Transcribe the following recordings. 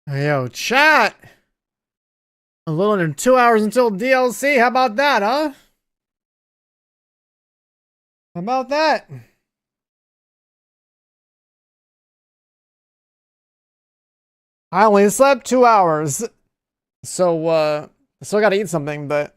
Yo, chat! A little under 2 hours until DLC. How about that, huh? How about that? I only slept 2 hours. So, I still gotta eat something, but...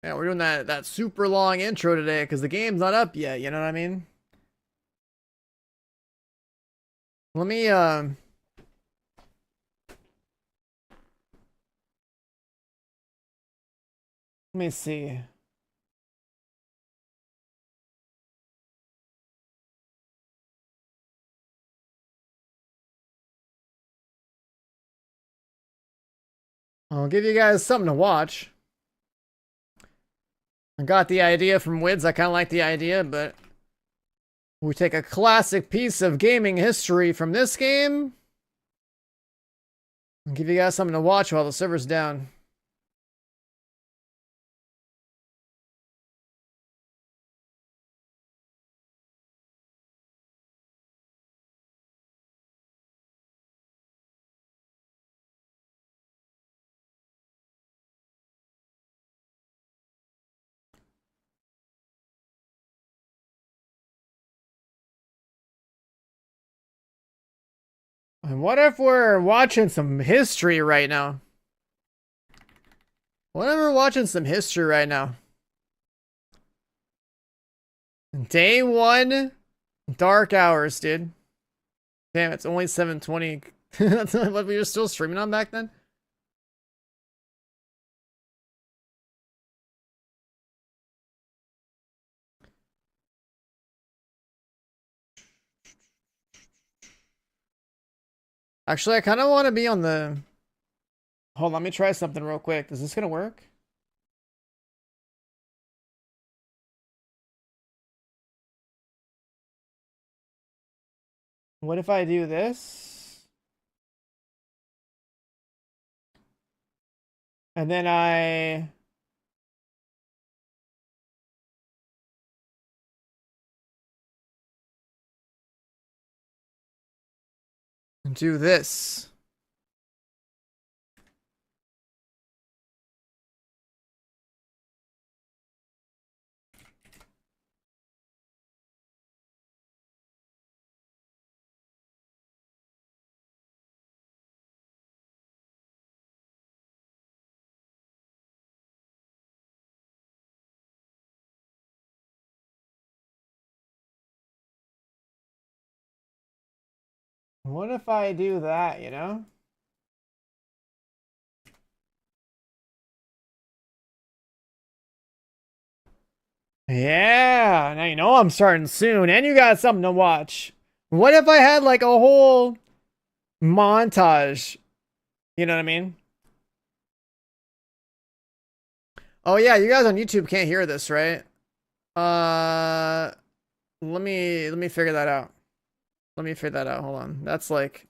Yeah, we're doing that super long intro today because the game's not up yet, you know what I mean? Let me see. I'll give you guys something to watch. I got the idea from Wids. I kind of like the idea, but we take a classic piece of gaming history from this game and give you guys something to watch while the server's down. And what if we're watching some history right now? What if we're watching some history right now? Day 1, dark hours, dude. Damn, it's only 7:20. That's what we were still streaming on back then? Actually, I kind of want to be on the... Hold on, let me try something real quick. Is this gonna work? What if I do this? And then I... do this. What if I do that, you know? Yeah, now you know I'm starting soon, and you got something to watch. What if I had like a whole montage? You know what I mean? Oh yeah, you guys on YouTube can't hear this, right? Let me figure that out. Let me figure that out. Hold on. That's like...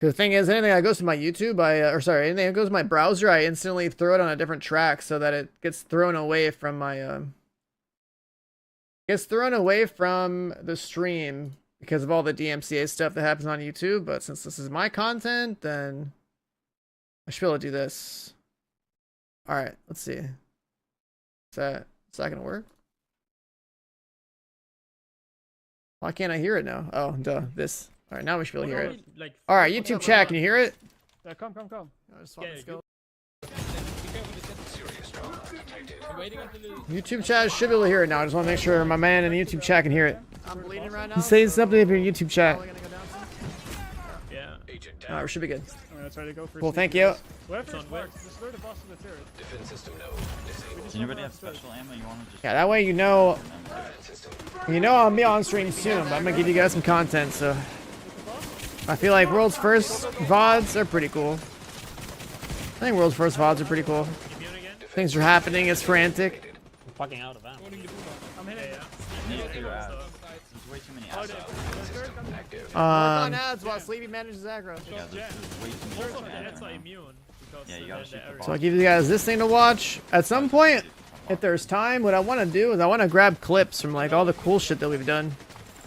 The thing is, anything that goes to my YouTube, anything that goes to my browser, I instantly throw it on a different track so that it gets thrown away from my, gets thrown away from the stream because of all the DMCA stuff that happens on YouTube. But since this is my content, then I should be able to do this. All right, let's see. Is that gonna work? Why can't I hear it now? Oh, duh, this. All right, now we should be able to hear it. Like, all right, YouTube chat, can you hear it? Come. I just want to go. YouTube chat should be able to hear it now. I just want to make sure my man in the YouTube chat can hear it. I'm bleeding right now. Say something if you're in YouTube chat. Yeah. All right, we should be good. Alright, try to go for Cool, thank you. Weapons, just load the boss of the turret. Defense system node. Does anybody have special ammo you want to just... Yeah, that way you know I'll be on stream soon, but I'm gonna give you guys some content, so I feel like World's First VODs are pretty cool. I think World's First VODs are pretty cool. Things are happening, it's frantic. I'm fucking out of ammo. I'm hitting. Need to your ass. There's way too many Oh, assets. the turret comes. Active. Work on Um, ads while Sleepy manages aggro. Yeah, there's way too many Most of the assets hits are right now. immune. Because Yeah, you they're gotta in shoot the the area. ball. So I'll give you guys this thing to watch. At some point, if there's time, what I want to do is I want to grab clips from like all the cool shit that we've done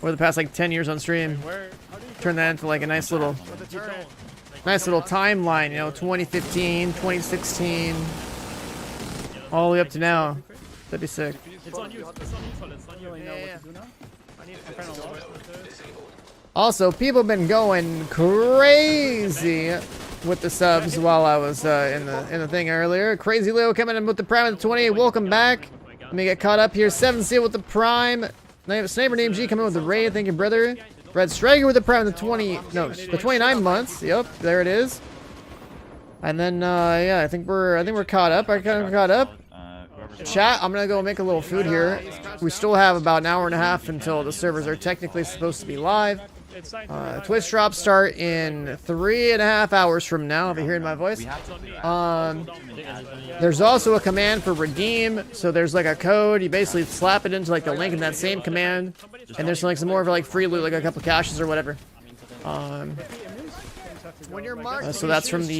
over the past like 10 years on stream. Where? How do you Turn that into like a nice little, You don't. Like, nice little timeline. You know, 2015, 2016, all the way up to now. That'd be sick. It's on you. It's on you, Solid. It's on you. Yeah, yeah. What to do now? I need to find a lost Also, people have been going crazy with the subs while I was in the thing earlier. Crazy Leo coming in with the prime at the 28. Welcome back. Let me get caught up here. 7 Seal with the prime. Sniper named G coming in with the raid. Thank you, brother. Red Strager with the prime at the 20. No, the 29 months. Yep, there it is. And then yeah, I think we're caught up. I kind of caught up. Chat, I'm gonna go make a little food here. We still have about an hour and a half until the servers are technically supposed to be live. Twitch drops start in 3.5 hours from now, if you're hearing my voice. There's also a command for redeem, so there's like a code. You basically slap it into like the link in that same command, and there's like some more of like free loot, like a couple caches or whatever. When you're marked, So that's from the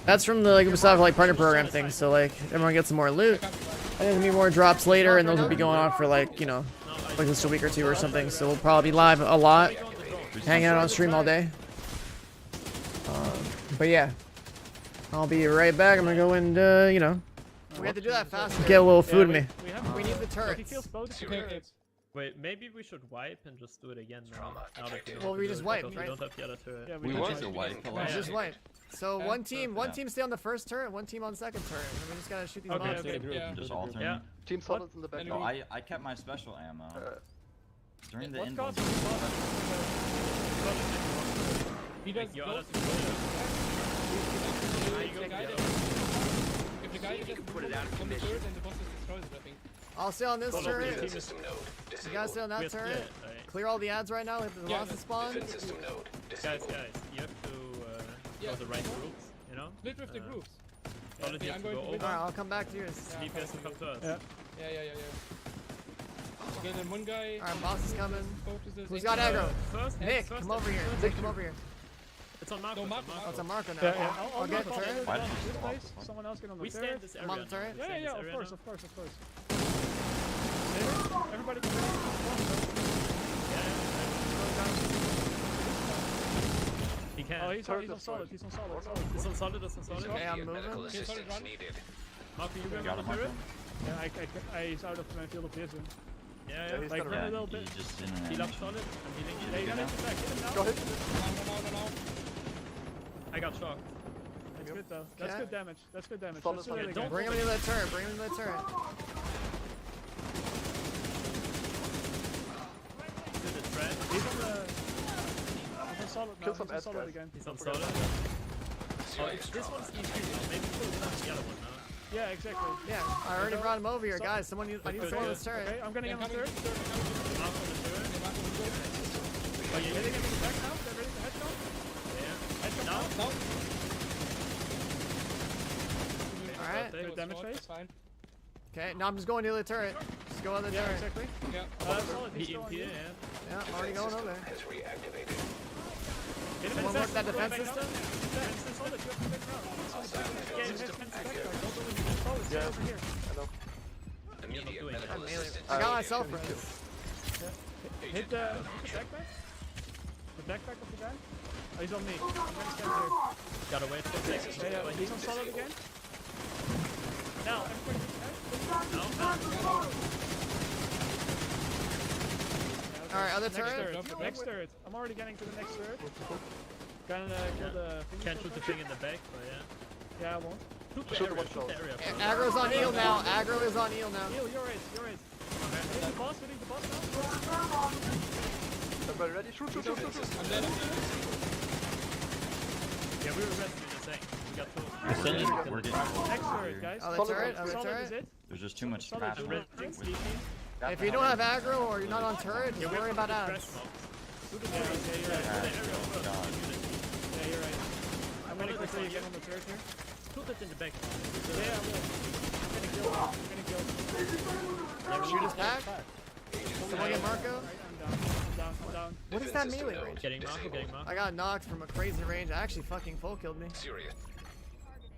that's from the like Ubisoft like partner program thing. So like everyone gets some more loot. And there's gonna be more drops later, and those will be going on for like, you know, like just a week or two or something. So we'll probably be live a lot, hanging out on stream all day. But yeah, I'll be right back. I'm gonna go and you know, we have to do that fast. Get a little food in me. We need the turrets. turrets. Wait, maybe we should wipe and just do it again now. Now that we know Well, to we do just it, wiped, because right? We don't have the other turret. Yeah, We want to wipe. Let's just wait. So Yeah. one team stay on the first turret, one team on the second turret, and we just gotta shoot these Okay, mobs. okay. Yeah. Just alternate. Yeah. Team Solid's in the back. And No, I kept my special ammo. During the What end. cost? He does Your both. other two. If the guy doesn't put it out from the turret, then the boss destroys it, I think. I'll stay on this turret. Defense system node. You guys stay on that We're turret. split, right? Clear all the ads right now. Hit the Yeah, velocity spawn. Defense system node. Guys, Disabled. you have to Yeah. know the right groups, you know? Split with the groups. Solid, you I'm have to going go to over. split Alright, I'll come back to yours. Sleep has to come to us. Yeah. Okay, then one guy Alright, boss is coming. focuses. Who's got aggro? First, Nick, first come over here. first- Nick, come over here. It's on Marco. No, it's on Marco. Oh, it's a Marco now. Yeah, yeah. I'll get the turret. Why did you This swap? place, someone else get on the We turret. stay in this I'm area on now. the turret. Yeah, Yeah, yeah, of course, of course. Everybody can He can. Oh, he's on solid. He's on solid. He's on solid. He's on solid. Okay, I'm Medical moving. assistance needed. Marco, you Got got him, on the turret? Yeah, he's out of my field of vision. Yeah, he's like got run Yeah, a little he bit. just didn't. Heal up solid. I'm healing you. Yeah, you gotta Hit him now. Go ahead. No. I got shocked. That's good though. That's Okay. good damage. That's good damage. Solid, Let's do solid. it again. Bring him into that turret. Bring him into that turret. Did the thread. He's on the. He's on solid now. Kill some He's on ads, solid guys. again. He's on solid. Oh, this one's easy. Maybe put it on the other one now. Yeah, exactly. Yeah, I already brought him over here, guys. Someone, I need someone on this turret. Okay, I'm gonna get on the third. Marco on the turret. Oh, yeah, Ready to get back now? They're ready to headshot? yeah. Headshot Now? now? Alright. Good damage phase. Fine. Okay, now I'm just going to the other turret. Just go on the Yeah, turret. exactly. Yeah. Solid. He's He still on impeded, you. yeah. Yeah, I'm already going over there. Has reactivated. Hit him in Someone the work that back. defense Back system? now. Defense is solid. You have to back now. Yeah, defense back now. Don't go with the solid. Stay over here. I know. Immediate doing medical I assistance. got myself for needed. this. Hit the backpack. The backpack of the guy. Oh, he's on me. I'm gonna stand here. Gotta wait for a second. Yeah, he's on solid again. Now, everybody get back. Alright, other Next turret. turret. Next turret. I'm already getting to the next turret. Gonna kill the thing. Can't shoot the thing in the back, but yeah. Yeah, I won't. Shoot the Shoot the area, one shoot the shot. area. Yeah, Aggro's on eel now. Aggro is on eel now. Heal, you're it. Hitting the boss now. Everybody ready? Shoot. I'm dead. Yeah, we were resting the same. We got two. We're getting Next turret, guys. Other Solid turret, other Solid is turret. it. There's just too much Solid trash. is with- it. with- If you don't have aggro or you're not on turret, just worry about ads. Yeah, you're right. God. Yeah, you're right. I'm gonna quickly get on the turret here. Shoot it in the back. Yeah, I will. I'm gonna kill. Shoot his back. Someone get Marco. I'm down. What is Defense that system melee node range? Getting Marco, disabled. getting Marco. I got knocked from a crazy range. I actually fucking full killed me. Serious.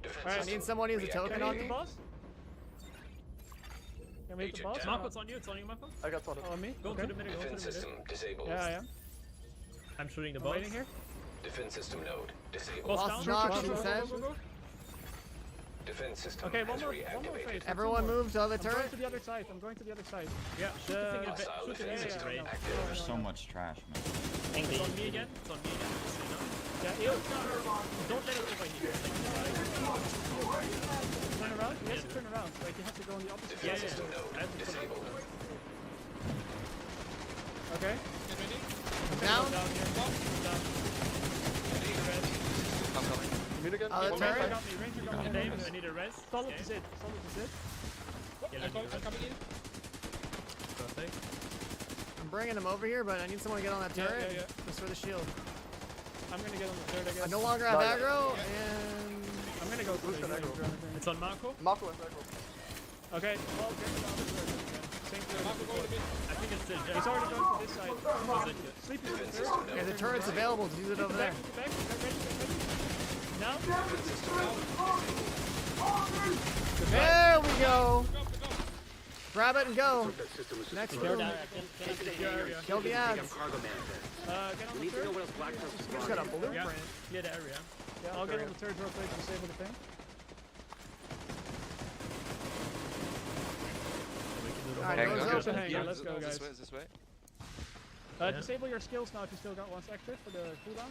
Defense Alright, I system need someone to use a token Can on we hit me. the boss? Can we hit the Agent boss? down. Marco, it's on you, Marco. I got spotted. On me? Go Okay. to the middle, go to Defense the middle. system disabled. Yeah, I am. I'm shooting the I'm boss. waiting here. Defense system node disabled. Boss Boss down. knocked, Go, she go, go, said. go, go, go. Defense system Okay, has one more reactivated. phase. Everyone move to the I'm going turret. to the other side. I'm going to the other side. Yeah, shoot the thing in a bit. Hostile Shoot the defense thing system in a bit. active. There's so much trash, man. It's on me again. It's on me again. Just so you know. Yeah, Eel, Don't let it overheat. turn around. He has to turn around. Like, you have to go on the opposite Defense side. system node disabled. Okay. Down. Down here. Down. I'm coming. Mid again. Oh, the One turret? more. Got me. Ranger got me. Dave, I need a res. Solid Okay. is it. Solid is it. Yeah, let me res. Perfect. I'm bringing him over here, but I need someone to get on that Yeah, turret. yeah, yeah. Just for the shield. I'm gonna get on the third, I guess. I no longer have No, yeah. aggro, and I'm gonna go for Who's the got aggro? Ranger, I think. It's on Marco. Marco and Marco. Okay, well, get it on the third. Same thing. I think it's still He's Jeff. already going to this side. Was it good? Sleepy with the Defense third. system okay, node the turret's available. Just use it over there. Back, get ready, get ready. Now? There we go. Grab it and go. Next room. Kill the ads. Get on the third. He's got a blueprint. Yeah, the area. Yeah, I'll get on the third real quick to disable the thing. Alright, Hang goes on. up. So hang on, let's go, guys. This way. Yeah. Disable your skills now if you still got ones active for the cooldown.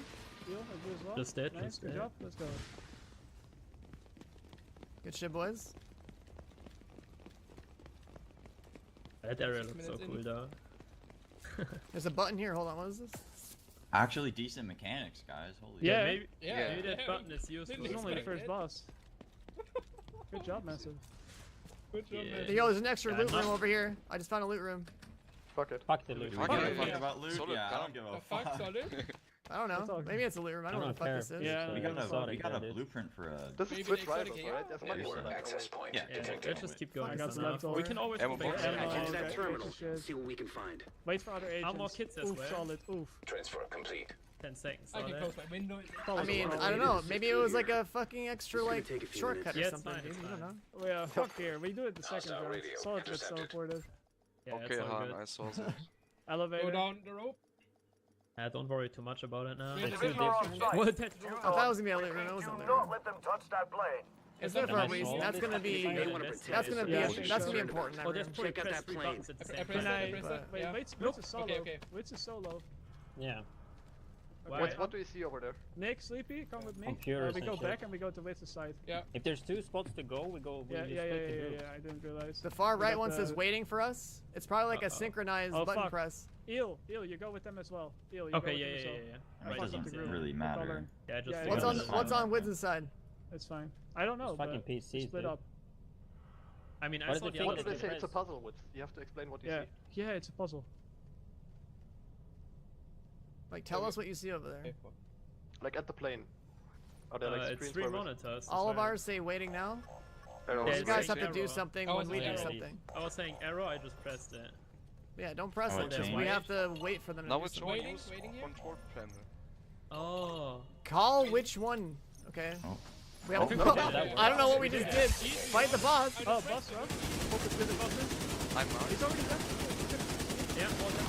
Deal, and you as well. Just dead, Nice, just good dead. job. Let's go. Good shit, boys. That area looks so cool though. There's a button here. Hold on. What is this? Actually, decent mechanics, guys. Holy Yeah. Maybe, Yeah. maybe that button is useful. This is only the first boss. Good job, Massive. Yeah. Yo, there's an extra Yeah, loot room not- over here. I just found a loot room. Fuck it. Fuck the loot. Do we give a Okay. fuck about loot? Solid, Yeah, I calm. don't give a fuck. I don't That's all know. good. Maybe it's a loot room. I don't know what the fuck care. this is. Yeah, We yeah, got saw a it we got a again, dude. blueprint for a. This is Twitch rivals, right? There's money Network for it. access point Yeah. detected. Let's just keep going. I got for some now. leftover. We can always Ammo go back. box. Ammo, Head to okay, that terminal. shit. See what we can find. Wait for other agents. more kits as Oof, well. solid. Oof. Transfer complete. 10 seconds. I all can that. close my window. I mean, I don't know. Maybe it was like a fucking extra It's gonna like take a few shortcut minutes. or Yeah, it's something. fine, Dude. it's You don't fine. know. Well, yeah, fuck here. We do it the second Hostile round. radio Solid gets intercepted. teleported. Yeah, Okay, it's all Han, good. I saw that. Elevator. Go down the rope. Don't worry too much about it now. Yeah, It's the too visual on different. site. What? That's I thought it was gonna be a loot room. It wasn't a loot room. let them touch that blade. It's there for a Nice reason. roll. That's gonna be. They wanna That's protect That's gonna be. Yeah, That's sure. gonna be important. Oh, That just room. put Check out press that 3 plane. buttons at the I same press Can time. I? press that, Wait, yeah. Wait's Nope. a solo. Okay. Wait's a solo. Yeah. Why? What do you see over there? Nick, Sleepy, come with me. Computers We and go shit. back and we go to Wait's side. If there's 2 spots to go, we go. We Yeah, just yeah, split yeah, the yeah, group. yeah. I didn't realize. The far We right got one the- says waiting for us. It's probably like a Uh-oh. synchronized Oh, button fuck. press. Eel, you go with them as well. Eel, you go Okay, with yeah, them yeah, as yeah, well. yeah. That Right, doesn't yeah, yeah. really matter. Yeah, just Yeah, What's yeah, on that's What's fine. on Widson's side? It's fine. I don't know. It's fucking but PCs, split dude. up. I mean, I What saw is the it? What other do they It's say? a It's a press. puzzle with. You have to explain what you Yeah, see. yeah, it's a puzzle. Like, tell us what you see over there. Like at the plane. Are there like It's screens 3 where we- monitors. All of so- ours say waiting now. There are Yeah, You it's guys like have to do arrow. something Oh, when it's we like do arrow. something. I was saying arrow, I just pressed it. Yeah, don't press Oh, it. it Just, we changed. have to wait for them to Now do it's something. showing use Waiting here? control panel. Oh. Call which one. Okay. Oh. We have Oh, I don't know what we just did. Fight the boss. Oh, boss rush. Focus with the boss. I'm out. He's already done. Yeah, well done.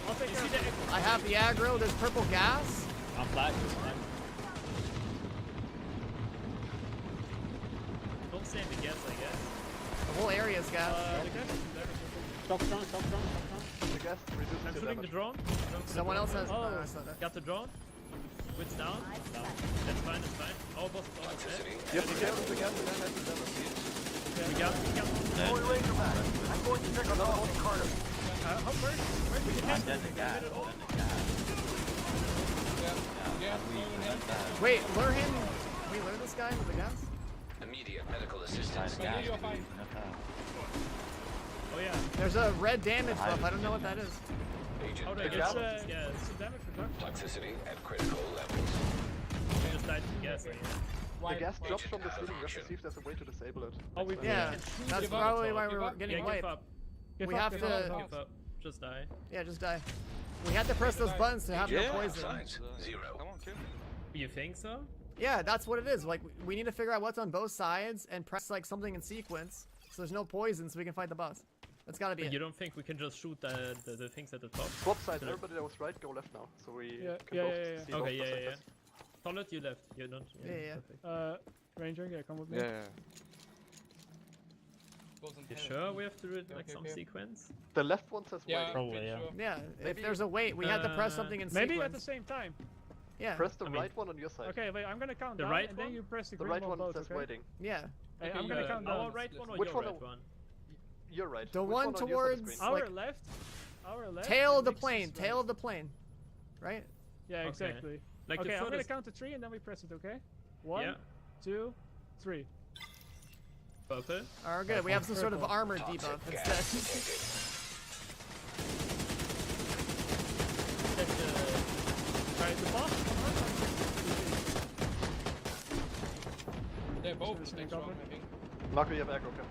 I'll take You care see of it. the I have the aggro. There's purple gas. I'm flash. I'm Don't say the guess, I guess. The whole area's gas. The guy is there. Stop strong, stop strong, stop strong. The gas reduces I'm the shooting the damage. drone. Someone else has. Oh. I saw that. Got the drone. Width's down. That's fine, that's fine. Oh, boss is almost dead. Toxicity. You have to get the gas and then have the damage. We got I'm going to check on the Carter. I'm dead to gas. I'm dead to gas. Yeah, How do we prevent that? Wait, lure him. Can we lure this guy with the gas? Immediate medical Side assistance. of gas. you're fine. Prevent that. Oh yeah. There's a red damage buff. I don't know what that is. Agent How do I gas. get It's this gas? it's a damage reduction. Toxicity at critical levels. We just died to gas, I guess. The gas drops from the Agent ceiling. You have to action. see if there's a way to disable it. Oh, we Yeah, that's Give up. probably why we Give were up. getting Yeah, wiped. give up. Give We up, have give to- up, Give up. Just die. Yeah, just die. We had to press those buttons to have no Yeah, poison. signs. Zero. Come on, kill me. You think so? Yeah, that's what it is. Like, we need to figure out what's on both sides and press like something in sequence so there's no poison so we can fight the boss. That's gotta be But it. you don't think we can just shoot the things at the top? Swap sides, everybody that was right, go left now. So we Yeah, can yeah, both yeah, yeah. see Okay, both yeah, yeah, yeah. perspectives. Toilet, you left. You don't. Yeah. Perfect. Ranger, yeah, come with me. Yeah. You sure we have to do it like some sequence? The left one says waiting. Probably, yeah. Yeah, if there's a wait, we had to press something in Maybe sequence. at the same time. Yeah, Press the I mean- right one on your side. Okay, wait, I'm gonna count The down, right and then one? you press the The green right one one both, says okay? waiting. yeah. Hey, I'm gonna count Our down. right one or Which your one right one? You're right. The Which one on your side is towards- green? Our like- left. Our left. Tail of and the Nix's plane, right. tail of the plane. Right? Yeah, Okay. exactly. Like Okay, the I'm gonna furthest. count to 3 and then we press it, okay? 1, Yeah. 2, 3. Purple. Alright, good. We have some sort of Purple. armor debuff Gas instead. detected. Alright, the boss on our side is They're both Just like gonna strong, cover. I think. Marco, you have aggro, okay?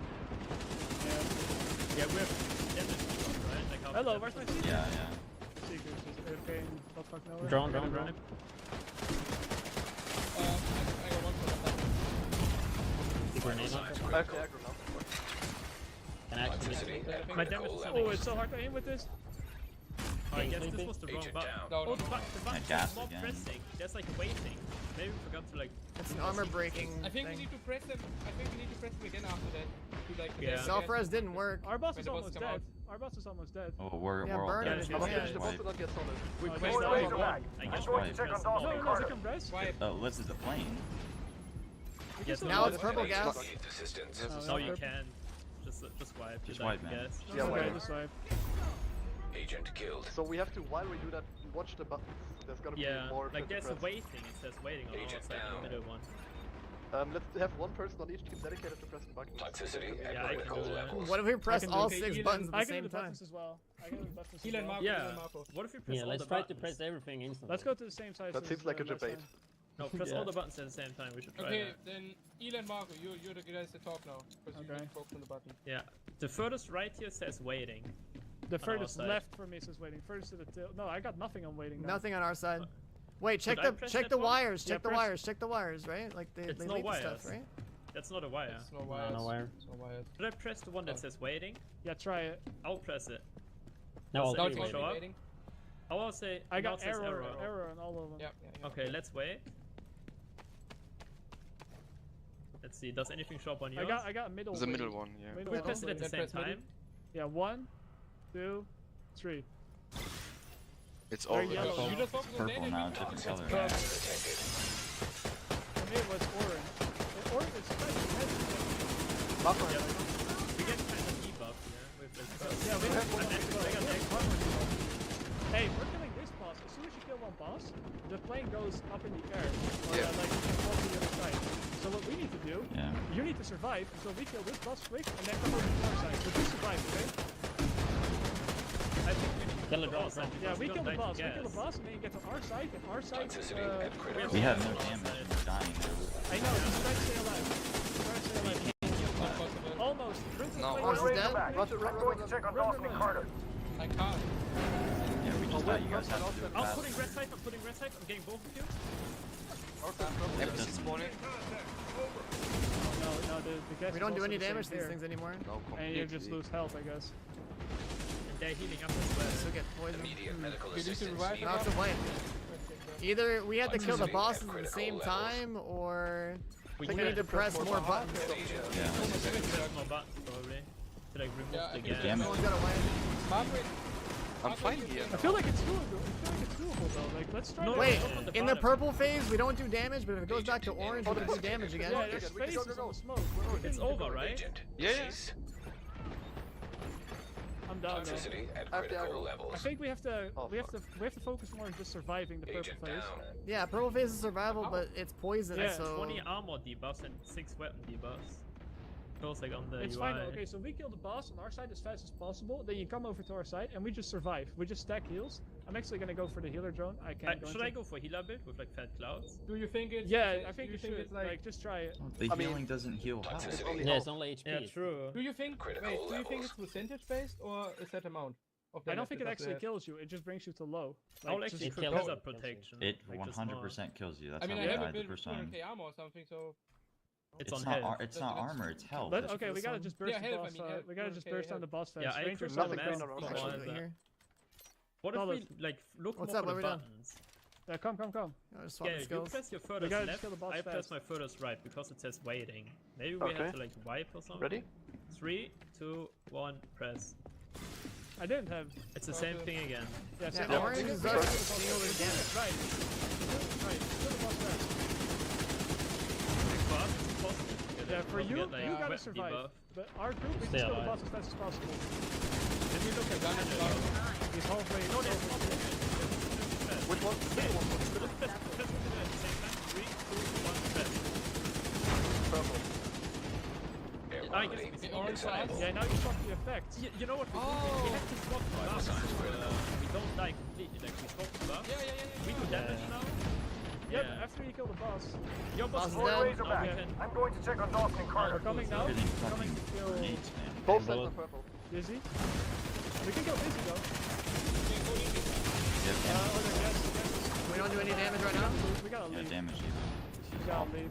Yeah. Yeah, we have damage debuff, right? Like how Hello, where's my secret? Yeah, yeah. Secret is AFK and what fuck nowhere. Drone, Okay, drone. I got one for the Grenade Signs launcher. I have critical. the aggro now. Can actually Toxicity My at damage critical is Oh, it's levels. so hard to aim with this. Oh, I guess Sleepy. this was the wrong Agent button. down. No, Oh, no, the no. button Yeah, is gas not again. pressing. There's like waiting. Maybe we forgot to like. It's an armor breaking I think we thing. need to press them. I think we need to press them again after that. To like Yeah. Self-res didn't work. Our boss When is the boss almost come dead. out. Our boss is almost dead. Oh, we're Yeah, all burn dead. it. I'm Yeah. supposed to not get solid. We Oh, pressed yeah. all Laser one. back. I I'm guess going we to check pressed on all Dawson No, Carter. we can press. Why? Oh, this is the plane. Yes, Now it's purple gas. Need assistance. No, you can. Just wipe. Just You wipe, like, man. guess. Yeah, Okay, wait. this way. Agent killed. So we have to, while we do that, watch the buttons. There's gotta be Yeah, more. like there's a press. waiting. It says waiting on our Agent side, down. the middle one. Let's have one person on each team dedicated to pressing buttons. Toxicity Yeah, at I can critical do that. levels. What if we press can do all it. 6 Elon, buttons at I the can do same the time? buttons as well. I can do the buttons as Heal and well. Marco, heal and Yeah. Marco. What if we press Yeah, all let's the try buttons? to press everything instantly. Let's go to the same side. That as, seems like a last debate. time. No, press Yeah. all the buttons at the same time. We should try Okay, that. then Elon and Marco, you're the guys that talk now. Because you Okay. need to focus on the button. Yeah. The furthest right here says waiting. The our furthest side. left for me is waiting. Furthest to the tail. No, I got nothing on waiting now. Nothing on our side. Wait, check Should I the press check that the one? wires, check Yeah, the press- wires, check the wires, right? Like they It's no leak the wires. stuff, right? That's not a wire. It's no wires. no wire. It's no wires. Should I press the one that says waiting? Yeah, try it. I'll press it. No, Does I'll it Now do it's even it. only show up? waiting. I'll say. I now got it says error on all of them. Yeah, yeah, yeah. Okay, let's wait. Let's see. Does anything show up on yours? I got a middle. The middle waiting. one, yeah. Middle We one press it at the waiting. same time. Yeah, 1, 2, 3. It's They're all yellow. You just focus on Purple that now, and different you color. Gas detected. For me, it was orange. Orange is special. Marco, We get kind of debuff here with this. Yeah, we have one. I got next. Hey, we're killing this boss. As soon as you kill one boss, the plane goes up in the air. Or Yeah. like you can fall to the other side. So what we need to do, Yeah. you need to survive until we kill this boss quick and then come over to our side. But you survive, okay? I think we need to Kill the boss, drone. right? Yeah, Because we kill the don't boss. like We kill the gas. boss and then you get to our side. And our side, Toxicity at critical We have no levels. damage and we're dying now. I know, just try to stay alive. Try to stay alive. not possible. Almost. Run to the No. plane. Horse is Razor dead? back. Roger, I'm roger, going to roger. check on Run, Dawson run, run. Carter. I can't. Yeah, we just thought you guys had to do it I'm fast. putting red side. I'm putting red side. I'm getting both of you. MC spawning. No, the gas We is don't do also any the same damage to these here. things anymore. No, And you just completely. lose health, I guess. And they're healing up as well. So get poisoned. Immediate medical You need to assistance revive needed. Now it's a blame. Either we have to kill the Toxicity bosses at at the critical same levels. time, or We we can need to press more buttons. Agent Yeah. press more buttons probably to like remove Yeah, I the think gas. damage. Someone's got away. Margaret, I'm fine here. I feel like it's doable. I feel like it's doable though. Like, let's try No, to... Wait, Up on the in the bottom. purple phase, we don't do damage, but if it goes back to orange, we can do damage Yeah, again. there's we can spaces go, go, on go. the smoke. We're It's getting over, it. right? Agent Yeah. deceased. I'm down though. Toxicity at I have the critical aggro. I levels. think we have to Oh, we have to focus more on just surviving the purple Agent phase. down. Yeah, purple phase is survival, but it's poison, Yeah, so 20 armor debuffs and 6 weapon debuffs. Goes like on the It's UI. fine. Okay, so we kill the boss on our side as fast as possible. Then you come over to our side and we just survive. We just stack heals. I'm actually gonna go for the healer drone. I can't go Should into- I go for healer build with like fat clouds? do you think it's... Yeah, I think do you should. it's like... Like, just try it. The I mean- healing doesn't heal high. Toxicity. Yeah, it's only HP. Yeah, true. Do you think... Critical Wait, do you think levels. it's percentage based or is that amount Okay, I don't left think is it up actually there. kills you. It just brings you to low. I'll Like, actually just- It put kills hazard you. protection. It like, just 100% kills you. That's I mean, how I we have a died the bit of first time. 200k armor or something, so It's It's on not. health. It's not armor. It's health. Let, It's okay, we gotta just burst Yeah, the health, I boss. mean, health, We gotta just 200K burst down health. the boss fast. Yeah, I Rangers prefer are Nothing the green best. around I'll us. show Well, you here. What Well, if we like look What's more up, for what the we done? buttons? Yeah, come. I just swap Yeah, the you skills. press your We furthest gotta left, kill the boss I press fast. my furthest right because it says waiting. Maybe we have Okay. to like wipe or something. Ready? 3, 2, 1, press. I didn't have. It's the same thing again. Yeah, Yeah, same orange is thing. us seeing over the damage. Right. Right. Kill the boss fast. For us, it's possible to get Yeah, it, for not you, get, like, you gotta wet survive. debuff. But our group, we just Stay kill the alive. boss as fast as possible. If you look at Done it, done it. He's halfway. No, there's not limit. Which one? Middle one. Press it at the same time. 3, 2, 1, press. Purple. Air I quality guess The orange is side. enabled. Yeah, now you swap the effects. You know what we do? We have to swap the buffs. We don't die completely. Like we swap the buffs. Yeah. We do damage now. Yeah, Yeah. after you kill the boss. Your boss Boss is is More dead. Razorback. we can- I'm going to check on Dawson and We're Carter. coming now. Everything We're coming fucking to kill grenades, man. Both sides Bullet. are purple. Dizzy. We can kill Dizzy though. Yep, Oh, they're dead. We don't do any damage right now. We gotta yeah, leave. damage We gotta leave.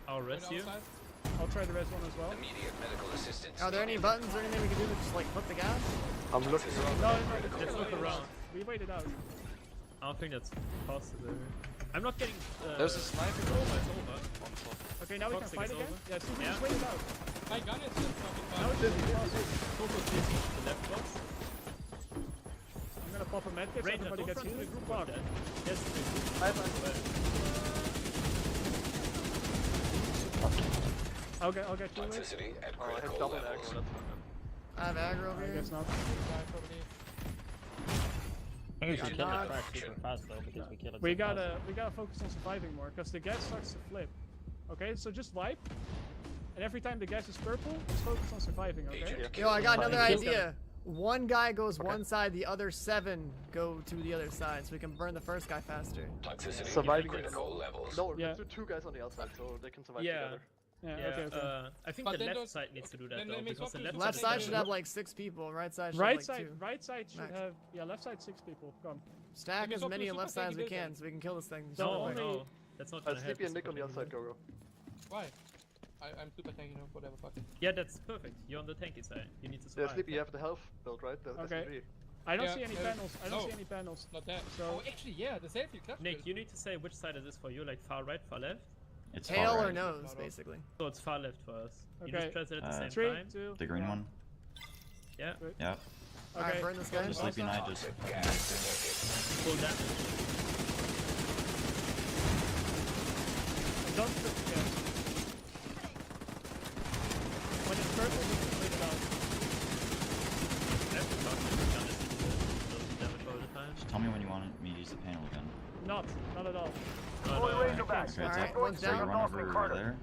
I'll rest you. I'll try the rest one as well. Immediate medical assistance. Are there any needed. buttons or anything we can do to just like flip the gas? I'm looking around. No, Let's look around. We waited out. I don't think that's possible. I'm not getting. There's a sniper. It's over. It's over. Okay, now we can Toxic fight is again. over. Yeah, see, we Yeah. just waited out. My gun is just fucking Now fine. it's Dizzy. Boss. Focus dizzy. The left box. I'm gonna pop a medkit so Ranger, everybody don't gets run to the healed. group Fuck. like that. Yes, the group. I have I'll get you with. Toxicity at Oh, I have critical double levels. aggro. That's fine. I have aggro over I here. guess not. I think we should kill not- the track super fast though, because we kill it We so fast. gotta focus on surviving more, because the gas starts to flip. Okay, so just wipe. And every time the gas is purple, just focus on surviving, okay? Agent Yo, I got killed. another Kills idea. One guy goes one side, the other 7 go to the other side, so we can burn the first guy faster. Toxicity Surviving at critical levels. No, Yeah. let's do 2 guys on the outside so they can survive Yeah. together. Yeah, Yeah, okay, okay. I think But the then left those- side needs to do that then though, they may because the swap left to- Left is side like- should have like 6 people, right side should Right have like side, 2. right side should Max. have, yeah, left side 6 people. Come. Stack Maybe as swap many to on left super side as we tanky can then. so we can kill this thing. So No, only- no, that's not gonna help. Sleepy and us. Nick on the outside, go. Why? I'm super tanky now, whatever, fuck it. Yeah, that's perfect. You're on the tanky side. You need to Yeah, survive. Sleepy, you have the health build, right? The Okay. SMG. I don't Yeah, see any yeah. panels. I don't No. see any panels. Not that. So- Oh, actually, yeah, the selfie clutch. Nick, build. you need to say which side it is for you, like far right, far left. It's Tail far or right. nose, basically. So it's far left for us. You Okay. just press it at the same 3, time. 2. The green one. Yeah, Yep. Alright, Okay. burn this guy. So Sleepy and I just. Toxic gas detected. full damage. Don't flip the gas. When it's purple, we can wait it out. Left toxic gun is does damage all the time. Just tell me when you want me to use the panel again. Not at all. No, More no, Razorback. Okay, Alright, I'm going one's to check down. on run Dawson and over Carter. there.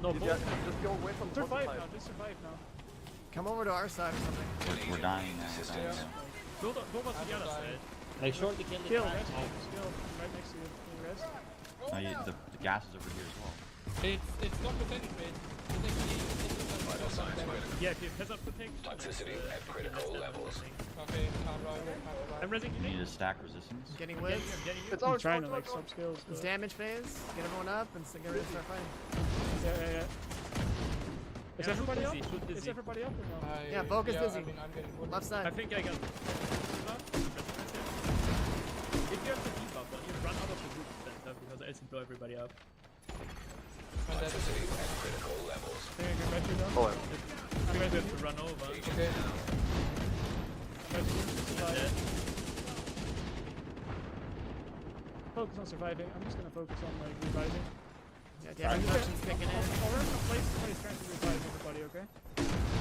no, Yeah, both. just go away from the Survive bottom now, side. just survive now. Come over to our side or something. We're dying now. We're dying now. Go over to the other side. Make sure to kill the Kill, track. rest, kill. Right next to you. Can you rest? No, the gas is over here as well. It's not percentage based. It's actually. Vital signs critical. Yeah, if you have hazard protection. Toxicity it's, at critical less levels. damage, I think. Okay, can't run. I'm resing you. You need Nick. to stack resistance. Getting I'm getting whips. you, I'm getting you. It's I'm ours. trying to go, like go, go. sub skills. It's but- damage phase. Get everyone up and get ready to start fighting. Yeah. Is Yeah, everybody shoot up? Dizzy, shoot Is Dizzy. everybody up or no? Yeah, focus Dizzy. I mean, I'm getting wounded. Left I side. think I got. If you have the debuff on, you run out of the group center because else you blow everybody up. And then- Toxicity at critical levels. Think I can bet you now? Oh, I'm You ready. have to run over. Okay. Dead. Focus on surviving. I'm just gonna focus on like reviving. Yeah, damage reduction's kicking in. I'll run some place somebody's trying to revive everybody, okay?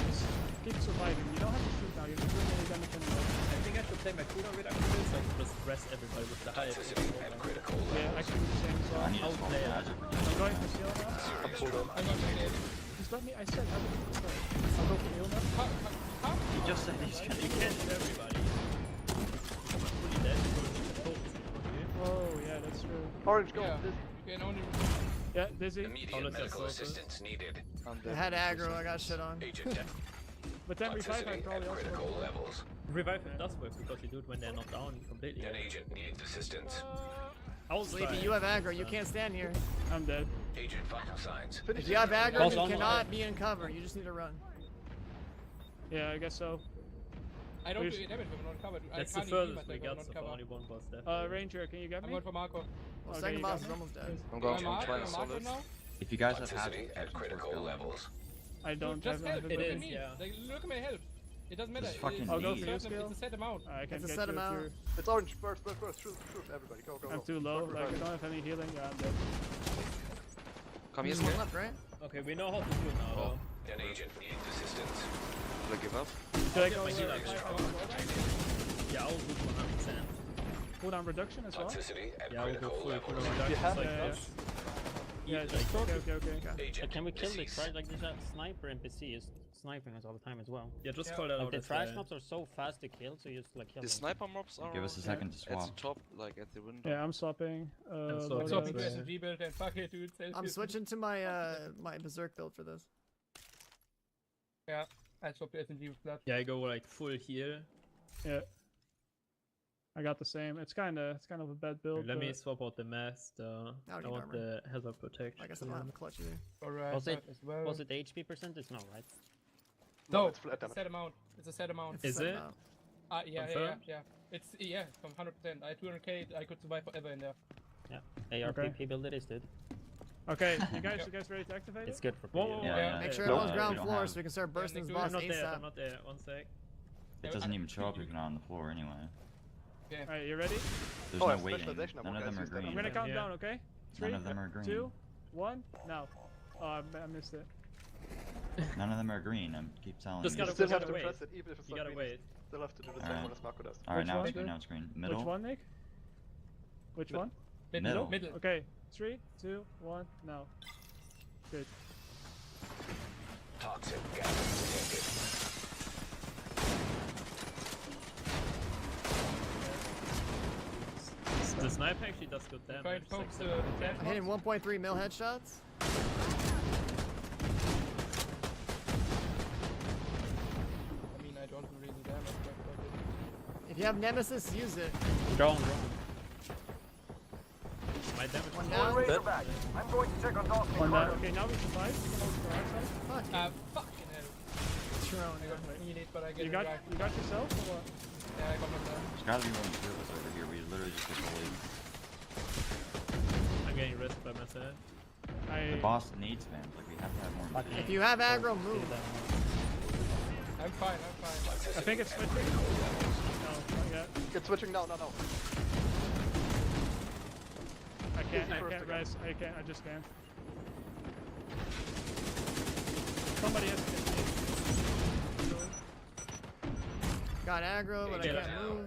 Just keep surviving. You don't have to shoot now. You're not doing any damage anymore. I think I should play my cooldown reduction build so I can just rest everybody with the highest. Toxicity at critical Yeah, levels. actually do the same as I well. need to swap the hazard protection. I'm going for seal now. Serious Hold on. I'm not gonna get. Just let me. I said have it. I'll go for heal now. He just said he's gonna You can't hit everybody. Someone's fully dead because you can focus on you. Oh yeah, that's true. Orange, go. Yeah, Dizzy. you can only. Yeah, Dizzy. Immediate let's medical focus. assistance needed. I'm I dead. had aggro. I got shit on. Agent dead. But then revive, I Toxicity probably at also. critical levels. Revive does work because you do it when they're not down completely. An agent needs assistance. I'll Sleepy, try. you have aggro. You can't stand here. I'm dead. Agent vital signs. If you have aggro, Pulse you on. cannot be in cover. You just need to run. Yeah, I guess so. I don't Please. do damage when I'm not covered. That's I the can't furthest myself we when I'm got, not so covered. only one boss left. Ranger, can you get I'm me? going for Marco. Well, Okay, second you boss got is me? almost dead. I'm going Am to I try and Marco solid. now? If you guys have had Toxicity it, at critical levels. I don't Just have help. It Look at is, me. yeah. Like, look at my health. It doesn't matter. Just fucking I'll go need. for you, It's Skill. a set amount. I can It's a get set you if amount. you're- It's orange. Burst, burst, burst. Shoot, everybody. Go, go, go. I'm too low. Burn, Like, I burn. don't have any healing. Yeah, I'm dead. Come here, There's one Skip. left, right? Okay, we know how to do it now though. An agent needs assistance. Will I give up? Should I go my heal for up. cooldown? Yeah, I'll do 100%. Cooldown reduction as well? Toxicity at Yeah, I'll go critical full levels. reduction. You have like Yeah, this. Yeah, Like, okay. Agent Can we kill the deceased. trash? Like this sniper NPC is sniping us all the time as well. Yeah, just call that Like out the as trash well. mobs are so fast to kill, so you just like kill The them. sniper mobs are Give us a second to at the swap. top, like at the window. Yeah, I'm swapping. swapping. loadout. So, if Yeah. SMG build and fuck it, dude. I'm switching to my my berserk build for this. Yeah, I swapped the SMG with blood. Yeah, I go like full heal. Yeah. I got the same. It's kind of a bad build. Let me but- swap out the mask. I I need want armor. the hazard protection. I guess I don't have a clutch either. Alright, Was it as well. was it the HP percentage? No, right? No, it's flat it's a damage. set amount. It's a set amount. It's a Is set it? amount. Yeah, Confirmed? yeah. It's from 100%. I 200k. I could survive forever in there. Yeah. ARPP build it is, dude. Okay, you guys ready to activate It's it? good for Whoa, PvP. whoa, Yeah, whoa, yeah. Make sure Nope. everyone's We ground don't floor have- so we can start bursting this Nick, boss I'm not there. I'm ASAP. not there. One sec. It doesn't even show up if you're not on the floor anyway. Okay. Alright, you ready? There's Oh, no it's waiting. specialization ammo, None of them guys, are use that. green. I'm gonna count Yeah. down, okay? None of them are green. 2, 1, now. Oh, I missed it. None of them are green. I keep telling Just you. gotta Still You have to wait. press it, even if it's You not gotta green. wait. Still have to do the same Alright. one as Marco does. All right, Which now one? it's green. Now it's green. Middle. Which one, Nick? Which one? Middle. Middle. Okay, 3, 2, 1, now. Good. Toxic gas detected. The sniper actually does good Try damage. to focus like, the trash I'm hitting mobs. 1.3 mil headshots. I mean, I don't do really damage, but If you have Nemesis, use it. Drone. my damage. One One down. Razor back. I'm going to check on Dawson One down. Carter. Okay, now we survive. Come over to our side. Fuck. fucking hell. Drone. I don't need it, but I get You it got right. yourself or what? Yeah, I got myself. There's gotta be one service over here. We literally just get bullied. I'm getting risked by myself. The boss needs spams. Like we have to have more. If efficient. you have aggro, move. I'm fine, I'm fine. I think it's switching. No, not yet. It's switching now, no. I can't first again. res. I just can't. Somebody has to get me. Got aggro, but I Get can't down. move.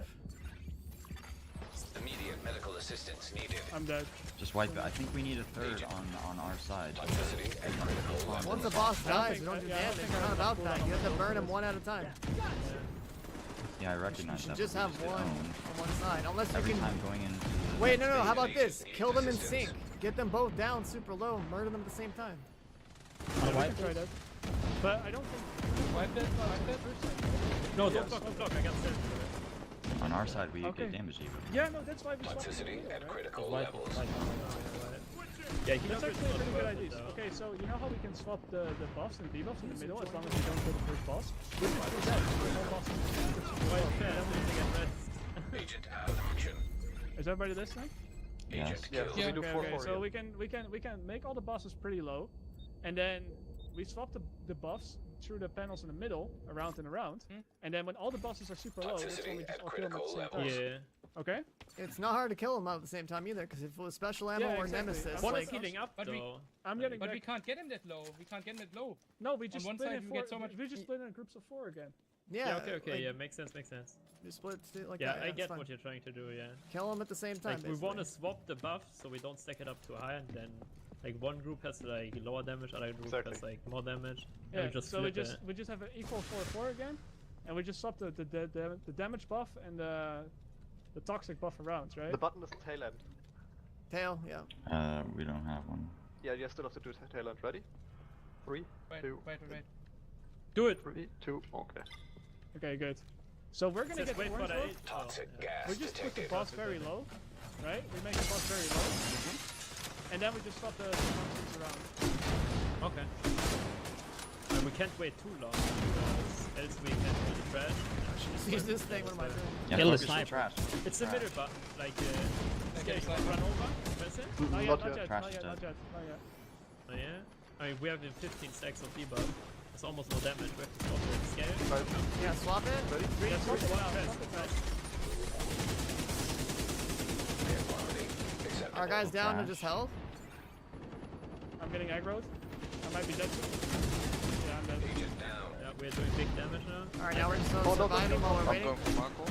Immediate medical assistance needed. I'm dead. Just wipe it. I think we need a third on our side. Toxicity at critical levels. Once the boss dies, we don't do I don't damage. think It's I not have about cooldown that. on You have to the burn them one at a time. Yeah, I You recognize should that. just but have we one get on owned one side. Unless you every can. time going into the Wait, no. next How about Agent this? needs Kill them in assistance. sync. Get them both down super low. Murder them at the same time. Yeah, we can try that. But I don't think. Wipe that. No, don't block. I got sent. On our side, we Okay. get damage even. Yeah, no, that's why we swapped Toxicity the at right? critical levels. Yeah, he That's knows actually a pretty good idea. though. Okay, so you know how we can swap the buffs and debuffs in the middle as long as we don't kill the first boss? We can do that. The whole boss is Well, fair, then we need to get rest. Agent out of action. Is everybody listening? Yes. Agent Yeah, killed. so we do Okay, 4 okay. 4 So we can make all the bosses pretty low, and then we swap the buffs through the panels in the middle, around and around, and then when all the bosses are super low, that's when we Toxicity just at all kill them at the same critical time. Yeah. Okay? It's not hard to kill them all at the same time either, because if it was special ammo Yeah, or exactly. Nemesis, One like is healing up But we- though. I'm getting But back. we can't get him that low. We can't get him that low. No, we just one split side in you four. get so much- We just split in groups of 4 again. yeah, Okay. like, Yeah, makes sense. you split it like Yeah, that. I it's get fine. what you're trying to do. Yeah. Kill them at the same time. Like we want to basically. swap the buffs so we don't stack it up too high, and then like one group has like lower damage, other group Exactly. has like more damage. And Yeah, we just so we flip just it. we just have an equal 4-4 again, and we just swap the damage buff and the toxic buff around, right? The button is tail end. Tail, yeah. We don't have one. Yeah, you still have to do tail end. Ready? 3, Wait, 2, wait. Do it. 3, 2, okay. Okay, good. So we're gonna Just get wait for orange the road. 8. Toxic gas We just put the detected. boss very low, right? We make the boss very low, and then we just swap the monsters around. Okay. And we can't wait too long, because else we can do the trash. Use this thing. What am I doing? Yeah, Kill the focus on sniper. trash. It's the middle button, like, get scaling, a run over, press it. Not yet, Not not yet. yet, Trash not is yet, dead. not yet, not yet. Oh yeah? I mean, we have 15 stacks of debuff. It's almost no damage. We have to stop it. Scale. Yeah, swap it. Yeah, swap it now. Press, press. Our guy's down to Trash. just health. I'm getting aggroed. I might be dead soon. Yeah, I'm dead. Agent down. Yeah, we're doing big damage now. All right, now we're just no, surviving while we're I'm waiting. going for Marco.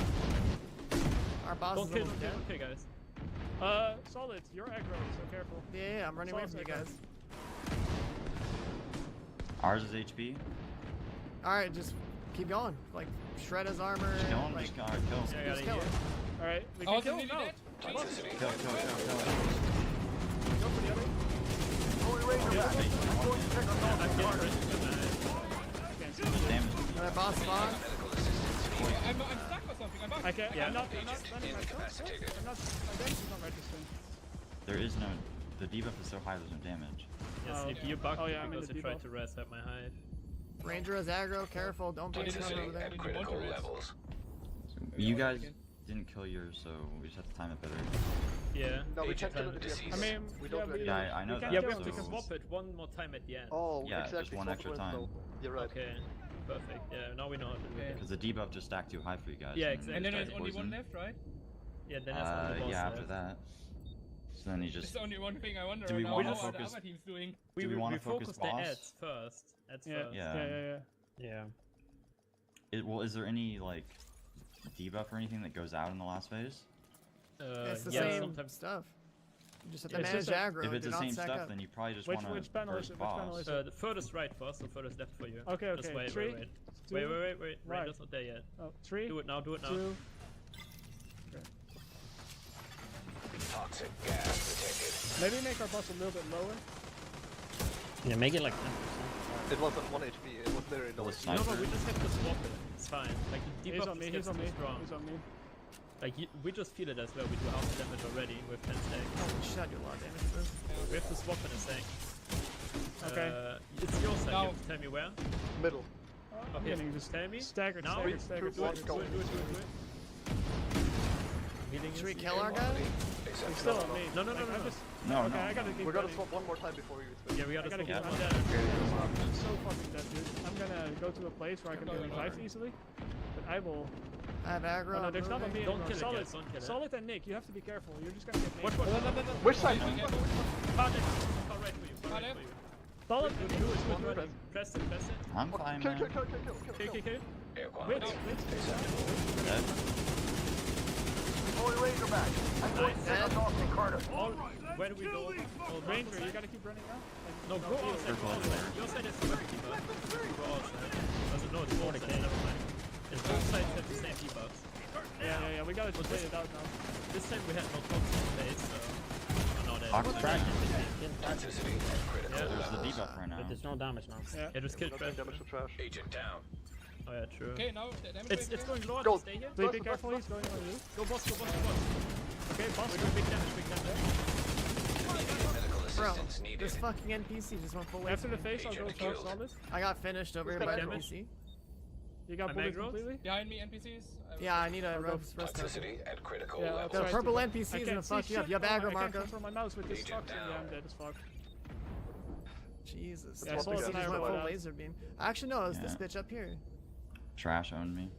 Our boss Don't is kill, almost dead. okay, guys. Solid, you're aggroed, so careful. Yeah, I'm running away from you guys. Ours is HP. All right, just keep going. Like shred his armor. Kill him. Like, Just alright, kill him. Yeah, I just got kill it him. here. All right, we Oh, can is he kill. nearly No, dead? Toxicity. Kill, kill, kill, kill. go for the other. Holy Ranger Yeah. back. I'm going to check on I'm Dawson getting Carter. ready to Can't see. Damage. boss spawn. Medical assistance needed. I'm stuck or something. I'm back. I can't. Yeah. I'm not running myself. Incapacitated. I'm not. My damage is not registering. There is no. The debuff is so high. There's no damage. Yes, Oh. if you bugged Oh, yeah, I'm in because the you tried debuff. to res at my height. Ranger is aggro. Careful. Don't be cover over Toxicity there. at critical levels. You guys didn't kill yours, so we just have to time it better. Yeah. No, we Agent can't kill it if we have deceased. I mean, We don't really- Yeah, I know we that. can't Yeah, kill we have to him. so- swap it one more time at the end. Oh, Yeah, exactly. just one swap extra it time. though. You're right. Okay. Perfect. Yeah, now we know how to do Okay. it. Because the debuff just stacked too high for you guys. Yeah, and exactly. And then you there's guys only one poisoned. left, right? Yeah, then that's on the boss Yeah, left. after that. So then you just. There's only one thing I wonder Do we right now. wanna How are the focus- other teams doing? Do we wanna we focus focus boss? the ads first. Ads Yeah. first. Yeah. Yeah. Well, is there any like debuff or anything that goes out in the last phase? It's the yeah, same sometimes. stuff. You just have to It's manage just a- aggro. If it's Do the not same stack stuff, up. then you probably just Which- want to which panel is it? Which panel is The furthest right first, or furthest left for you. Okay, Just okay. wait, Three, wait. two, Wait. right. Ranger's not there yet. Oh, 3, Do it now, do it now. 2. Toxic gas detected. Maybe make our boss a little bit lower. Yeah, make it like 10%. It was at 1 HP. It was literally no Kill a HP. No, sniper. we just have to swap it. It's fine. Like, the He's debuff on me. just He's gets on too me. strong. He's on me. Like, we just feel it as well. We do half the damage already with 10 stacks. Holy shit, I do a lot of damage to this. We have to swap in a sec. Okay. It's your side. Now- You have to tell me where. Middle. I'm Okay, getting just tell me. staggered, Now? staggered, staggered, Two, one, staggered. go. Do it. Healing Should we is- kill our guy? He's still on me. No, no, Like, no, I'm no. just- No, Okay, no. I gotta keep We're gonna running. swap one more time before you switch. Yeah, we I gotta gotta swap. keep. Yeah. I'm so fucking dead, dude. I'm gonna go to a place where I can be revived easily. But I will. I have aggro. Oh, no, I'm there's not on moving. me Don't anymore. kill it, Solid, guys, don't kill it. Solid and Nick, you have to be careful. You're just gonna get What? naked. Which side? Far left. Far right for you. Far right for you. Solid and Nick. Do it. Press it. Press it. I'm fine, Kill, man. kill, kill, kill, kill, kill, Kill, kill. kill, kill. Air Wait, quality. wait. Dead. Holy Ranger back. I'm going to check on Dawson Carter. All, where do we go? Oh, Ranger, you gotta keep running now. Like, No, go outside. Careful, Go outside. Your side is the weapon keeper. Go outside. Doesn't know it's both sides. Never mind. And both sides have the same debuffs. Yeah. We gotta just play it out now. This time we had no toxic in place, so. Oh, no, Fox that. trash. Toxicity at critical There's the levels. debuff right now. But there's no damage now. Yeah. Yeah, just kill trash. Nothing damage to trash. Agent down. Oh, yeah, true. Okay, now the damage It's rate going lower. Go. Stay here. Wait, be careful. He's going on you. Go boss. Okay, boss. We're doing big damage. Medical Bro, assistance needed. this fucking NPC just went full way. After the face, I'll go Agent for killed. solid. I got finished over here by Damage. NPC. You got I'm bullet aggro. completely? behind me, NPCs. Yeah, I need a rest token. Toxicity at critical Yeah, I'll levels. The try purple to- NPC is I gonna can't fuck see you up. shit. You have Oh, aggro, I can't Marco. control my mouse with this Agent toxin. Yeah, I'm down. dead as fuck. Jesus. Yeah, The Solid NPC and I just are went full both out. laser beam. Actually, no, it's this Yeah. bitch up here. Trash owned me.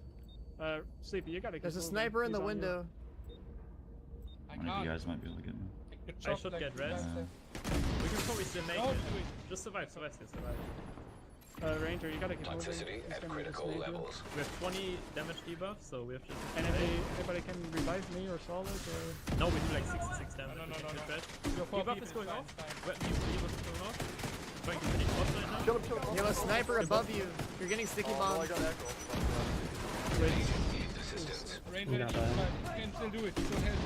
Sleepy, you gotta keep There's a moving. sniper in He's the on you. window. I One of you can't. guys might be able to get me. I should get rest. We can probably still make Don't it. do it. Just survive. Survive. Ranger, you gotta keep moving. Toxicity He's at gonna critical snipe you. levels. We have 20 damage debuff, so we have to. And anybody can revive me or solid or... No, we do like 66 damage. No. We can kill trash. Your Debuff is going off. Where debuff is going off. Trying to finish boss right now. Kill him. You have a sniper above you. You're getting sticky Oh, no, I bombs. got aggro. Agent needs assistance. Ranger, Not you bad. can still do it. You don't have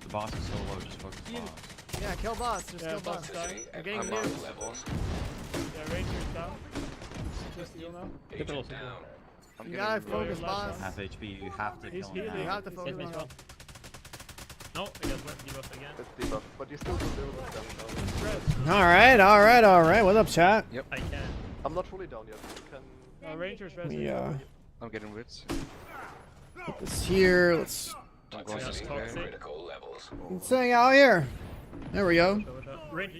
The boss is so low, just focus Heal. boss. Yeah, kill boss. Just Yeah, kill boss. boss. Toxicity at getting critical nuked. levels. Yeah, Ranger's down. Just heal now. Agent down. I'm You getting gotta revive. focus, boss. Half HP, you have to He's kill him. healing. You now. have to focus Hit me on as well. health. No, I got one debuff again. It's debuff, but you still don't do it down. All right. What's up, chat? I can. I'm not fully down yet. You can... Rangers Let resing. me I'm getting ribs. put this here. Let's Toxicity toxic. at critical levels. hang out here. There we go. Ranger,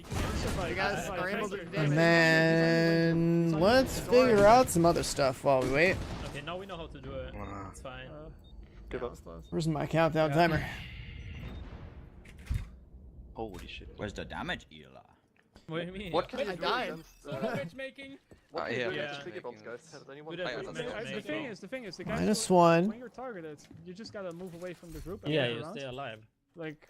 You guys are able to do And damage. And then let's figure out some other stuff while we wait. okay, now we know how to do it. It's fine. Give up. Where's my countdown timer? Holy shit. Where's the damage, Eli? What do you mean? What can you I do died. against... Matchmaking. What can you do yeah. against sticky bombs, guys? Has anyone... Good I effort, understand. man. The thing is, the guys Minus who- one. when you're targeted, you just gotta move away from the group and Yeah, move you around. stay alive. Like,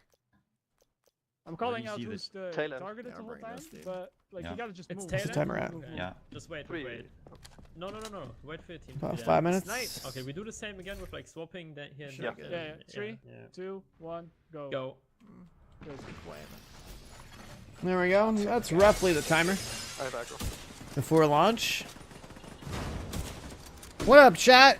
I'm calling you out see who's the Tail end. targeted Yeah, the whole bring time, this, dude. but like Yeah. you gotta just It's move. tail What's the timer at? Yeah. Just wait, Three. wait. No. Wait for your team. About Yeah. 5 minutes. Nice. Okay, we do the same again with like swapping that here and Yeah. there. Yeah, 3, Yeah. 2, 1, go. Go. Good. There we go. That's roughly the timer I have aggro. before launch. What up, chat?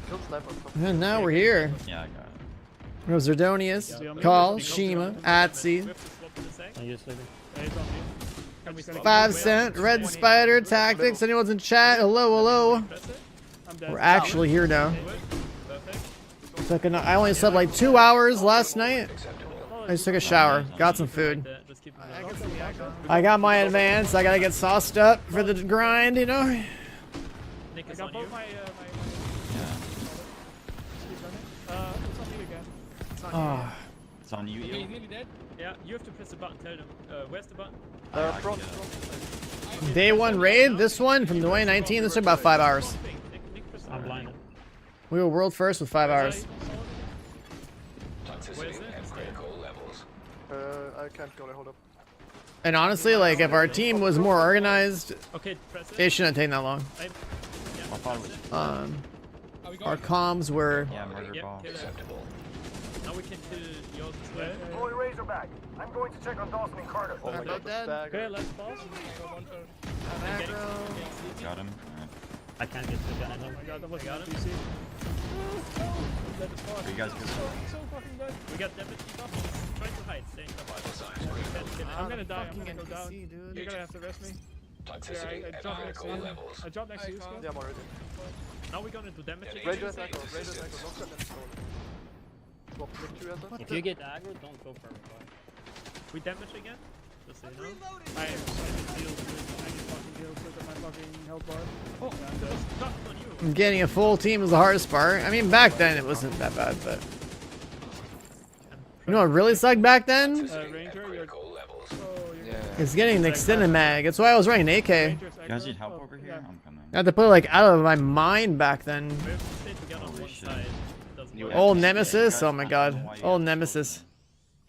Kill sniper. And now we're here. Yeah, I got it. Rosardonius, Call, Shima, Atsi, We have to swap in a sec. Are you sleeping? Yeah, he's on me. Can we swap? 5 Cent, Red Spider, Tactics. Anyone's in chat? Hello. Press it. I'm dead. We're actually here now. Perfect. I only slept like 2 hours last night. I just took a shower, got some food. Just keep it I low. can see the aggro. I got my advance. I gotta get sauced up for the grind, you know. Nick I is got on you. both my Yeah. skis on it. It's on me again. Oh, It's on you, Okay, Eli. he's nearly dead. Yeah, you have to press the button. Tell them. Where's the button? Front. day 1 raid. This one from 2019. This took about 5 hours. Nick press the I'm button. blinded. We were world first with 5 hours. Where is Toxicity it? at critical levels. I can't go there, hold up. And honestly, like if our team was more organized, Okay, press it. it shouldn't have taken that long. I I thought it was. Are we Our going? comms were. Yeah, murder Yep, ball. kill it. Acceptable. Now we can kill yours as well. Deploy Razorback. I'm going to check on Dawson and Carter. Oh my god, the stagger. Okay, let's pause. Got him. Alright. I can't get to the gun. I Oh don't. my god, that was Got not him. PC. Dead as fuck. Are you guys good? So fucking dead. We got damage debuff. Try to hide. Stay in cover. Vital signs critical. I'm gonna die. I'm Fucking gonna go down. NPC, dude. You're gonna have to rest me. Toxicity I at dropped next to critical you. levels. I dropped next to you, Scott. Yeah, I'm already. Now we're gonna do damage again. Ranger has aggro, Ranger has aggro. Don't send them stone. Swap Nick 2 has that. If you get aggro, don't go for revive. We damage again. Just so you know. I need heals, dude. I need fucking heals. Look at my fucking health bar. Oh, Yeah, I'm dead. not on you. Getting a full team is the hardest part. I mean, back then it wasn't that bad, but you know what really sucked back then? Toxicity Ranger, at you're- critical levels. Oh, you're Yeah. It's getting the extended mag. That's why I was running AK. Rangers You guys aggro. need help Oh, over here? yeah. I'm coming. I had to put it like out of my mind back then. We have to stay together on Holy one shit. side. Doesn't You work. have Old to- Nemesis. Yeah, Oh my you guys- I don't know god. why you Old guys Nemesis.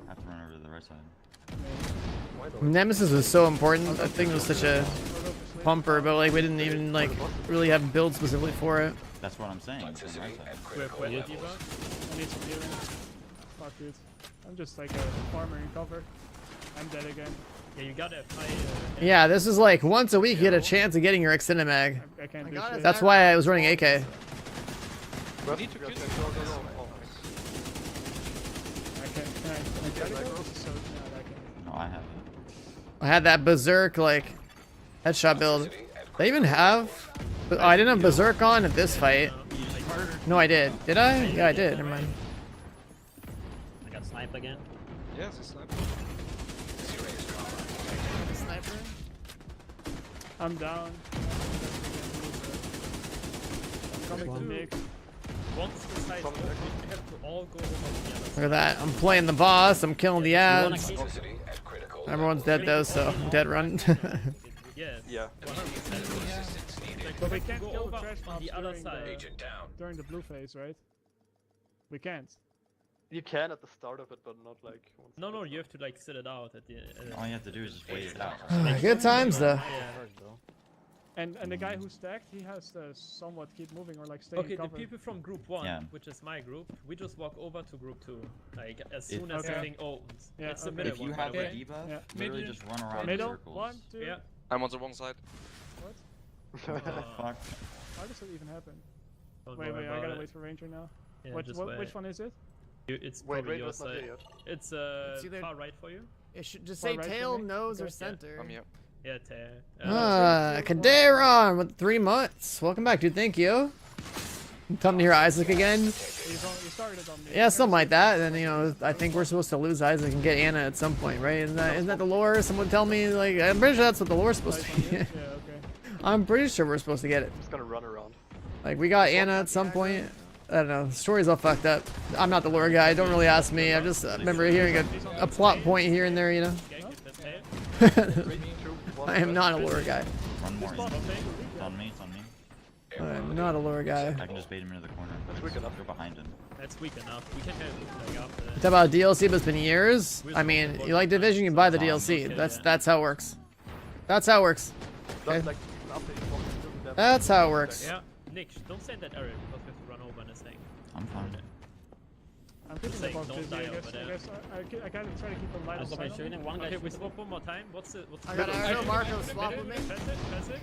have to run over to the right side. Nemesis was so important. That thing was such a pumper, but like we didn't even like really have build specifically for it. That's what I'm saying. It's on the right Toxicity side. at We have critical wet levels. debuff. I need some healing. Fuck, dude. I'm just like a farmer in cover. I'm dead again. Yeah, you gotta apply. Yeah, this is like once a week you get a chance of getting your extended mag. I can't I do got it. shit. That's why I was running AK. We need to kill Go, go, go. Oh, I can't. Can I get it? So, no, I can't. No, I have it. I had that berserk like headshot build. Toxicity at They even have. Oh, I didn't have berserk on at this fight. No, I did. Did I? Yeah, I did. Never mind. I got sniped again. Yes, it's not. I'm down. I'm coming to Nick. Once the site's open, we have to all go over the other Look side. at that. I'm playing the boss. I'm killing the wanna ads. keep- Toxicity at critical Everyone's dead though, so I'm dead run. Yes. Yeah. 100%. assistance needed. But we Go can't kill the over trash on mobs the other during side. Agent down. during the blue phase, right? We can't. You can at the start of it, but not like. once No, it no, gets you have to like sit it out at the. All you have to do is just wait it out. Good times though. Yeah. First, though. And the guy who stacked, he has to somewhat keep moving or like stay Okay, in the cover. people from group 1, Yeah. which is my group, we just walk over to group 2. Like, as If- soon as Okay. the thing opens. Yeah, It's the okay. middle If you one, by have the a way. debuff, Yeah. literally Middle. just run around in Middle, circles. 1, 2. Yeah. I'm on the wrong side. What? What the fuck? Why does it even happen? Don't Wait, worry I about gotta it. wait for Ranger now. Yeah, Which just which wait. one is it? It's Wait, probably your Ranger's not here side. yet. It's It's either- far right for you. It should just Far say right for tail, me? nose, or Okay. center. I'm here. Yeah, Tear. Kaderon with 3 months. Welcome back, dude. Thank you. Come to hear Isaac again. You started on me. Yeah, something like that. And you know, I think we're supposed to lose Isaac and get Anna at some point, right? Isn't that the lore? Someone tell me. Like, I'm pretty sure that's what the lore's supposed to be. Yeah, okay. I'm pretty sure we're supposed to get it. Just gonna run around. Like, we got Anna at some point. I don't know. The story's all fucked up. I'm not the lore guy. Don't really ask me. I just remember hearing a plot point here and there, you know. I am not a lore guy. Run more. It's on me. It's on me. I'm not a lore guy. I can just bait him into the corner. But Quick enough. go behind him. That's weak enough. We can have like after that. Talk about DLC, but it's been years. I mean, you like Division, you buy the DLC. That's how it works. That's how it works. Okay. Just like after you walk through them. That's how it works. Yeah, Nick, don't send that area because we have to run over in a second. I'm fine. I'm keeping the Saying box don't busy, die I guess. over there. I guess I gotta try to keep a light I of was sight. shooting one guy. Okay, we swap one more time. What's the I got Arrow Marco swap with me. Press it, press it.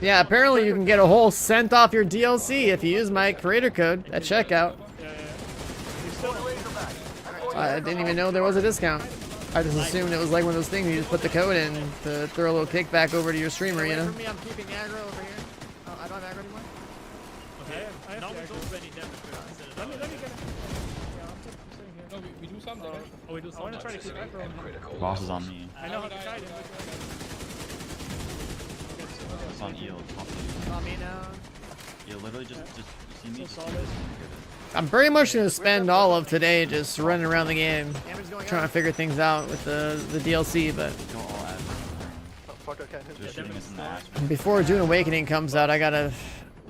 Yeah, apparently you can get a whole cent off your DLC if you use my creator code at checkout. Yeah. You still I didn't even know there was a discount. I just assumed it was like one of those things you just put the code in to throw a little kickback over to your streamer, you know? me, I'm keeping aggro over here. Oh, I don't have aggro anymore. Okay, I have now the we aggro. don't do any damage. let me get it. Yeah, I'm staying here. No, we do some damage. Oh, we do I wanna something. try to keep aggro on him. Critical. Boss is on me. I know how to guide him. It's on Eel. It's on It's on me now. Eel. Literally just you see me. So Just solid. I'm pretty much gonna spend all of today just running around the game, Damage going trying to up. figure things out with the DLC, but go all out. Oh, fuck, I can't hit Just you. shooting us in the ass. before Dune Awakening comes out, I gotta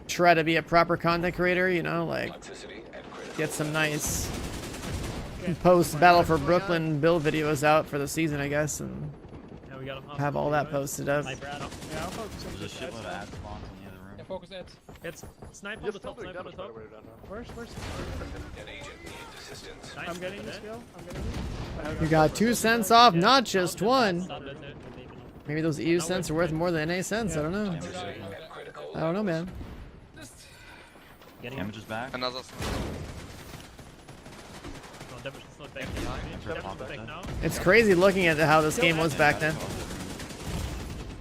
try to be a proper content creator, you know, like Toxicity and critical. get some nice post Battle for Brooklyn build videos out for the season, I guess, and Yeah, we got him up. have all that posted up. Sniper out. Yeah, I'm focusing. There's a shitload of ad spawns in the other room. Yeah, focus ads. It's snipe on You're the still top, doing snipe on the damage, by top. the way, Dan. Where's An agent needs assistance. Nice, I'm getting sniper this there. kill. I'm getting it. You got 2 cents off, not just one. Stop it there. Maybe those EU cents are worth more than NA cents. I don't know. I don't know, man. Getting Damage is back. Another. No, damage is not back yet. Damage is back now. It's crazy looking at how this game was back then. I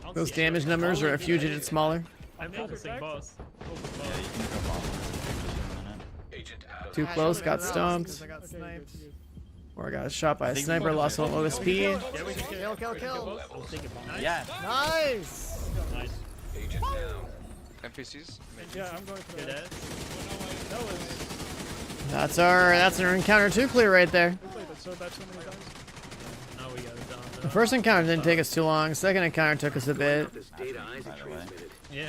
don't Those see damage numbers are a few digits smaller. I'm focusing boss. Focus Yeah, boss. you can go boss. Just a minute. Agent out. Too close, got stomped. I got Okay, sniped. good. Or got shot by a think sniper, we lost all OSP. Yeah, we can Kill, kill, kill. I'll take it bomb. Yeah. Nice! Nice. Agent down. NPCs. Yeah, I'm going for get that. that. That was. That's our encounter 2 clear right there. We played it so bad so many times. Now we got it down. The first encounter didn't take us too long. Second encounter took us a bit. By the way. Yeah.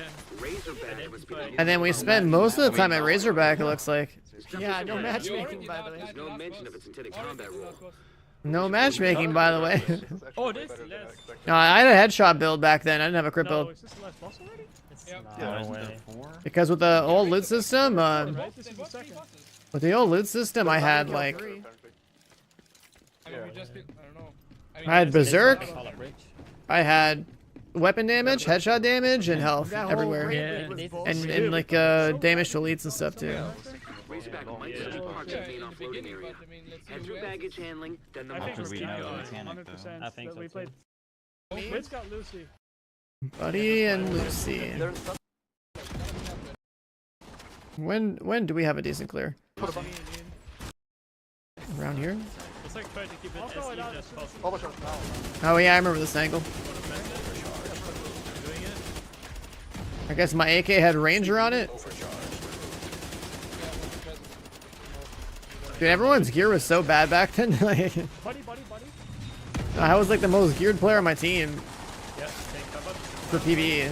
And then we spent most of the time at Razorback, it looks like. Yeah, no matchmaking, by the way. No mention of its intended combat role. No matchmaking, by the way. It's actually Oh, way this better than I less. expected. No, I had a headshot build back then. I didn't have a crit No, build. is this the last boss already? It's Yep. not. Oh, isn't way. there 4? Because with the old loot system, Right, this is the second. with the old loot system, I had like, Three. Apparently. I mean, we just did, I don't know. I had Berserk, Call it rich. I had weapon damage, headshot damage, and health That whole everywhere. raid Yeah. was And bullshit. And like damage to elites and stuff too. Razorback might Yeah. set apart Yeah, the main in the offloading beginning, area. but I mean, let's see Head who through else. baggage handling, then the I think After it's we know the Kilo, mechanic, 100%. I think that so we too. played. Blitz got Lucy. Buddy and Lucy. There's some When do we have a decent clear? Around here? It's like trying to keep it I'll as throw it even out as as soon as possible. bubble shots now. Oh yeah, I remember this angle. Doing it. I guess my AK had Ranger on it. Dude, everyone's gear was so bad back then. Like, Buddy. I was like the most geared player on my team Yeah, take cover. for PvE.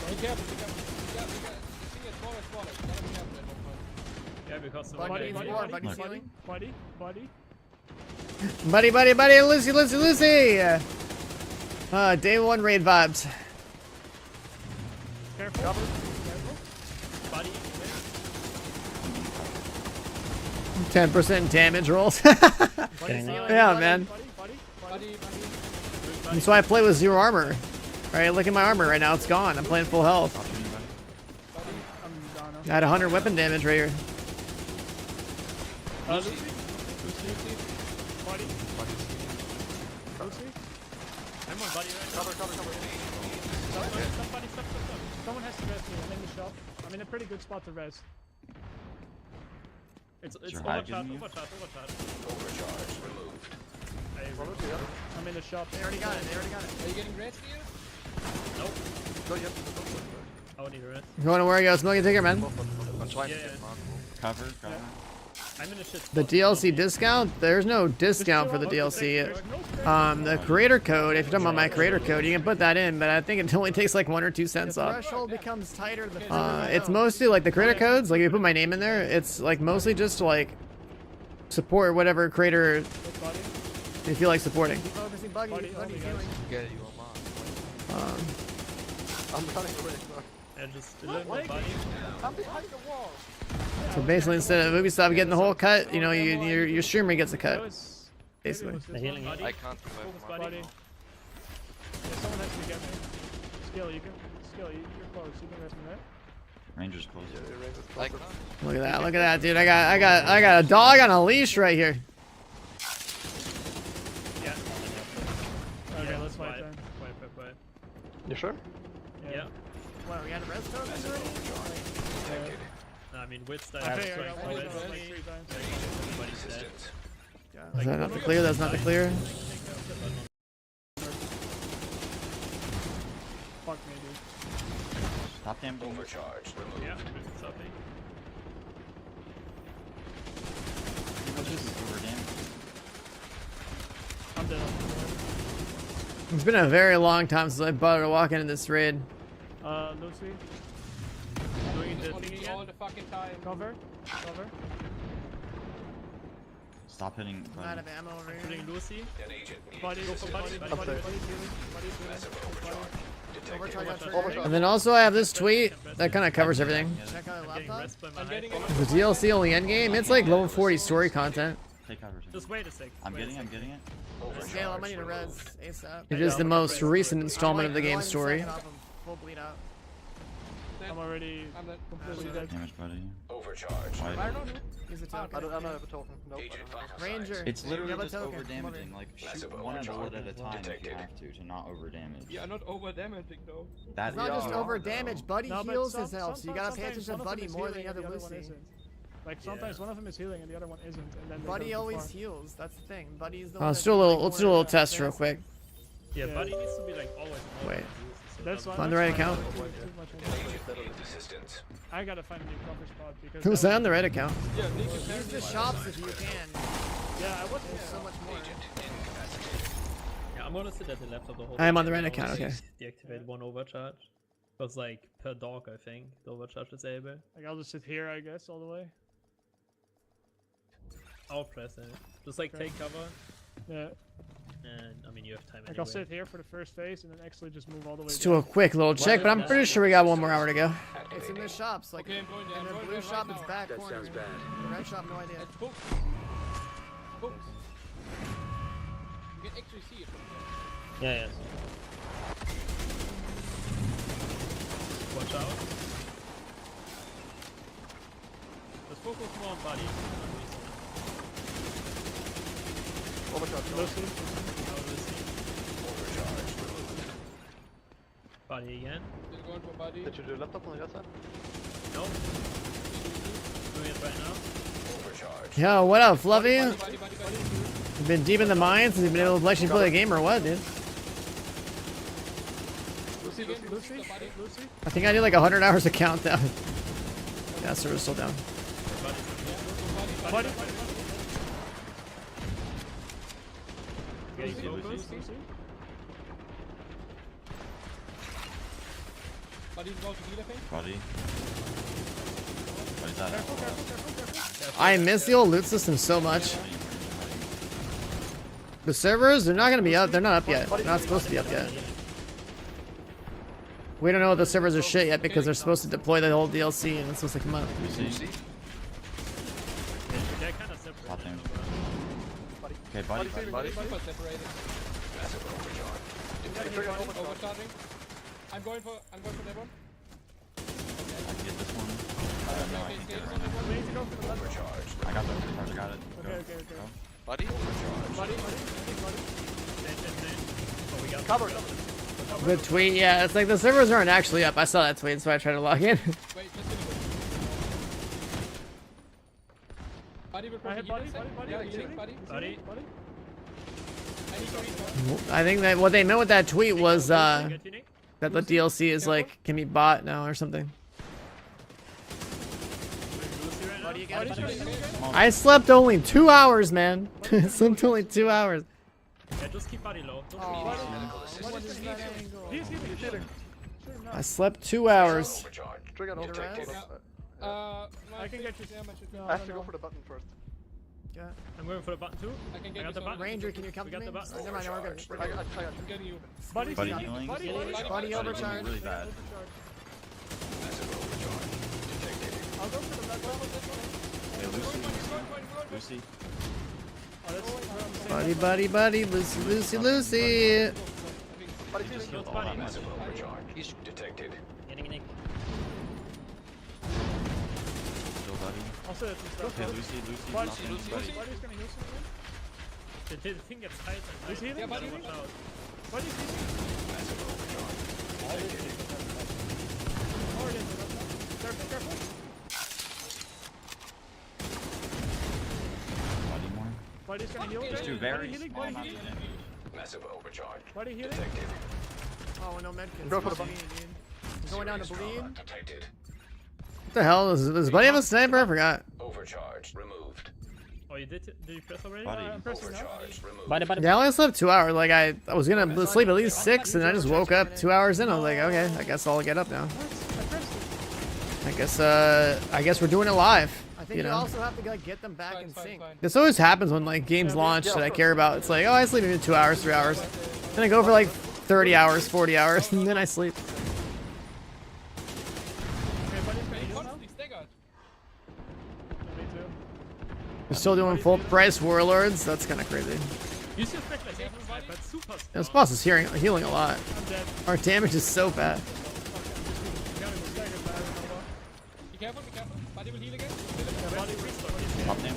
Be careful, be careful. You see it, smaller. Gotta be careful at one point. Yeah, because the Buddy, one buddy, guy- buddy, buddy, ceiling. Buddy. Lucy. Day 1 raid vibes. Careful. Buddy. 10% damage rolls. Getting Yeah, man. Buddy. Buddy. That's why I play with 0 armor. Alright, look at my armor right now. It's gone. I'm playing full health. Stop shooting, buddy. I'm down I had 100 weapon damage right here. Lucy? Buddy? Lucy? I'm on buddy right now. Cover. Somebody, stop. Someone has to res me. I'm in the shop. I'm in a pretty good spot to res. It's your hide overcharge. giving you? Overcharge removed. I'm in the shop. They already got it. Are you getting red for you? Nope. No, yep. I would need a rest. Going to where you go. Smoking ticker, man. I'm trying to Yeah. get Mark. Cover. I'm in a shit The spot. DLC discount? There's no discount for the DLC. The creator code, if you're talking about my creator code, you can put that in, but I think it only takes like 1 or 2 cents up. Threshold becomes tighter the It's mostly like the creator codes, like if you put my name in there, it's like mostly just to like support whatever creator Buddy? you feel like supporting. focusing Buddy, Buggy. oh my Buggy's God. healing. Get it, you are Mark. I'm running away. And just deliver my body. I'm behind the wall. So basically, instead of Ubisoft getting the whole cut, you know, your streamer gets a That cut, was- basically. maybe it was The this healing one. is- I can't Focus revive Mark. buddy. Yeah, someone has to get me. Skill, you're close. You can res me there. Ranger's close. I can't. Look at that, dude. I got a dog on a leash right here. Yeah. Okay, Yeah, let's fight quiet. then. Quiet. You sure? Yeah. What, we had a res tokens already? No, I mean, with that, I I'm think I trying got to one rest. like 3 times. Everybody's dead. Assistance. Is that not the clear? That's not the clear. Fuck me, dude. Stop damn boom. Overcharge removed. Yeah, it's up, eh? I'm dead. It's been a very long time since I bothered to walk into this raid. Lucy, Doing the On thing me again. all the fucking time. cover. Stop hitting. I'm out of ammo over here. Putting Lucy. An agent needs Buddy, assistance. buddy's healing. Buddy's healing. Massive overcharge. Detected. Overcharge. And then also I have this tweet that kind of covers everything. Check out I'm the getting laptop. rest by my I'm getting high. it. The DLC only endgame. It's like level 40 story content. Take cover. Tim. Just wait a sec. I'm getting it. Scale, I might need a res ASAP. It Yeah, is the I'm most gonna recent installment of the game story. Full bleed out. I'm already I'm not completely dead. Damage, buddy. Overcharge. White. I don't know. Use a token. I don't have a token. Nope. Agent vital Ranger. signs. It's literally Yeah, but just token. over damaging. Like Massive shoot one overcharge. bullet at a time if you Detected. have to not over damage. Yeah, not over damaging though. That It's not just is over though. damage. Buddy No, but heals some- his health, so you gotta pay sometimes attention to one of them Buddy is more than healing the and other one Lucy. isn't. Like sometimes one of them is healing and the other one isn't, and then they Buddy go too always far. heals. That's the thing. Buddy's the. Let's do a little test real quick. Yeah, Yeah. buddy needs to be like always. Wait. That's why. On the right account? Agent needs assistance. I gotta find a new cover spot because. Who's that that on the right account? Yeah, Nick is Use the very shops if you can. Yeah, I was. There's so much more. Agent incapacitated. Yeah, I'm gonna sit at the left of the whole. I am on the thing right and account, only okay. Deactivate one overcharge. Because like per dog, I think the overcharge is able. Like I'll just sit here, I guess, all the way. I'll press it. Just like Okay. take cover, Yeah. and I mean you have time. Like I'll anyway. sit here for the first phase and then actually just move all the way. Let's do a quick little check, but I'm pretty sure we got 1 more hour to go. It's in the shops. Like Okay, I'm going there, in I'm the going blue there shop, right it's now. back corner. The red shop, no idea. Let's go. Go. You can actually see it from here. Yeah, yes. Watch out. Let's focus more on body. Overcharge. Lucy. Body again. Still going for body. Did you do laptop on the other side? No. Doing it right now. Overcharge. Yo, what up, Fluffy? Body. You've been deep in the mines and you've been able to actually play the game or what, dude? Lucy again. Lucy. Body. Lucy. I think I did like 100 hours of countdown. Yeah, server's still down. Buddy. Getting Lucy, focused. Lucy. Body's about to heal, I think. Buddy. What is that? I miss the old loot system so much. The servers, they're not gonna be up. They're not up yet. They're not supposed to be up yet. We don't know if the servers are shit yet because they're supposed to deploy the whole DLC and it's supposed to come out. They're kind of separate. Stop I him. know, bro. Okay, buddy. Super separated. Overcharging. I'm going for that one. I can get this one. No, I can't get it right now. We need to go for the left. I got the overcharge, got it. Go. Okay, okay, okay. Go. Buddy? Buddy. Oh, we got Cover. Good tweet. Yeah, it's like the servers aren't actually up. I saw that tweet, so I tried to log in. Wait, just give me Buddy will I hit probably buddy, heal buddy, yeah, buddy, healing, buddy. buddy. Buddy. Buddy. I need to read I think that what they meant with that tweet was Get Unique. that the DLC is like can be bought now or something. Lucy right now. Buddy's trying to heal again. I slept only 2 hours, man. Slept only 2 hours. Yeah, just keep buddy low. Don't Oh. Medical assistance. He's healing. I slept 2 hours. Overcharge. Trigger no. Detected. I can get you. I have to go for the button first. I'm going for the button too. I can I get got you the some. button. Ranger, can you come We to got me? the button. Oh, never mind, we're good. We're good. I'm getting you. Buddy's Buddy healing. healing. Buddy, Buddy Buddy overcharged. really bad. I'll go for the left one. Hey, Lucy. Oh, that's we're on the same Buddy, buddy, buddy, Lucy, Lucy, Lucy. Buddy, Just healing. killed buddy. Overcharge. Detected. Getting Nick. Still buddy. Also, it's Okay, Lucy. Buddy, Nothing, Lucy's buddy. gonna heal someone. The thing gets tight. He's healing. Yeah, buddy. Buddy's Watch out. Buddy's healing. Hard in the left one. Careful. Buddy more. Buddy's gonna heal. There's two Buddy very healing. small Buddy amounts healing. of damage. Massive overcharge. Buddy healing. Detected. Oh, no medkits. Go for the button. Going down to Serious bleed. trauma detected. What the hell? Does Buddy have a sniper? I forgot. Overcharge removed. Oh, you did? Did you press already? Buddy. I'm pressing now. Overcharge removed. Buddy, buddy. Yeah, I only slept 2 hours. Like I was gonna sleep at least 6, and I just woke up 2 hours in. I was like, okay, I guess I'll get up now. I guess we're doing it live. I think you also have to like get them back Fine, fine, fine. This always happens when like games launch that I care about. It's like, oh, I sleep maybe 2 hours, 3 hours, then I go for like 30 hours, 40 hours, and then I sleep. Okay, Buddy's gonna heal now. Constantly staggered. Me too. We're still doing full price Warlords. That's kind of crazy. You should expect like everybody, but super strong. This boss is healing a lot. I'm dead. Our damage is so bad. Be careful, be careful. Buddy will heal again. Top down.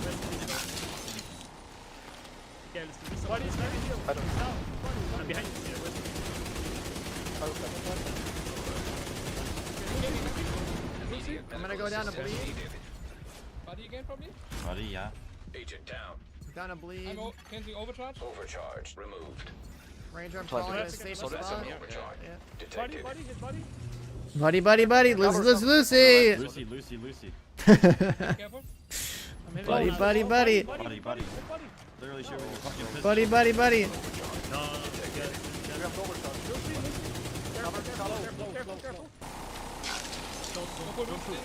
Yeah, let's do this. Buddy's gonna heal. I don't know. I'm behind you. Yeah, where's I'm gonna go down to bleed. Buddy again from me. Buddy, yeah. Agent down. Down to bleed. I'm canceling overcharge. Overcharge removed. Ranger, I'm calling it a safe spot. Overcharge. Buddy, Detected. buddy, his buddy. Buddy, Lucy, Lucy. Lucy. Careful. I'm hitting Buddy, him. buddy, buddy. Buddy. Buddy. Literally shoot with your fucking pistol. Buddy. No, We have no overcharge. Careful. Go for Lucy.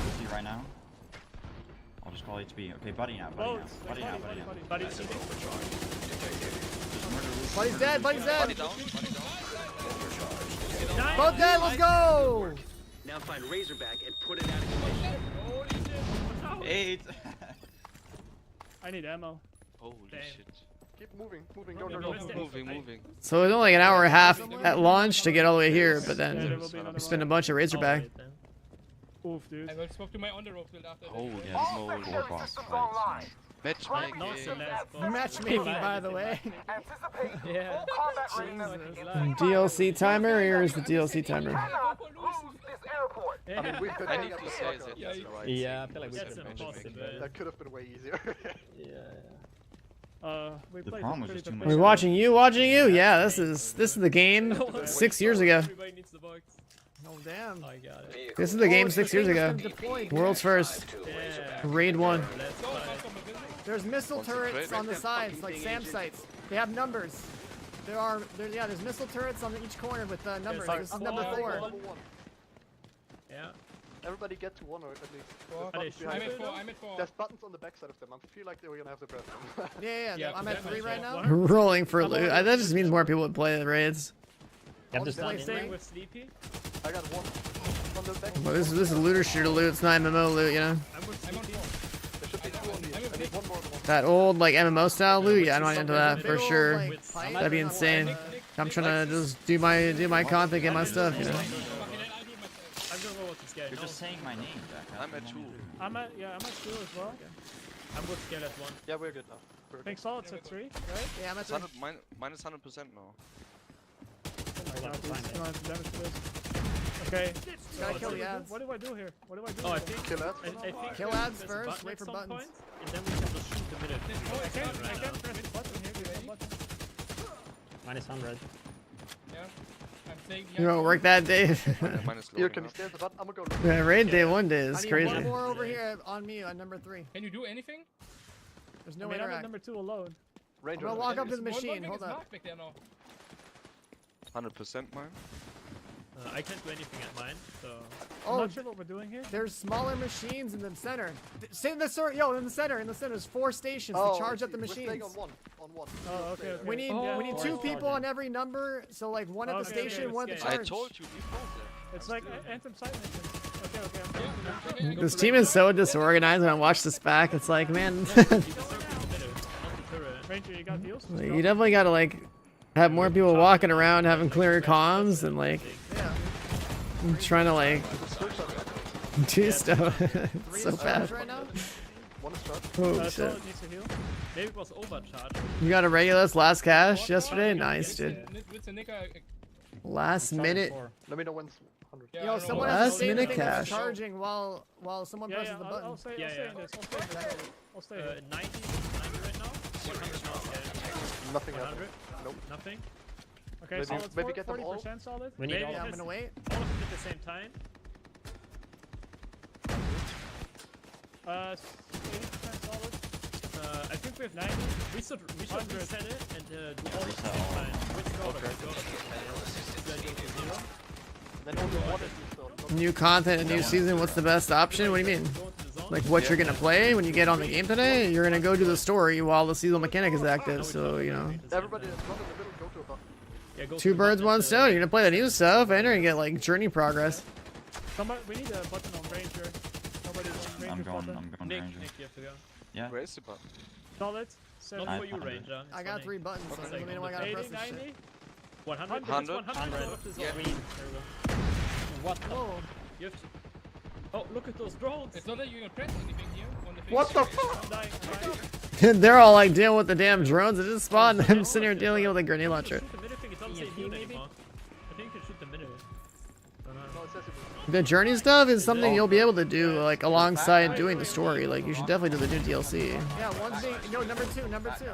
Lucy right now. I'll just call HP. Okay, buddy now. Oh, Buddy, buddy. Just murder Lucy. Buddy's dead, buddy's Buddy dead. down. Both dead, let's go. Now find Razorback and put it out of commission. 8. I need ammo. Holy Damn. shit. Keep moving. No, Go. Moving. So it's only like an hour and a half at launch to get all the way here, but Yeah, there then will be another we spend a one. bunch of Razorback. Alright, then. Oof, dude. I will swap to my underrope build after Holy that. Yeah, moly. this is four boss fights. Matchmaking. Not the last boss. Matchmaking, by the way. Anticipate Yeah. full combat readiness immediately. DLC timer, here is the DLC timer. Cannot lose this airport. I mean, we've been I picking need up to the say slack that on Yeah, that's right. Yeah, I feel like we That's should impossible. That could have been way easier. We The played problem was pretty just too much. professional. We're watching you. Yeah, this is the game 6 years ago. Everybody needs the box. Oh damn. I got it. This is the game 6 years ago. World's first. Yeah. Raid 1. Let's fight. There's missile turrets on the sides, like SAM sites. They have numbers. There's missile turrets on each corner with numbers. Yes, This is number 4. Number 1. Yeah. Everybody get to 1 or at least. Four. There's buttons behind I'm them. at 4. I'm at 4. There's buttons on the back side of them. I feel like they were gonna have the press them. Yeah, Yeah, I'm at that 3 right makes now. sense. Rolling for loot. That just means more people would play the raids. You have to I'll stand play in. Staying with Sleepy. I got 1 on the back. Well, this is looter shooter loot. It's not MMO loot, you know. I'm with I'm on Sleepy. 4. There should be 2 on the end. I need 1 more on the one That old like MMO style loot, yeah, I'm not into that for Big old, sure. like, pipe That'd be on insane. the- I'm trying to just do my content, get my stuff, you know. I'm gonna go with the scale. You're just saying my name, Jack. I'm at 2. I'm at 2 as well. I'm with scale at 1. Yeah, we're good now. Perfect. Pink Solid's at 3, right? Yeah, I'm at It's 100, minus 100% now. Oh my god, please, come on, damage for this. Okay. Gotta kill the ads. What do I do here? What do I do? Oh, I here? think. Kill ads. I think Kill there's ads a first, button wait at for some buttons. point, and then we can just shoot the middle. I can't press the button here. There's no button. Minus 100. Yeah. I'm saying. You know, work that day. Yeah, minus Here, loading can you now. stay at the button? I'm gonna go. Yeah, raid day one day I is need crazy. one more over here on me on number 3. Can you do anything? There's I no mean, I'm at interact. number 2 alone. Ranger. I'm gonna walk up to It's the one machine. thing Hold is up. marked back there now. 100% mine. I can't do anything at mine, so. I'm Oh, not sure what we're doing here. there's smaller machines in the center. Sit in the center. Yo, in the center. There's 4 stations Oh, to charge up the we're staying machines. on one. On one. Oh, okay, okay. We need Oh, we need yeah. 2 Four people on charging. every number. So like one at the Okay, okay, station, one at the okay. I charge. told you before there. It's like Anthem site missions. Okay, okay, I'm going to that. This team is so disorganized. When I watch this back, it's like, man, You can circle the middle, not the turret. Ranger, you got deals? you definitely gotta like have more people walking around, having clearer comms, and like Yeah. trying to like do stuff. It's 3 so is bad. charged right now. 1 is charged. Oh shit! Solid needs to heal. Maybe it was overcharged. You got a Regulus last cash yesterday? Nice, dude. With the Nika. Last minute. Let me know when's 100. Yeah, I Yo, don't know. someone Last has to say minute anything that's cash. charging while someone Yeah, presses yeah, the I'll button. stay, Yeah, I'll stay yeah. in this. I'll stay in this. I'll stay here. 90 right now. 100 now. Okay. Nothing happened. 100. Nope. Nothing. Okay, Maybe- solid's maybe get them all. 40% solid. We need Maybe all Yeah, I'm just gonna wait. all of them at the same time. 80% solid. I think we have 90. We should 100. reset it and do all of Reset the same all. time. Which order? Which order? Should I go to 0? Then only one is installed. New content, a new season. What's the best option? What do you mean? Go into the zone. Like what you're gonna play when you get on the game today? You're gonna go do the story while the seasonal mechanic is active. So you know, Everybody that's not in the middle, go to a button. Yeah, go 2 to the birds, button, 1 stone. You're gonna play the new stuff, and you're gonna get like journey progress. Somebody, we need a button on Ranger. Nobody's on Ranger I'm going button. Nick, Ranger. Nick, you have to go. Yeah. Where is the button? Solid. Not for you, 500. Ranger. I got 3 buttons, so Okay. let me know when I gotta 80, press this 90. shit. 100. 100. 100. Go to the Yeah. zone. There we go. What? Whoa. You have to. Oh, look at those drones. It's not that you can press anything here. On the What the face. fuck? I'm dying. I'm dying. They're all like dealing with the damn drones that just spawned. I'm sitting here dealing with a grenade launcher. Shoot the middle thing. It doesn't say EMP heal maybe? anymore. I think you can shoot the middle. No, it says it. The journey stuff is something you'll be able to do like alongside doing the story. Like you should definitely do the new DLC. Yeah, one's being. No, number 2. Number 2.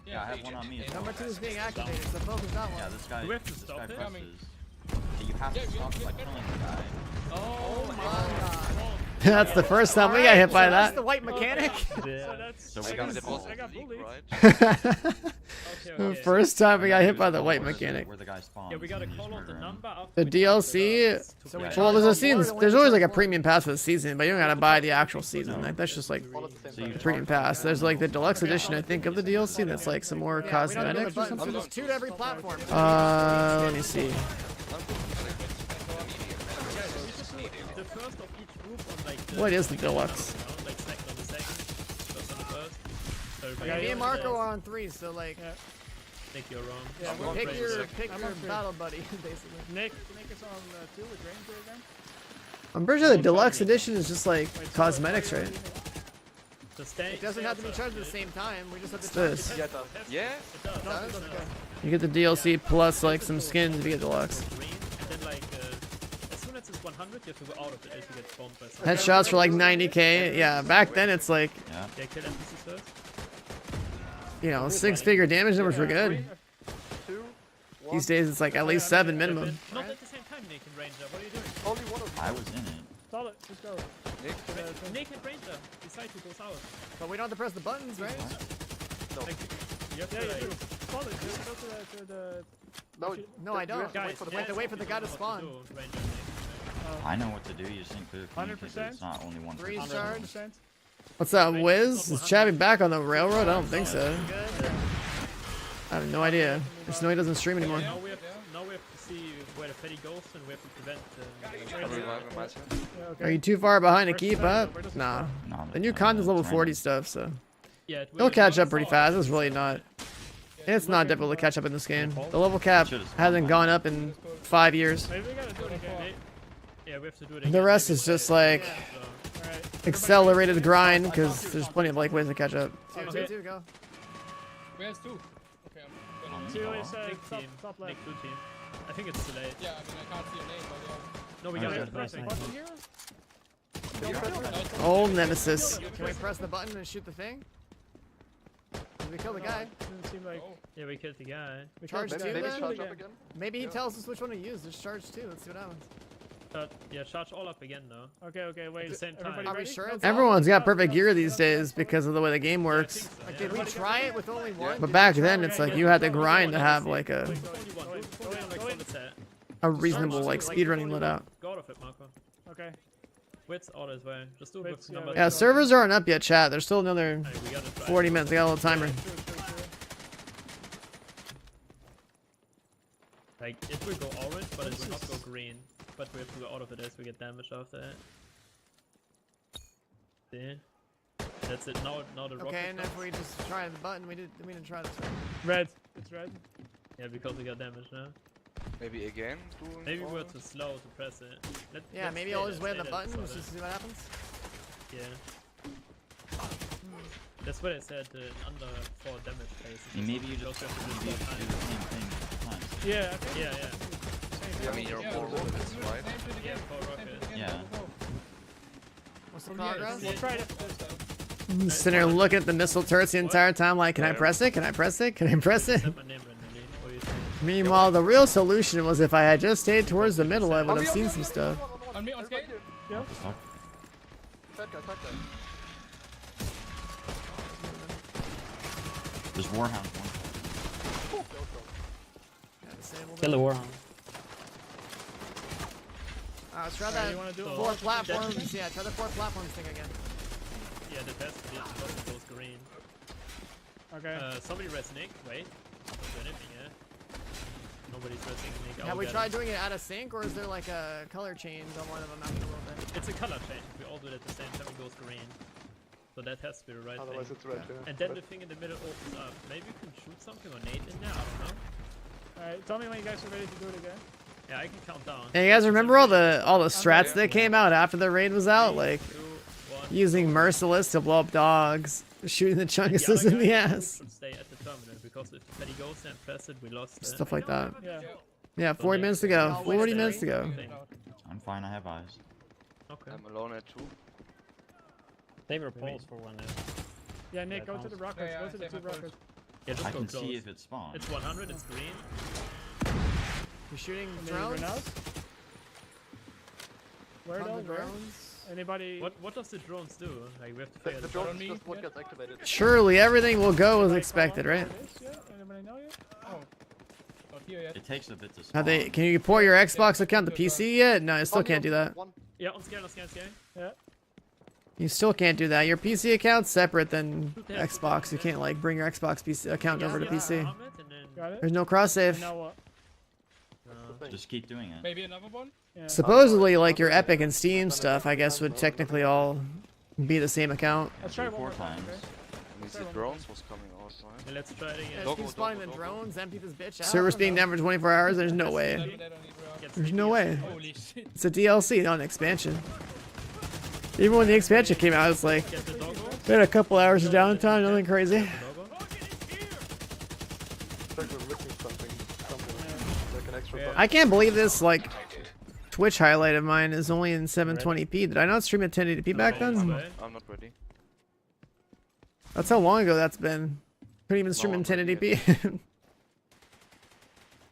Yeah, I have one on me as well. Number 2 is being activated, so focus that Yeah, one. this guy. Do we have to this stop guy it? presses. Yeah, you have to stop by killing the guy. Oh my God. That's the first time we got hit by That's that. the white mechanic. So Yeah. that's. So we I got guess the I ball. got bullied. Right? Okay. First time we got hit by the Where white the- mechanic. Where the guy spawns. Yeah, we gotta and you just call out the murder him. number after The we DLC. counted the So we dots. Well, there's a More season. than There's one always like a more. premium pass for the season, but you don't gotta buy the actual season. Like that's just like All at the same So you time. premium pass. There's like the deluxe edition, I think, of the DLC. That's like some more Yeah, we don't do the cosmetics or buttons, so something. there's 2 to every platform. Let me see. The first of each group on like the What is the deluxe? like second on the second, first on the first. So everybody Yeah, Me and else Marco says, are on 3, so like Yeah. think you're wrong. Yeah, I'm we're on pick Ranger. your I'm on three. battle buddy, basically. Nick is on 2 with Ranger again. I'm pretty sure the deluxe edition is just like Wait, so cosmetics, what are right? you using? So stay, It doesn't stay have to be outside, charged at the okay? same time. We just have to What's charge. this? Yeah, it does. Yeah? It does. Does? It does. Okay. You get the DLC plus like some skins to get deluxe. Green, and then like as soon as it's 100, you have to go out of it if you get bombed by something. Headshots for like 90k. Yeah, back then it's like, Yeah. Yeah, kill NPCs first. you know, 6-figure damage numbers were good. 2, 1. These days it's like at least 7 minimum. Not at the same time, Nick and Ranger. What are you doing? Only one of I was in it. Solid, let's go. Nick and Ranger. Decide who goes out. But we don't have to press the buttons, right? Like, you have Yeah, to you like, do. Solid, just go to the No, No, I don't. You have to wait for the You have to button. wait for the guy to what spawn. do, Ranger and Nick. I know what to do. You just think clear communicate that 100%? it's not only one Three person. charge. 100%. What's up, Wiz? Is Chabby back on the railroad? I don't think so. I have no idea. I just know he doesn't stream anymore. Now we have to see where the Fetty goes and we have to prevent I'll revive him myself. Yeah, okay. Are you too far behind to Where's keep the up? where does it Nah. start? No, The new content's level 40 stuff, so. Yeah, it It'll will. catch up pretty fast. It's really not. It's not difficult to catch up in this game. The level cap hasn't gone up in 5 years. Maybe we gotta do it again, Nate. Yeah, we have to do it again. The rest is just like Alright. accelerated grind because there's plenty of like ways to catch up. Okay. Go. Where's 2? Okay, I'm gonna... Two is Nick top, team. top left. Nick 2 team. I think it's too late. Yeah, I mean, I can't see your name, but yeah. No, we Okay. got it. Press the button here. Old nemesis. Can we press the button and shoot the thing? Did we kill the guy? Doesn't seem like Oh, Yeah, we killed the guy. we Charge killed two the Maybe guy. then? charge up again. Maybe he tells us which one to use. There's charge 2. Let's see what happens. Yeah, charge all up again though. Okay, wait. At the same time. Everybody Are we ready? sure? No, Everyone's got no, perfect no, gear no, these no, days no. because of the way the game works. so, Like, yeah. did we try it with only one? But But back then, it's like you had the grind to have like a Only one. Go in like solid set. reasonable like speedrunning lit Go out of it, Marco. Okay. Wits out as well. Just do it Wits, with yeah, number. Yeah, servers aren't up yet, chat. There's still another Hey, we gotta try. 40 minutes. I got a little timer. True. Like, it will go orange, but it will not go green. But we have to go out of it as we get damage after it. See? That's it. Now the rocket. Okay, and if comes. we just try the button, we didn't try this. Right? Red. It's red. Yeah, because we got damage now. Maybe again doing Maybe we're orange? too slow to press it. Yeah, let's maybe stay I'll there, just wait on stay the there, button solid. just to see what happens. Yeah. That's what I said. Under 4 damage phases. I mean, maybe you just have to maybe you should do the same thing both times. Yeah, I think. Yeah. I mean, you're more rockets, right? Yeah, 4 rockets. Yeah. What's the From here, progress? We'll try it. Sitting there looking at the missile turrets the entire time, like, can I press it? Can I press it? Can I press it? Set my name randomly. What do you think? Meanwhile, the real solution was if I had just stayed towards the middle, I would have seen some stuff. on me, on skate. Fat guy. There's Warhound one. Kill the Warhound. Let's try Alright, that you wanna do it? 4 platforms. Yeah, try the 4 platforms thing again. Yeah, that has to be because it goes green. Okay. Somebody res Nick. Wait. Don't do anything yet. Nobody's resing Nick. Have we tried doing it out of sync, or is there like a color change on one of them after a little bit? It's a color change. We all do it at the same time. It goes green. So that has to be the right Otherwise thing. it's red, yeah. And then the thing in the middle opens up. Maybe we can shoot something or nade in there. I don't know. Alright, tell me when you guys are ready to do it again. Yeah, I can count down. Hey, you guys remember all the strats that came out after the raid was out, like 2, 1. using Merciless to blow up dogs, shooting the chunguses in the ass, Should stay at the terminal because if the petty goes there and press it, we lost it. stuff like that. Yeah. Yeah, 40 minutes to go. 40 minutes to go. I'm fine, I have eyes. Okay. I'm alone at 2. Save your pulse for when it. Yeah, Nick, go to the rockets. Yeah, Go to the save 2 my pulse. rockets. Yeah, just I go can close. see if it spawns. It's 100. It's green. You're shooting And then drones? grenades. Where From though? the Where? drones? Anybody? What does the drones do? Like we have to figure The this out. drone me is just what yet? gets activated. Surely everything will go as Anybody expected, follow right? what it is yet? Anybody know yet? Oh. Not here yet. It takes a bit to spawn. Have they? Can you port your Xbox account to PC yet? No, I still can't do that. Yeah, on scan. Yeah. You still can't do that. Your PC account's separate than Xbox. You can't like bring your Xbox PC account over to PC. Got it? There's no cross save. And now what? Just keep doing it. Maybe another one? Yeah. Supposedly, like your Epic and Steam stuff, I guess would technically all be the same account. Let's try Do one more 4 time. times. Okay? At least the drones was coming out, right? Yeah, let's try it again. Yeah, Doggo, keep spawning the doggo, drones, empty this bitch out. I Servers don't being know. down for 24 hours. There's no way. They don't need rock. Get There's sticky no as way. fuck. Holy shit. It's a DLC, not an expansion. Even when the expansion came out, it's like Get the doggo. we had a couple hours of downtime, nothing crazy. The doggo. It's like we're missing something. Like an extra Yeah. button. I can't believe this like Twitch highlight of mine is only in 720p. Did I not stream at 1080p back then? Right. I'm not ready. That's how long ago that's been. Couldn't even stream in No, I'm not 1080p.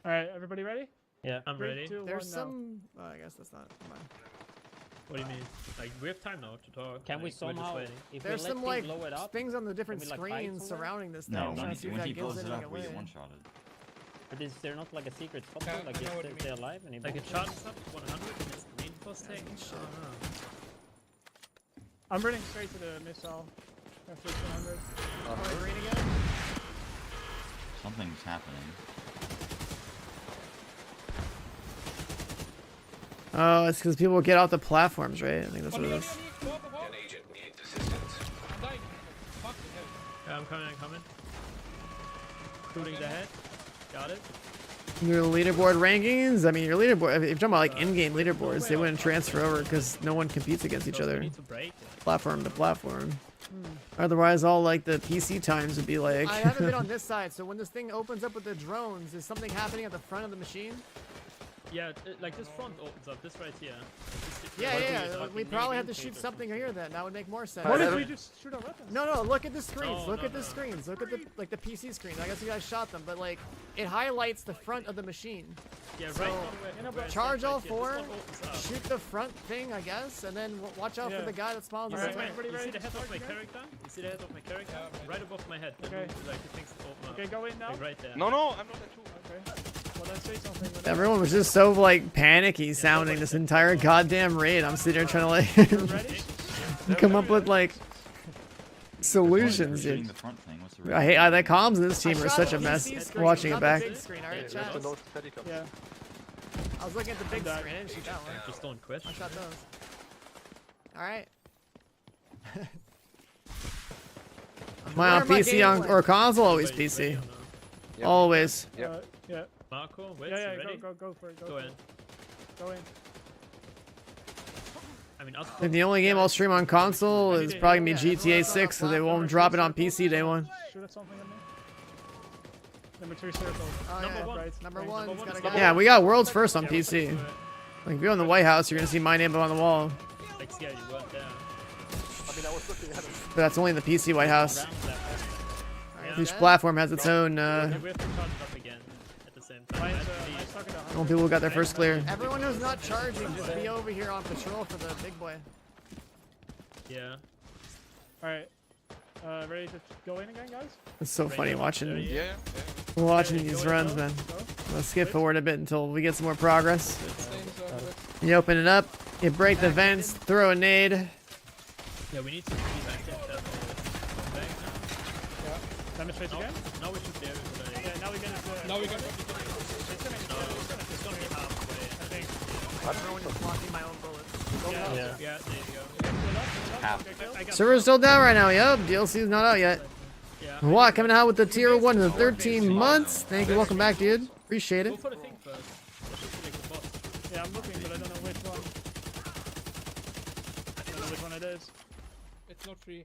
Alright, everybody ready? Yeah. I'm 3, ready. 2, 1, There's now. some. Oh, I guess that's not. Mine. What do you mean? Like we have time now to talk. Can we like, we're just somehow, waiting. if There's we let some things like blow it up, things on the different we, like, fight screens somewhere? surrounding this thing. No, I'm trying when to see he, if when that he gives blows it anything up, we get away. one-shotted. but is there not like a secret spot Yeah, there? Like I know if what you they're mean. alive and he Like it blows charges up 100 and it's green first take. I'm running straight to the missile. After 200. Oh, green again? Something's happening. Oh, it's because people get off the platforms, right? I think that's On what me, it on me, is. on me. Go up, go up. An agent needs assistance. I'm dying. Fuck the hell. Yeah, I'm coming, I'm coming. Shooting the head. Got it. Your leaderboard rankings? I mean, your leaderboard, if you're talking about like in-game leaderboards, they wouldn't transfer over because no one competes against each So we other. need to break it. Platform to platform. Otherwise, all like the PC times would be like. I haven't been on this side, so when this thing opens up with the drones, is something happening at the front of the machine? Yeah, like this front opens up, this right here. Yeah. We probably have to shoot something here then. That would make more sense. What if we just shoot our weapons? No, look at the screens. No, look no, at the no. screens. Look at the the PC screen. I guess you guys shot them, but like it highlights the front of the machine. Yeah, So, right on where it charge says all right here, four, this one opens up. shoot the front thing, I guess, and then watch out Yeah. for the guy that spawns You on see, the Alright, top. ready, you see ready the head to of my charge again? character? You see the head of my character? Right above my head. Okay. Like the things open up. Okay, go in now. Like right there. No, no, I'm not at 2. Okay. Well, then say something. whenever. Everyone was just so like panicky sounding this entire goddamn raid. I'm sitting there trying to We're like ready? come up with like solutions, Shooting dude. the front thing. What's the I hate the comms in this team I are shot such the a mess. PC screen, Watching not it the back. big screen, alright, You have chat? to note Steadicam. Yeah. I was looking at the big I'm screen. I didn't shoot that one. Just don't quit. I shot those. Alright. My on Where are my PC game on, plans? or console, always Everybody's ready PC. or no? Yeah. Always. Yeah. Yeah. Marco, wait, Yeah, you ready? go for it. Go for in. it. Go in. I mean, us And the only game I'll stream on console is probably gonna be GTA 6, so they won't drop it on PC day one. Shoot at something at me. Number 3 circle. Oh, Number yeah, one. right. Number Number one's one gotta is go. number Yeah, we got world's first on Yeah, PC. do it. Like if you're in the White House, you're gonna see my name on the wall. Like, yeah, you weren't there. I mean, I was looking at it. But that's only the PC White House. Round left. Yeah. Each platform has its own. Yeah, we have to charge it up again at the same time. Mine's, Actually, mine's talking to 100. All people got their first clear. Everyone who's not charging, just be over here on patrol for the big boy. yeah. Alright. Ready to go in again, guys? It's so funny watching Yeah. these runs, man. Go. Let's skip forward a bit until we get some more progress. Same zone. You open it up, you break the vents, throw a nade. Yeah, we need to be back in that back now. Demonstrate again? Now we should be able to like, Yeah, now we get it. Now we can. it's gonna be halfway. I think. Everyone is blocking my own bullets. Yeah. Yeah, there you go. Half. I got Server's still down right now, yup. DLC's not out yet. yeah. What, coming out with the tier 1 in 13 months? Thank you, welcome back, dude. Appreciate Go it. for the thing first. Let's just select the boss. Yeah, I'm looking, but I don't know which one. I don't know which one it is. It's not free.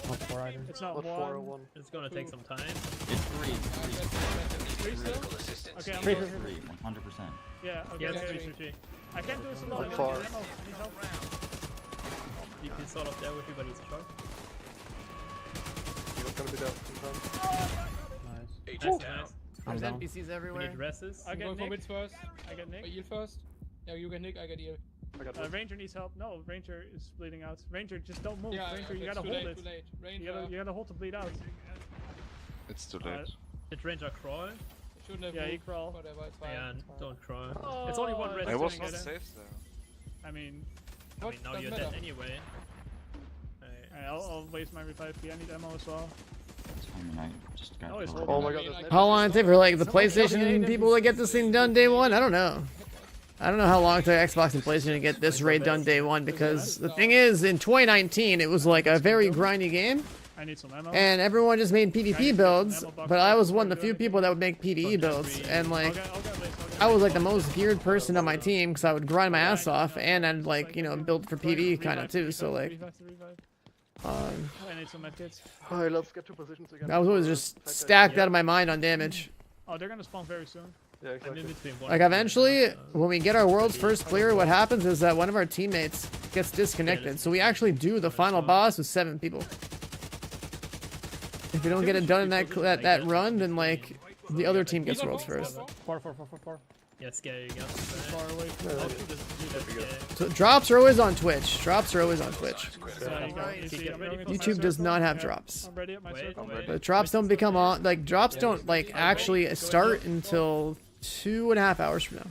Not four either. It's not What, one. 4 or 1? It's gonna take some time. It's free. Three still? Critical assistance. Okay, I'm It's going. free. 100%. Yeah, okay, Yeah, okay. it's free. I can't do this alone. I How don't far? get ammo. I need help. You can sort of there with you, but it's short. You're not gonna be there in time. Nice. Agent down. I'm There's down. NPCs We need everywhere. dresses. I I'm get going for Nick. mids first. I get Nick. Heal first. Yeah, you get Nick, I get heal. I got Ranger needs help. No, Ranger is bleeding out. Ranger, just don't move. Yeah, Ranger, okay, you gotta too hold late, it. Too late. You Ranger. gotta hold to bleed out. It's too late. Did Ranger crawl? Shouldn't have Yeah, he moved. crawl. Whatever, it's fine. Yeah, it's fine. don't crawl. Oh, It's only one red. it's I gonna was get not it. safe there. I mean, I mean, now Doesn't you're matter. dead anyway. I'll waste my revive key. I need ammo as well. I mean, I just got No, it's killed. Oh my I god, mean, there's I- an How long it take for like the Someone kill the PlayStation AWC. people to get this thing done day one? I don't know. I don't know how long it took Xbox and PlayStation to get this raid done day one because the thing is, in 2019, it was like a very grindy game I need some ammo. and everyone just made PvP builds, but I was one of the few people that would make PvE builds and like I'll get Blaze, I was like the most geared person on my team because I would grind my ass off and I'd like, you know, build for PvE kind of too, so like Revive. I I need some medkits. Alright, let's get to positions again. was always just stacked out of my mind on damage. Oh, they're gonna spawn very soon. Yeah, I'm exactly. in between one. Like eventually, when we get our world's first clear, what happens is that one of our teammates gets disconnected. So we actually do the final boss with 7 people. If we don't get it done in that run, then like the other team gets world's first. Four. Yeah, scary. You got Far away. just do that scary. So drops are always on Twitch. Drops are always on Twitch. So you got, you see, I'm ready for my YouTube does circle. not have Yeah, drops. I'm ready at my Wait, circle. wait. But drops don't become on. Like drops don't like actually start until 2.5 hours from now.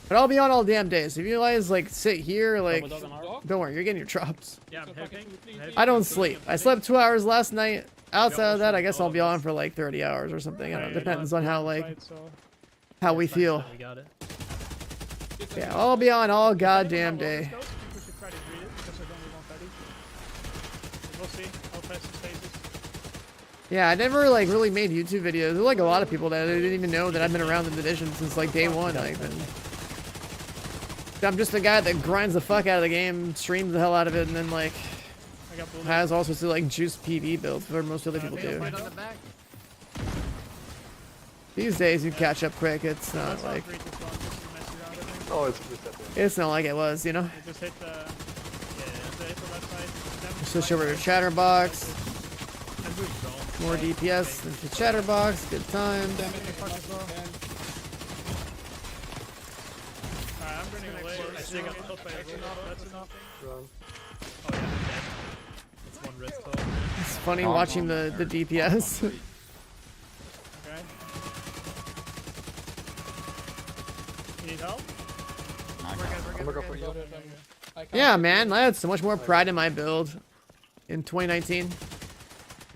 But I'll be on all damn day. So if you guys like sit here, like Double dog on R. don't worry, you're getting your drops. Yeah, I'm helping. I don't sleep. I slept 2 hours last night. Outside of that, I guess I'll be on for like 30 hours or something. I don't know. Depends on how like Right, so how we feel. We got it. Yeah, I'll be on all goddamn day. we should try to greet it because there's only one patty. We'll see. I'll press the stages. Yeah, I never like really made YouTube videos. There's like a lot of people that didn't even know that I've been around the division since like day one. Like, I'm just a guy that grinds the fuck out of the game, streams the hell out of it, and then like I got bullet. has all sorts of like juice PV builds where most other people do. Right on the back. These days you catch up quick. It's not That's not like great to spawn, just to mess around, I think. Oh, it's reset. it's not like it was, you know. You just hit the hit the left side. Then Switch right over to side, Chatterbox. and move drone. More DPS than to Chatterbox. Good times. Alright, I'm running away. I still got help by a robot. That's enough. Run. Oh yeah, I'm dead. It's one wrist hold. It's funny watching the DPS. Okay. You need help? Knock We're out. good, we're I'm good, gonna go we're for good. you. Yeah, man, I had so much more pride in my build in 2019.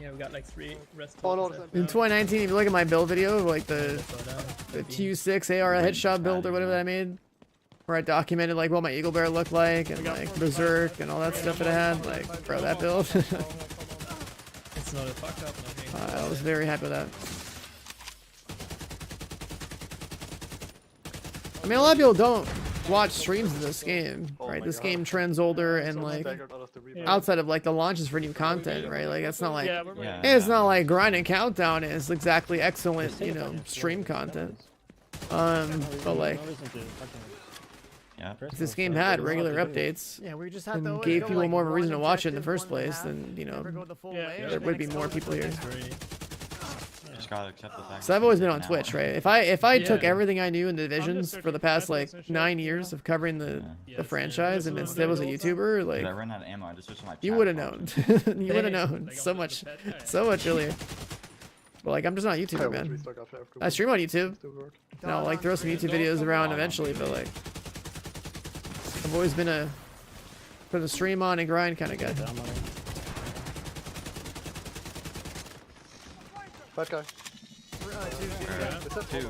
Yeah, we got like 3 wrist Oh no, holds it's In 2019, if you look at my build video, like the Q6 AR headshot build or whatever that I made, where I documented like what my Eagle Bear looked like and like Berserk and all that stuff that I had, like, bro, that build. It's not a fuck up, I think. I was very happy with that. I mean, a lot of people don't watch streams of this game, right? my This God. game trends older and like Staggered out of the rebound. outside of like the launches for new content, right? Like it's not like Yeah, we're Yeah. it's not like Grind and Countdown is exactly excellent, you know, stream content. But like No reason to fucking- Yeah. this game had regular updates Yeah, we just had to and always gave go, people like, more of a one reason to watch it in the objective, first one and a place, half, then you never go know the full Yeah, way, there and there then would be next more level people was here. like- Just gotta accept the fact. So I've always been on Twitch, right? If I took Yeah. everything I knew in the divisions searching for the past for like titles and shit, 9 you years know? of covering the Yeah, franchise and instead was a YouTuber, Dude, I like ran out of ammo. I just switched to my you chat would have function. known. You would have Hey, known like, so I'm much, just a pet. so much earlier. But like I'm just not a I YouTuber, was man. restock after I stream on YouTube. Still work. And I'll like throw some YouTube videos around eventually, but like I've always been a put a stream on and grind kind of guy. Bad guy. Two.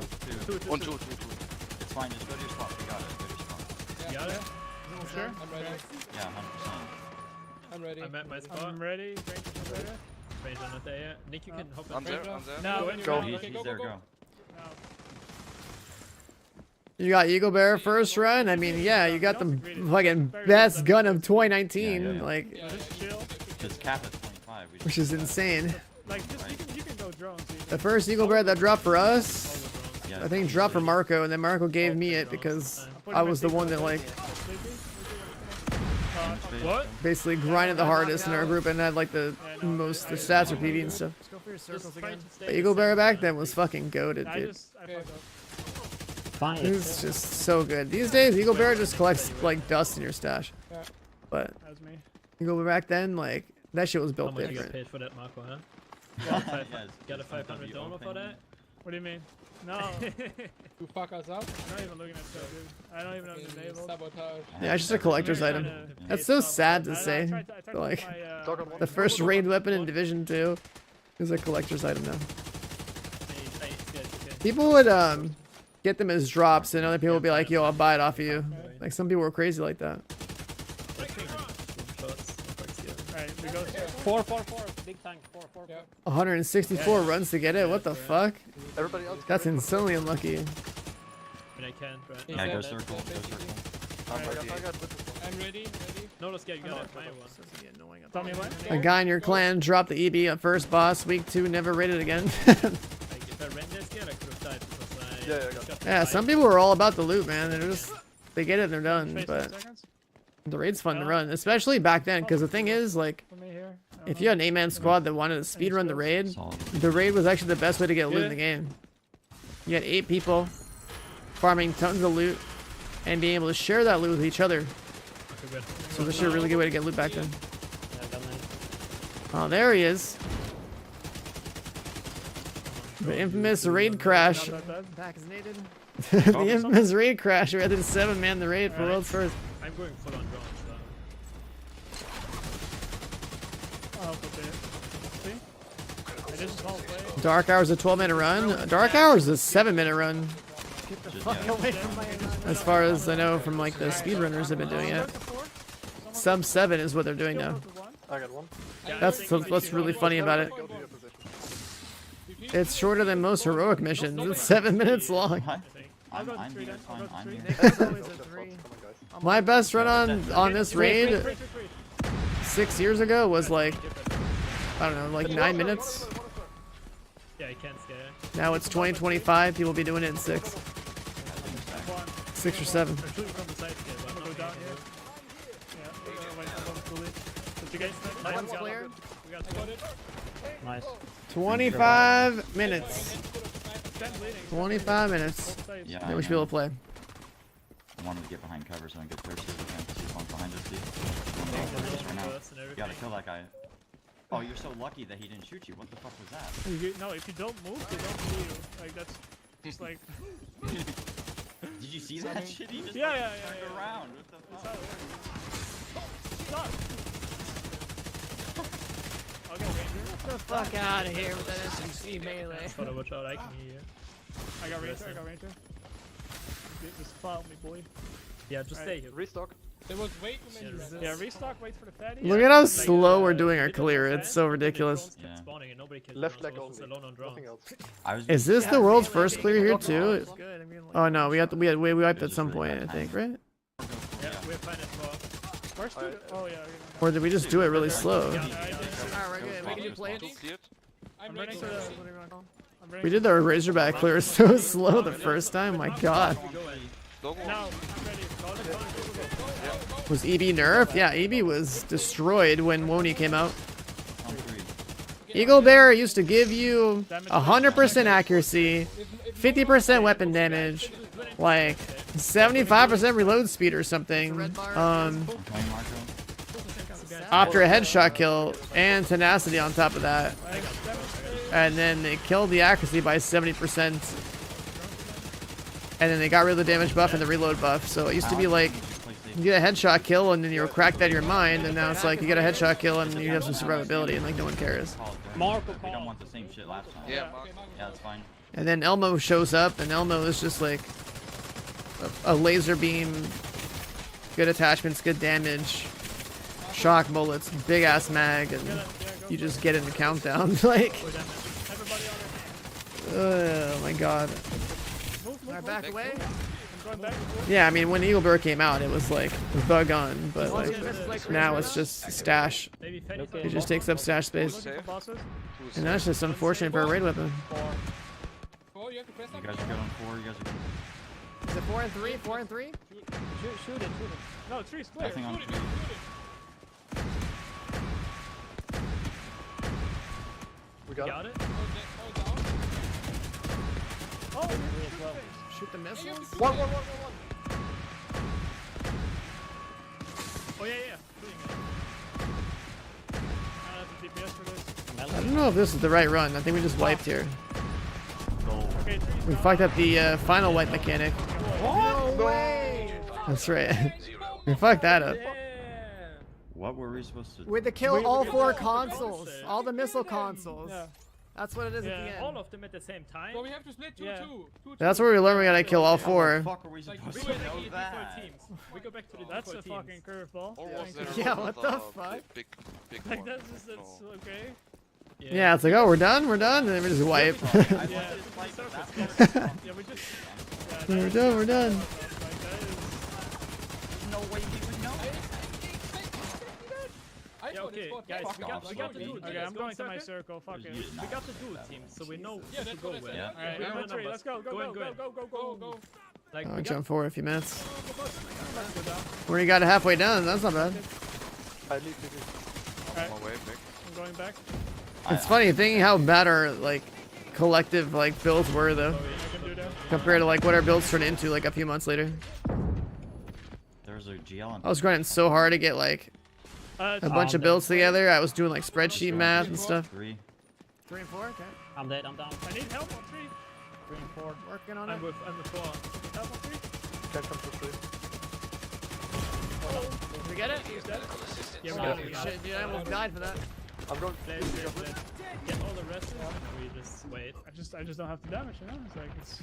One, two. It's fine. Just go to your spot. We got it. Go to your spot. You got it? Sure. I'm ready. Yeah, 100%. I'm ready. I'm at my spot. I'm ready. Great to ready. Fraser not there yet. Nick, you can hop in. I'm there. No, Go in. Go. He's Okay, go, there. go, Go. go. You got Eagle Bear first run. I mean, yeah, you got the fucking best gun of 2019, Yeah, yeah. like, Yeah, Just chill. Just cap at 25. We which just is insane. Like, just you can go drones. You The first Eagle Bear that dropped for us, Yeah. I think dropped for Marco, and then Marco gave me it because I was the one that like What? basically grinded the hardest in our group and had like the most the stats for PV and stuff. Let's go for your circles again. But Eagle Bear back then was fucking goated, I dude. just I fucked up. Fine. It's just so good. These days, Eagle Bear just collects like dust in your stash. Yeah. But That was me. Eagle Bear back then, like that shit was How built much you got different. paid for that, Marco, huh? Yeah, Got a it's not 500 WO dollar for thing. that? What do you mean? No, I'm You fuck us up. not even looking at stuff, dude. I don't even know Fucking the naval. Sabotage. Yeah, it's just a collector's item. That's so sad to say. But, like, the first raid weapon in Division 2 is a collector's item now. People would get them as drops, and other people would be like, "Yo, I'll buy it off of you." Like some people were crazy like that. Alright, we go. 4, 4, 4. Big tank. 4, 4, 4. Yeah. 164 runs to get it. What the fuck? Everybody else. That's insanely unlucky. I mean, I can't, right? Yeah, go That's- circle. Go that's circle. I got witness. I'm ready. No, let's get you got it. My one. Tell me what? A guy in your clan dropped the EB at first boss. Week 2, never raided again. Like, if I ran this gear, I could have died because I. Yeah, I got Yeah, some people are all about the loot, man. They're just they get it and they're done. Space, But 10 seconds the raid's fun to run, especially back then. Because the thing is, like, for me here. if you had an 8-man squad that wanted to speed run the raid, Solid. the raid was actually the best way to get loot in the game. You had 8 people farming tons of loot and being able to share that loot with each other. Okay, good. So this is a really good way to get loot back then. Yeah, got mine. Oh, there he is. The infamous raid crash. Back is needed. The infamous raid crash. We had to 7-man the raid for world's first. I'm going full on drones, so. I'll help with it. See? Hey, this is all play. Dark Hour's a 12-minute run. Dark Hour's a 7-minute run. Fuck away from my As far as I know from like the speedrunners have been doing it. Sub 7 is what they're doing now. I got one. That's what's really funny about it. Go to your position. It's shorter than most heroic missions. It's 7 minutes long. What? I'll go to I'm 3 here, then. it's I'll go fine, to I'm 3. here. Nick's always a 3. Come on, guys. My best run on this raid Wait. 6 years ago was like, I don't know, like 9 minutes. Yeah, you can't scare. Now it's 2025. People be doing it in 6 or 7. They're shooting from the side scare, but I'm I'm gonna go down here. Yeah, wait, I'm going fully. Did you guys snipe? One's clear. We got one. Nice. 25 minutes. 10 bleeding. 25 minutes. Both sides. Yeah, Then I we should be able know. to play. I wanted to get behind cover so I can get thirsty again. See if one's behind us, dude. Right now. Bursts and You everything. gotta kill that guy. Oh, you're so lucky that he didn't shoot you. What the fuck was that? No, if you don't move, they don't see you. Like, that's just like. Did you see that shit? He just Yeah, like, yeah, yeah, turned yeah. around. What the That's fuck? how it works. Stop! I'll get Ranger. Get the fuck out of here with that SMC melee. Gotta watch out, I can hear you. I got Ranger. Just follow me, boy. Yeah, just stay here. Restock. There was way too many Yeah, rebels. Yeah, restock, wait for the fatty. Look at how slow we're doing our clear. It's so ridiculous. Kept spawning and nobody killed Left them, leg so I was only. alone on drone. Nothing else. I was Is this the world's first clear here too? It's good. I mean, like, Oh no, we wiped at It's some just really point, I bad think, timing. right? Yeah, we're fine as well. Where's the? Oh yeah. Or did we just do it really slow? Yeah, I did. Alright, we're good. We can do play. Two cleared. I'm I'm ready running for to the. the... What do you want to call? I'm We ready. did the Razorback clear so slow the first time. My God, Doggo. No, I'm ready. Call it, go. was EB nerfed? Yeah, EB was destroyed when Wony came out. on 3. Eagle Bear used to give you 100% accuracy, 50% weapon damage, like 75% reload speed or something. I'm playing Marco. After a headshot kill and tenacity on top of that, and then they killed the accuracy by 70%. And then they got rid of the damage buff and the reload buff. So it used to be like you get a headshot kill and then you were cracked out of your mind, and now it's like you get a headshot kill and you have some survivability and like no one cares. Marco We don't want the same shit last time. Yeah, Mark. Yeah, that's fine. And then Elmo shows up, and Elmo is just like a laser beam, good attachments, good damage, shock bullets, big ass mag, and you just get in the countdown. Like, Everybody on it. oh my god. Alright, back away. I'm going back. Yeah, I mean, when Eagle Bear came out, it was like the gun, but like now it's just stash. Maybe Fenny It just takes up stash space, Looking for bosses. and that's just unfortunate for a raid weapon. 4, you have to press You up. guys are good on 4. You guys are good. Is it 4 and 3? 4 and 3? Shoot it. No, tree's clear. Nothing on 3. We got, got it? Oh, Shoot the missiles? One. Oh yeah. Doing it. I have the DPS for this. I don't know if this is the right run. I think we just wiped here. Okay, tree's We down. fucked up the final wipe mechanic. No way! That's right. We fucked that up. What were we supposed to do? We had to kill all 4 all the consoles. consoles. All the missile consoles. Yeah. That's what it is at the Yeah. end. All of them at the same time? So we have to split 2-2. Yeah. 2-2. That's where we learn we gotta kill all How the 4. fuck are we supposed We to go back know to the that? default teams. We go back to the That's default a teams. fucking curveball. Or was there Yeah, another what the fuck? Big Like one? that's just that's No. okay. Yeah, it's like, oh, we're done, and then we just wipe. I Yeah, wanted to fight circles. that one. Yeah, we just. We're done, we're done. Like that is. No way we would know. I Yeah, thought okay, it's fought guys, back. we got the dude. Okay, I'm going to my circle. Fuck it. We got the dude team, so we know Yeah, who to that's go what I with. said. Yeah. Alright, We I'm know on three. numbers. Let's go. Go in. Go. Like, I'll we got jump forward a few minutes. Let's go down. We already got it halfway done. That's not bad. I leave. On my way back. I'm going back. It's funny thinking how bad our like collective like builds were though, I can do that. compared to like what our builds turned into like a few months later. There's a GL on I was grinding so hard to get like a bunch of builds together. I was doing like spreadsheet math and stuff. 3. 3 and 4? Okay. I'm dead. I'm down. I need help on three. 3 and 4. Working on it. I'm with 4. Help on three. Can't come to 3. Did we get it? He's dead. Yeah, Oh, shit, dude, I almost died for that. I'm going. Get all the rest and we just wait. I just don't have to damage, you know? It's like, it's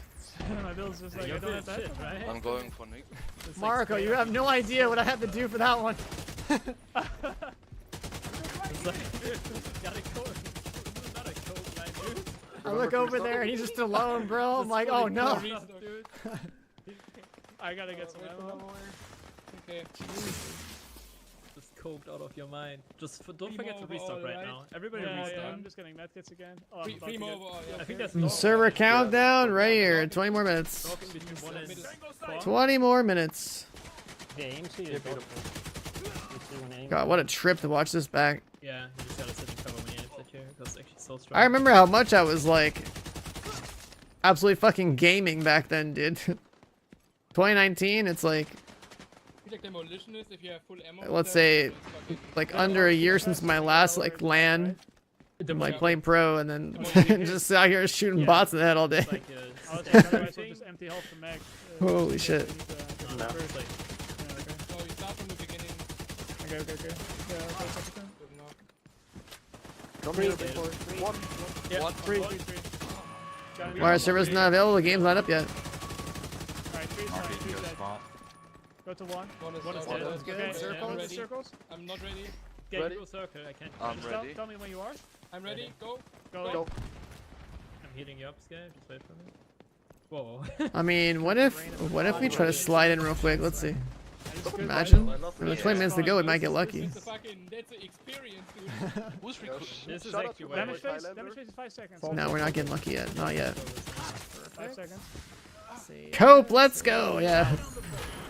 my build's just like, I You're don't have good to shit, hit. right? I'm going for Nick. It's like Marco, straight you up. have no idea what I had to do for that one. It's like, gotta go. Not a cold line, dude. I look over there and he's just alone, bro. I'm like, oh no. Dude. I gotta get some ammo. Okay. Just coked out of your mind. Just don't Three forget more to overall, restock right right? now. Everybody Yeah, restock. yeah, I'm just getting medkits again. Oh, I'm Three, about three to more get- overall. I think okay. that's Server countdown right here. 20 more minutes. talking between 1 and 4. 20 more minutes. Yeah, AMC is good. You see when aim. God, what a trip to watch this back. Yeah, you just gotta sit and cover when you aims at you. That's actually so strong. I remember how much I was like absolutely fucking gaming back then, dude. 2019, it's like Like demolitionist, if you have full ammo. let's there, say it's fucking- like under a year since my last like LAN. I'm like playing pro and then just out here shooting bots in the head all day. It's like, I was otherwise we'll just empty health the mag. Holy shit. No. first, like, No, you start from the beginning. Okay. Yeah, that's everything. Good enough. Come here, big boy. One. yeah, One. Three. Got it. Wire server's not available, the game's not up yet. Alright, three's Mark, fine, you can three's go dead. spot. Go to one. One is One is out. dead. That's good. Okay, Circles? and ready. circles. I'm not ready. yeah, Ready? you go circle. I can't. I'm Just ready. Tell me when you are. I'm ready. Go. Go. Go. I'm heating you up, Sky. Just wait for me. Whoa. I mean, what if we try to slide in real quick? Let's see. Just Imagine. I love With it. 20 minutes to go, we might get lucky. That's the fucking, that's the experience, dude. Who's Yeah, recruiting? This is shout out actually to where Damage my phase. Highlander. Damage phase is 5 seconds. No, we're not getting lucky yet. Not yet. 5 seconds. See. Cope, let's go. Yeah.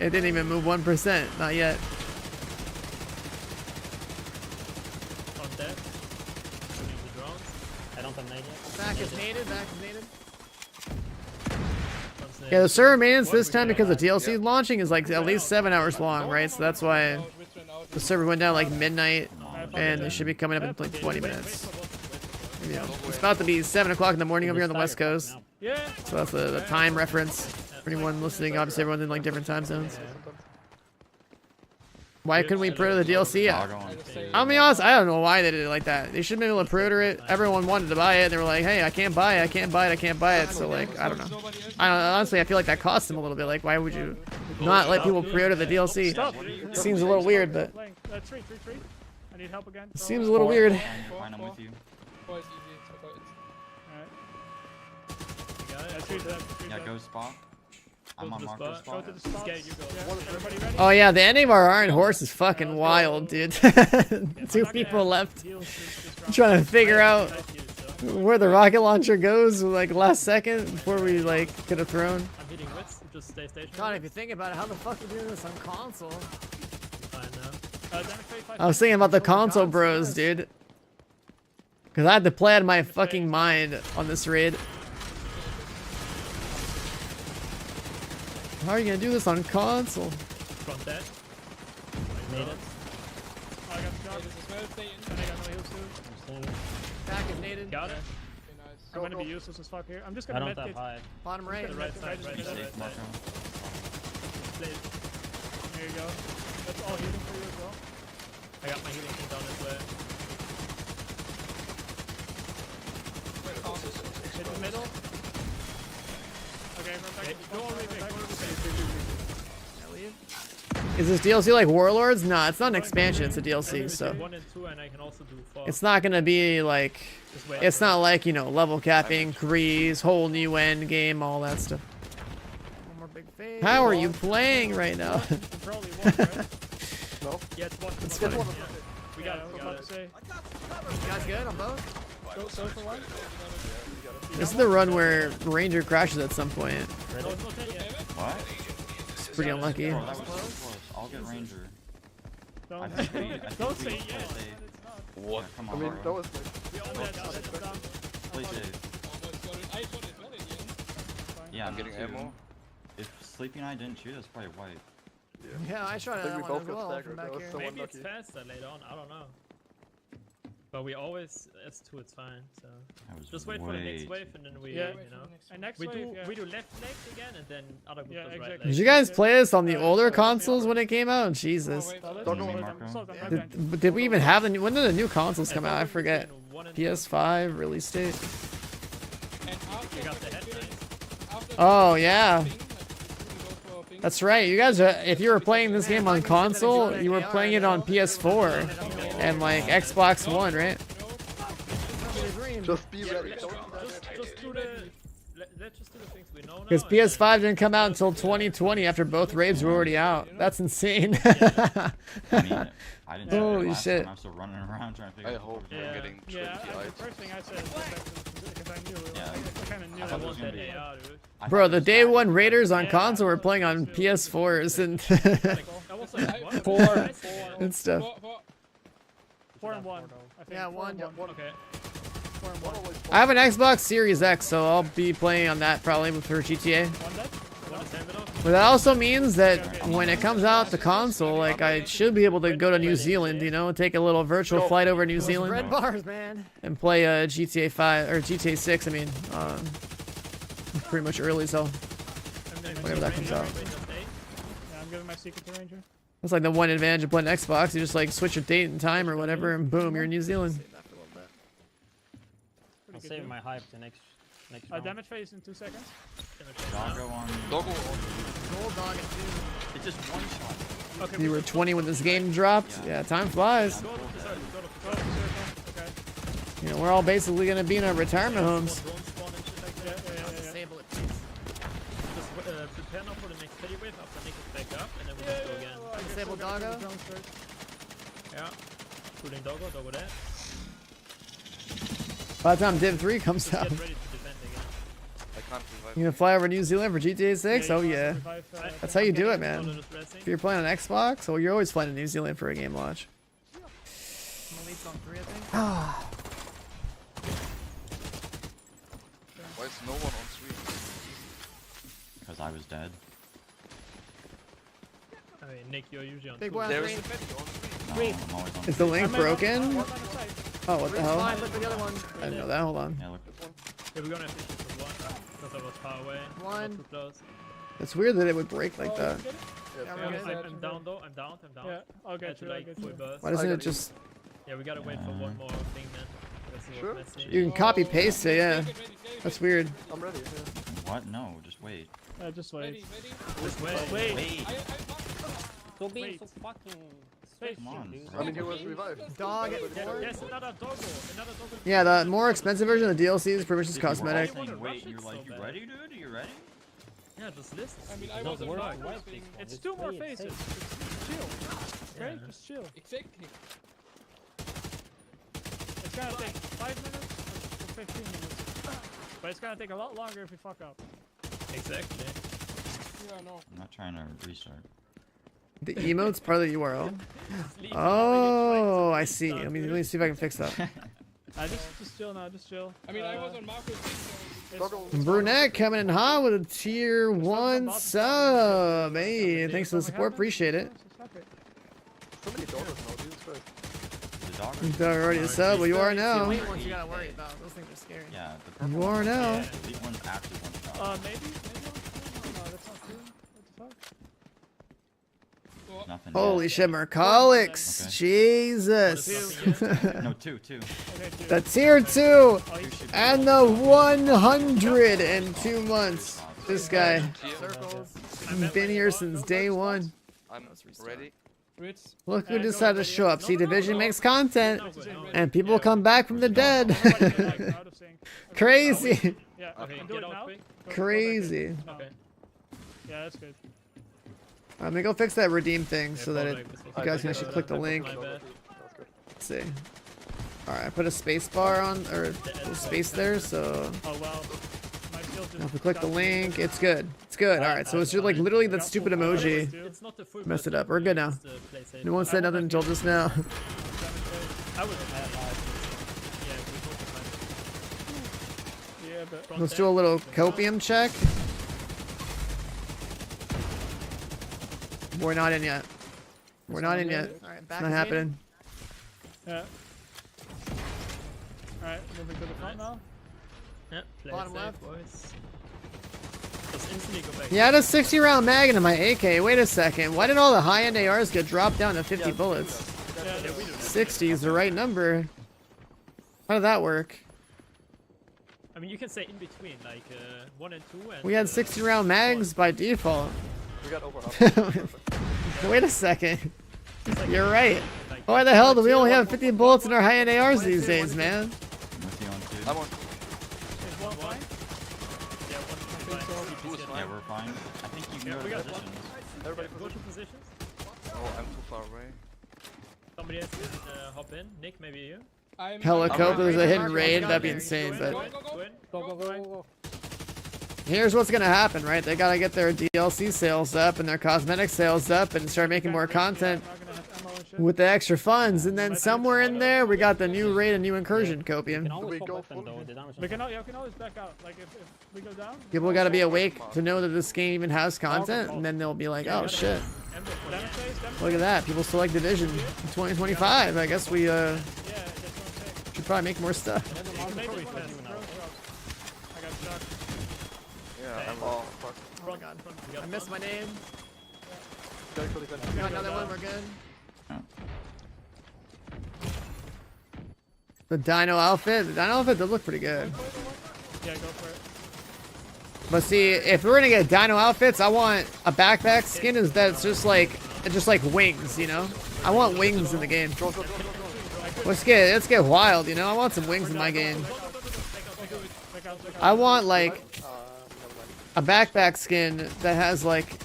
It didn't even move 1%. Not yet. on deck. Shooting the drones. I don't have nade yet. Back is needed. Back is needed. Comes in. Yeah, the server maintenance this time because the DLC launching is like at least 7 hours long, right? So that's why the server went down like midnight and it should be coming up in like 20 minutes. Yeah. It's about to be 7 o'clock in the morning over here on the West Coast. Yeah. So that's the time reference for anyone listening. Obviously, everyone's in like different time zones. Why couldn't we pre-order the DLC? Dog on. I'll be honest, I don't know why they did it like that. They should have been able to pre-order it. Everyone wanted to buy it. And they were like, hey, I can't buy it. I can't buy it. I can't buy it. So like, I don't know. Honestly, I feel like that cost them a little bit. Like, why would you not let people pre-order the DLC? Stop. Seems a little weird, but Playing. 3. I need help again. seems a little weird. Fine, I'm with you. Oh, it's easy. It's okay. Alright. Three's dead. Three's Yeah, dead. go spot. I'm on to the Marco's spot. Go spot. to the spot. Sky, you go. Yeah. Everybody ready? Oh yeah, the ending of our Iron Horse is fucking wild, dude. Two people left trying to figure out where the rocket launcher goes like last second before we like could have thrown. I'm hitting wits. Just stay stationary. God, if you think about it, how the fuck are you doing this on console? Fine now. Damage phase 5 I was thinking about the console bros, dude. Cause I had to play out of my fucking mind on this raid. How are you gonna do this on console? Front dead. Made it. Oh, I got the shot. This is well, stay in. And I got no heals too. I'm staying it. Back is needed. Got it. Okay, nice. I'm gonna be useless as fuck here. I'm just I gonna don't have medkit. hide. Bottom right. The right side, Right Be side. safe, Marco. There you go. That's all healing for you as well. I got my healing thing down this way. Hit the middle. Okay, run back. Go all the way back. Go all the way back. Is this DLC like Warlords? Nah, it's not an expansion, it's a DLC, so 1 and 2, and I can also do 4. it's not gonna be like, Just wait it's for it. not like, you know, level cap increase, whole new end game, all that stuff. One more big phase. How are you playing right now? You probably won, right? No. Yeah, it's one. It's one. fine. Yeah. We got it. We got it. Say. You guys good on both? Go for one. This is the run where Ranger crashes at some point. No, it's not dead yet. What? It's pretty unlucky. Bro, that was so close. I'll get Ranger. I Don't, think we, I think don't we say need to yes. play It's not. Yeah, come I on, mean, Marco. that was like. We own that. That's done. Play safe. I shot it well in the end. Yeah, I'm me getting too. ammo. If Sleepy and I didn't shoot us, probably white. Yeah, I shot I think that we one both as got well staggered. from That back was here. so Maybe it's unlucky. faster later on. I don't know. But we always S2 it's fine. So That was just wait for the next way wave and then we Yeah. you know And next we wave, yeah. do left leg again and then other group Yeah, does right exactly. leg. Did you guys play this on the older consoles when it came out? Jesus. Don't know. Did we even have the new, when did the new consoles come out? I forget. Between 1 and PS5 release date. And after You got the that head finish, after Oh that yeah. thing, like, you go for a thing. That's right. You guys, if you were playing this game on console, you were playing it on PS4 and like Xbox One, right? mean? Just be ready. Let's Don't go. Just do the. Let's just do the things we know now. Because and PS5 didn't come out until 2020 after both raids were already out. That's insane. I mean, I didn't see Holy it last shit. time. I'm still running around trying to figure I out. hope Yeah. we're getting 20 Yeah, the eyes. first thing I said is go back to the because I knew. Yeah. I kind of knew I I thought it that was want gonna that be- AR, dude. I Bro, thought the it was day bad. one raiders on Yeah, console were that's playing on what I PS4s and I was like, what? Four. and stuff. 4 and 1. I think. Yeah, 4 one. and Yeah, 1. Okay. 4 and 1. I have an Xbox Series X, so I'll be playing on that probably for GTA. One dead? Want to send it off? But that also means that when it comes out to console, like I should be able to go to New Zealand, you know, take a little virtual flight over New Those Zealand red bars, man. and play GTA 5 or GTA 6. I mean, pretty much early, so whenever that comes out. Yeah, I'm giving my secret to Ranger. That's like the one advantage of playing Xbox. You just like switch your date and time or whatever, and boom, you're in New Zealand. Save that for a little bit. I'm Pretty good. saving Dude. my hype to next round. Damage phase in 2 seconds. Doggo on. Doggo Gold dog and two. It's just one shot. Okay. You were 20 when this game dropped. Yeah, time flies. Go to the circle. Okay. You know, we're all basically gonna be in our retirement homes. Drone spawn and shit like Yeah, that. yeah, yeah, yeah. Disable it, please. Just prepare now for the next heavy wave after Nick is back up, and then we just go again. Well, I guess Disable we're gonna do doggo. the drones first. Yeah. Shooting doggo there. By the time Div 3 comes Just out, get ready to defend again. I can't revive. you gonna fly over New Zealand for GTA 6? Oh you yeah. can revive, That's how you do it, Follow man. the pressing. If you're playing on Xbox, well, you're always flying to New Zealand for a game launch. Malik's on 3, I think. Why is no one on stream? Because I was dead. I mean, Nick, you're usually on Big two. boy on There 3. is a Fetty on stream. No, Wait. I'm always on. Is the link broken? One on the side. Oh, what the Fine, hell? look for the other one. I didn't know that. Hold on. Yeah, look. Yeah, we're gonna have to shoot for one because I was far away. One. Not too close. It's weird that it would break like Oh, that. get it? Yeah, Yeah, we're good. I'm down though. I'm down. Yeah, I'll get Had to you. I'll like get full you. burst. Why doesn't I it got just... Yeah, we gotta wait for one more thing, man. That's Sure. messy. You can copy paste it, yeah. That's weird. I'm ready. Yeah. What? No, just wait. Just wait. Just wait. Wait. Stop being Wait. so fucking Wait. Come on. dude. I mean, he was revived. Dog at Yeah, 4. yes, another doggo. Another doggo. Yeah, the more expensive version of the DLC is pretty much just Dude, you were all cosmetic. wanna saying rush wait, and it you're so like, you bad. ready, dude? Are you ready? Yeah, just listen. I mean, It I doesn't wasn't work. right. Why Thing. It's Just 2 more play it phases. safe. Just chill. Okay? Yeah. Just chill. Exactly. It's gonna take 5 minutes or 15 minutes. But it's gonna take a lot longer if we fuck up. Exactly. Yeah, no. I'm not trying to restart. The emote's part of the URL. Leave Oh, I see. Let me see if I can fix that. Just chill now. Just chill. I mean, I was on Marco's thing, Doggo. Brunette coming in hot with a tier 1 sub. Hey, thanks for the support. Appreciate it. So many doggos now, Jesus Christ. The dog. You're already a sub, well, you are now. Late ones you gotta worry about. Those things are scary. Yeah, the purple You are now. Yeah. The elite one's actually one shot. Maybe. No, that's not true. What the fuck? Nothing. Holy shit, Mercalix. Okay. Jesus. No, two. Okay, dude. The tier 2 Oh, he's and the 100 in 2 months. This guy. Circles. Been here since day 1. I'm ready. Ritz. Look who decided to show up. See, Division makes content. And people come back from the dead. out of sync. Crazy. Yeah, Okay, do get it out now. quick. Go back Crazy. in. No. Okay. Yeah, that's good. I'm gonna go fix that redeem thing so that Yeah, it, follow you like guys this. can actually click the link. My bad. That's good. Let's see. Alright, I put a space bar on, or a space there, so Oh wow. My skill just now if we click the got- link, it's good. It's good. Alright, so it's just like literally that stupid emoji. It's not the full Messed it version, up. We're good now. just, play safe. No one said nothing until just now. I would have yeah, we Yeah, but Front Let's end. do a little copium check. We're not in yet. We're not in yet. Alright, back It's not happening. yeah. Alright, moving to the front now. Yeah, play Bottom safe, left. boys. Just instantly go back. Yeah, I had a 60 round mag into my AK. Wait a second. Why did all the high end ARs get dropped down to 50 bullets? Yeah, we do. 60 is the right number. How did that work? I mean, you can say in between, like 1 and 2. And, We had 60 round mags by default. We got over half. Wait a second. it's like- You're right. like- Why the hell do we only have 50 bullets in our high end ARs these days, man? I'm with you on two. I'm on. Is one fine? Yeah, one think so. Two is Yeah, fine. we're fine. I think you can Yeah, go we to got positions. Everybody Go to positions. Oh, I'm too far away. Somebody else can hop in. Nick, maybe you. I'm Helicope, there's a hidden Mark, raid, Mark, that'd be Mark, insane, Go but in, go in, go in. Go, go, go, go, go. here's what's gonna happen, right? They gotta get their DLC sales up and their cosmetic sales up and start making more content Not gonna have ammo and shit. with the extra funds, and then somewhere in there we got the new raid and new incursion, You Copium. can always we swap go weapon full? though. The damage We can, yeah, we can always back out. Like if we go down. People gotta be awake to know that this game even has content, and then they'll be like, oh shit, Damage phase, damage look at that, people still like Division 2025. I guess we Yeah, that's what I'm saying. should probably make more stuff. Maybe probably one fast. of the throw drops. I got shot. Yeah, I'm Oh, fuck. Oh my god, I missed my name. Very cool event. Got another one, we're good. Oh. The Dino outfit does look pretty good. Yeah, go for it. But see, if we're gonna get Dino outfits, I want a backpack skin that's just like wings, you know? I want wings in the game. Let's get wild, you know? I want some wings in my game. I want like a backpack skin that has like,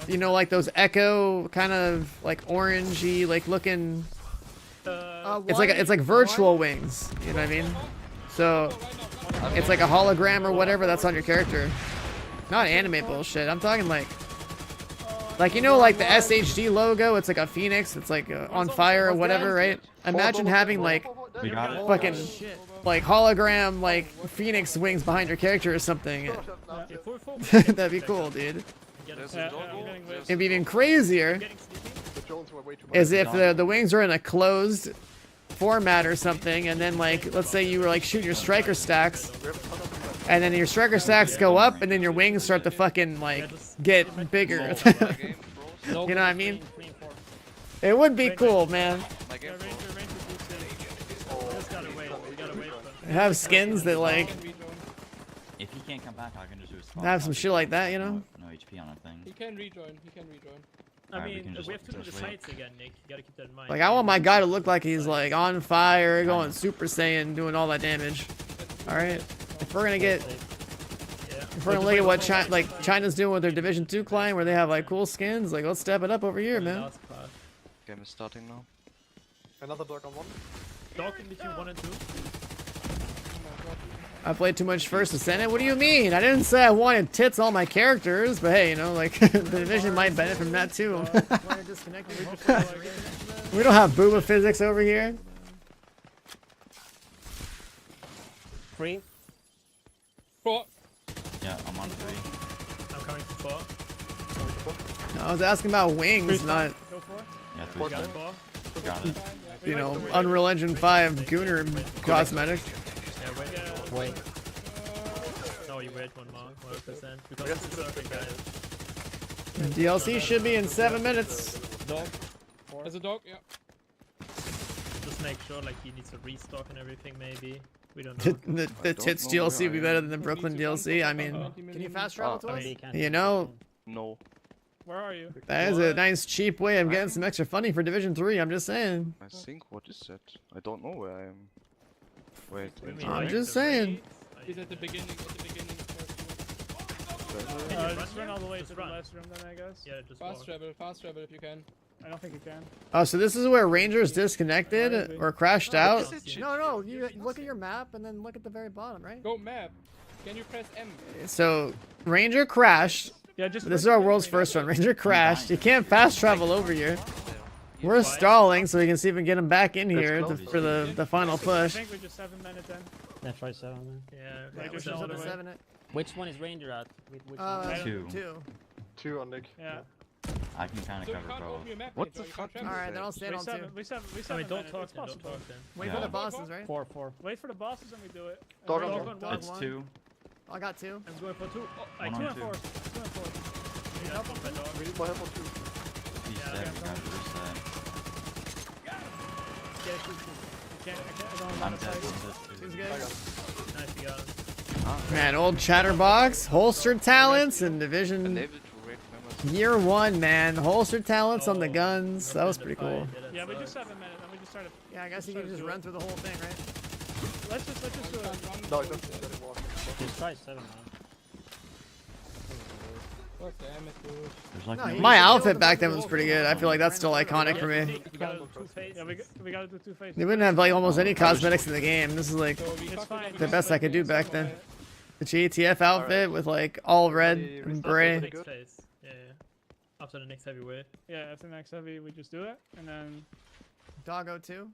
you know, like those Echo kind of like orangey like looking. It's like virtual wings. You know what I mean? So it's like a hologram or whatever that's on your character. Not anime bullshit. I'm talking like you know, like the SHD logo. It's like a phoenix. It's like on fire or whatever, right? Imagine having like We got it. fucking like hologram like phoenix wings behind your character or something. Yeah, full. That'd be cool, dude. There's Yeah, a jungle. I'm getting there's- It'd be even crazier Getting sneaky. The Jones were way too much. is if the wings are in a closed format or something, and then like let's say you were like shooting your striker stacks, and then your striker stacks go up, and then your wings start to fucking like get bigger. My game froze. No, You know what I mean? 3 and 4. It would be cool, man. My Yeah, game Ranger froze. boots in. Just gotta wait. We gotta wait for Have skins that like If he can't come back, I can just do a spot. have some shit like that, you know? No HP on a thing. He can rejoin. He can rejoin. I Alright, we mean, can just- we have to do the just wait. sights again, Nick. You gotta keep that in mind. Like I want my guy to look like he's like on fire, going Super Saiyan, doing all that damage. All right. If we're gonna get, Yeah. if we're gonna look at what China's doing with their Division 2 client, where they have like cool skins, like let's step it up over here, man. Last part. Game is starting now. Another dog on one. Dog in between 1 and 2. I played too much First Ascendant. What do you mean? I didn't say I wanted tits on my characters, but hey, you know, like the Division might benefit from that too. We don't have booba physics over here. 3. 4. Yeah, I'm on 3. I'm coming for 4. I was asking about wings, not, Go for it. Yeah, We 3's got good. 4. Got it. you know, Unreal Engine 5 Gooner cosmetic. Yeah, wait. Yeah. Wait. No, you wait 1 more. 100%. Because this is surfing, guys. DLC should be in 7 minutes. Dog. There's a dog. Yeah. Just make sure, like, he needs to restock and everything, maybe. We don't know. The tits DLC would be better than the Brooklyn DLC. I mean, Can you fast travel to I us? mean, you know, No. Where are you? that is a nice cheap way of getting some extra funding for Division 3. I'm just saying. I think, what is that? I don't know where I am. Wait. What do you mean, inside. I'm like just the saying. raids? He's at the beginning. Just run all the way to the run. last room then, I guess. Yeah, just Fast walk. travel. Fast travel if you can. I don't think you can. Oh, so this is where Rangers disconnected or crashed out? No, you look at your map and then look at the very bottom, right? Go map. Can you press M? So Ranger crashed. Yeah, just. This is our world's first one. Ranger crashed. You can't fast travel over here. We're stalling so we can see if we can get him back in here for the final I push. think we just 7 minutes in. That's right, 7 then. Yeah, Yeah, like we just should all have the a way. 7 it. Which one is Ranger at? Which one? 2. 2. 2 on Nick. Yeah. I can kind So of you cover can't both. open your map. What later, the you fuck can't is travel. Alright, then I'll stand We on 2. 7. We 7. We I 7 mean, don't minutes. talk It's then, don't possible. talk then. Wait Yeah. for the bosses, right? 4, 4. Wait for the bosses and we do it. Dog on Dog one. on Dog That's one. 2. I got 2. I'm going for 2. Oh, I 1 2 on and 2. 4. 2 and 4. Yeah, help on dog. We need more help on 2. He's Yeah, dead. okay, We got to reset. Yeah, I don't I'm want to dead. fight. I'm dead Two's too. good. Nice, you got him. Man, old Chatterbox, holstered talents in Division Unable to raid members. Year 1, man. Holstered talents on the guns. That was pretty cool. Yeah, we just 7 minutes and we just started. Yeah, I guess you can just run through the whole thing, right? Let's just do it. No, I don't think that anymore. Just try 7 now. God damn it, dude. There's like No, no you- My should be able outfit to back move then the was whole pretty thing. good. I feel like that's still iconic for me. We gotta do two-face. Yeah, we gotta do two-face. They wouldn't have like almost any cosmetics in the game. This is like So we It's fucked fine. it the up. best I could do back then. The GTF outfit with like all red Everybody and restart gray. it. Next Good. phase. Yeah. After the next heavyweight. Yeah, after next heavy, we just do it, and then Doggo 2.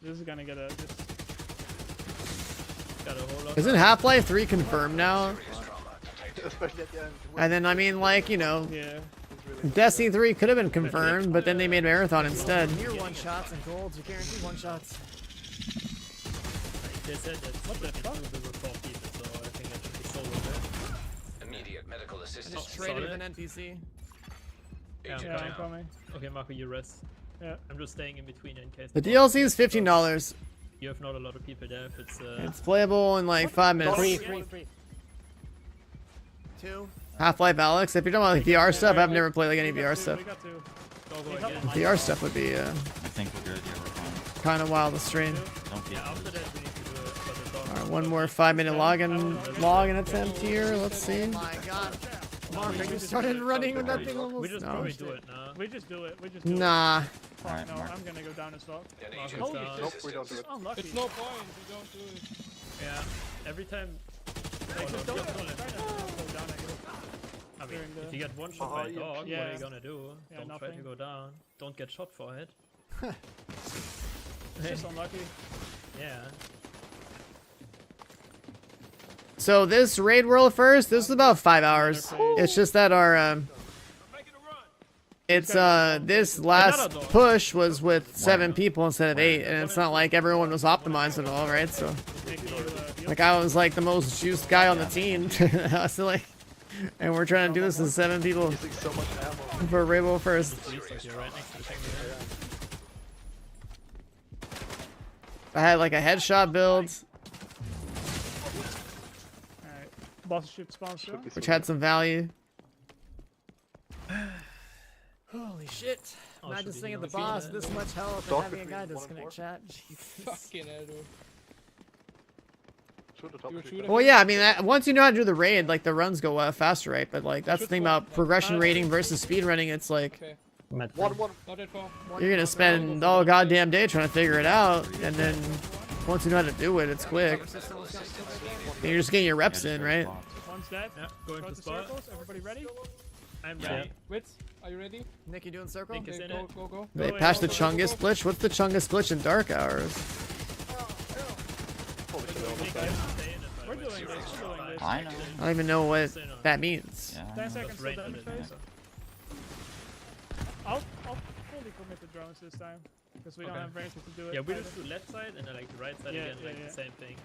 this is gonna get a. This, Got a whole lot. Isn't Half-Life 3 confirmed now? Especially at the end. And then I mean like, you know, yeah. It's really Destiny 3 could have been confirmed, but then they made Marathon instead. Near one shots and golds. You guarantee one shots. They said that what the fuck? There were 4 people, so I think that should be so worth Immediate medical I assistance. just traded with solid. an NPC. it. Agent Yeah, I'm down. coming. Okay, Marco, you rest. Yeah. I'm just staying in between in case. The DLC is $15. You have not a lot of people there. If it's It's playable in like 5 minutes. Free. 2. Half-Life Alex. If you're talking about like VR stuff, I've never played like any VR stuff. We got two. Doggo Help again. him. VR stuff would be I think we're good. Yeah, we're fine. kind of wild to stream. Don't get Yeah, after that we need to do it. But the dog. Alright, one more 5-minute login attempt here. Let's see. My god. Mark, are you started running with that thing We almost? just No. probably do it now. We just do it. We just do it. Nah. Fuck Alright, no, Mark. I'm gonna go down as well. An Mark agent is Holy down. Nope, we don't do it. Unlucky. It's no point. We don't do it. Yeah. Every time. Like, Oh, just no, don't just try don't to let- go down, I guess. I mean, during if the- you get one shot by a yeah. dog, what are Yeah. you gonna do? Yeah, Don't try to nothing. go down. Don't get shot for it. It's just unlucky. Yeah. So this raid world first, this is about 5 hours. It's just that our it's this last push was with 7 people instead of 8, and it's not like everyone was optimized at all, right? So like I was like the most juiced guy on the team. So like, and we're trying to do this with 7 people Using so much ammo. for raid world first. Please, like you're right next to the thing there. I had like a headshot build, Alright. Boss should spawn still. Should be which soon. had some value. Holy shit. Oh, Imagine should be singing the healing. boss this much health and Dog having a guy between 1 and disconnect 4. chat. Jesus. Fucking hell, dude. Shoot the top You were three shooting? guys. Well, yeah, I mean, once you know how to do the raid, like the runs go faster, right? But like that's the thing about progression rating versus speed running. It's like Okay. Met One. Not that far. you're gonna spend all goddamn day trying to figure it out, and then once you know how to do it, it's quick. And you're just getting your reps in, right? One's dead. Yeah, going Go to to spot. circles. Everybody ready? I'm Yeah. ready. Wits, are you ready? Nick, you doing circle? Nick is Okay, in go, it. go. They patched the Chungus glitch. What's the Chungus glitch in dark hours? Holy shit, I almost Big died. guys stay in it, by We're the way. doing this. We're doing this. I know. I don't even know what that means. Yeah. 10 seconds till Right the on end it, phase. yeah. I'll fully commit the drones this time. Because we don't Okay. have range to do it. Yeah, we either. just do left side and then like the right side Yeah, again, yeah, like yeah. the same thing.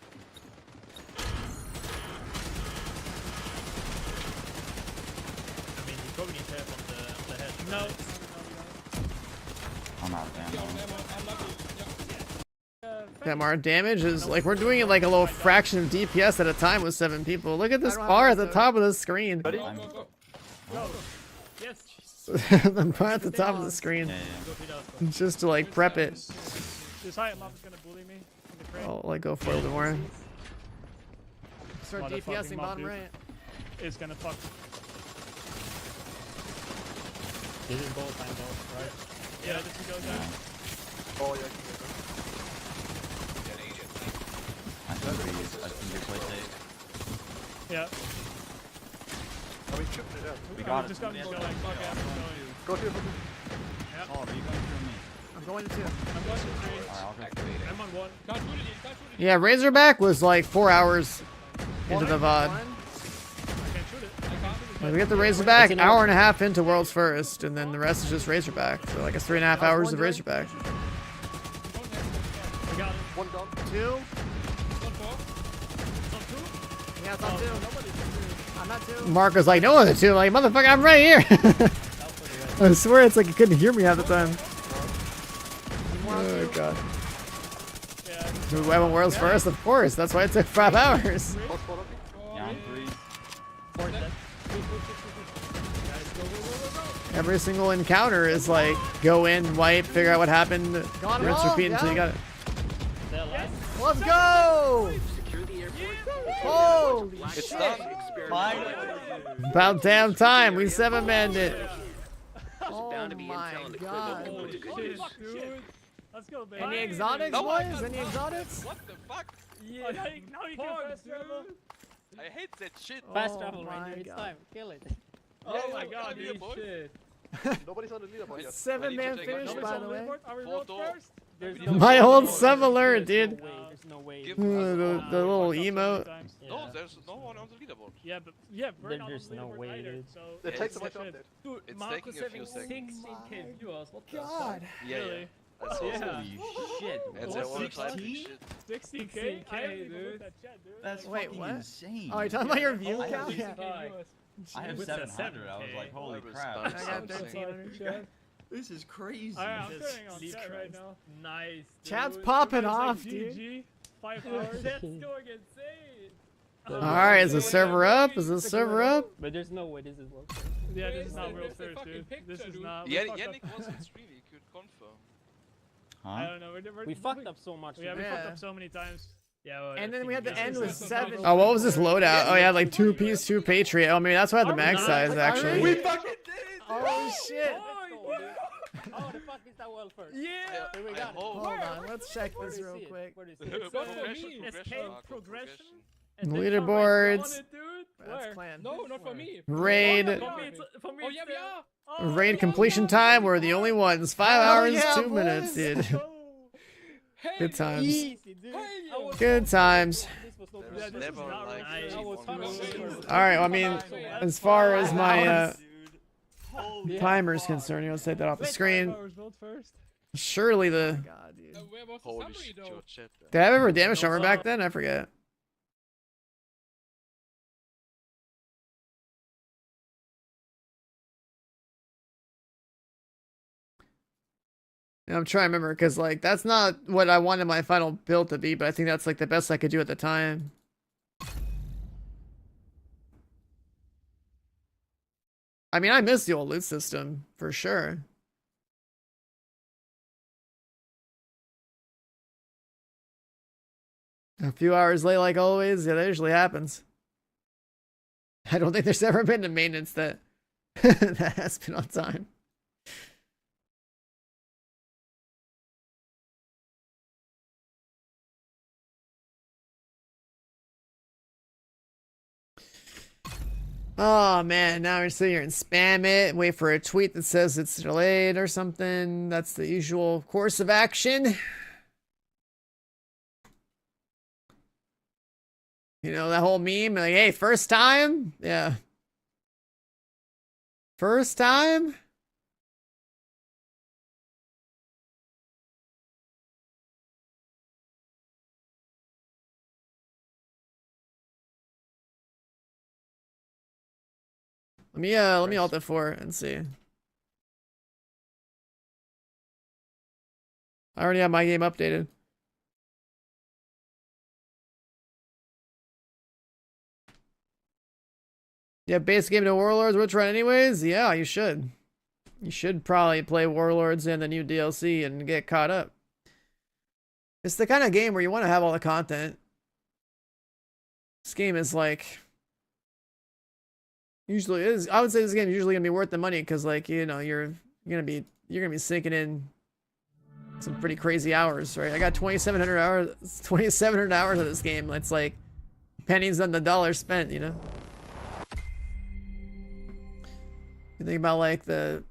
I mean, you probably need help on the head. No. right? I'm out of ammo. That amount of damage is like we're doing it like a little fraction of DPS at a time with 7 people. Look at this I don't have bar an at the episode. top of the screen. Ready? Go, go, go. Go. Yes. The bar at the top of the screen, Yeah, Go feed out. just to like prep it. This high mob is gonna bully me. In the crate. I'll like go for a little more. Start Motherfucking DPSing mob, bottom dude. right. It's gonna fuck. This is goal time though, right? Yeah, this will go down. Oh, yeah, I can get An agent. I think we play safe. Yeah. that. I mean, shoot it out. We got it. Just going. Yeah, Going. go. Fuck it. I'm going. Go to your Oh, are you going through me? I'm going to 2. I'm going to 3. Alright, I'll go. Activating. I'm on 1. Can't shoot it, can't shoot it. Yeah, Razorback was like 4 hours into the VOD. I can't shoot it. I can't. Like, we get the Razorback an hour and a half into World's First, and then the rest is just Razorback. So like it's 3.5 hours of Razorback. I got it. One down. 2. Not far. Yeah, it's on 2. I'm not 2. Mark was like, no other 2. Like, motherfucker, I'm right here. I swear it's like you couldn't hear me half the time. Oh god. Yeah. We went World's First, of course. That's why it took 5 hours. Hot spot on me. Yeah, I'm 3. Every single encounter is like go in, wipe, figure out what happened, Got 'em rinse, all, repeat until you yeah. got it. They're Yeah, Yes. Let's go! Secure the airport. Holy It's shit! done. About damn time. We 7-manned it. Oh Bound to be my intel and god. equipment to good Holy use. fuck, dude. Let's go, baby. Any exotics, Oh my boys? God, Any fuck. exotics? What the fuck? Oh, now you can fast travel. I hate that shit. Fast Oh travel, my Ranger. It's God. time. Kill it. Oh Yeah, my yeah, god, yeah, dude. boy. Shit. Nobody's on the leaderboard yet. 7-man take finish, control. by On the the way. leaderboard? Are we Full road door. first? There's My no My way. old sub alert, There's dude. no way. There's no way. Give The little emote. No, Yeah. there's no one on the leaderboard. Yeah, but we're not There's on the no leaderboard way, either, dude. so It Yeah, takes a it's bunch of shit. update. Dude, It's Marcus taking a having few seconds. 16k viewers. What the God. Yeah, Really? yeah. That's also Holy shit. It's What, all typing 16? shit. 60k? I haven't even dude. looked at chat, dude. That's Like, Wait, fucking what? insane. Oh, you're talking about your view I count? have- Yeah. I have With the 700. I was 7K. like, holy I was crap. stunned. I got Something. 1300 chat. This is crazy. Alright, I'm Just turning on sleep chat right trends. now. Nice. Chat's dude. popping Everybody's off, like, dude. GG, 5 hours. That's going insane. Alright, is the server up? Is the server up? But there's no way this is world. Yeah, this is not Where's world the first, fucking dude. picture, This is dude? not. Yeah, we fucked Yannick up. was in stream, he could confirm. I Huh? don't know. We fucked up so much. Yeah, we dude. fucked Yeah. up so many times. Yeah, well, And I then we had think to end this with is 7. Oh, what was this loadout? Oh, yeah, like 2-piece, 2 Patriot. Oh, maybe that's why I had the mag size, We actually. fucking did it! Oh shit! Oh, the fuck is that world first? Yeah. Here we I got it. hope. Hold on, let's check Where this do you real see it? quick. Where do you see it? Go for Progression, me. progression, Escape, Marco, progression. progression. And then Leaderboards. on it, dude. That's Where? clan. No, not for me. Raid. For me, it's for me. Oh, it's yeah, the- we are. Oh, Raid completion time. We're the only ones. 5 hours, yeah, 2 boys. minutes, dude. Hey, Good times. Easy, dude. Hey, I was Good so- times. This was so There good. was Yeah, this never is not like right. I was one so way. good. Alright, I mean, as far as my Yeah. timer's concerned, let's take that off the Wait, 5 screen. hours built first. Surely the... God, dude. where was the Holy summary shit, though? your chat. Did I have ever damage armor back then? I forget. I'm trying to remember because like that's not what I wanted my final build to be, but I think that's like the best I could do at the time. I mean, I miss the old loot system for sure. A few hours late, like always. Yeah, that usually happens. I don't think there's ever been a maintenance that that has been on time. Oh man, now we're sitting here and spam it and wait for a tweet that says it's delayed or something. That's the usual course of action. You know, that whole meme, like, hey, first time? Yeah. First time? Let me alt F4 and see. I already have my game updated. Yeah, base game to Warlords, which run anyways? Yeah, you should. You should probably play Warlords and the new DLC and get caught up. It's the kind of game where you want to have all the content. This game is like... Usually is. I would say this game is usually gonna be worth the money because, like, you know, you're gonna be sinking in some pretty crazy hours, right? I got 2,700 hours of this game. It's like pennies on the dollar spent, you know. You think about like the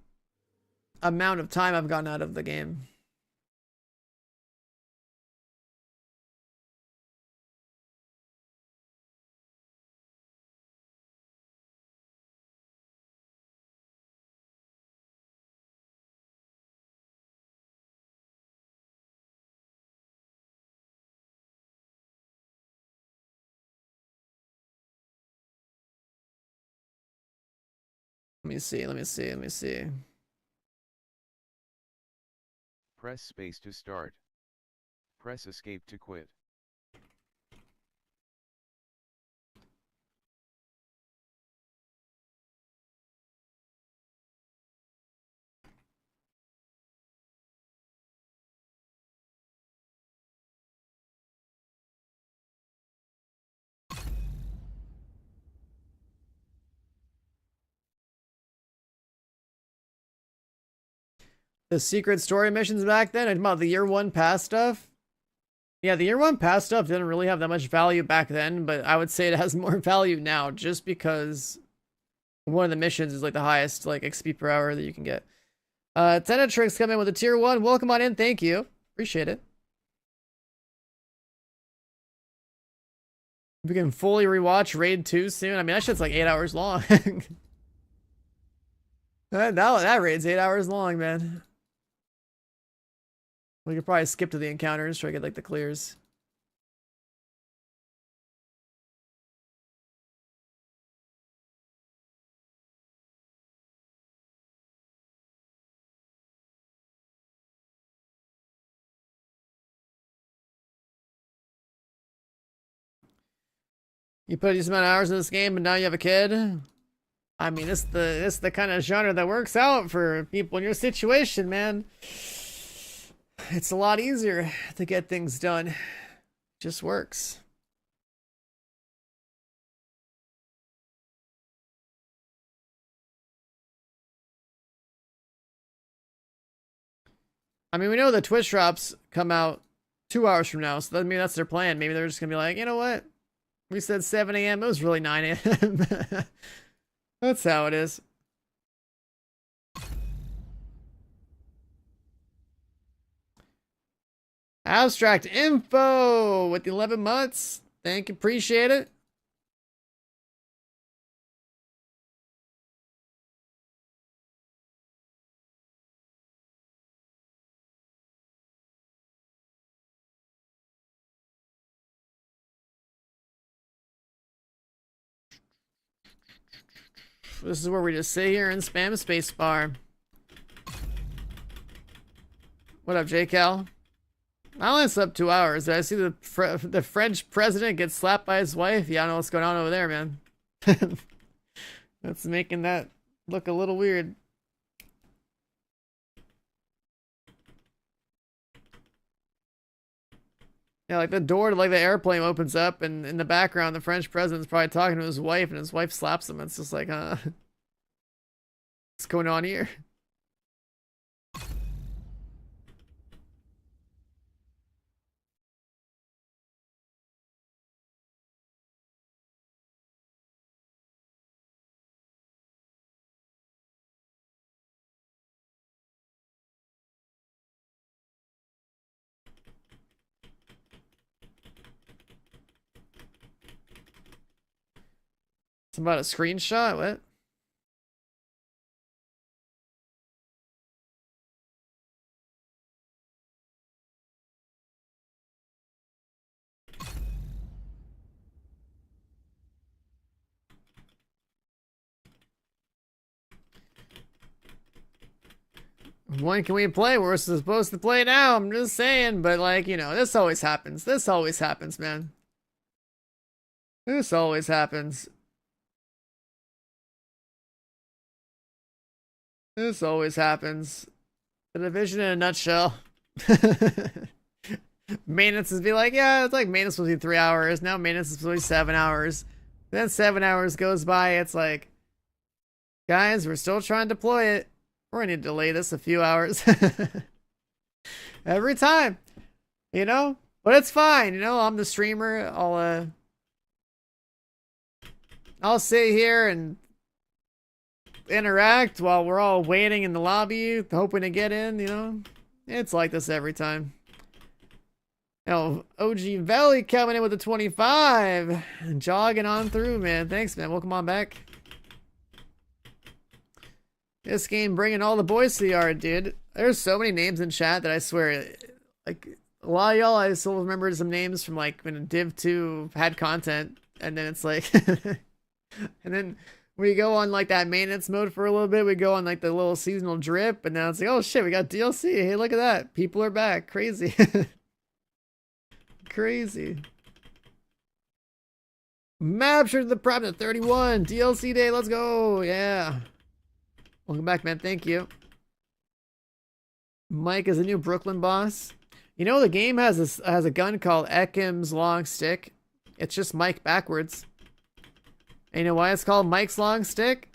amount of time I've gotten out of the game. Let me see. Press space to start. Press escape to quit. The secret story missions back then, and about the year 1 pass stuff. Yeah, the year 1 pass stuff didn't really have that much value back then, but I would say it has more value now just because one of the missions is like the highest like XP per hour that you can get. Tenetrix come in with a tier 1. Welcome on in, thank you. Appreciate it. We can fully rewatch Raid 2 soon. I mean, that shit's like 8 hours long. that raid's 8 hours long, man. We could probably skip to the encounters, try to get like the clears. You put a decent amount of hours in this game, but now you have a kid. I mean, this the kind of genre that works out for people in your situation, man. It's a lot easier to get things done. It just works. I mean, we know the Twitch drops come out 2 hours from now, so maybe that's their plan. Maybe they're just gonna be like, you know what? We said 7 a.m. It was really 9 a.m. That's how it is. Abstract info with the 11 months. Thank you. Appreciate it. This is where we just sit here and spam spacebar. What up, J-Cal? I only slept 2 hours. Did I see the French president get slapped by his wife? Yeah, I don't know what's going on over there, man. That's making that look a little weird. Yeah, like the door to like the airplane opens up, and in the background, the French president's probably talking to his wife, and his wife slaps him. It's just like, what's going on here? It's about a screenshot? What? When can we play? We're supposed to play now. I'm just saying, but like, you know, this always happens. This always happens, man. This always happens. This always happens. The Division in a nutshell. Maintenance is be like, yeah, it's like maintenance will be 3 hours. Now maintenance is supposed to be 7 hours. Then 7 hours goes by. It's like, guys, we're still trying to deploy it. We're gonna delay this a few hours. Every time, you know, but it's fine. You know, I'm the streamer. I'll sit here and interact while we're all waiting in the lobby, hoping to get in, you know. It's like this every time. Oh, OG Valley coming in with a 25. Jogging on through, man. Thanks, man. Welcome on back. This game bringing all the boys to the yard, dude. There's so many names in chat that I swear, like, a lot of y'all, I still remember some names from, like, when Div 2 had content, and then it's like, and then we go on, like, that maintenance mode for a little bit, we go on, like, the little seasonal drip, and now it's like, oh shit, we got DLC, hey, look at that, people are back, crazy. Crazy. Mapture to the Prime at 31, DLC day, let's go, yeah. Welcome back, man. Thank you. Mike is a new Brooklyn boss. You know, the game has a gun called Ekim's Long Stick. It's just Mike backwards. And you know why it's called Mike's Long Stick?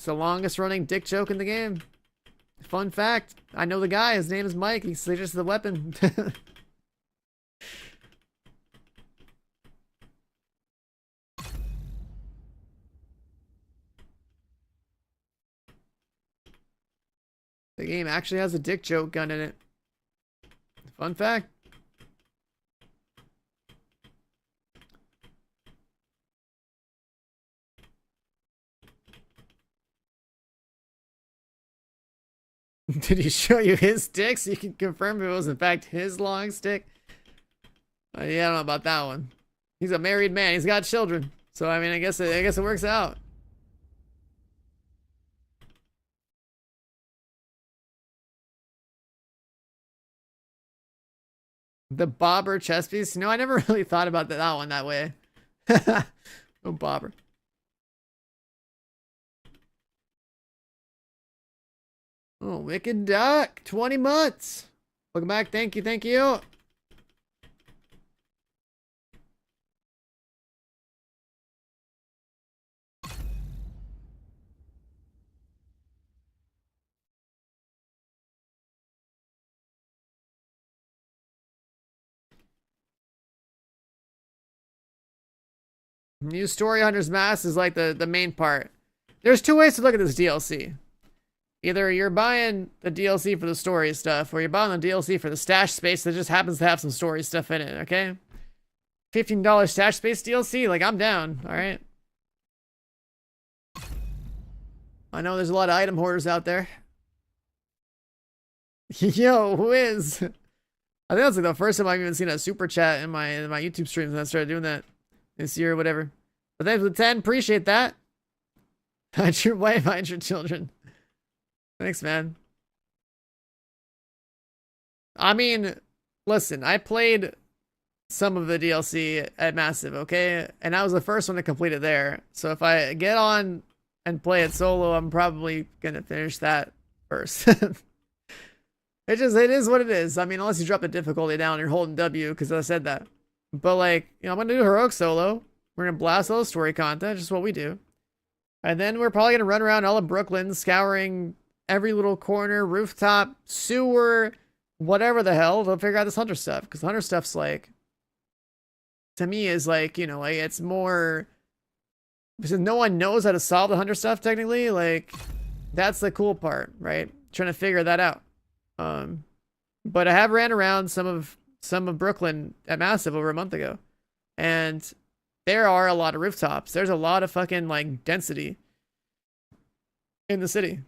It's the longest running dick joke in the game. Fun fact, I know the guy, his name is Mike, he's just the weapon. The game actually has a dick joke gun in it. Fun fact. Did he show you his stick so you can confirm if it was in fact his long stick? Yeah, I don't know about that one. He's a married man. He's got children. So I mean, I guess it works out. The bobber chest piece. No, I never really thought about that one that way. Oh, bobber. Oh, Wicked Duck, 20 months. Welcome back. Thank you. Thank you. New Story Hunter's Mask is like the main part. There's two ways to look at this DLC. Either you're buying the DLC for the story stuff, or you're buying the DLC for the stash space that just happens to have some story stuff in it, okay? $15 stash space DLC, like, I'm down, alright? I know there's a lot of item hoarders out there. Yo, who is? I think that's like the first time I've even seen a super chat in my YouTube streams when I started doing that this year or whatever. But thanks for the 10, appreciate that. Hide your wife, hide your children. Thanks, man. I mean, listen, I played some of the DLC at Massive, okay? And I was the first one to complete it there. So if I get on and play it solo, I'm probably gonna finish that first. It is what it is. I mean, unless you drop the difficulty down, you're holding W because I said that. But like, you know, I'm gonna do heroic solo. We're gonna blast all the story content, just what we do. And then we're probably gonna run around all of Brooklyn, scouring every little corner, rooftop, sewer, whatever the hell, to figure out this hunter stuff. Because hunter stuff's like, to me, is like, you know, like it's more, because no one knows how to solve the hunter stuff technically. Like, that's the cool part, right? Trying to figure that out. But I have ran around some of Brooklyn at Massive over a month ago, and there are a lot of rooftops. There's a lot of fucking like density in the city.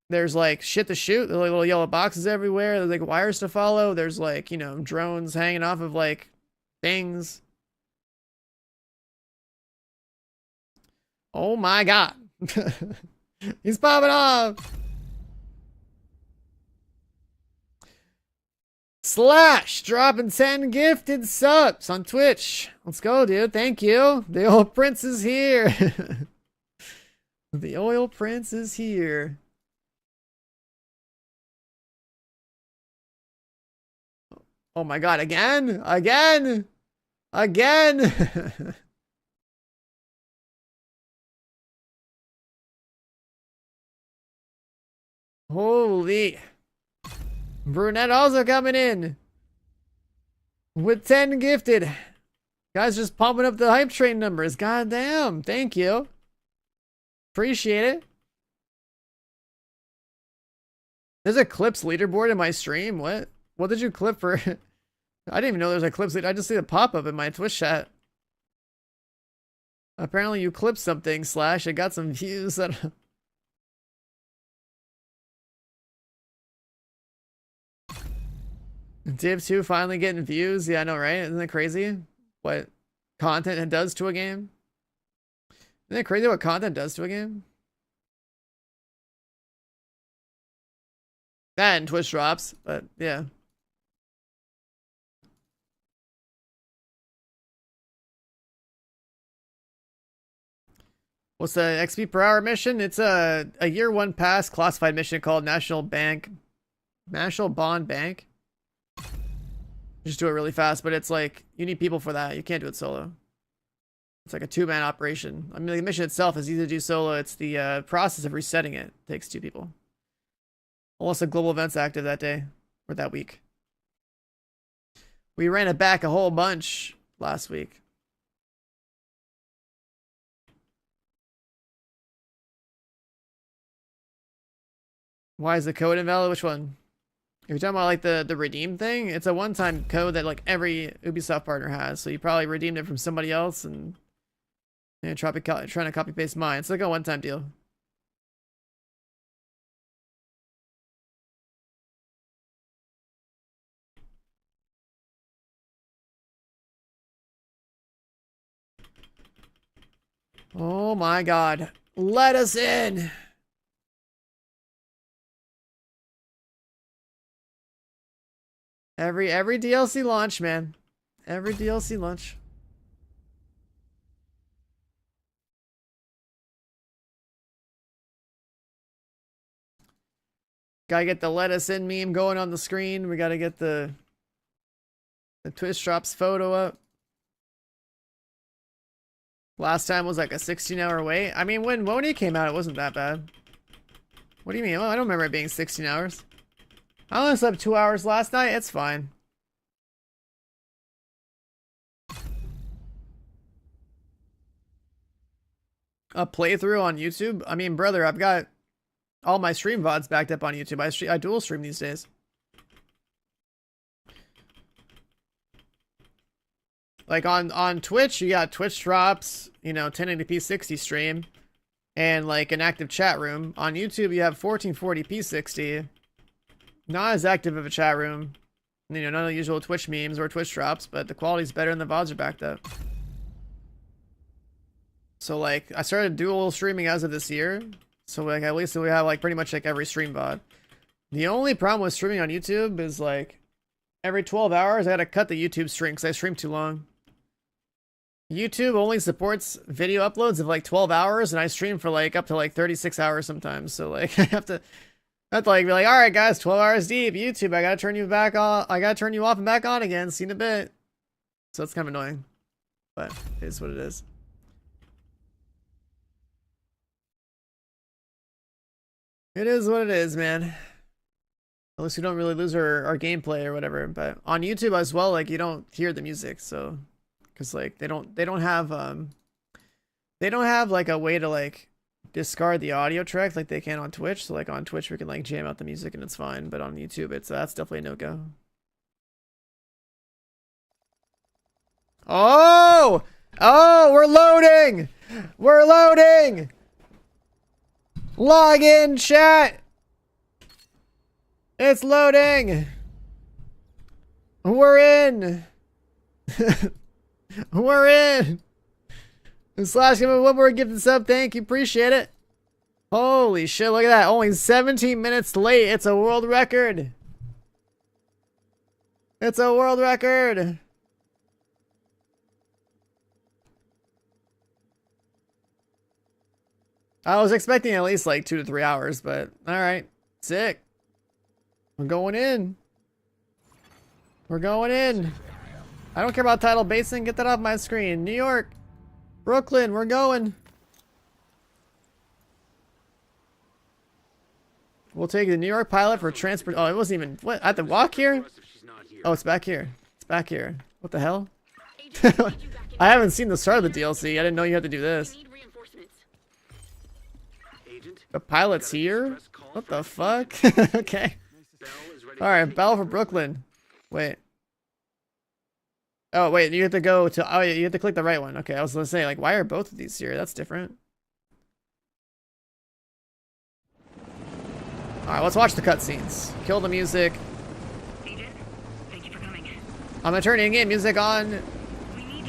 There's like shit to shoot. There's like little yellow boxes everywhere. There's like wires to follow. There's like, you know, drones hanging off of like things. Oh my god. He's popping off. Slash dropping 10 gifted subs on Twitch. Let's go, dude. Thank you. The oil prince is here. The oil prince is here. Oh my god, again? Again? Again? Holy. Brunette also coming in with 10 gifted. Guys just pumping up the hype train numbers. God damn. Thank you. Appreciate it. There's a clips leaderboard in my stream. What did you clip for? I didn't even know there was a clips lead. I just see the pop-up in my Twitch chat. Apparently you clipped something, Slash. It got some views. I don't know. Div 2 finally getting views. Yeah, I know, right? Isn't that crazy? What content it does to a game? Isn't it crazy what content does to a game? That and Twitch drops, but yeah. What's the XP per hour mission? It's a year one pass classified mission called National Bond Bank. Just do it really fast, but it's like, you need people for that. You can't do it solo. It's like a 2-man operation. I mean, the mission itself is easy to do solo. It's the process of resetting it takes 2 people. Unless a global event's active that day or that week. We ran it back a whole bunch last week. Why is the code invalid? Which one? If you're talking about like the redeem thing, it's a one-time code that like every Ubisoft partner has. So you probably redeemed it from somebody else and trying to copy paste mine. It's like a one-time deal. Oh my god. Let us in! Every DLC launch, man. Every DLC launch. Gotta get the let us in meme going on the screen. We gotta get the Twitch Drops photo up. Last time was like a 16-hour wait. I mean, when Woney came out, it wasn't that bad. What do you mean? Well, I don't remember it being 16 hours. I only slept 2 hours last night. It's fine. A playthrough on YouTube? I mean, brother, I've got all my stream VODs backed up on YouTube. I dual stream these days. Like on Twitch, you got Twitch Drops, you know, 1080p 60 stream, and like an active chat room. On YouTube, you have 1440p 60. Not as active of a chat room. You know, none of the usual Twitch memes or Twitch Drops, but the quality's better and the VODs are backed up. So like, I started dual streaming as of this year. So like, at least we have like pretty much like every stream VOD. The only problem with streaming on YouTube is like, every 12 hours I gotta cut the YouTube stream because I stream too long. YouTube only supports video uploads of like 12 hours and I stream for like up to like 36 hours sometimes. So like, I have to like be like, all right guys, 12 hours deep, YouTube, I gotta turn you back on. I gotta turn you off and back on again. See you in a bit. So it's kind of annoying, but it is what it is. It is what it is, man. At least we don't really lose our gameplay or whatever. But on YouTube as well, like you don't hear the music, so because like they don't have like a way to like discard the audio track like they can on Twitch. So like on Twitch we can like jam out the music and it's fine, but on YouTube that's definitely a no-go. Oh, we're loading. We're loading. Log in, chat. It's loading. We're in. We're in. Slash give me one more gifted sub. Thank you. Appreciate it. Holy shit. Look at that. Only 17 minutes late. It's a world record. It's a world record. I was expecting at least like 2 to 3 hours, but alright. Sick. We're going in. We're going in. I don't care about title Basin. Get that off my screen. New York. Brooklyn. We're going. We'll take the New York pilot for transport. Oh, it wasn't even. What? I have to walk here? Oh, it's back here. It's back here. What the hell? I haven't seen the start of the DLC. I didn't know you had to do this. The pilot's here? What the fuck? Okay. Alright, Battle for Brooklyn. Wait. Oh, wait, you have to go to... Oh, you have to click the right one. Okay, I was gonna say, like, why are both of these here? That's different. Alright, let's watch the cutscenes. Kill the music. Agent, thank you for coming. I'm gonna turn in-game music on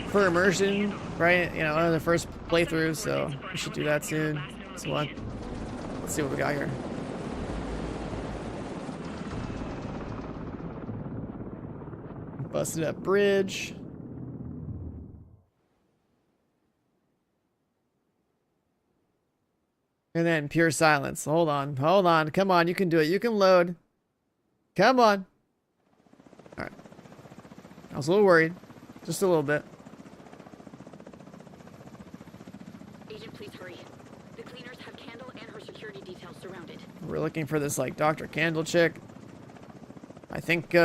for immersion, right? You know, the first playthrough, so we should do that soon. So what? Let's see what we got here. Busted up bridge. And then pure silence. Hold on. Hold on. Come on. You can do it. You can load. Come on. Alright. I was a little worried. Just a little bit. looking for this like Dr. Candle chick. I think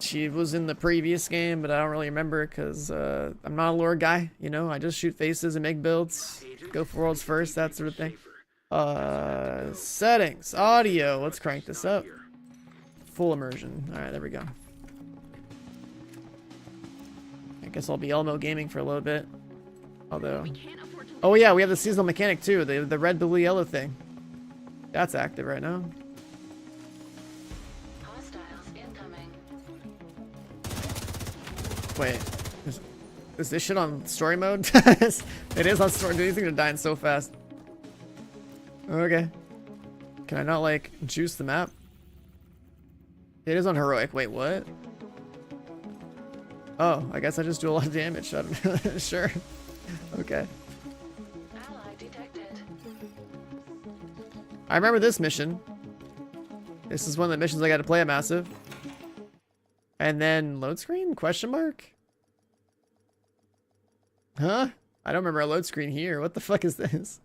she was in the previous game, but I don't really remember because I'm not a lore guy. You know, I just shoot faces and make builds, go for worlds first, that sort of thing. Settings, audio. Let's crank this up. Full immersion. All right, there we go. I guess I'll be Elmo gaming for a little bit. Although, oh yeah, we have the seasonal mechanic too. The red, blue, yellow thing. That's active right now. Wait, is this shit on story mode? It is on story. These things are dying so fast. Okay. Can I not like juice the map? It is on heroic. Wait, what? Oh, I guess I just do a lot of damage. I don't know. Sure. Okay. I remember this mission. This is one of the missions I got to play at Massive. And then load screen? Question mark? Huh? I don't remember a load screen here. What the fuck is this?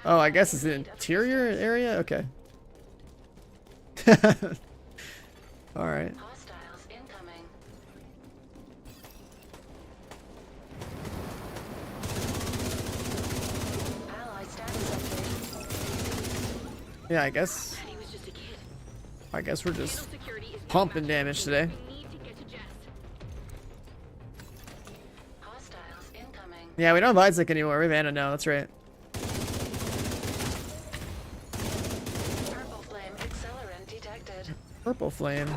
Oh, I guess it's an interior area? Okay. Alright. Yeah, I guess we're just pumping damage today. Yeah, we don't have Isaac anymore. We have Anna now, that's right. Purple flame accelerant detected. Purple flame.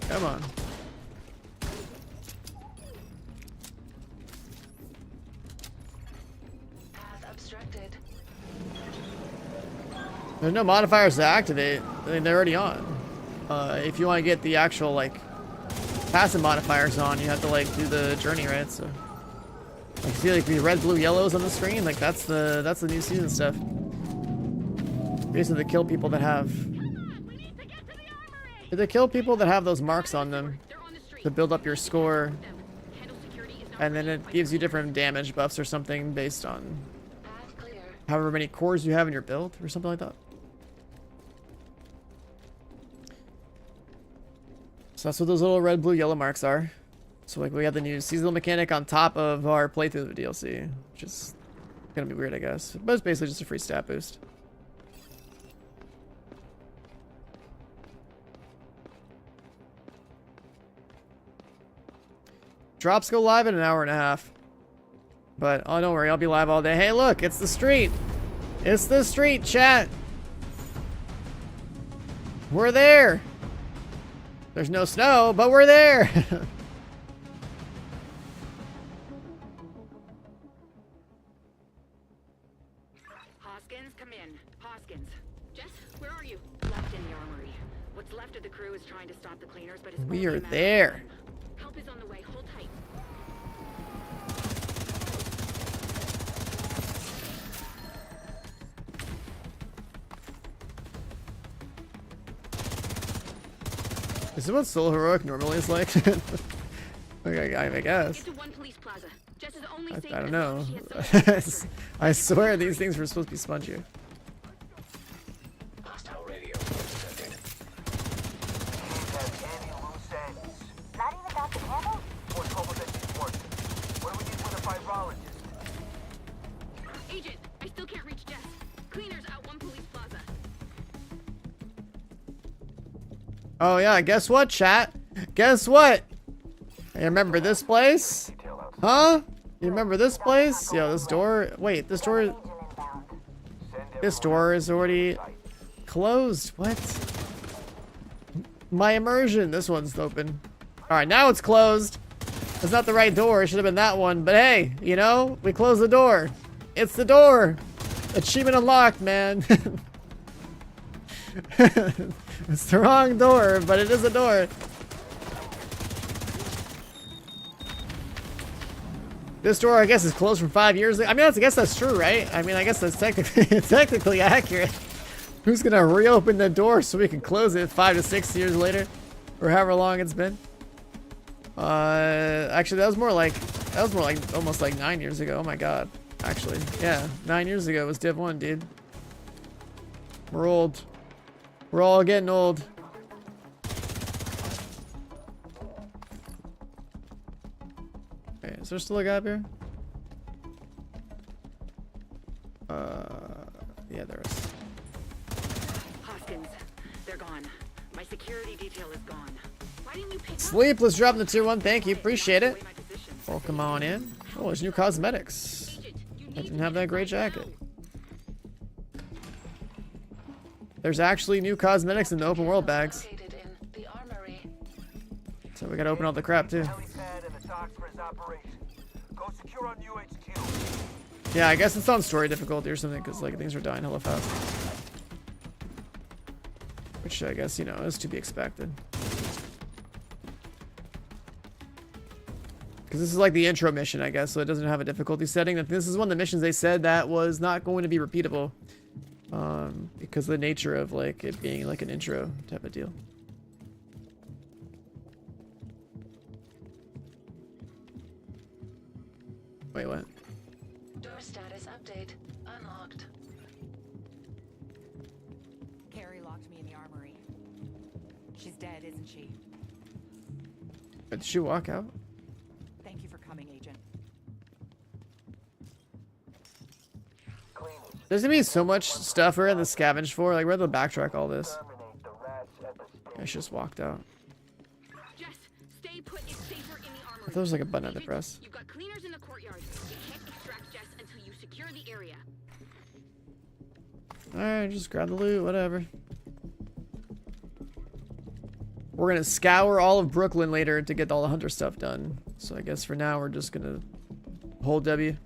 Come on. There's no modifiers to activate. I mean, they're already on. If you want to get the actual like passive modifiers on, you have to like do the journey, right? So, like, see like the red, blue, yellows on the screen. Like that's the new season stuff. Basically, they kill people that have. They kill people that have those marks on them to build up your score, and then it gives you different damage buffs or something based on however many cores you have in your build or something like that. So that's what those little red, blue, yellow marks are. So like we have the new seasonal mechanic on top of our playthrough of the DLC, which is gonna be weird, I guess. But it's basically just a free stat boost. Drops go live in an hour and a half. But oh, don't worry, I'll be live all day. Hey, look, it's the street. It's the street, chat. We're there. There's no snow, but we're there. Hoskins, come in. Hoskins. Jess, where are you? Left in the armory. What's left of the crew is trying to stop the cleaners, but it's we are there. Help is on the way. Hold tight. Is this what solo heroic normally is like? Okay, I guess. I don't know. I swear these things were supposed to be spongier. Hostile radio. Not even Dr. Candle? What do we do with a fibrologist? Agent, I still can't reach Jess. Cleaners at One Police Plaza. Oh yeah, guess what, chat? Guess what? You remember this place? Huh? You remember this place? Yeah, this door. Wait, this door. This door is already closed. What? My immersion. This one's open. Alright, now it's closed. It's not the right door. It should have been that one. But hey, you know, we closed the door. It's the door. Achievement unlocked, man. It's the wrong door, but it is a door. This door, I guess, is closed from 5 years ago. I mean, I guess that's true, right? I mean, I guess that's technically accurate. Who's gonna reopen the door so we can close it 5 to 6 years later? Or however long it's been? Actually, that was more like almost like 9 years ago. Oh my god. Actually, yeah, 9 years ago was Div 1, dude. We're old. We're all getting old. Okay, is there still a guy up here? Yeah, there is. Hoskins, they're gone. My security detail is gone. Why didn't you pick up? Sleepless dropping the tier 1. Thank you. Appreciate it. Welcome on in. Oh, there's new cosmetics. I didn't have that great jacket. There's actually new cosmetics in the open world bags. So we gotta open all the crap too. Yeah, I guess it's on story difficulty or something because like things are dying hella fast. Which I guess, you know, is to be expected. Because this is like the intro mission, I guess, so it doesn't have a difficulty setting. This is one of the missions they said that was not going to be repeatable. Because of the nature of like it being like an intro type of deal. Wait, what? Door status update unlocked. Carrie locked me in the armory. She's dead, isn't she? Did she walk out? Thank you for coming, Agent. There's gonna be so much stuff we're in the scavenge for. Like, we're gonna backtrack all this. I just walked out. Jess, stay put. It's safer in the I armory. thought there was like a button at the press. You've got cleaners in the courtyard. You can't extract Jess until you secure the area. Alright, just grab the loot, whatever. We're gonna scour all of Brooklyn later to get all the hunter stuff done. So I guess for now we're just gonna hold W.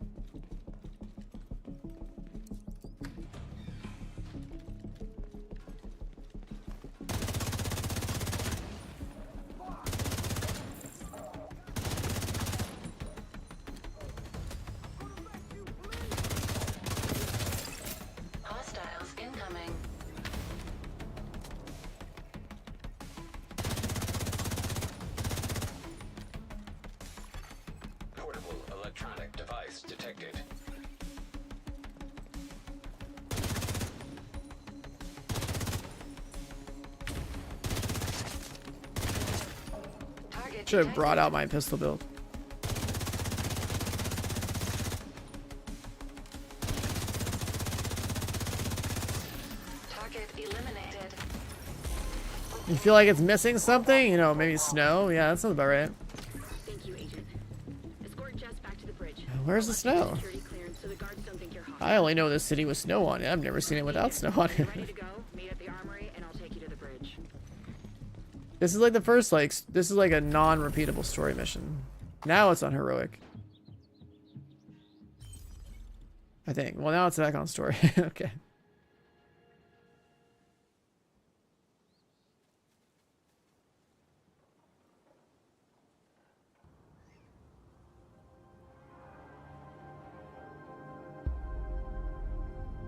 Hostiles incoming. Portable electronic device detected. Should have brought out my pistol build. Target eliminated. You feel like it's missing something? You know, maybe snow? Yeah, that sounds about right. Thank you, Agent. Escort Jess back to the bridge. Where's the snow? Security clearance so the guards don't think you're hot. I only know this city with snow on it. I've never seen it without snow on it. Ready to go? Meet at the armory and I'll take you to the bridge. This is like the first, like, this is like a non-repeatable story mission. Now it's on heroic. I think. Well, now it's back on story. Okay.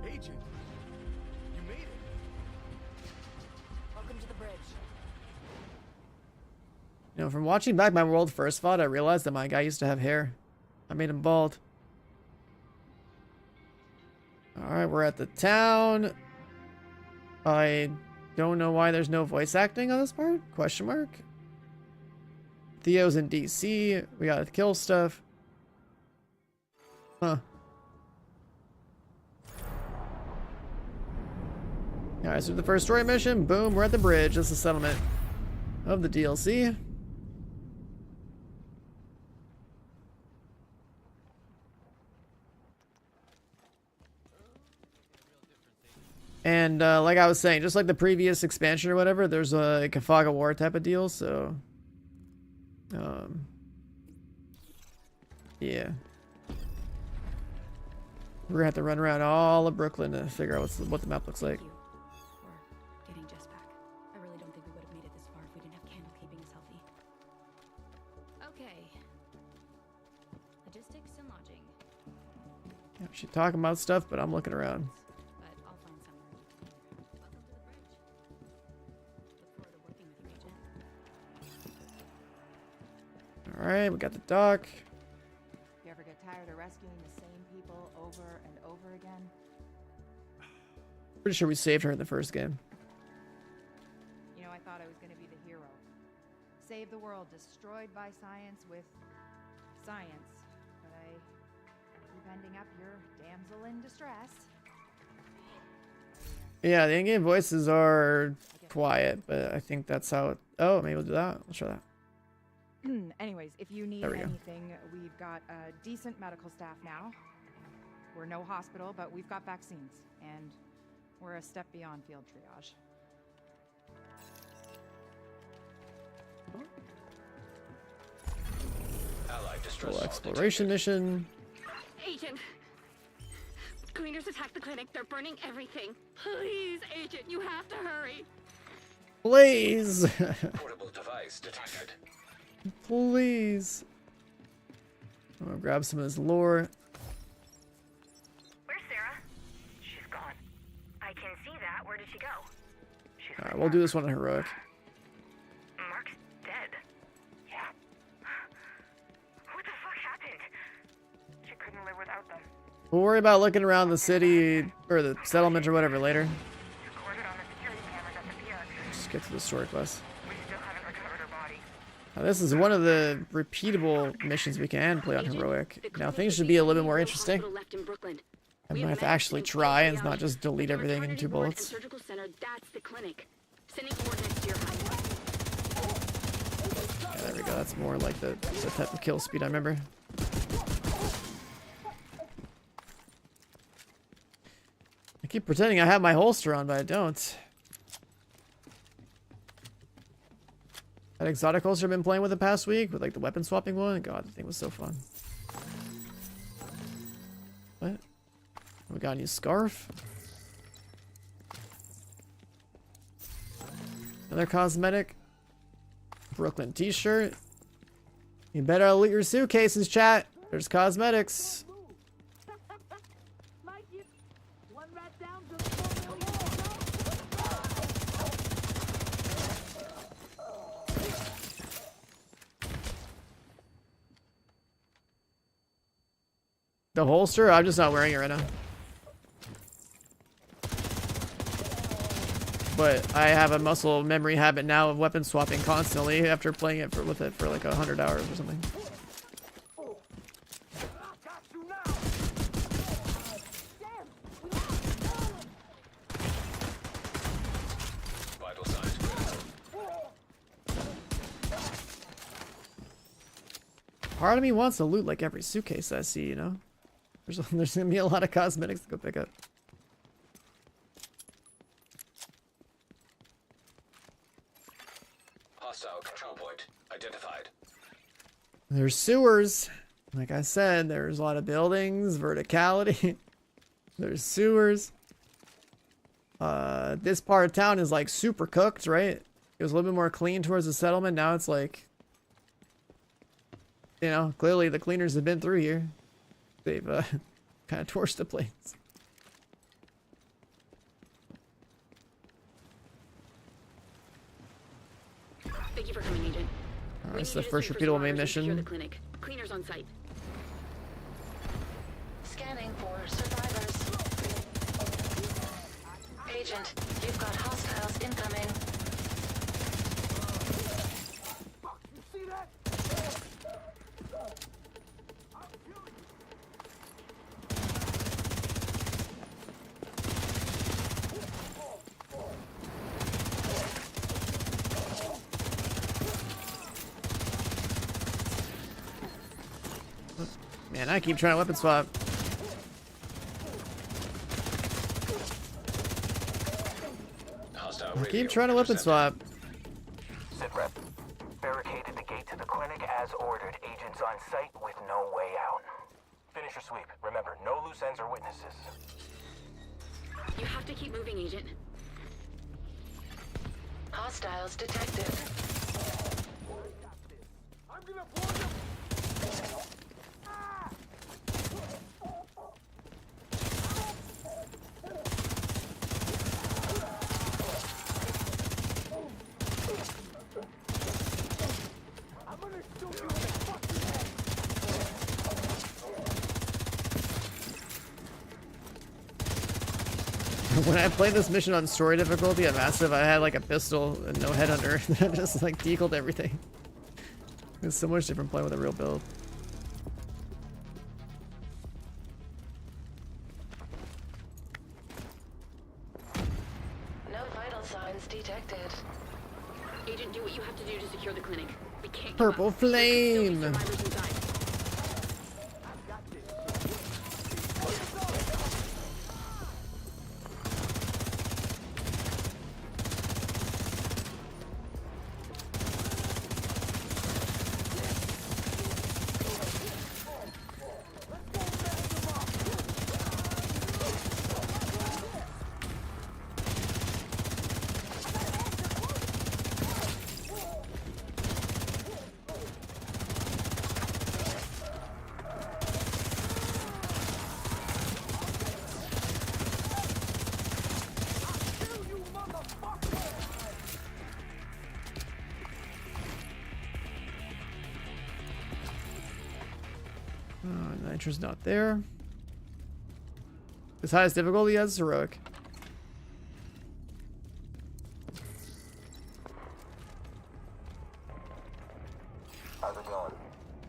Agent, you made it. Welcome to the bridge. You know, from watching back my world first VOD, I realized that my guy used to have hair. I made him bald. Alright, we're at the town. I don't know why there's no voice acting on this part? Question mark? Theo's in DC. We gotta kill stuff. Huh. Alright, so the first story mission. Boom, we're at the bridge. That's the settlement of the DLC. And like I was saying, just like the previous expansion or whatever, there's a like a fog of war type of deal, so yeah. We're gonna have to run around all of Brooklyn to figure out what the map looks like. For getting Jess back. I really don't think we would have made it this far if we didn't have Candle keeping us healthy. Okay. Logistics and lodging. Yeah, she's talking about stuff, but I'm looking around. But I'll find somewhere. Welcome to the bridge. Look forward to working with you, Agent. Alright, we got the dock. You ever get tired of rescuing the same people over and over again? Pretty sure we saved her in the first game. You know, I thought I was going to be the hero. Save the world destroyed by science with science. But I keep ending up your damsel in distress. Yeah, the in-game voices are quiet, but I think that's how it... Oh, maybe we'll do that. We'll try that. Anyways, if you need There we go. anything, we've got a decent medical staff now. We're no hospital, but we've got vaccines. And we're a step beyond field triage. Allied distress Full call exploration mission. Agent! Cleaners attacked the clinic. They're burning everything. Please, Agent, you have to hurry. Please. detected. Portable device detected. Please. I'm gonna grab some of this lore. Where's Sarah? She's gone. I can see that. Where did she go? She's Alright, we'll do this one on heroic. Mark's dead. Yeah. What the fuck happened? She couldn't live without them. We'll worry about looking around the city or the settlement or whatever later. Recorded on the security cameras at the pier. Just get to the story quest. We still haven't recovered her body. Now, this is one of the repeatable missions we can play on heroic. Now things should be a little bit more interesting. I might have to actually try and not just delete everything in 2 bullets. Surgical center, that's the clinic. Sending coordinates to your house. Yeah, there we go. That's more like the type of kill speed I remember. I keep pretending I have my holster on, but I don't. That exotic holster I've been playing with the past week, with like the weapon swapping one. God, the thing was so fun. What? We got a new scarf. Another cosmetic. Brooklyn t-shirt. You better loot your suitcases, chat. There's cosmetics. The holster? I'm just not wearing it right now. But I have a muscle memory habit now of weapon swapping constantly after playing it with it for like 100 hours or something. Vital signs critical. Part of me wants to loot like every suitcase I see, you know? There's gonna be a lot of cosmetics to go pick up. Hostile control point identified. There's sewers. Like I said, there's a lot of buildings, verticality. There's sewers. This part of town is like super cooked, right? It was a little bit more clean towards the settlement. Now it's like, you know, clearly the cleaners have been through here. They've kind of torched the place. Thank you for coming, Agent. Alright, it's the first repeatable main mission. The clinic. Cleaners on site. Scanning for survivors. Agent, you've got hostiles incoming. You see that? Man, I keep trying to weapon swap. Hostile I radio keep trying to weapon swap. Sitrep, barricaded the gate to the clinic as ordered. Agents on site with no way out. Finish your sweep. Remember, no loose ends or witnesses. You have to keep moving, Agent. Hostiles detected. I'm gonna blow you. I'm gonna shoot you in the fucking When I played this mission on story difficulty at massive, I had like a pistol and no headhunter. I just like decaled everything. It's so much different playing with a real build. No vital signs detected. Agent, do what you have to do to secure the clinic. We can't. Purple flame. Nitro's not there. His highest difficulty is heroic. How's it going?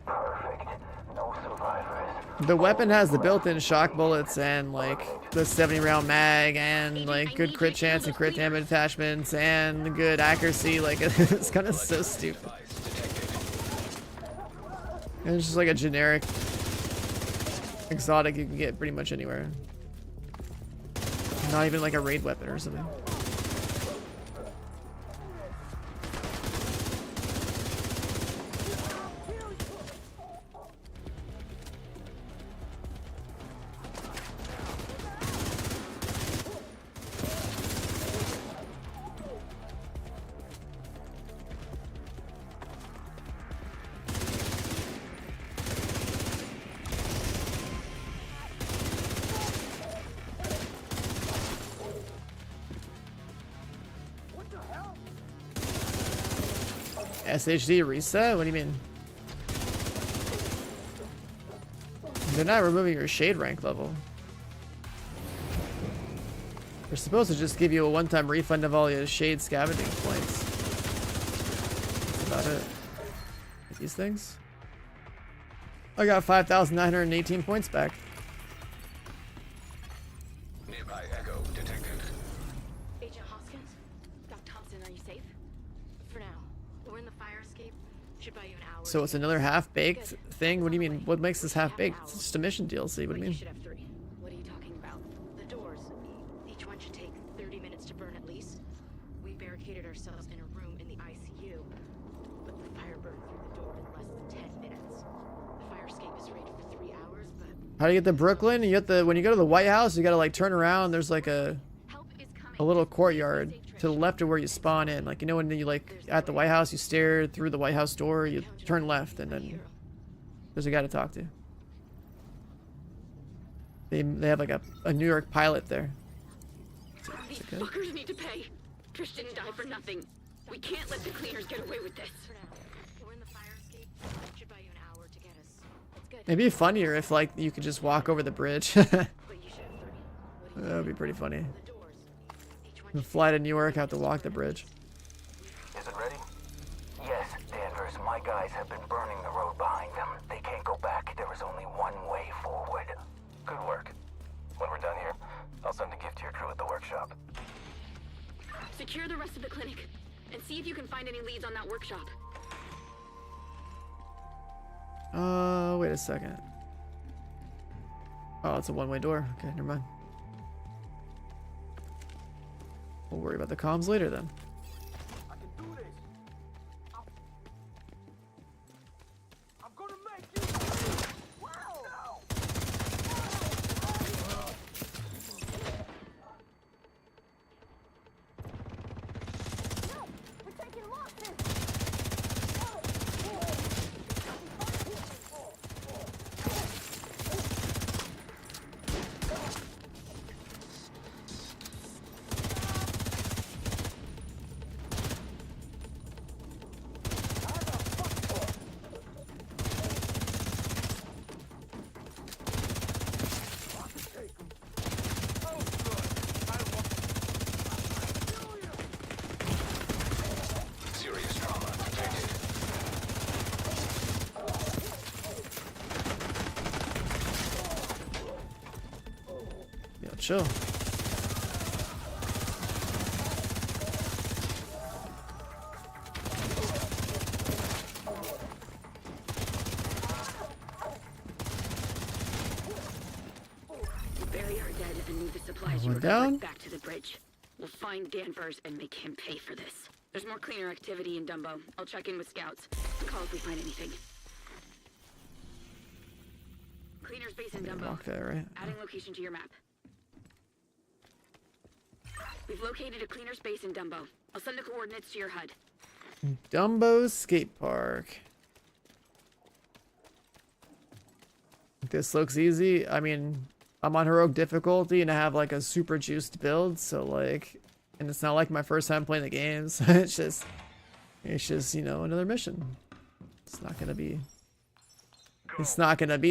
Perfect. No survivors. The weapon has the built-in shock bullets and like the 70-round mag and like good crit chance and crit damage attachments and good accuracy. Like it's kind of so stupid. And it's just like a generic exotic you can get pretty much anywhere. Not even like a raid weapon or something. SHD reset? What do you mean? They're not removing your shade rank level. They're supposed to just give you a one-time refund of all your shade scavenging points. That's about it. These things? I got 5,918 points back. Nearby echo detected. Agent Hoskins? Doc Thompson, are you safe? For now. We're in the fire escape. Should buy you an hour. So it's another half-baked thing? What do you mean? What makes this half-baked? It's just a mission DLC. What do you mean? Should have 3. What are you talking about? The doors. Each one should take 30 minutes to burn at least. We barricaded ourselves in a room in the ICU, but the fire burned through the door in less than 10 minutes. The fire escape is rated for 3 hours, but How do you get to Brooklyn? You have to, when you go to the White House, you gotta like turn around. There's like a little courtyard to the left of where you spawn in. Like, you know, when you like at the White House, you stare through the White House door, you turn left, and then there's a guy to talk to. They have like a New York pilot there. these fuckers need to pay. Trish didn't die for nothing. We can't let the cleaners get away with this. For now, we're in the fire escape. Should buy you an hour to get us. That's good. It'd be funnier if like you could just walk over the bridge. That would be pretty funny. And fly to New York, have to walk the bridge. Is it ready? Yes, Danvers. My guys have been burning the road behind them. They can't go back. There is only one way forward. Good work. When we're done here, I'll send a gift to your crew at the workshop. Secure the rest of the clinic, and see if you can find any leads on that workshop. Wait a second. Oh, it's a one-way door. Okay, never mind. We'll worry about the comms later then. chill. Bury our dead and move the supplies you One recovered down. back to the bridge. We'll find Danvers and make him pay for this. There's more cleaner activity in Dumbo. I'll check in with scouts. Call if we find anything. Cleaner's base in Dumbo. Walk there, right? Adding location to your map. We've located a cleaner's base in Dumbo. I'll send the coordinates to your HUD. Dumbo skate park. This looks easy. I mean, I'm on heroic difficulty and I have like a super juiced build, so like, and it's not like my first time playing the games. it's just, you know, another mission. It's not gonna be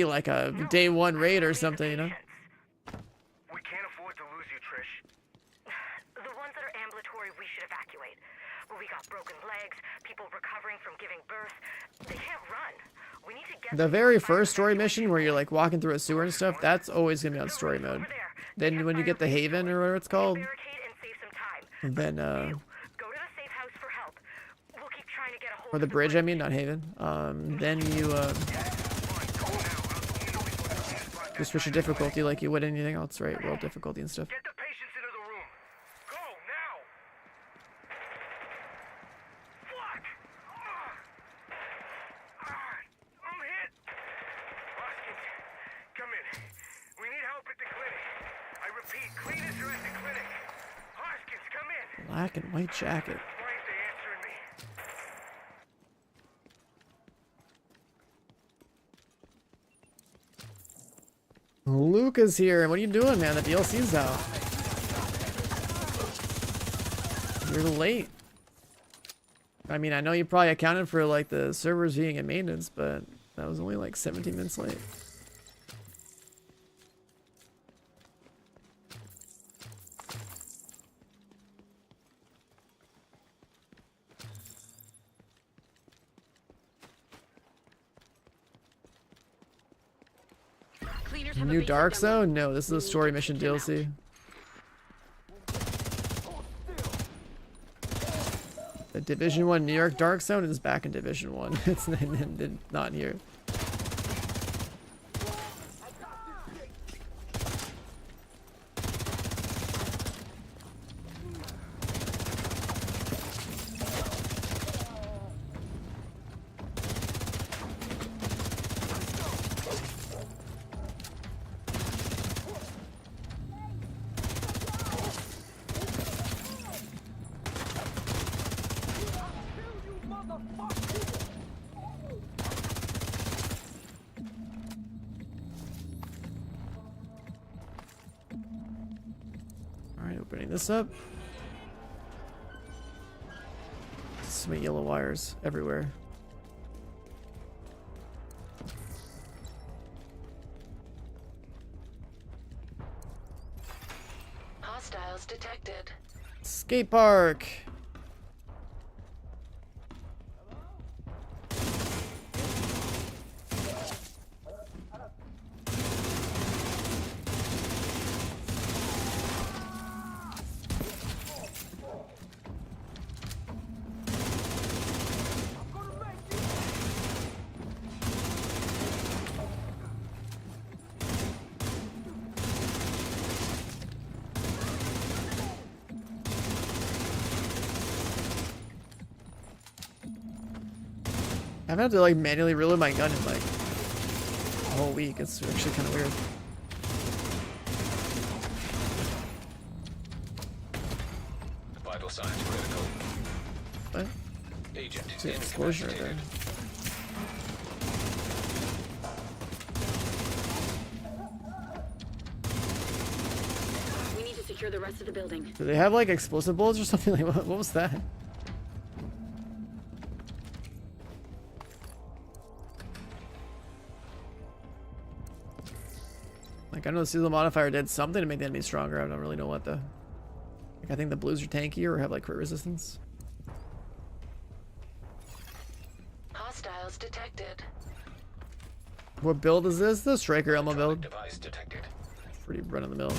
like a day one raid or something, you know. We can't afford to lose you, Trish. The ones that are ambulatory, we should evacuate. We got broken legs, people recovering from giving birth. They can't run. We need to get The very first story mission where you're like walking through a sewer and stuff, that's always gonna be on story mode. Then when you get the Haven or whatever it's called, then Go to the safe house for help. We'll keep trying to get a hold or the bridge, I mean, not Haven. Then you just switch your difficulty like you would anything else, right? World difficulty and stuff. Get the patients into the room. Go now. Fuck. I'm hit. Hoskins, come in. We need help at the clinic. I repeat, cleaners are at the clinic. Hoskins, come in. Black and white jacket. Why aren't they answering me? Luca's here. What are you doing, man? The DLC's out. You're late. I mean, I know you probably accounted for like the servers being in maintenance, but that was only like 17 minutes late. Cleaners have a New base in Dark Dumbo. Zone? No, this is We a need story to mission take them DLC. The Division 1 New York Dark Zone is back in Division 1. It's not here. Alright, opening this up. So many yellow wires everywhere. Hostiles detected. Skate park. I've had to like manually reload my gun in like a whole week. It's actually kind of weird. Vital signs critical. What? Agent It's an explosion right there. We need to secure the rest of the building. Do they have like explosive bullets or something? Like what was that? Like I know the Seasonal modifier did something to make the enemy stronger. I don't really know what though. Like I think the blues are tankier or have like crit resistance. Hostiles detected. What build is this? The Striker Elmo build. Device detected. pretty run of the mill.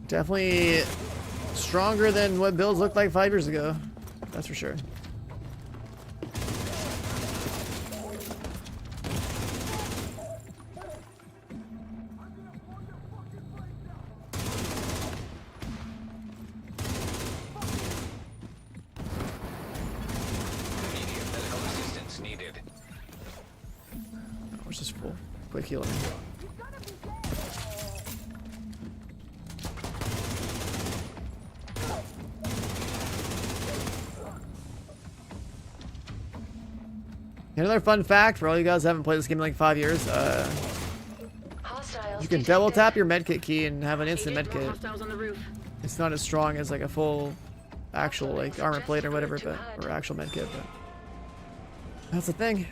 Definitely stronger than what builds looked like 5 years ago. That's for sure. Immediate medical assistance needed. Which is full. Quick healing. Another fun fact for all you guys who haven't played this game in like 5 years, you can double tap your medkit key and have an instant medkit. It's not as strong as like a full actual like armor plate or whatever, but or actual medkit, but that's the thing.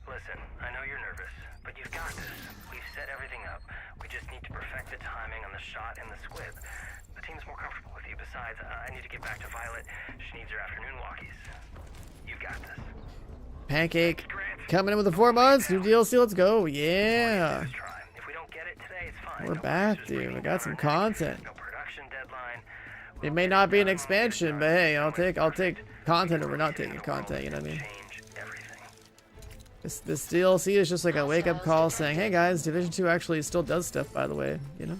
Listen, I know you're nervous, but you've got this. We've set everything up. We just need to perfect the timing on the shot and the squib. The team's more comfortable with you. Besides, I need to get back to Violet. She needs her afternoon walkies. You've got this. Pancake coming in with the 4 months, new DLC, let's go. Yeah. If we don't get it today, it's fine. We're back, dude. We got some content. It may not be an expansion, but hey, I'll take content over not taking content, you know what I mean? This DLC is just like a wake-up call saying, hey guys, Division 2 actually still does stuff, by the way, you know?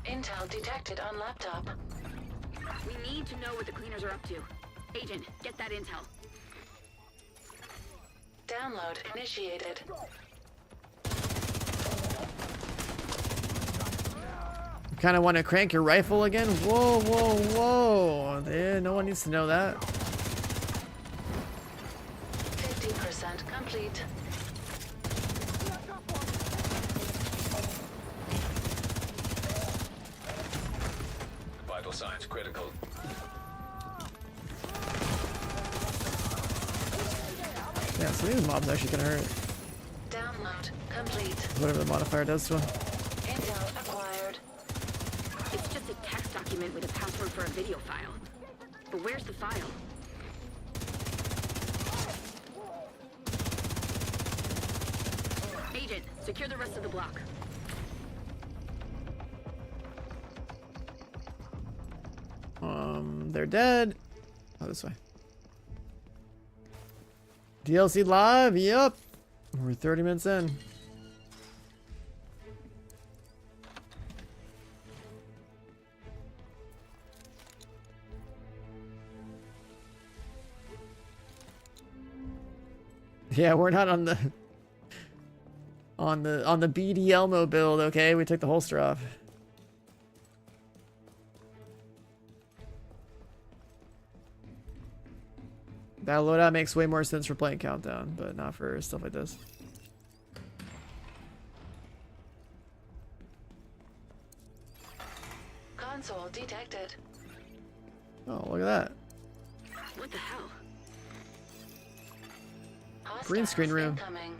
Intel detected on laptop. We need to know what the cleaners are up to. Agent, get that intel. Download initiated. You kind of want to crank your rifle again? Whoa, whoa, whoa. Yeah, no one needs to know that. 50% complete. Vital signs critical. Yeah, so these mobs actually can hurt. Download complete. Whatever the modifier does to them. Intel acquired. It's just a text document with a password for a video file. But where's the file? Agent, secure the rest of the block. They're dead. Oh, this way. DLC live? Yup. We're 30 minutes in. Yeah, we're not on the BD Elmo build, okay? We took the holster off. That loadout makes way more sense for playing Countdown, but not for stuff like this. Console detected. Oh, look at that. What the hell? Green screen room. Incoming.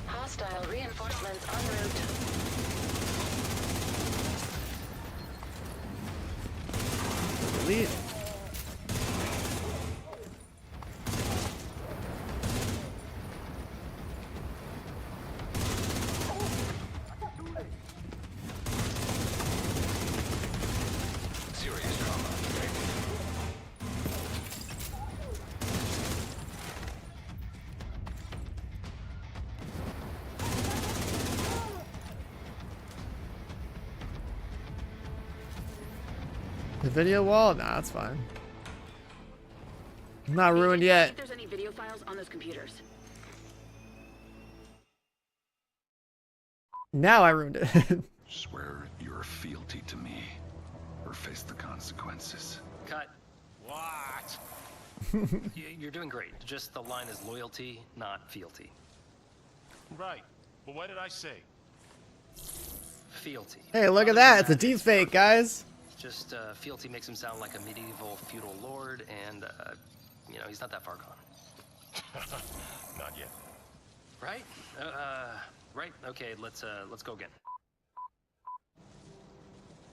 Hostile reinforcements en route. Delete. The video wall? Nah, that's fine. Not ruined See yet. if there's any video files on those computers. Now I ruined it. Swear your fealty to me, or face the consequences. Cut. What? You're doing great. Just the line is loyalty, not fealty. Right. But what did I say? Fealty. Hey, look at that. It's a deep fake, guys. Just fealty makes him sound like a medieval feudal lord, and you know, he's not that far gone. Not yet. Right? Right. Okay. Let's go again.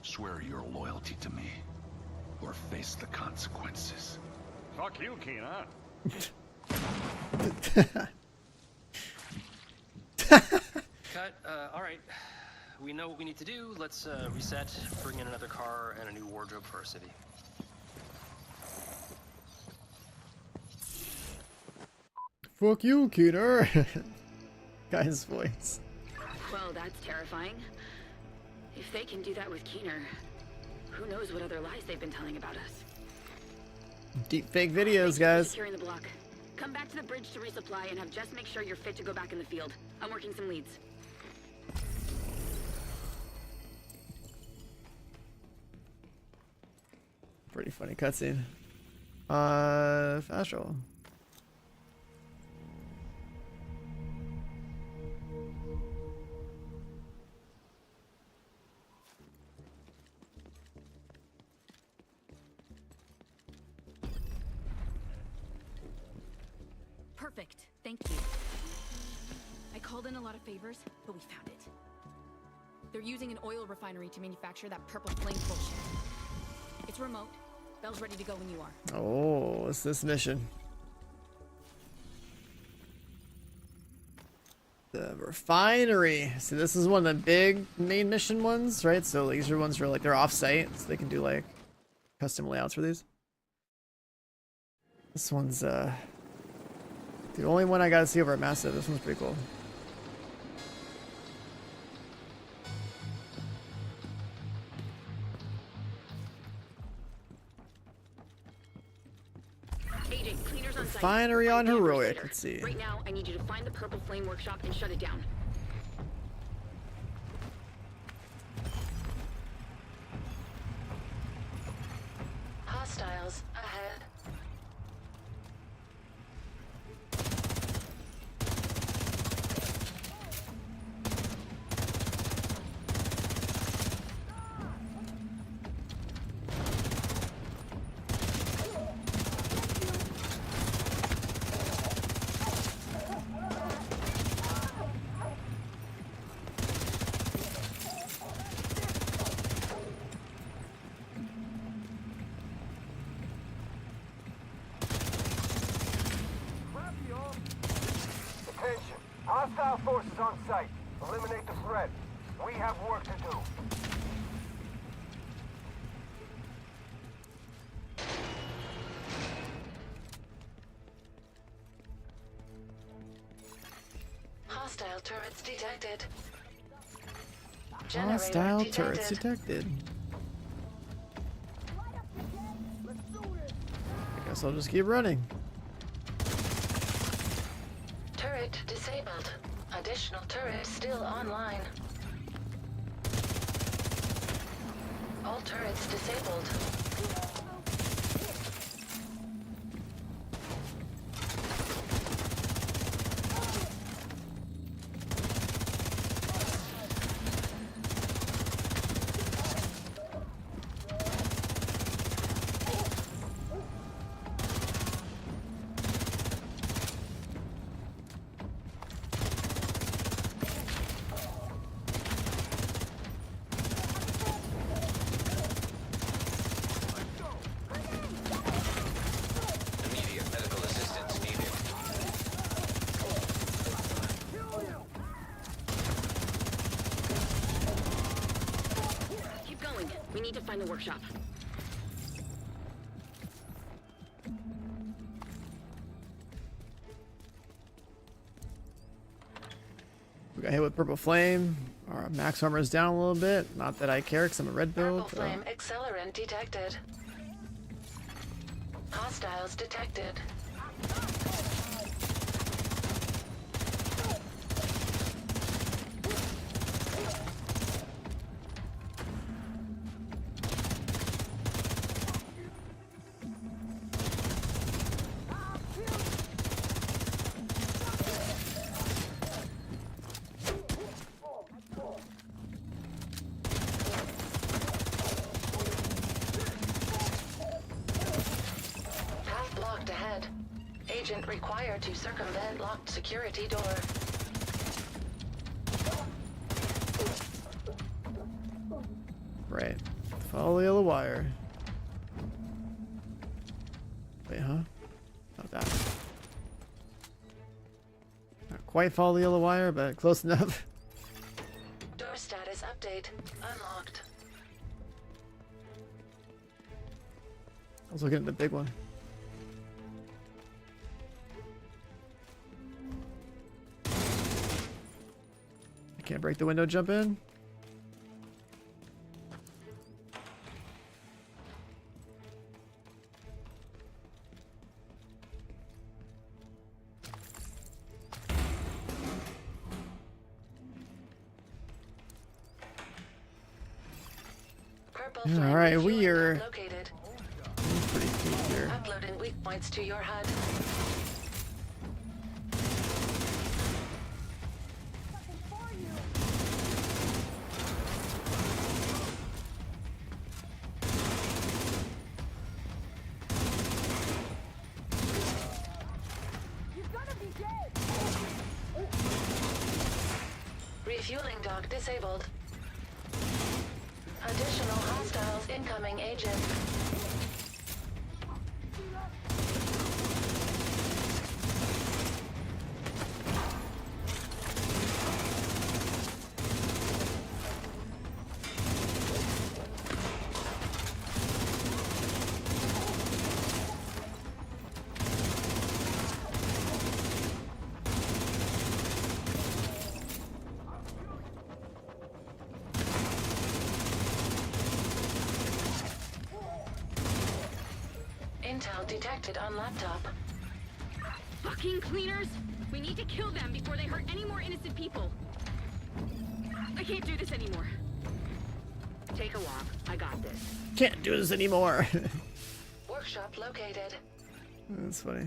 Swear your loyalty to me, or face the consequences. Fuck you, Keenan. Cut. All right. We know what we need to do. Let's reset, bring in another car, and a new wardrobe for our city. Fuck you, Keener. Guy's voice. Well, that's terrifying. If they can do that with Keener, who knows what other lies they've been telling about us. Deep fake videos, guys. Securing the block. Come back to the bridge to resupply and have Jess make sure you're fit to go back in the field. I'm working some leads. Pretty funny cutscene. Fast travel. Perfect. Thank you. I called in a lot of favors, but we found it. They're using an oil refinery to manufacture that purple flame bullshit. It's remote. Bell's ready to go when you are. Oh, what's this mission? The refinery. See, this is one of the big main mission ones, right? So these are ones where like they're off-site, so they can do like custom layouts for these. This one's the only one I gotta see over at Massive. This one's pretty cool. Agent, cleaners on site. Refinery on Find Danvers Heroic. later. Let's see. Right now, I need you to find the Purple Flame workshop and shut it down. Hostiles ahead. Attention. Hostile forces on site. Eliminate the threat. We have work to do. Hostile turrets detected. Hostile turrets detected. I guess I'll just keep running. Turret disabled. Additional turret still online. All turrets disabled. Immediate medical assistance needed. Keep going. We need to find the workshop. We got hit with purple flame. Our max armor is down a little bit. Not that I care because I'm a red build. Purple flame accelerant detected. Hostiles detected. Path blocked ahead. Agent required to circumvent locked security door. Right. Follow the yellow wire. Wait, huh? Not that. Not quite follow the yellow wire, but close enough. Door status update unlocked. I was looking at the big one. I can't break the window, jump in. Purple Yeah, flame all right, we refueling are dock located. pretty deep here. Uploading weak points to your HUD. Refueling dock disabled. Additional hostiles incoming, agent. Intel detected on laptop. Fucking cleaners! We need to kill them before they hurt any more innocent people. I can't do this anymore. Take a walk. I got this. Can't do this anymore. Workshop located. That's funny.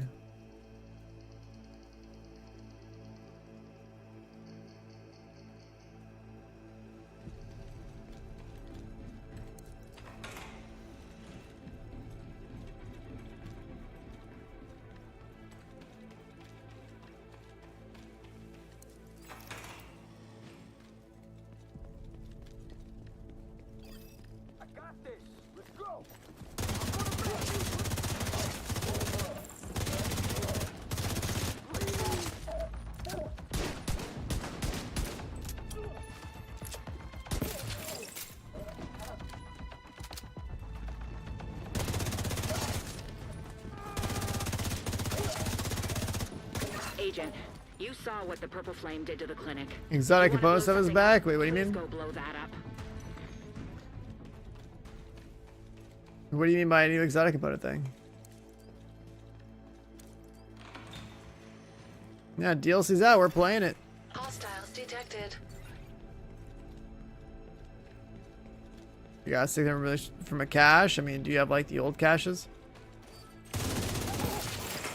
Agent, you saw what the purple flame did to the clinic. Exotic You wanna components blow of his something back? up? Wait, what do you Please mean? Go blow that up. What do you mean by a new exotic component thing? Yeah, DLC's out. We're playing it. Hostiles detected. You got 600 from a cache? I mean, do you have like the old caches?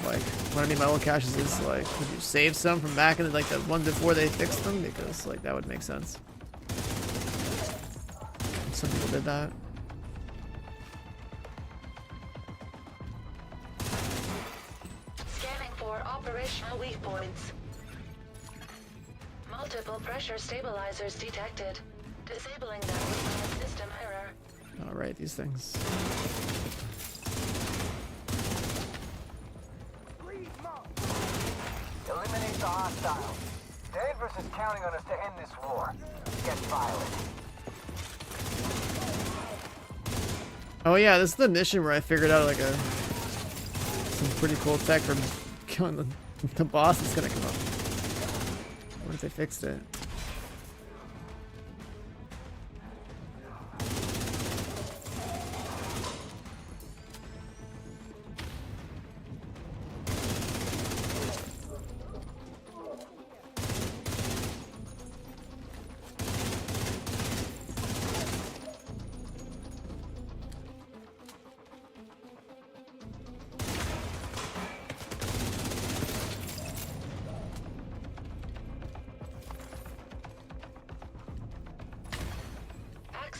Like, what I mean by old caches is like, would you save some from back in the, like the ones before they fixed them? Because like that would make sense. Some people did that. Scanning for operational weak points. Multiple pressure stabilizers detected. Disabling them with a system error. Alright, these things. Eliminate the hostiles. Danvers is counting on us to end this war. Get violent. Oh yeah, this is the mission where I figured out like some pretty cool tech for killing the boss that's gonna come up. What if they fixed it?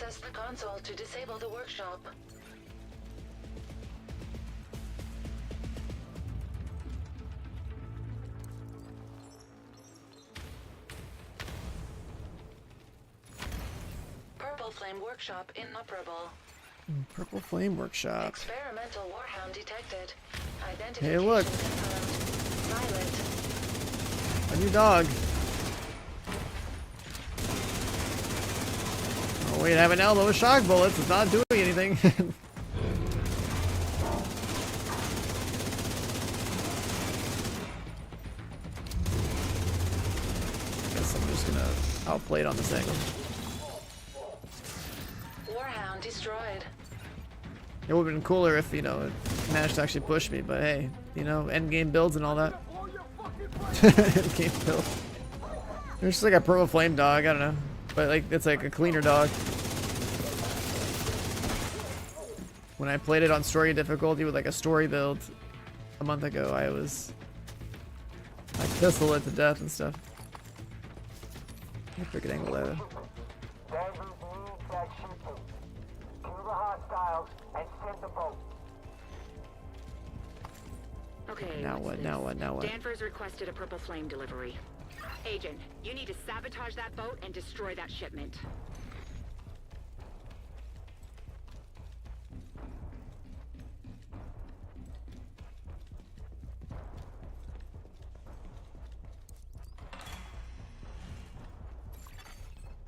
Access the console to disable the workshop. Purple Flame Workshop inoperable. Purple Flame Workshop. Experimental Warhound detected. Hey, look. Violet. A new dog. Oh wait, I have an elbow with shock bullets. It's not doing anything. Guess I'm just gonna outplay it on this angle. Warhound destroyed. It would have been cooler if, you know, it managed to actually push me, but hey, you know, end game builds and all that. End game build. It's just like a Purple Flame dog, I don't know. But like, it's like a cleaner dog. When I played it on story difficulty with like a story build a month ago, I pistol it to death and stuff. Freaking angle there. Okay. Now what? Now what? Now what? Danvers requested a Purple Flame delivery. Agent, you need to sabotage that boat and destroy that shipment.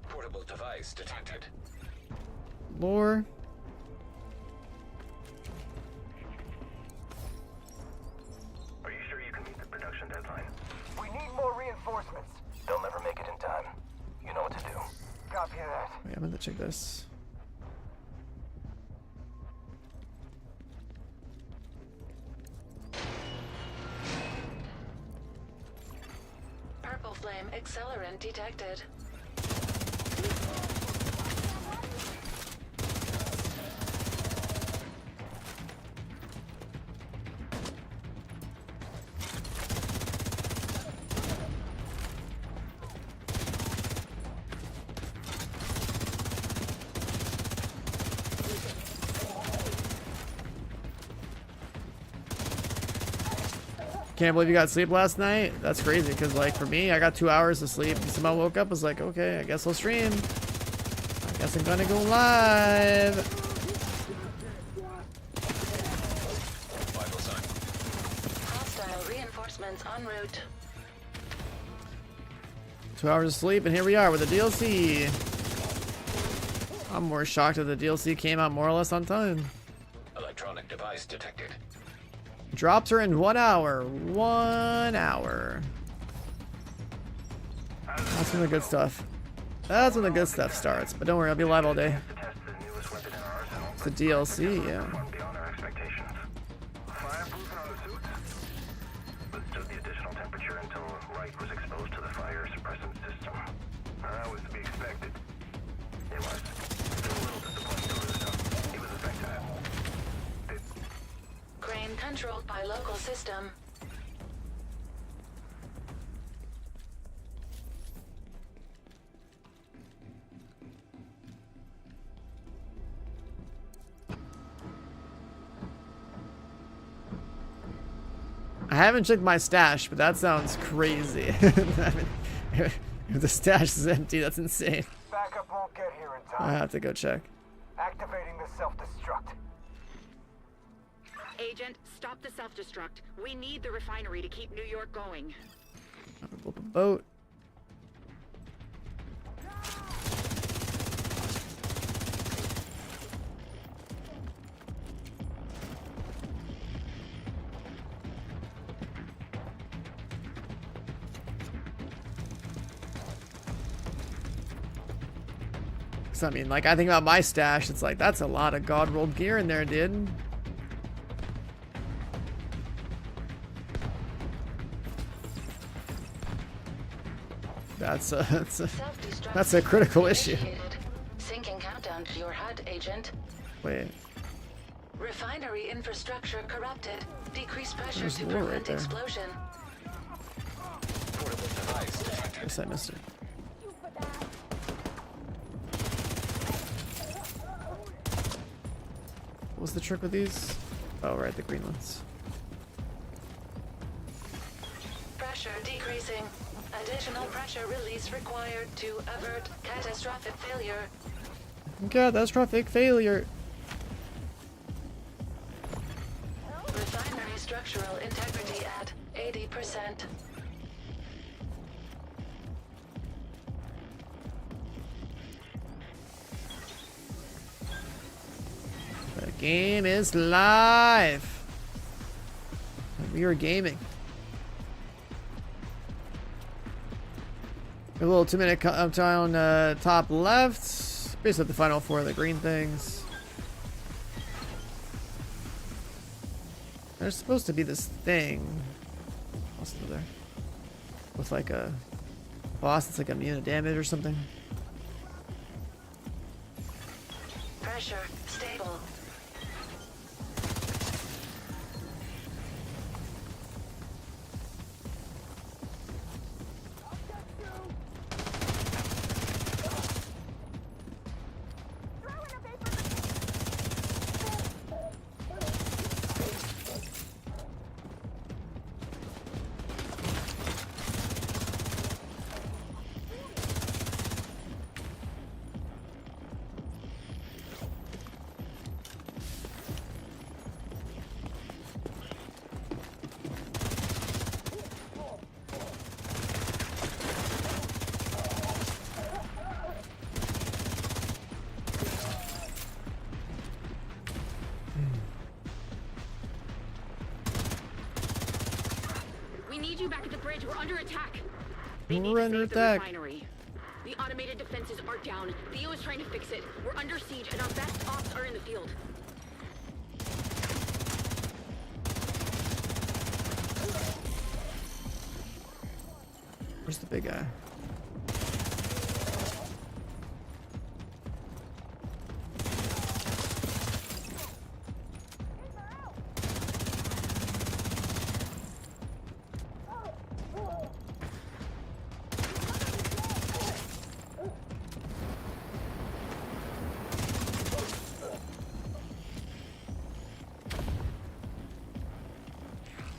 Portable device detected. Lore. Are you sure you can meet the production deadline? We need more reinforcements. They'll never make it in time. You know what to do. Copy that. Wait, I'm gonna check this. Purple Flame accelerant detected. Can't believe you got sleep last night. That's crazy, because like for me, I got 2 hours of sleep. And somehow woke up, was like, okay, I guess I'll stream. I guess I'm gonna go live. Hostile reinforcements en route. 2 hours of sleep, and here we are with the DLC. I'm more shocked that the DLC came out more or less on time. Electronic device detected. Drops are in 1 hour. 1 hour. That's when the good stuff. That's when the good stuff starts. But don't worry, I'll be live all day. It's the DLC, yeah. Withstood the additional temperature until Wright was exposed to the fire suppressant system. That was to be expected. It was still a little disappointing to lose him. He was effective. Crane controlled by local system. I haven't checked my stash, but that sounds crazy. If the stash is empty, that's insane. Backup won't get here in I time. have to go check. Activating the self-destruct. Agent, stop the self-destruct. We need the refinery to keep New York going. Flip a boat. I mean, like, I think about my stash, it's like, that's a lot of God rolled gear in there, dude. That's a critical issue. Syncing countdown to your HUD, Agent. Wait. Refinery infrastructure corrupted. Decrease pressure There's to war right prevent there. explosion. Guess I missed it. What's the trick with these? Oh, right, the green ones. Pressure decreasing. Additional pressure release required to avert catastrophic failure. Catastrophic failure. Refinery structural integrity at 80%. The game is live. We are gaming. A little 2-minute countdown, top left. Basically the final 4 of the green things. There's supposed to be this thing. What's there? With like a boss that's like immune to damage or something. Pressure stable. We need you back at the bridge. We're under attack. We're under attack. Refinery. The automated defenses are down. Theo is trying to fix it. We're under siege, and our best ops are in the field. Where's the big guy?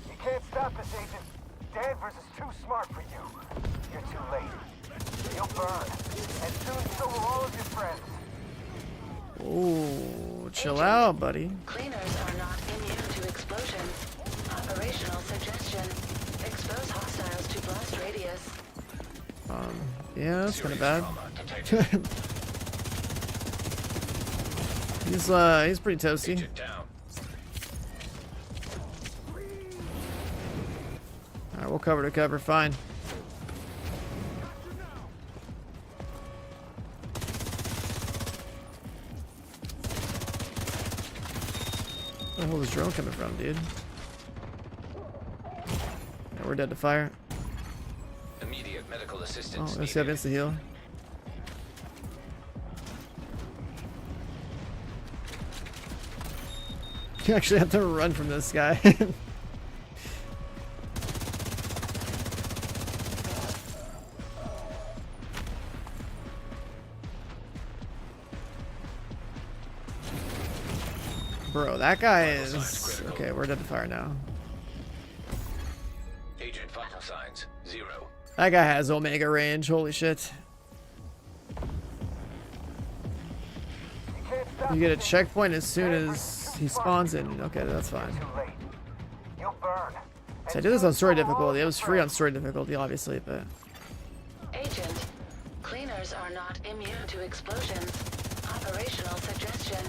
You can't stop this, Agent. Danvers is too smart for you. You're too late. You'll burn. And soon so will all of your friends. Oh, chill out, buddy. Cleaners are not immune to explosions. Operational suggestion. Expose hostiles to blast radius. Yeah, that's kind of bad. He's pretty toasty. Alright, we'll cover to cover, fine. Where the hell is this drone coming from, dude? Yeah, we're dead to fire. Immediate medical Oh, assistance. let's have insta heal. You actually have to run from this guy. Bro, that guy is... Okay, we're dead to fire now. Agent vital signs 0. That guy has Omega range, holy shit. You get a checkpoint as soon as he spawns in. Okay, that's fine. So I did this on story difficulty. It was free on story difficulty, obviously, but... Agent, cleaners are not immune to explosions. Operational suggestion.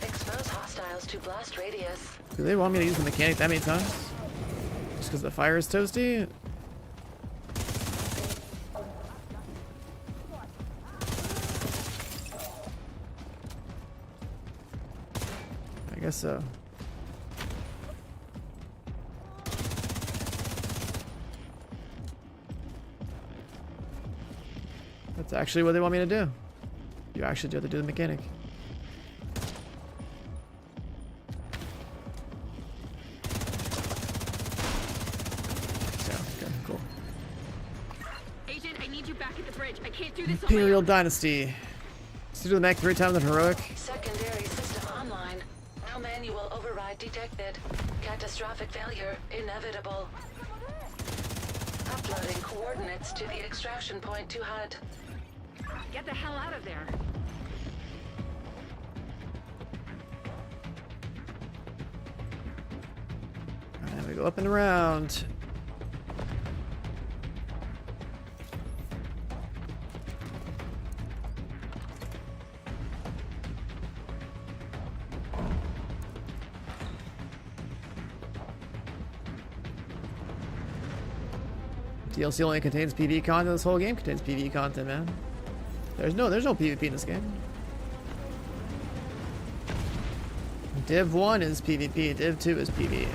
Expose hostiles to blast radius. Do they want me to use the mechanic that many times? Just because the fire is toasty? I guess so. That's actually what they want me to do. You actually do have to do the mechanic. Agent, I need you back at the bridge. I can't do this on my Imperial own. Dynasty. Let's do the mech 3 times on heroic. Secondary system online. No manual Manual override detected. Catastrophic failure inevitable. Uploading coordinates to the extraction point to HUD. Get the hell out of there. And we go up and around. DLC only contains PvE content. This whole game contains PvE content, man. There's no PvP in this game. Div 1 is PvP, Div 2 is PvE.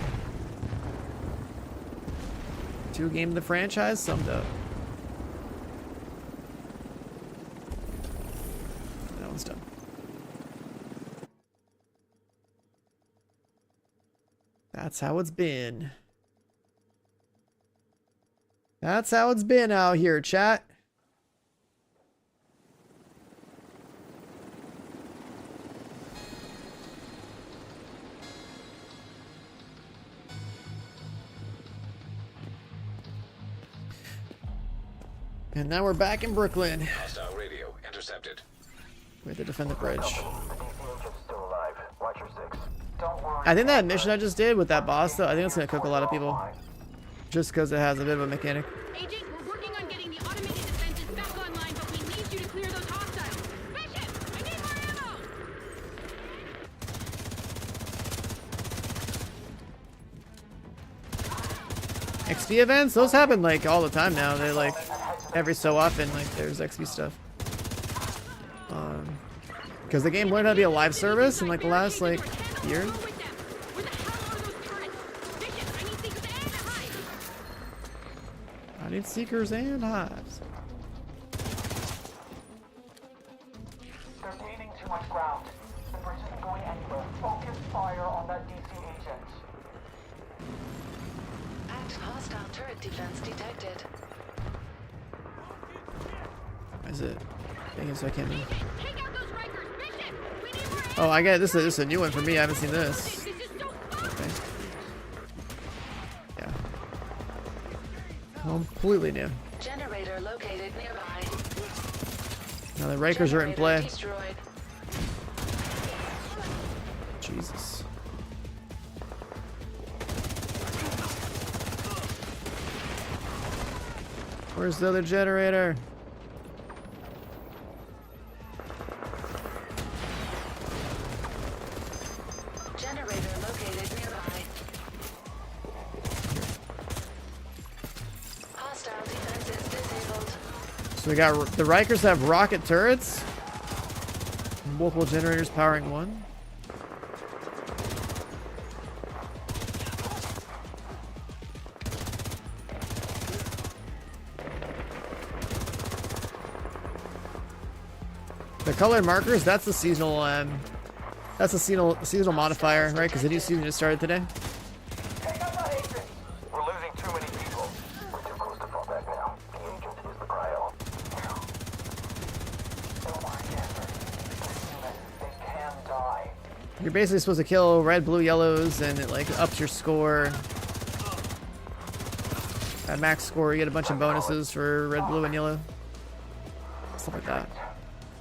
2 game of the franchise summed up. That one's done. That's how it's been. That's how it's been out here, chat. And now we're back in Brooklyn. Hostile radio intercepted. We have to defend the bridge. The DC engine's still alive. Watch your six. Don't worry. I think that mission I just did with that boss, though, I think it's gonna cook a lot of people. Just because it has a bit of a mechanic. Agent, we're working on getting the automated defenses back online, but we need you to clear those hostiles. Bishop, I need more ammo! XP events, those happen like all the time now. They're like every so often, like there's XP stuff. Because the game learned how to be a live service in like the last like year. I need seekers and hives. They're gaining too much ground. The bridge isn't going anywhere. Focus fire on that DC agent. Active hostile turret defense detected. Is it? Dang it, so I can't move. Oh, I get it. This is a new one for me. I haven't seen this. Okay. Yeah. Completely new. Generator located nearby. Now the Rikers are in play. Destroyed. Jesus. Where's the other generator? Generator located nearby. Hostile defenses disabled. So we got the Rikers have rocket turrets. Multiple generators powering one. The colored markers, that's the seasonal seasonal modifier, right? Because the new season just started today. We're losing too many people. We're too close to fall back now. The agent is the cryo. Don't worry, Jasper. They can die. You're basically supposed to kill red, blue, yellows, and it like ups your score. At max score, you get a bunch of bonuses for red, blue, and yellow. Stuff like that.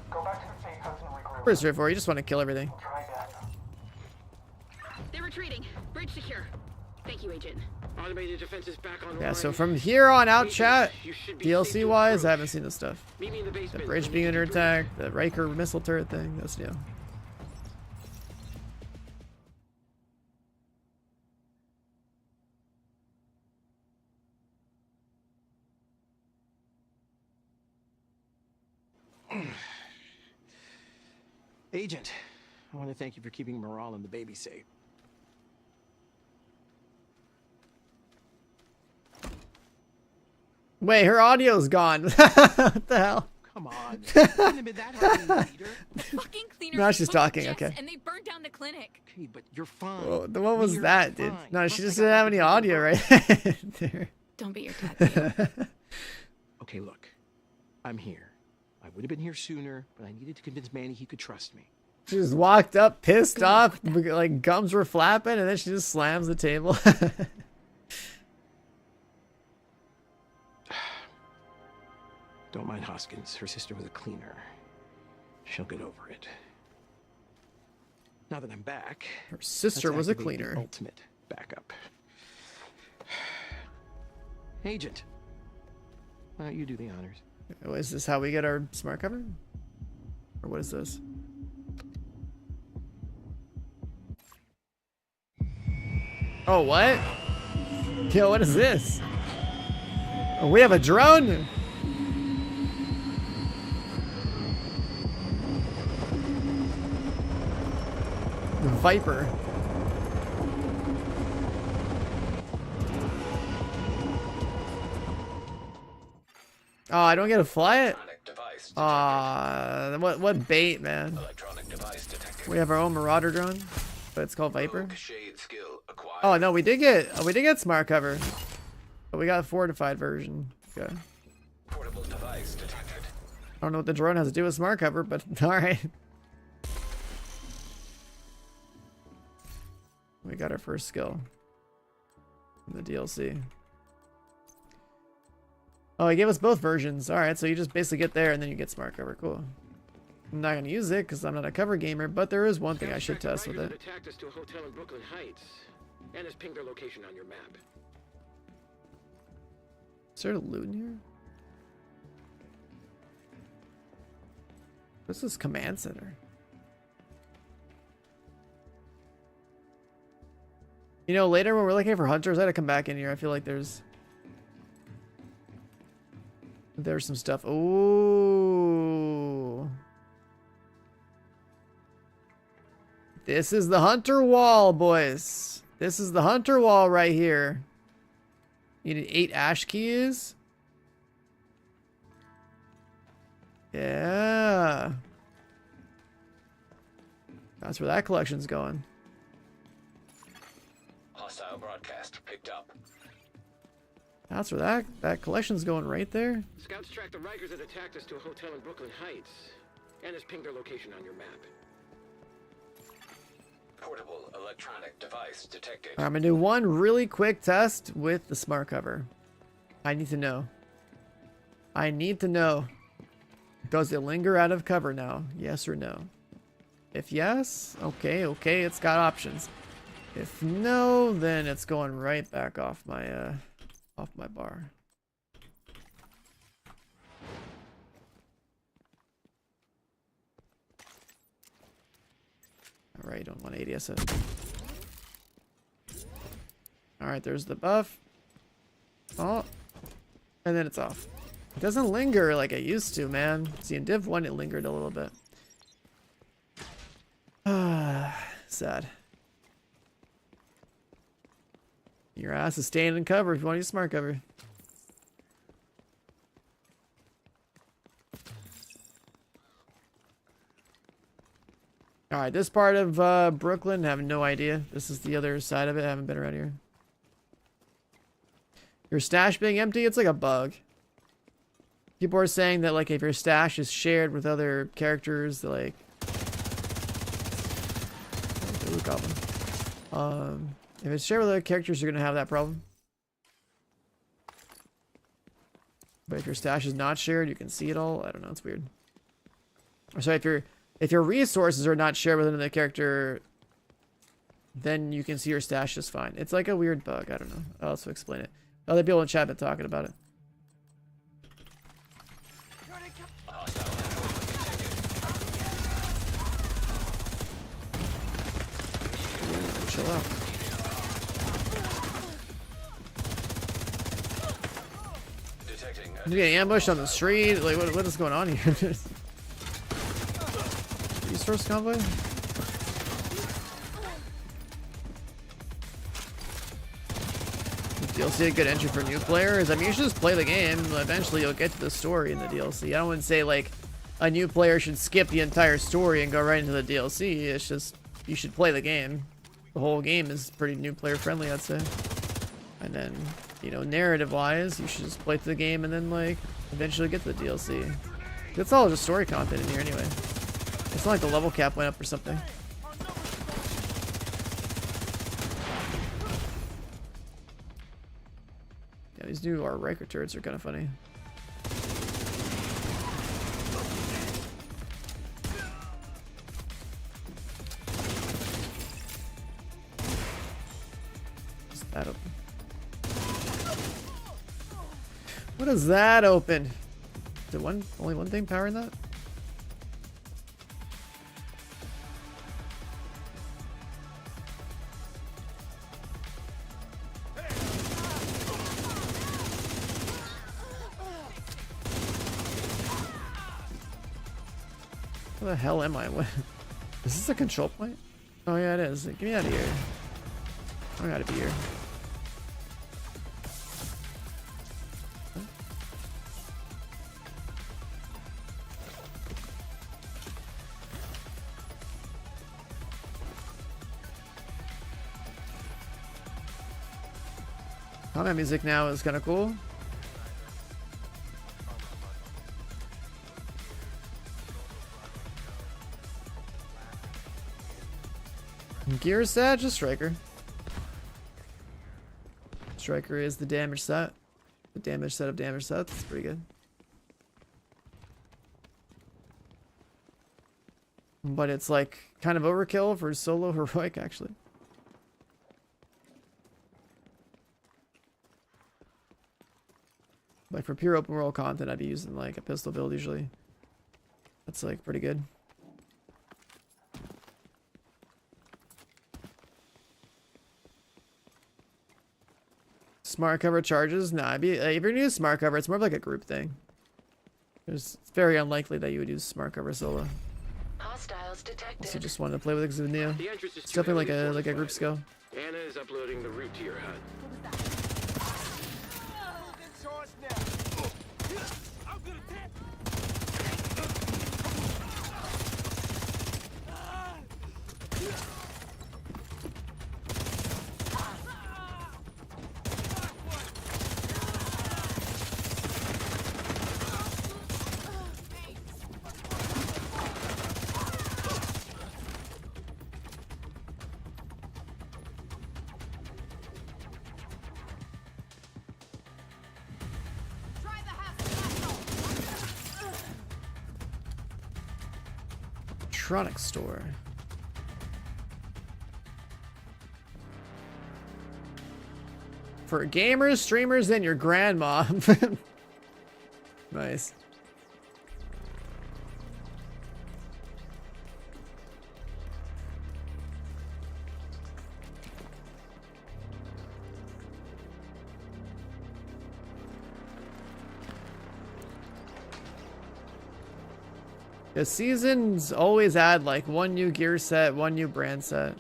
Go back to the safe house and regroup. Pretty straightforward. You just want to kill everything. Try that. They're retreating. Bridge secure. Thank you, Agent. Automated defenses back on. Yeah, so from here on out, chat, DLC wise, I haven't seen this stuff. Meet me in the The basement. bridge being under attack, the Riker missile turret thing, that's new. Agent, I want to thank you for keeping Morale and the baby safe. Wait, her audio's gone. What the hell? Come on. Couldn't have been that hard, Peter. Fucking cleaners Now she's took talking, jets okay. And they burned down the clinic. Okay, but you're fine. Whoa, what was You're that, dude? fine. No, Plus, she I just got didn't have the any audio right there. Don't beat your dad. Okay, look. I'm here. I would have been here sooner, but I needed to convince Manny he could trust me. She just walked up, pissed off, like gums were flapping, and then she just slams the table. Don't mind Hoskins. Her sister was a cleaner. She'll get over it. Now that I'm back, her sister let's was a activate the cleaner. ultimate backup. Agent, why don't you do the honors? Oh, is this how we get our smart cover? Or what is this? Oh, what? Yo, what is this? Oh, we have a drone? The Viper. Oh, I don't get to fly it? What bait, man? We have our own Marauder drone, but it's called Viper. Oh no, we did get smart cover, but we got a fortified version. Okay. Portable device detected. I don't know what the drone has to do with smart cover, but all right. We got our first skill in the DLC. Oh, he gave us both versions. All right, so you just basically get there and then you get smart cover. Cool. I'm not gonna use it because I'm not a cover gamer, but there is one thing I should test with it. Attacked us to a hotel in Brooklyn Heights, and has pinged their location on your map. Is there loot in here? What's this command center? You know, later when we're looking for hunters, I gotta come back in here. I feel like there's some stuff. Ooh. This is the hunter wall, boys. This is the hunter wall right here. You need 8 ash keys. Yeah. That's where that collection's going. Hostile broadcast picked up. That's where that collection's going right there. Scouts tracked the Rikers that attacked us to a hotel in Brooklyn Heights, and has pinged their location on your map. Portable electronic device detected. I'm gonna do one really quick test with the smart cover. I need to know. I need to know. Does it linger out of cover now? Yes or no? If yes, okay, it's got options. If no, then it's going right back off my bar. Alright, don't want ADS it. Alright, there's the buff. Oh, and then it's off. It doesn't linger like it used to, man. See, in Div 1 it lingered a little bit. Sad. Your ass is staying in cover if you want to use smart cover. Alright, this part of Brooklyn, I have no idea. This is the other side of it. I haven't been around here. Your stash being empty, it's like a bug. People are saying that like if your stash is shared with other characters, like Blue Goblin. If it's shared with other characters, you're gonna have that problem. But if your stash is not shared, you can see it all. I don't know, it's weird. So if your resources are not shared with another character, then you can see your stash just fine. It's like a weird bug. I don't know. I'll also explain it. Other people in chat have been talking about it. Ooh, chill out. You getting ambushed on the street? Like, what is going on here? Resource convoy? DLC a good entry for new players? I mean, you should just play the game. Eventually, you'll get to the story in the DLC. I wouldn't say like a new player should skip the entire story and go right into the DLC. It's just you should play the game. The whole game is pretty new player friendly, I'd say. And then, you know, narrative-wise, you should just play through the game and then like eventually get to the DLC. It's all just story content in here anyway. It's not like the level cap went up or something. Yeah, these new Riker turrets are kind of funny. Is that open? What is that open? Is it only one thing powering that? Where the hell am I? What? Is this a control point? Oh yeah, it is. Get me out of here. I gotta be here. Combat music now is kind of cool. Gear set, just Striker. Striker is the damage set. The damage set of damage sets. It's pretty good. But it's like kind of overkill for solo heroic actually. Like for pure open world content, I'd be using like a pistol build usually. That's like pretty good. Smart cover charges? Nah, if you're gonna use smart cover, it's more of like a group thing. It's very unlikely that you would use smart cover solo. Hostiles detected. So you just wanted to play with it because of Neo. It's definitely like a group skill. Anna is uploading the route to your hut. Electronics store. For gamers, streamers, and your grandma. Nice. The seasons always add like one new gear set, one new brand set,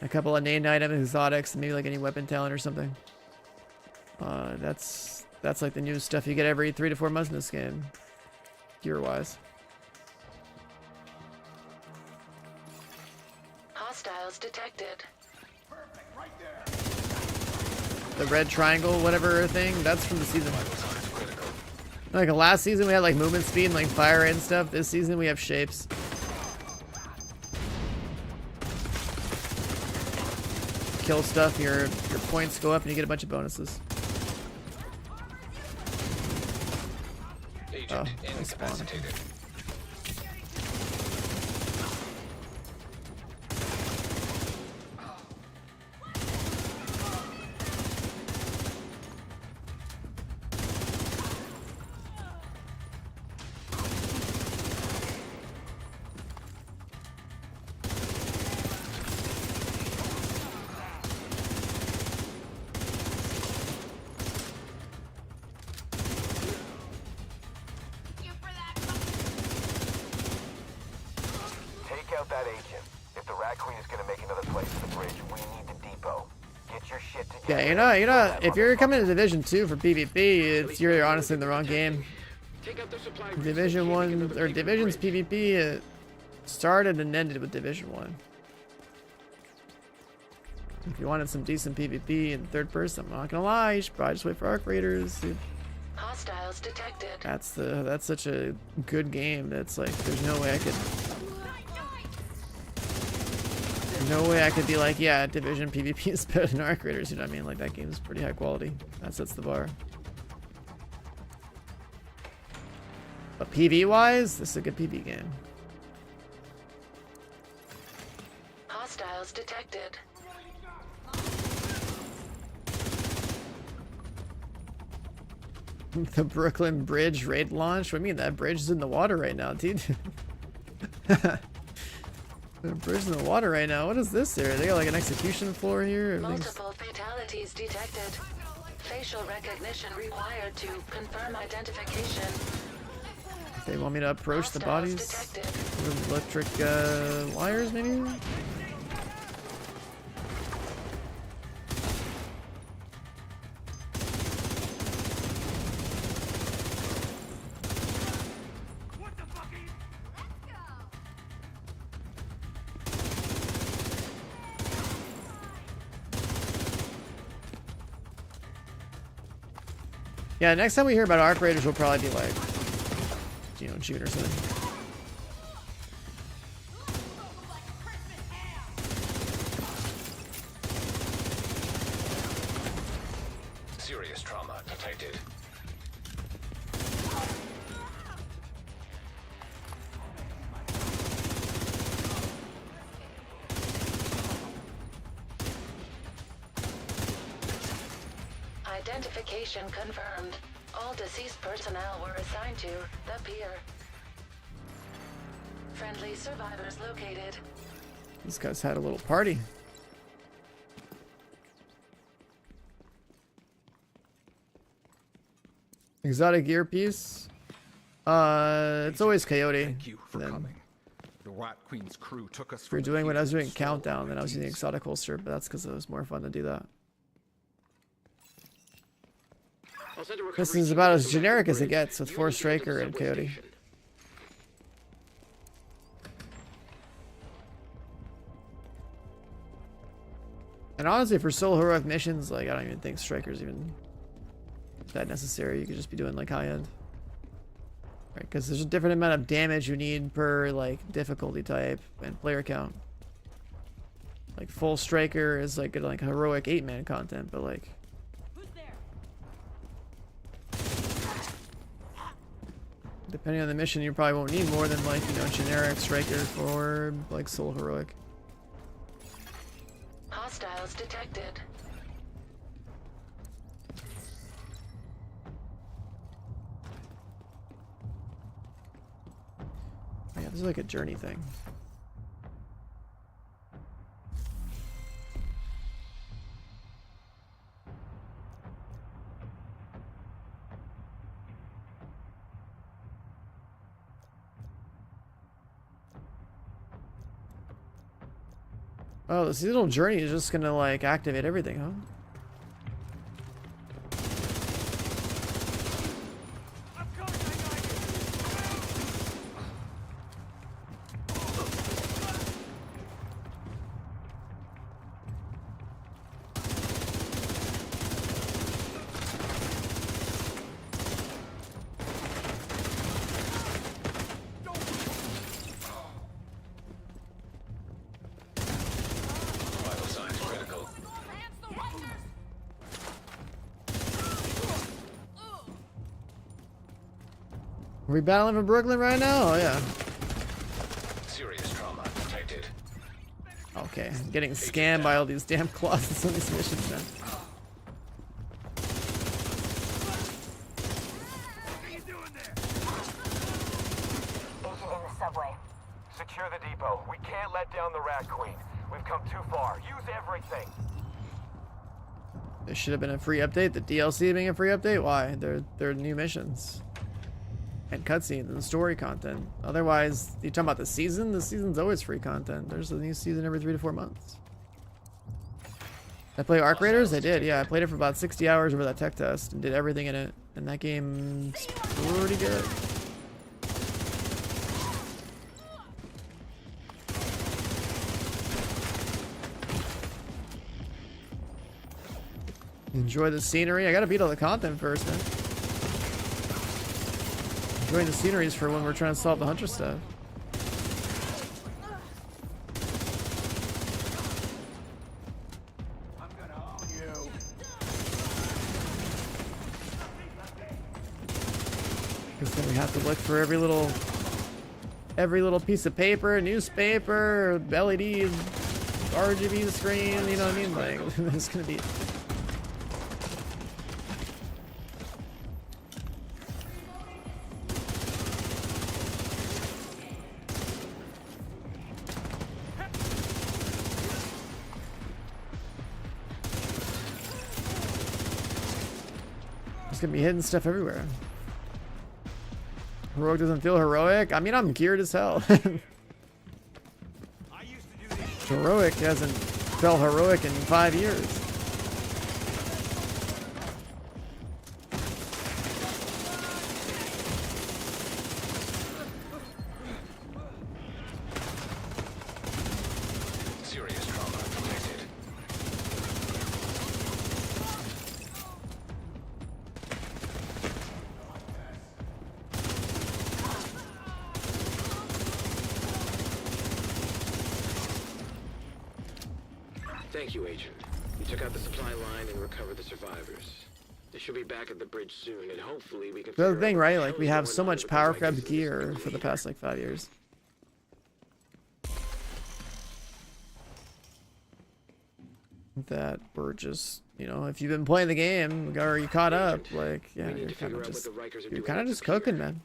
a couple of named item exotics, and maybe like any weapon talent or something. That's like the new stuff you get every 3 to 4 months in this game, gear wise. Hostiles detected. The red triangle, whatever thing, that's from the season. Like last season we had like movement speed and like fire and stuff. This season we have shapes. Kill stuff, your points go up and you get a bunch of bonuses. Oh, they spawn. Yeah, you're not. If you're coming to Division 2 for PvP, you're honestly in the wrong game. Division 1 or Division's PvP it started and ended with Division 1. If you wanted some decent PvP in third person, I'm not gonna lie, you should probably just wait for Arc Raiders. Hostiles detected. That's such a good game. That's like there's no way I could No way I could be like, yeah, Division PvP is better than Arc Raiders, you know what I mean? Like, that game's pretty high quality. That sets the bar. But PV-wise, this is a good PV game. Hostiles detected. The Brooklyn Bridge raid launch? What do you mean? That bridge is in the water right now, dude. The bridge is in the water right now. What is this here? They got like an execution floor here? Multiple fatalities detected. Facial recognition required to confirm identification. They want me to approach the bodies with electric wires, maybe? Yeah, next time we hear about Arc Raiders, we'll probably be like, you know, June or something. Serious trauma detected. Identification confirmed. All deceased personnel were assigned to the pier. Friendly survivors located. These guys had a little party. Exotic earpiece. It's always Coyote. Thank you for coming. The Rat Queen's crew took us. If you're doing what I was doing Countdown, then I was using exotic holster, but that's because it was more fun to do that. This is about as generic as it gets with Force Striker and Coyote. And honestly, for solo heroic missions, like, I don't even think Striker's even that necessary. You could just be doing like high end. Right, because there's a different amount of damage you need per like difficulty type and player count. Like full Striker is like heroic 8-man content, but like depending on the mission, you probably won't need more than like, you know, generic Striker for like solo heroic. Hostiles detected. Oh, yeah, this is like a journey thing. Oh, the seasonal journey is just gonna like activate everything, huh? Are we battling for Brooklyn right now? Oh yeah. Serious trauma detected. Okay, I'm getting scammed by all these damn closets on these missions, man. Agent in the subway. Secure the depot. We can't let down the Rat Queen. We've come too far. Use everything. There should have been a free update. The DLC being a free update? Why? They're new missions. And cutscenes and story content. Otherwise, you talking about the season? The season's always free content. There's a new season every 3 to 4 months. I play Arc Raiders? I did, yeah. I played it for about 60 hours over that tech test and did everything in it. And that game's pretty good. Enjoy the scenery. I gotta beat all the content first, man. Enjoying the sceneries for when we're trying to solve the Hunter stuff. have to look for every little piece of paper, newspaper, LED, RGB screen, you know what I mean? Like, it's gonna be... It's gonna be hitting stuff everywhere. Heroic doesn't feel heroic? I mean, I'm geared as hell. Heroic hasn't felt heroic in 5 years. Serious trauma detected. Thank you, Agent. You took out the supply line and recovered the survivors. They should be back at the bridge soon, and hopefully we can. The other thing, right? Like, we have so much power crept gear for the past, like, 5 years. That we're just, you know, if you've been playing the game or you caught up, like, yeah, you're kind of just cooking, man.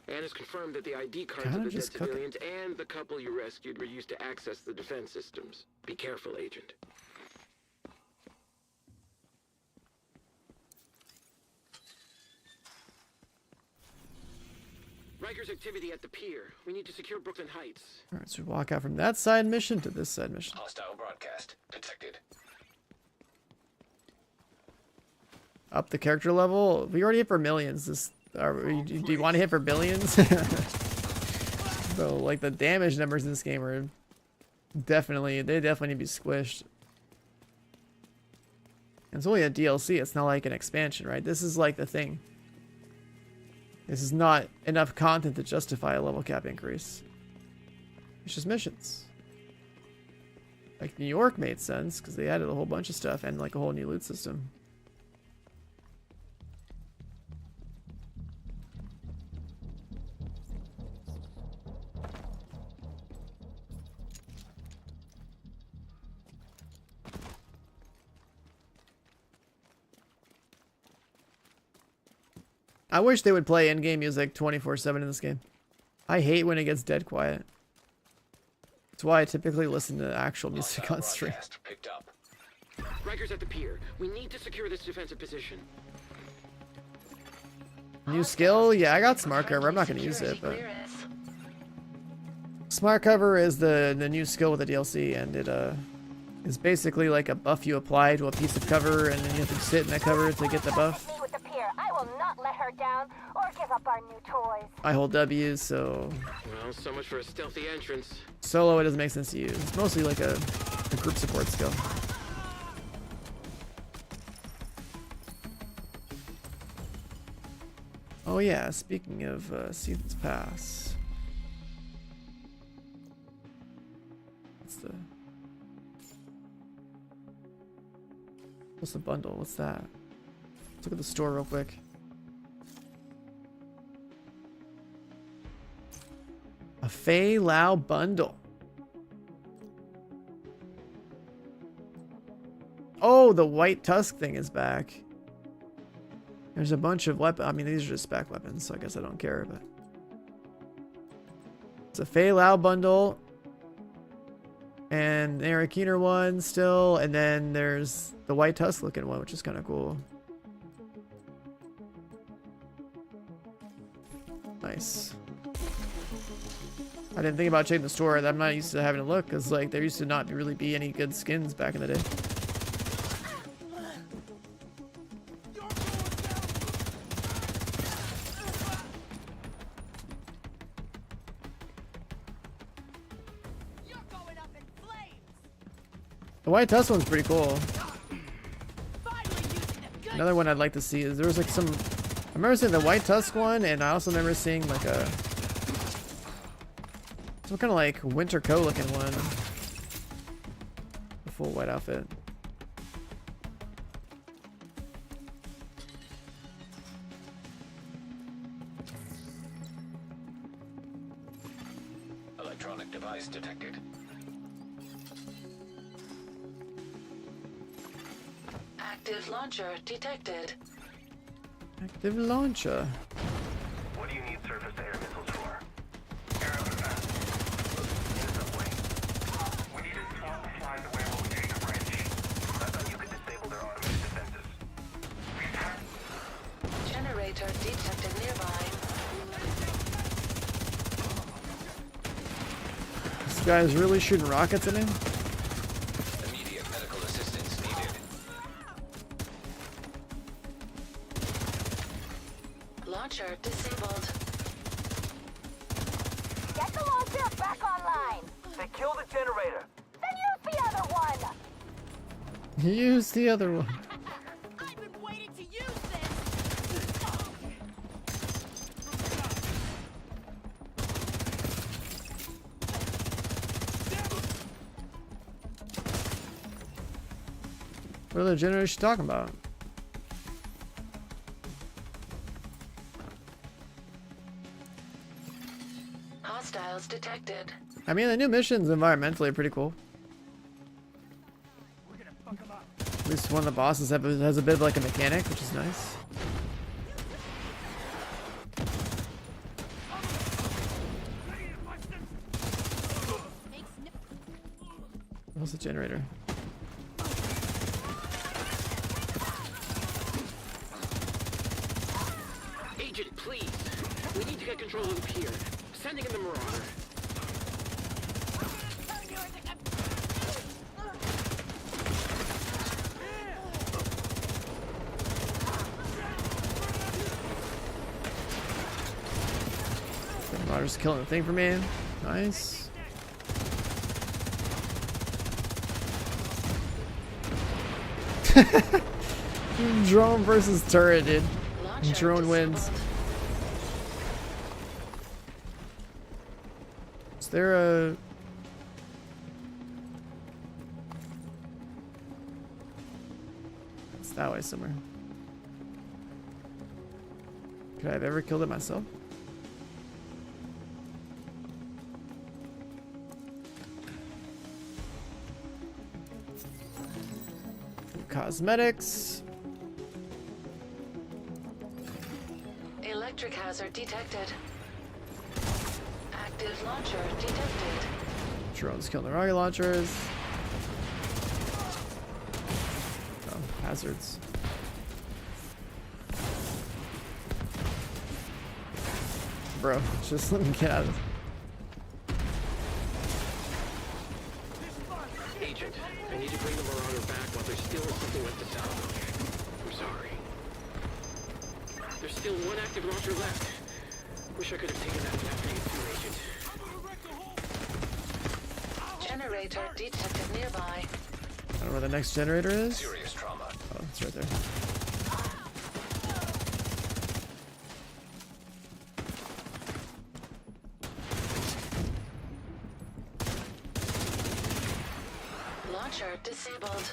And it's confirmed that the ID cards of the dead civilians and the couple you rescued were used to access the defense systems. Be careful, Agent. Riker's activity at the pier. We need to secure Brooklyn Heights. Alright, so we walk out from that side mission to this side mission. Hostile broadcast detected. Up the character level. We already hit for millions. Do you want to hit for billions? So, like, the damage numbers in this game are definitely need to be squished. And it's only a DLC. It's not like an expansion, right? This is like the thing. This is not enough content to justify a level cap increase. It's just missions. Like, New York made sense because they added a whole bunch of stuff and like a whole new loot system. I wish they would play in-game music 24/7 in this game. I hate when it gets dead quiet. That's why I typically listen to actual music on stream. Picked up. Riker's at the pier. We need to secure this defensive position. New skill? Yeah, I got smart cover. I'm not going to use it, but... Smart cover is the new skill with the DLC, and it is basically like a buff you apply to a piece of cover, and then you have to sit in that cover to get the buff. I will not let her down or give up our new toys. I hold W, so... Well, so much for a stealthy entrance. Solo, it doesn't make sense to use. It's mostly like a group support skill. Oh yeah, speaking of Seasons Pass. What's the bundle? What's that? Let's look at the store real quick. A Fei Lao bundle. Oh, the White Tusk thing is back. There's a bunch of weapons. I mean, these are just spec weapons, so I guess I don't care, but... It's a Fei Lao bundle. And the Eric Keener one still. And then there's the White Tusk looking one, which is kind of cool. Nice. I didn't think about checking the store. I'm not used to having to look, because like there used to not really be any good skins back in the day. The White Tusk one's pretty cool. Another one I'd like to see is there was like some... I remember seeing the White Tusk one, and I also remember seeing like a... some kind of like winter coat looking one. A full white outfit. electronic device detected. Active launcher detected. Active launcher. What do you need surface-to-air missiles for? Air out fast. In the subway. We need a swamp to fly the werewolf Jacob Bridge. I thought you could disable their automated defenses. Generator detected nearby. This guy's really shooting rockets at him. Immediate medical assistance needed. Launcher disabled. Get the launcher back online. They killed the generator. Then use the other one. Use the other one. I've been waiting to use this. What are the generators talking about? Hostiles detected. I mean, the new missions environmentally are pretty cool. At least one of the bosses has a bit of like a mechanic, which is nice. What's the generator? Agent, please. We need to get control of the pier. Sending in the Marauder. Marauder's killing the thing for me. Nice. Drone versus turret, dude. Drone wins. Is there a... It's that way somewhere. Could I have ever killed it myself? Cosmetics. Electric hazard detected. Active launcher detected. Drones killing the rocket launchers. Oh, hazards. Bro, just let me get out of this. Agent, I need to bring the Marauder back while there's still something left to salvage. I'm sorry. There's still one active launcher left. Wish I could have taken that after you too, Agent. Generator detected nearby. I don't know where the next generator is. Serious trauma. Oh, it's right there. Launcher disabled.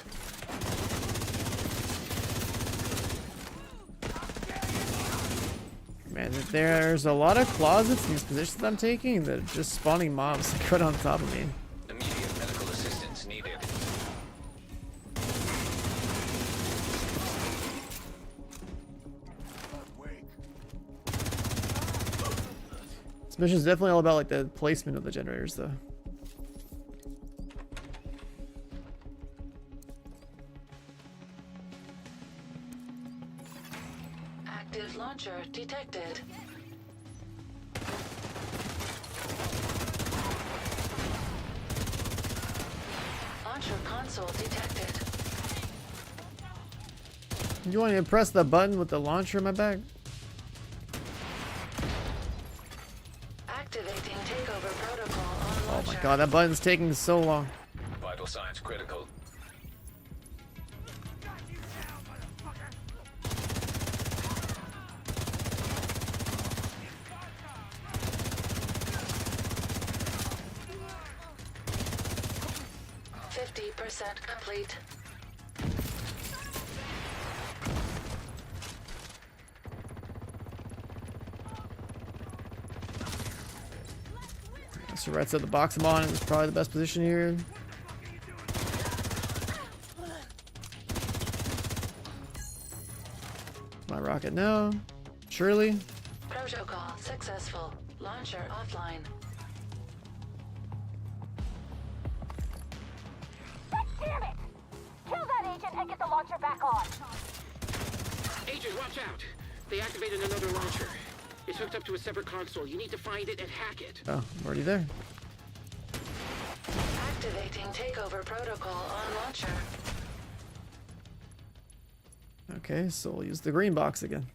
Man, there's a lot of closets in these positions I'm taking that are just spawning mobs like right on top of me. Immediate medical assistance needed. This mission is definitely all about like the placement of the generators, though. Active launcher detected. Launcher console detected. You want me to press the button with the launcher in my bag? Activating takeover protocol on Oh launcher. my god, that button's taking so long. Vital signs critical. %, complete. So right side of the box I'm on is probably the best position here. My rocket now. Surely. Protocol successful. Launcher offline. Damn it! Kill that agent and get the launcher back on. Agent, watch out! They activated another launcher. It's hooked up to a separate console. You need to find it and hack it. Oh, I'm already there. Activating takeover protocol on launcher. Okay, so we'll use the green box again.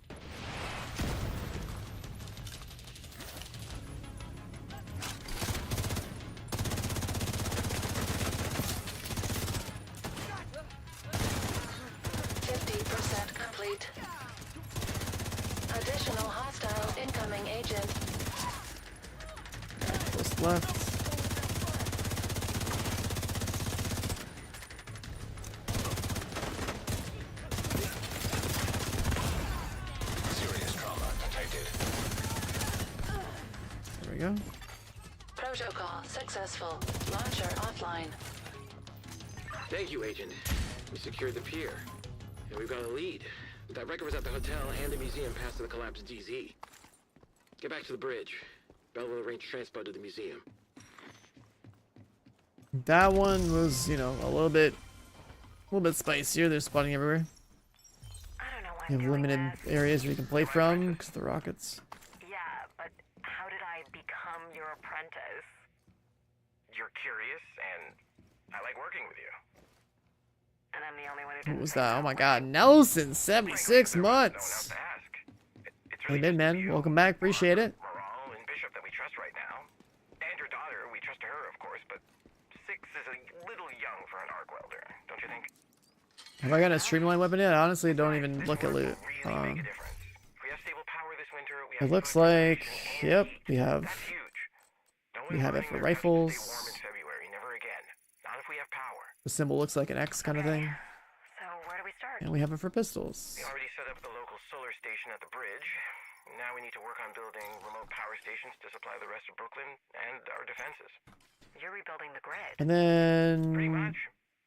Complete. Additional hostile incoming agent. Close left. Serious trauma detected. There we go. Protocol successful. Launcher offline. Thank you, Agent. We secured the pier. And we've got a lead. That record was at the hotel and the museum past the collapsed DZ. Get back to the bridge. Bell will arrange transpo to the museum. That one was, you know, a little bit spicier. They're spawning everywhere. You have limited areas where you can play from because of the rockets. Yeah, but how did I become your apprentice? You're curious, and I like working with you. And I'm the only one who What was that? Oh my god, Nelson, 76 months. Hey, man, welcome back. Appreciate it. Morale and Bishop that we trust right now. And your daughter, we trust her, of course, but 6 is a little young for an arc welder, don't you think? Have I got a streamline weapon yet? I honestly don't even look at loot. It looks like, yep, we have it for rifles. The symbol looks like an X kind of thing. So where do we start? And we have it for pistols. We already set up the local solar station at the bridge. Now we need to work on building remote power stations to supply the rest of Brooklyn and our defenses. You're rebuilding the grid. And then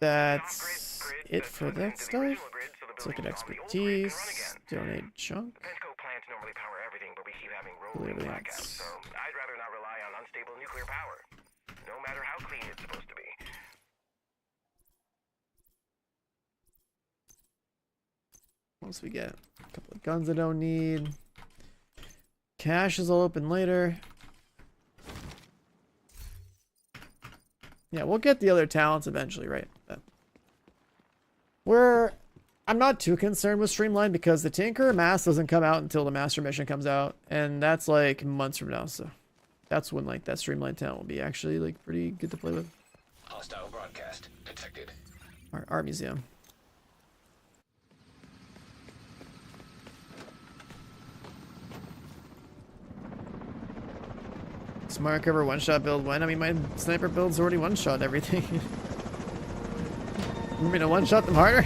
that's it for that stuff. Let's look at expertise, donate chunk. Penco plants normally power everything, but we keep having rolling Everything blackouts, so I'd rather not rely on unstable nuclear power. No matter how clean it's supposed to be. Once we get a couple of guns I don't need. Caches I'll open later. Yeah, we'll get the other talents eventually, right? I'm not too concerned with Streamline because the Tinker Mask doesn't come out until the Master Mission comes out, and that's like months from now, so that's when like that Streamline talent will be actually like pretty good to play with. Hostile broadcast detected. Our art museum. Smart cover one-shot build when? I mean, my sniper build's already one-shot everything. You want me to one-shot them harder?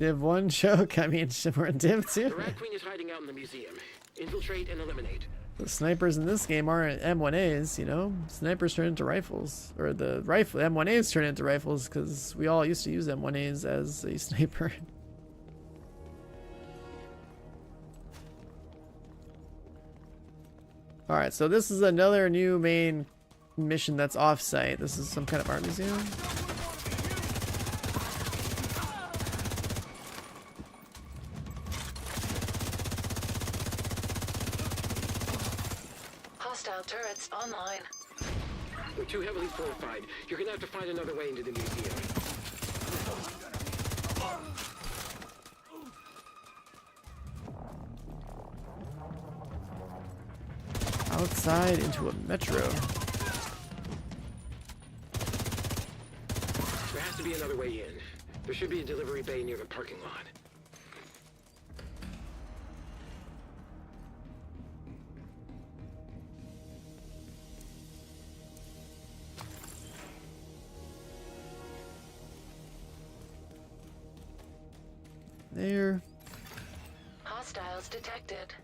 Div 1 choke? I mean, we're in Div 2. The Rat Queen is hiding out in the museum. Infiltrate and eliminate. The snipers in this game aren't M1As, you know? Snipers turn into rifles. Or the rifle M1As turn into rifles because we all used to use M1As as a sniper. Alright, so this is another new main mission that's off-site. This is some kind of art museum. Hostile turrets online. We're too heavily fortified. You're gonna have to find another way into the museum. Outside into a metro. There has to be another way in. There should be a delivery bay near the parking lot. there. Hostiles detected.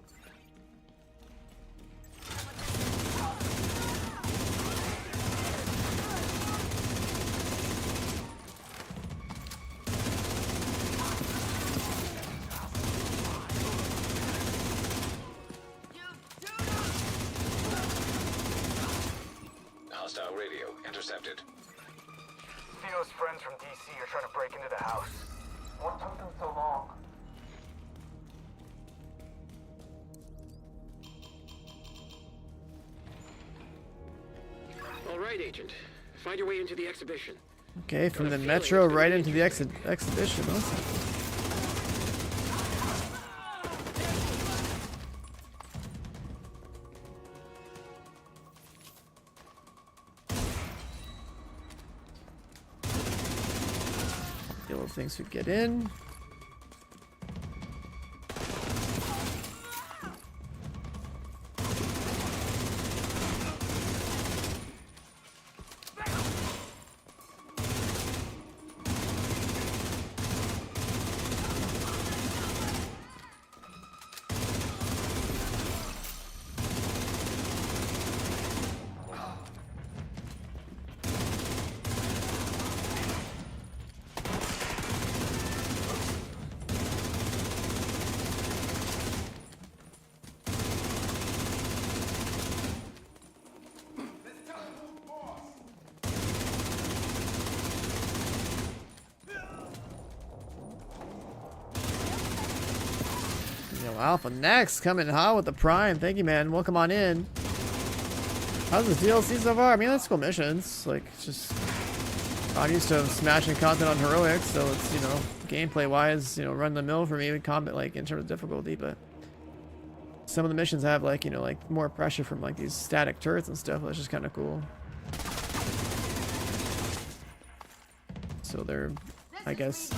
Hostile radio intercepted. Theo's friends from DC are trying to break into the house. What took them so long? All right, Agent. Find your way into the exhibition. Okay, from the metro right into the exhibition. Awesome. Little things we get in. Alpha next, coming hot with the Prime. Thank you, man. Welcome on in. How's this DLC so far? I mean, that's cool missions. Like, it's just... I'm used to smashing content on Heroic, so it's, you know, gameplay-wise, you know, run the mill for me with combat, like, in terms of difficulty, but... Some of the missions have, like, you know, like, more pressure from, like, these static turrets and stuff. That's just kind of cool. So they're, I guess,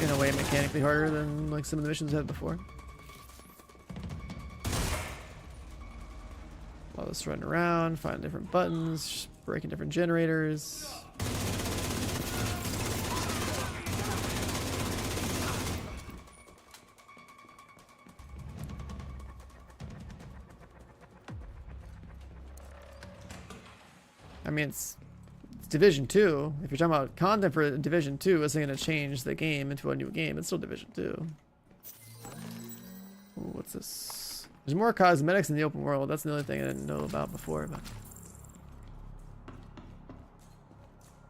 in a way, mechanically harder than, like, some of the missions I've had before. While just running around, finding different buttons, breaking different generators. I mean, it's Division 2. If you're talking about content for Division 2, isn't going to change the game into a new game. It's still Division 2. Ooh, what's this? There's more cosmetics in the open world. That's the only thing I didn't know about before. But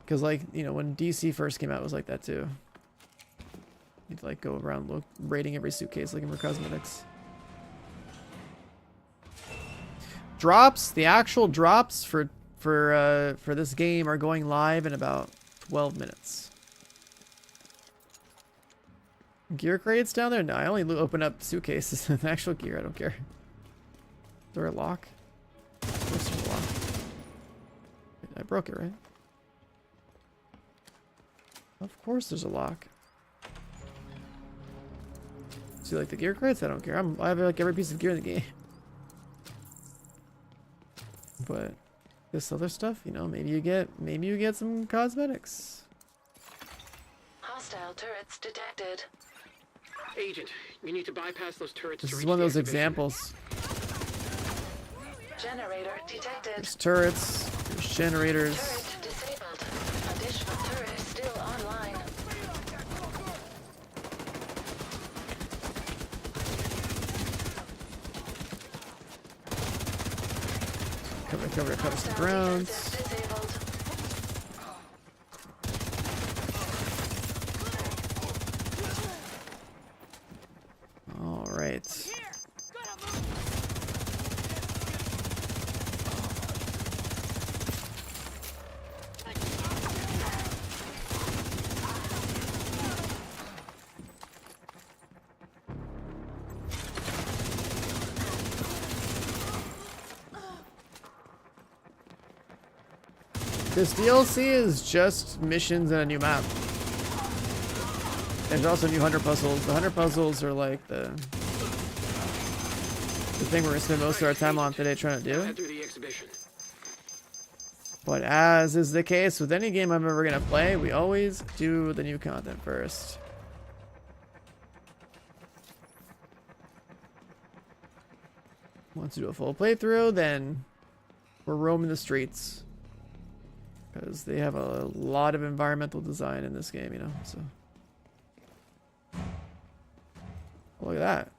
because, like, you know, when DC first came out, it was like that too. You'd like go around raiding every suitcase looking for cosmetics. Drops. The actual drops for this game are going live in about 12 minutes. Gear crates down there? No, I only open up suitcases. The actual gear, I don't care. Is there a lock? Of course there's a lock. I broke it, right? Of course there's a lock. See, like the gear crates? I don't care. I have like every piece of gear in the game. But this other stuff, you know, maybe you get some cosmetics. Hostile turrets detected. Agent, you need to bypass those turrets. This to is reach one of the those exhibition. examples. Generator detected. There's turrets, there's generators. Turret disabled. Additional turret still online. Cover some grounds. All right. This DLC is just missions and a new map. There's also new hunter puzzles. The hunter puzzles are like the thing we're gonna spend most of our time on today trying to do. But as is the case with any game I'm ever gonna play, we always do the new content first. wants to do a full playthrough, then we're roaming the streets. Because they have a lot of environmental design in this game, you know, so. Look at that.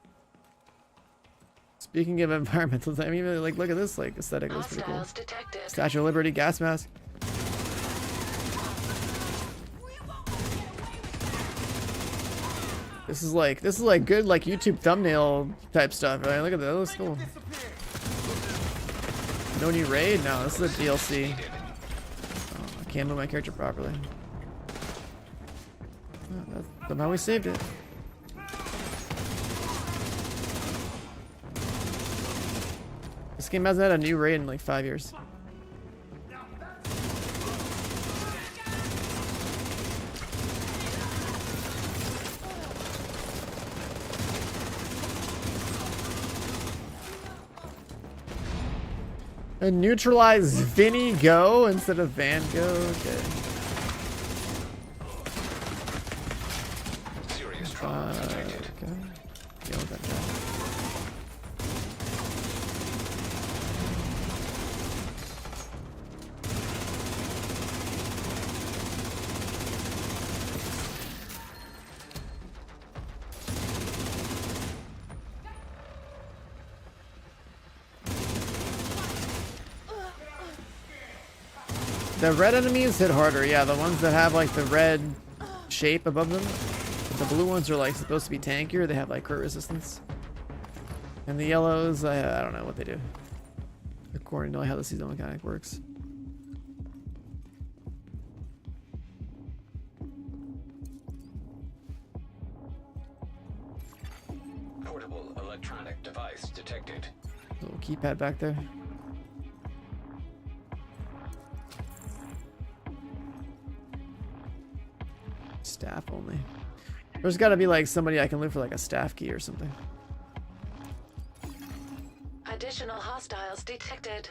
Speaking of environmental design, I mean, even like, look at this, like, aesthetic. That's pretty cool. Statue of Liberty gas mask. This is like good, like, YouTube thumbnail type stuff, right? Look at that, that looks cool. No new raid? No, this is a DLC. Oh, I can't move my character properly. Oh, somehow we saved it. This game hasn't had a new raid in like 5 years. And neutralize Vinny Go instead of Van Gogh. Okay. Okay. Deal with that guy. The red enemies hit harder, yeah, the ones that have like the red shape above them. The blue ones are like supposed to be tankier, they have like crit resistance. And the yellows, I don't know what they do. According to how the seasonal mechanic works. Portable electronic device detected. Little keypad back there. Staff only. There's got to be like somebody I can loot for like a staff key or something. Additional hostiles detected.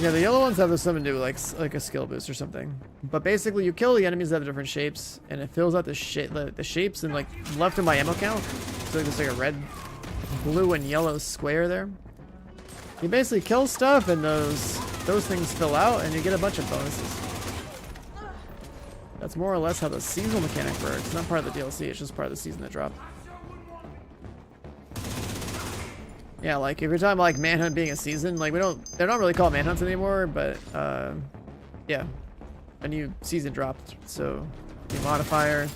Yeah, the yellow ones have something to do with like a skill boost or something. But basically, you kill the enemies that have different shapes, and it fills out the shapes and like left in my ammo count. So there's like a red, blue, and yellow square there. You basically kill stuff, and those things fill out, and you get a bunch of bonuses. That's more or less how the seasonal mechanic works. It's not part of the DLC. It's just part of the season that dropped. Yeah, like if you're talking about like Manhunt being a season, like they're not really called Manhunts anymore, but yeah, a new season dropped, so new modifier,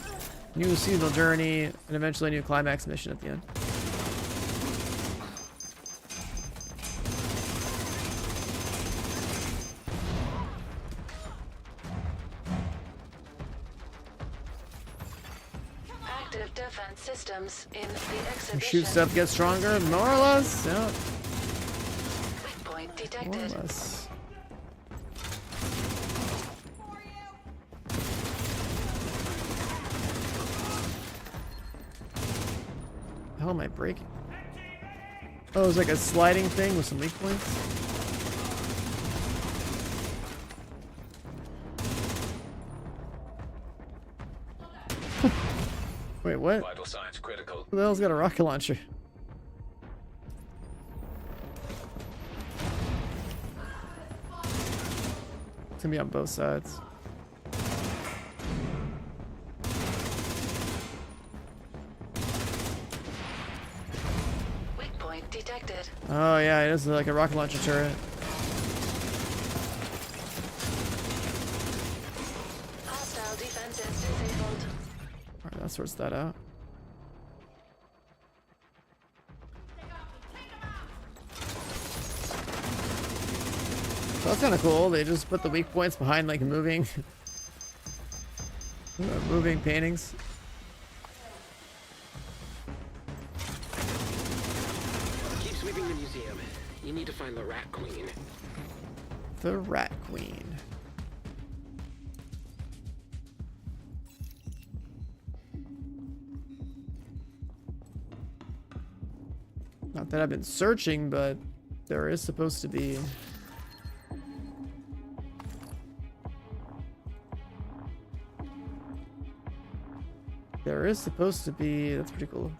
new seasonal journey, and eventually a new climax mission at the end. Active defense systems in the exhibition. Your shoot stuff gets stronger, more or less. Yeah. Weak point detected. More or less. How am I breaking? Oh, it's like a sliding thing with some weak points. Wait, what? Vital signs critical. Who the hell's got a rocket launcher? It's gonna be on both sides. Weak point detected. Oh yeah, it is like a rocket launcher turret. Hostile defenses disabled. Alright, that sorts that out. So that's kind of cool. They just put the weak points behind like moving, moving paintings. Keep sweeping the museum. You need to find the Rat Queen. The Rat Queen. Not Not that I've been searching, but there is supposed to be. There is supposed to be. That's pretty cool.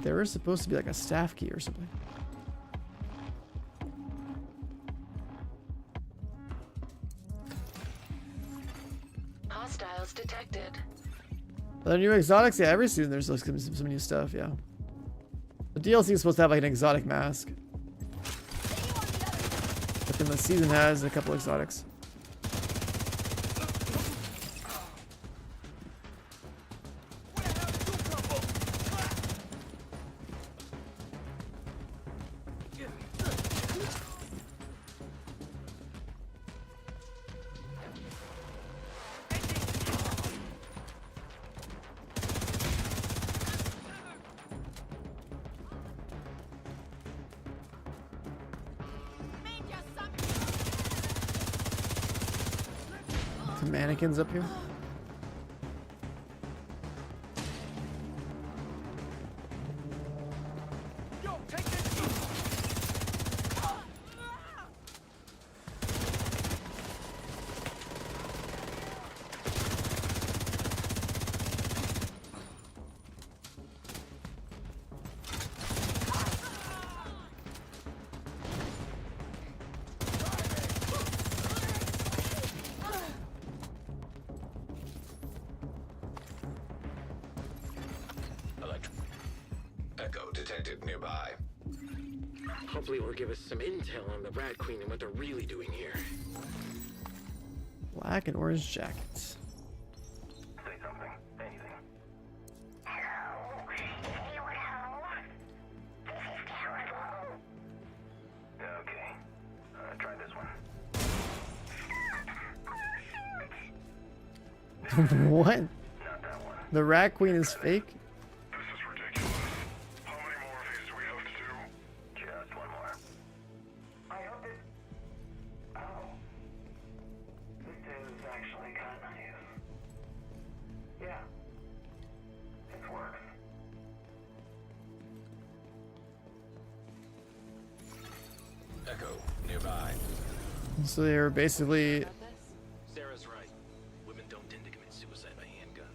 There is supposed to be like a staff key or something. Hostiles detected. Are there new exotics? Yeah, every season there's like some new stuff, yeah. The DLC is supposed to have like an exotic mask. But then the season has a couple exotics. Some mannequins up here. Echo detected nearby. Hopefully it'll give us some intel on the Rat Queen and what they're really doing here. Black and orange jackets. Say something. Anything. Okay. Try this one. What? The Rat Queen is fake? Echo nearby. So they're basically Sarah's right. Women don't tend to commit suicide by handgun.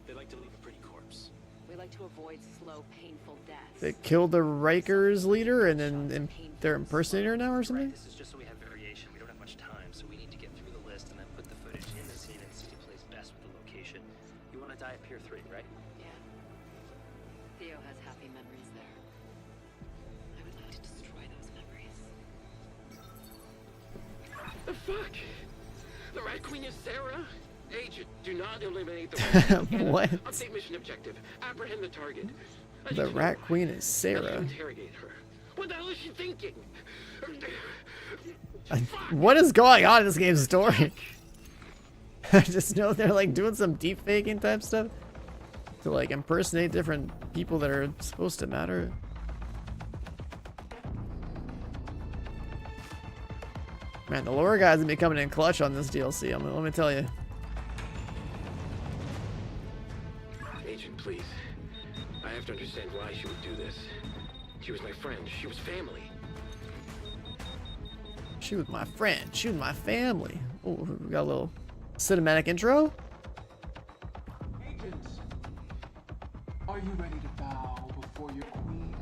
They like to leave a pretty corpse. We like to avoid slow, painful deaths. they killed the Rikers leader and then they're impersonating her now or something? This is just so we have variation. We don't have much time, so we need to get through the list and then put the footage in the scene and see who plays best with the location. You want to die at Pier 3, right? Yeah. Theo has happy memories there. I would like to destroy those memories. The fuck? The Rat Queen is Sarah? Agent, do not eliminate the Rat Queen. What? Update mission objective. Apprehend the target. The Rat Queen is How do you Sarah. interrogate her. What the hell is she thinking? What is going on in this game's story? I just know they're like doing some deep faking type stuff to like impersonate different people that are supposed to matter. Man, the lore guys have been coming in clutch on this DLC. Let me tell you. Agent, please. I have to understand why she would do this. She was my friend. She was family. She was my friend. She was my family. Oh, we got a little cinematic intro. Agents, are you ready to bow before your queen?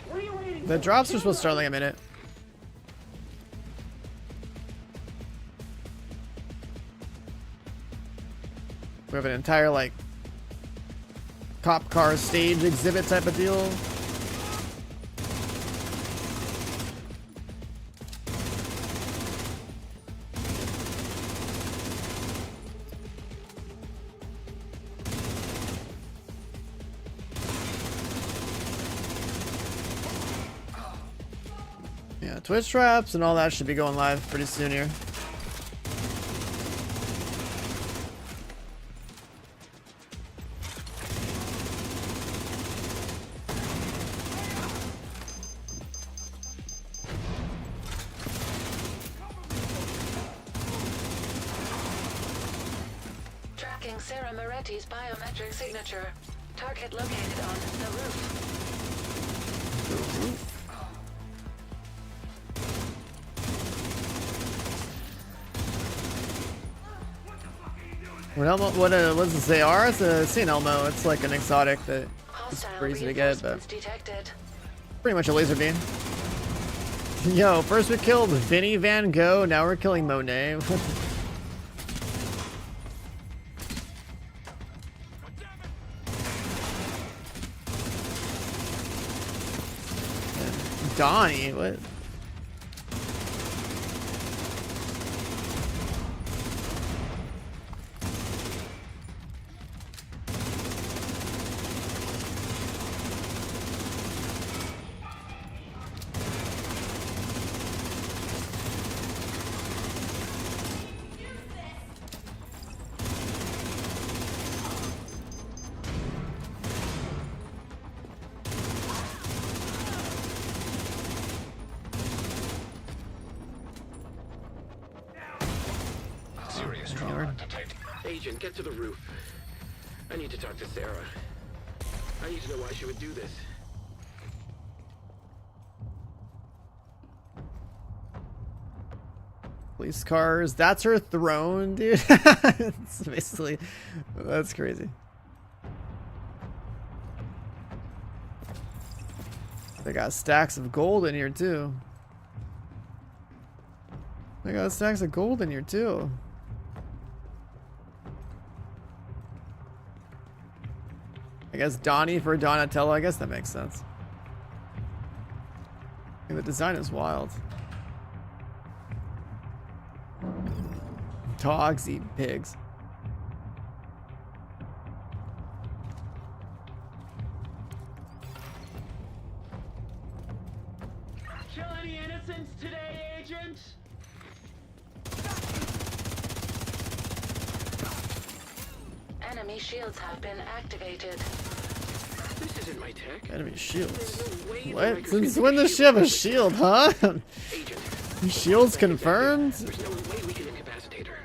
What are you waiting The for? drops are supposed to start in like a minute. We have an entire like cop car stage exhibit type of deal. Yeah, Twitch traps and all that should be going live pretty soon here. Confirming Sarah Moretti's biometric signature. Target located on the roof. What Elmo? What does it say? R? It's a Saint Elmo. It's like an exotic that is pretty easy to get, but Detected. pretty much a laser beam. Yo, first we killed Vinny Van Gogh. Now we're killing Monet. Donnie, what? Agent, get to the roof. I need to talk to Sarah. I need to know why she would do this. Police cars. That's her throne, dude. It's basically, that's crazy. They got stacks of gold in here too. They got stacks of gold in here too. I guess Donnie for Donatello. I guess that makes sense. And the design is wild. Dogs eat pigs. Kill any innocents today, Agent? Enemy shields have been activated. This isn't my tech. Enemy shields. No way What? Since when does she have a shield, huh? Shields confirmed? There's no way we can incapacitate her.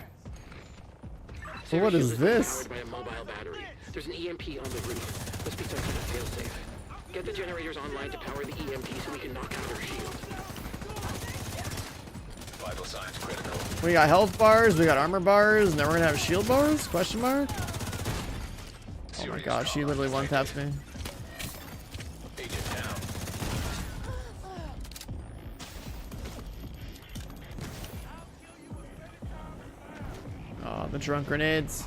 So what is this? Powered by a mobile battery. There's an EMP on the roof. Must be some kind of failsafe. Get the generators online to power the EMP so we can knock out her shield. Vital signs critical. We got health bars, we got armor bars, now we're gonna have shield bars? Question mark? Oh my god, she literally one taps me. Agent down. Oh, the drunk grenades.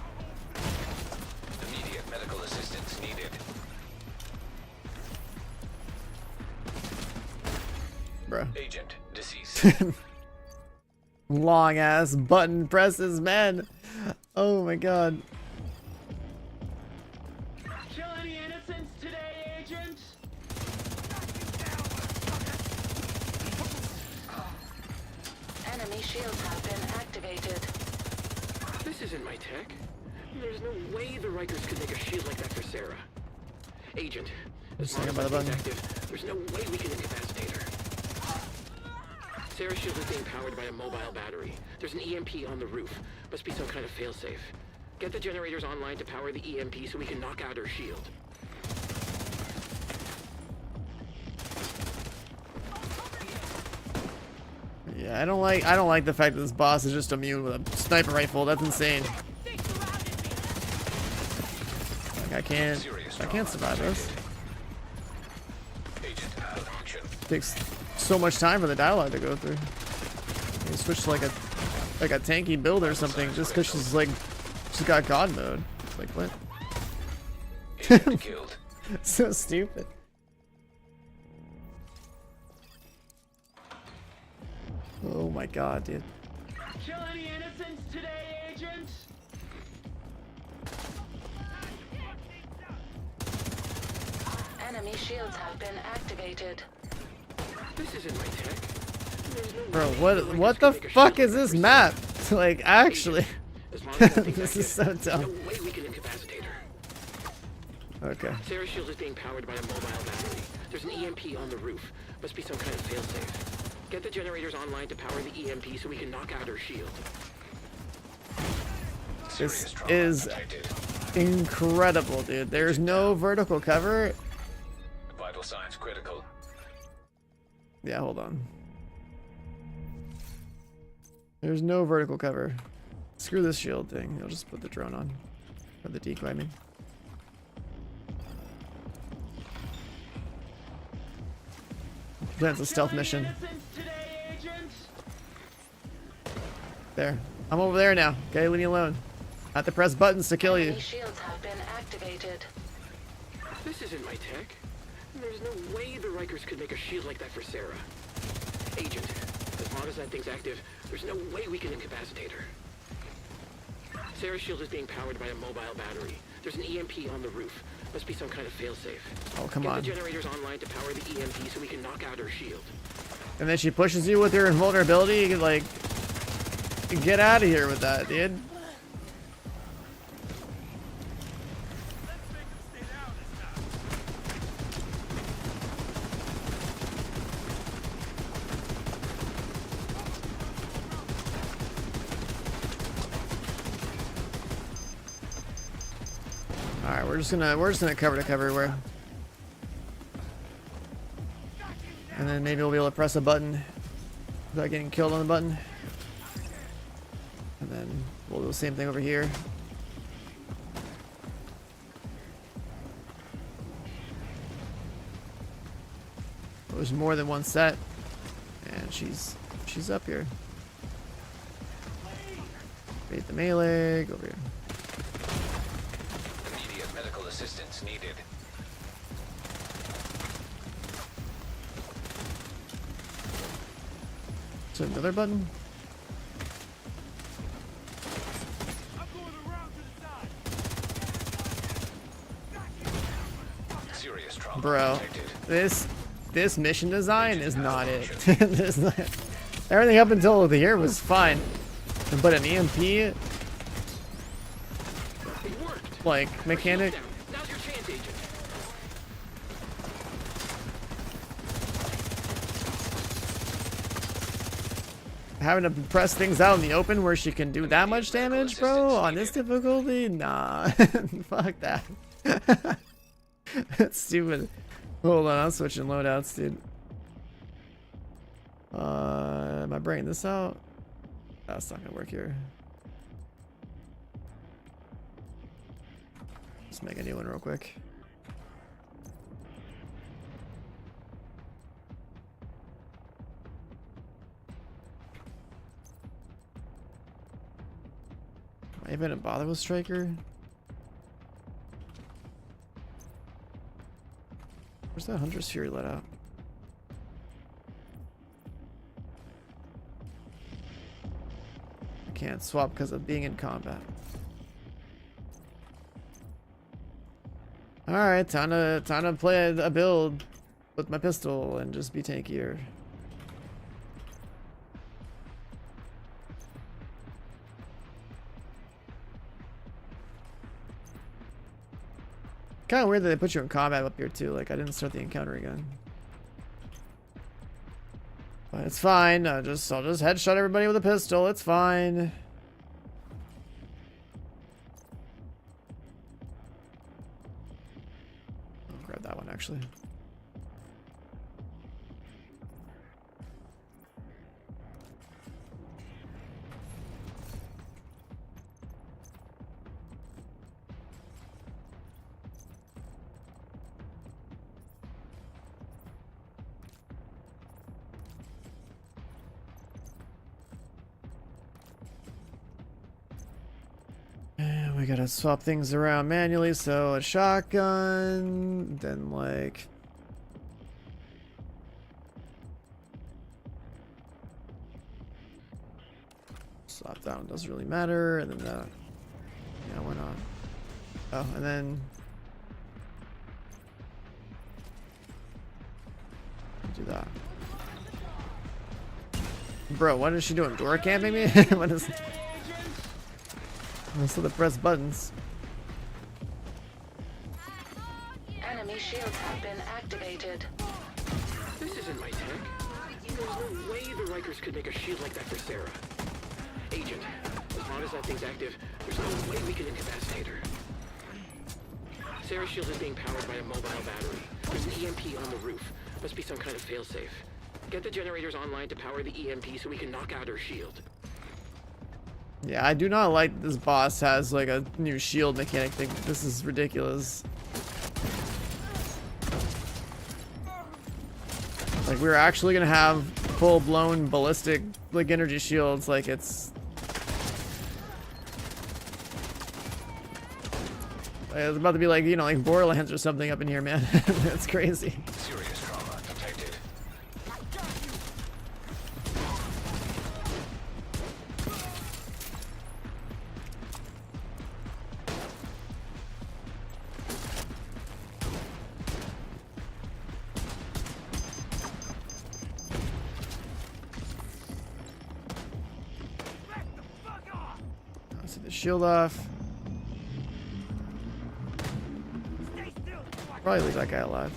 Immediate medical assistance needed. Bruh. Agent deceased. Long ass button presses, man. Oh my god. Kill any innocents today, Agent? Enemy shields have been activated. This isn't my tech. There's no way the Rikers could make a shield like that for Sarah. Agent, as long as by the that's button. active, there's no way we can incapacitate her. Sarah's shield is being powered by a mobile battery. There's an EMP on the roof. Must be some kind of failsafe. Get the generators online to power the EMP so we can knock out her shield. Yeah, I don't like the fact that this boss is just immune with a sniper rifle. That's insane. Like I can't survive this. Takes so much time for the dialogue to go through. You switch to like a tanky build or something just because she's got god mode. Like what? So stupid. Oh my god, dude. Kill any innocents today, Agent? Enemy shields have been activated. This isn't my tech. Bro, what the fuck is this map? Like actually. This is so dumb. No way we can incapacitate her. Okay. Sarah's shield is being powered by a mobile battery. There's an EMP on the roof. Must be some kind of failsafe. Get the generators online to power the EMP so we can knock out her shield. This is incredible, dude. There's no vertical cover. Vital signs critical. Yeah, hold on. There's no vertical cover. Screw this shield thing. I'll just put the drone on. Or the decoy, I mean. That's a stealth mission. There. I'm over there now. Okay, leave me alone. I have to press buttons to kill you. Enemy shields have been activated. This isn't my tech. There's no way the Rikers could make a shield like that for Sarah. Agent, as long as that thing's active, there's no way we can incapacitate her. Sarah's shield is being powered by a mobile battery. There's an EMP on the roof. Must be some kind of failsafe. Oh, come on. Get the generators online to power the EMP so we can knock out her shield. And then she pushes you with her invulnerability. You can, like, get out of here with that, dude. Alright, we're just gonna cover to cover everywhere. And then maybe we'll be able to press a button without getting killed on the button. And then we'll do the same thing over here. There's more than one set. And she's up here. Bait the melee, go over here. Immediate medical assistance needed. So another button? Serious trauma. Bro, this mission design is not it. This is not- everything up until here was fine. But an EMP like mechanic. Now's your chance, Agent. Having to press things out in the open where she can do that much damage, bro, on this difficulty? Nah. Fuck that. That's stupid. Hold on, I'm switching loadouts, dude. Am I bringing this out? That's not gonna work here. Let's make a new one real quick. Am I even gonna bother with Striker? Where's that Hunter's Fury let out? I can't swap because of being in combat. Alright, time to play a build with my pistol and just be tankier. Kind of weird that they put you in combat up here too. Like I didn't start the encounter again, but it's fine. I'll just headshot everybody with a pistol. It's fine. I'll grab that one actually. We gotta swap things around manually, so a shotgun, then like... Swap that one, doesn't really matter, and then that... Yeah, why not? Oh, and then... Do that. Bro, what is she doing? Door camping me? What is... So the press buttons. Enemy shields have been activated. This isn't my tech. There's no way the Rikers could make a shield like that for Sarah. Agent, as long as that thing's active, There's no way we can incapacitate her. Sarah's shield is being powered by a mobile battery. There's an EMP on the roof. Must be some kind of failsafe. Get the generators online to power the EMP so we can knock out her shield. Yeah, I do not like this boss has like a new shield mechanic thing. This is ridiculous. Like we're actually gonna have full-blown ballistic like energy shields. Like it's about to be like, you know, like Borderlands or something up in here, man. That's crazy. Serious trauma detected. I'll set the shield off. Probably leave that guy alive.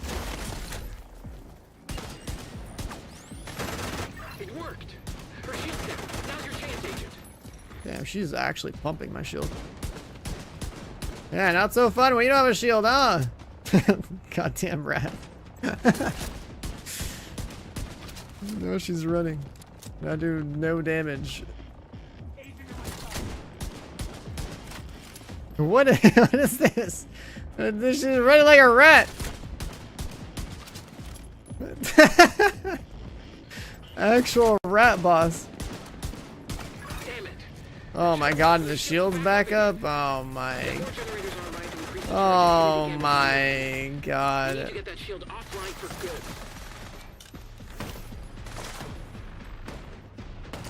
It worked. Her shield's down. Now's your chance, Agent. Damn, she's actually pumping my shield. Yeah, not so fun when you don't have a shield, huh? Goddamn rat. No, she's running. I do no damage. What is this? She's running like a rat. Actual rat boss. Oh my god, the shield's back up? Oh my. Oh my god.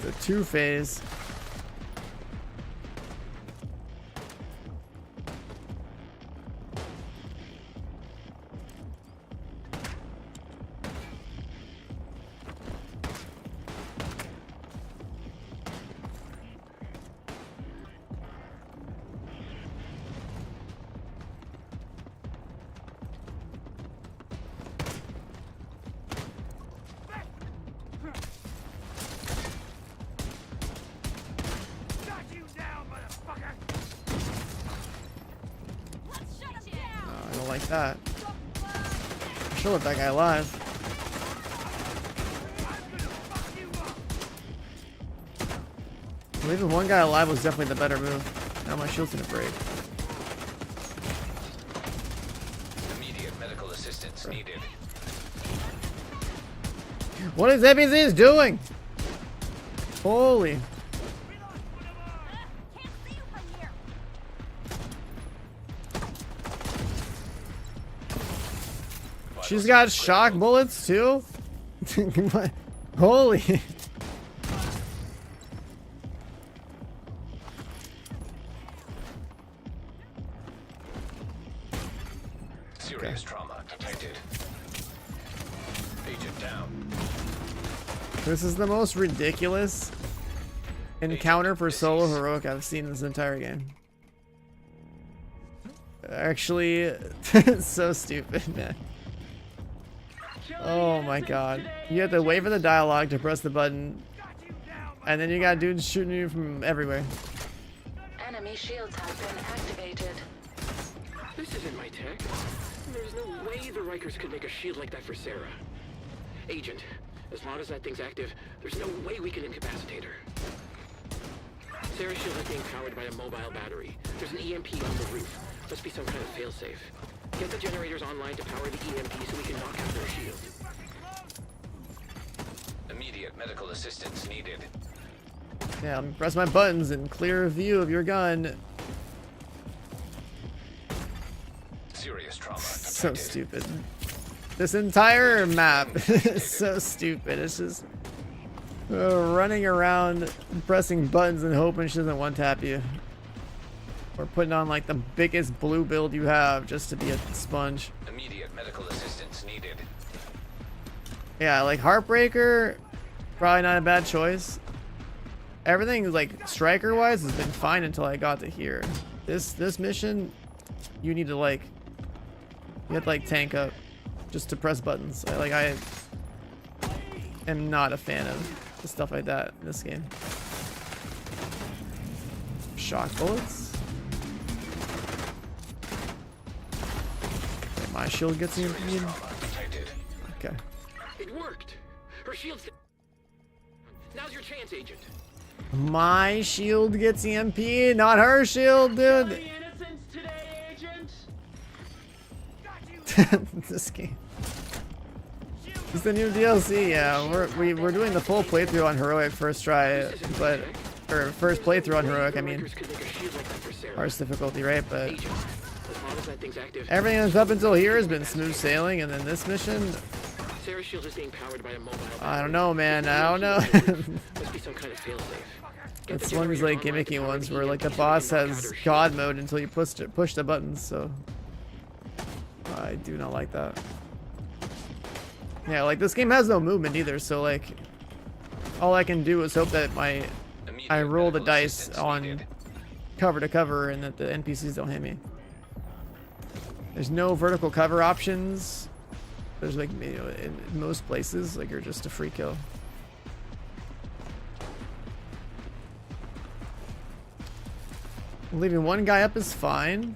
The two-phase. Like that. I should let that guy alive. Leaving one guy alive was definitely the better move. Now my shield's gonna break. Immediate medical assistance needed. What is FBZ's doing? Holy. She's got shock bullets too? Holy. Serious trauma detected. Agent down. This is the most ridiculous encounter for solo heroic I've seen in this entire game. Actually, it's so stupid, man. Oh my god. You have to wait for the dialogue to press the button, and then you got dudes shooting you from everywhere. Enemy shields have been activated. This isn't my tech. There's no way the Rikers could make a shield like that for Sarah. Agent, as long as that thing's active, there's no way we can incapacitate her. Sarah's shield is being powered by a mobile battery. There's an EMP on the roof. Must be some kind of failsafe. Get the generators online to power the EMP so we can knock out their shield. Immediate medical assistance needed. Yeah, let me press my buttons and clear a view of your gun. Serious trauma detected. So stupid. This entire map is so stupid. It's just running around, pressing buttons and hoping she doesn't one-tap you. Or putting on like the biggest blue build you have just to be a sponge. Immediate medical assistance needed. Yeah, like Heartbreaker, probably not a bad choice. Everything like striker wise has been fine until I got to here. This mission, you need to like, you have to like tank up just to press buttons. I am not a fan of stuff like that in this game. Shock bullets. My shield gets EMP'd. Okay. It worked. Her shield's. Now's your chance, Agent. My shield gets EMP'd, not her shield, dude. This game. It's the new DLC, yeah. We're doing the full playthrough on Heroic first try, but or first playthrough on Heroic, I mean. Hardest difficulty, right? But everything that's up until here has been smooth sailing, and then this mission, Sarah's shield is being powered by a mobile. I don't know, man. I don't know. Must be some kind of failsafe. It's one of these like gimmicky ones where like the boss has God mode until you push the buttons, so I do not like that. Yeah, like this game has no movement either, so like all I can do is hope that I roll the dice on cover to cover and that the NPCs don't hit me. There's no vertical cover options. There's like, you know, in most places, like you're just a free kill. Leaving one guy up is fine.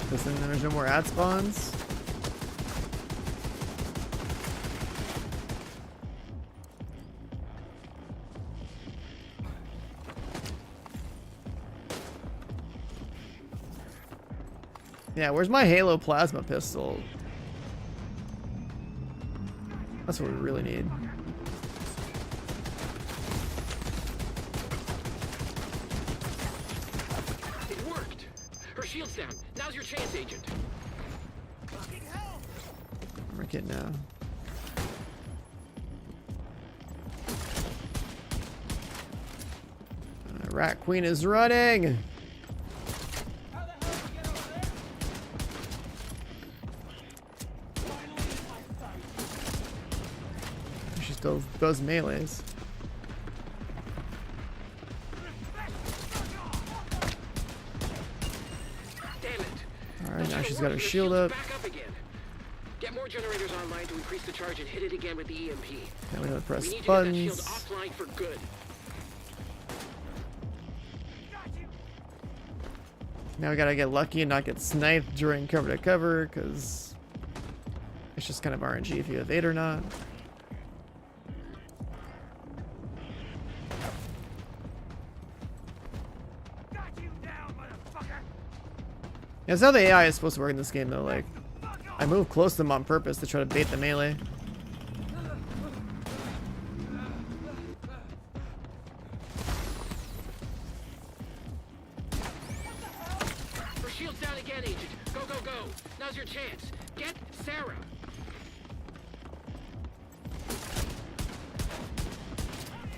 Because then there's no more ad spawns. Yeah, where's my Halo plasma pistol? That's what we really need. It worked. Her shield's down. Now's your chance, Agent. Mark it now. Rat Queen is running. She still does melees. Alright, now she's got her shield up. Get more generators online to increase the charge and hit it again with the EMP. Now we gotta press we need buttons. to get that shield offline for good. Now we gotta get lucky and not get sniped during cover to cover, because it's just kind of RNG if you have 8 or not. That's how the AI is supposed to work in this game, though. Like, I move close to them on purpose to try to bait the melee. Her shield's down again, Agent. Go, go, go. Now's your chance. Get Sarah.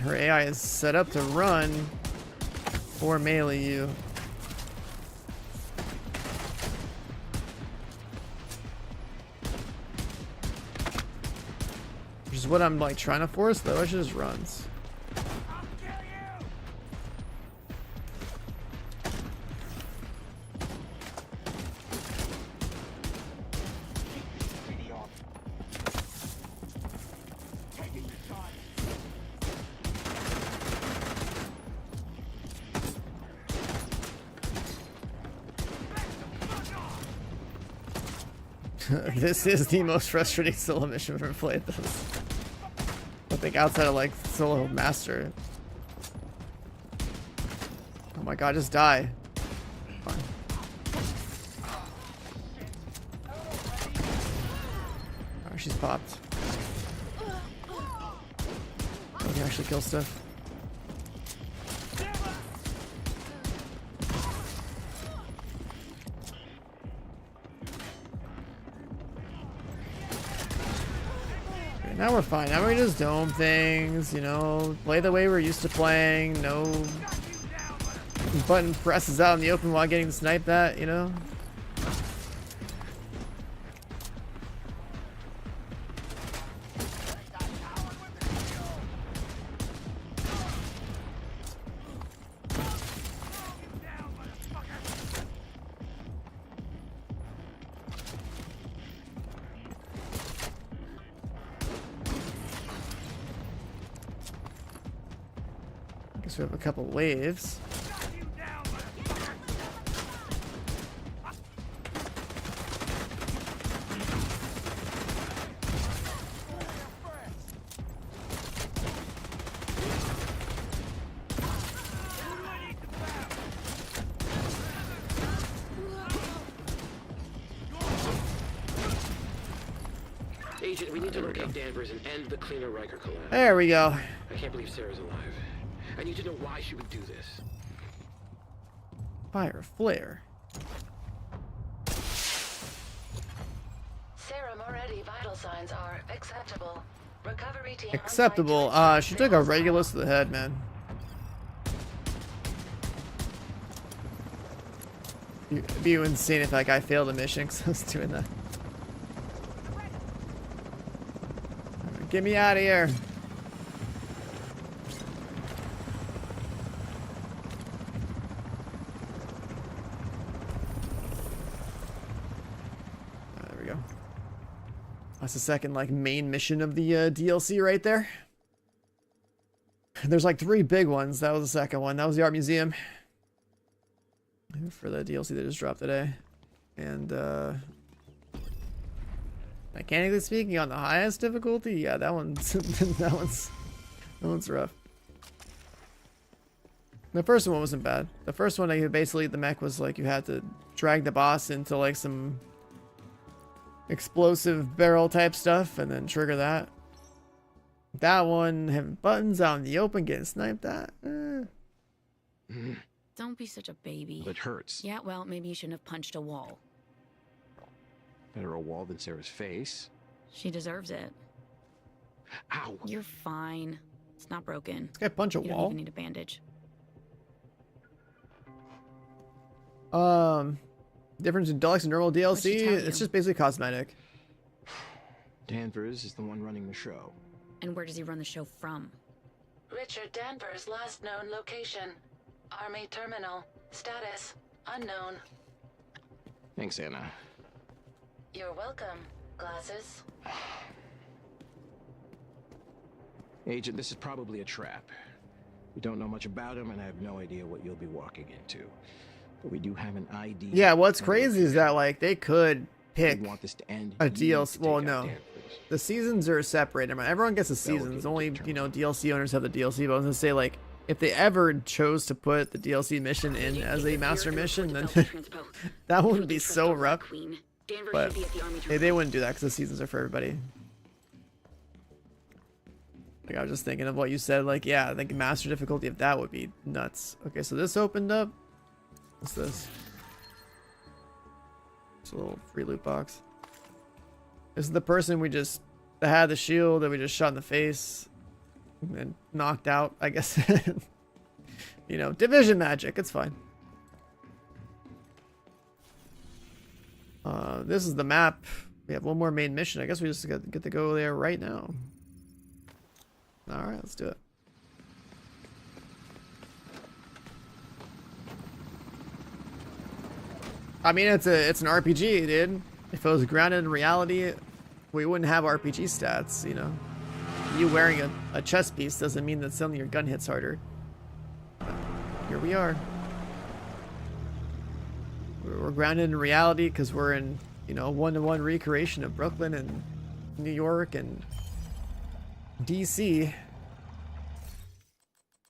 Her AI is set up to run or melee you. Which is what I'm like trying to force, though. She just runs. This is the most frustrating solo mission I've ever played. I think outside of like solo master. Oh my god, just die. Fine. Oh, she's popped. I can actually kill stuff. Now we're fine. Now we just dome things, you know, play the way we're used to playing. No button presses out in the open while getting sniped at, you know. Guess we have a couple waves. Agent, we need to locate Danvers and end the Cleaner Riker collapse. There we go. I can't believe Sarah's alive. I need to know why she would do this. Fire a flare. Sarah Moretti vital signs are acceptable. Recovery team. Acceptable. She took a Regulus to the head, man. It'd be insane if like I failed a mission because I was doing that. Get me out of here. There we go. That's the second like main mission of the DLC right there. There's like 3 big ones. That was the second one. That was the art museum for the DLC that just dropped today. And mechanically speaking, on the highest difficulty, yeah, that one's that one's rough. The first one wasn't bad. The first one, like, basically the mech was like you had to drag the boss into like some explosive barrel type stuff and then trigger that. That one, having buttons out in the open, getting sniped at. Don't be such a baby. It hurts. Yeah, well, maybe you shouldn't have punched a wall. Better a wall than Sarah's face. She deserves it. Ow. You're fine. It's not broken. This guy punch a You wall? don't even need a bandage. Difference in Deluxe and normal DLC, it's just basically cosmetic. Danvers is the one running the show. And where does he run the show from? Richard Danvers' last known location. Army terminal. Status unknown. Thanks, Anna. You're welcome. Glasses. Agent, this is probably a trap. We don't know much about him, and I have no idea what you'll be walking into. But we do have an ID. Yeah, what's crazy is that like they could pick We want this to end. a You need DLC. to Well, take out no, Danvers. the seasons are separated. Everyone gets the seasons. Only DLC owners have the DLC. But I was gonna say like if they ever chose to put the DLC mission in as a master mission, then that would be so rough. But they wouldn't do that because the seasons are for everybody. Like I was just thinking of what you said. Like yeah, I think master difficulty of that would be nuts. Okay, so this opened up. What's this? It's a little free loot box. This is the person that had the shield that we just shot in the face and knocked out, I guess. You know, division magic. It's fine. This is the map. We have one more main mission. I guess we just get to go there right now. All right, let's do it. I mean, it's an RPG, dude. If it was grounded in reality, we wouldn't have RPG stats, you know. You wearing a chest piece doesn't mean that suddenly your gun hits harder. But here we are. We're grounded in reality because we're in, you know, one-to-one recreation of Brooklyn and New York and DC.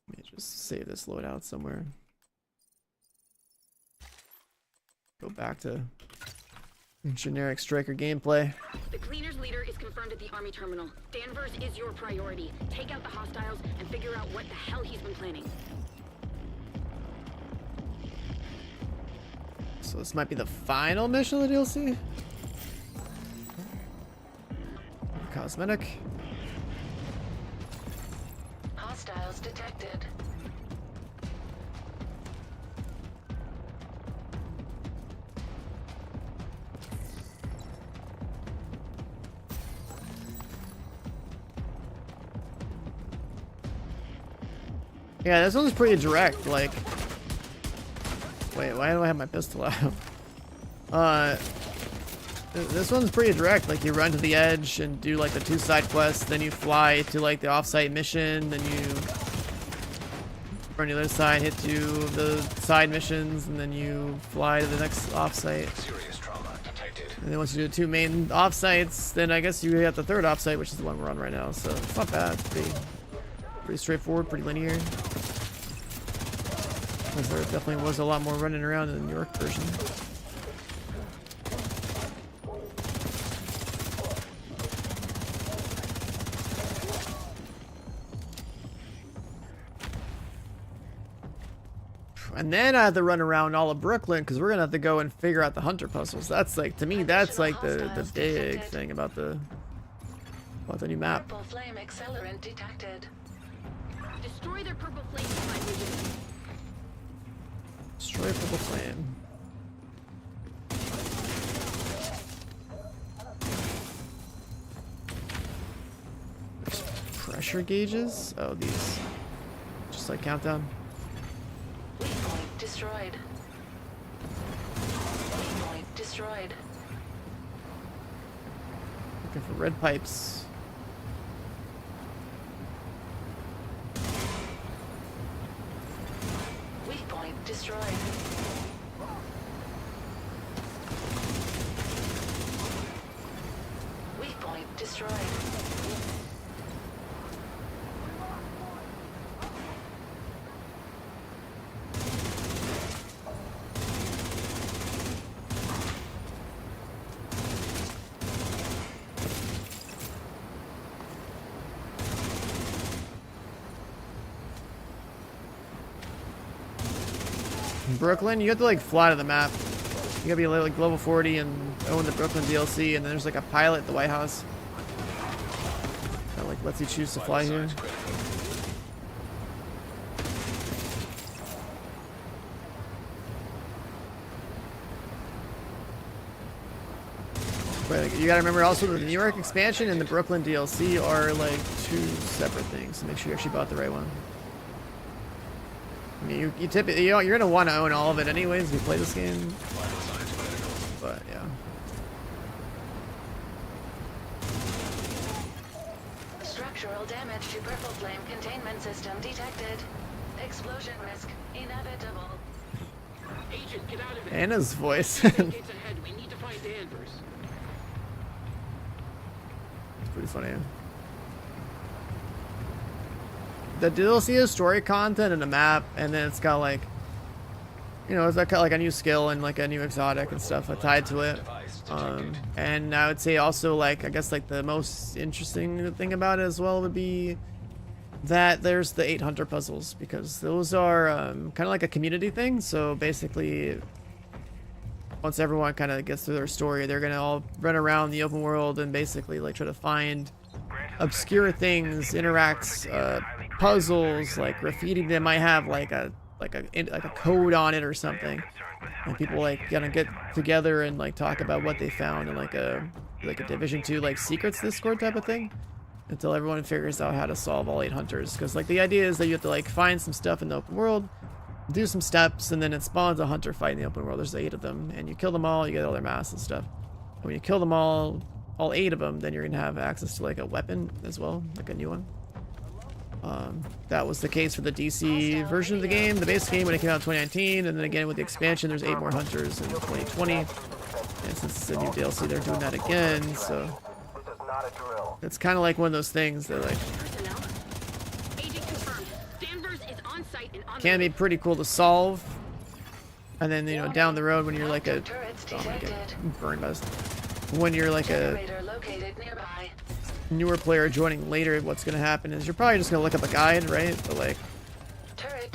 Let me just save this loadout somewhere. Go back to generic striker gameplay. The Cleaner's leader is confirmed at the Army terminal. Danvers is your priority. Take out the hostiles and figure out what the hell he's been planning. So this might be the final mission of the DLC. Cosmetic. Hostiles detected. Yeah, this one's pretty direct. Like, wait, why do I have my pistol out? This one's pretty direct. Like, you run to the edge and do like the 2 side quests, then you fly to like the offsite mission, then you run to the other side, hit 2 of the side missions, and then you fly to the next offsite. Serious trauma detected. And then once you do the 2 main offsites, then I guess you have the 3rd offsite, which is the one we're on right now. So it's not bad. It's pretty straightforward, pretty linear. Because there definitely was a lot more running around in the New York version. And then I have to run around all of Brooklyn because we're gonna have to go and figure out the hunter puzzles. That's like, to me, that's like the big thing about the new map. Purple flame accelerant detected. Destroy their purple flame inside vision. Destroy purple flame. There's pressure gauges. Oh, these. Just like countdown. Waypoint destroyed. Waypoint destroyed. Looking for red pipes. Waypoint destroyed. Waypoint destroyed. In Brooklyn, you have to like fly to the map. You gotta be like level 40 and own the Brooklyn DLC, and then there's like a pilot at the White House that like lets you choose to fly here. But like, you gotta remember also the New York expansion and the Brooklyn DLC are like two separate things, so make sure you actually bought the right one. I mean, you typically you're gonna want to own all of it anyways if you play this game. But yeah. Structural damage to purple flame containment system detected. Explosion risk inevitable. Agent, get out of there. Anna's voice. Gates ahead. We need to find Danvers. It's pretty funny. The DLC is story content and a map, and then it's got like, you know, it's got like a new skill and like a new exotic and stuff tied to it. And I would say also like, I guess like the most interesting thing about it as well would be that there's the 8 hunter puzzles, because those are kind of like a community thing. So basically, once everyone kind of gets through their story, they're gonna all run around the open world and basically like try to find obscure things, interacts, puzzles, like graffiti that might have like a code on it or something, and people like gonna get together and like talk about what they found in like a Division 2 like secrets Discord type of thing, until everyone figures out how to solve all 8 hunters. Because like the idea is that you have to like find some stuff in the open world, do some steps, and then it spawns a hunter fight in the open world. There's 8 of them, and you kill them all, you get all their masks and stuff. And when you kill them all 8 of them, then you're gonna have access to like a weapon as well, like a new one. That was the case for the DC version of the game, the base game, when it came out in 2019, and then again with the expansion there's 8 more hunters in 2020, and since it's a new DLC they're doing that again, so it's kind of like one of those things that like can be pretty cool to solve, and then, you know, down the road when you're like a burned by this, when you're like a newer player joining later, what's going to happen is you're probably just going to look up a guide, right? But like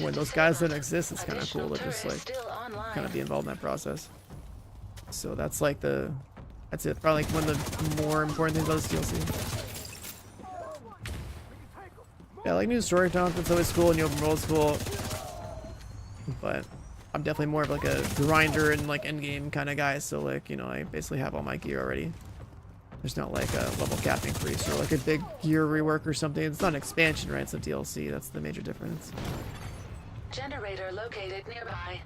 when those guys don't exist, it's kind of cool to just like kind of be involved in that process. So that's like that's it, probably like one of the more important things about this DLC. Yeah, like new story content's always cool and new open world's cool, but I'm definitely more of like a grinder and like end game kind of guy. So like, you know, I basically have all my gear already. There's not like a level cap increase or like a big gear rework or something. It's not an expansion, right? It's a DLC. That's the major difference. Generator located nearby.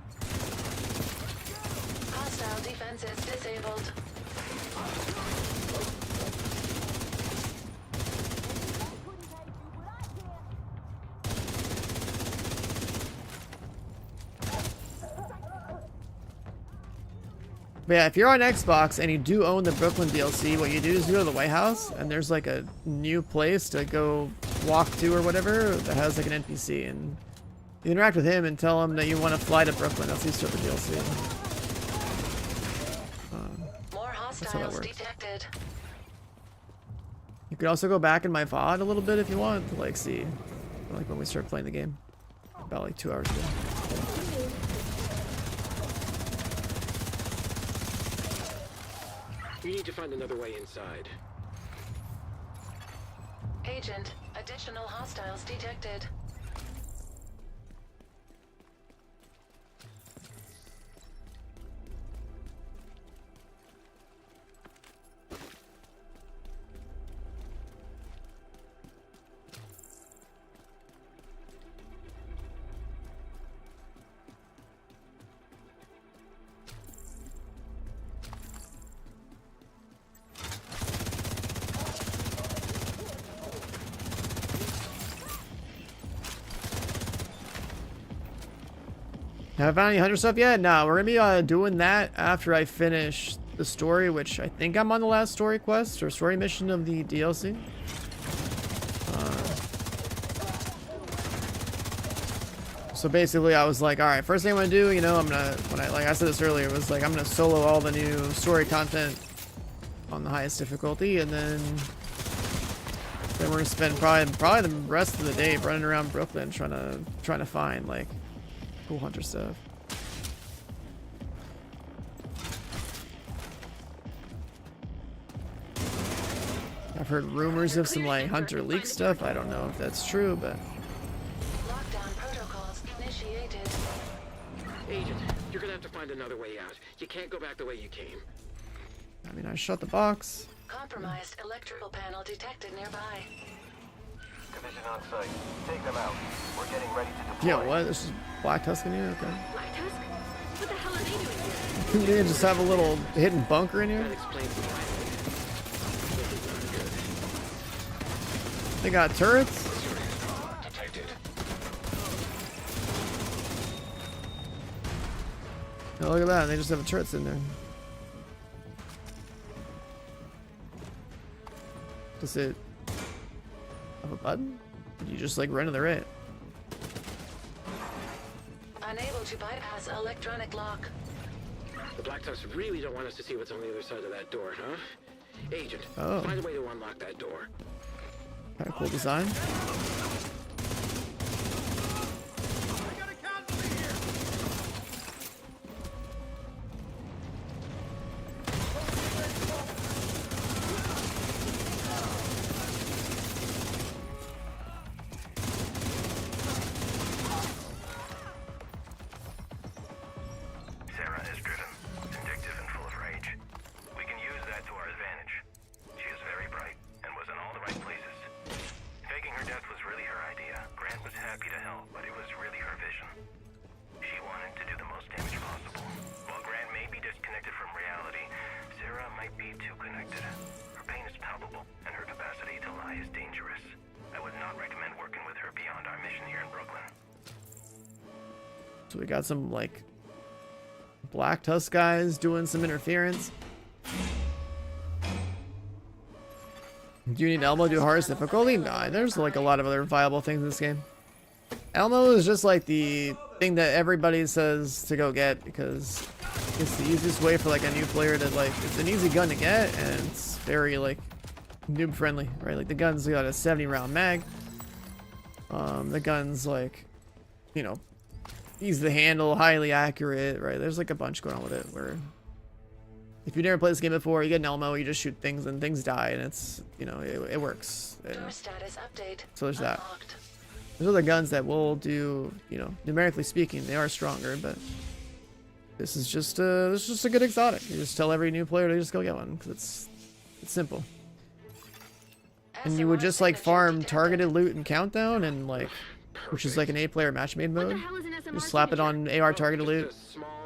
Hostile defenses disabled. But yeah, if you're on Xbox and you do own the Brooklyn DLC, what you do is you go to the White House and there's like a new place to go walk to or whatever that has like an NPC, and you interact with him and tell him that you want to fly to Brooklyn. That's the start of the DLC. That's how that works. Detected. You could also go back in my VOD a little bit if you want to like see like when we start playing the game, about like 2 hours ago. We need to find another way inside. Agent, additional hostiles detected. Have I found any hunter stuff yet? No, we're gonna be doing that after I finish the story, which I think I'm on the last story quest or story mission of the DLC. So basically, I was like, all right, first thing I'm gonna do, you know, I'm gonna, like I said this earlier, was like I'm gonna solo all the new story content on the highest difficulty, and then we're gonna spend probably the rest of the day running around Brooklyn trying to find like cool hunter stuff. I've heard rumors of some like hunter leak stuff. I don't know if that's true, but Lockdown protocols initiated. Agent, you're gonna have to find another way out. You can't go back the way you came. I mean, I shut the box. Compromised electrical panel detected nearby. Division on site. Take them out. We're getting ready to deploy. Yeah, what? This is Black Tusk in here? Okay. Black Tusk? What the hell are they doing here? They just have a little hidden bunker in here? That explains why. This is not good. They got turrets? Detected. Oh, look at that. They just have turrets in there. Does it have a button? Did you just like run to the right? Unable to bypass electronic lock. The Black Tusk really don't want us to see what's on the other side of that door, huh? Agent, Oh. find a way to unlock that door. Kind of cool design. Sarah is driven, vindictive, and full of rage. We can use that to our advantage. She is very bright and was in all the right places. Faking her death was really her idea. Grant was happy to help, but it was really her vision. She wanted to do the most damage possible. While Grant may be disconnected from reality, Sarah might be too connected. Her pain is palpable, and her capacity to lie is dangerous. I would not recommend working with her beyond our mission here in Brooklyn. So we got some like Black Tusk guys doing some interference. Do you need Elmo to do hardest difficulty? Nah, there's like a lot of other viable things in this game. Elmo is just like the thing that everybody says to go get because it's the easiest way for like a new player to like, it's an easy gun to get and it's very like noob friendly, right? Like the gun's got a 70 round mag. The gun's like, you know, easy to handle, highly accurate, right? There's like a bunch going on with it where if you've never played this game before, you get an Elmo, you just shoot things and things die and it's, you know, it works. Door status update. So there's that. Unlocked. There's other guns that will do, you know, numerically speaking, they are stronger, but this is just a good exotic. You just tell every new player to just go get one because it's simple. And you would just like farm targeted loot and countdown and like, which is like an 8-player match made mode. Just slap it on AR targeted loot.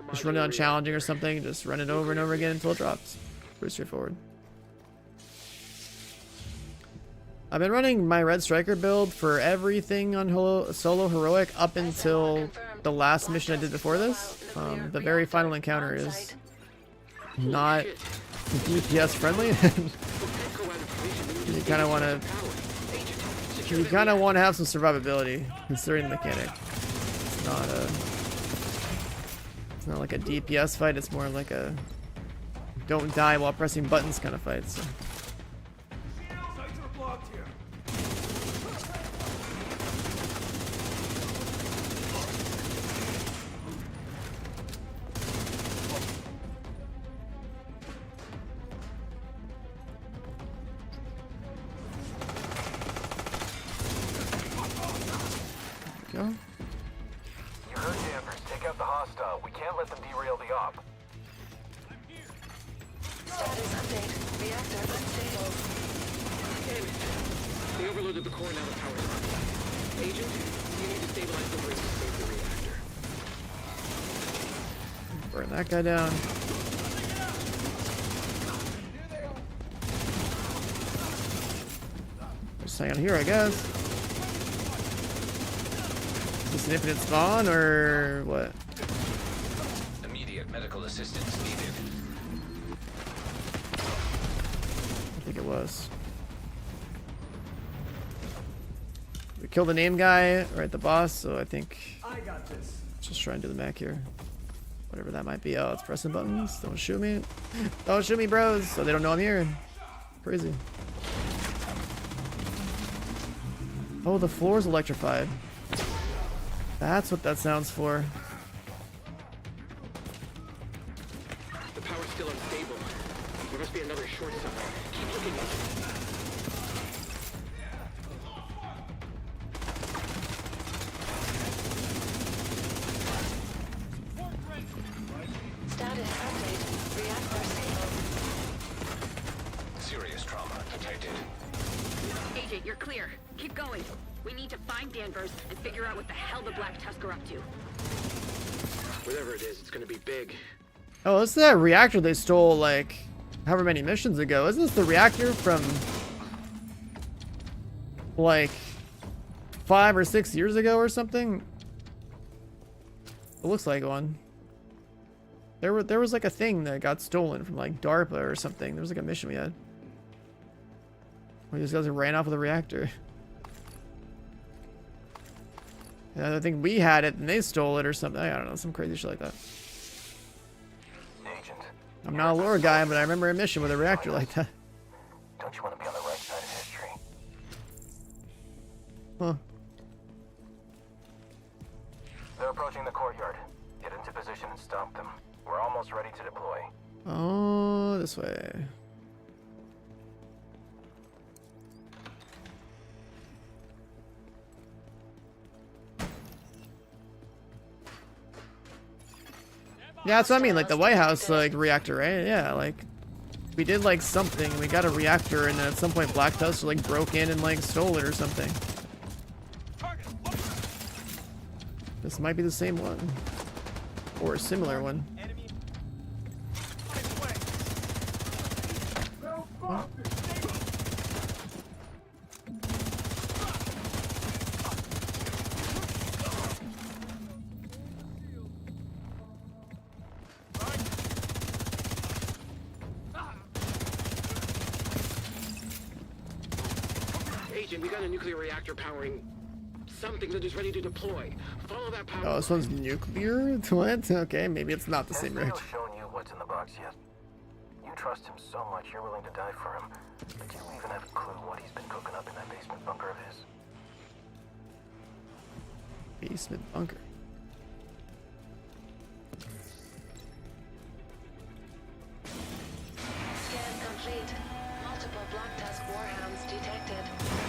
Just run it on challenging or something. Just run it over and over again until it drops. Pretty straightforward. I've been running my Red Striker build for everything on Solo Heroic up until the last mission I did before this. The very final encounter is not DPS friendly. You kind of want to have some survivability considering the mechanic. It's not like a DPS fight, it's more like a don't die while pressing buttons kind of fight. So. Reactor unstable. Damn it. They overloaded the core, now the power's off. Agent, you need to stabilize the bridge to save the reactor. Burn that guy down. Just hang on here, I guess. Is this an infinite spawn or what? Immediate medical assistance needed. I think it was. We killed the name guy, right? The boss. So I think. I got this. Just try and do the Mac here. Whatever that might be. Oh, it's pressing buttons. Don't shoot me. Don't shoot me, bros. So they don't know I'm here. Crazy. Oh, the floor's electrified. That's what that sounds for. The power's still unstable. There must be another short somewhere. Keep looking. Status update. Reactor stable. Serious trauma detected. Agent, you're clear. Keep going. We need to find Danvers and figure out what the hell the Black Tusk are up to. Whatever it is, it's gonna be big. Oh, this is that reactor they stole like however many missions ago. Isn't this the reactor from like 5 or 6 years ago or something? It looks like one. There was like a thing that got stolen from like DARPA or something. There was like a mission we had. Where these guys ran off with a reactor. Yeah, I think we had it and they stole it or something. I don't know, some crazy shit like that. Agent. I'm not a lore guy, but I remember a mission with a reactor like that. Don't you want to be on the right side of history? Huh. They're approaching the courtyard. Get into position and stop them. We're almost ready to deploy. Oh, this way. Yeah, that's what I mean, like the White House like reactor, right? Yeah, like we did like something, we got a reactor, and then at some point Black Tusk like broke in and like stole it or something. This might be the same one. Or a similar one. Oh. Agent, we got a nuclear reactor powering something that is ready to deploy. Follow that power. Oh, this one's nuclear? What? Okay, maybe it's not the same Has Theo reactor. shown you what's in the box yet? You trust him so much you're willing to die for him. But do you even have a clue what he's been cooking up in that basement bunker of his? Basement bunker. Scan complete. Multiple Black Tusk warhounds detected.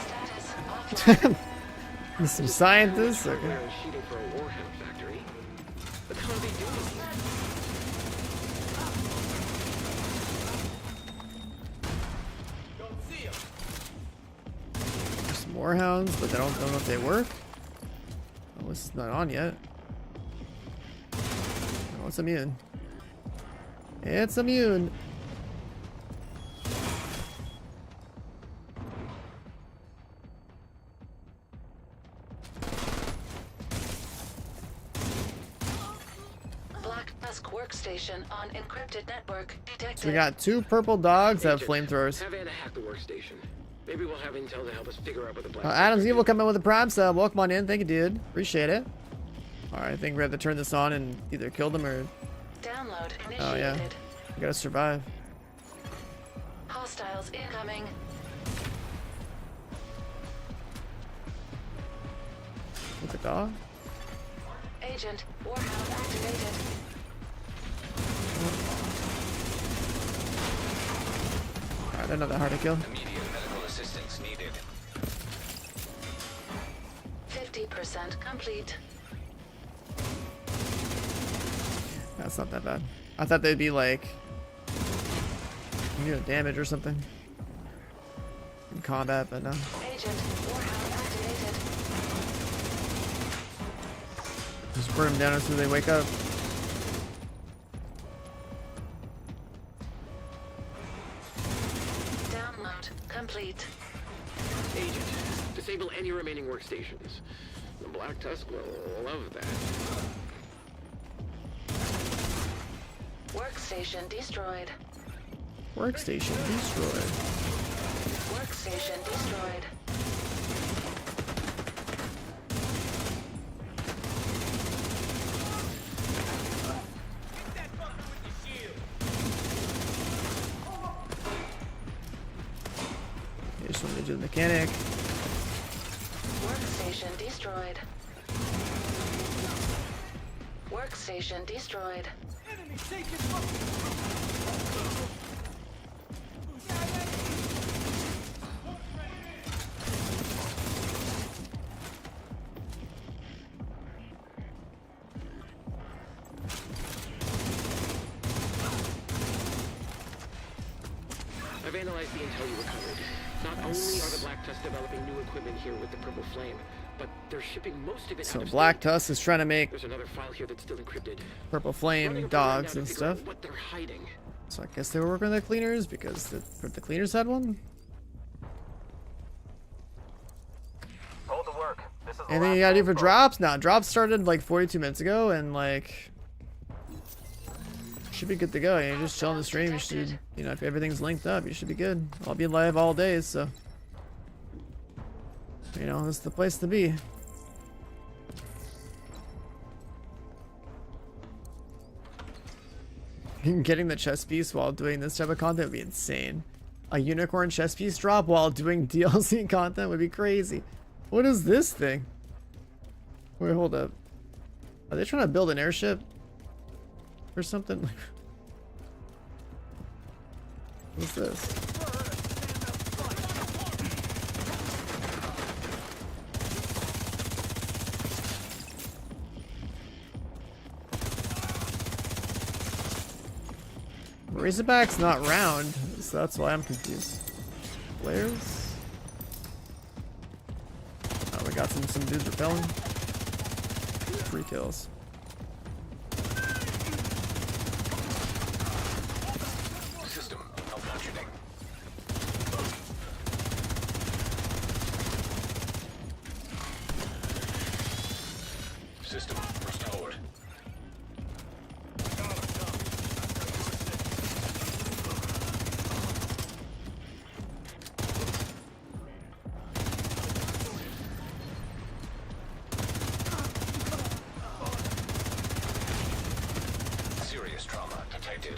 Status offline. Some scientists? Okay. They're shooting for a warhound factory. But how are they doing it? There's some more hounds, but I don't know if they work. Oh, this is not on yet. Oh, it's immune. It's immune. Black Tusk workstation on encrypted network detected. So we got 2 purple dogs that have flamethrowers. Have Anna hack the workstation. Maybe we'll have intel to help us figure out what the Black Adam's Evil coming in with a prime sub. Welcome on in. Thank you, dude. Appreciate it. Alright, I think we have to turn this on and either kill them or... Download initiated. Oh, yeah. We gotta survive. Hostiles incoming. With the dog? Agent, warhound activated. Alright, they're not that hard to kill. Immediate medical assistance needed. 50% complete. That's not that bad. I thought they'd be like You know, damage or something. In combat, but no. Agent, Warhound activated. Just burn them down as soon as they wake up. Download complete. Agent, disable any remaining workstations. The Black Tusk will love that. Workstation destroyed. Workstation destroyed. Workstation destroyed. I just want to do the mechanic. Workstation destroyed. Workstation destroyed. I've analyzed the intel you recovered. Not only are the Black Tusk developing new equipment here with the Purple Flame, but they're shipping most of it So out of Black state. Tusk is trying to make There's another file here that's still encrypted. Purple Running Flame a program dogs now and to figure out stuff. what they're hiding. So I guess they were working on the cleaners because the cleaners had one. Hold the work. This is the Anything you last gotta do one, for drops? Nah, drops started like 42 minutes ago and like should be good to go. You just chill on the stream. You should, you know, if everything's linked up, you should be good. I'll be live all day, so you know, this is the place to be. Getting the chess piece while doing this type of content would be insane. A unicorn chess piece drop while doing DLC content would be crazy. What is this thing? Wait, hold up. Are they trying to build an airship? Or something? What's this? Razorback's not round, so that's why I'm confused. Flares? Oh, we got some dudes repelling. 3 kills. System malfunctioning. System restored. Serious trauma detected.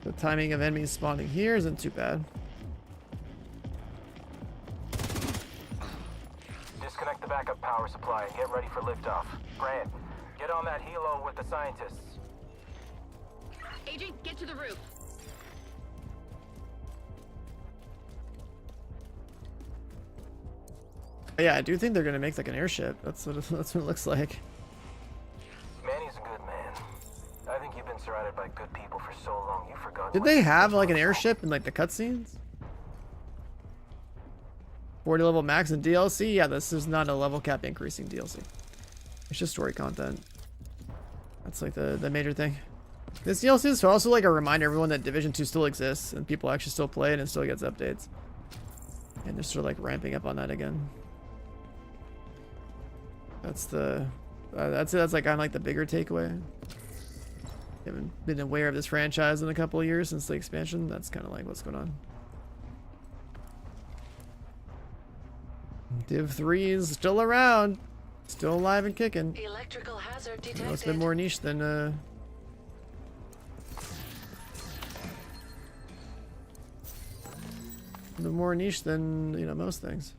The timing of enemies spawning here isn't too bad. Disconnect the backup power supply and get ready for liftoff. Grant, get on that helo with the scientists. Agent, get to the roof. Yeah, I do think they're gonna make like an airship. That's what it looks like. Manny's a good man. I think you've been surrounded by good people for so long you forgot. Did they have like an airship in like the cutscenes? 40 level max in DLC? Yeah, this is not a level cap increasing DLC. It's just story content. That's like the major thing. This DLC is also like a reminder everyone that Division 2 still exists and people actually still play it and still gets updates. And they're sort of like ramping up on that again. That's the that's like kind of like the bigger takeaway. Haven't been aware of this franchise in a couple of years since the expansion. That's kind of like what's going on. Div 3 is still around, still alive and kicking. Electrical hazard You know, it's detected. been more niche than you know, most things.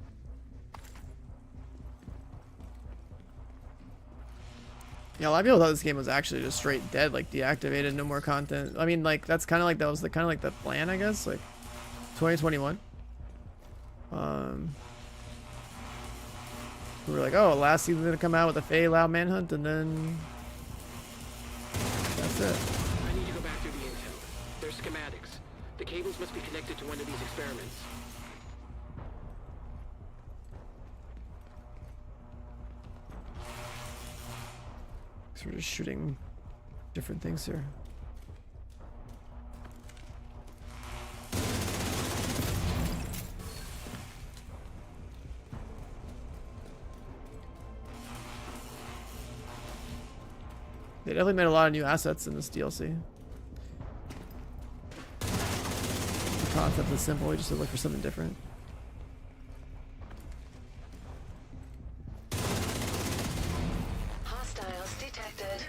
Yeah, a lot of people thought this game was actually just straight dead, like deactivated, no more content. I mean, like that's kind of like the plan, I guess, like 2021. We were like, oh, last season's gonna come out with a Faye Lao manhunt, and then that's it. I need to go back through the intel. There's schematics. The cables must be connected to one of these experiments. So we're just shooting different things here. They definitely made a lot of new assets in this DLC. The concept is simple, we just look for something different. Hostiles detected.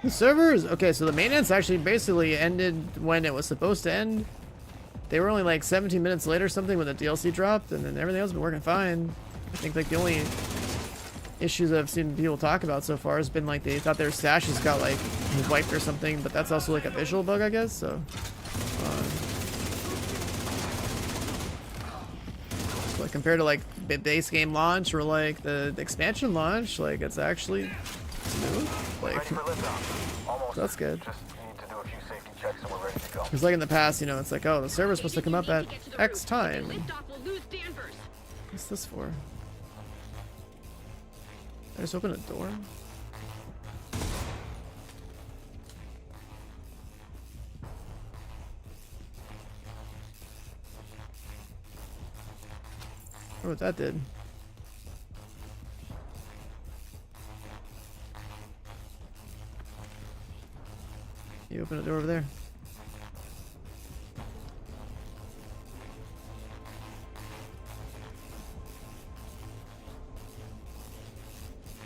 The servers, okay, so the maintenance actually basically ended when it was supposed to end. They were only like 17 minutes late or something when the DLC dropped, and then everything else has been working fine. I think like the only issues I've seen people talk about so far has been like they thought their stashes got like wiped or something, but that's also like a visual bug, I guess. So, so like compared to like base game launch or like the expansion launch, like it's actually smooth. Like, so that's good. Because like in the past, you know, it's like, oh, the server's supposed to come up at X time. What's this for? I just open a door? Oh, what that did. You open a door over there.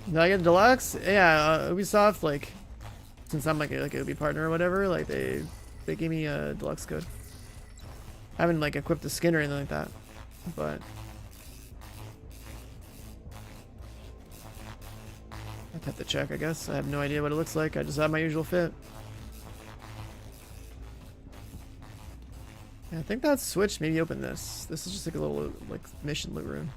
Did I get deluxe? Yeah, Ubisoft, like, since I'm like a Ubi partner or whatever, like they gave me a deluxe code. I haven't like equipped the skin or anything like that, but I'd have to check, I guess. I have no idea what it looks like. I just have my usual fit. Yeah, I think that's switched. Maybe open this. This is just like a little like mission loot room.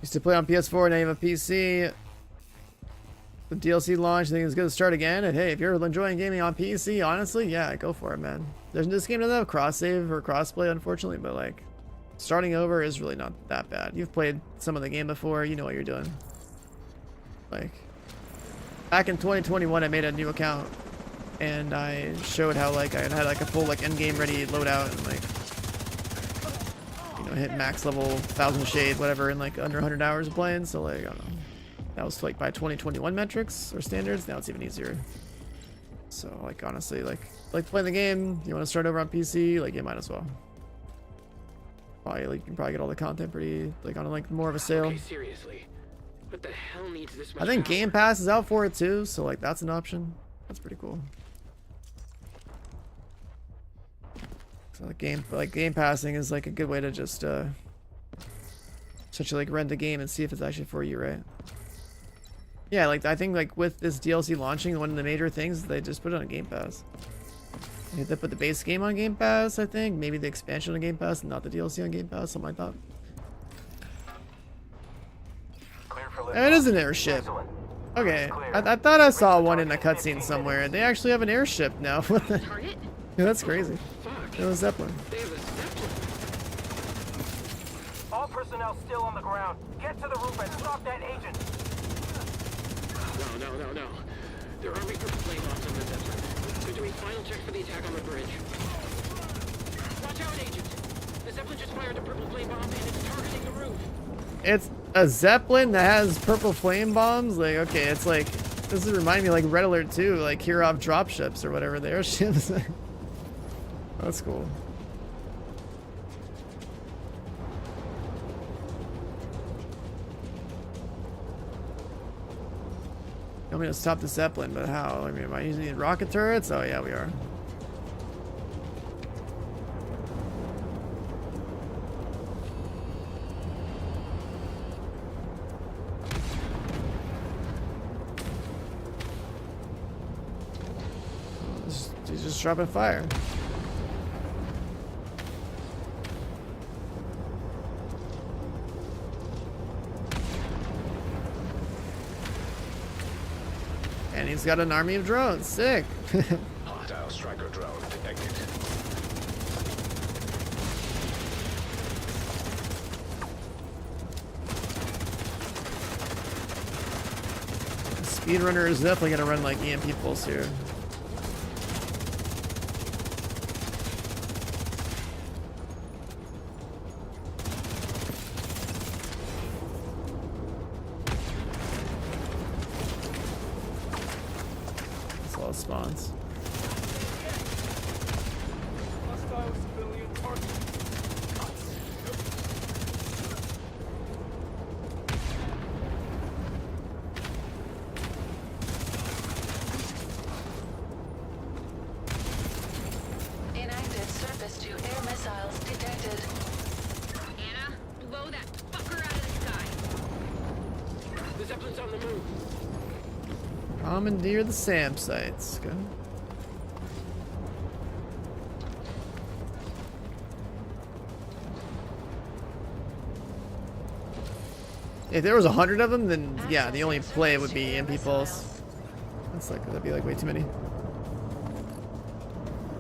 Used to play on PS4, now you have a PC. The DLC launch, I think it's going to start again. And hey, if you're enjoying gaming on PC, honestly, yeah, go for it, man. This game doesn't have cross save or crossplay, unfortunately, but like starting over is really not that bad. You've played some of the game before, you know what you're doing. Like back in 2021, I made a new account and I showed how like I had like a full like end game ready loadout and like, you know, hit max level 1000 shade whatever in like under 100 hours of playing. So like I don't know, that was like by 2021 metrics or standards. Now it's even easier. So like honestly, like playing the game, you want to start over on PC, like you might as well. Probably like you can probably get all the content pretty like on like more of a sale. Okay, seriously. What the hell needs this much I think power? Game Pass is out for it too, so like that's an option. That's pretty cool. So like game passing is like a good way to just essentially like rent a game and see if it's actually for you, right? Yeah, like I think like with this DLC launching, one of the major things is they just put it on Game Pass. They put the base game on Game Pass, I think. Maybe the expansion on Game Pass, and not the DLC on Game Pass, something like that. It is an airship. Okay, I thought I saw one in a cutscene somewhere. They actually have an airship now. Yeah, that's crazy. It was Zeppelin. All personnel still on the ground. Get to the roof and stop that agent. No. There are purple flame bombs on the Zeppelin. They're doing final checks for the attack on the bridge. Watch out, agent. The Zeppelin just fired a purple flame bomb and it's targeting the roof. It's a Zeppelin that has purple flame bombs? Like, okay, it's like, this is reminding me like Red Alert 2, like Kirov dropships or whatever the airships. That's cool. I'm gonna stop the Zeppelin, but how? I mean, am I using rocket turrets? Oh yeah, we are. just dropping fire. And he's got an army of drones. Sick. Hostile striker drone detected. Speedrunner is definitely gonna run like EMP pulse here. That's all it spawns. Hostile civilian target. Inactive surface-to-air missiles detected. Anna, blow that fucker out of the sky. The Zeppelin's on the move. Commandeer the SAM sites. Go. If there was 100 of them, then yeah, the only play would be EMP pulse. That's like that'd be like way too many.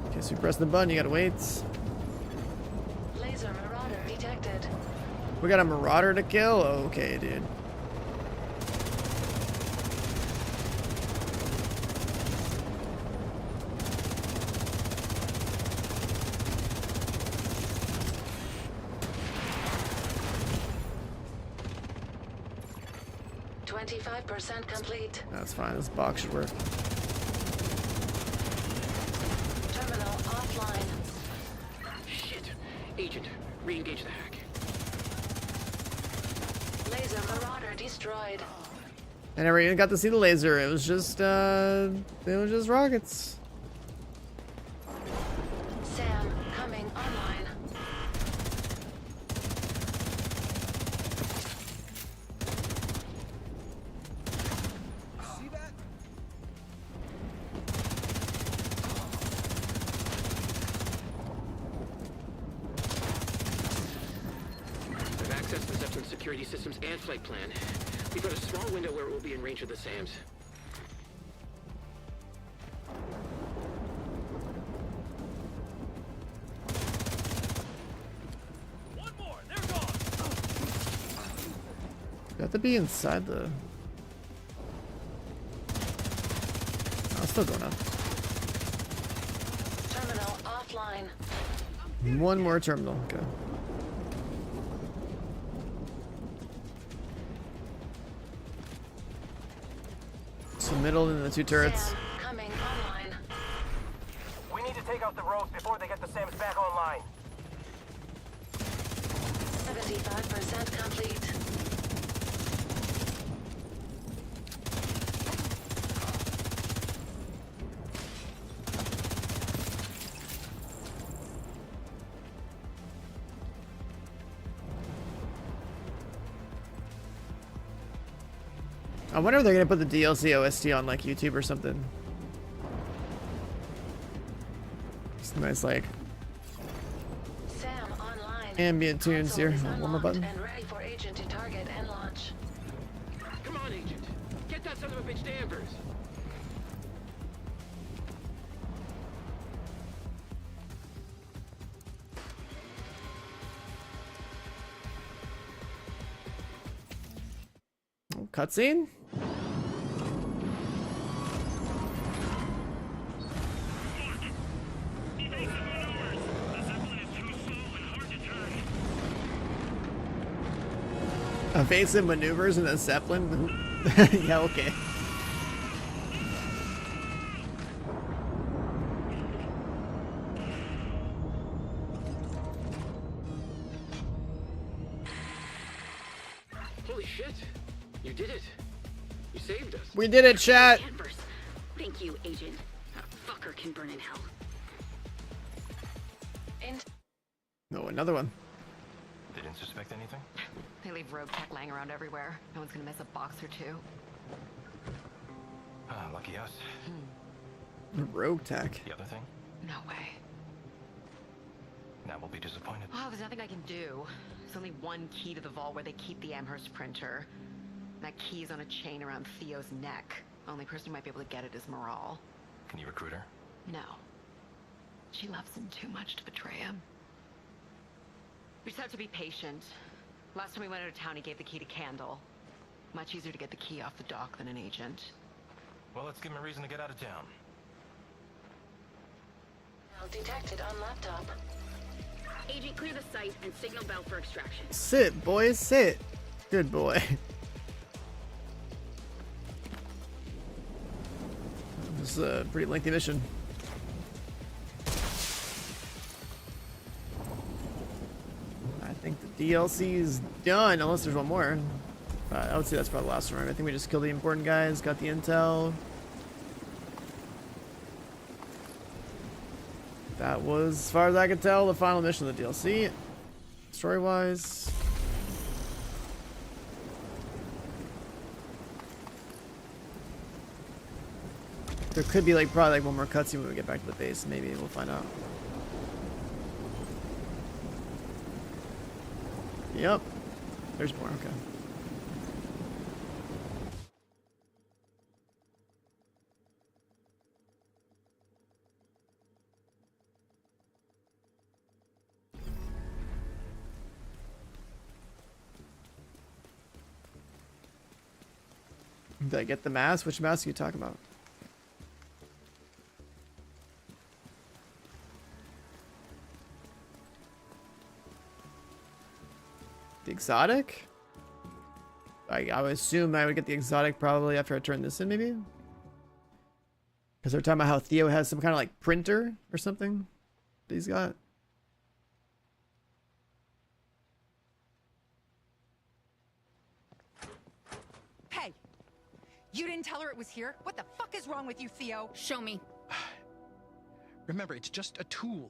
Okay, so you press the button, you gotta wait. Laser marauder detected. We got a marauder to kill? Okay, dude. %25 complete. That's fine, this box should work. Terminal offline. Shit. Agent, re-engage the hack. Laser marauder destroyed. I never even got to see the laser. It was just rockets. SAM coming online. See that? I've accessed the Zeppelin security systems and flight plan. We've got a small window where it will be in range of the SAMs. One more. They're gone. You have to be inside the. Oh, it's still going up. Terminal offline. One more terminal. Okay. So middle and the two turrets. SAM coming online. We need to take out the rogues before they get the SAMs back online. 75% complete. I wonder if they're gonna put the DLC OST on like YouTube or something. It's nice like SAM online. ambient tunes here. Console is One more button. unlocked and ready for agent to target and launch. Come on, Agent. Get that son of a bitch to Ambers. Oh, cutscene? Evasive maneuvers in a Zeppelin? Yeah, okay. Holy shit. You did it. You saved us. We did it, chat! Danvers. Thank you, Agent. That fucker can burn in hell. No, another one. They didn't suspect anything? They leave rogue tech lying around everywhere. No one's gonna miss a box or two. Ah, lucky us. Rogue tech. The other thing? No way. Now we'll be disappointed. Oh, there's nothing I can do. There's only one key to the vault where they keep the Amherst printer. That key is on a chain around Theo's neck. Only person who might be able to get it is Moral. Can you recruit her? No. She loves him too much to betray him. We just have to be patient. Last time we went out of town, he gave the key to Candle. Much easier to get the key off the dock than an agent. Well, let's give him a reason to get out of town. Detected on laptop. Agent, clear the site and signal Bell for extraction. Sit, boys, sit. Good boy. This is a pretty lengthy mission. I think the DLC is done, unless there's one more. I would say that's probably the last one. I think we just killed the important guys, got the intel. That was, as far as I could tell, the final mission of the DLC. Story-wise. There could be like probably like one more cutscene when we get back to the base. Maybe we'll find out. Yep. There's more, okay. Did I get the mask? Which mask are you talking about? The exotic? I would assume I would get the exotic probably after I turn this in, maybe? Because they're talking about how Theo has some kind of like printer or something that he's got. Hey! You didn't tell her it was here? What the fuck is wrong with you, Theo? Show me. Remember, it's just a tool.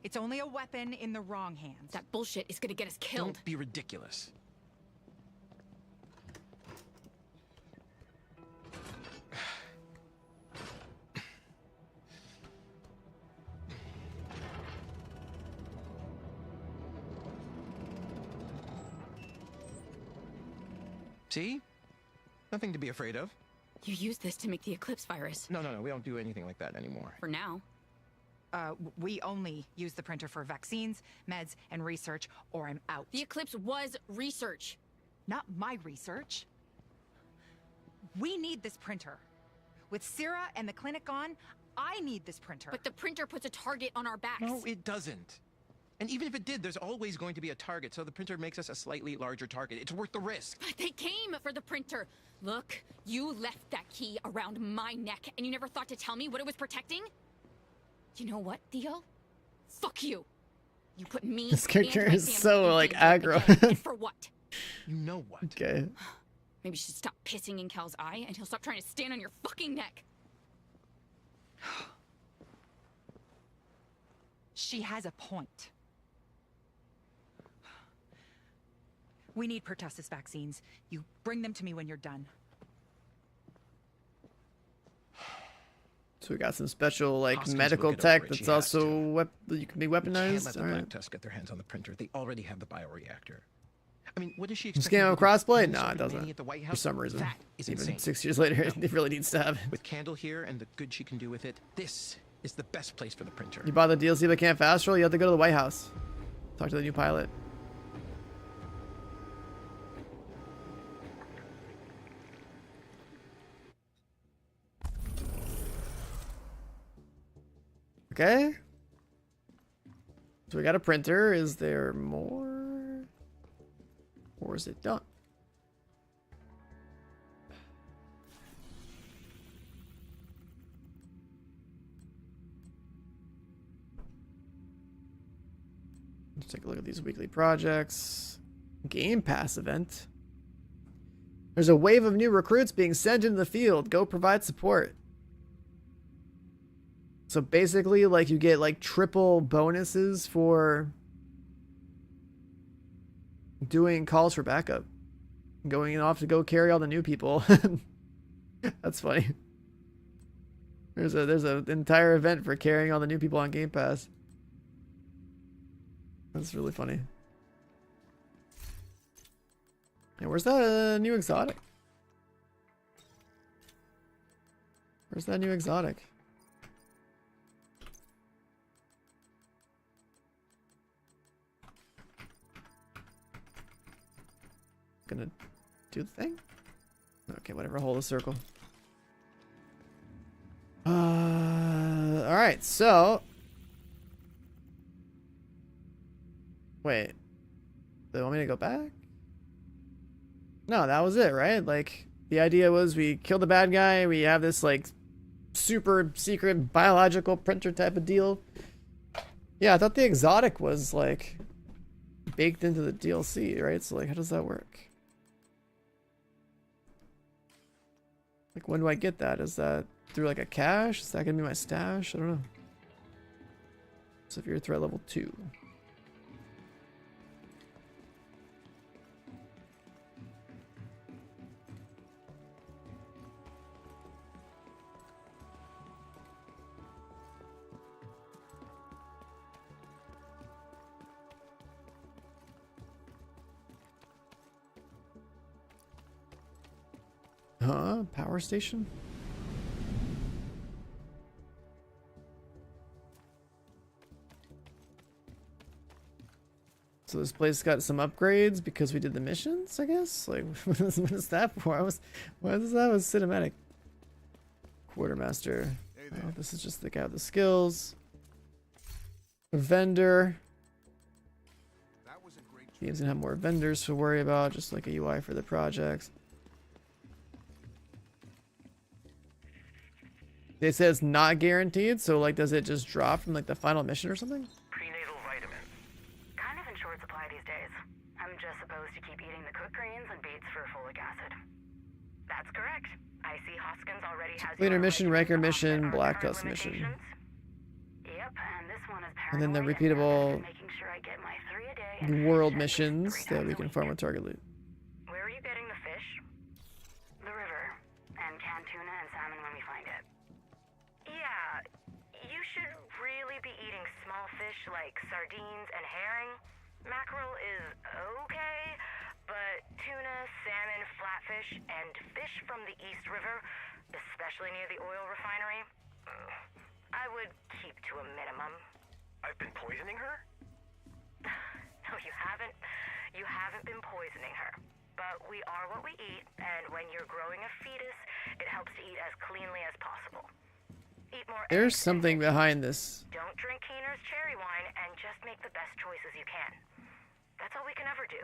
It's only a weapon in the wrong hands. That bullshit is gonna get us killed. Don't be ridiculous. See? Nothing to be afraid of. You used this to make the Eclipse virus. No, we don't do anything like that anymore. For now. We only use the printer for vaccines, meds, and research, or I'm out. The Eclipse was research. Not my research. We need this printer. With Sierra and the clinic gone, I need this printer. But the printer puts a target on our backs. No, it doesn't. And even if it did, there's always going to be a target, so the printer makes us a slightly larger target. It's worth the risk. But they came for the printer. Look, you left that key around my neck, and you never thought to tell me what it was protecting? You know what, Theo? Fuck you. You put me. This character and my is family so in like danger aggro. again. And for what? You know what? Okay. Maybe you should stop pissing in Cal's eye, and he'll stop trying to stand on your fucking neck. She has a point. We need pertussis vaccines. You bring them to me when you're done. So we got some special like Hoskins medical will get tech over it. that's She has also you can be We can't weaponized. let the All right. Black Tusk get their hands on the printer. They already have the bioreactor. I mean, what does she This expect? game them of to do? crossplay? Use No, sort it of doesn't. nanny at the White For House? some reason. That is Even insane. 6 years later, it really needs to have it. With Candle here and the good she can do with it, this is the best place for the printer. You bought the DLC but can't fast roll? You have to go to the White House. Talk to the new pilot. Okay. So we got a printer. Is there more? Or is it done? Let's take a look at these weekly projects. Game Pass event. There's a wave of new recruits being sent into the field. Go provide support. So basically, like, you get like triple bonuses for doing calls for backup. Going off to go carry all the new people. That's funny. There's an entire event for carrying all the new people on Game Pass. That's really funny. Hey, where's that new exotic? Where's that new exotic? Gonna do the thing? Okay, whatever. Hold a circle. Alright, so. Wait. They want me to go back? No, that was it, right? Like, the idea was we kill the bad guy, we have this, like, super secret biological printer type of deal. Yeah, I thought the exotic was, like, baked into the DLC, right? So, like, how does that work? Like, when do I get that? Is that through, like, a cache? Is that gonna be my stash? I don't know. Severe threat level 2. Huh? Power station? So this place got some upgrades because we did the missions, I guess? Like, what is that for? Why is that was cinematic? Quartermaster. Oh, this is just the guy with the skills. A vendor. Games gonna have more vendors to worry about, just like a UI for the projects. They say it's not guaranteed, so like, does it just drop from like the final mission or something? Prenatal vitamins. Kind of in short supply these days. I'm just supposed to keep eating the cooked greens and beets for folic acid. That's correct. I see Hoskins already has. Cleaner mission, Wrecker mission, Black Dust mission. Yep, and this one is And then the repeatable world missions that we can farm with target loot. Where are you getting the fish? The river. And canned tuna and salmon when we find it. Yeah, you should really be eating small fish like sardines and herring. Mackerel is okay, but tuna, salmon, flatfish, and fish from the East River, especially near the oil refinery, I would keep to a minimum. I've been poisoning her? No, you haven't. You haven't been poisoning her. But we are what we eat, and when you're growing a fetus, it helps to eat as cleanly as possible. Eat more. There's something behind this. Don't drink Keener's cherry wine, and just make the best choices you can. That's all we can ever do,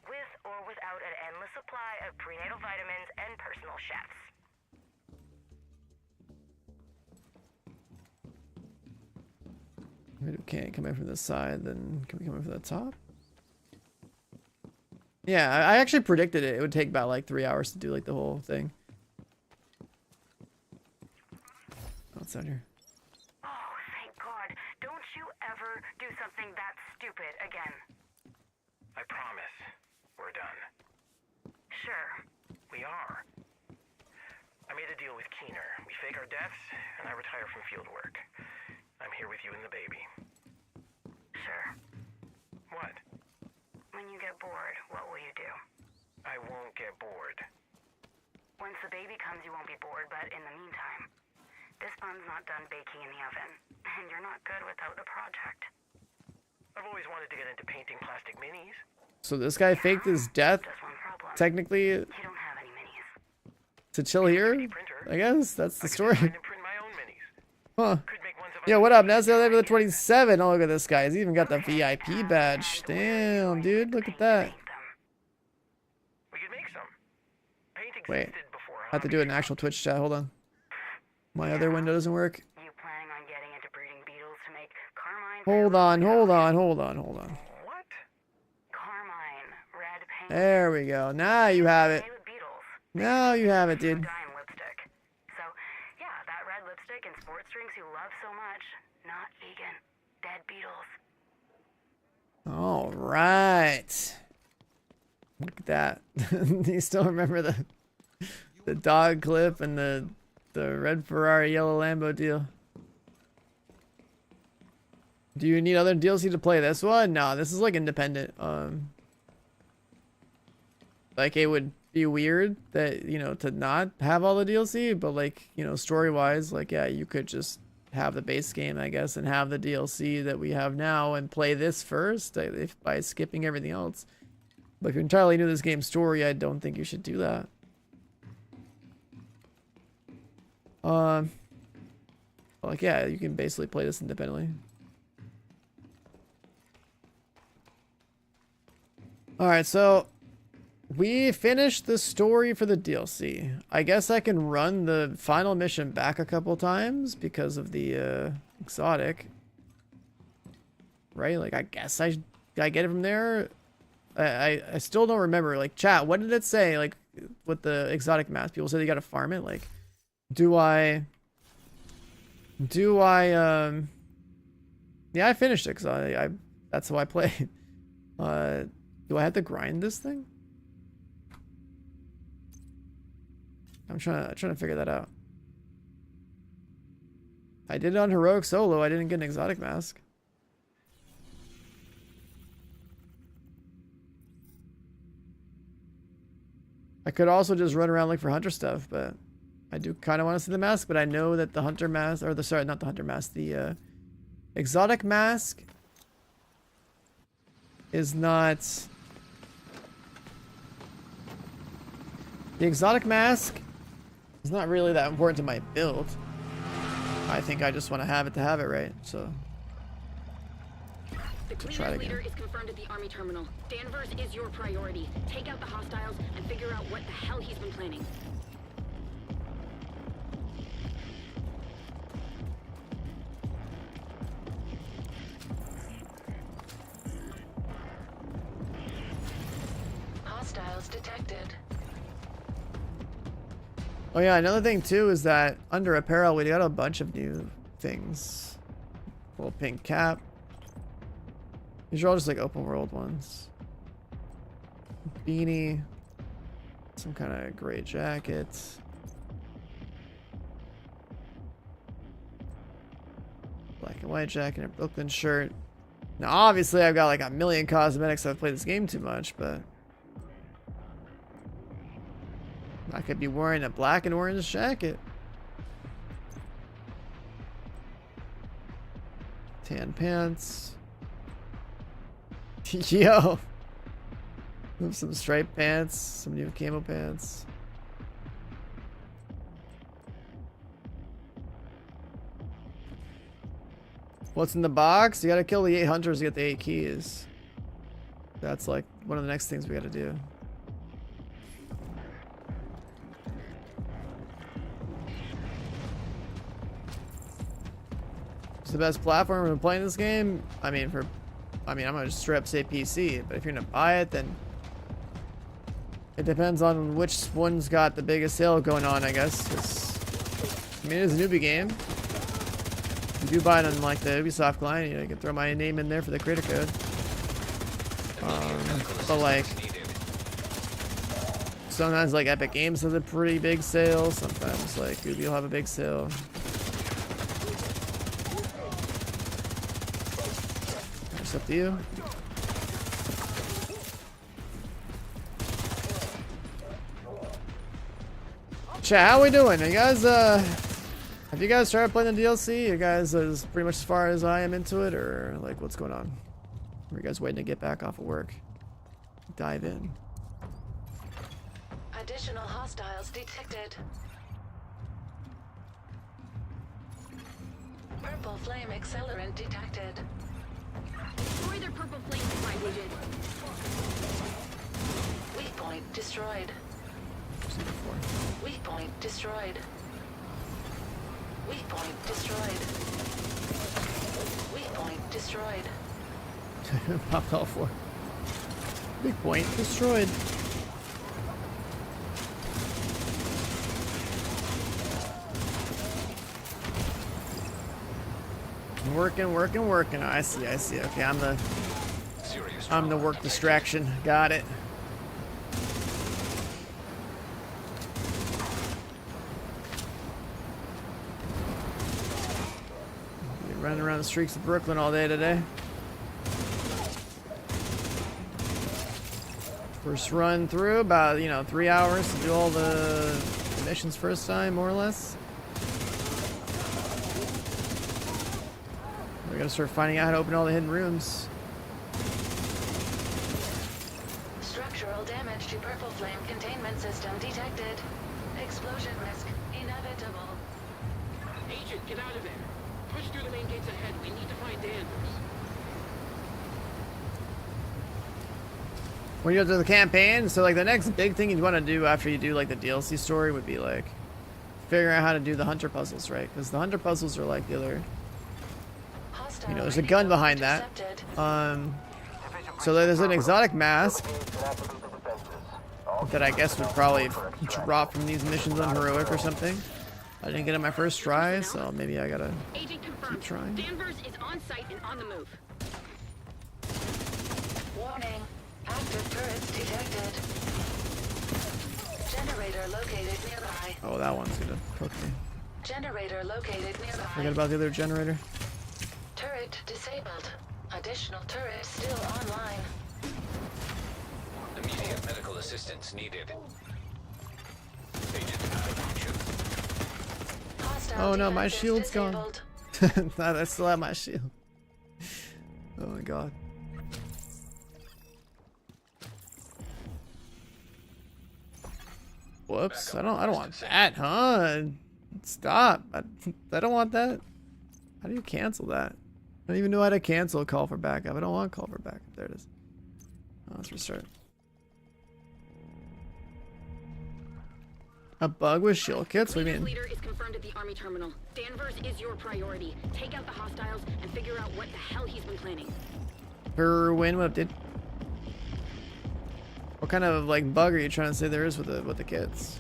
with or without an endless supply of prenatal vitamins and personal chefs. Maybe we can't come in from the side, then can we come in from the top? Yeah, I actually predicted it. It would take about like 3 hours to do like the whole thing. What's out here? Oh, thank God. Don't you ever do something that stupid again. I promise. We're done. Sure. We are. I made a deal with Keener. We fake our deaths, and I retire from field work. I'm here with you and the baby. Sure. What? When you get bored, what will you do? I won't get bored. Once the baby comes, you won't be bored, but in the meantime, this bun's not done baking in the oven, and you're not good without the project. I've always wanted to get into painting plastic minis. So this guy faked his death, technically, You don't have any minis. to chill here? I guess that's the story. Huh. Yo, what up? That's the level 27. Oh, look at this guy. He's even got the VIP badge. Damn, dude. Look at that. Wait. I have to do an actual Twitch chat. Hold on. My other window doesn't work. You planning on getting into breeding beetles to make carmine? Hold on, hold on, hold on, hold on. Carmine, red paint. There we go. Now you have it. Now you have it, dude. Dye and lipstick. So, yeah, that red lipstick and sports drinks you love so much. Not vegan. Dead beetles. All right. Look at that. Do you still remember the dog clip and the The red Ferrari, yellow Lambo deal. Do you need other DLC to play this one? No, this is like independent. Like it would be weird that, you know, to not have all the DLC, but like, you know, story-wise, like, yeah, you could just have the base game, I guess, and have the DLC that we have now and play this first by skipping everything else. But if you're entirely new to this game's story, I don't think you should do that. Like, yeah, you can basically play this independently. Alright, so we finished the story for the DLC. I guess I can run the final mission back a couple times because of the exotic. Right? Like, I guess I get it from there. I still don't remember. Like, chat, what did it say? Like, with the exotic mask, people say they gotta farm it. Like, yeah, I finished it because that's how I played. Do I have to grind this thing? I'm trying to figure that out. I did it on heroic solo. I didn't get an exotic mask. I could also just run around looking for hunter stuff, but I do kind of want to see the mask. But I know that the hunter mask, or sorry, not the hunter mask, the exotic mask is not. The exotic mask is not really that important to my build. I think I just want to have it, right? So. The Cleaners leader is confirmed at the army terminal. Danvers is your priority. Take out the hostiles and figure out what the hell he's been planning. Hostiles detected. Oh yeah, another thing too is that under apparel we got a bunch of new things. Little pink cap. These are all just like open world ones. Beanie. Some kind of gray jacket. Black and white jacket and a Brooklyn shirt. Now obviously I've got like a million cosmetics, so I've played this game too much, but I could be wearing a black and orange jacket. Tan pants. Yo. Some striped pants. Some new camo pants. What's in the box? You gotta kill the 8 hunters to get the 8 keys. That's like one of the next things we gotta do. It's the best platform for playing this game. I mean, I'm gonna just straight up say PC, but if you're gonna buy it, then it depends on which one's got the biggest sale going on, I guess. 'Cause, I mean, it is a newbie game. If you do buy it on like the Ubisoft client, you know, you can throw my name in there for the creator code. But like, sometimes like Epic Games has a pretty big sale. Sometimes like Ubi will have a big sale. It's up to you. Chat, how we doing? You guys, have you guys started playing the DLC? You guys is pretty much as far as I am into it, or like what's going on? Are you guys waiting to get back off of work? Dive in. Additional hostiles detected. Purple flame accelerant detected. Destroy their purple flames, my agent. Weak point destroyed. Weak point destroyed. Weak point destroyed. Weak point destroyed. Popped all 4. Big point destroyed. Working. Oh, I see. Okay, I'm the work distraction. Got it. running around the streets of Brooklyn all day today. First run through, about, you know, 3 hours to do all the missions first time, more or less. We gotta start finding out how to open all the hidden rooms. Structural damage to Purple Flame containment system detected. Explosion risk inevitable. Agent, get out of there. Push through the main gates ahead. We need to find Danvers. When you go to the campaign, so like the next big thing you'd want to do after you do like the DLC story would be like figuring out how to do the hunter puzzles, right? Because the hunter puzzles are like the other, you know, there's a gun behind that. So there's an exotic mask that I guess would probably drop from these missions on heroic or something. I didn't get it my first try, so maybe I gotta keep trying. Danvers is on site and on the move. Warning. Active turrets detected. Generator located nearby. Oh, that one's gonna cook me. Generator located nearby. Forget about the other generator. Turret disabled. Additional turret still online. Immediate medical assistance needed. Agent out of action. Hostile Oh no, my defenses shield's gone. disabled. I still have my shield. Oh my god. Whoops! I don't want that, huh? Stop! I don't want that. How do you cancel that? I don't even know how to cancel a call for backup. I don't want call for backup. There it is. Oh, let's restart. A bug with shield kits? What do you mean? Leader is confirmed at the army terminal. Danvers is your priority. Take out the hostiles and figure out what the hell he's been planning. Win, what up, dude? What kind of like bug are you trying to say there is with the kits?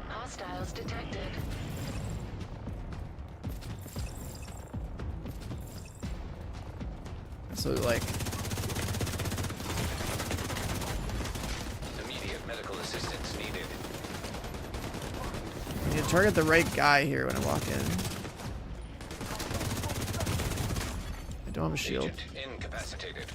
Hostiles detected. So like Immediate medical assistance needed. I need to target the right guy here when I walk in. I don't have a shield. Agent incapacitated.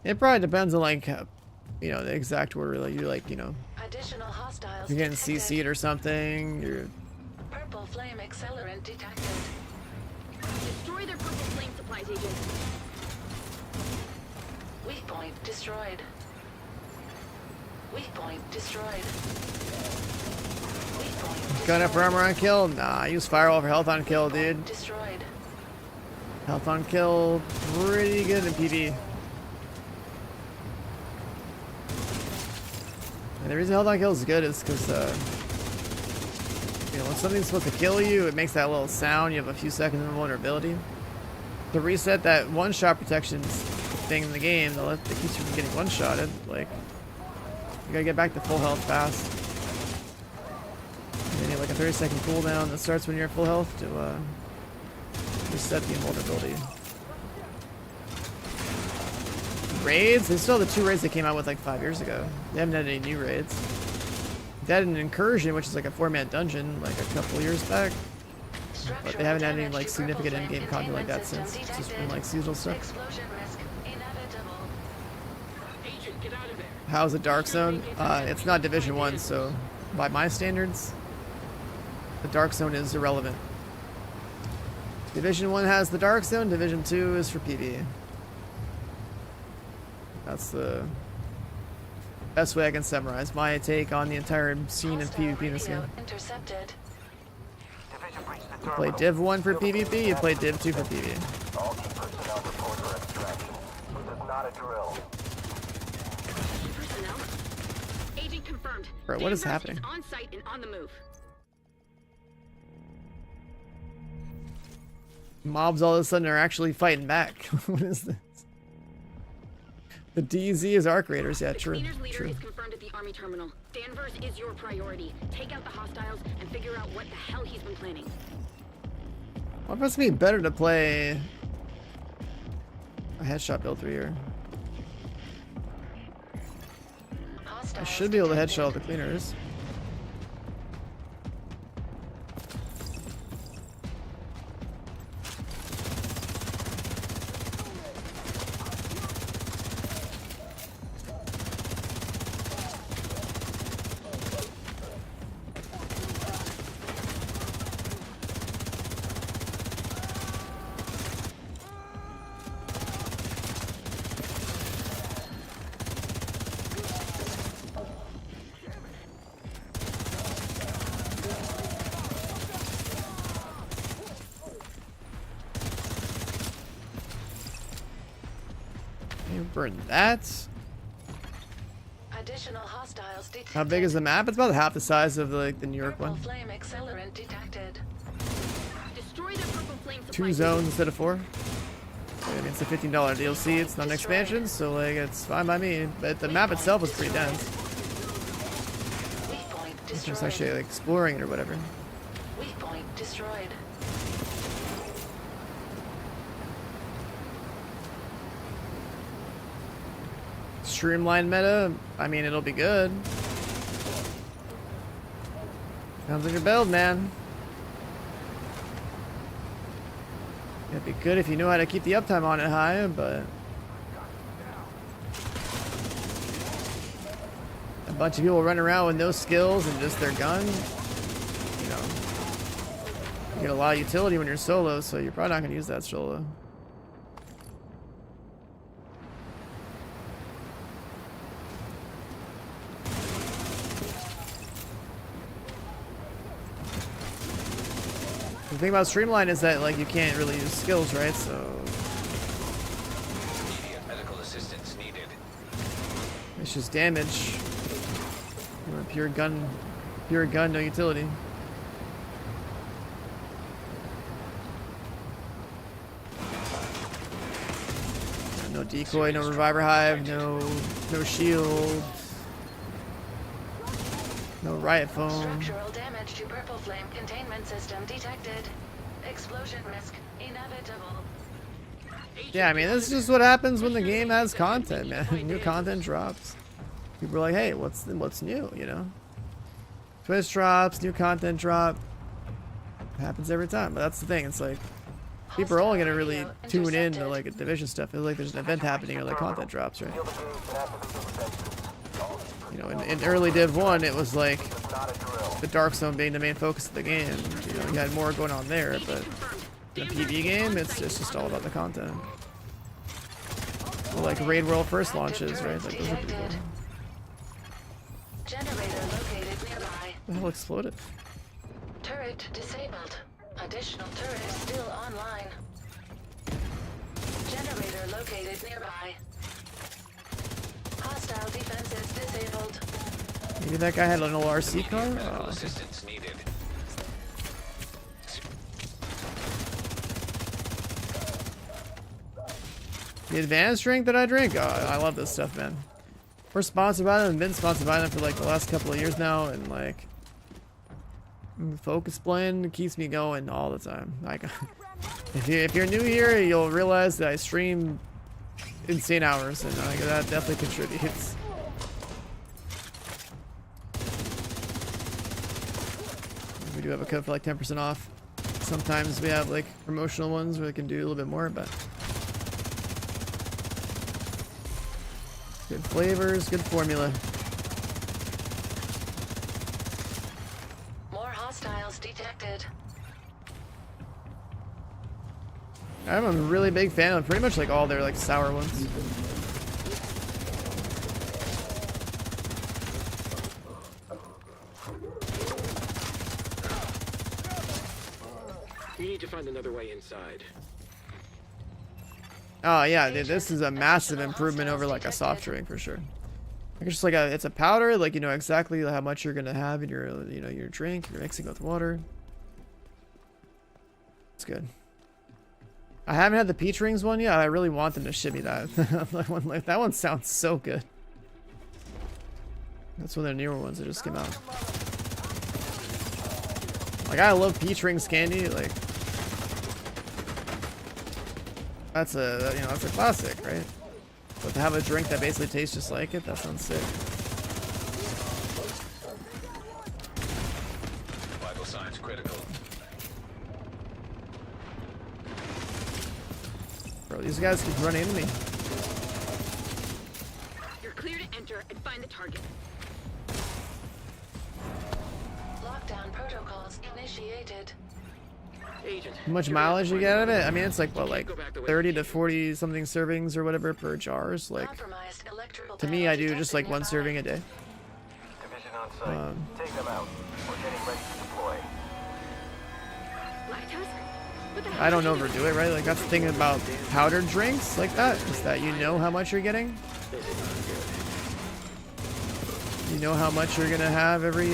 It probably depends on like, you know, the exact order. Like you like, you know, Additional hostiles you're getting detected. CC'd or something. You're Purple flame accelerant detected. Destroy their purple flame supplies, agent. Weak point destroyed. Weak point destroyed. Weak point gun up for armor on kill. Nah, use firewall for health on kill, dude. destroyed. Health on kill, pretty good in PV. And the reason health on kill is good is because, you know, when something's supposed to kill you, it makes that little sound. You have a few seconds of vulnerability. To reset that one-shot protection thing in the game, that keeps you from getting one-shotted. Like, you gotta get back to full health fast. And then you have like a 30-second cooldown that starts when you're at full health to reset the invulnerability. Raids? They still have the 2 raids they came out with like 5 years ago. They haven't had any new raids. They had an incursion, which is like a 4-man dungeon, like a couple years back. But they haven't had any like significant in-game content like that since. It's just been like seasonal stuff. Explosion risk inevitable. Agent, get out of there. How's the Dark Zone? It's not Division 1, so by my standards, the Dark Zone is irrelevant. Division 1 has the Dark Zone, Division 2 is for PvE. That's the best way I can summarize my take on the entire scene of PvP in this game. Intercepted. You play Div 1 for PvP, you play Div 2 for PvE. All key personnel report for extraction. This is not a drill. Personnel? Agent confirmed. Bro, what is Danvers happening? on site and on the move. Mobs all of a sudden are actually fighting back. What is this? The DZ is arc raiders. Yeah, true. Cleaner's leader True. is confirmed at the army terminal. Danvers is your priority. Take out the hostiles and figure out what the hell he's been planning. Well, it must be better to play a headshot build through here. I should be able to headshot all the cleaners. You burn that. Additional hostiles detected. How big is the map? It's about half the size of the New York Purple one. flame accelerant detected. Destroy the purple flame supply. 2 zones instead of 4. I mean, it's a $15 DLC. It's not an expansion, so like it's fine by me. But the map itself was pretty dense. Weak point Just destroyed. actually like, exploring it or whatever. Weak point destroyed. Streamlined meta. I mean, it'll be good. Sounds like a build, man. It'd be good if you know how to keep the uptime on it high, but a bunch of people running around with no skills and just their gun, you know, you get a lot of utility when you're solo, so you're probably not going to use that solo. The thing about Streamline is that like you can't really use skills, right? So Immediate medical assistance needed. it's just damage. You know, pure gun, no utility. No decoy, no reviver hive, no shield, no riot foam. Structural damage to purple flame containment system detected. Explosion risk inevitable. Yeah, I mean, this is just what happens when the game has content, man. New content drops. People are like, hey, what's new, you know? Twist drops, new content drop. It happens every time, but that's the thing. It's like, people are only going to really tune in to like a Division stuff. It's like there's an event happening or like content drops, right? You know, in early Div 1, it was like the Dark Zone being the main focus of the game. You know, you had more going on there, but in a PvE game, it's just all about the content. Or like Raid World first launches, right? Like those are pretty cool. Generator located nearby. The hell exploded? Turret disabled. Additional turret still online. Generator located nearby. Hostile defenses disabled. Maybe that guy had an old RC car? Medical Oh. assistance needed. The advanced drink that I drink? Oh, I love this stuff, man. We're sponsored by them and been sponsored by them for like the last couple of years now, and like Focus Blend keeps me going all the time. Like, if you're new here, you'll realize that I stream insane hours, and like, that definitely contributes. We do have a code for like 10% off. Sometimes we have like promotional ones where we can do a little bit more, but good flavors, good formula. More hostiles detected. I'm a really big fan of pretty much like all their like sour ones. You need to find another way inside. Oh yeah, dude, this is a massive improvement over like a soft drink for sure. Like, it's just like it's a powder, like you know exactly how much you're gonna have in your your drink. You're mixing with water. It's good. I haven't had the peach rings one yet. I really want them to ship me that. That one sounds so good. That's one of the newer ones that just came out. Like, I love peach rings candy. Like, that's a, you know, that's a classic, right? But to have a drink that basically tastes just like it, that sounds sick. Vital signs critical. Bro, these guys keep running into me. You're clear to enter and find the target. Lockdown protocols initiated. Agent. How much mileage you get out of it? I mean, it's like, what, like 30 to 40 something servings or whatever per jars. Like, to me, I do just like one serving a day. Division on site. Take them out. We're getting ready to deploy. I don't overdo it, right? Like, that's the thing about powdered drinks like that, is that you know how much you're getting. You know how much you're gonna have every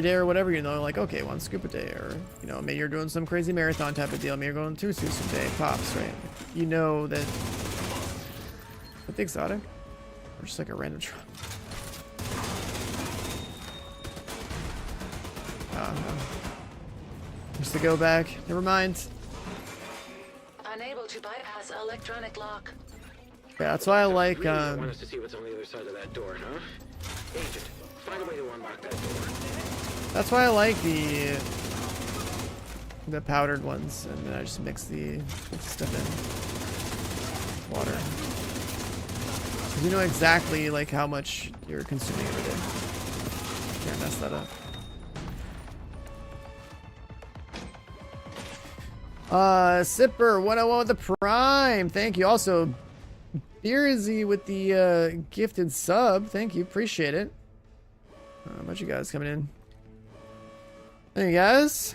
day or whatever, you know, like, okay, 1 scoop a day, or, you know, maybe you're doing some crazy marathon type of deal, maybe you're going 2 scoops a day, pops, right? You know that, I think exotic, or just like a random truck. Oh, no. Just to go back, never mind. Unable to bypass electronic lock. Yeah, that's why I like, Want us to see what's on the other side of that door, huh? Agent, find a way to unlock that door. that's why I like the powdered ones, and then I just mix the stuff in. Water. 'Cause you know exactly like how much you're consuming every day. Can't mess that up. Sipper 101 with the prime. Thank you. Also, Beersy with the gifted sub. Thank you. Appreciate it. A bunch of guys coming in. Hey guys.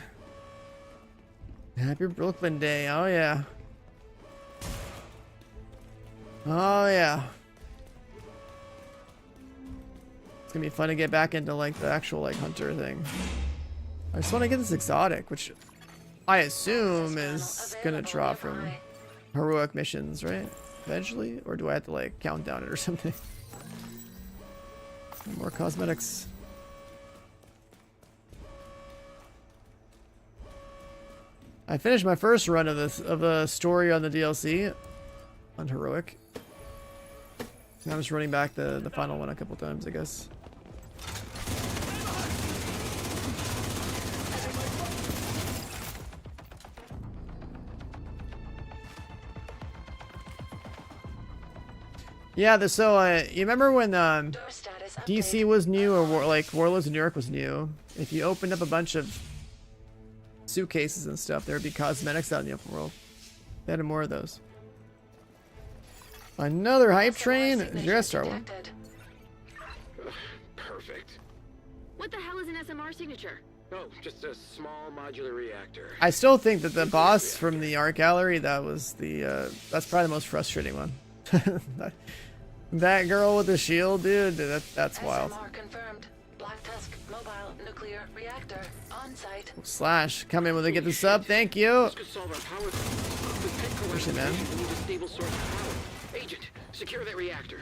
Happy Brooklyn Day. Oh yeah. Oh yeah. It's gonna be fun to get back into like the actual like hunter thing. I just want to get this exotic, which I assume is gonna drop from heroic missions, right? Eventually, or do I have to like count down it or something? More cosmetics. I finished my first run of the story on the DLC on heroic. Now I'm just running back the final one a couple times, I guess. Yeah, you remember when DC was new, or Warlords of New York was new? If you opened up a bunch of suitcases and stuff, there would be cosmetics out in the open world. They had more of those. Another hype train? Did you guys start one? Perfect. What the hell is an SMR signature? Oh, just a small modular reactor. I still think that the boss from the art gallery, that's probably the most frustrating one. That girl with the shield, dude, that's wild. SMR confirmed. Black Tusk mobile nuclear reactor on site. Slash, come in when they get the sub. Thank you. This could solve our power problem. Push it, man. We need a stable source of power. Agent, secure that reactor.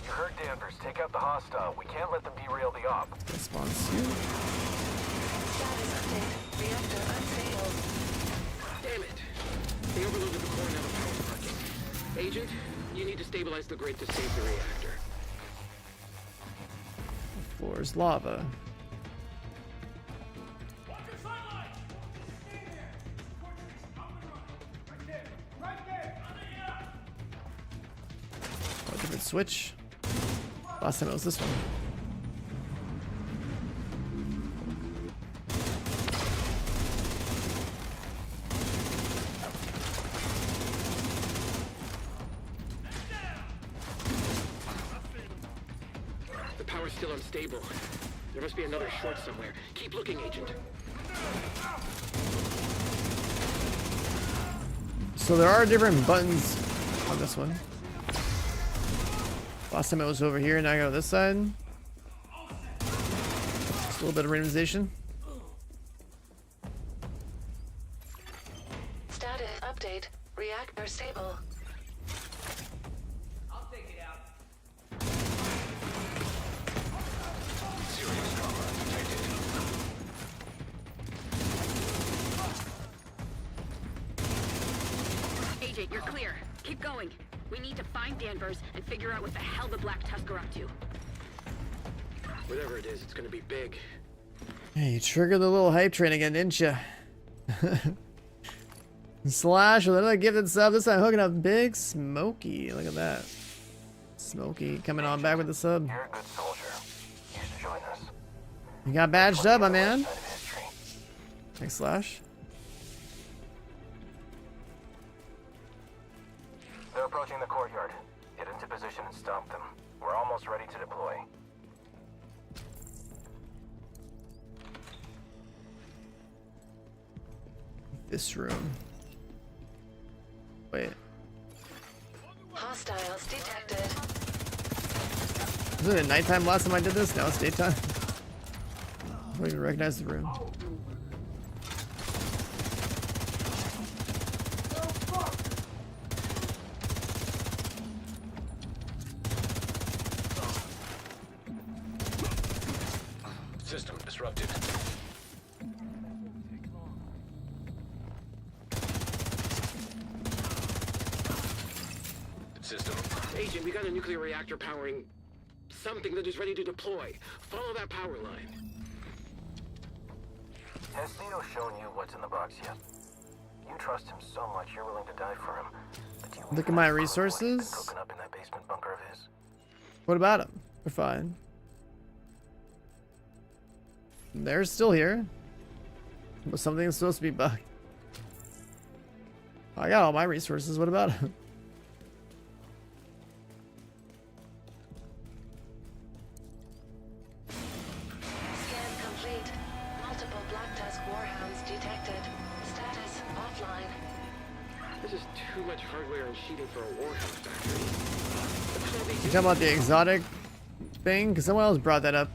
You heard Danvers. Take out the hostile. We can't let them derail the op. Response here. Status update. Reactor unstable. Damn it. They overloaded the core now power market. Agent, you need to stabilize the grid to save the reactor. Floor is lava. Oh, different switch. Last time it was this one. The power's still unstable. There must be another short somewhere. Keep looking, Agent. So there are different buttons on this one. Last time it was over here, now I go this side. Just a little bit of randomization. Status update. Reactor stable. I'll take it out. Serious trauma detected. Agent, you're clear. Keep going. We need to find Danvers and figure out what the hell the Black Tusk are up to. Whatever it is, it's gonna be big. Hey, you triggered the little hype train again, didn't you? Slash with another gifted sub. This time hooking up Big Smokey. Look at that. Smokey coming on back with the sub. You're a good soldier. You should join us. You got badged up, my man. Thanks, Slash. They're approaching the courtyard. Get into position and stomp them. We're almost ready to deploy. This room. Wait. Hostiles detected. Was it at nighttime last time I did this? Now it's daytime. I don't even recognize the room. System disrupted. System. Agent, we got a nuclear reactor powering something that is ready to deploy. Follow that power line. Has Cito shown you what's in the box yet? You trust him so much you're willing to die for him. But you Look at my resources. cooking up in that basement bunker of his. What about them? They're fine. They're still here. But something is supposed to be bugged. I got all my resources. What about them? Scan complete. Multiple Black Tusk Warhounds detected. Status offline. This is too much hardware and sheeting for a warhound factory. You talking about the exotic thing? Because someone else brought that up.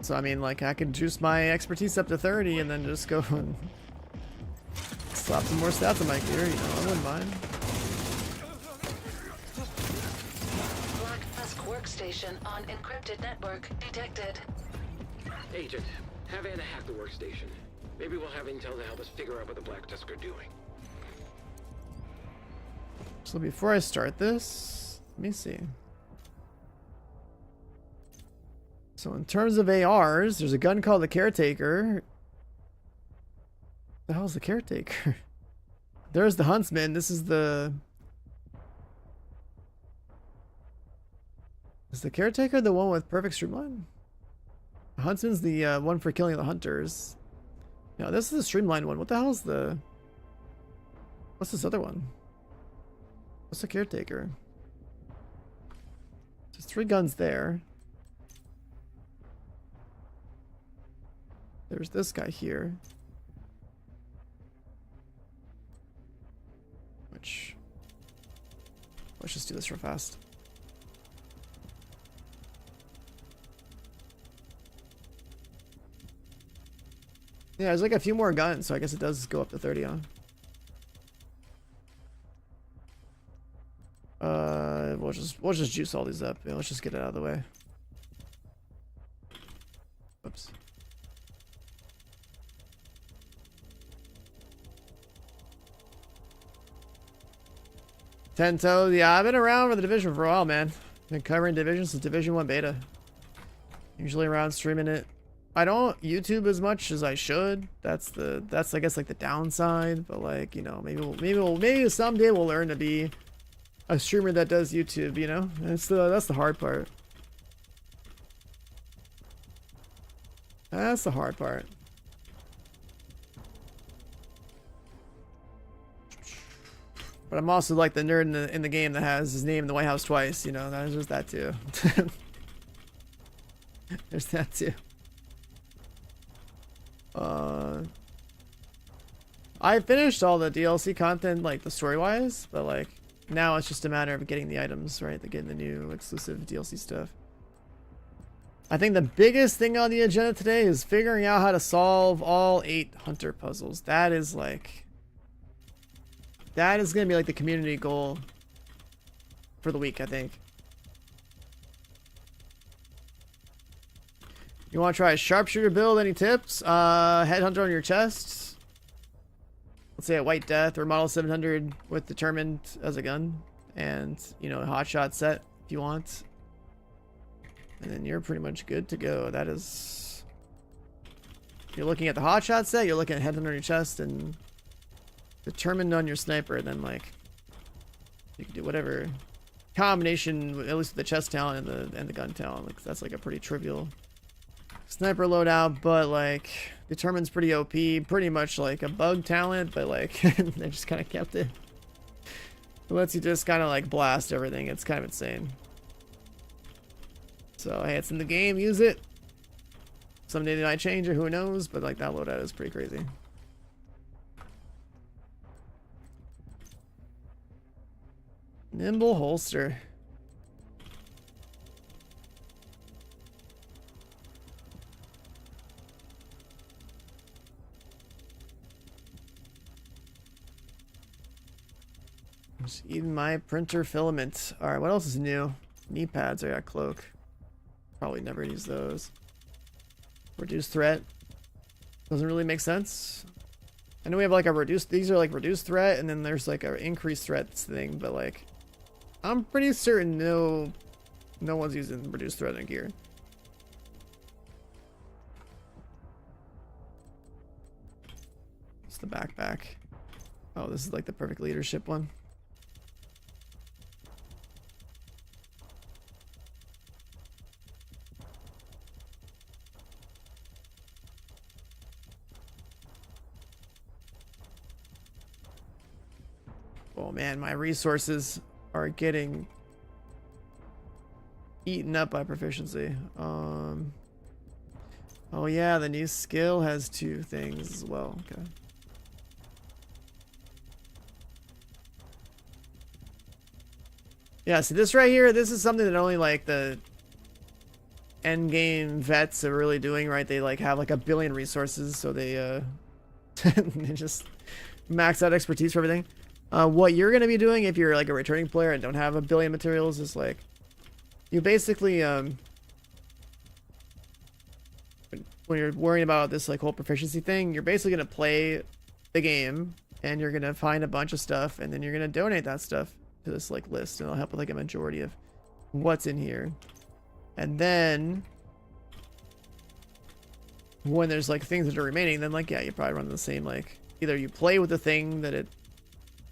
So I mean, like, I could juice my expertise up to 30 and then just go and slap some more stats on my gear, you know, I wouldn't mind. Black Tusk workstation on encrypted network detected. Agent, have Anna hack the workstation. Maybe we'll have intel to help us figure out what the Black Tusk are doing. So before I start this, let me see. So in terms of ARs, there's a gun called the Caretaker. The hell's the Caretaker? There's the Huntsman. This is the... Is the Caretaker the one with perfect streamline? The Huntsman's the one for killing the hunters. No, this is the streamlined one. What the hell's the... What's this other one? What's the Caretaker? There's 3 guns there. There's this guy here. Which... Let's just do this real fast. Yeah, there's like a few more guns, so I guess it does go up to 30 on. We'll just juice all these up. Yeah, let's just get it out of the way. Oops. Tento, yeah, I've been around for the Division for a while, man. Been covering Division since Division 1 beta. Usually around streaming it. I don't YouTube as much as I should. That's I guess like the downside. But like, you know, maybe someday we'll learn to be a streamer that does YouTube. You know, that's the hard part. That's the hard part. But I'm also like the nerd in the game that has his name in the White House twice. You know, there's that too. There's that too. I finished all the DLC content, like the story-wise, but like now it's just a matter of getting the items, right? Getting the new exclusive DLC stuff. I think the biggest thing on the agenda today is figuring out how to solve all 8 hunter puzzles. That is like, that is gonna be like the community goal for the week, I think. You want to try a sharpshooter build? Any tips? Headhunter on your chest. Let's say a White Death or Model 700 with Determined as a gun. And, you know, a hotshot set if you want. And then you're pretty much good to go. That is... If you're looking at the hotshot set, you're looking at Headhunter on your chest and Determined on your sniper. Then, like, you can do whatever combination, at least with the chest talent and the gun talent. Like, that's like a pretty trivial sniper loadout, but like Determined's pretty OP, pretty much like a bug talent, but like they just kind of kept it. It lets you just kind of like blast everything. It's kind of insane. So hey, it's in the game, use it. Someday they might change it, who knows, but like that loadout is pretty crazy. Nimble holster. Just eating my printer filament. Alright, what else is new? Knee pads. I got cloak. Probably never use those. Reduced threat. Doesn't really make sense. I know we have like a reduced, these are like reduced threat, and then there's like an increased threats thing, but like I'm pretty certain no one's using reduced threat in gear. It's the backpack. Oh, this is like the perfect leadership one. Oh man, my resources are getting eaten up by proficiency. Oh yeah, the new skill has 2 things as well. Okay. Yeah, so this right here, this is something that only like the end game vets are really doing, right? They like have like 1 billion resources, so they they just max out expertise for everything. What you're going to be doing if you're like a returning player and don't have 1 billion materials is like, you basically, when you're worrying about this like whole proficiency thing, you're basically going to play the game and you're going to find a bunch of stuff and then you're going to donate that stuff to this like list, and it'll help with like a majority of what's in here. And then when there's like things that are remaining, then like, yeah, you probably run the same, like either you play with the thing that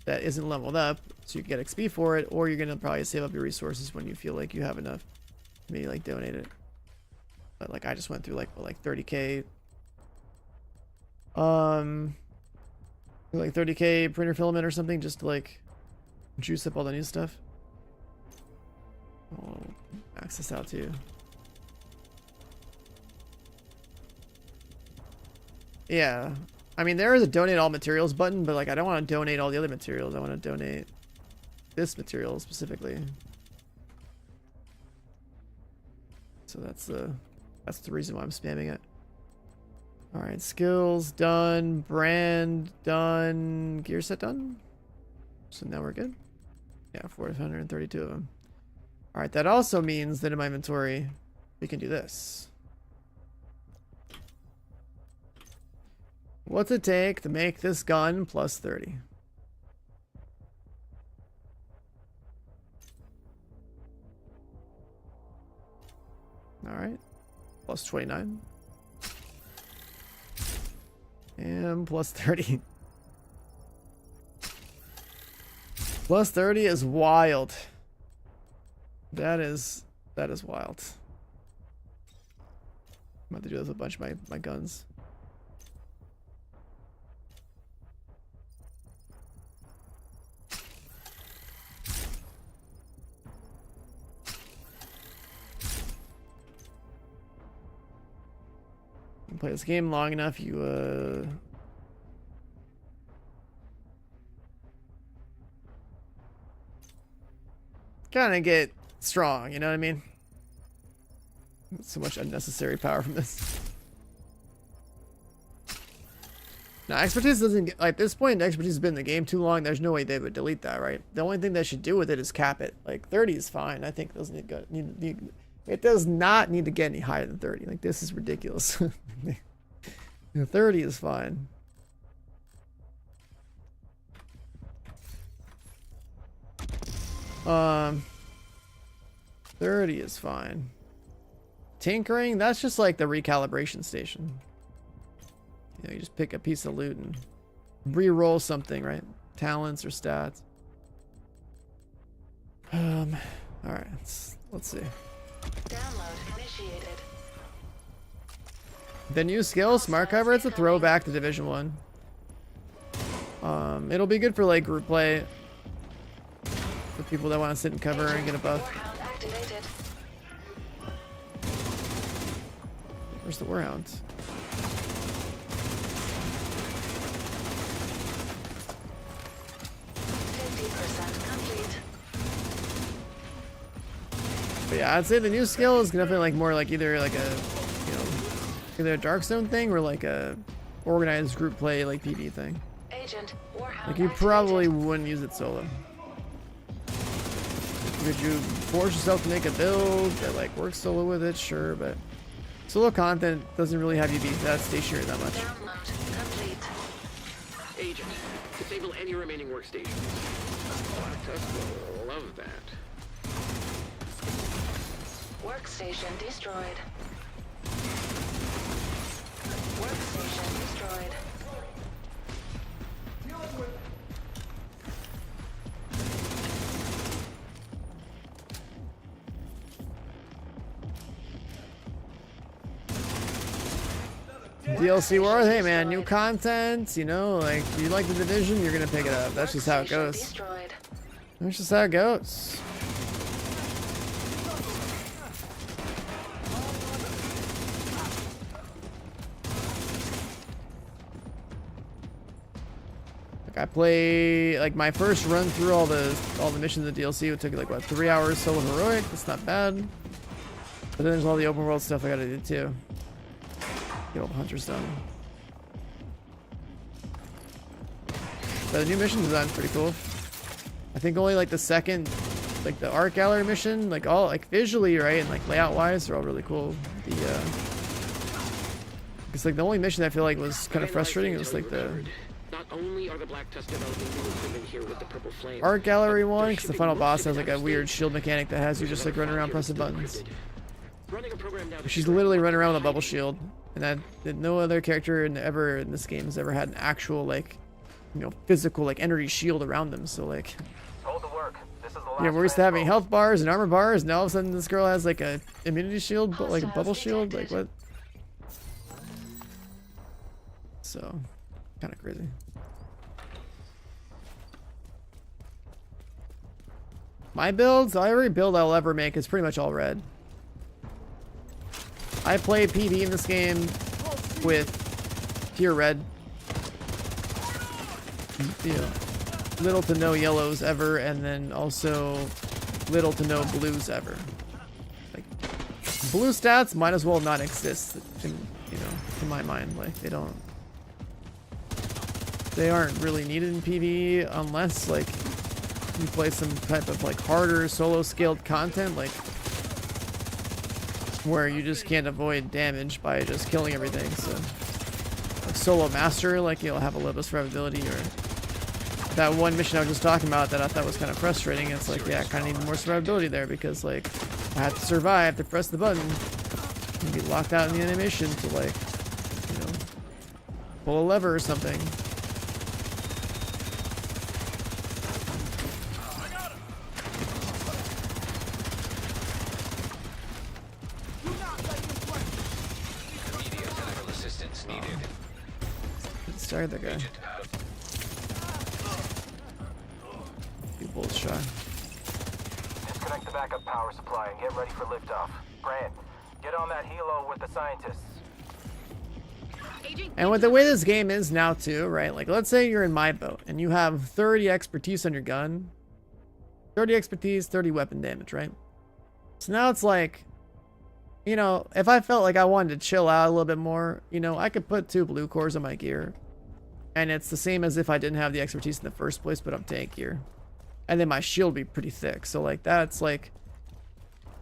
isn't leveled up so you can get XP for it, or you're gonna probably save up your resources when you feel like you have enough, maybe like donate it. But like I just went through like what, like 30k like 30k printer filament or something just to like juice up all the new stuff. I'll max this out too. Yeah, I mean, there is a donate all materials button, but like I don't want to donate all the other materials. I want to donate this material specifically. So that's the reason why I'm spamming it. All right, skills done, brand done, gear set done. So now we're good. Yeah, 432 of them. All right, that also means that in my inventory, we can do this. What's it take to make this gun plus 30? All right, plus 29. And plus 30. Plus 30 is wild. That is wild. I'm about to do this with a bunch of my guns. Play this game long enough, you kind of get strong, you know what I mean? So much unnecessary power from this. Now, expertise doesn't get, like, at this point, expertise has been in the game too long. There's no way they would delete that, right? The only thing they should do with it is cap it. Like, 30 is fine. I think it doesn't need, it does not need to get any higher than 30. Like, this is ridiculous. 30 is fine. Um, 30 is fine. Tinkering, that's just like the recalibration station. You know, you just pick a piece of loot and re-roll something, right? Talents or stats. All right, let's see. Download initiated. The new skill, Smart Cover, it's a throwback to Division 1. It'll be good for like group play. For people that want to sit in cover and get a buff. Where's the Warhound? But yeah, I'd say the new skill is definitely like more like either like a, you know, either a Darkstone thing or like a organized group play like PvE thing. Like you probably wouldn't use it solo. Could you force yourself to make a build that like works solo with it? Sure, but solo content doesn't really have you be that stationary that much. Agent, disable any remaining workstations. Tesla will love that. Workstation destroyed. Workstation destroyed. DLC World, hey man, new content, you know, like, you like the Division, you're gonna pick it up. That's just how it goes. That's just how it goes. Like, I play, like, my first run through all the missions of the DLC, it took like, what, 3 hours solo heroic? That's not bad. But then there's all the open world stuff I gotta do too. Get all the hunters done. But the new mission design's pretty cool. I think only like the second, like the art gallery mission, like all like visually, right, and like layout wise, they're all really cool. The it's like the only mission I feel like was kind of frustrating was like the Not only are the Black Tusk developing new equipment here with the purple flame, art gallery one, because the final boss has like a weird shield mechanic that has you just like running around pressing buttons. She's literally running around with a bubble shield, and that no other character ever in this game has ever had an actual like, you know, physical like energy shield around them. So like, Hold the work. This is the last yeah, we're used to having health bars and armor bars, and now all of a sudden this girl has like a immunity shield, but like a bubble shield. Like what? So, kind of crazy. My builds, every build I'll ever make is pretty much all red. I play PvE in this game with pure red. You know, little to no yellows ever, and then also little to no blues ever. Like, blue stats might as well not exist, in, you know, in my mind. Like, they aren't really needed in PvE unless, like, you play some type of, like, harder solo scaled content, like, where you just can't avoid damage by just killing everything. So like solo master, like you'll have a little bit of survivability, or that one mission I was just talking about that I thought was kind of frustrating. It's like, yeah, I kind of need more survivability there because like I have to survive to press the button and be locked out in the animation to like, you know, pull a lever or something. Sorry, that guy. Few bullets shot. Disconnect the backup power supply and get ready for liftoff. Grant, get on that helo with the scientists. And with the way this game is now too, right? Like, let's say you're in my boat and you have 30 expertise on your gun. 30 expertise, 30 weapon damage, right? So now it's like, you know, if I felt like I wanted to chill out a little bit more, you know, I could put 2 blue cores on my gear. And it's the same as if I didn't have the expertise in the first place, but I'm tank gear. And then my shield would be pretty thick. So like that's like,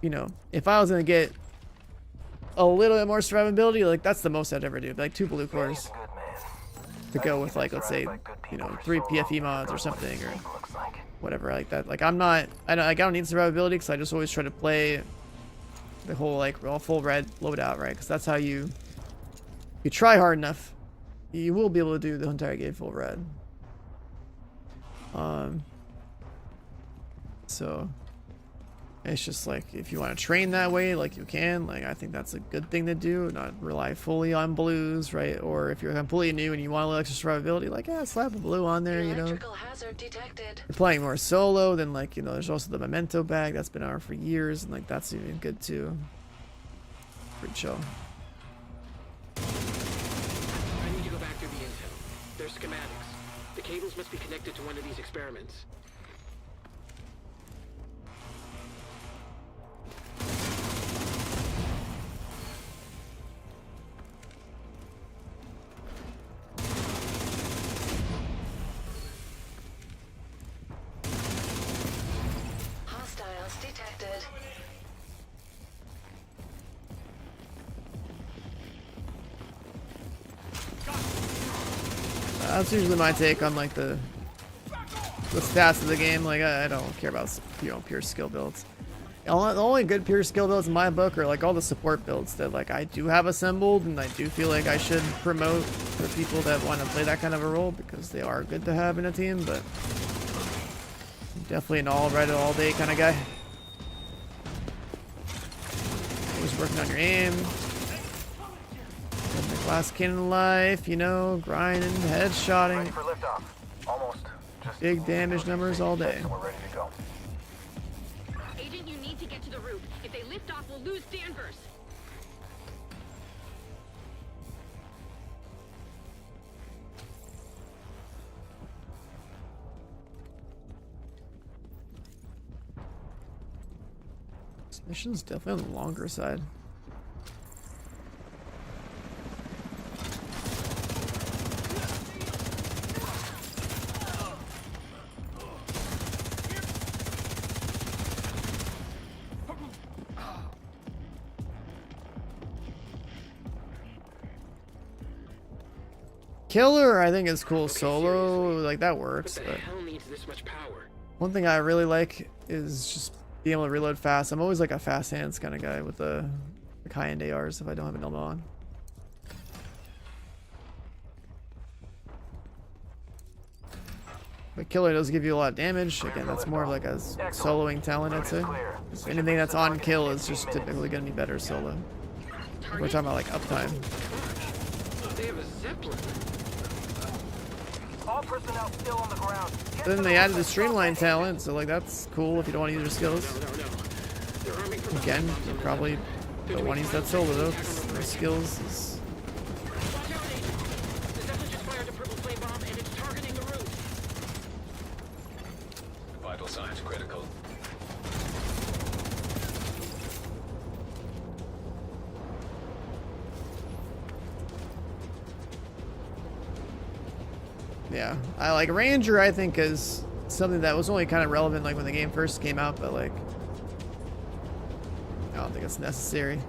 you know, if I was going to get a little bit more survivability, like that's the most I'd ever do. Like 2 blue cores to go with, like, let's say, you know, 3 PFE mods or something or whatever like that. Like I don't need survivability because I just always try to play the whole like all full red loadout, right? Because that's how you try hard enough, you will be able to do the entire game full red. So it's just like if you want to train that way, like you can, like I think that's a good thing to do, not rely fully on blues, right? Or if you're completely new and you want a little extra survivability, like yeah, slap a blue on there, you know. Hazard detected. You're playing more solo, then like, you know, there's also the memento bag that's been out for years, and like that's even good too. Pretty chill. I need to go back through the intel. There's schematics. The cables must be connected to one of these experiments. Hostiles detected. That's usually my take on like the stats of the game. Like I don't care about, you know, pure skill builds. The only good pure skill builds in my book are like all the support builds that like I do have assembled, and I do feel like I should promote for people that want to play that kind of a role because they are good to have in a team. But I'm definitely an all red all day kind of guy. Always working on your aim. Living the glass cannon life, you know, grinding, headshotting. Big damage numbers all day. Agent, you need to get to the roof. If they lift off, we'll lose Danvers. This mission's definitely on the longer side. Killer, I think is cool solo, like that works. What the But hell needs this much power? one thing I really like is just being able to reload fast. I'm always like a fast hands kind of guy with the like high-end ARs if I don't have an elbow on. But killer does give you a lot of damage. Again, that's more of like a soloing talent, I'd say. Anything that's on kill is just typically going to be better solo. We're talking about like uptime. They have a Zeppelin. All personnel still on the ground. Then they added the streamline talent, so like that's cool if you don't want to use your skills. Again, you probably don't want to use that solo though, because no skills is... Vital signs critical. Yeah, I like Ranger, I think is something that was only kind of relevant like when the game first came out, but like I don't think it's necessary.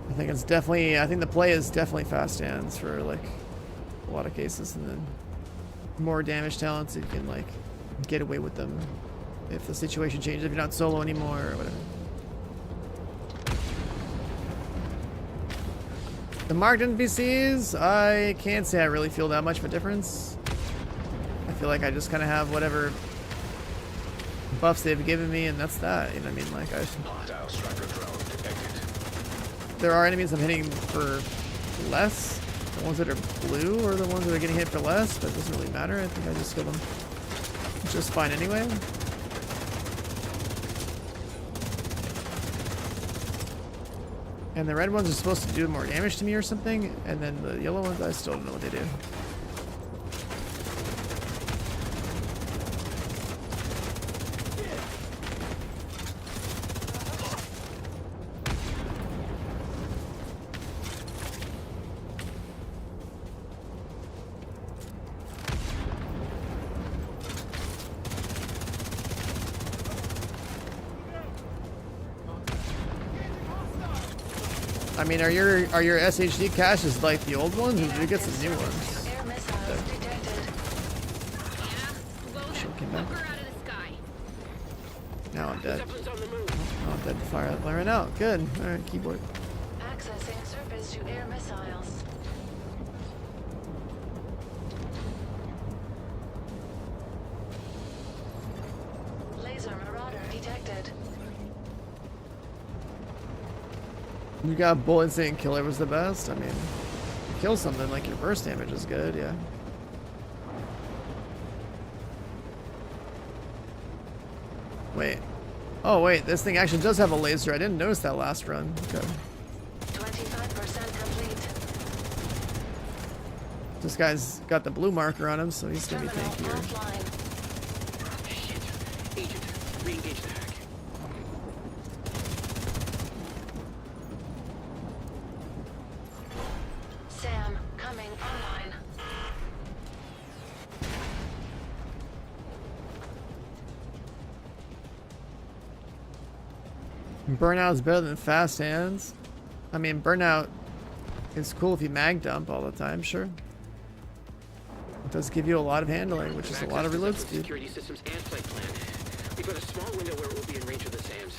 I think it's definitely, I think the play is definitely fast hands for like a lot of cases, and then more damage talents you can like get away with them if the situation changes, if you're not solo anymore or whatever. The marked NPCs, I can't say I really feel that much of a difference. I feel like I just kind of have whatever buffs they've given me, and that's that. You know what I mean? Like, there are enemies I'm hitting for less. The ones that are blue are the ones that are getting hit for less, but it doesn't really matter. I think I just kill them just fine anyway. And the red ones are supposed to do more damage to me or something, and then the yellow ones, I still don't know what they do. I mean, are your SHD caches like the old ones, or did you get some new ones? Shit came back. Now I'm dead. Oh, I'm dead to fire. I ran out. Good. All right, keyboard. Accessing surface to air missiles. Laser marauder detected. You got bullet instant killer was the best. I mean, you kill something like your burst damage is good, yeah. Wait. Oh wait, this thing actually does have a laser. I didn't notice that last run. Okay. 25% complete. This guy's got the blue marker on him, so he's gonna be Terminal tankier. offline. Agent, re-engage the hack. Sam, coming online. Burnout is better than fast hands. I mean, burnout is cool if you mag dump all the time, sure. It does give you a lot of handling, which is a lot of reload speed. Security systems and flight plan. We've got a small window where we'll be in range of the SAMs.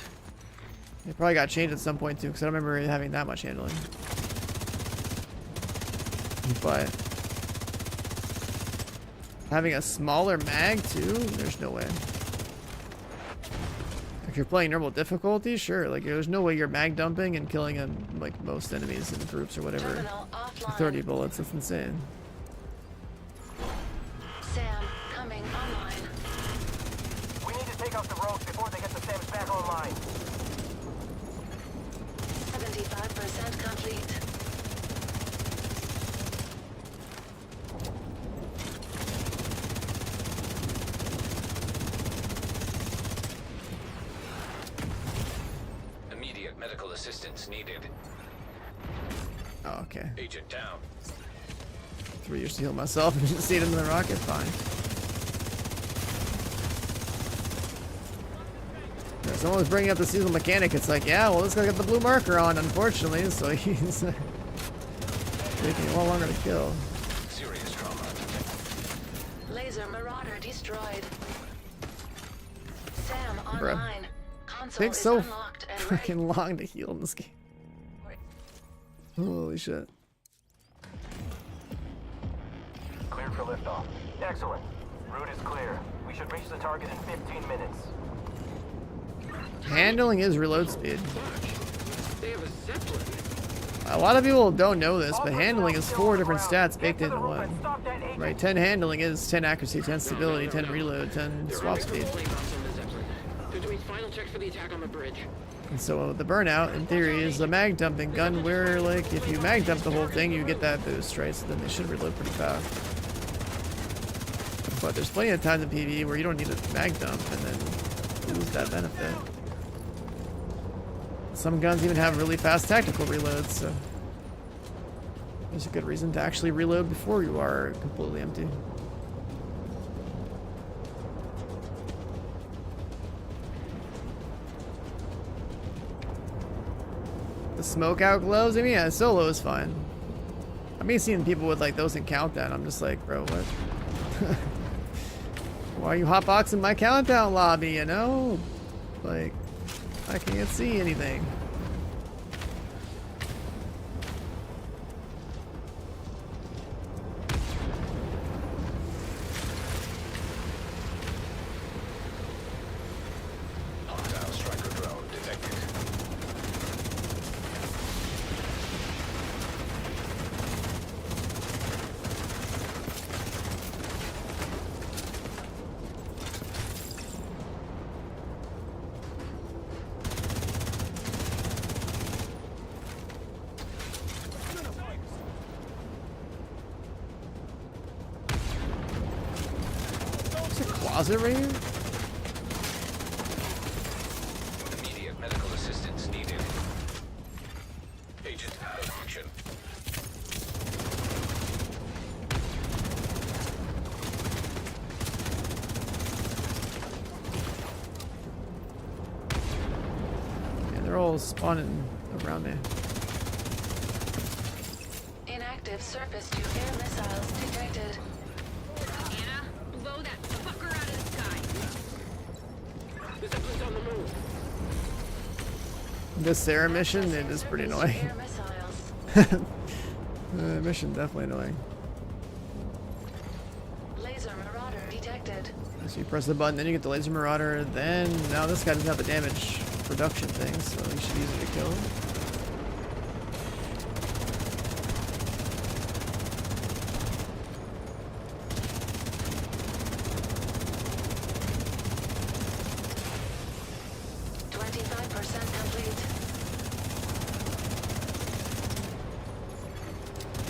It probably got changed at some point too, because I don't remember it having that much handling. But having a smaller mag too, there's no way. If you're playing normal difficulty, sure. Like there's no way you're mag dumping and killing like most enemies in groups or whatever. With 30 bullets, that's insane. Sam, coming online. We need to take off the rogues before they get the SAMs back online. 75% complete. Immediate medical assistance needed. Oh, okay. Agent down. 3 years to heal myself and just see it into the rocket, fine. Yeah, someone was bringing up the seasonal mechanic. It's like, yeah, well, this guy got the blue marker on, unfortunately, so he's taking a lot longer to kill. Serious trauma. Laser marauder destroyed. Sam Bruh. online. Console Takes is so unlocked and ready. freaking long to heal in this game. Holy shit. Cleared for liftoff. Excellent. Route is clear. We should reach the target in 15 minutes. Handling is reload speed. They have a Zeppelin. A lot of people don't know this, but handling is 4 different stats baked into one. Right, 10 handling is 10 accuracy, 10 stability, 10 reload, 10 swap speed. They're doing final checks for the attack on the bridge. And so the burnout, in theory, is a mag dumping gun where, like, if you mag dump the whole thing, you get that boost, right? So then they should reload pretty fast. But there's plenty of times in PvE where you don't need a mag dump and then lose that benefit. Some guns even have really fast tactical reloads, so there's a good reason to actually reload before you are completely empty. The smoke out gloves? I mean, yeah, solo is fine. I mean, seeing people with like those in Countdown, I'm just like, bro, what? Why are you hotboxing my Countdown lobby, you know? Like, I can't see anything. Hostile striker drone detected. There's a closet right here? Immediate medical assistance needed. Agent out of action. Yeah, they're all spawning around me. air missiles detected. Anna, blow that fucker out of the sky. The Zeppelin's on the move. This Sarah mission, it is pretty annoying. Air missiles. Mission definitely annoying. Laser marauder detected. So you press the button, then you get the laser marauder, then now this guy doesn't have the damage reduction thing, so you should use it to kill him.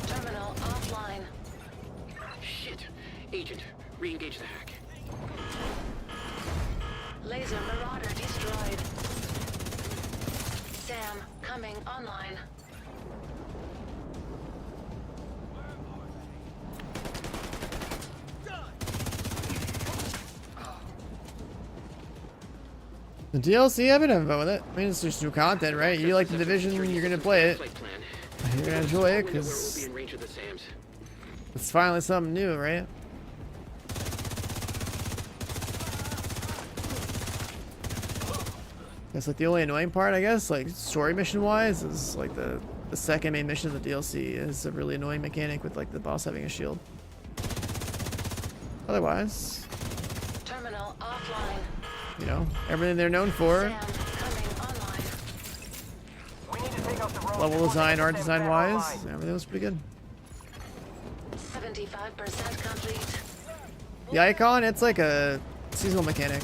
Terminal offline. Shit. Agent, re-engage the hack. Laser marauder destroyed. Sam, coming online. The DLC, I've been having fun with it. I mean, it's just new content, right? You like the Division, you're gonna play it. You're gonna enjoy it, because it's finally something new, right? That's like the only annoying part, I guess, like story mission wise, is like the second main mission of the DLC is a really annoying mechanic with like the boss having a shield. Otherwise, Terminal offline. you know, everything they're known for, level design, art design wise, everything was pretty good. 75% complete. The icon, it's like a seasonal mechanic.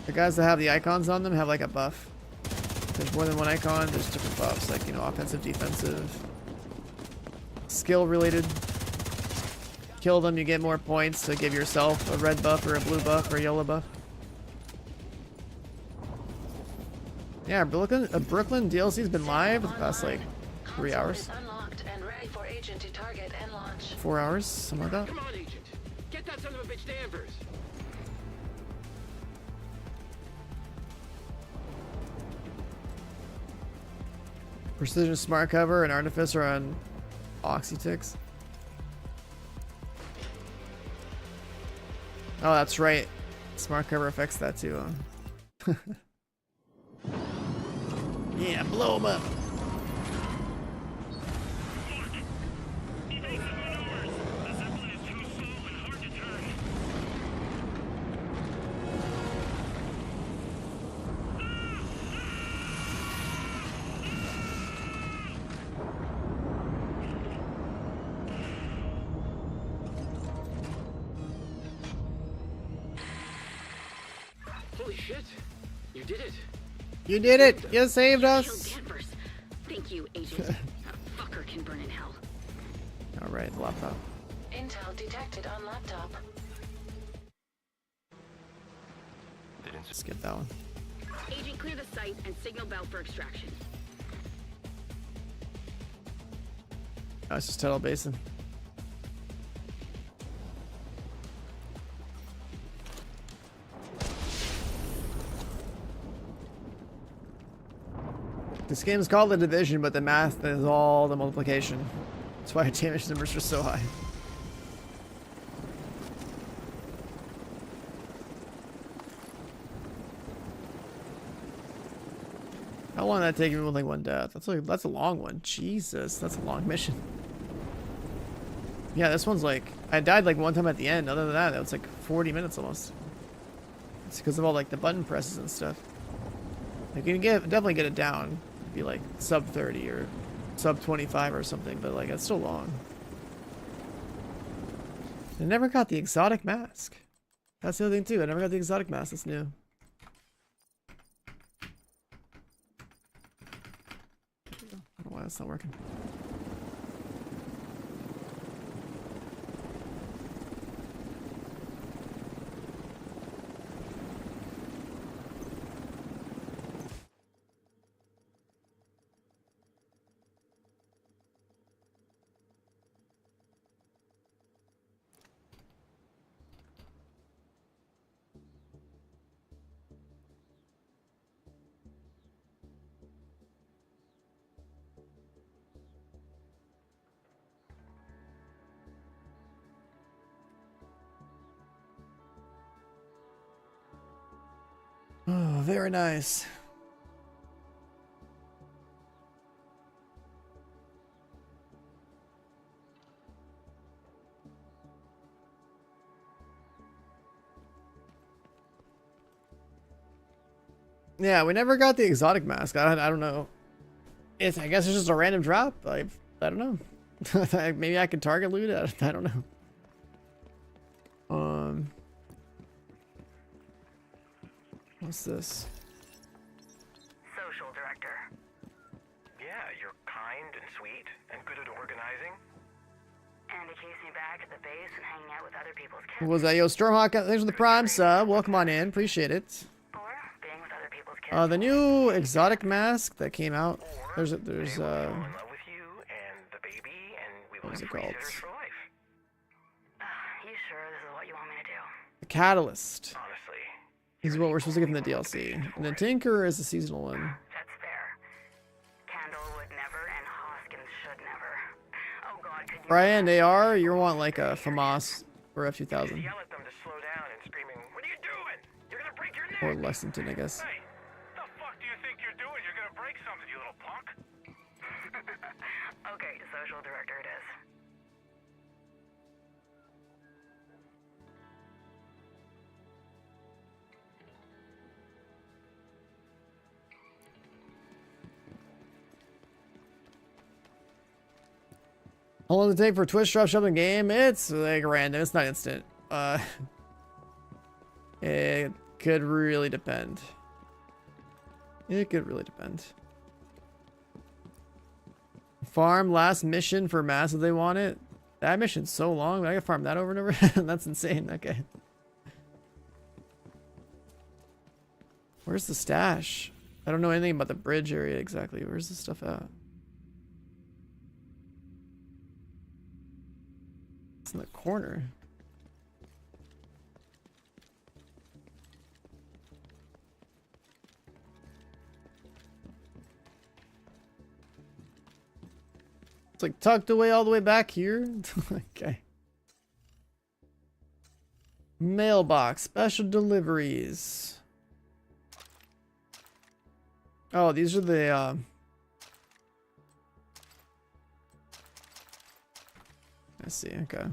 The guys that have the icons on them have like a buff. There's more than one icon, there's different buffs, like, you know, offensive, defensive, skill related. Kill them, you get more points to give yourself a red buff or a blue buff or a yellow buff. Yeah, Brooklyn DLC's been live for the past like 3 hours. Unlocked and ready for agent to target and launch. 4 hours, something like that. Come on, Agent. Get that son of a bitch to Amber's. Precision Smart Cover and Artificer on Oxytix. Oh, that's right. Smart Cover affects that too, huh? Yeah, blow him up. Holy shit. You did it. You did it! You saved us! Danvers. Thank you, Agent. That fucker can burn in hell. Alright, laptop. Intel detected on laptop. Skip that one. Agent, clear the site and signal bell for extraction. Oh, it's just Tuttle Basin. This game is called The Division, but the math is all the multiplication. That's why damage numbers are so high. How long did that take me with like one death? That's a long one. Jesus, that's a long mission. Yeah, this one's like, I died like one time at the end. Other than that, it was like 40 minutes almost. It's because of all like the button presses and stuff. Like you can definitely get it down. It'd be like sub 30 or sub 25 or something, but like it's still long. I never got the exotic mask. That's the other thing too. I never got the exotic mask. That's new. I don't know why that's not working. very nice. Yeah, we never got the exotic mask. I don't know. I guess it's just a random drop. I don't know. Maybe I could target loot it. I don't know. What's this? Social director. Yeah, you're kind and sweet and good at organizing. And it keeps me back at the base and hanging out with other people's kids. What was that? Yo, Stormhawk, thanks for the prime sub. Welcome on in. Appreciate it. The new exotic mask that came out. What is it called? You sure this is what you want me to do? The Catalyst. This is what we're supposed to get from the DLC. And the Tinker is the seasonal one. That's fair. Candlewood never and Hoskins should never. Oh God, could you... Brian, AR, you want like a FAMAS or F2000. Yell at them to slow down and screaming, "What are you doing? You're gonna break your neck!" Or Lexington, I guess. Hey, the fuck do you think you're doing? You're gonna break something, you little punk. Okay, social director it is. How long does it take for Twitch drop shop in game? It's like random. It's not instant. It could really depend. It could really depend. Farm last mission for mass if they want it. That mission's so long. I gotta farm that over and over. That's insane. Okay. Where's the stash? I don't know anything about the bridge area exactly. Where's the stuff at? In the corner. It's like tucked away all the way back here. Okay. Mailbox, special deliveries. Oh, these are the I see, okay.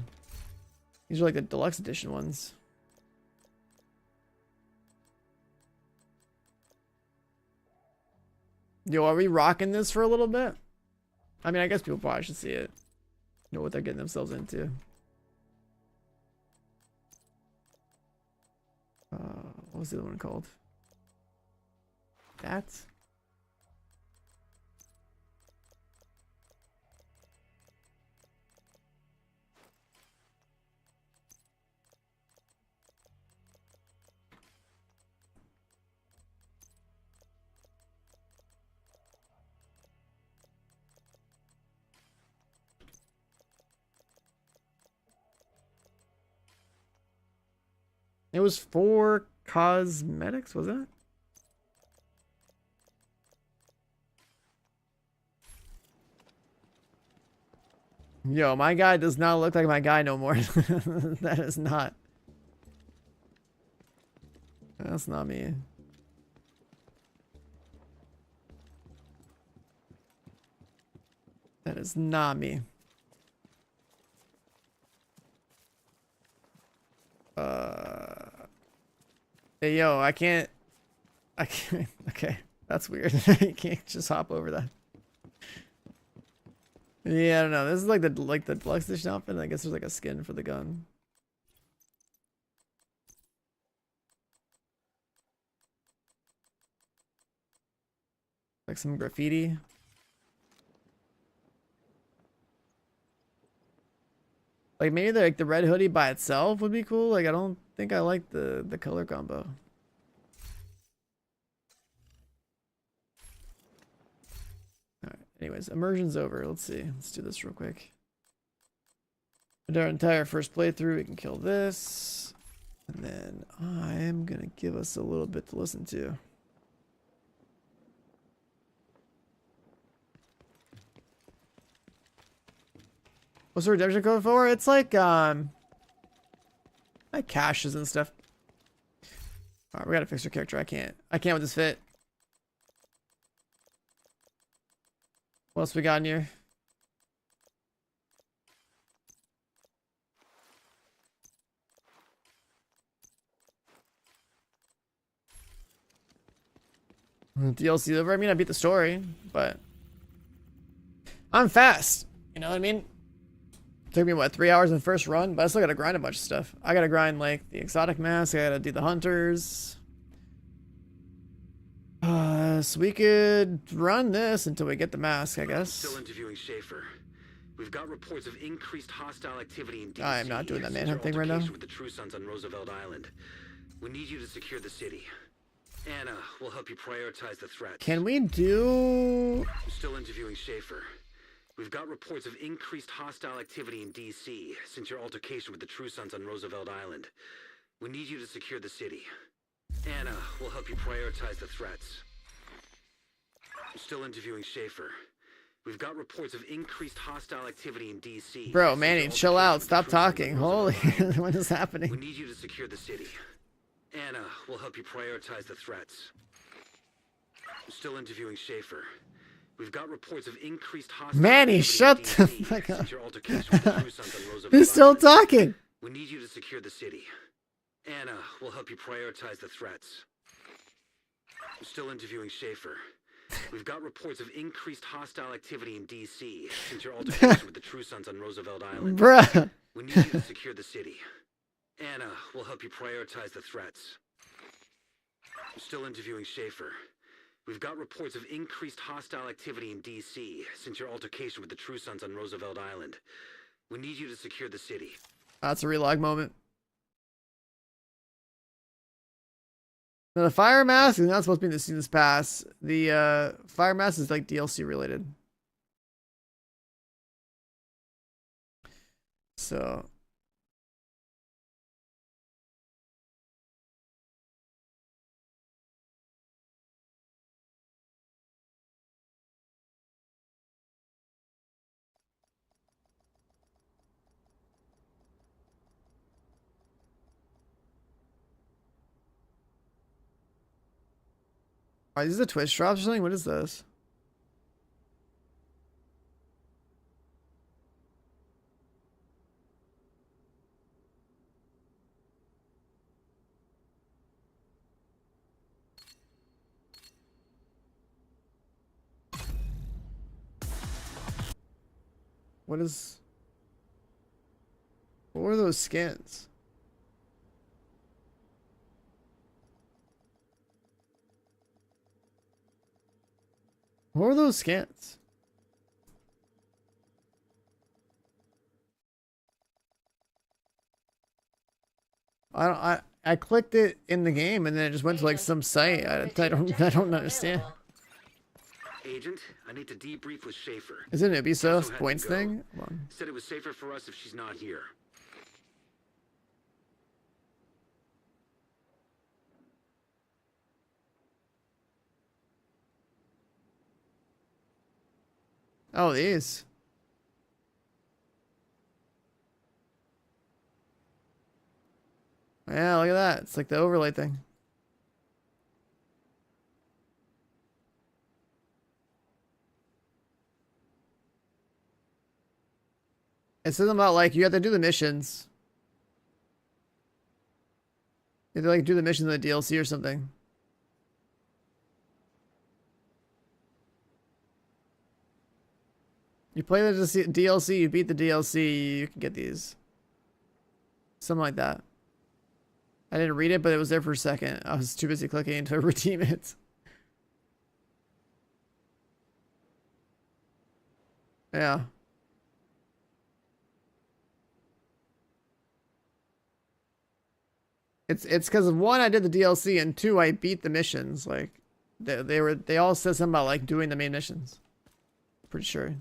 These are like the deluxe edition ones. Yo, are we rocking this for a little bit? I mean, I guess people probably should see it. Know what they're getting themselves into. What was the other one called? That? It was for cosmetics, was it? Yo, my guy does not look like my guy no more. That is not. That's not me. That is not me. Hey, yo, I can't, okay, that's weird. You can't just hop over that. Yeah, I don't know. This is like the deluxe edition outfit. I guess there's like a skin for the gun. Like some graffiti. Like maybe the red hoodie by itself would be cool. Like I don't think I like the color combo. Alright, anyways, immersion's over. Let's see. Let's do this real quick. With our entire first playthrough, we can kill this. And then I am gonna give us a little bit to listen to. What's the redemption code for? It's like caches and stuff. Alright, we gotta fix her character. I can't with this fit. What else we got in here? DLC over. I mean, I beat the story, but I'm fast. You know what I mean? Took me what, 3 hours in the first run, but I still gotta grind a bunch of stuff. I gotta grind like the exotic mask. I gotta do the hunters. So we could run this until we get the mask, I guess. Still interviewing Schaefer. We've got reports of increased hostile activity in DC. I am not doing that since manhunt your thing right now. altercation with the True Sons on Roosevelt Island. We need you to secure the city. Anna will help you prioritize the threats. Can we do? Still interviewing Schaefer. We've got reports of increased hostile activity in DC since your altercation with the True Sons on Roosevelt Island. We need you to secure the city. Anna will help you prioritize the threats. Still interviewing Schaefer. We've got reports of increased hostile activity in DC. Bro, Manny, chill out. Stop talking. Holy, what is happening? We need you to secure the city. Anna will help you prioritize the threats. Still interviewing Schaefer. We've got reports of increased hostile Manny, shut the DC fuck up. since your altercation with the True Sons on Roosevelt He's still Island. talking. We need you to secure the city. Anna will help you prioritize the threats. Still interviewing Schaefer. We've got reports of increased hostile activity in DC since your altercation with the True Sons on Roosevelt Island. Bruh. We need you to secure the city. Anna will help you prioritize the threats. Still interviewing Schaefer. We've got reports of increased hostile activity in DC since your altercation with the True Sons on Roosevelt Island. We need you to secure the city. That's a relog moment. Now the fire mask is not supposed to be in the season's pass. The fire mask is like DLC related. So are these the Twitch drops or something? What is this? What is... What were those skins? What were those skins? I clicked it in the game and then it just went to like some site. I don't understand. Agent, I need to debrief with Schaefer. Is it an She also Ubisoft had to points go. thing? Come on. Said it was safer for us if she's not here. Oh, these. Yeah, look at that. It's like the overlay thing. It says about like you have to do the missions. You have to like do the missions in the DLC or something. You play the DLC, you beat the DLC, you can get these. Something like that. I didn't read it, but it was there for a second. I was too busy clicking to redeem it. Yeah. It's because of one, I did the DLC, and two, I beat the missions. Like they all said something about like doing the main missions. Pretty sure.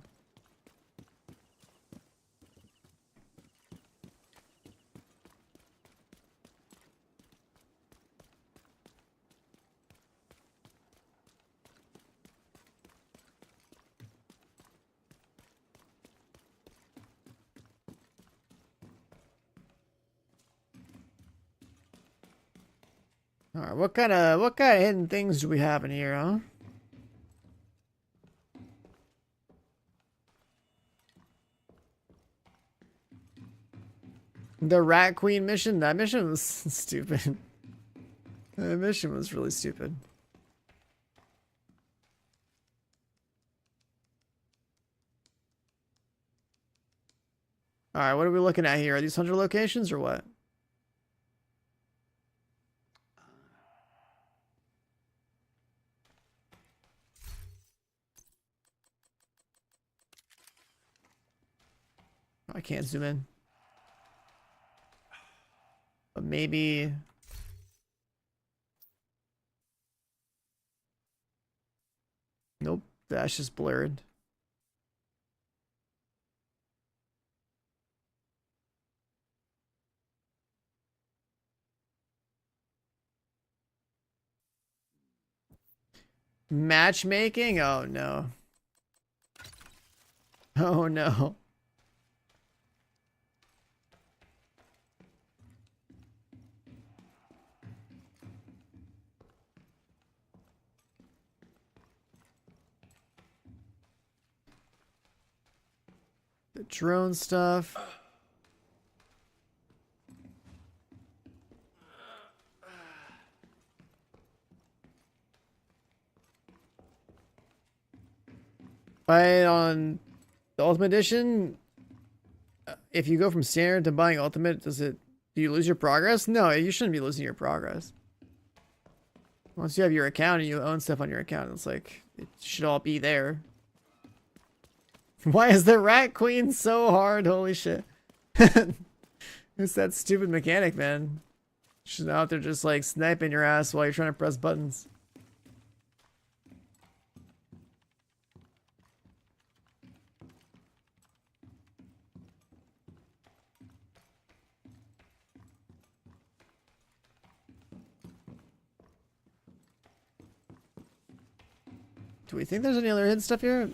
All right, what kind of hidden things do we have in here, huh? The Rat Queen mission? That mission was stupid. That mission was really stupid. Alright, what are we looking at here? Are these 100 locations or what? I can't zoom in. But maybe... Nope, that's just blurred. Matchmaking? Oh no. Oh no. The drone stuff. Buy on the Ultimate Edition. If you go from standard to buying Ultimate, do you lose your progress? No, you shouldn't be losing your progress. Once you have your account and you own stuff on your account, it's like, it should all be there. Why is the Rat Queen so hard? Holy shit. It's that stupid mechanic, man. She's out there just like sniping your ass while you're trying to press buttons. Do we think there's any other hidden stuff here?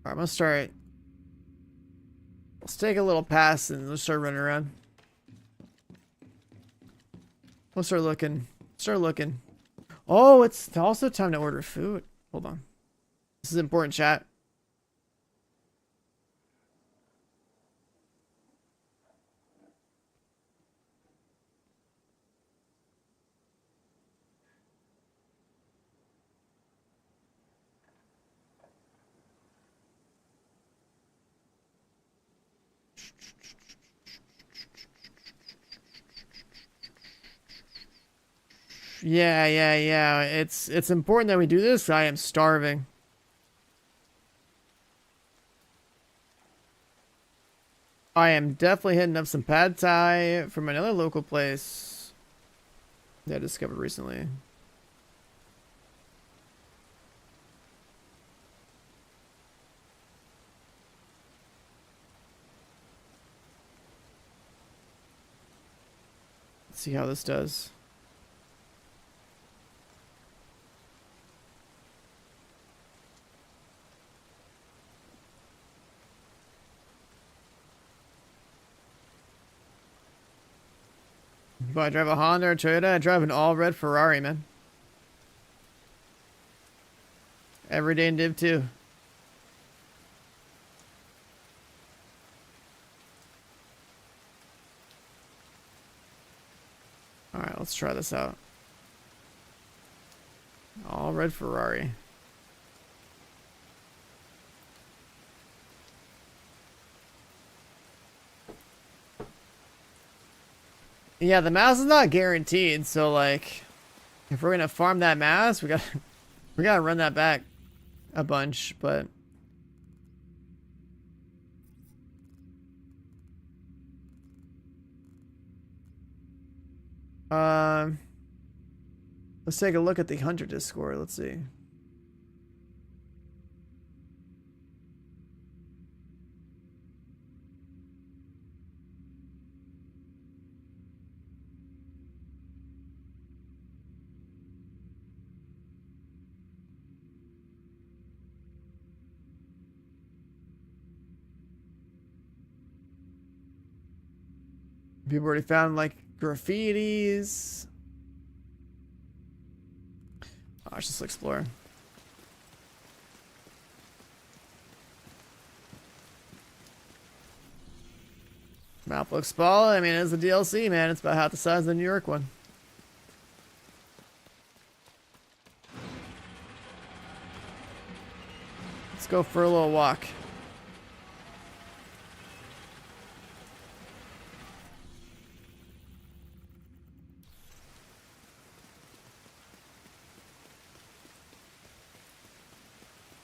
Alright, I'm gonna start. Let's take a little pass and let's start running around. We'll start looking. Start looking. Oh, it's also time to order food. Hold on. This is important, chat. Yeah. It's important that we do this. I am starving. I am definitely hitting up some pad thai from another local place that I discovered recently. Let's see how this does. Do I drive a Honda or Toyota? I drive an all red Ferrari, man. Every day in Div 2. Alright, let's try this out. All red Ferrari. Yeah, the mass is not guaranteed, so like if we're gonna farm that mass, we gotta run that back a bunch, but let's take a look at the Hunter Discord. Let's see. People already found like graffitis. Oh, let's just explore. Map looks spall. I mean, it's a DLC, man. It's about half the size of the New York one. Let's go for a little walk.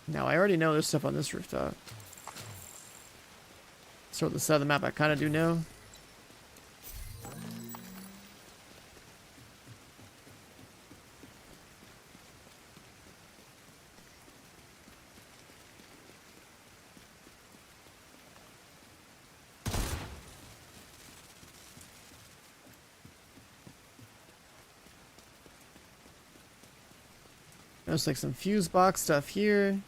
Now, I already know there's stuff on this rooftop. So the side of the map I kind of do know. There's like some fuse box stuff here.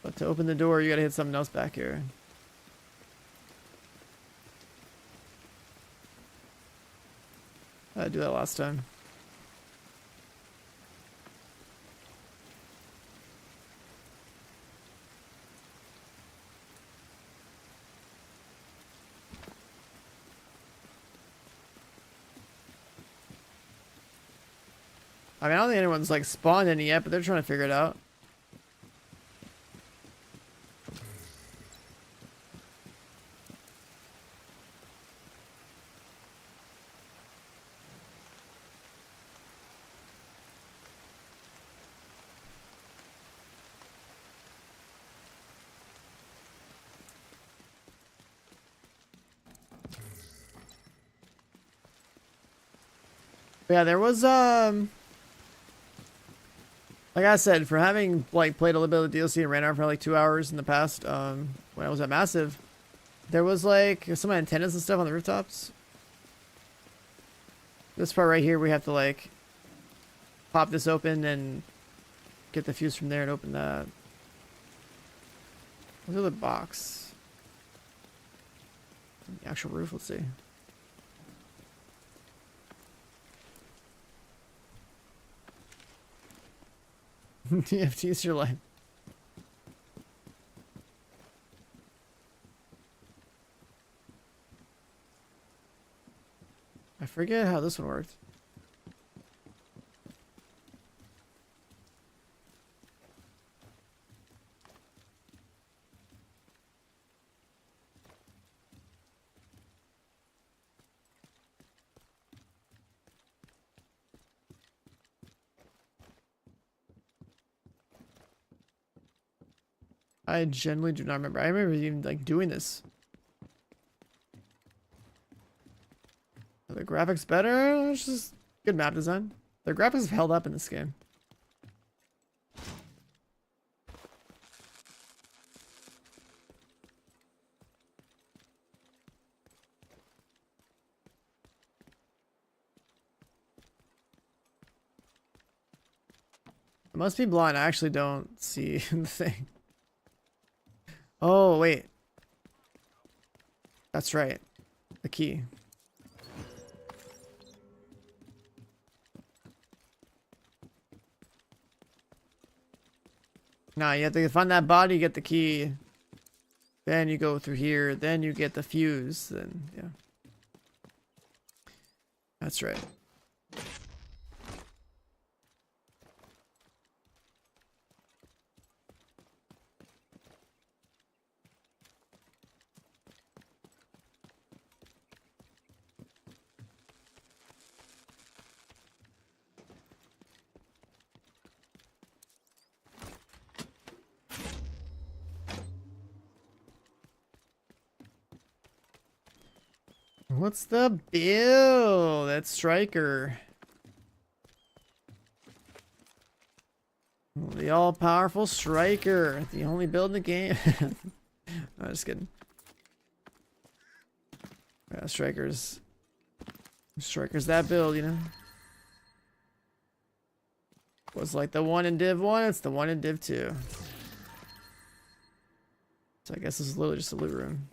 But to open the door, you gotta hit something else back here. I did that last time. I mean, I don't think anyone's like spawned any yet, but they're trying to figure it out. Yeah, there was like I said, for having like played a little bit of the DLC and ran out for like 2 hours in the past, when I was at Massive, there was like some antennas and stuff on the rooftops. This part right here, we have to like pop this open and get the fuse from there and open that. What's the other box? The actual roof, let's see. TFT's your life. I forget how this one worked. I genuinely do not remember. I remember even like doing this. Are the graphics better? It's just good map design. The graphics have held up in this game. I must be blind. I actually don't see the thing. Oh, wait. That's right. The key. Nah, you have to find that body, get the key. Then you go through here. Then you get the fuse. Then, yeah. That's right. What's the bill? That's Striker. The all-powerful Striker. The only build in the game. I'm just kidding. Yeah, Striker's that build, you know? Was like the one in Div 1, it's the one in Div 2. So I guess this is literally just a loot room.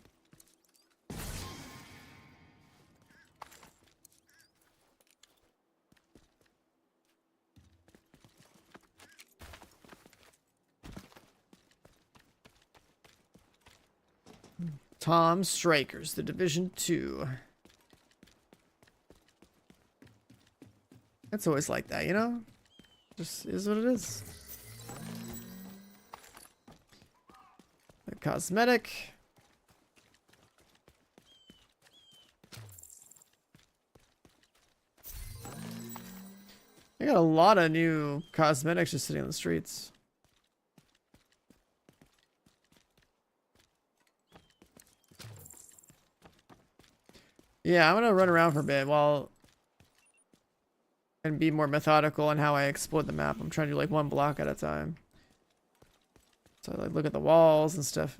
Tom Strikers, the Division 2. It's always like that, you know? Just is what it is. The cosmetic. I got a lot of new cosmetics just sitting on the streets. Yeah, I'm gonna run around for a bit while and be more methodical in how I explore the map. I'm trying to do like one block at a time. So I like look at the walls and stuff.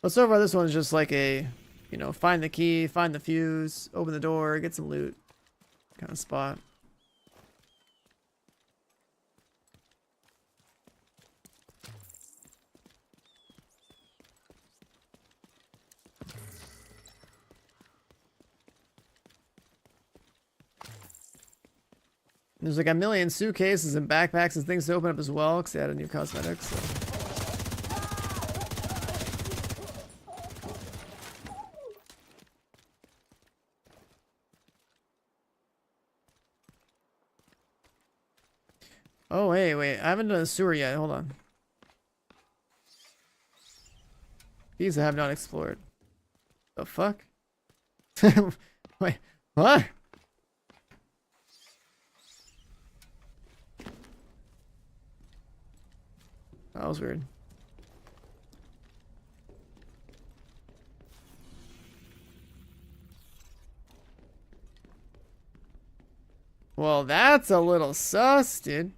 But so far this one's just like a, you know, find the key, find the fuse, open the door, get some loot kind of spot. There's like a million suitcases and backpacks and things to open up as well because they added new cosmetics. So. Oh, wait. I haven't done a sewer yet. Hold on. These I have not explored. The fuck? Wait, what? That was weird. Well, that's a little sus, dude.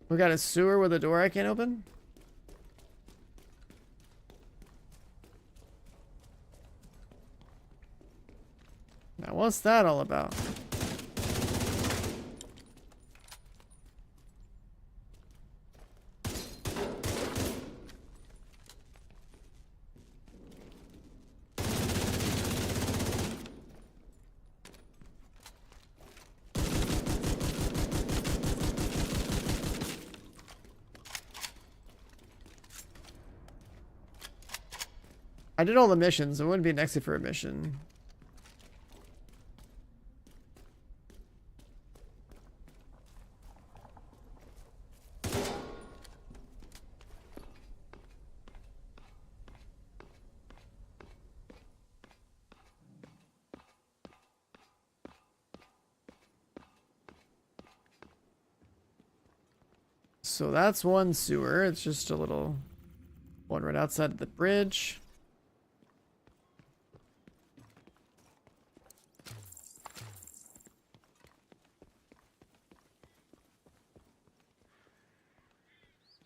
We got a sewer with a door I can't open? Now, what's that all about? I did all the missions. It wouldn't be an exit for a mission. So that's one sewer. It's just a little one right outside the bridge.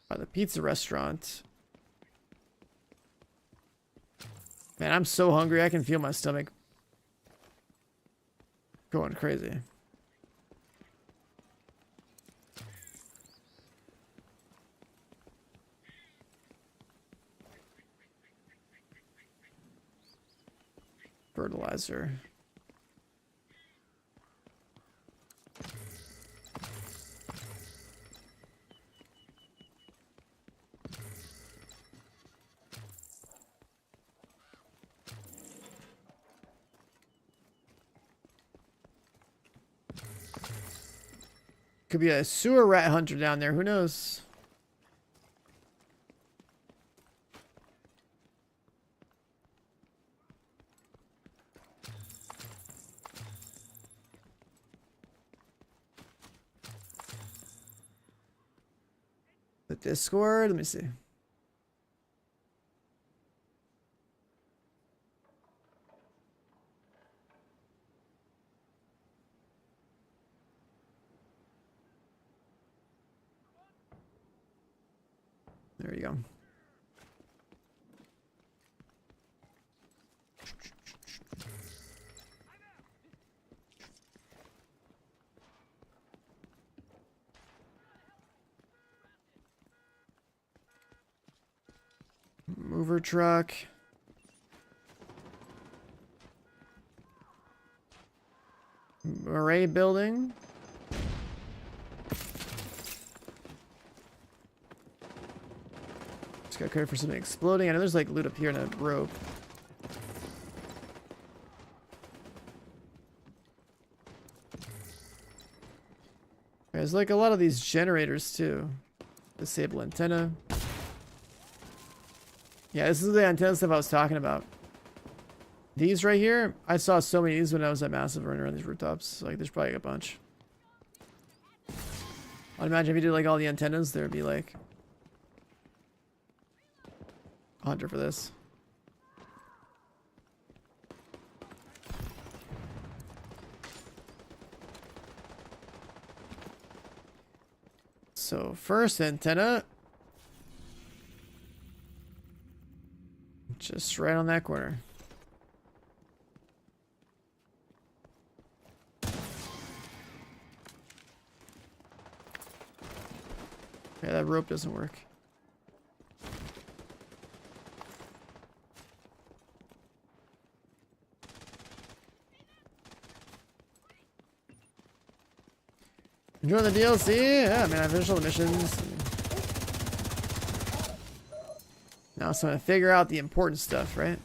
By the pizza restaurant. Man, I'm so hungry. I can feel my stomach going crazy. Fertilizer. Could be a sewer rat hunter down there. Who knows? The Discord? Let me see. There you go. Mover truck. Array building. Just got credit for something exploding. I know there's like loot up here and a rope. There's like a lot of these generators too. Disable antenna. Yeah, this is the antenna stuff I was talking about. These right here, I saw so many of these when I was at Massive running around these rooftops. Like, there's probably a bunch. I'd imagine if you did like all the antennas, there'd be like a hunter for this. So first antenna, just right on that corner. Yeah, that rope doesn't work. Enjoying the DLC? Yeah, man, I finished all the missions. Now it's time to figure out the important stuff, right?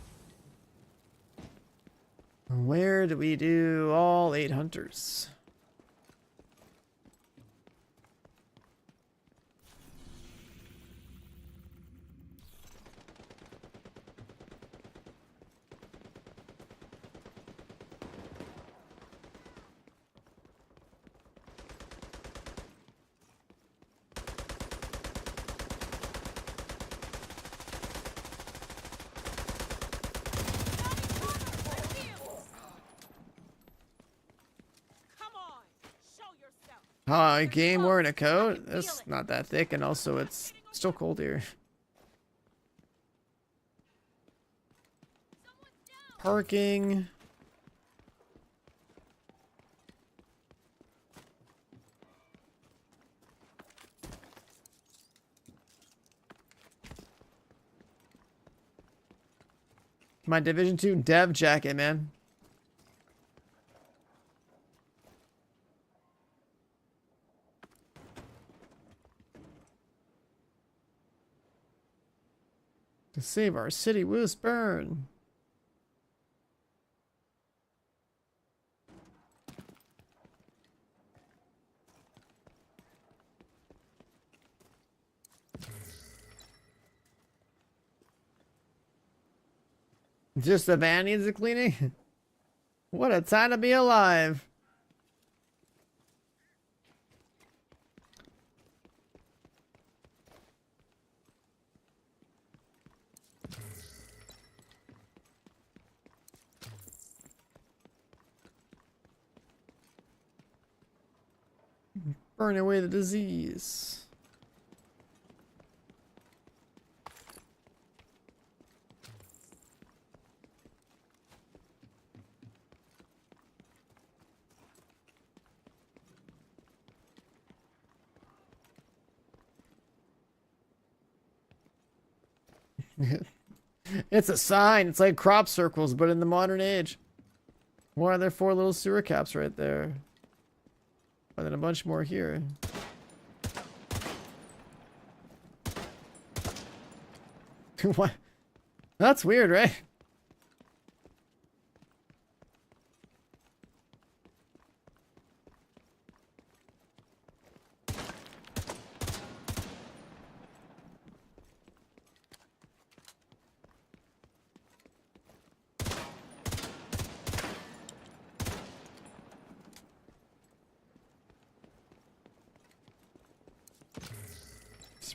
Where do we do all 8 hunters? A game wearing a coat? It's not that thick, and also it's still cold here. Parking. My Division 2 dev jacket, man. To save our city, Willisburn. Just the van needs a cleaning? What a time to be alive. Burn away the disease. It's a sign. It's like crop circles, but in the modern age. Why are there 4 little sewer caps right there? And then a bunch more here. What? That's weird, right?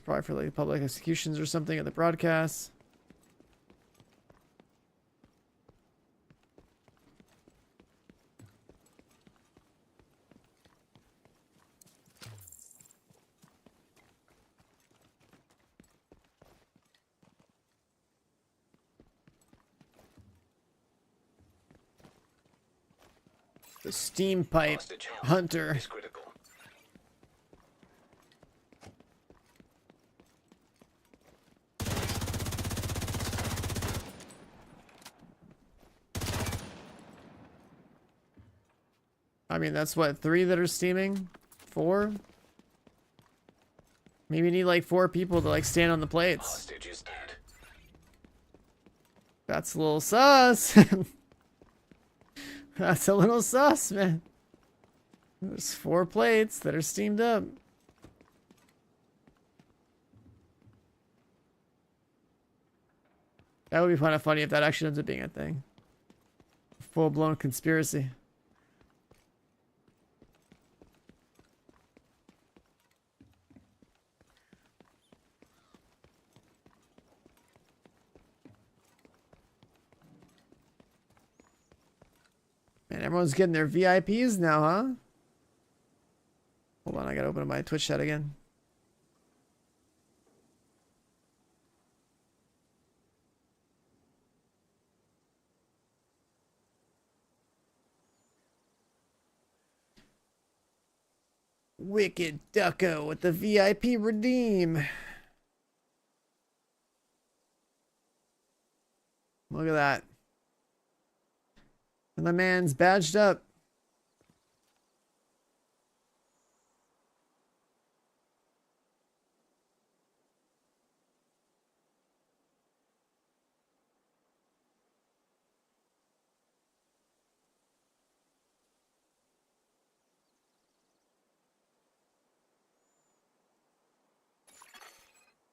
Probably for like public executions or something at the broadcast. The steam pipe hunter. I mean, that's what, 3 that are steaming? 4? Maybe you need like 4 people to like stand on the plates. Hostage is dead. That's a little sus. That's a little sus, man. There's 4 plates that are steamed up. That would be kind of funny if that actually ends up being a thing. Full-blown conspiracy. Man, everyone's getting their VIPs now, huh? Hold on, I gotta open up my Twitch chat again. Wicked Ducko with the VIP redeem. Look at that. And the man's badged up.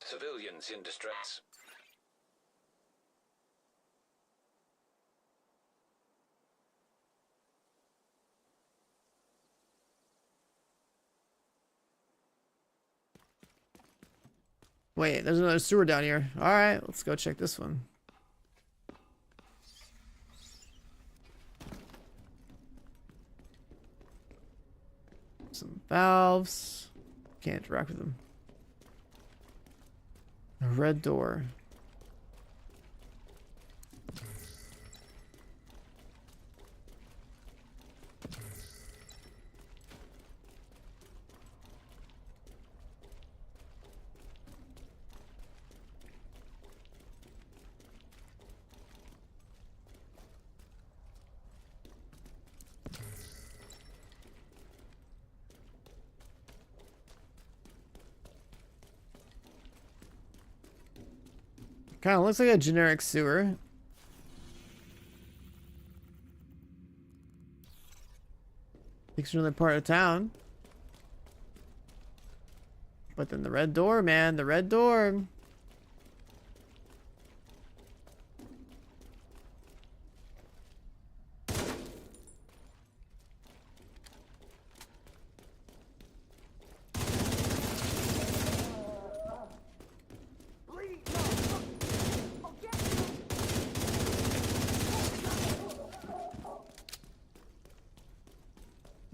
Civilians in distress. Wait, there's another sewer down here. Alright, let's go check this one. Some valves. Can't interact with them. A red door. Kind of looks like a generic sewer. Takes you to another part of town. But then the red door, man, the red door.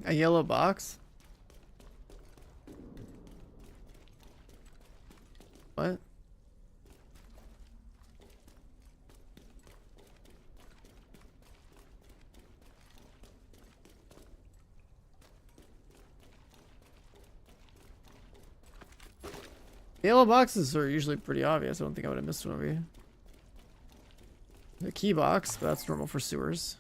A yellow box? What? Yellow boxes are usually pretty obvious. I don't think I would have missed one over here. The key box, but that's normal for sewers.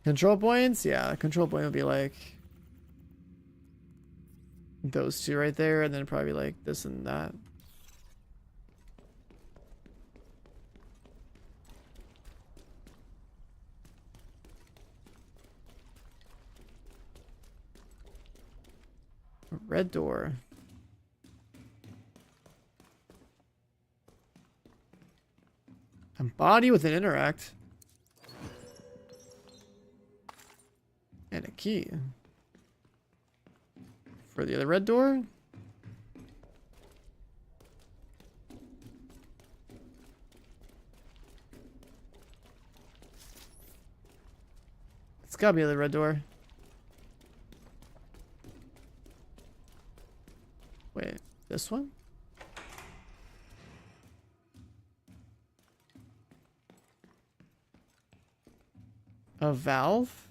Control points? Yeah, control point would be like those 2 right there, and then probably like this and that. A red door. A body with an interact. And a key. For the other red door? It's gotta be the red door. Wait, this one? A valve?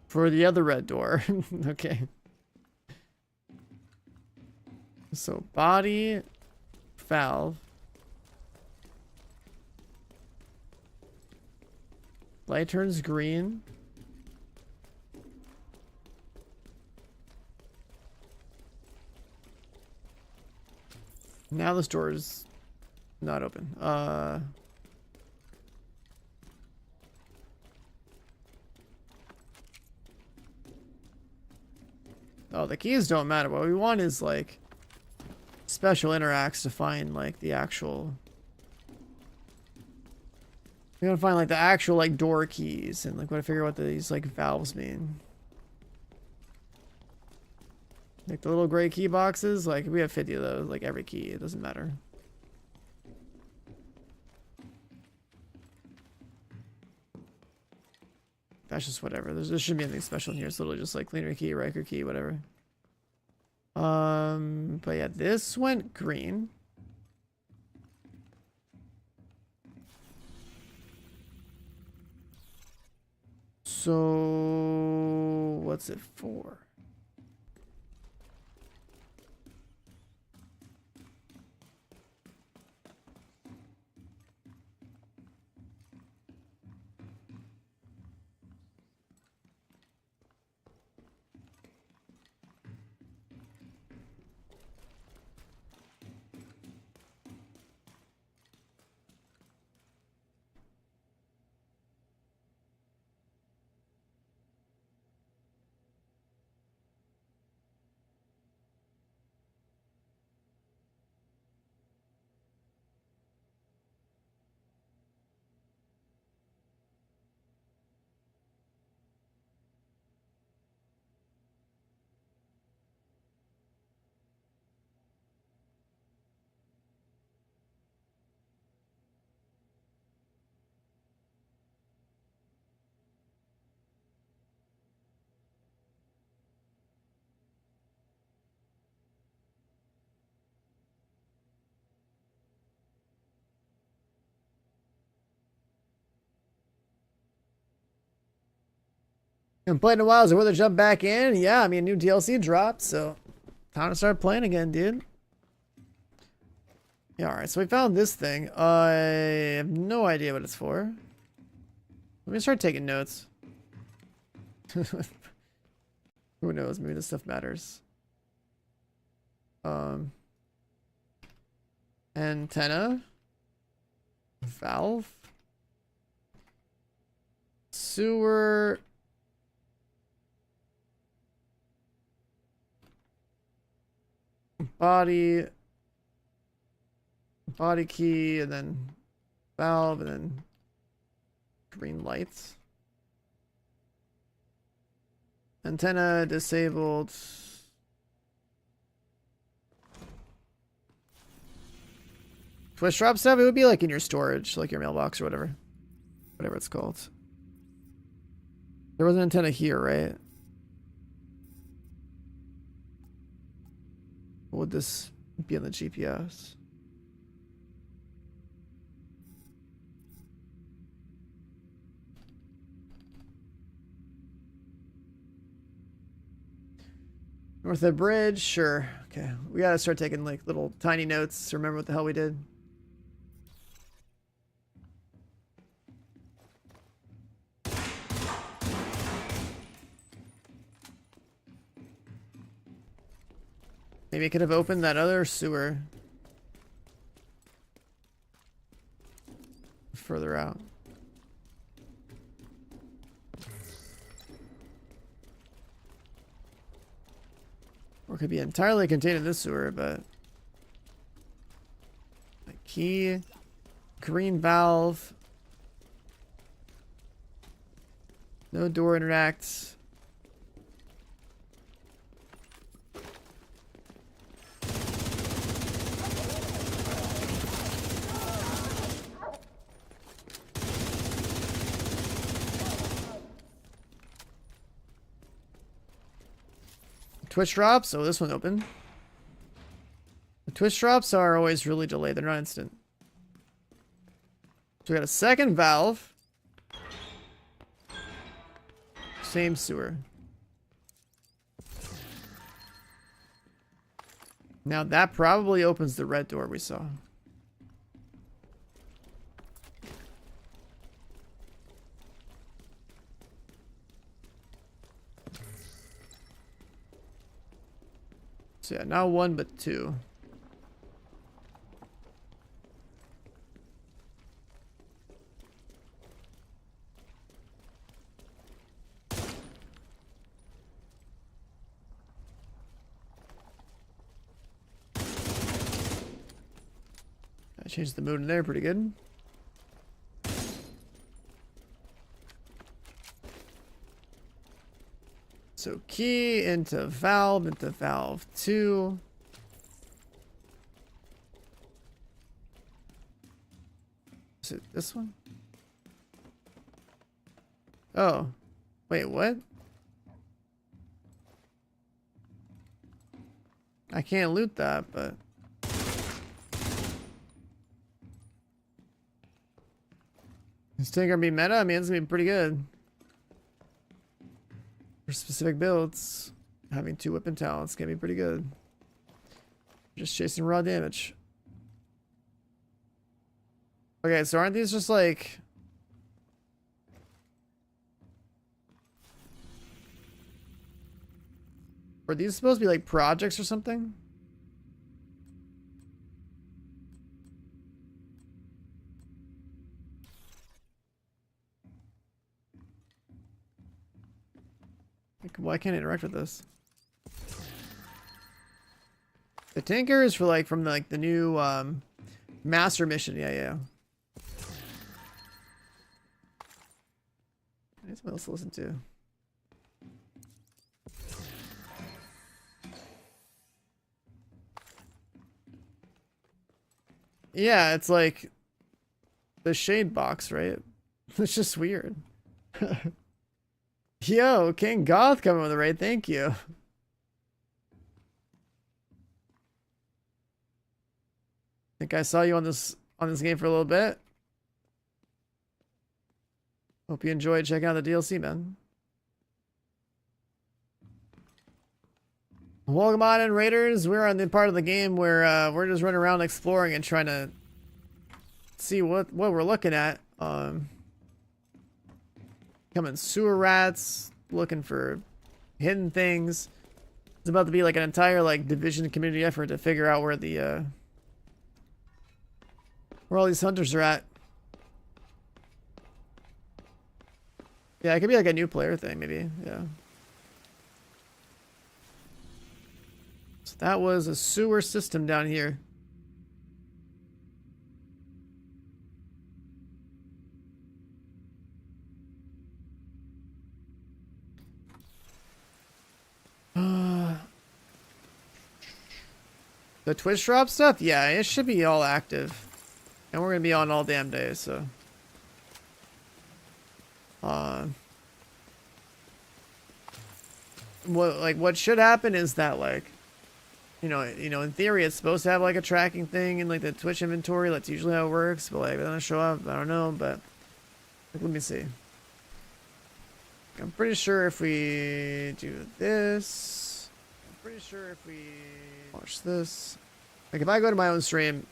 For the other red door. Okay. So body, valve. Light turns green. Now this door is not open. Oh, the keys don't matter. What we want is like special interacts to find like the actual. We gotta find like the actual like door keys and like what I figure out what these like valves mean. Like the little gray key boxes, like we have 50 of those, like every key, it doesn't matter. That's just whatever. There shouldn't be anything special in here. It's literally just like cleaner key, Riker key, whatever. But yeah, this went green. So what's it for? Haven't played in a while. Is it worth a jump back in? Yeah, I mean, new DLC dropped, so time to start playing again, dude. Yeah, alright, so we found this thing. I have no idea what it's for. Let me start taking notes. Who knows? Maybe this stuff matters. Antenna. Valve. Sewer. Body key, and then valve, and then green lights. Antenna disabled. Twist drop stuff, it would be like in your storage, like your mailbox or whatever it's called. There was an antenna here, right? Would this be on the GPS? North of the bridge, sure. Okay, we gotta start taking like little tiny notes to remember what the hell we did. Maybe I could have opened that other sewer further out. Or it could be entirely contained in this sewer, but a key, green valve, no door interacts. Twitch drops. Oh, this one open. The Twitch drops are always really delayed. They're not instant. So we got a second valve. Same sewer. Now that probably opens the red door we saw. So yeah, not one, but two. I changed the mood in there pretty good. So key into valve 2. Is it this one? Oh, wait, what? I can't loot that, but is it gonna be meta? I mean, it's gonna be pretty good. For specific builds, having 2 weapon talents can be pretty good. Just chasing raw damage. Okay, so aren't these just like... Were these supposed to be like projects or something? Like, why can't I interact with this? The tanker is for like from like the new master mission. Yeah. I need something else to listen to. Yeah, it's like the shade box, right? It's just weird. Yo, King Goth coming with the raid, thank you. I think I saw you on this game for a little bit. Hope you enjoyed checking out the DLC, man. Welcome on in, Raiders. We're on the part of the game where we're just running around exploring and trying to see what we're looking at. Coming sewer rats, looking for hidden things. It's about to be like an entire like division community effort to figure out where the where all these hunters are at. Yeah, it could be like a new player thing, maybe. Yeah. So that was a sewer system down here. The Twitch drop stuff? Yeah, it should be all active. And we're gonna be on all damn day, so. What should happen is that like, you know, in theory it's supposed to have like a tracking thing in like the Twitch inventory. That's usually how it works, but like it doesn't show up. I don't know, but like, let me see. I'm pretty sure if we do this, watch this. Like if I go to my own stream,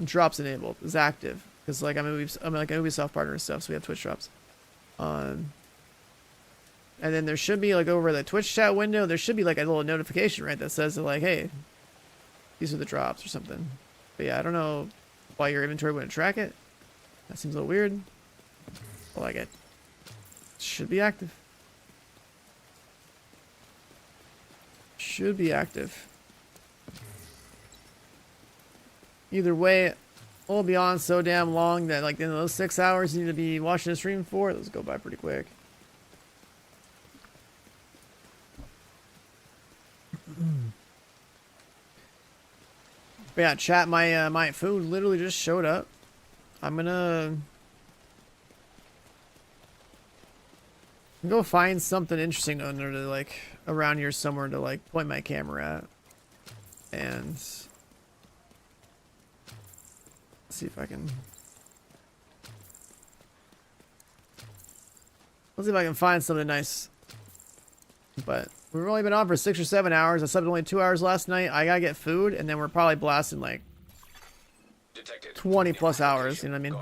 drops enabled is active because like I'm like an Ubisoft partner and stuff, so we have Twitch drops. And then there should be like over the Twitch chat window, there should be like a little notification, right, that says that like, hey, these are the drops or something. But yeah, I don't know why your inventory wouldn't track it. That seems a little weird. I like it. Should be active. Should be active. Either way, we'll be on so damn long that like in those 6 hours you need to be watching the stream for, those go by pretty quick. But yeah, chat, my food literally just showed up. I'm gonna go find something interesting under to like around here somewhere to like point my camera at, and see if I can. Let's see if I can find something nice. But We've only been on for 6 or 7 hours. I slept only 2 hours last night. I gotta get food, and then we're probably blasting like 20 plus hours. You know what I mean?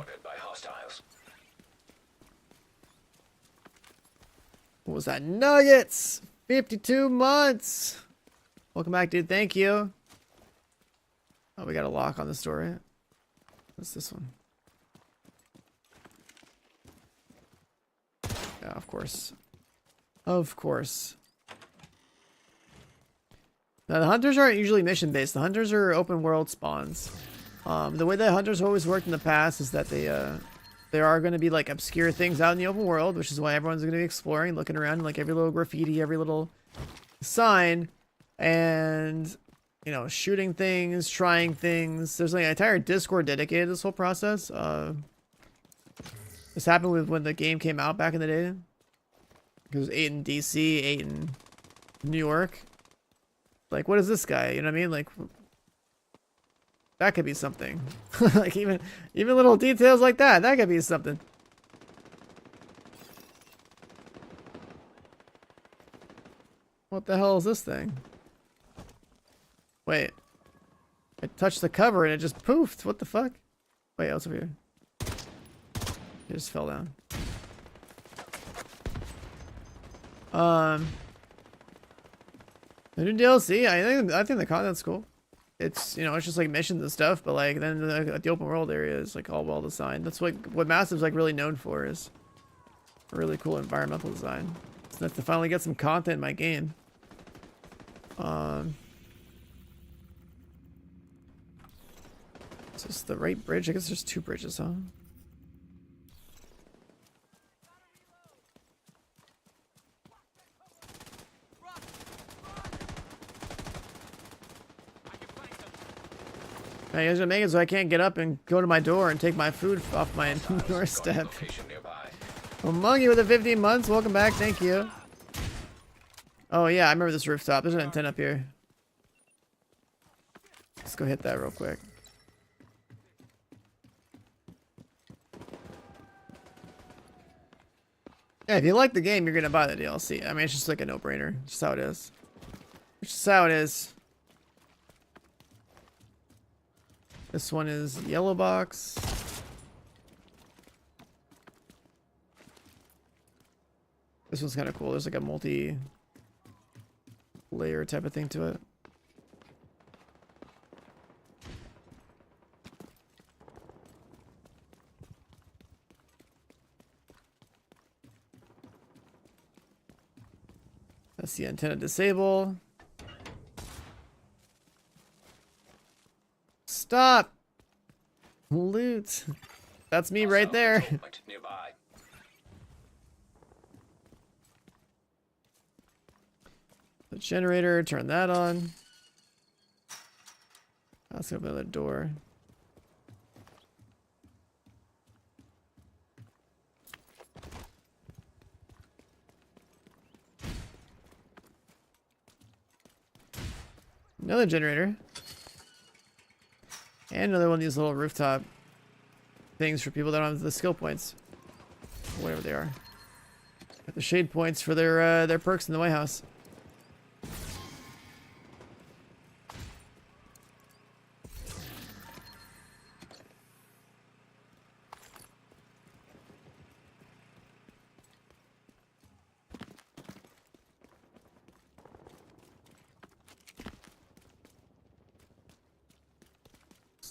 What was that? Nuggets! 52 months! Welcome back, dude. Thank you. Oh, we got a lock on this door, right? What's this one? Yeah, of course. Of course. Now, the hunters aren't usually mission-based. The hunters are open-world spawns. The way that hunters always worked in the past is that there are going to be like obscure things out in the open world, which is why everyone's going to be exploring, looking around, like every little graffiti, every little sign, and you know, shooting things, trying things. There's like an entire Discord dedicated to this whole process. This happened with when the game came out back in the day. It was 8 in DC, 8 in New York. Like, what is this guy? You know what I mean? Like, that could be something. Like even little details like that could be something. What the hell is this thing? Wait. I touched the cover and it just poofed. What the fuck? Wait, what's over here? It just fell down. The new DLC, I think the content's cool. It's, you know, it's just like missions and stuff, but like then the open world area is like all well designed. That's what Massive's like really known for, is a really cool environmental design. So that's to finally get some content in my game. Is this the right bridge? I guess there's 2 bridges, huh? You guys are making it so I can't get up and go to my door and take my food off my doorstep. Well, Monkey with the 15 months, welcome back, thank you. Oh yeah, I remember this rooftop. There's an antenna up here. Let's go hit that real quick. Yeah, if you like the game, you're gonna buy the DLC. I mean, it's just like a no-brainer. It's just how it is. It's just how it is. This one is yellow box. This one's kind of cool. There's like a multi-layer type of thing to it. That's the antenna disable. Stop! Loot. That's me right there. The generator, turn that on. Let's open another door. Another generator. And another one of these little rooftop things for people that don't have the skill points. Whatever they are. Got the shade points for their perks in the White House.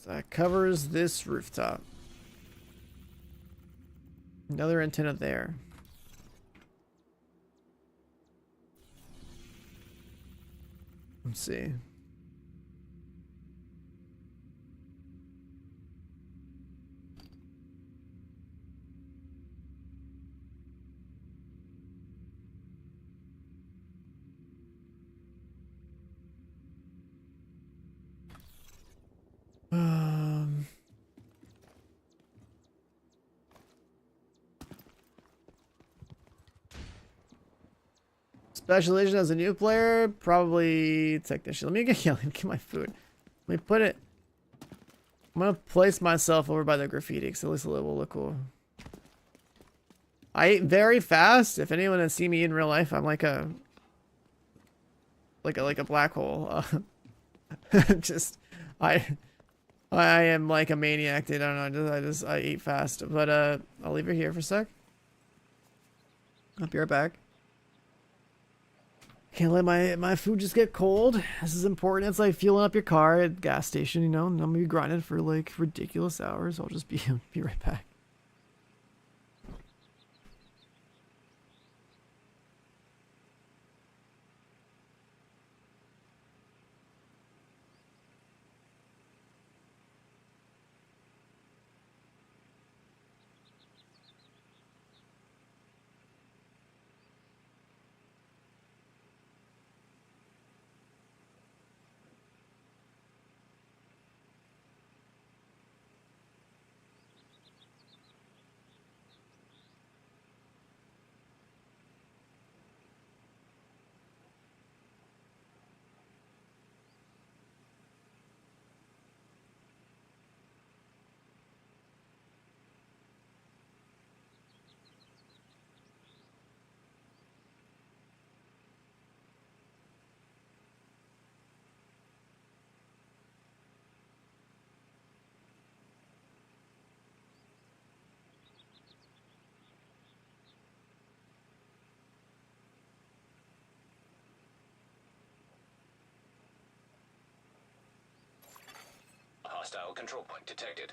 That covers this rooftop. Another antenna there. Let's see. Special edition as a new player, probably technician. Let me get my food. Let me put it. I'm gonna place myself over by the graffiti because at least it will look cool. I eat very fast. If anyone has seen me in real life, I'm like a like a black hole. Just I am like a maniac, dude. I don't know. I eat fast, but I'll leave her here for a sec. I'll be right back. Can't let my food just get cold. This is important. It's like fueling up your car at a gas station, you know. And I'm gonna be grinding for like ridiculous hours. I'll just be right back. Hostile control point detected.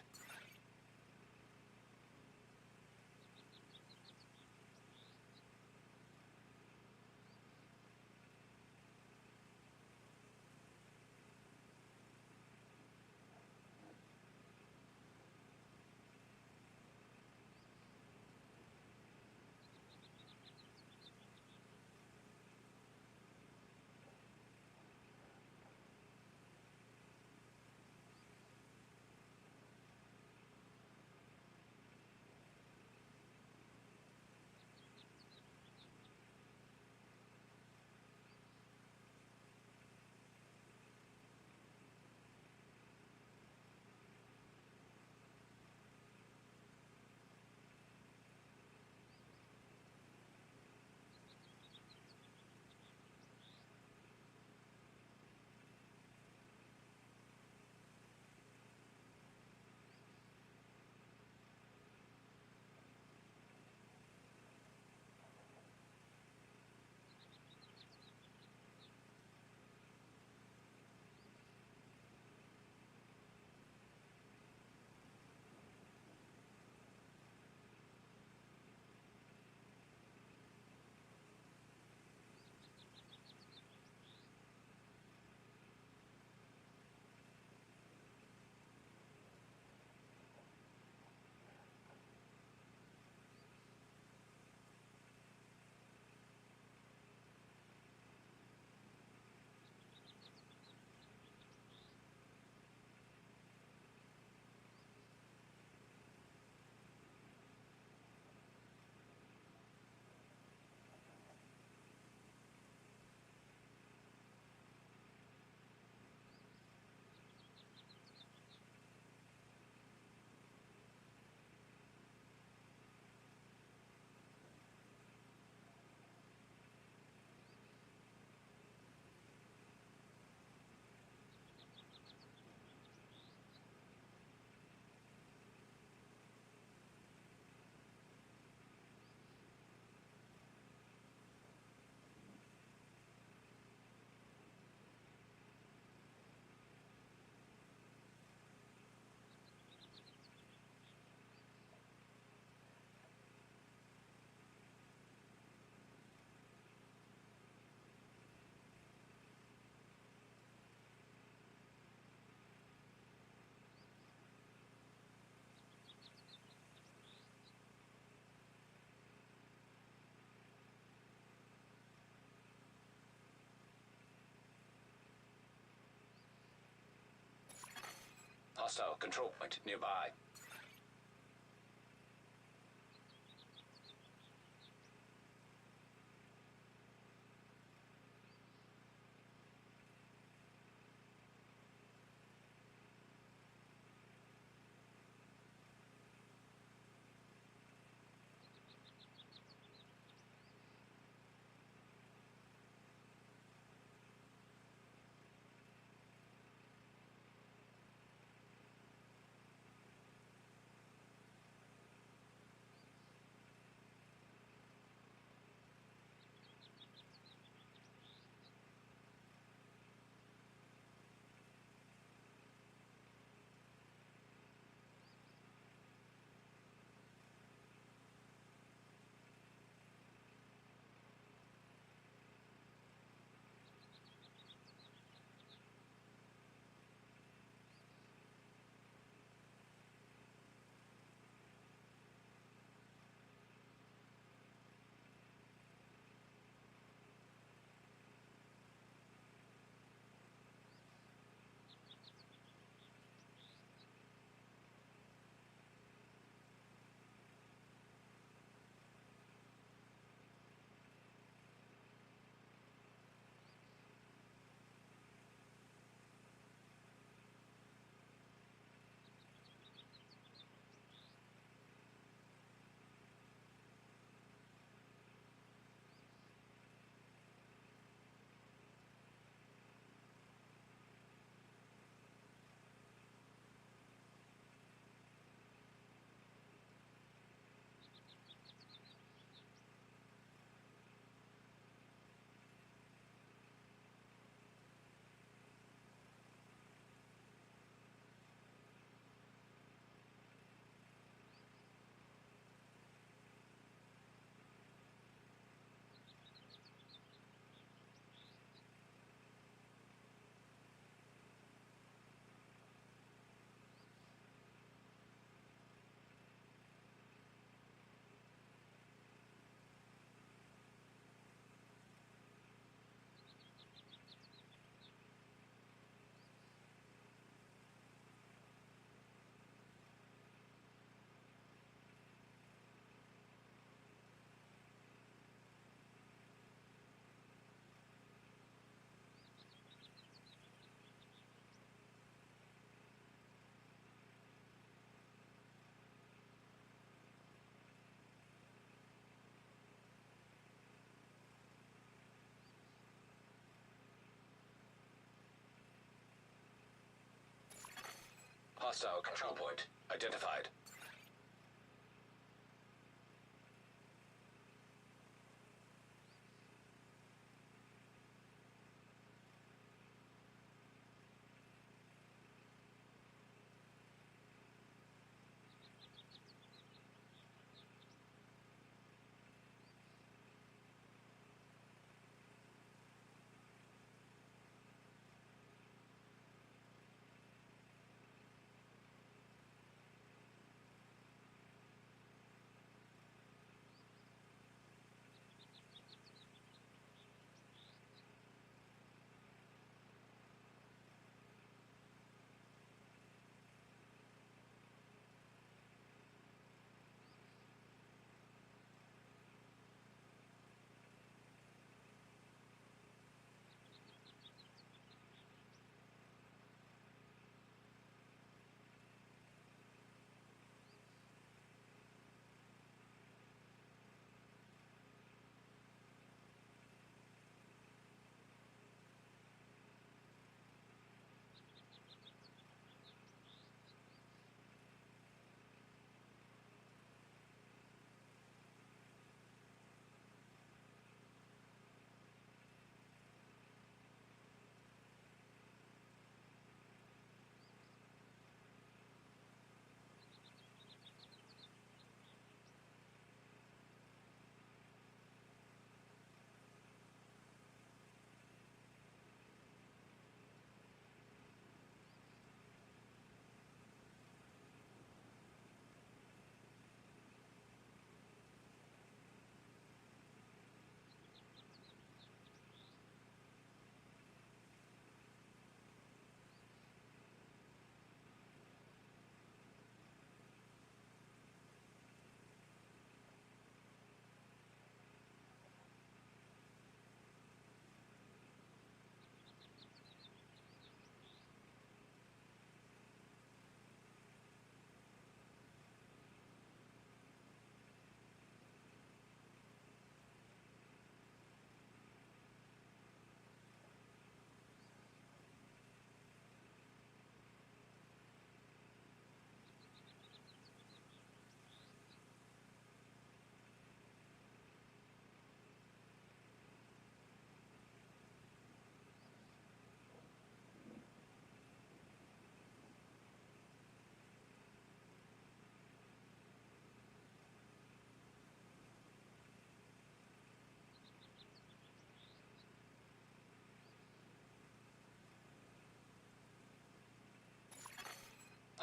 Hostile control point nearby. Hostile control point identified.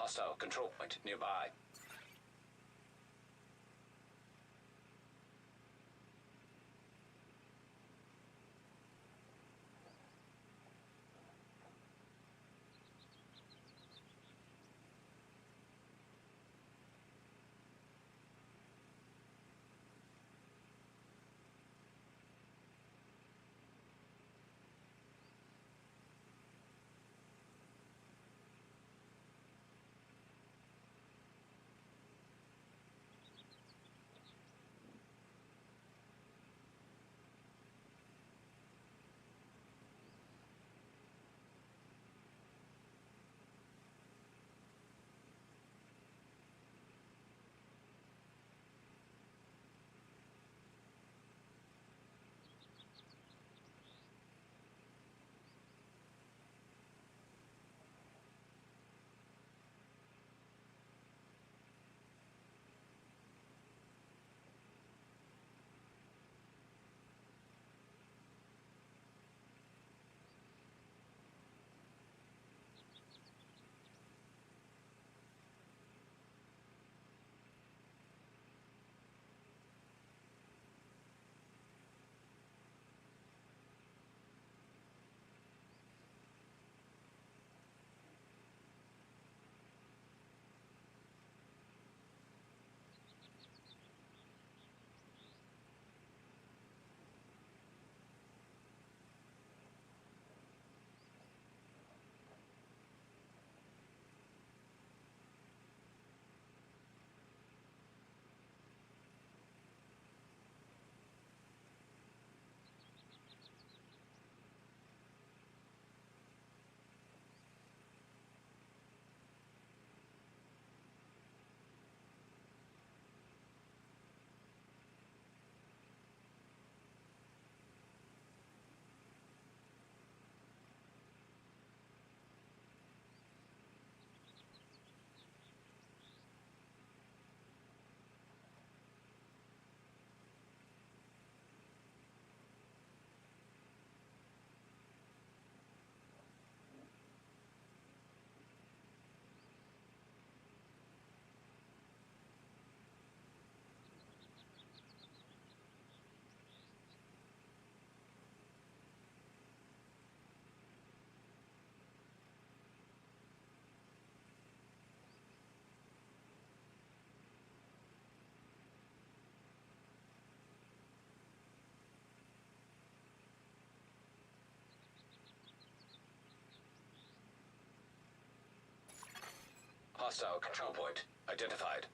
Hostile control point nearby. Hostile control point identified.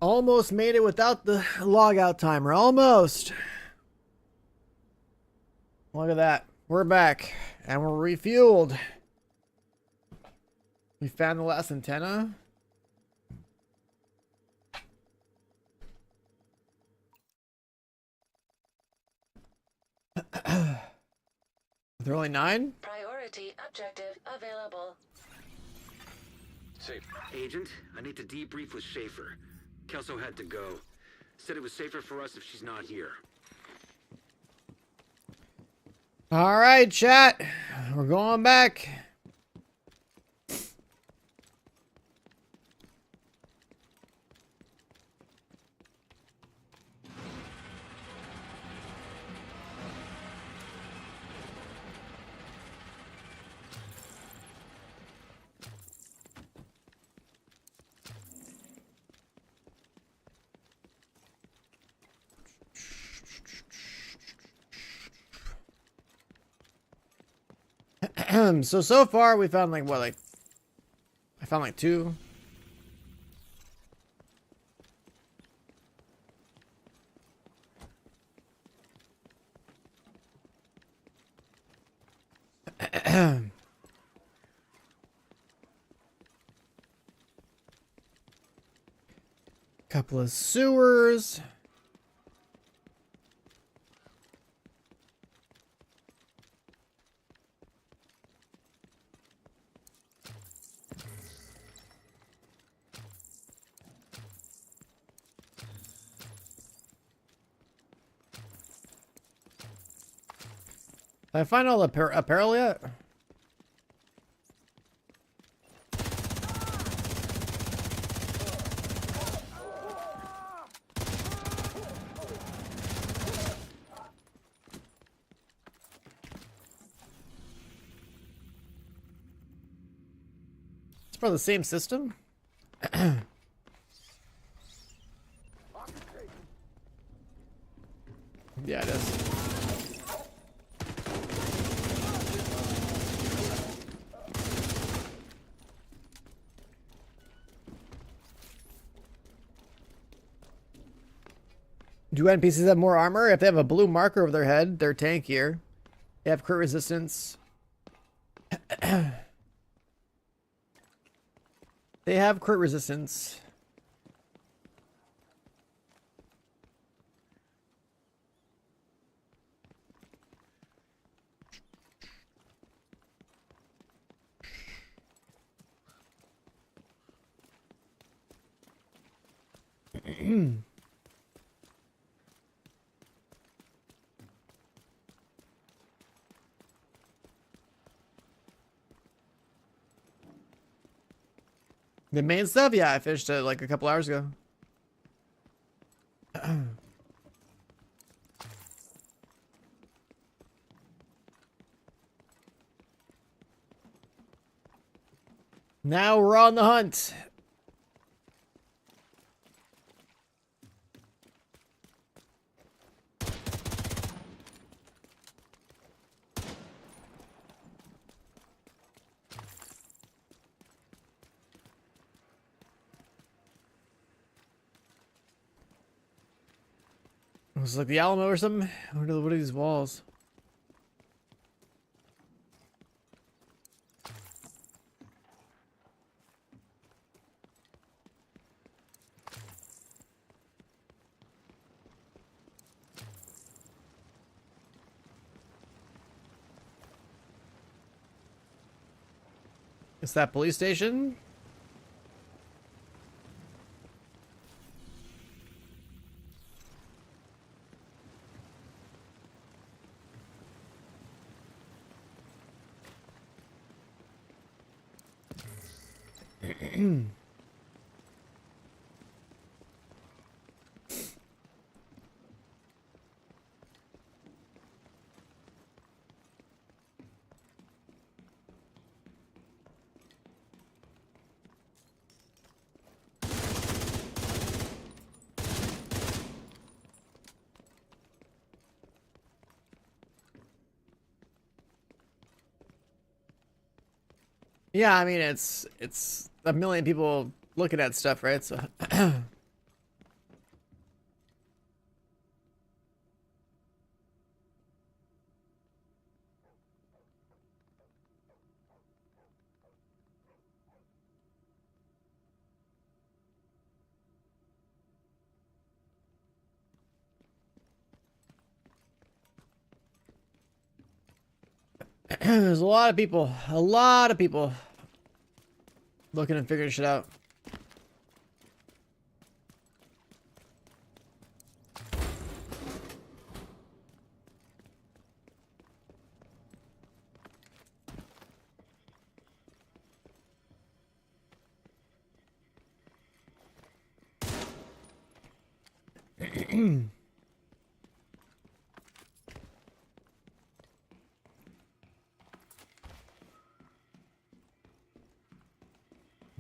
Almost made it without the logout timer. Almost. Look at that. We're back. And we're refueled. We found the last antenna. Are there only 9? Priority objective available. Safe. Agent, I need to debrief with Schaefer. Kelso had to go. Said it was safer for us if she's not here. All right, chat. We're going back. So far we found like what, I found like 2. Couple of sewers. Did I find all the apparel yet? It's for the same system? Yeah, it is. Do NPCs have more armor? If they have a blue marker over their head, they're tankier. They have crit resistance. They have crit resistance. The main stuff? Yeah, I finished it like a couple hours ago. Now we're on the hunt. It was like the Alamo or something. What are these walls? Is that police station? Yeah, I mean it's a million people looking at stuff, right? So there's a lot of people looking and figuring shit out.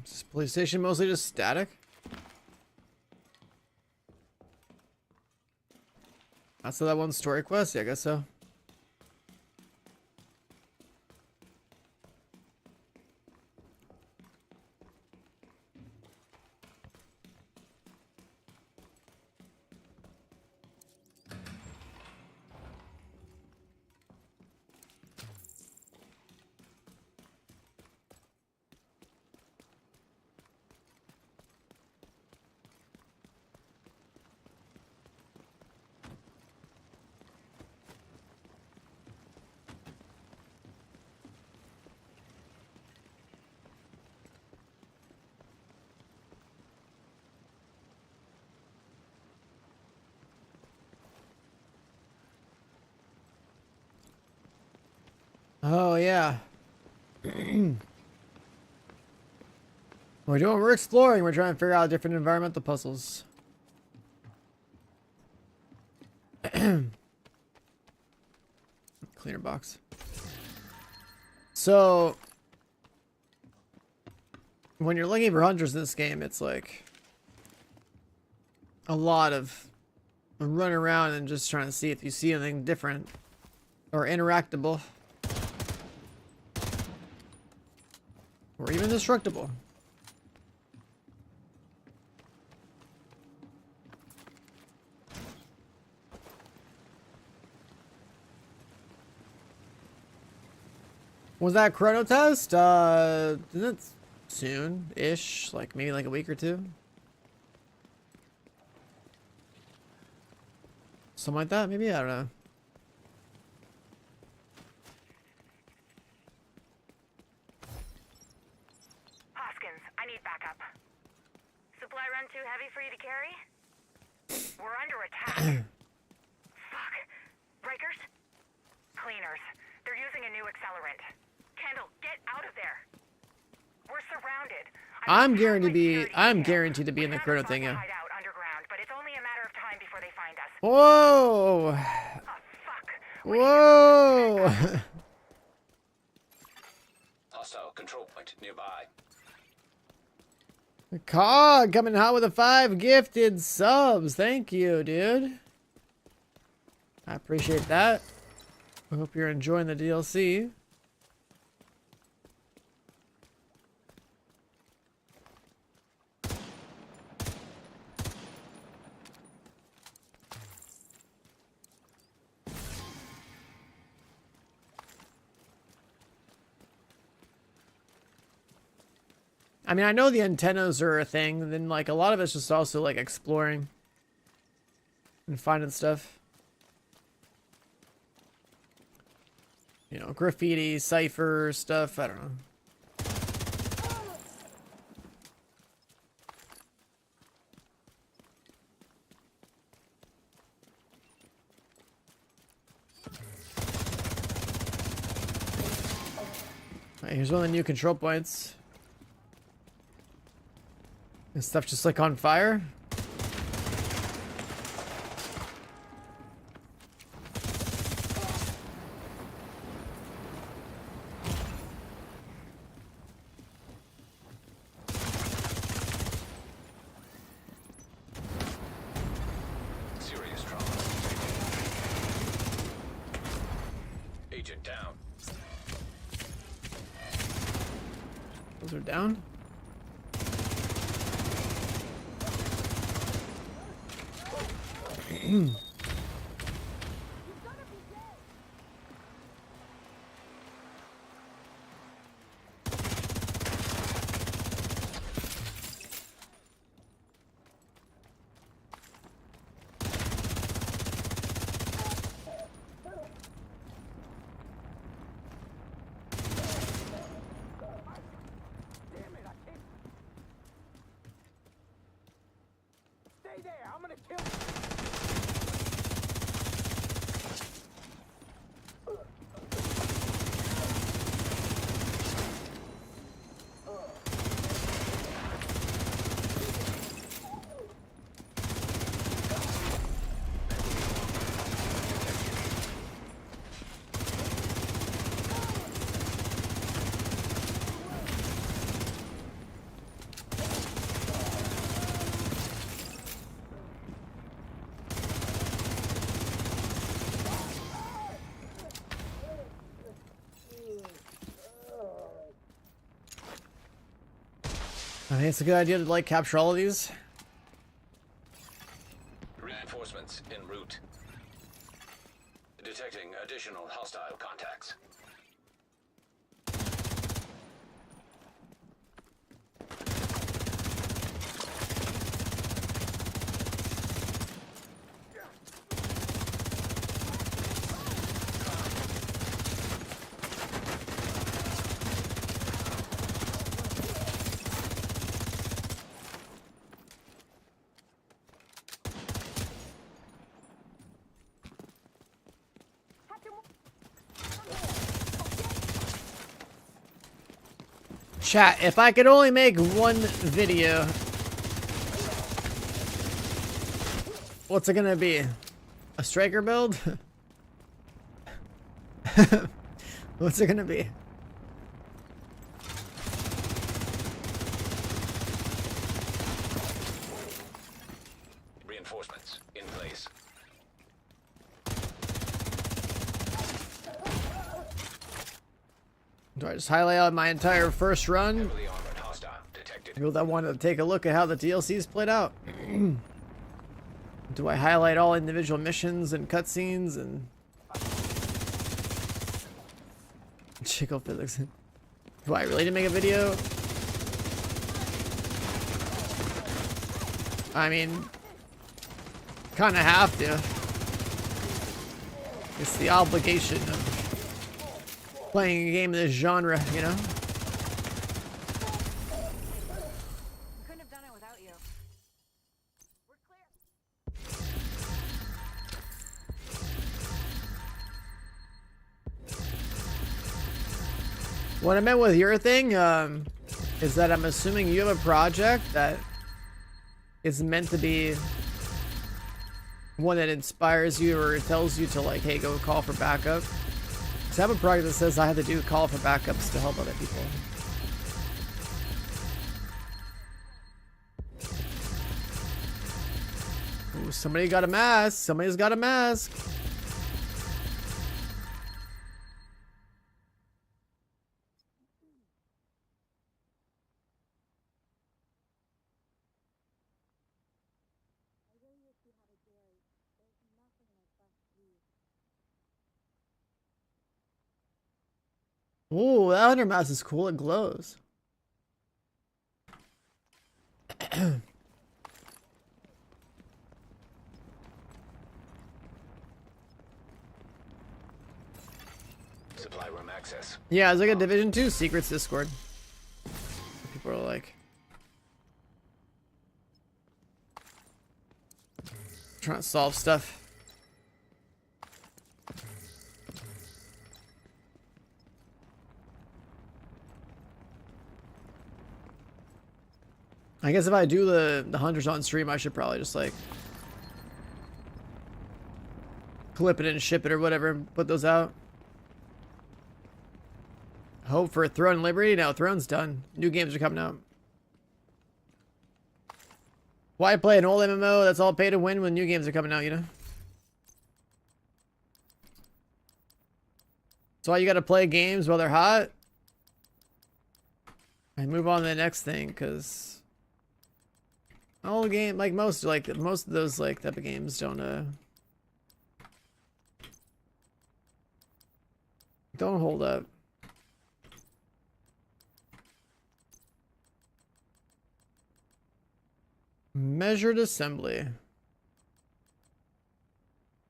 Is this police station mostly just static? That's that one story quest? Yeah, I guess so. Oh yeah. We're exploring. We're trying to figure out different environmental puzzles. Cleaner box. So when you're looking for hunters in this game, it's like a lot of running around and just trying to see if you see anything different or interactable. Or even destructible. Was that chrono test? Isn't it soon-ish? Like maybe like a week or two? Something like that, maybe? I don't know. Hoskins, I need backup. Supply run too heavy for you to carry? We're under attack. Fuck. Breakers? Cleaners. They're using a new accelerant. Kendall, get out of there. We're surrounded. I'm guaranteed to be in the Chrono thing, yeah. Whoa! Whoa! Hostile control point nearby. Cog coming hot with a 5 gifted subs. Thank you, dude. I appreciate that. I hope you're enjoying the DLC. I mean, I know the antennas are a thing, and then like a lot of it's just also like exploring and finding stuff. You know, graffiti, cipher stuff, I don't know. Alright, here's one of the new control points. Is stuff just like on fire? Serious trauma. Agent down. Those are down. Stay there. I'm gonna kill you. I think it's a good idea to like capture all of these. Reinforcements en route. Detecting additional hostile contacts. Chat, if I could only make one video, what's it gonna be? A striker build? What's it gonna be? Reinforcements in place. Do I just highlight out my entire first run? People that wanted to take a look at how the DLC's played out. Do I highlight all individual missions and cutscenes and Chico physics? Do I really need to make a video? I mean, kind of have to. It's the obligation of playing a game of this genre, you know? Couldn't have done it without you. What I meant with your thing, is that I'm assuming you have a project that is meant to be one that inspires you or tells you to like, hey, go call for backup. Because I have a project that says I have to do call for backups to help other people. Ooh, somebody got a mask. Somebody's got a mask. Ooh, that hunter mask is cool. It glows. Supply room access. Yeah, it's like a Division 2 Secrets Discord. People are like trying to solve stuff. I guess if I do the hunters on stream, I should probably just like clip it and ship it or whatever and put those out. Hope for Throne and Liberty? No, Throne's done. New games are coming out. Why play an old MMO that's all pay to win when new games are coming out, you know? That's why you gotta play games while they're hot. And move on to the next thing, because all the game, like most of those like type of games don't hold up. Measured assembly.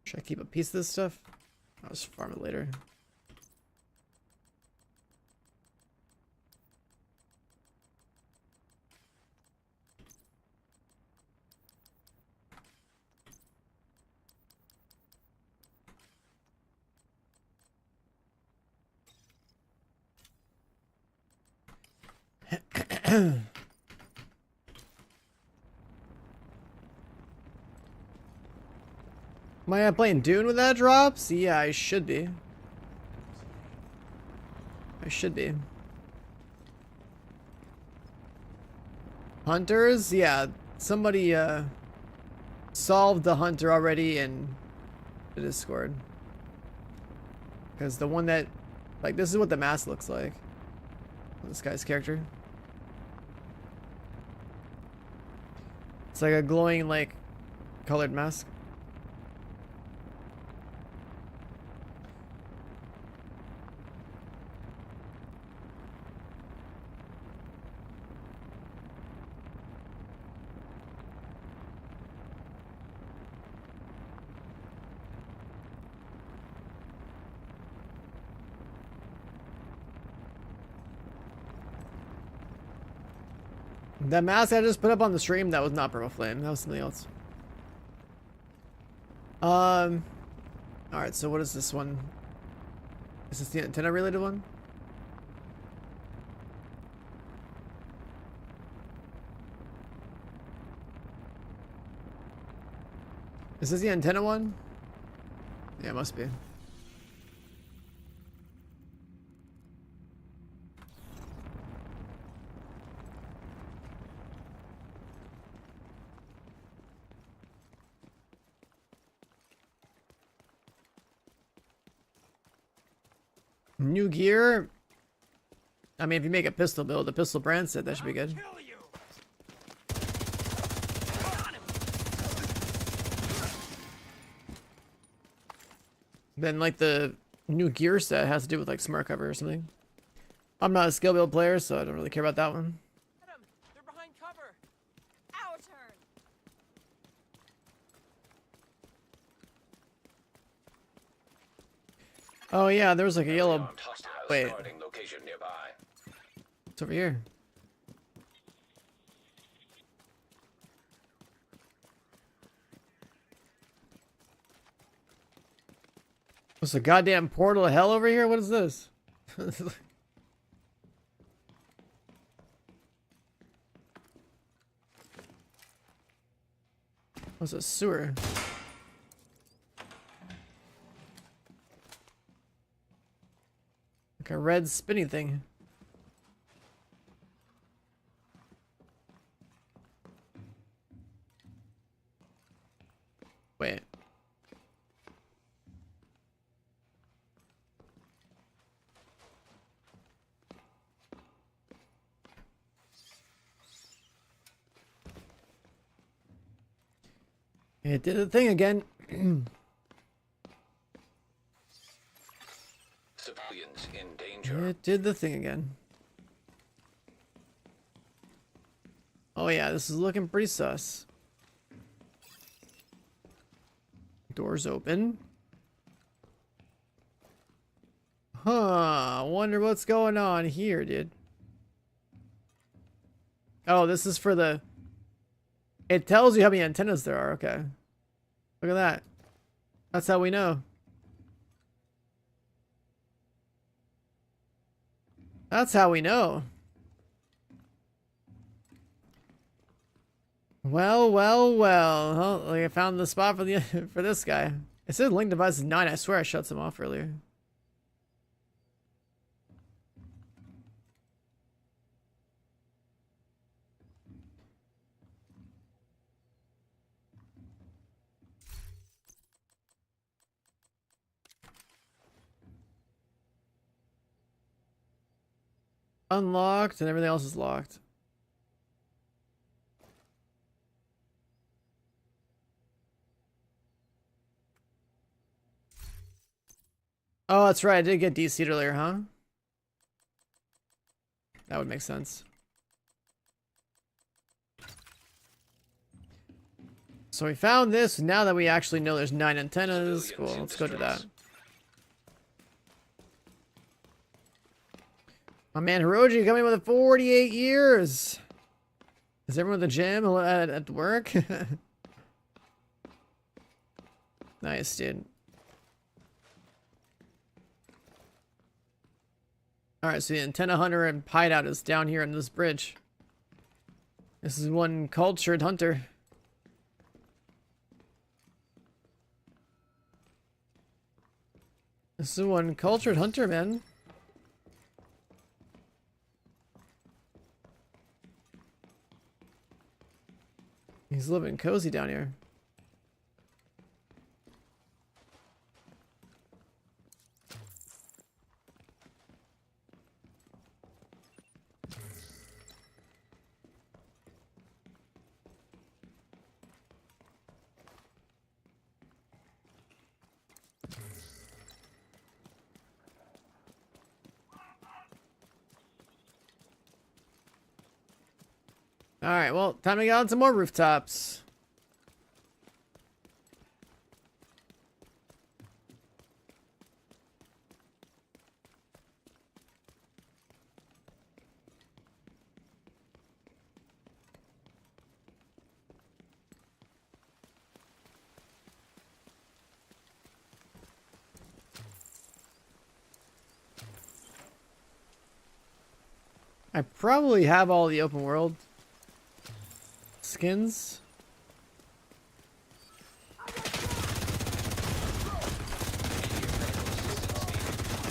Should I keep a piece of this stuff? I'll just farm it later. Am I playing Dune with that drops? Yeah, I should be. I should be. Hunters? Yeah, somebody solved the hunter already in the Discord. Because the one that, like, this is what the mask looks like. This guy's character. It's like a glowing, like, colored mask. That mask I just put up on the stream, that was not Purple Flame. That was something else. Alright, so what is this one? Is this the antenna related one? Is this the antenna one? Yeah, it must be. New gear? I mean, if you make a pistol build, a pistol brand set, that should be good. Then, like, the new gear set has to do with, like, smart cover or something. I'm not a skill build player, so I don't really care about that one. They're behind cover. Our turn. Oh yeah, there was like a yellow. Wait, it's over here. What's a goddamn portal of hell over here? What is this? What's a sewer? Like a red spinny thing. Wait. It did the thing again. Civilians in danger. It did the thing again. Oh yeah, this is looking pretty sus. Doors open. Huh, wonder what's going on here, dude. Oh, this is for the... It tells you how many antennas there are, okay. Look at that. That's how we know. That's how we know. Well, well, well. Oh, like I found the spot for the for this guy. It said link device is 9. I swear I shut some off earlier. Unlocked and everything else is locked. Oh, that's right. I did get DC'd earlier, huh? That would make sense. So we found this. Now that we actually know there's 9 antennas, cool. Let's go do that. My man Hiroji coming with 48 years. Is everyone at the gym at work? Nice, dude. Alright, so the antenna hunter and hideout is down here in this bridge. This is one cultured hunter. This is one cultured hunter, man. He's living cozy down here. Alright, well, time to get on some more rooftops. I probably have all the open world skins.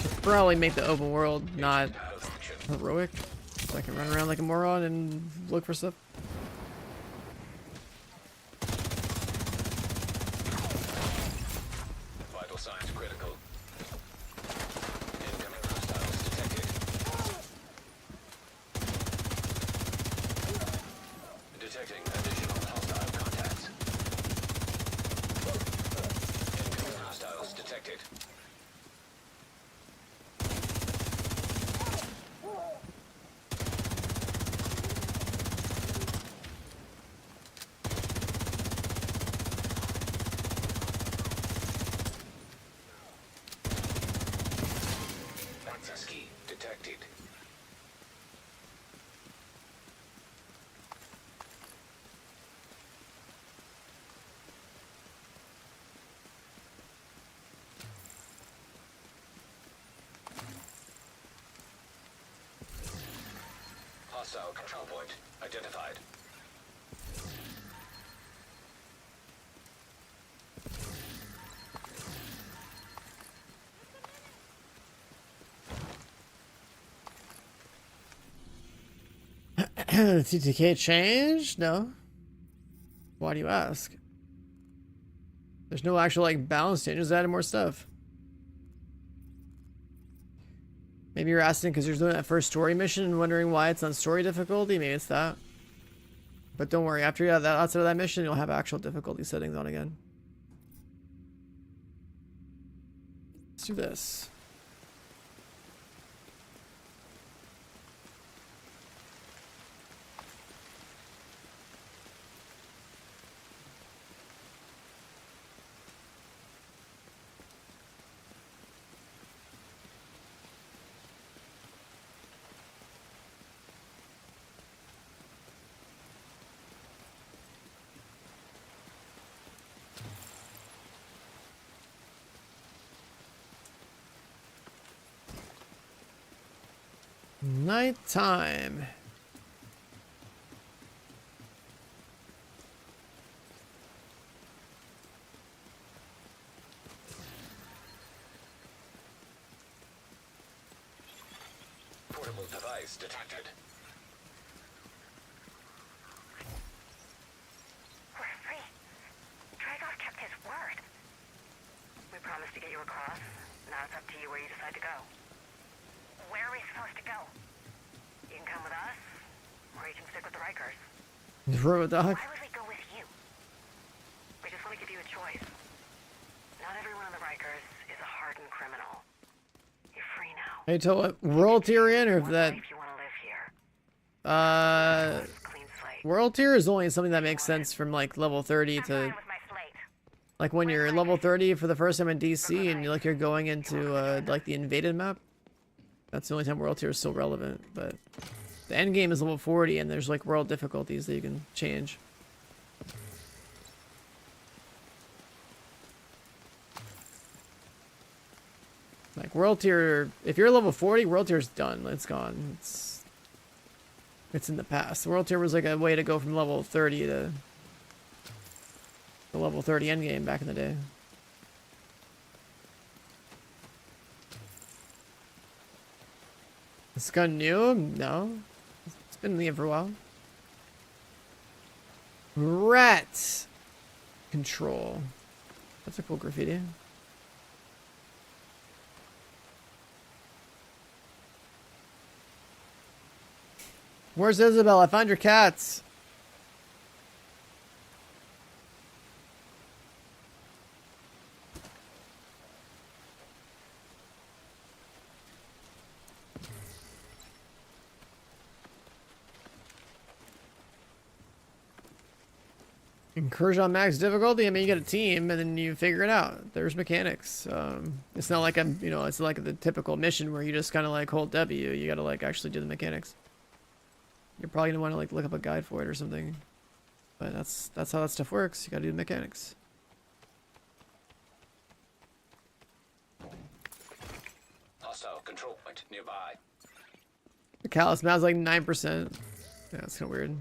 Should probably make the open world not heroic, so I can run around like a moron and look for stuff. Vital signs critical. Incoming hostiles detected. Detecting additional hostile contacts. Incoming hostiles detected. Access key detected. Hostile control point identified. TTK changed? No. Why do you ask? There's no actual like balance changes. Added more stuff. Maybe you're asking because you're doing that first story mission and wondering why it's on story difficulty. Maybe it's that. But don't worry. After you have that outside of that mission, you'll have actual difficulty settings on again. Let's do this. Nighttime. Portable device detected. We're free. Dragov kept his word. We promised to get you across. Now it's up to you where you decide to go. Where are we supposed to go? You can come with us, or you can stick with the Rikers. Robodoc. Why would we go with you? We just want to give you a choice. Not everyone in the Rikers is a hardened criminal. You're free now. Hey, tell what world tier you're in, or if that. If you want to live here. World tier is only something that makes sense from like level 30 to. Like when you're level 30 for the first time in DC and you're going into like the invaded map. That's the only time world tier is still relevant, but the end game is level 40 and there's like world difficulties that you can change. Like world tier, if you're level 40, world tier's done. It's gone. It's in the past. World tier was like a way to go from level 30 to the level 30 end game back in the day. This gun new? No. It's been in the game for a while. Rat control. That's a cool graffiti. Where's Isabel? I found your cats. Incursion on max difficulty. I mean, you get a team and then you figure it out. There's mechanics. It's not like it's like the typical mission where you just kind of like hold W. You gotta like actually do the mechanics. You're probably gonna want to like look up a guide for it or something. But that's how that stuff works. You gotta do the mechanics. Hostile control point nearby. The callus map's like 9%. Yeah, it's kind of weird.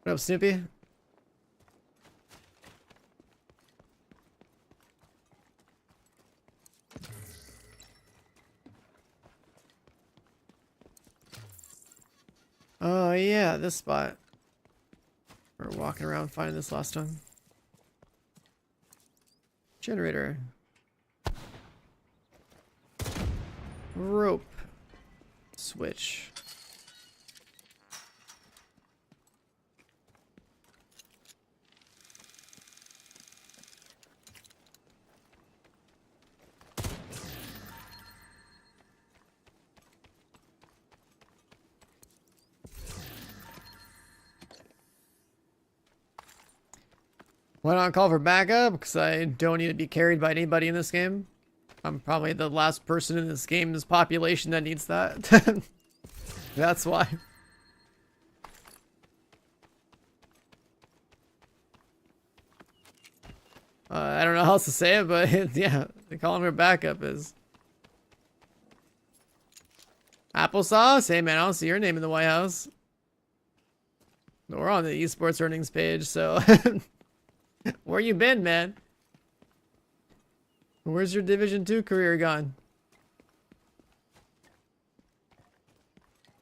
What up, Snoopy? Oh yeah, this spot. We were walking around finding this last time. Generator. Rope. Switch. Went on call for backup because I don't need to be carried by anybody in this game. I'm probably the last person in this game's population that needs that. That's why. I don't know how else to say it, but yeah, the calling for backup is applesauce. Hey man, I don't see your name in the White House. We're on the esports earnings page, so where you been, man? Where's your Division 2 career gone?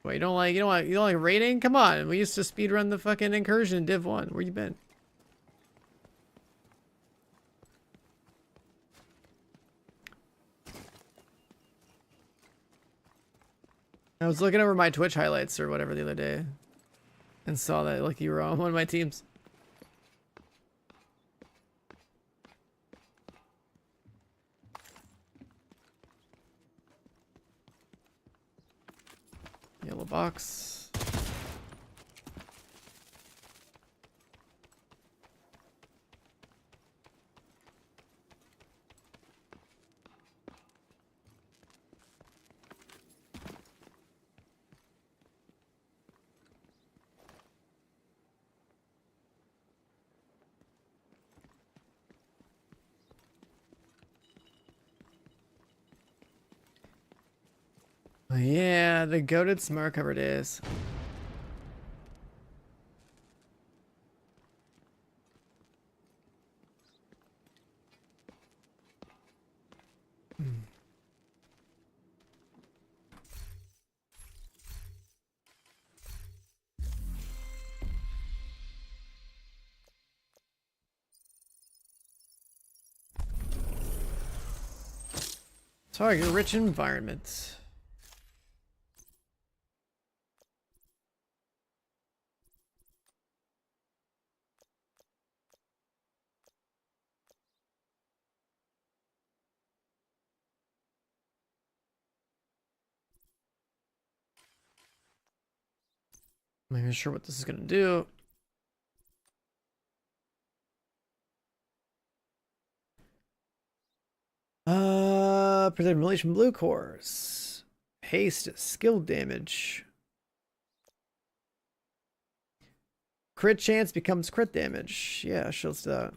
What, you don't like raiding? Come on, we used to speedrun the fucking incursion in Div 1. Where you been? I was looking over my Twitch highlights or whatever the other day and saw that like you were on one of my teams. Yellow box. Oh, yeah, the goated smart cover days. Target rich environment. I'm not even sure what this is gonna do. Protect relation blue cores. Haste, skill damage. Crit chance becomes crit damage. Yeah, sure, let's do that.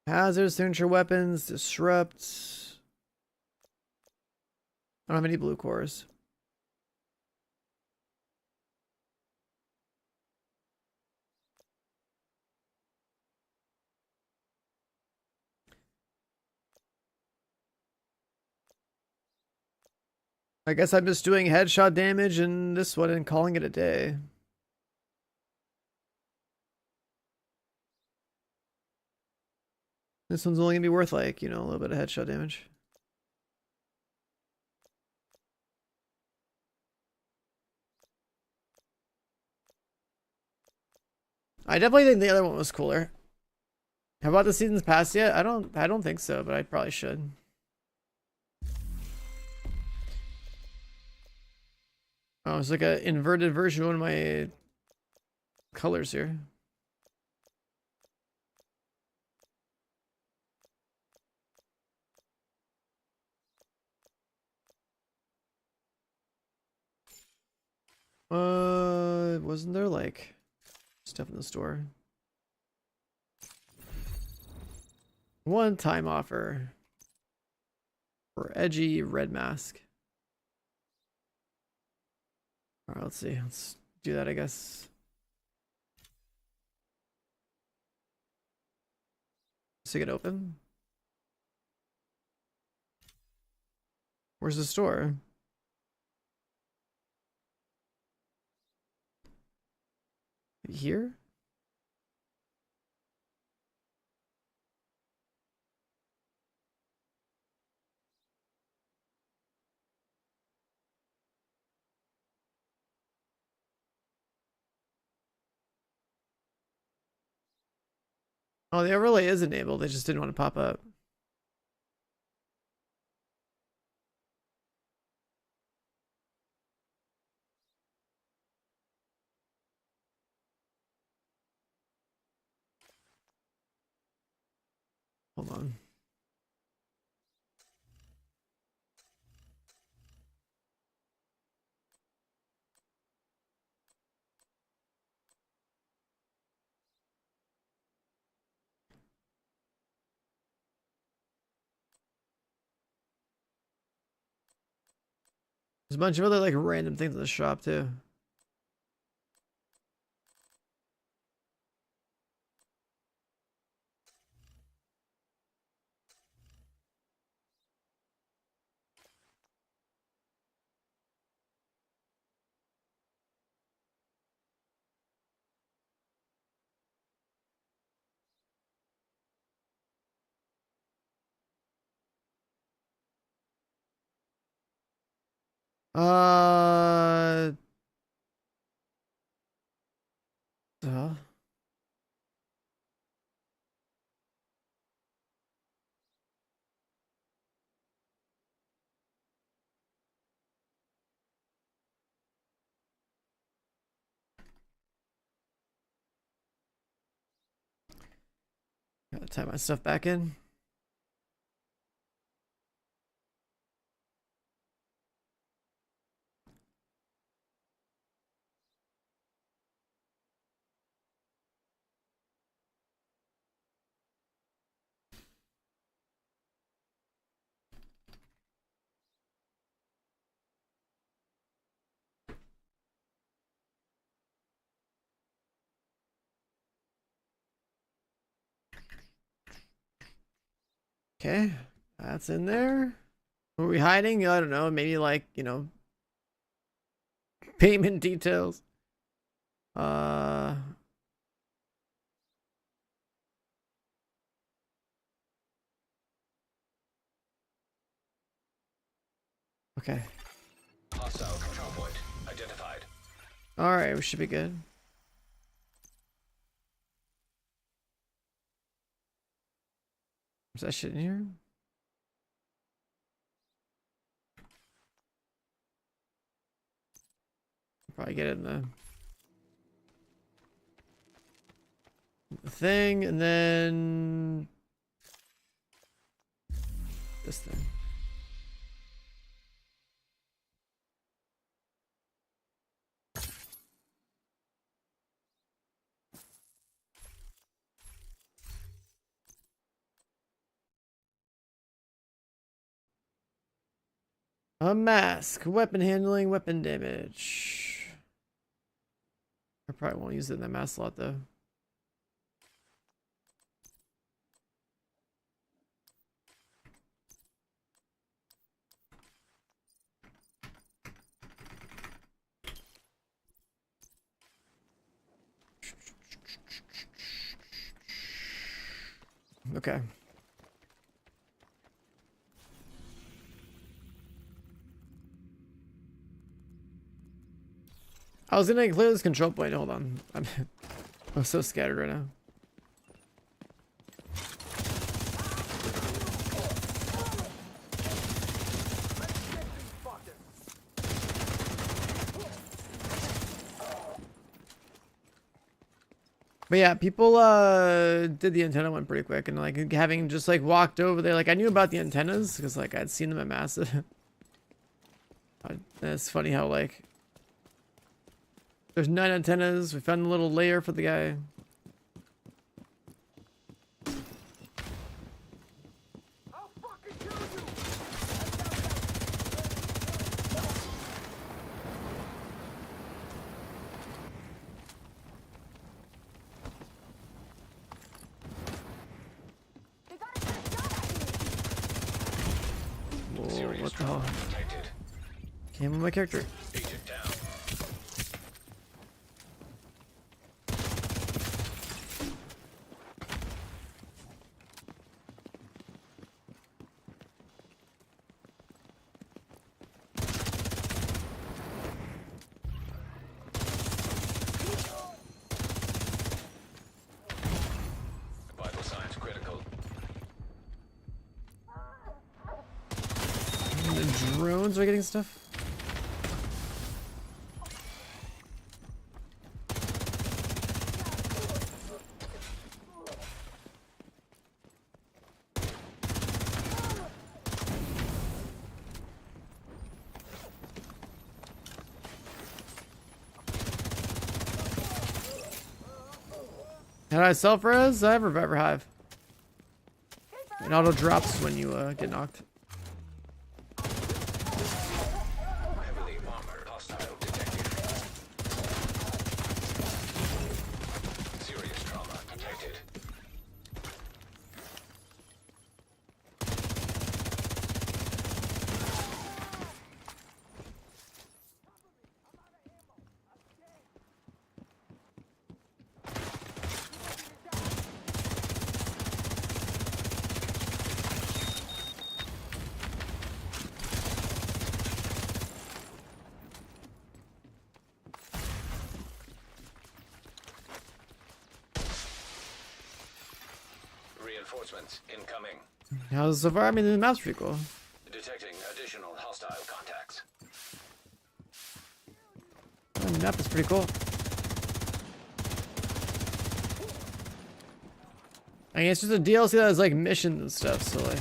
Hazard, signature weapons, disrupt. I don't have any blue cores. I guess I'm just doing headshot damage in this one and calling it a day. This one's only gonna be worth like, you know, a little bit of headshot damage. I definitely think the other one was cooler. Have about the season's passed yet? I don't think so, but I probably should. Oh, it's like a inverted version of one of my colors here. Wasn't there like stuff in the store? One-time offer for edgy red mask. All right, let's see. Let's do that, I guess. Is it gonna open? Where's the store? Here? Oh, the overlay is enabled. They just didn't want to pop up. Hold on. There's a bunch of other like random things in the shop too. Uh. Gotta type my stuff back in. Okay, that's in there. What are we hiding? I don't know. Maybe like, you know, payment details. Okay. Hostile control point identified. All right, we should be good. Is that shit in here? Probably get it in the thing, and then this thing. A mask, weapon handling, weapon damage. I probably won't use it in that mask slot though. Okay. I was gonna clear this control point. Hold on. I'm so scattered right now. But yeah, people did the antenna one pretty quick, and like having just like walked over there, like I knew about the antennas because like I'd seen them at Massive. It's funny how like there's 9 antennas. We found a little layer for the guy. Whoa, what the hell? Came with my character. Vital signs critical. The drones are getting stuff. How do I self-res? I have Reviver Hive. It auto drops when you get knocked. Heavily Reinforcements incoming. How's so far? I mean, the map's pretty cool. Detecting additional hostile contacts. The map is pretty cool. I mean, it's just a DLC that has like missions and stuff, so like,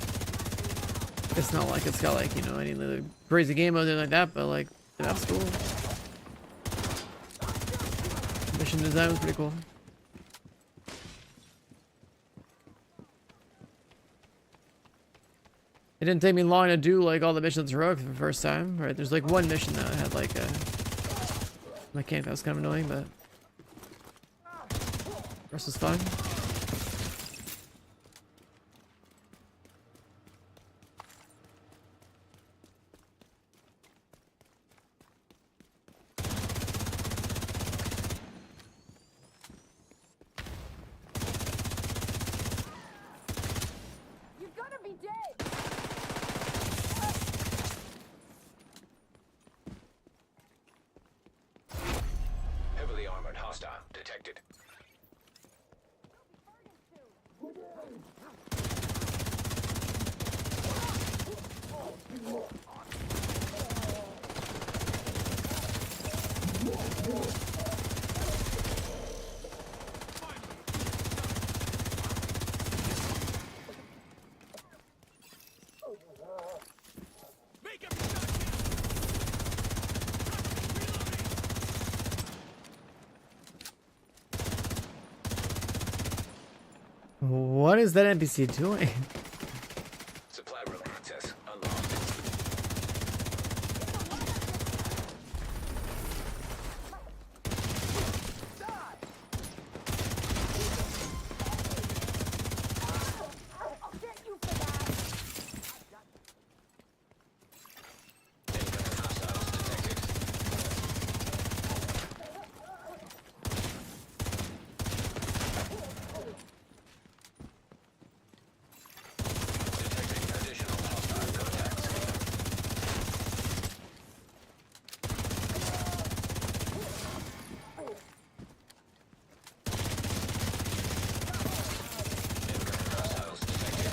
it's not like it's got like, you know, any other crazy game mode like that, but like, the map's cool. Mission design was pretty cool. It didn't take me long to do like all the missions heroic for the first time, right? There's like one mission that had like a mechanic that was kind of annoying, but the rest was fun. You're gonna be dead! Heavily armored hostile detected. What is that NPC doing? Supply room access unlocked. I'll get you for that! Incoming hostiles detected. Detecting additional hostile contacts. Incoming hostiles detected.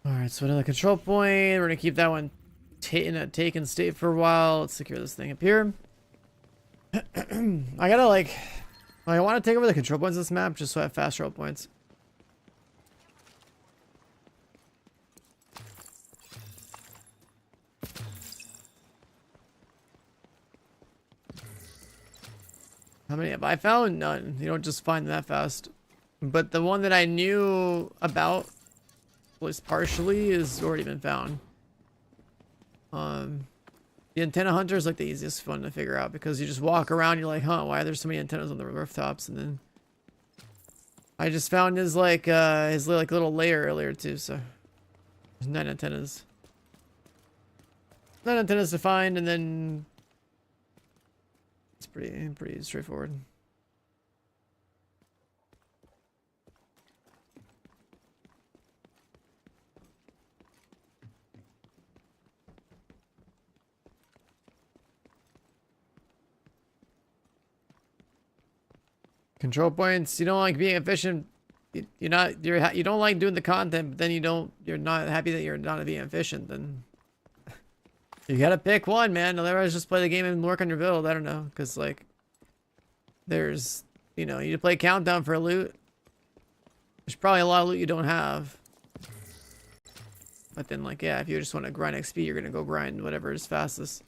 Alright, so another control point. We're gonna keep that one in a taken state for a while. Let's secure this thing up here. I gotta like I want to take over the control points of this map just so I have fast roll points. How many have I found? None. You don't just find them that fast. But the one that I knew about, at least partially, has already been found. The antenna hunter is like the easiest one to figure out because you just walk around, you're like, huh, why are there so many antennas on the rooftops? And then I just found his like little layer earlier too, so there's 9 antennas. 9 antennas to find, and then it's pretty straightforward. Control points. You don't like being efficient. You don't like doing the content, but then you're not happy that you're not being efficient. Then you gotta pick one, man. Otherwise, just play the game and work on your build. I don't know, cause like there's you play countdown for loot. There's probably a lot of loot you don't have. But then like yeah, if you just want to grind XP, you're gonna go grind whatever is fastest.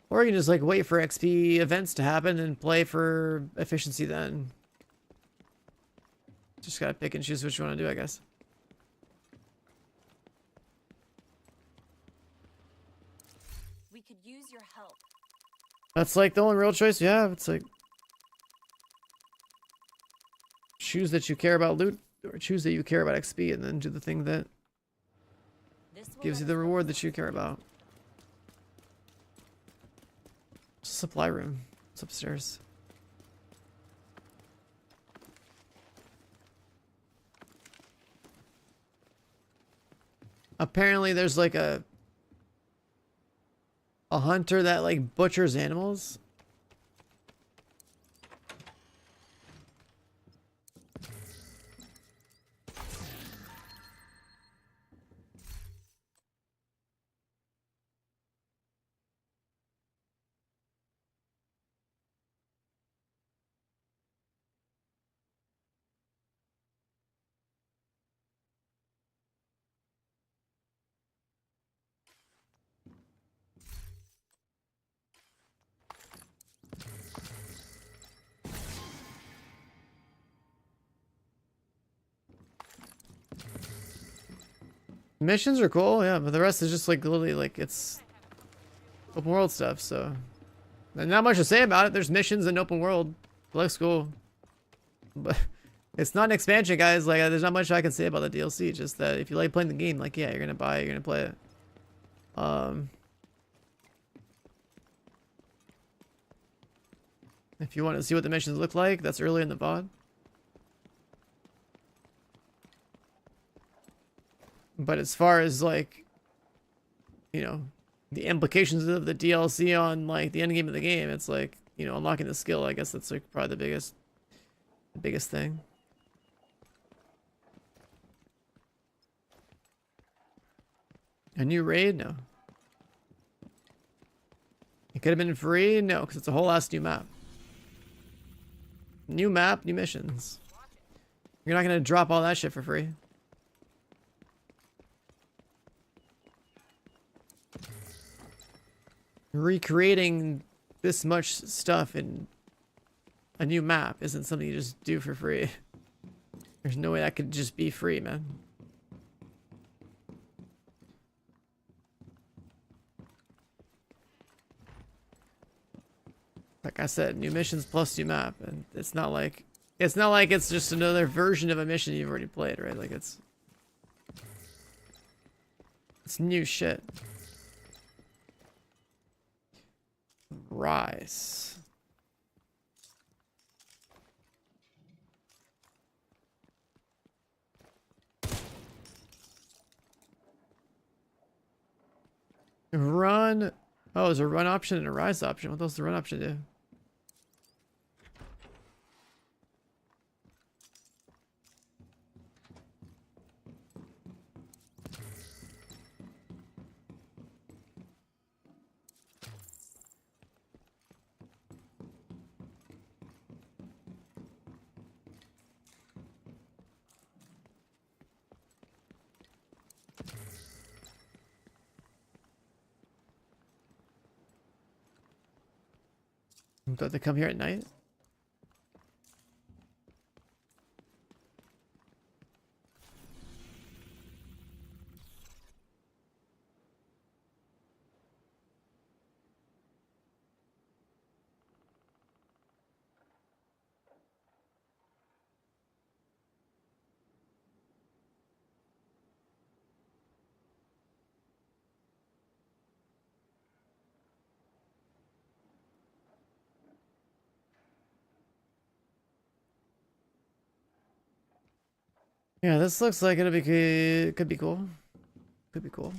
Or you can just like wait for XP events to happen and play for efficiency then. Just gotta pick and choose what you want to do, I guess. We could use your help. That's like the only real choice you have. It's like choose that you care about loot or choose that you care about XP and then do the thing that gives you the reward that you care about. Supply room. It's upstairs. Apparently there's like a hunter that like butchers animals. Missions are cool, yeah, but the rest is just like literally like it's open world stuff, so there's not much to say about it. There's missions in open world. It looks cool. But it's not an expansion, guys. Like there's not much I can say about the DLC, just that if you like playing the game, like yeah, you're gonna buy it, you're gonna play it. If you want to see what the missions look like, that's early in the VOD. But as far as like, you know, the implications of the DLC on like the end game of the game, it's like, you know, unlocking the skill. I guess that's like probably the biggest thing. A new raid? No. It could have been free? No, because it's a whole ass new map. New map, new missions. You're not gonna drop all that shit for free. Recreating this much stuff in a new map isn't something you just do for free. There's no way that could just be free, man. Like I said, new missions plus new map, and it's not like it's just another version of a mission you've already played, right? Like it's new shit. Rise. Run. Oh, there's a run option and a rise option. What does the run option do? Don't they come here at night? Yeah, this looks like it'll be could be cool. Could be cool.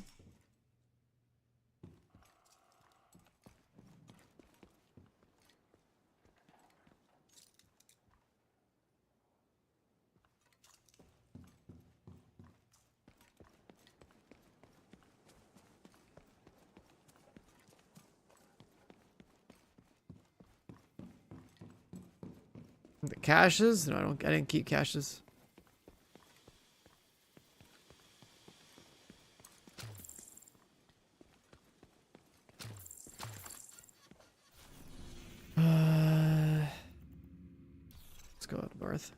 The caches? No, I didn't keep caches. Let's go up north.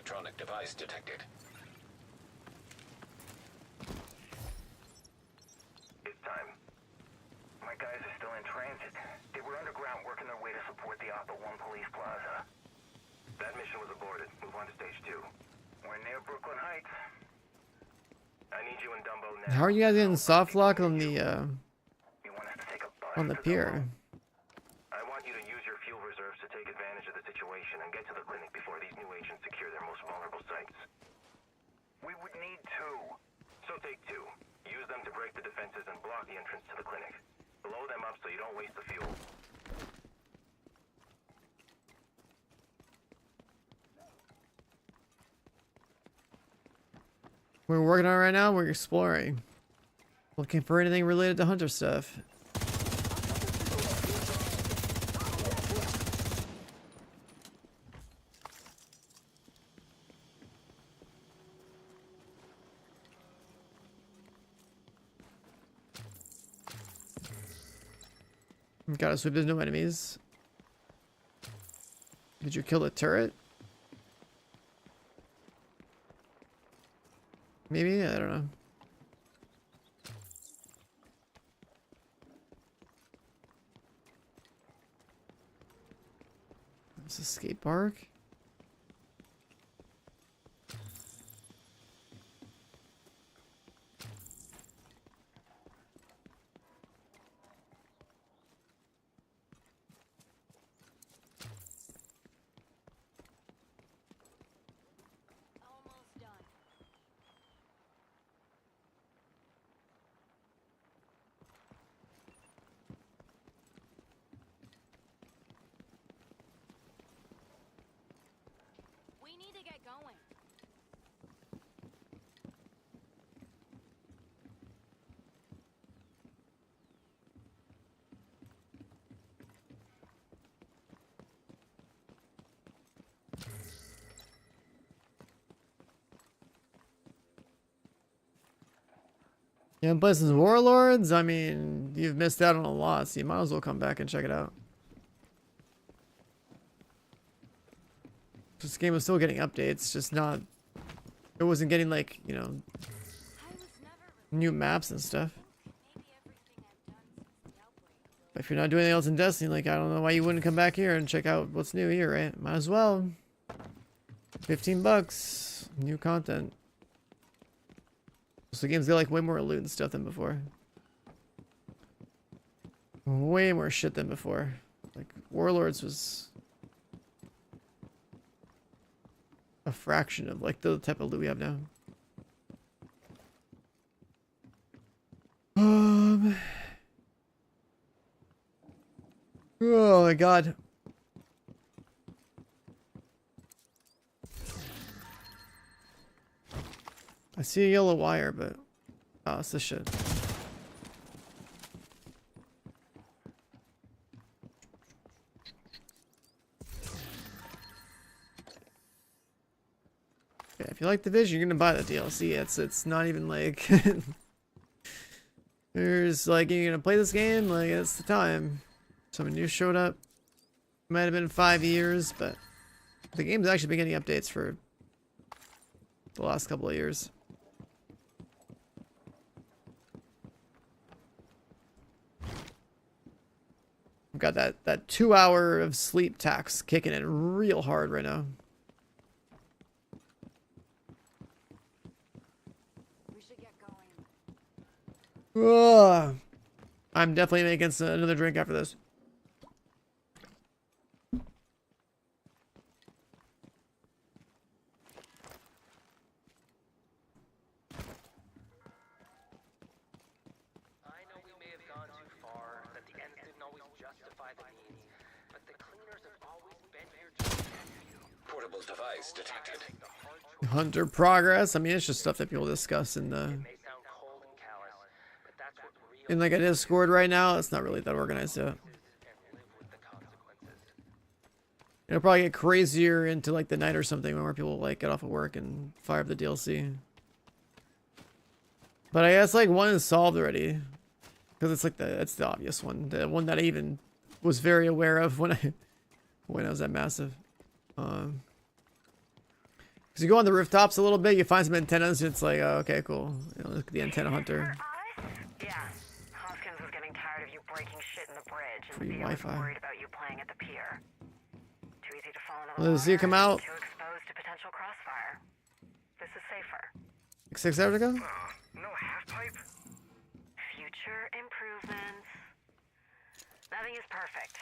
electronic device detected. It's time. My guys are still in transit. They were underground working their way to support the Alpha 1 Police Plaza. That mission was aborted. Move on to stage 2. We're near Brooklyn Heights. I need you and Dumbo now. How are you guys getting soft lock on the pier? I want you to use your fuel reserves to take advantage of the situation and get to the clinic before these new agents secure their most vulnerable sites. We would need 2. So take 2. Use them to break the defenses and block the entrance to the clinic. Blow them up so you don't waste the fuel. We're working on it right now. We're exploring. Looking for anything related to Hunter stuff. Gotta sweep, there's no enemies. Did you kill the turret? Maybe? I don't know. It's a skate park. You haven't played since Warlords? I mean, you've missed out on a lot, so you might as well come back and check it out. This game was still getting updates, just not... It wasn't getting, like, you know... new maps and stuff. But if you're not doing anything else in Destiny, like, I don't know why you wouldn't come back here and check out what's new here, right? Might as well. $15. New content. So the game's got like way more loot and stuff than before. Way more shit than before. Like Warlords was a fraction of like the type of loot we have now. Oh my god. I see a yellow wire, but... Oh, it's this shit. Yeah, if you like the Division, you're gonna buy the DLC. It's not even like... There's like, you're gonna play this game, like, it's the time. Someone new showed up. Might have been 5 years, but... The game's actually been getting updates for... the last couple of years. I've got that 2 hour of sleep tax kicking in real hard right now. We should get going. Ugh. I'm definitely making another drink after this. Device detected. Hunter progress. I mean, it's just stuff that people discuss in the like a Discord right now. It's not really that organized yet. It'll probably get crazier into like the night or something when more people like get off of work and fire up the DLC. But I guess like one is solved already because it's like it's the obvious one, the one that I even was very aware of when I was at Massive. Because you go on the rooftops a little bit, you find some antennas, and it's like, oh, okay, cool. You know, look at the antenna hunter. Yeah. Hoskins was getting tired of you breaking shit in the bridge, and Free Theo was Wi-Fi. worried about you playing at the pier. Too easy to fall into Well, the does he water, come out? too exposed to potential crossfire. This is safer. Like 6 hours ago? No half pipe. Future improvements. Nothing is perfect.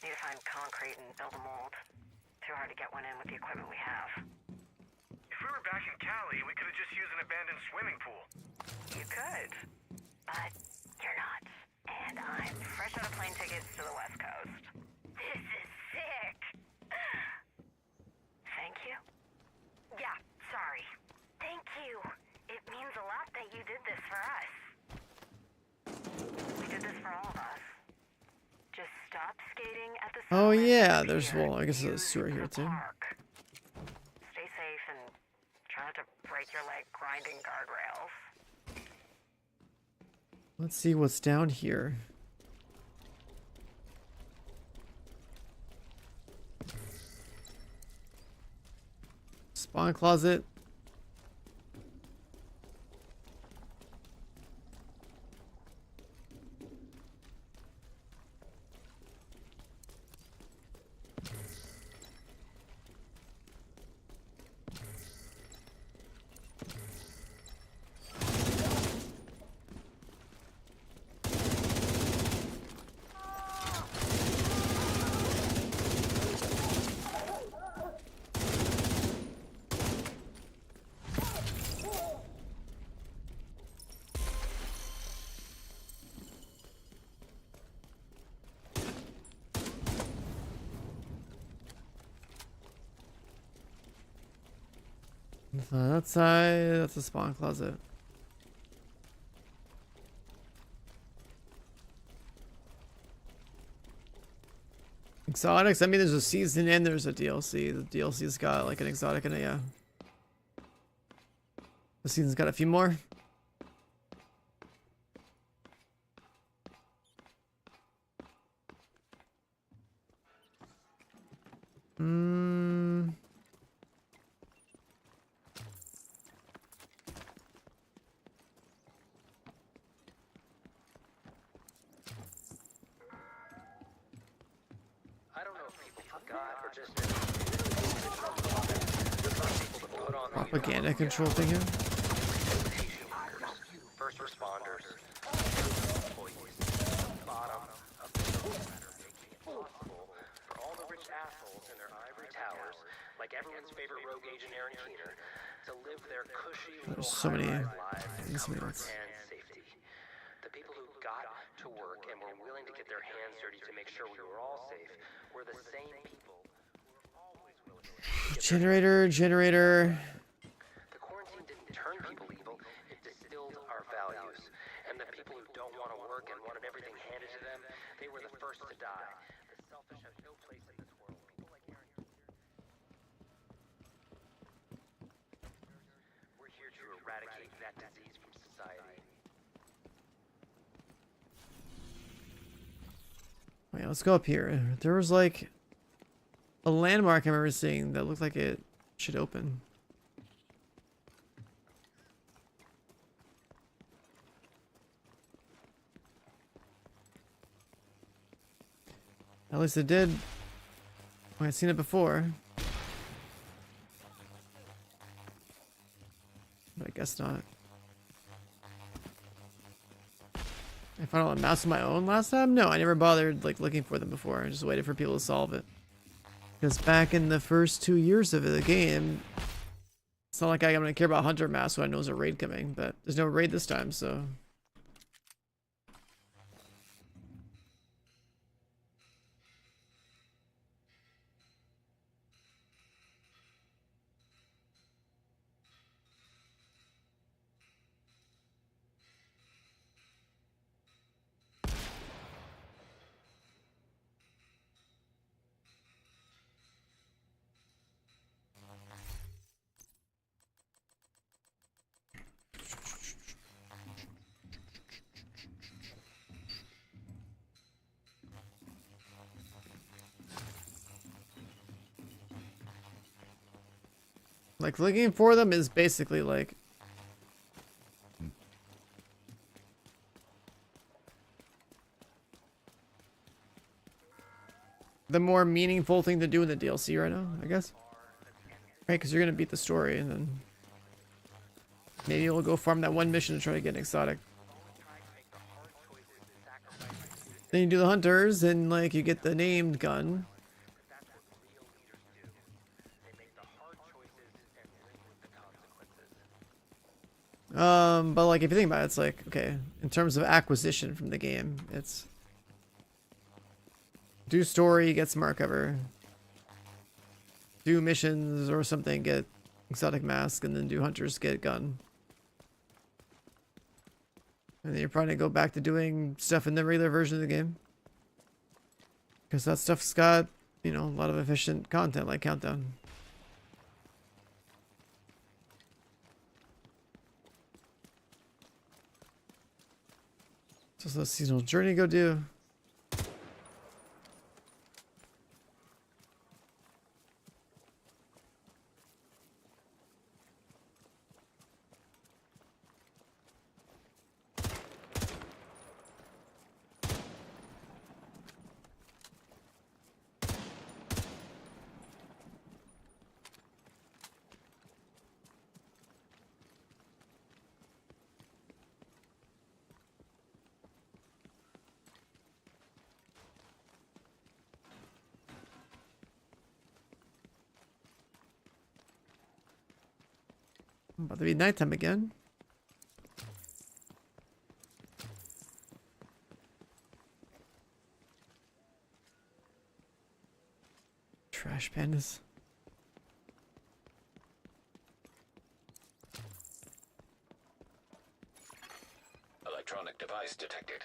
Need to find concrete and build a mold. Too hard to get one in with the equipment we have. If we were back in Cali, we could have just used an abandoned swimming pool. You could, but you're not. And I'm fresh out of plane tickets to the West Coast. This is sick. Thank you. Yeah, sorry. Thank you. It means a lot that you did this for us. We did this for all of us. Just stop skating at the Oh, settlement yeah, and there's, pier. well, I guess there's a Use sewer here, the too. park. Stay safe and try not to break your leg grinding guardrails. Let's see what's down here. Spawn closet. That side, that's a spawn closet. Exotics? I mean, there's a season and there's a DLC. The DLC's got like an exotic in it, yeah. The season's got a few more. I don't know if people forgot or just people to put on the Propaganda control thing here. first responders, employees, bottom of the social ladder, making it possible for all the rich assholes in their ivory towers, like everyone's favorite rogue agent Aaron Keener, to live their cushy little There's so many high-rise lives in things comfort minutes. and safety. The people who got to work and were willing to get their hands dirty to make sure we were all safe were the same people who were always willing to Generator, generator. The quarantine didn't turn people evil, it distilled our values. And the people who don't want to work and wanted everything handed to them, they were the first to die. The selfish have no place in this world. People like Aaron we're here to eradicate that disease from society. Wait, let's go up here. There was like a landmark I remember seeing that looked like it should open. At least it did. I had seen it before. But I guess not. I found all the maps on my own last time? No, I never bothered like looking for them before. I just waited for people to solve it. Because back in the first 2 years of the game, it's not like I'm gonna care about Hunter maps when I know there's a raid coming, but there's no raid this time, so. Like, looking for them is basically like... the more meaningful thing to do in the DLC right now, I guess. Right, because you're going to beat the story, and then... maybe you'll go farm that one mission to try to get an exotic. Then you do the hunters, and like, you get the named gun. But like, if you think about it, it's like, okay, in terms of acquisition from the game, it's do story, get smart cover, do missions or something, get exotic mask, and then do hunters, get gun. And then you're probably gonna go back to doing stuff in the regular version of the game, because that stuff's got, you know, a lot of efficient content like Countdown. So let's seasonal journey go do. About to be nighttime again. Trash pandas. Electronic device detected.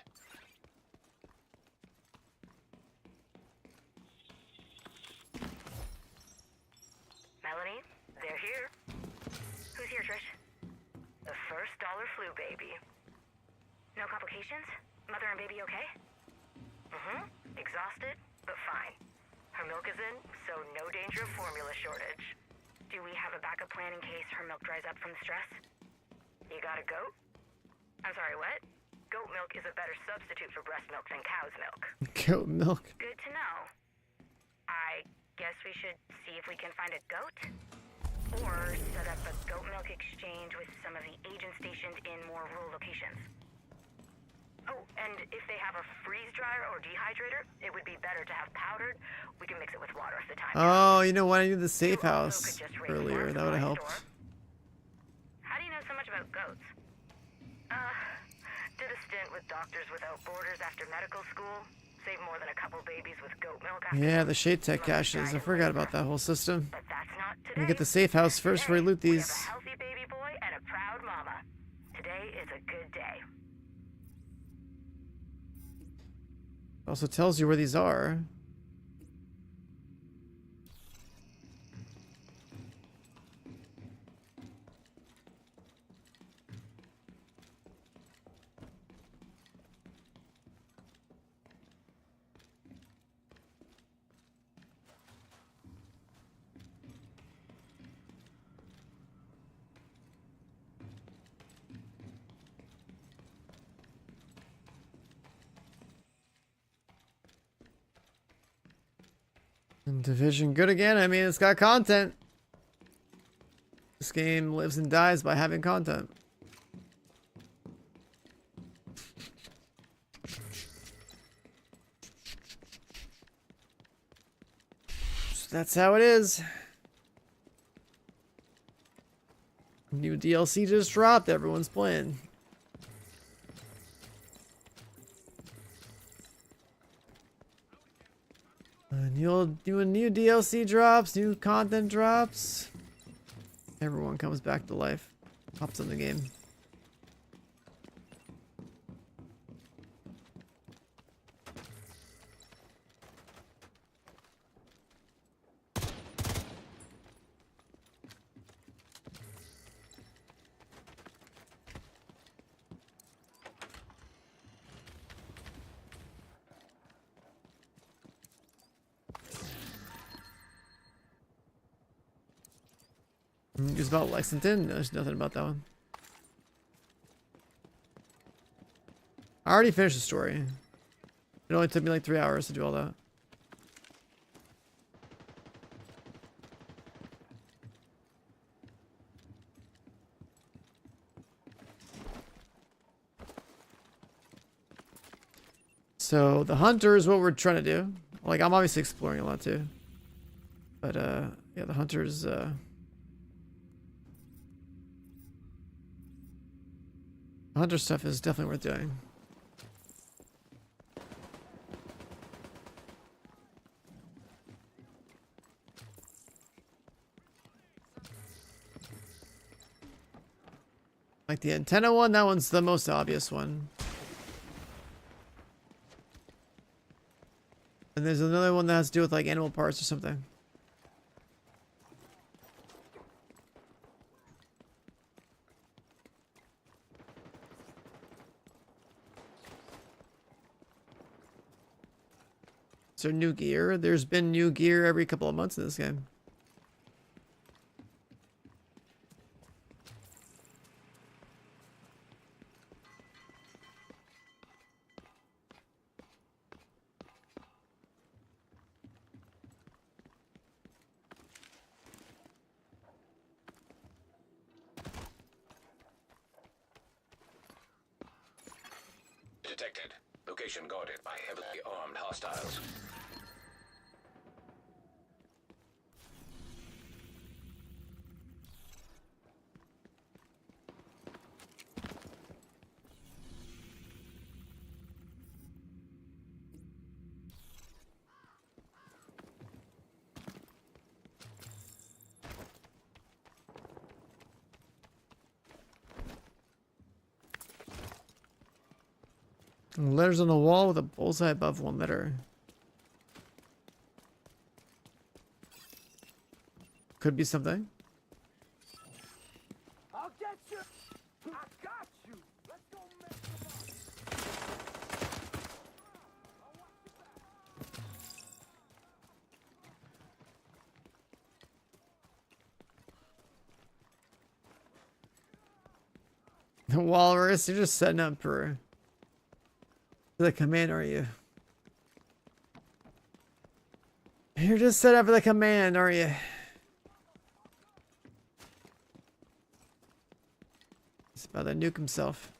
Melanie, they're here. Who's here, Trish? The first dollar flu baby. No complications? Mother and baby okay? Mm-hmm. Exhausted, but fine. Her milk is in, so no danger of formula shortage. Do we have a backup plan in case her milk dries up from the stress? You got a goat? I'm sorry, what? Goat milk is a better substitute for breast milk than cow's milk. Goat milk. Good to know. I guess we should see if we can find a goat? Or set up a goat milk exchange with some of the agents stationed in more rural locations. Oh, and if they have a freeze dryer or dehydrator, it would be better to have powdered. We can mix it with water if the time. Oh, you know what? I knew the safe house earlier. That would have helped. How do you know so much about goats? Did a stint with Doctors Without Borders after medical school. Saved more than a couple babies with goat milk. Yeah, the Shade Tech caches. I forgot about that whole system. But that's not today. Let me get the safe house first before we loot these. We have a healthy baby boy and a proud mama. Today is a good day. Also tells you where these are. And Division good again. I mean, it's got content. This game lives and dies by having content. So that's how it is. New DLC just dropped. Everyone's playing. New DLC drops, new content drops. Everyone comes back to life. Hops in the game. It's about Lexington? No, there's nothing about that one. I already finished the story. It only took me like 3 hours to do all that. So the hunter is what we're trying to do. Like, I'm obviously exploring a lot too. But yeah, the hunter's hunter stuff is definitely worth doing. Like the antenna one, that one's the most obvious one. And there's another one that has to do with like animal parts or something. Is there new gear? There's been new gear every couple of months in this game. Detected. Location guarded by heavily armed hostiles. Letters on the wall with a bullseye above one letter. Could be something. I'll get you. I got you. Let's go make The walrus, you're just setting up for the command, are you? You're just set up for the command, are you? He's about to nuke himself.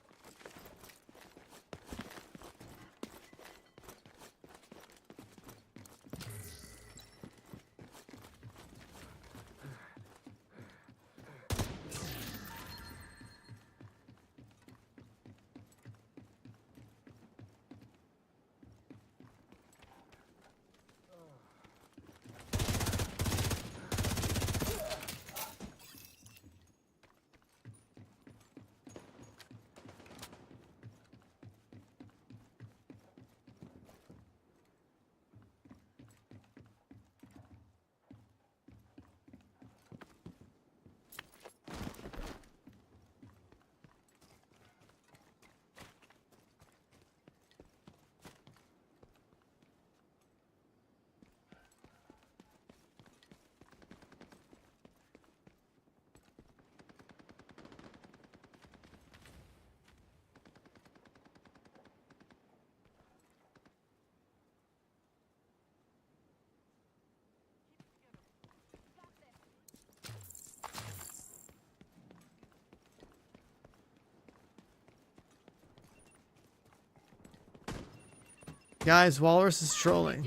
Guys, Walrus is trolling.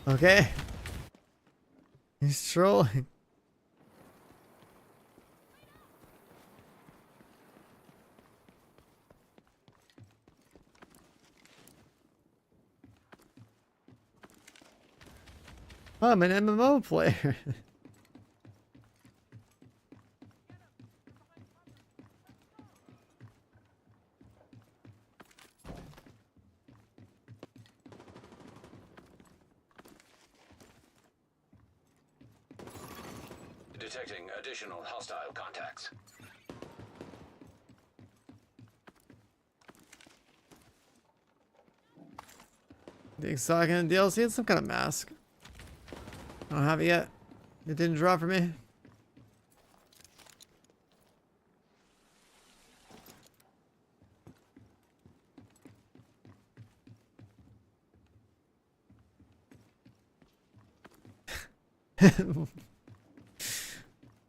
Okay. He's trolling. Oh, I'm an MMO player. Detecting additional hostile contacts. The exotic in the DLC, it's some kind of mask. I don't have it yet. It didn't drop for me.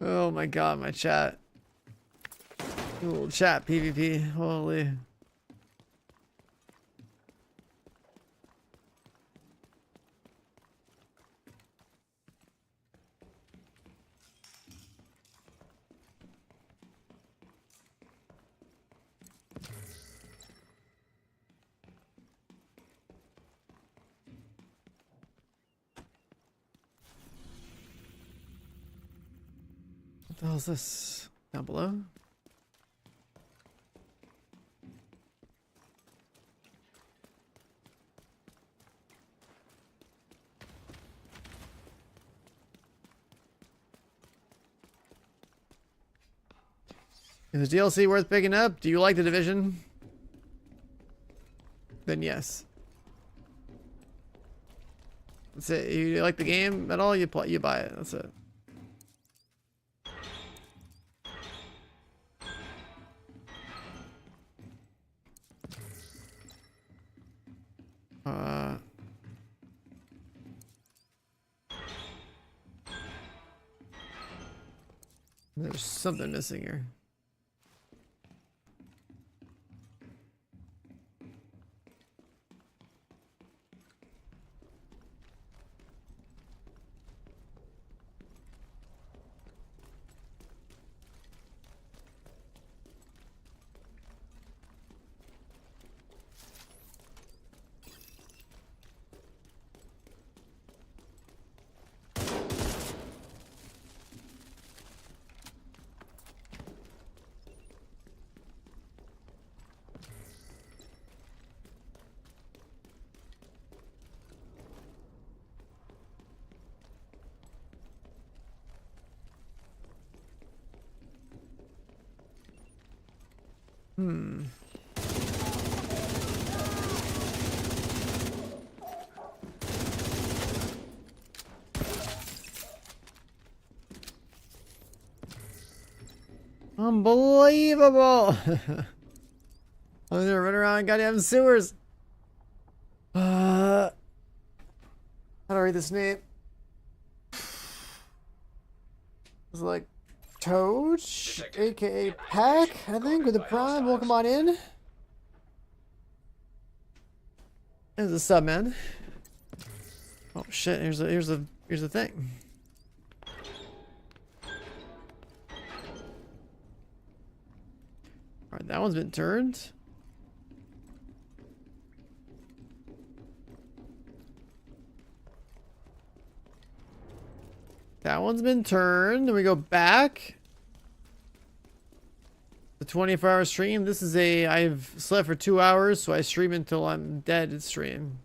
Oh my god, my chat. Little chat PvP. Holy. What the hell is this? Down below? Is the DLC worth picking up? Do you like The Division? Then yes. That's it. You like the game at all? You buy it. That's it. There's something missing here. Unbelievable! I'm gonna run around goddamn sewers. How do I read this name? It's like Toad, aka Pack, I think, with the Prime. Welcome on in. There's a sub, man. Oh shit! Here's the thing. All right, that one's been turned. That one's been turned. Then we go back. The 24-hour stream. This is I've slept for 2 hours, so I stream until I'm dead at stream.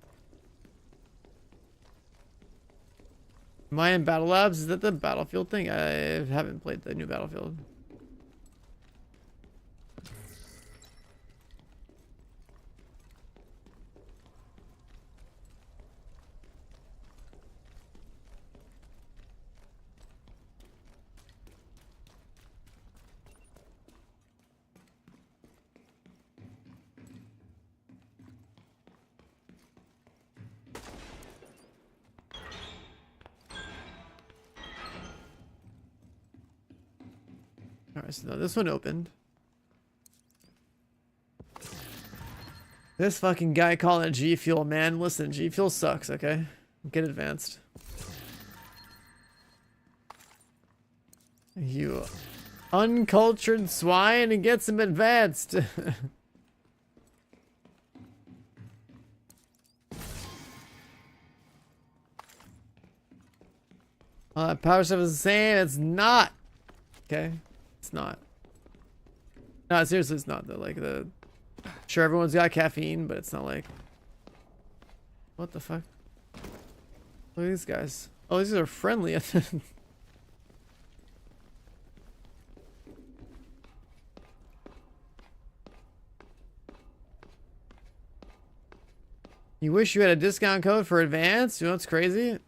Am I in Battle Labs? Is that the Battlefield thing? I haven't played the new Battlefield. Alright, so now this one opened. This fucking guy calling it G Fuel, man. Listen, G Fuel sucks, okay? Get advanced. You uncultured swine, and get some advanced. Power stuff is the same. It's not. Okay. It's not. No, seriously, it's not though. Like sure, everyone's got caffeine, but it's not like. What the fuck? Look at these guys. Oh, these are friendly. You wish you had a discount code for advanced? You know what's crazy?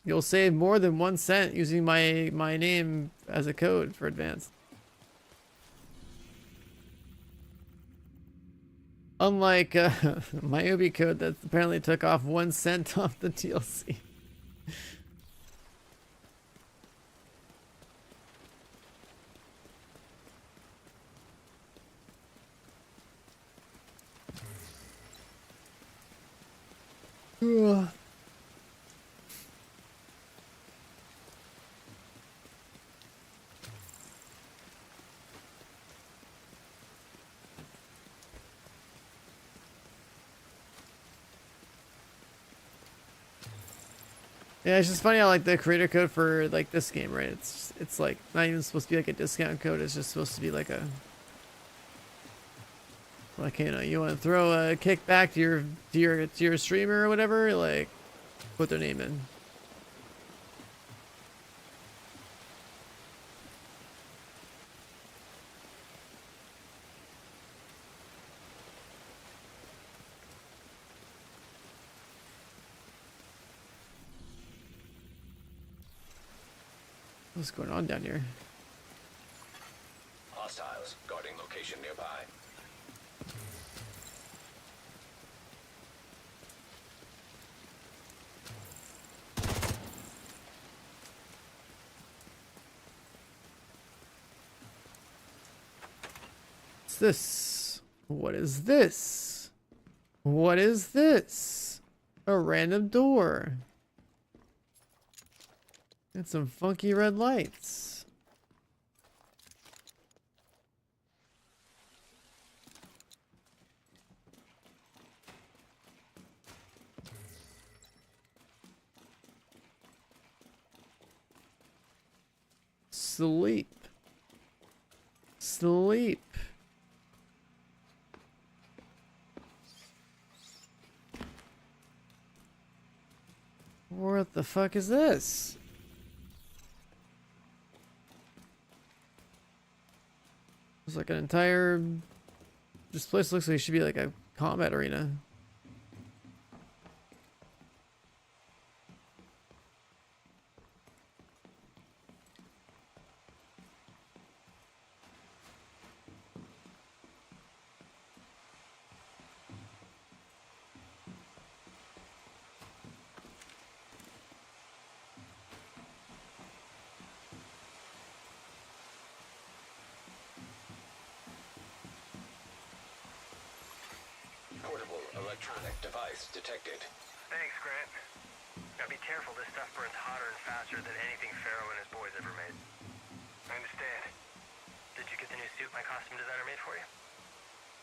You'll save more than 1 cent using my name as a code for advanced. Unlike my Ubi code that apparently took off 1 cent off the DLC. Ugh. Yeah, it's just funny how like the creator code for like this game, right? It's like not even supposed to be like a discount code. It's just supposed to be like a you want to throw a kickback to your streamer or whatever, like put their name in. What's going on down here? Hostiles guarding location nearby. What's this? What is this? What is this? A random door. And some funky red lights. Sleep. Sleep. What the fuck is this? It's like an entire... This place looks like it should be like a combat arena. Portable electronic device detected. Thanks, Grant. Now be careful, this stuff burns hotter and faster than anything Pharaoh and his boys ever made. I understand. Did you get the new suit my costume designer made for you?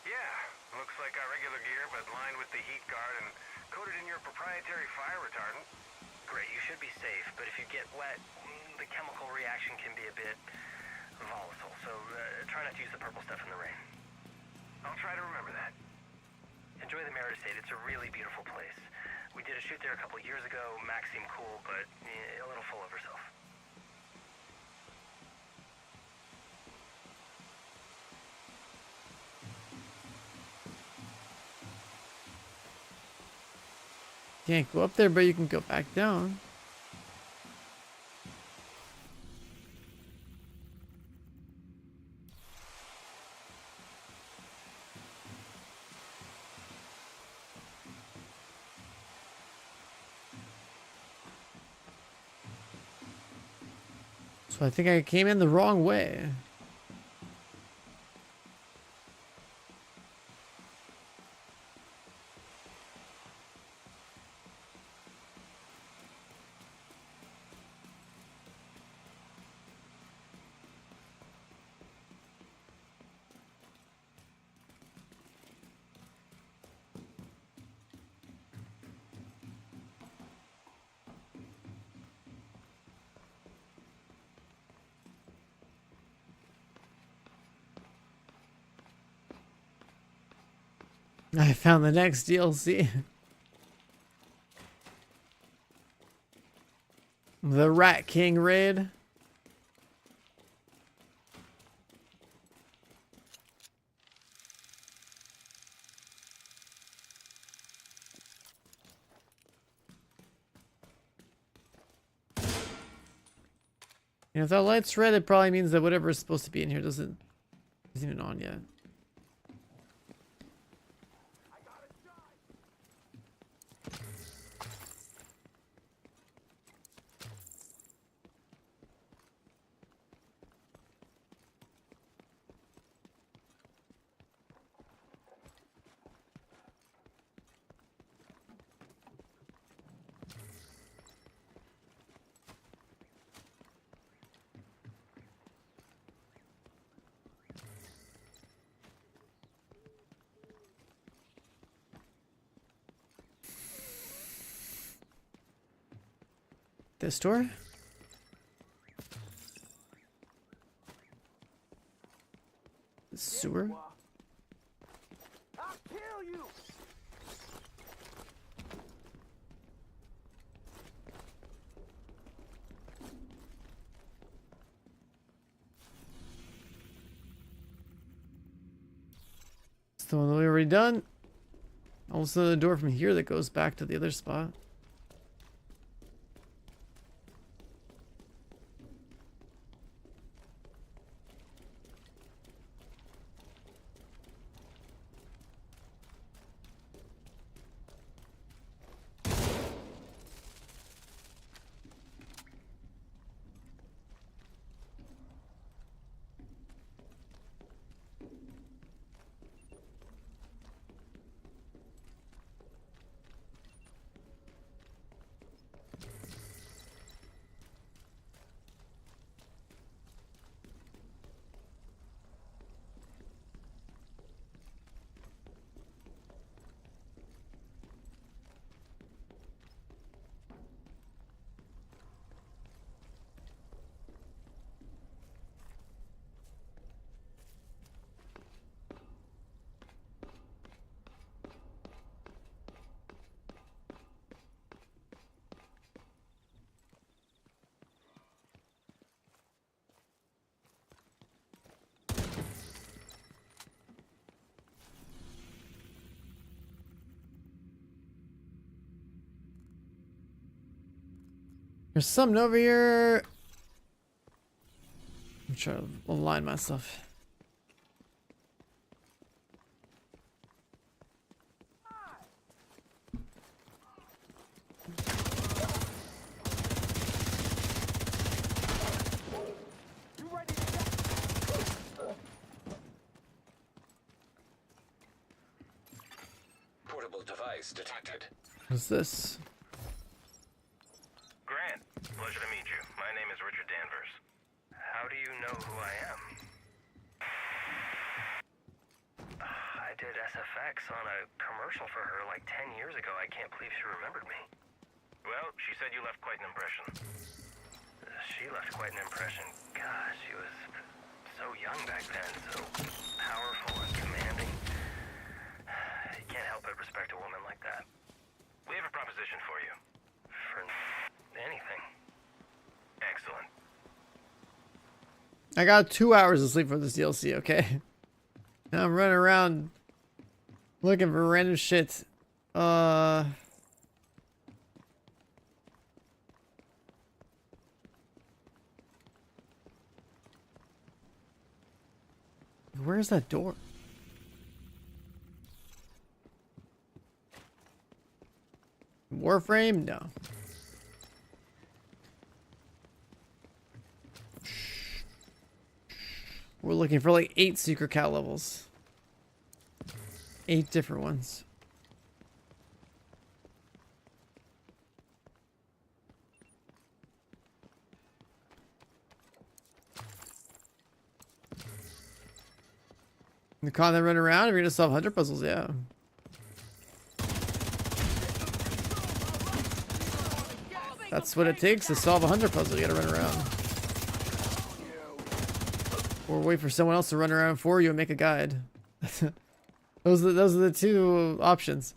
Yeah, looks like our regular gear, but lined with the heat guard and coated in your proprietary fire retardant. Great, you should be safe, but if you get wet, the chemical reaction can be a bit volatile, so try not to use the purple stuff in the rain. I'll try to remember that. Enjoy the Merit Estate. It's a really beautiful place. We did a shoot there a couple years ago. Max seemed cool, but a little full of herself. Can't go up there, but you can go back down. So I think I came in the wrong way. I found the next DLC. The Rat King raid. And if that light's red, it probably means that whatever is supposed to be in here isn't even on yet. This door? Sewer? I'll kill you! It's the one that we already done. Also, the door from here that goes back to the other spot. There's something over here. I'm trying to align myself. Portable device detected. What's this? Grant, pleasure to meet you. My name is Richard Danvers. How do you know who I am? I did SFX on a commercial for her like 10 years ago. I can't believe she remembered me. Well, she said you left quite an impression. She left quite an impression. Gosh, she was so young back then, so powerful and commanding. You can't help but respect a woman like that. We have a proposition for you. For anything. Excellent. I got 2 hours of sleep for this DLC, okay? Now I'm running around looking for random shit. Where's that door? Warframe? No. We're looking for like 8 secret cat levels. 8 different ones. The con that run around, if you're gonna solve 100 puzzles, yeah. That's what it takes to solve 100 puzzles. You gotta run around. Or wait for someone else to run around for you and make a guide. Those are the 2 options.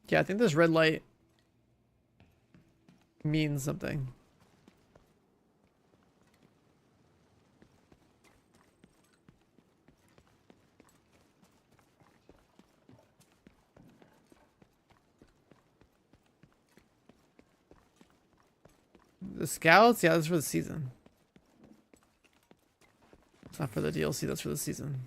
Yeah, I think this red light means something. scouts? Yeah, that's for the season. It's not for the DLC, that's for the season.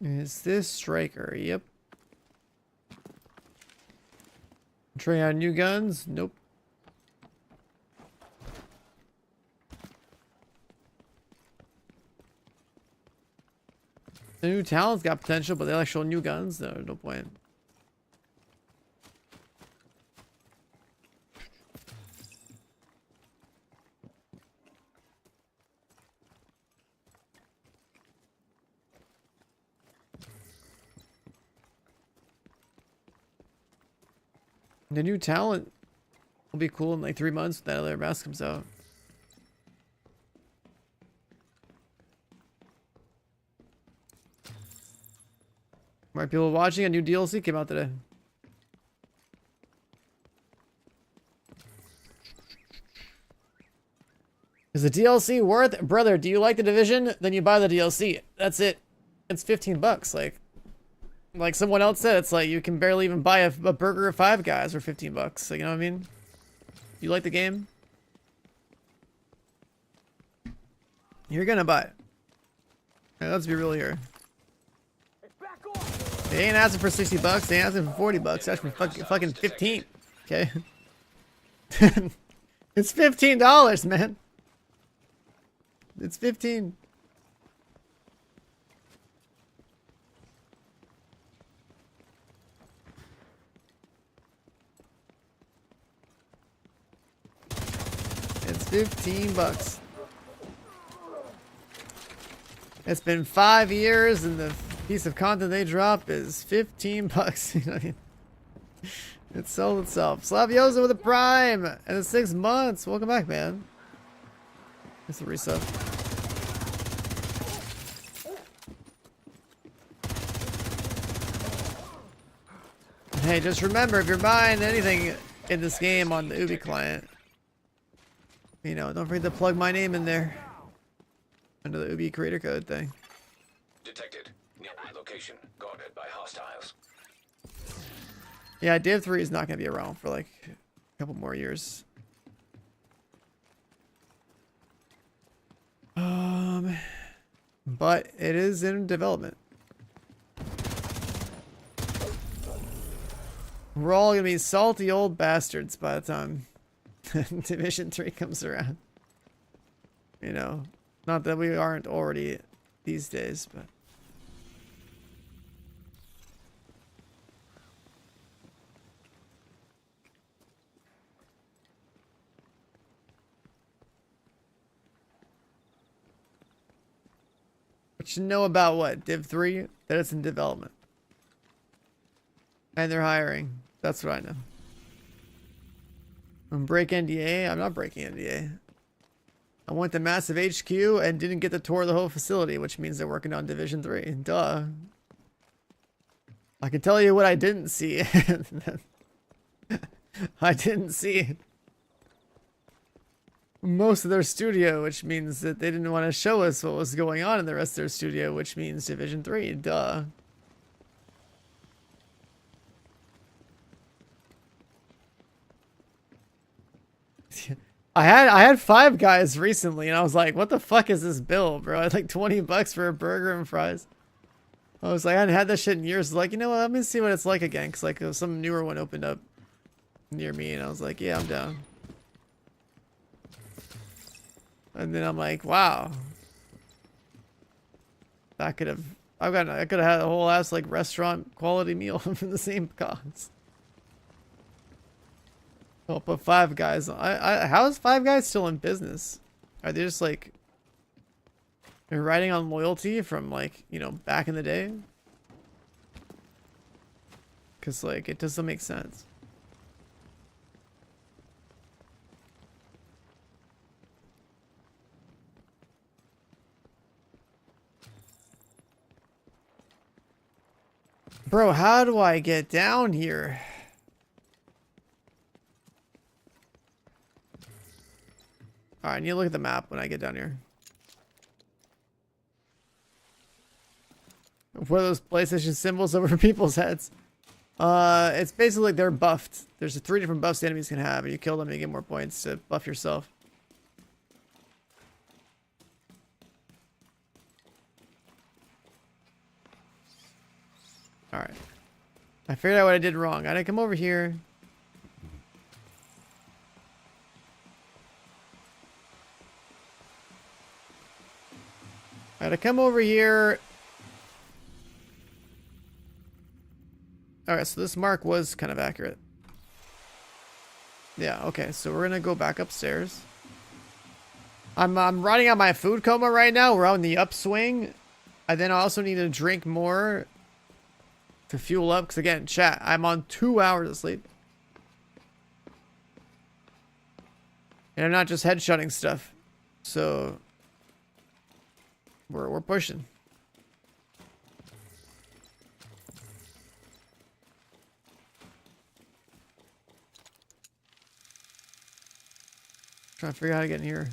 Is this Striker? Yep. Trying out new guns? Nope. The new talent's got potential, but the actual new guns, no point. The new talent will be cool in like 3 months when that other mask comes out. More people watching. A new DLC came out today. Is the DLC worth? Brother, do you like the Division? Then you buy the DLC. That's it. It's 15 bucks. Like someone else said, it's like you can barely even buy a burger of Five Guys for 15 bucks. Like, you know what I mean? You like the game? You're gonna buy it. Okay, let's be real here. They ain't asking for 60 bucks. They ain't asking for 40 bucks. They're asking for fucking 15. Okay? It's $15, man. It's 15. It's 15 bucks. It's been 5 years and the piece of content they drop is 15 bucks. You know what I mean? It sold itself. Slavioza with a prime and it's 6 months. Welcome back, man. It's a resub. Hey, just remember, if you're buying anything in this game on the Ubi client, you know, don't forget to plug my name in there under the Ubi creator code thing. Detected. Nearby location. Guarded by hostiles. Yeah, Div 3 is not going to be around for like a couple more years. But it is in development. We're all going to be salty old bastards by the time Division 3 comes around. You know, not that we aren't already these days, but... What you know about what? Div 3? That it's in development. And they're hiring. That's what I know. Break NDA? I'm not breaking NDA. I went to Massive HQ and didn't get to tour the whole facility, which means they're working on Division 3. Duh. I can tell you what I didn't see. I didn't see most of their studio, which means that they didn't want to show us what was going on in the rest of their studio, which means Division 3. Duh. I had Five Guys recently and I was like, what the fuck is this bill, bro? I had like 20 bucks for a burger and fries. I was like, I hadn't had that shit in years. Like, you know what? Let me see what it's like again. Cause like some newer one opened up near me and I was like, yeah, I'm down. And then I'm like, wow. I could have had a whole ass like restaurant quality meal for the same cost. I'll put Five Guys on. How is Five Guys still in business? Are they just like they're riding on loyalty from like, you know, back in the day? Cause like it doesn't make sense. Bro, how do I get down here? Alright, I need to look at the map when I get down here. What are those PlayStation symbols over people's heads? It's basically like they're buffed. There's 3 different buffs the enemies can have, and you kill them and you get more points to buff yourself. Alright. I figured out what I did wrong. I didn't come over here. I had to come over here. Alright, so this mark was kind of accurate. Yeah, okay, so we're gonna go back upstairs. I'm riding out my food coma right now. We're on the upswing. I then also need to drink more to fuel up, because again, chat, I'm on 2 hours of sleep. And I'm not just headshotting stuff. So we're pushing. Trying to figure out how to get in here.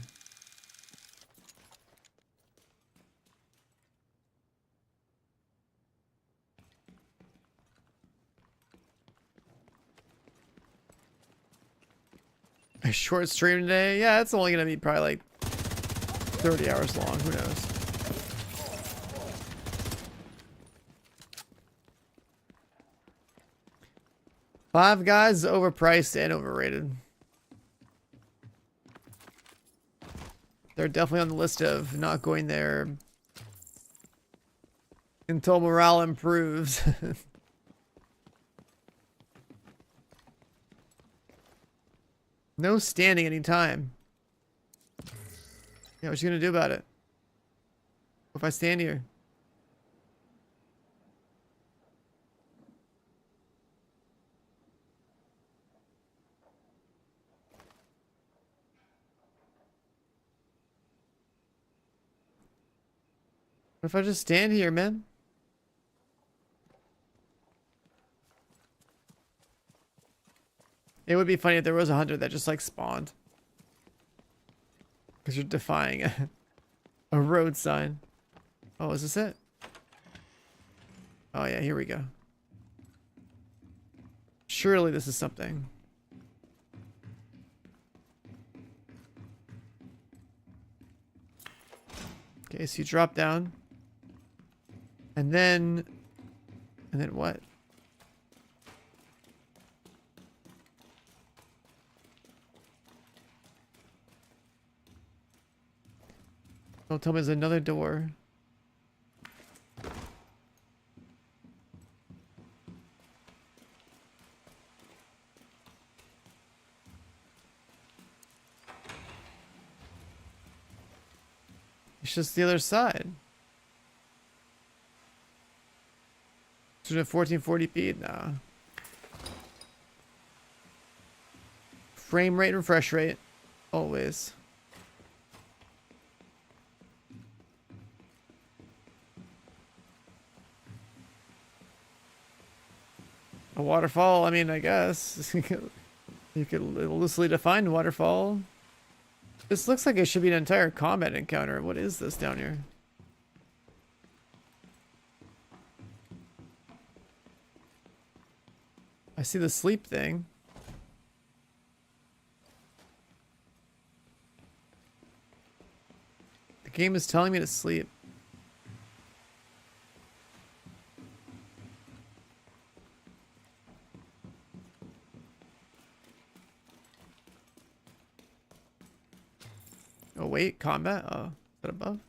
A short stream today? Yeah, it's only gonna be probably like 30 hours long. Who knows? Five Guys is overpriced and overrated. They're definitely on the list of not going there until morale improves. No standing anytime. Yeah, what you gonna do about it? What if I stand here? What if I just stand here, man? It would be funny if there was a hunter that just like spawned. Because you're defying a road sign. Oh, is this it? Oh yeah, here we go. Surely this is something. Okay, so you drop down. And then what? Don't tell me there's another door. It's just the other side. So at 1440p? Nah. Frame rate, refresh rate. Always. A waterfall, I mean, I guess. You could loosely define waterfall. This looks like it should be an entire combat encounter. What is this down here? I see the sleep thing. The game is telling me to sleep. Oh wait, combat? Oh, is that above?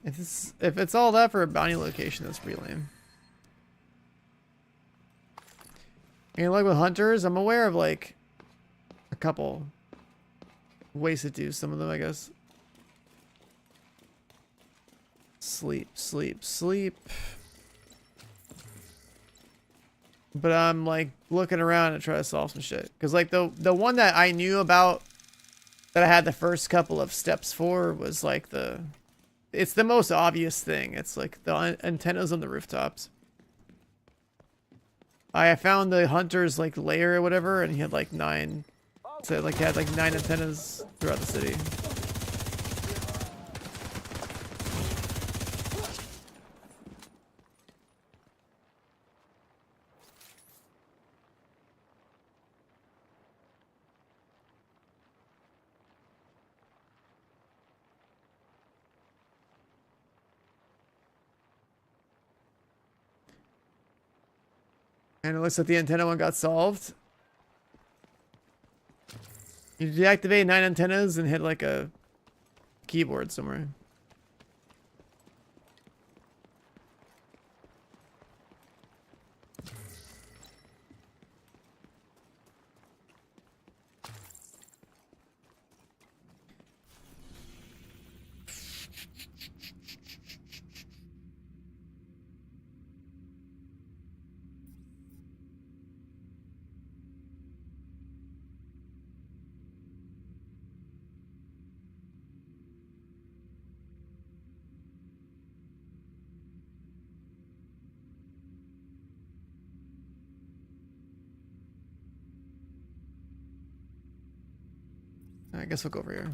If it's all that for a bounty location, that's pretty lame. And like with hunters, I'm aware of like a couple ways to do some of them, I guess. Sleep, sleep, sleep. But I'm like looking around and try to solve some shit. Cause like the one that I knew about that I had the first couple of steps for was like it's the most obvious thing. It's like the antennas on the rooftops. I found the hunter's like lair or whatever, and he had like 9. So like he had like 9 antennas throughout the city. And it looks like the antenna one got solved. You deactivate 9 antennas and hit like a keyboard somewhere. I guess we'll go over here.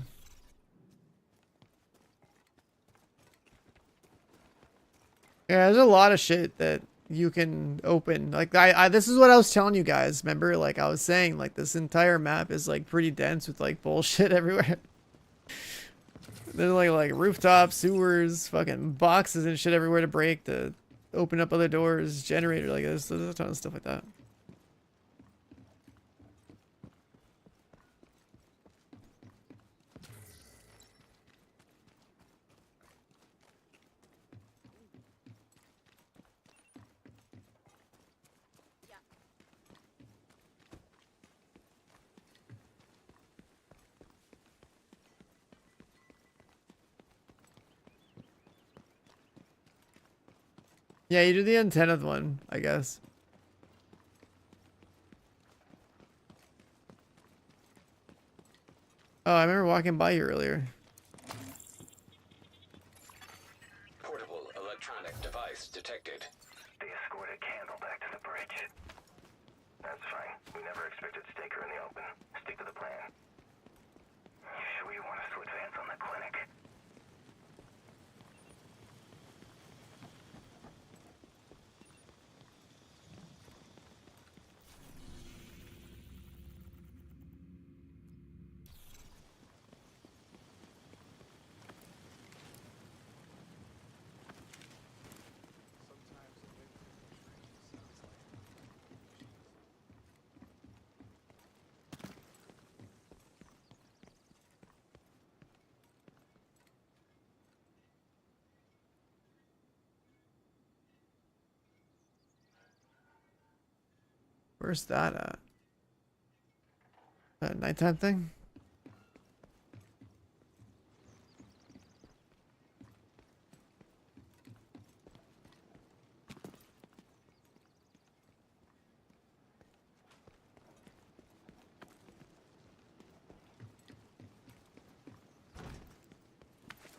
Yeah, there's a lot of shit that you can open. Like this is what I was telling you guys. Remember, like I was saying, like this entire map is like pretty dense with like bullshit everywhere. There's like rooftops, sewers, fucking boxes and shit everywhere to break, to open up other doors, generator. Like there's a ton of stuff like that. Yeah, you do the antenna one, I guess. Oh, I remember walking by you earlier. Portable electronic device detected. They escorted Candle back to the bridge. That's fine. We never expected Staker in the open. Stick to the plan. Sure you want us to advance on the clinic? Where's that at? That nighttime thing?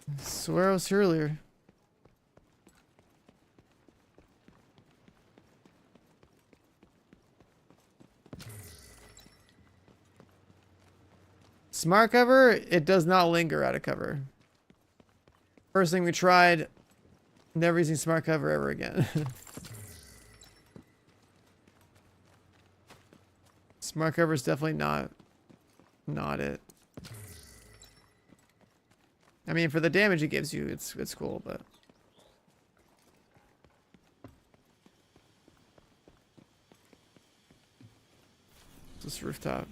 I swear I was here earlier. Smart cover, it does not linger out of cover. First thing we tried, never using smart cover ever again. Smart cover is definitely not it. I mean, for the damage it gives you, it's cool, but this rooftop.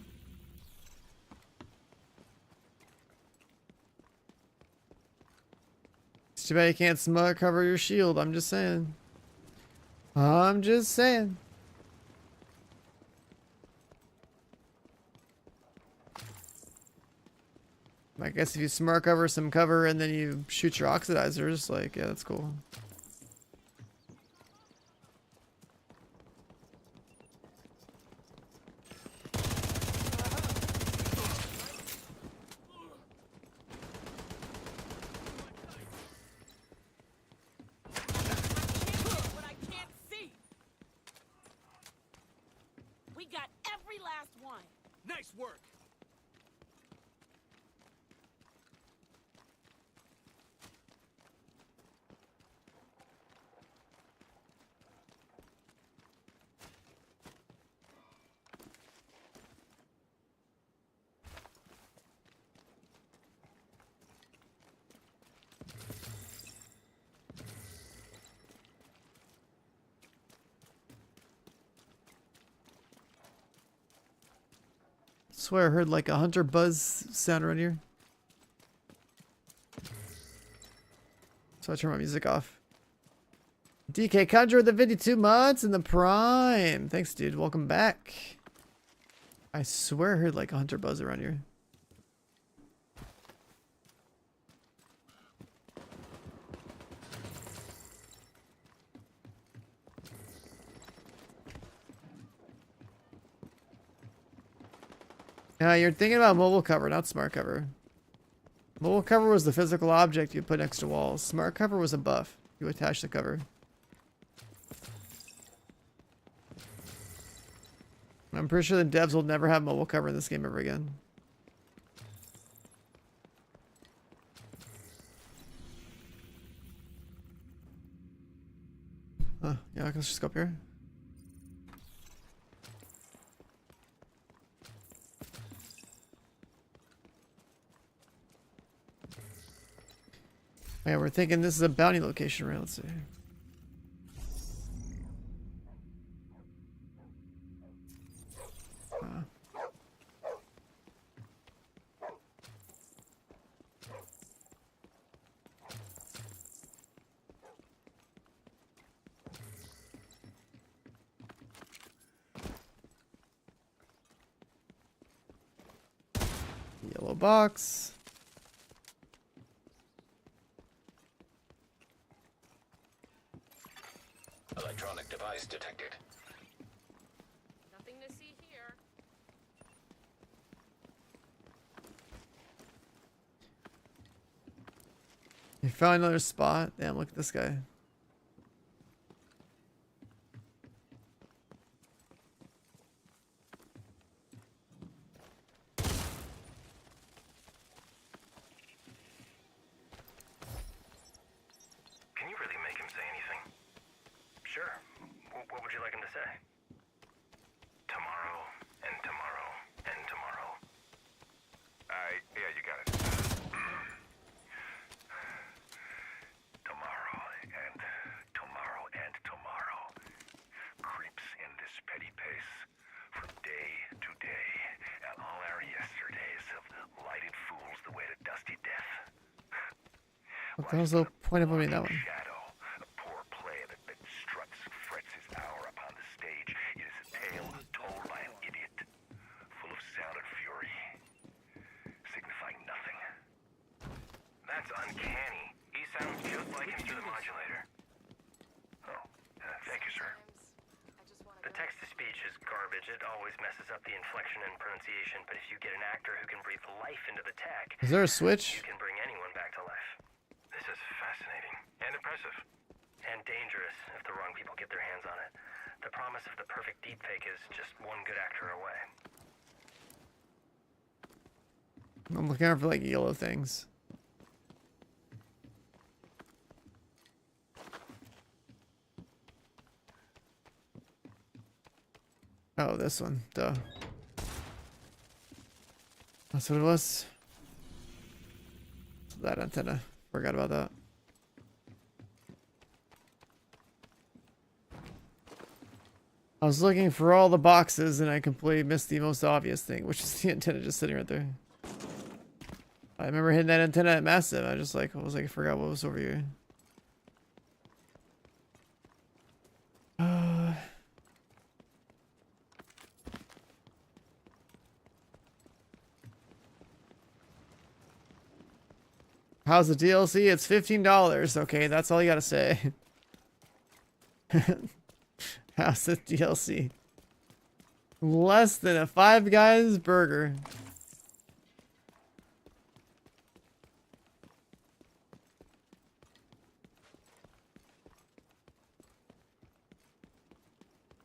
It's too bad you can't smart cover your shield. I'm just saying. I'm just saying. I guess if you smart cover some cover and then you shoot your oxidizers, like, yeah, that's cool. What I can't see. We got every last one. Nice work. Swear I heard like a hunter buzz sound around here. So I turn my music off. DK Conjure with the 52 months in the prime. Thanks, dude. Welcome back. I swear I heard like a hunter buzz around here. Yeah, you're thinking about mobile cover, not smart cover. Mobile cover was the physical object you put next to walls. Smart cover was a buff. You attach the cover. I'm pretty sure the devs will never have mobile cover in this game ever again. Huh, yeah, let's just go up here. Yeah, we're thinking this is a bounty location, right? Let's see. Yellow box. Electronic device detected. Nothing to see here. You found another spot? Damn, look at this guy. Can you really make him say anything? Sure. What would you like him to say? Tomorrow, and tomorrow, and tomorrow. Yeah, you got it. Tomorrow, and tomorrow, and tomorrow. Creeps in this petty pace from day to day, and all our yesterdays have lighted fools the way to dusty death. What the hell's the point of moving that one? Shadow, a poor play that struts, frets his hour upon the stage. It is a tale told by an idiot, full of sound and fury, signifying nothing. That's uncanny. He sounds just like him through the modulator. Oh, thank you, sir. The text-to-speech is garbage. It always messes up the inflection and pronunciation, but if you get an actor who can breathe life into the tech, Is there a switch? you can bring anyone back to life. This is fascinating and impressive. And dangerous if the wrong people get their hands on it. The promise of the perfect deepfake is just one good actor away. I'm looking out for like yellow things. Oh, this one. Duh. That's what it was. That antenna. Forgot about that. I was looking for all the boxes and I completely missed the most obvious thing, which is the antenna just sitting right there. I remember hitting that antenna at Massive. I was like, I forgot what was over here. How's the DLC? It's $15. Okay, that's all you gotta say. How's the DLC? Less than a Five Guys burger.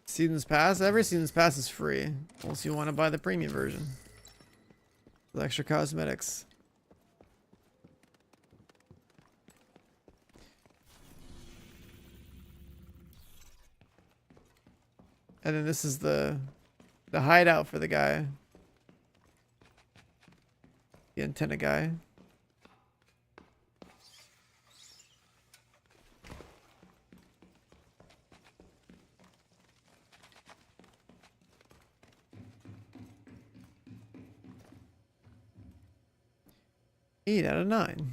Seasons Pass? Every Seasons Pass is free. Unless you want to buy the premium version. With extra cosmetics. And then this is the hideout for the guy. The antenna guy. Eight out of 9.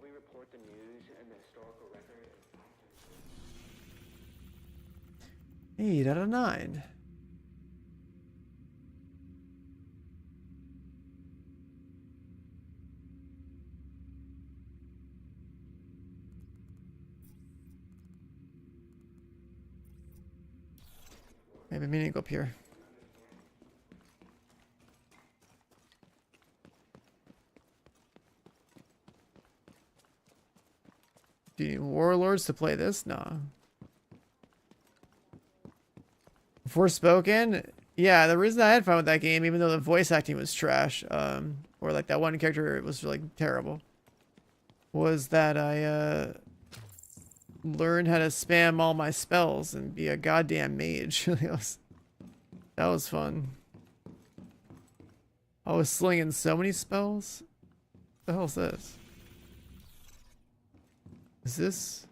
We report the news and the historical record. 8 out of 9. Maybe meaning to go up here. Do you need warlords to play this? Nah. Forspoken? Yeah, the reason I had fun with that game, even though the voice acting was trash, or like that one character was like terrible, was that I learned how to spam all my spells and be a goddamn mage. That was fun. I was slinging so many spells. What the hell is this? Is this?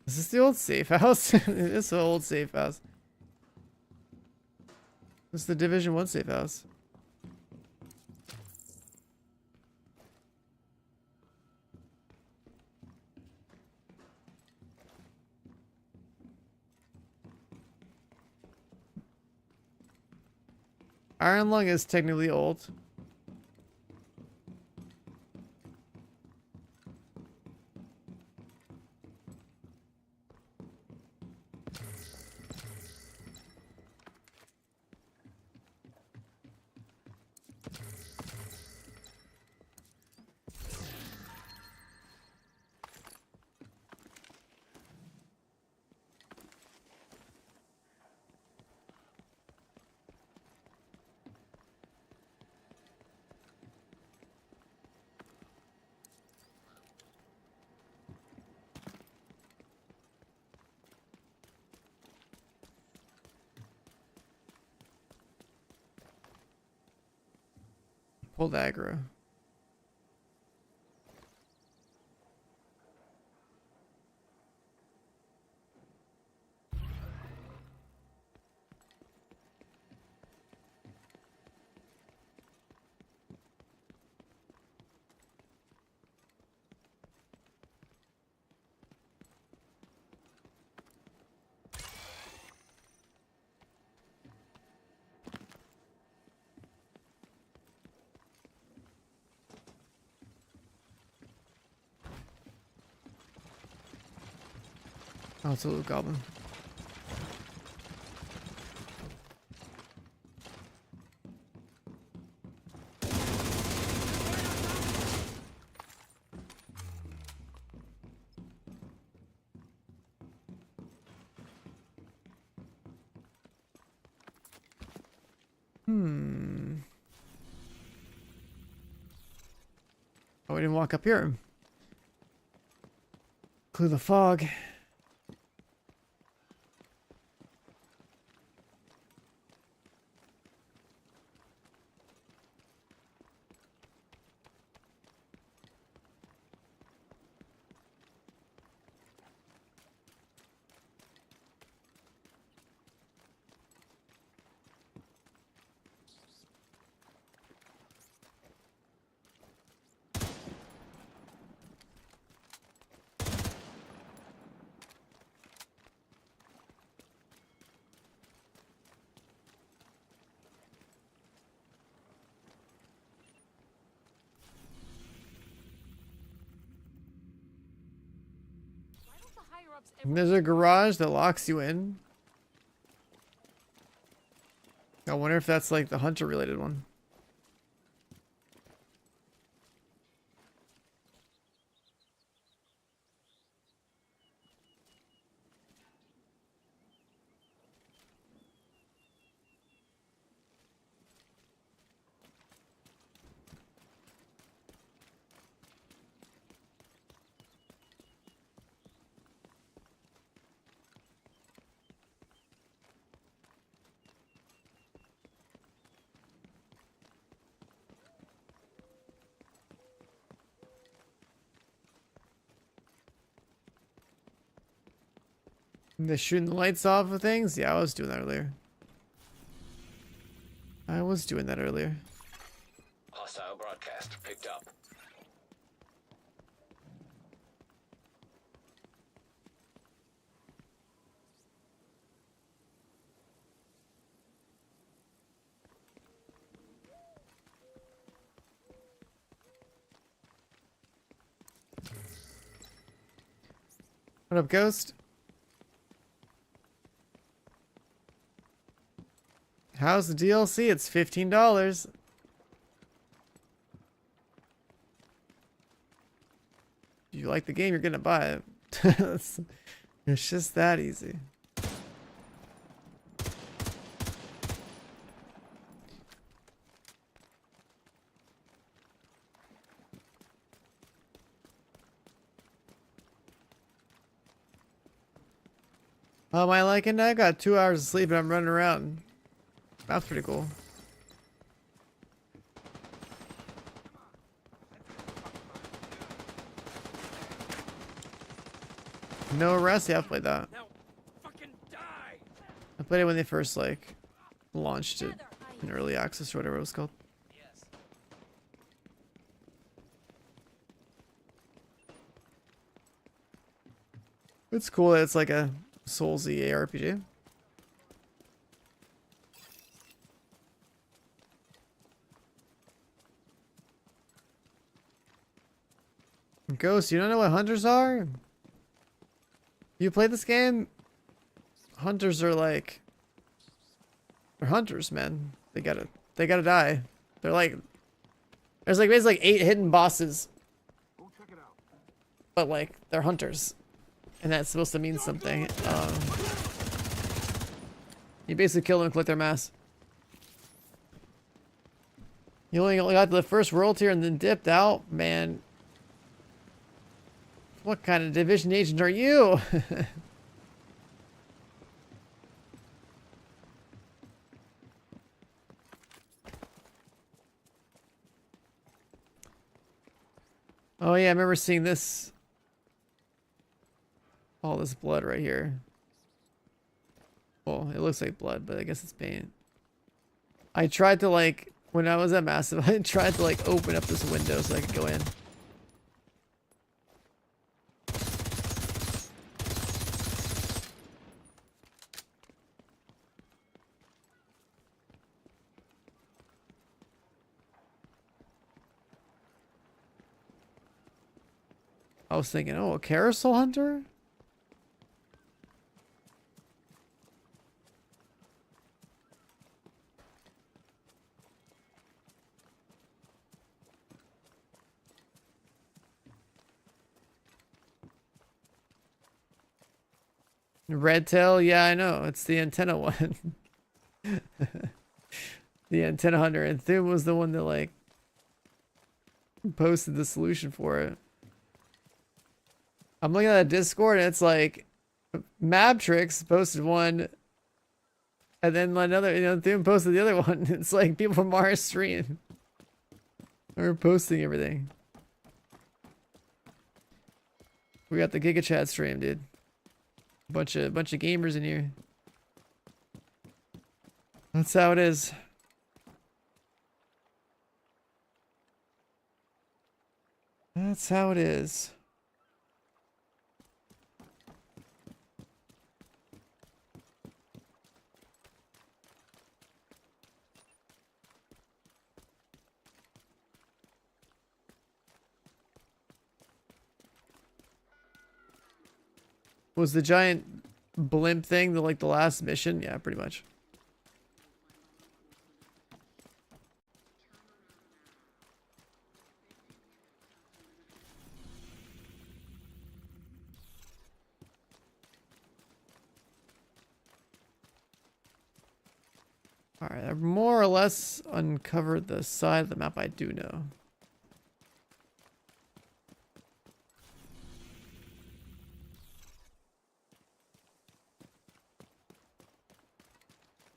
Is this the old safe house? It is the old safe house. This is the Division 1 safe house. Iron Lung is technically old. Pulled aggro. Oh, it's a little goblin. Oh, we didn't walk up here. Clear the fog. And there's a garage that locks you in. I wonder if that's like the hunter related one. They're shooting the lights off of things? Yeah, I was doing that earlier. Hostile broadcast picked up. What up, Ghost? How's the DLC? It's $15. If you like the game, you're gonna buy it. It's just that easy. How am I liking that? I got 2 hours of sleep and I'm running around. That's pretty cool. No Rest? Yeah, I've played that. I played it when they first like launched it in early access or whatever it was called. It's cool that it's like a Soulsy ARPG. Ghost, you don't know what hunters are? You play this game? Hunters are like... They're hunters, man. They gotta die. They're like... There's like basically like 8 hidden bosses. But like, they're hunters. And that's supposed to mean something. You basically kill them and collect their mass. You only got to the first world tier and then dipped out? Man. What kind of division agent are you? Oh yeah, I remember seeing this. All this blood right here. Well, it looks like blood, but I guess it's paint. I tried to like, when I was at Massive, I tried to like open up this window so I could go in. I was thinking, oh, a carousel hunter? Red tail, yeah, I know. It's the antenna one. The antenna hunter. And Thum was the one that like posted the solution for it. I'm looking at the Discord and it's like Mabtrix posted one and then another, you know, Thum posted the other one. It's like people from our stream are posting everything. We got the Giga Chat stream, dude. Bunch of gamers in here. That's how it is. That's how it is. Was the giant blimp thing like the last mission? Yeah, pretty much. Alright, I've more or less uncovered the side of the map I do know.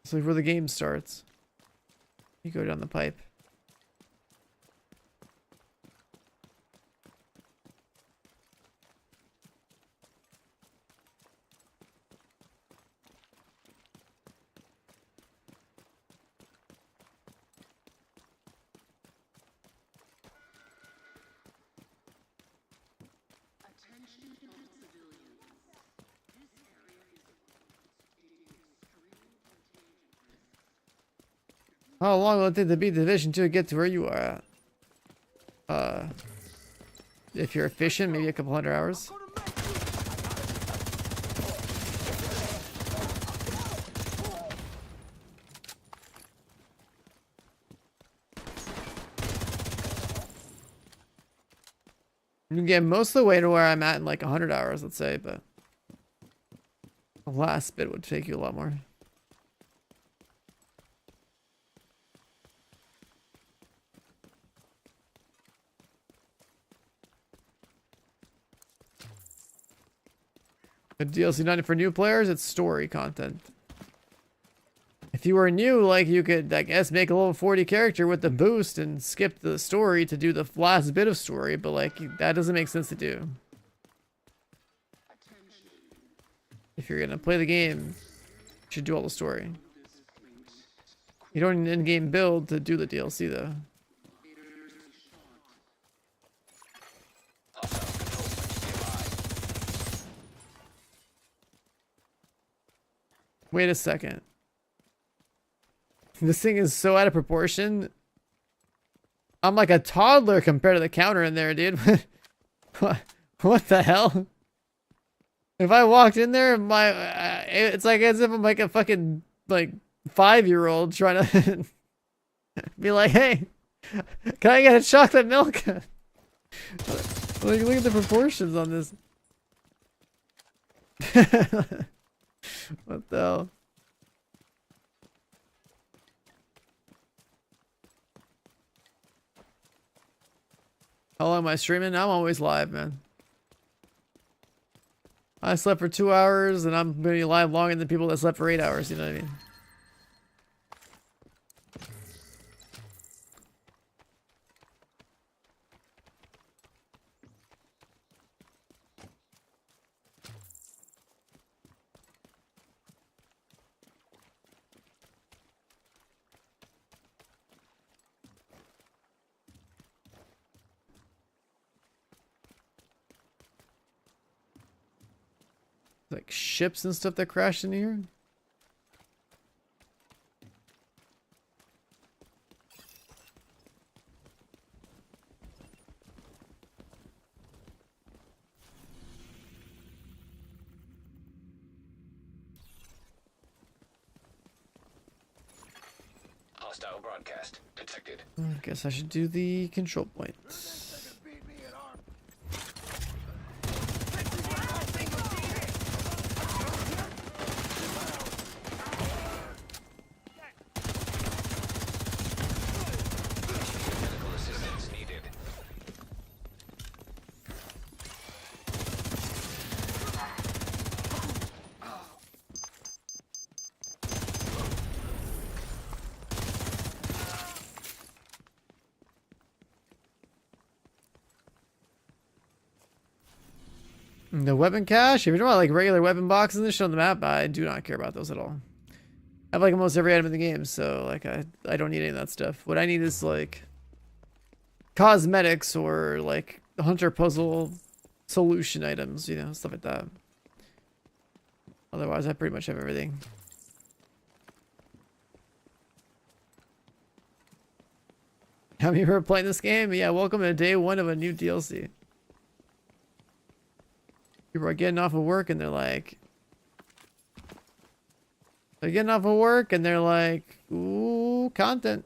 So where the game starts, you go down the pipe. How long will it take to beat Division 2 to get to where you are at? If you're efficient, maybe a couple 100 hours. You can get most of the way to where I'm at in like 100 hours, let's say, but the last bit would take you a lot more. The DLC not for new players, it's story content. If you were new, like you could, I guess, make a level 40 character with the boost and skip the story to do the last bit of story, but like that doesn't make sense to do. If you're gonna play the game, you should do all the story. You don't need an in-game build to do the DLC though. Wait a second. This thing is so out of proportion. I'm like a toddler compared to the counter in there, dude. What the hell? If I walked in there, it's like as if I'm like a fucking like 5-year-old trying to be like, hey, can I get a chocolate milk? Like, look at the proportions on this. What the hell? How long am I streaming? I'm always live, man. I slept for 2 hours and I'm gonna be live longer than people that slept for 8 hours, you know what I mean? Like ships and stuff that crashed in here. Hostile broadcast detected. I guess I should do the control point. The weapon cache? If you're talking about like regular weapon boxes and shit on the map, I do not care about those at all. I have like almost every item in the game, so like I don't need any of that stuff. What I need is like cosmetics or like hunter puzzle solution items, you know, stuff like that. Otherwise, I pretty much have everything. Have you ever played this game? Yeah, welcome to day 1 of a new DLC. People are getting off of work and they're like, ooh, content.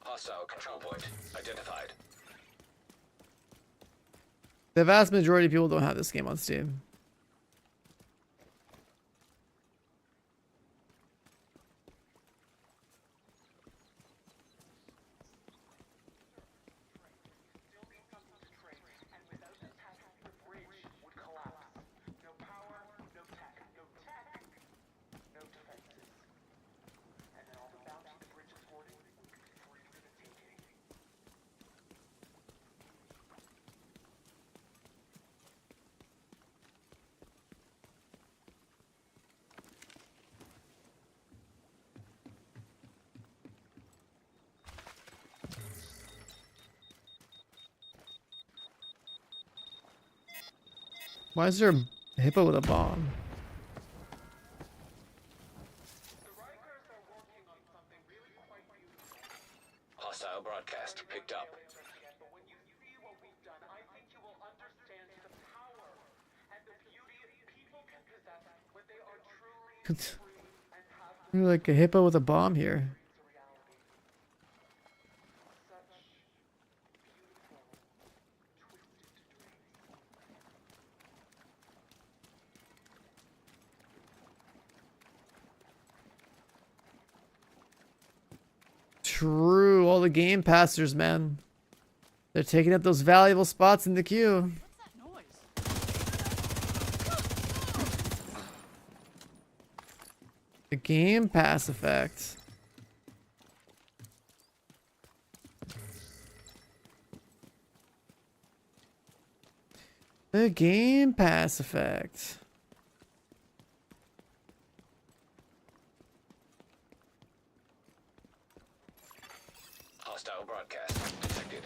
Hostile control point identified. The vast majority of people don't have this game on Steam. Why is there a hippo with a bomb? Hostile broadcast picked up. Like a hippo with a bomb here. True, all the game passers, man. They're taking up those valuable spots in the queue. The Game Pass effect. The Game Pass effect. Hostile broadcast detected.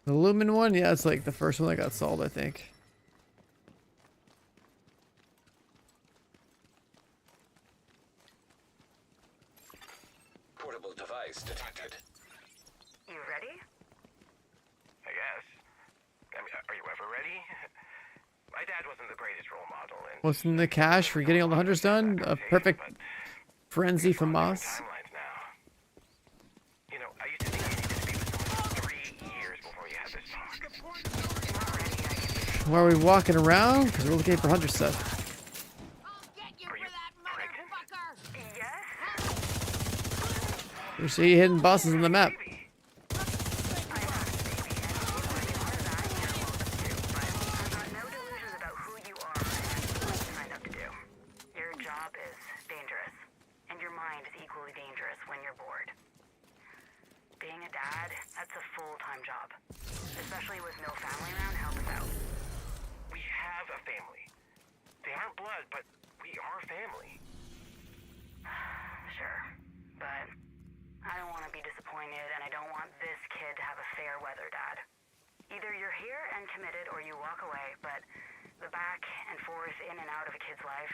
The Lumen one? Yeah, it's like the first one that got solved, I think. Portable device detected. You ready? I guess. I mean, are you ever ready? My dad wasn't the greatest role model, and What's in the cache for getting all the hunters done? A perfect frenzy from Moss. timelines now. You know, I used to think you needed to be with someone 3 years before you had this talk. Why are we walking around? Because we're looking for hunter stuff. We see hidden bosses on the map. Your job is dangerous, and your mind is equally dangerous when you're bored. Being a dad, that's a full-time job, especially with no family around to help us out. We have a family. They aren't blood, but we are family. Sure, but I don't want to be disappointed, and I don't want this kid to have a fair weather dad. Either you're here and committed, or you walk away, but the back and forth in and out of a kid's life,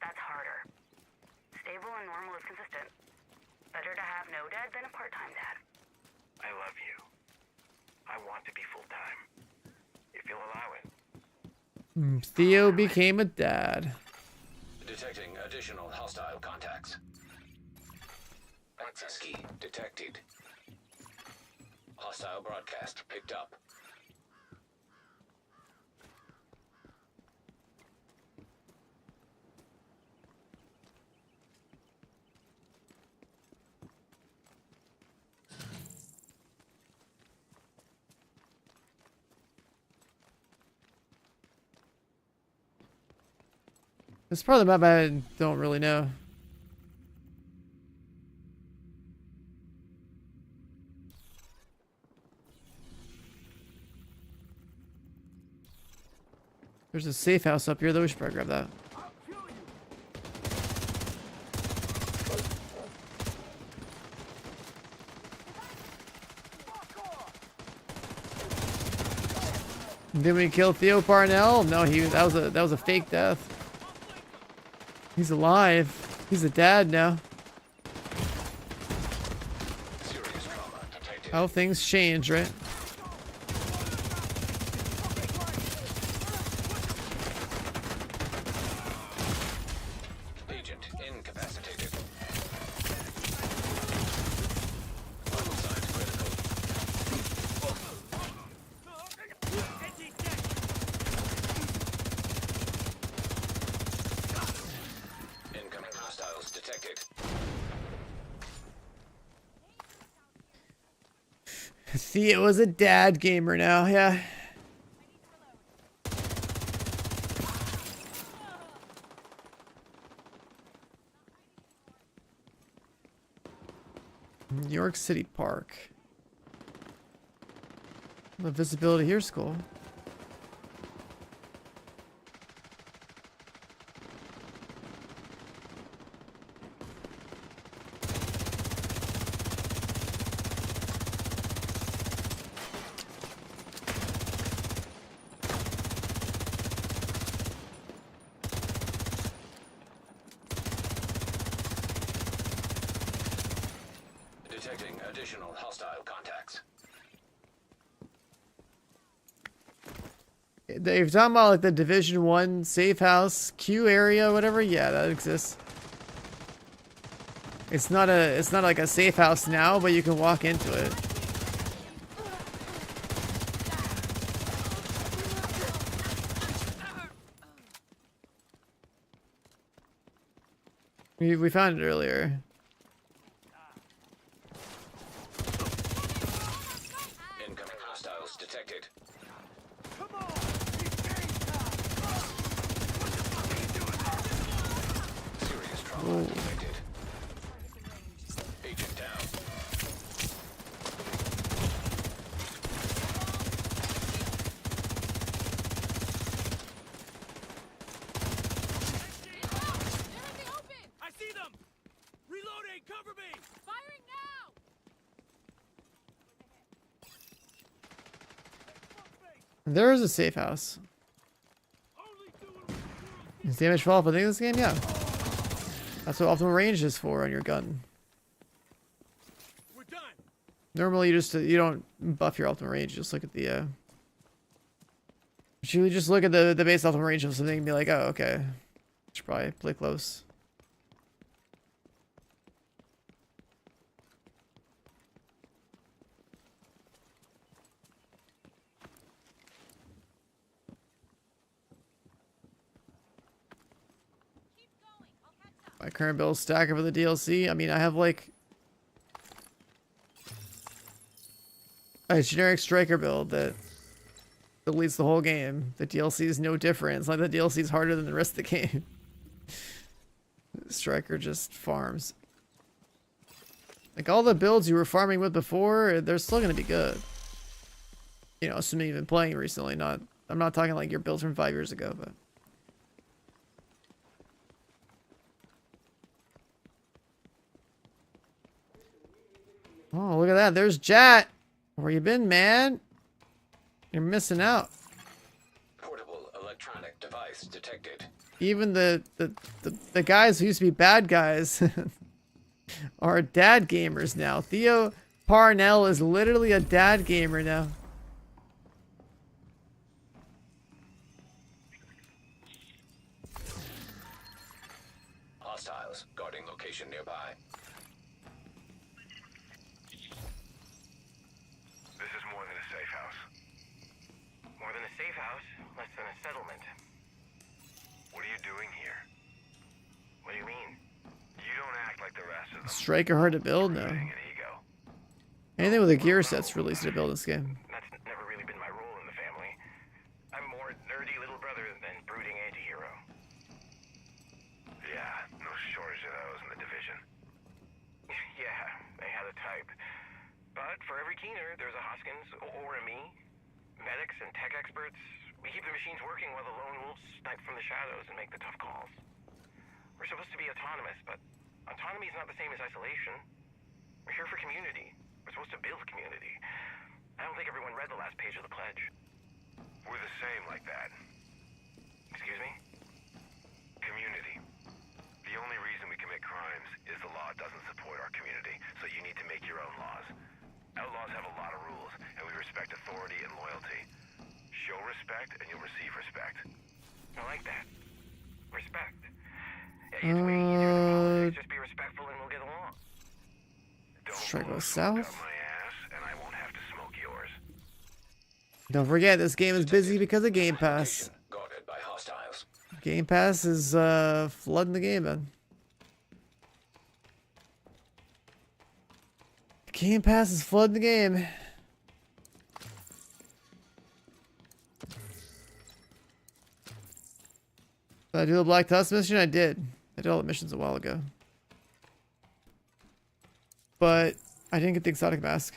that's harder. Stable and normal is consistent. Better to have no dad than a part-time dad. I love you. I want to be full-time. If you'll allow it. Theo became a dad. Detecting additional hostile contacts. Access key detected. Hostile broadcast picked up. This part of the map I don't really know. There's a safe house up here though. We should probably grab that. Did we kill Theo Parnell? No, that was a fake death. He's alive. He's a dad now. How things change, right? Agent incapacitated. Incoming hostiles detected. Theo was a dad gamer now, yeah. New York City Park. The visibility here's cool. Detecting additional hostile contacts. If you're talking about like the Division 1 safe house Q area, whatever, yeah, that exists. It's not like a safe house now, but you can walk into it. We found it earlier. Incoming hostiles detected. Serious trauma detected. Agent down. I see them! Reloading! Cover me! Firing now! There is a safe house. Is damage fall off a thing in this game? Yeah. That's what optimal range is for on your gun. Normally you don't buff your optimal range, just look at the you just look at the base optimal range of something and be like, oh okay. Should probably play close. My current build stacker for the DLC. I mean, I have like a generic striker build that deletes the whole game. The DLC is no different. It's like the DLC is harder than the rest of the game. Striker just farms. Like all the builds you were farming with before, they're still gonna be good. You know, assuming you've been playing recently. I'm not talking like your builds from 5 years ago, but. Oh, look at that. There's Jat. Where you been, man? You're missing out. Portable electronic device detected. Even the guys who used to be bad guys are dad gamers now. Theo Parnell is literally a dad gamer now. Hostiles guarding location nearby. This is more than a safe house. More than a safe house, less than a settlement. What are you doing here? What do you mean? You don't act like the rest of them. Striker hard to build now. Anything with a gear set's really easy to build this game. That's never really been my role in the family. I'm more nerdy little brother than brooding anti-hero. Yeah, no shortage of those in the division. Yeah, they had a type. But for every keener, there's a Hoskins or a me. Medics and tech experts, We keep the machines working while the lone wolves snipe from the shadows and make the tough calls. We're supposed to be autonomous, but autonomy is not the same as isolation. We're here for community. We're supposed to build community. I don't think everyone read the last page of the pledge. We're the same like that. Excuse me? Community. The only reason we commit crimes is the law doesn't support our community, so you need to make your own laws. Outlaws have a lot of rules, and we respect authority and loyalty. Show respect, and you'll receive respect. I like that. Respect. It's way easier than politics. Just be respectful and we'll get along. Let's try to go south. My ass, and I won't have to smoke yours. Don't forget, this game is busy because of Game Pass. Guarded by hostiles. Game Pass is flooding the game, man. Game Pass is flooding the game. Did I do the Black Tusk mission? I did. I did all the missions a while ago. But I didn't get the exotic mask.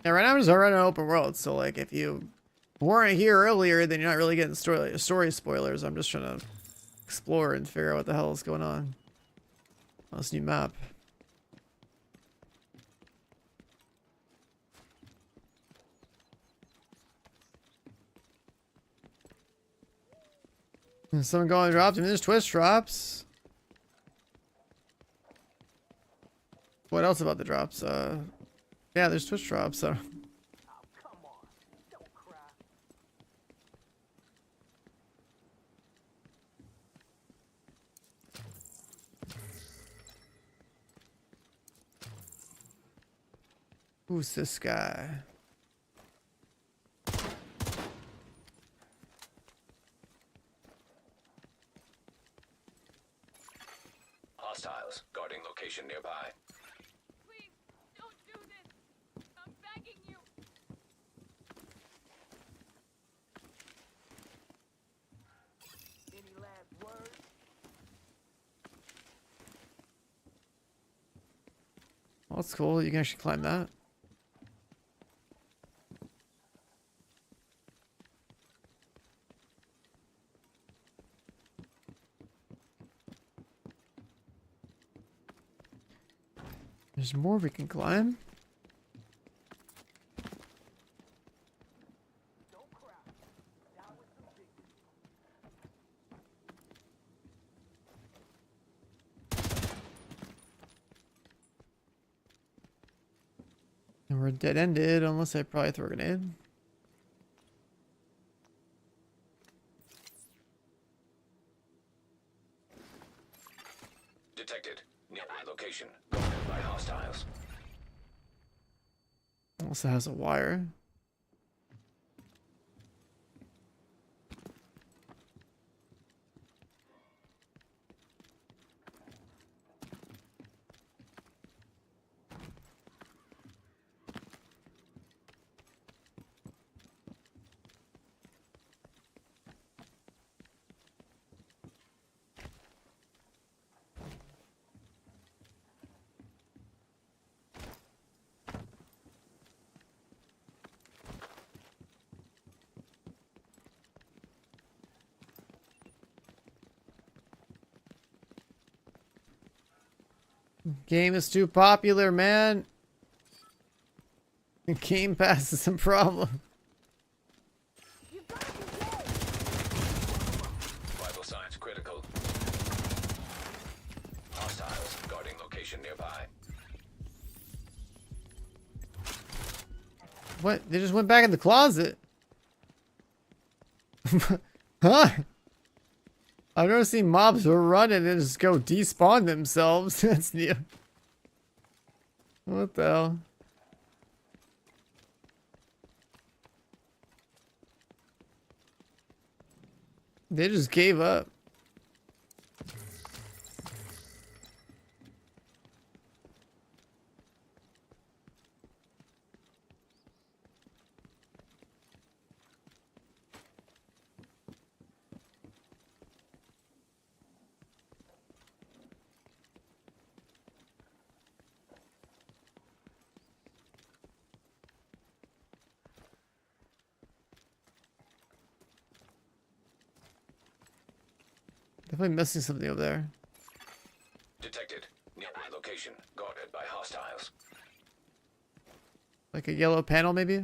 Yeah, right now I'm just running an open world, so like if you weren't here earlier, then you're not really getting story spoilers. I'm just trying to explore and figure out what the hell is going on this new map. Is someone going drops? I mean, there's twist drops. What else about the drops? Yeah, there's twist drops, so. Who's this guy? Hostiles guarding location nearby. Please, don't do this. I'm begging you. Any last words? Well, that's cool. You can actually climb that. There's more we can climb. And we're dead-ended unless I probably throw a grenade. Detected. Nearby location. Guarded by hostiles. Also has a wire. Game is too popular, man. Game Pass is some problem. Vital signs critical. Hostiles guarding location nearby. What? They just went back in the closet. Huh? I've never seen mobs who are running and just go despawn themselves. That's new. What the hell? They just gave up. Definitely missing something over there. Detected. Nearby location. Guarded by hostiles. Like a yellow panel, maybe?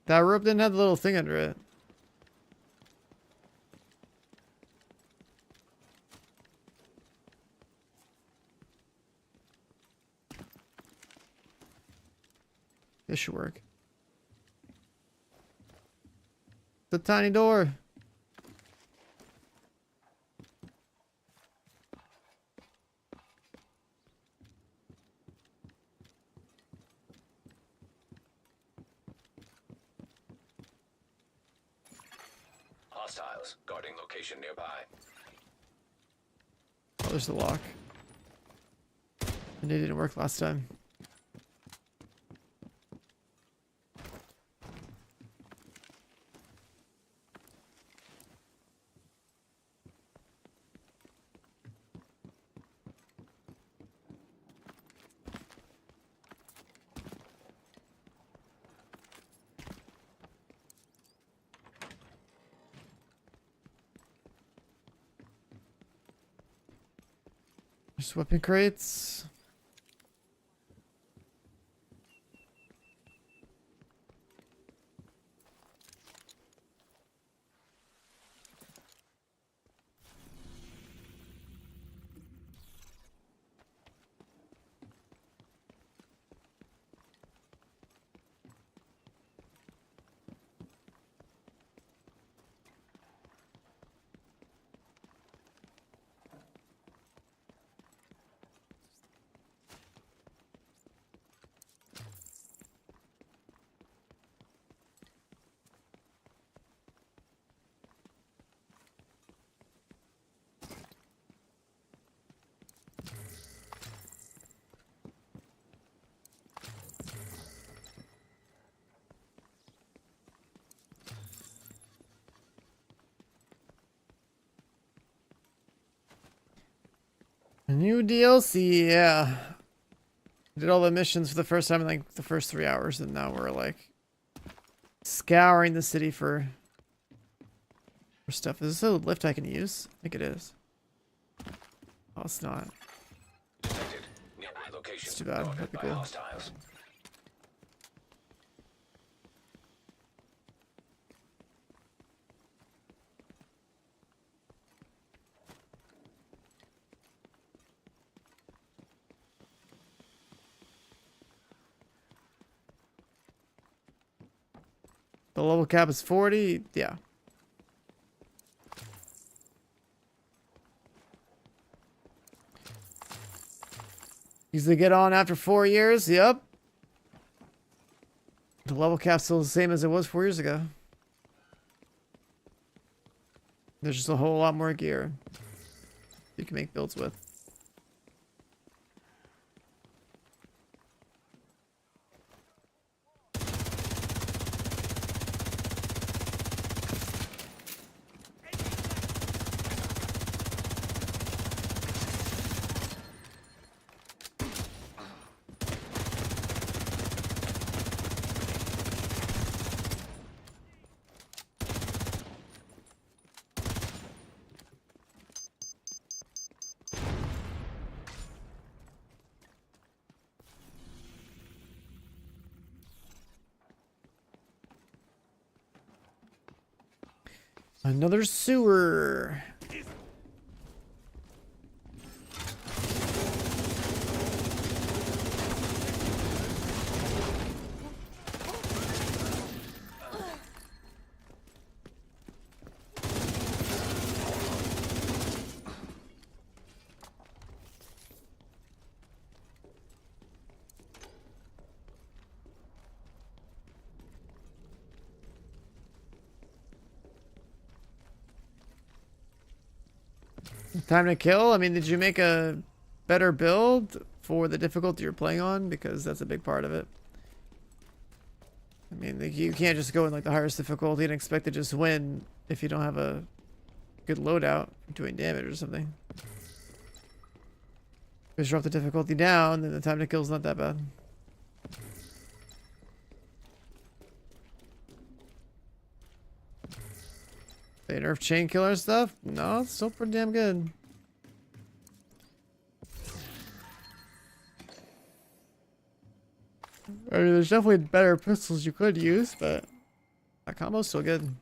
That rope didn't have the little thing under it. This should work. The tiny door. Hostiles. Guarding location nearby. Oh, there's the lock. And it didn't work last time. There's weapon crates. New DLC, yeah. Did all the missions for the first time in like the first 3 hours, and now we're like scouring the city for stuff. Is this a lift I can use? I think it is. Oh, it's not. Detected. Nearby location. It's too bad. That'd be cool. Hostiles. The level cap is 40. Yeah. Usually get on after 4 years. Yep. The level cap's still the same as it was 4 years ago. There's just a whole lot more gear you can make builds with. Another sewer. Time to kill? I mean, did you make a better build for the difficulty you're playing on? Because that's a big part of it. I mean, like, you can't just go in like the highest difficulty and expect to just win if you don't have a good loadout doing damage or something. Just drop the difficulty down, then the time to kill is not that bad. They nerf chain killer stuff? No, it's still pretty damn good. I mean, there's definitely better pistols you could use, but that combo's still good.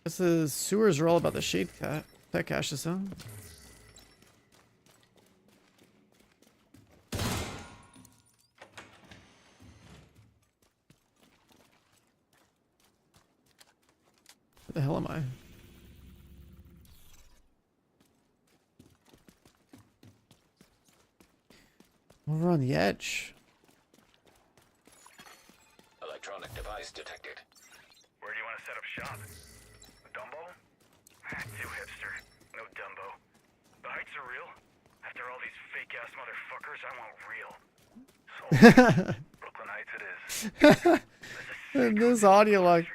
Guess the sewers are all about the shade tech caches, huh? Where the hell am I? Over on the edge. Electronic device detected. Where do you want to set up shop? Dumbo? Too hipster. No Dumbo. The heights are real. After all these fake-ass motherfuckers, I want real. So, Brooklyn Heights it is. This audio log.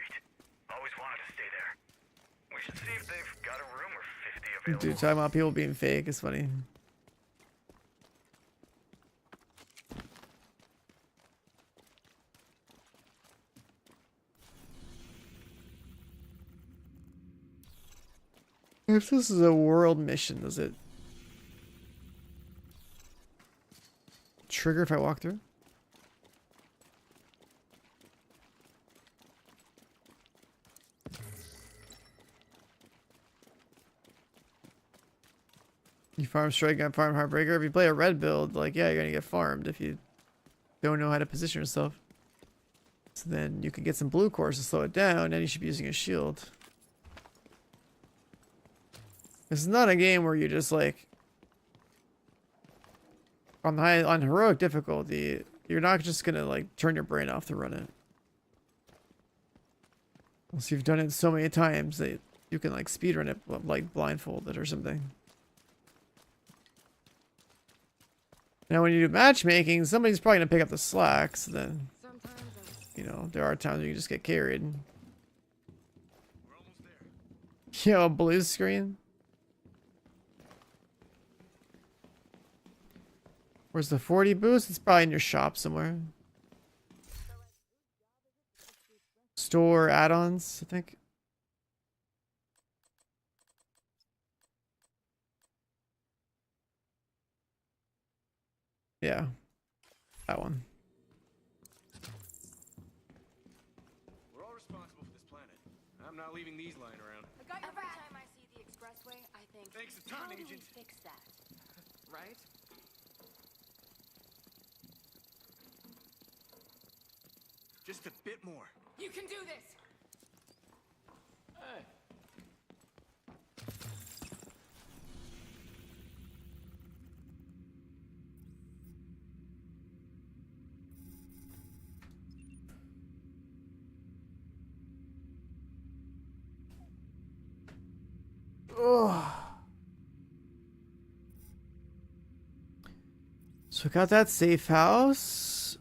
Always wanted to stay there. We should see if they've got a room or 50 available. Dude, talking about people being fake is funny. If this is a world mission, does it trigger if I walk through? You farm strike gun, farm heartbreaker. If you play a red build, like, yeah, you're gonna get farmed if you don't know how to position yourself. So then you can get some blue cores to slow it down, and you should be using a shield. This is not a game where you just like on heroic difficulty, you're not just gonna like turn your brain off to run it. Unless you've done it so many times that you can like speedrun it like blindfolded or something. Now when you do matchmaking, somebody's probably gonna pick up the slack, so then you know, there are times where you just get carried. Yo, blue screen. Where's the 40 boost? It's probably in your shop somewhere. Store add-ons, I think. Yeah, that one. We're all responsible for this planet. I'm not leaving these lying around. Every time I see the expressway, I think, Thanks a ton, how do we Agent. fix that? Right? Just a bit more. You can do this! Hey. So we got that safe house.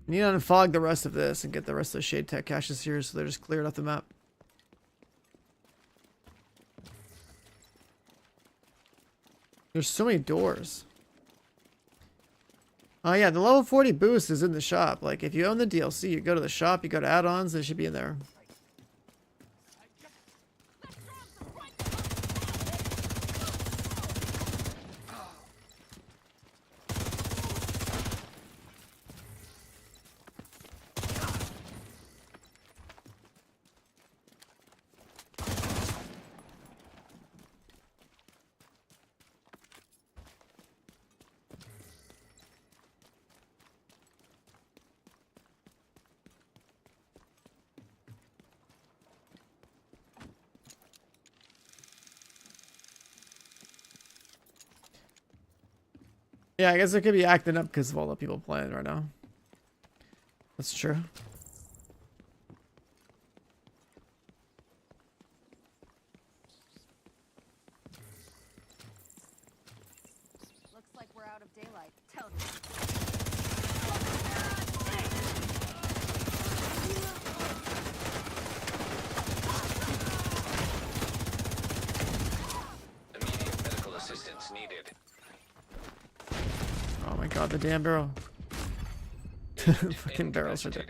We need to unfog the rest of this and get the rest of the shade tech caches here so they're just cleared off the map. There's so many doors. Oh yeah, the level 40 boost is in the shop. Like if you own the DLC, you go to the shop, you go to add-ons, they should be in there. Yeah, I guess it could be acting up because of all the people playing right now. That's true. god, the damn barrel. Fucking barrels right there.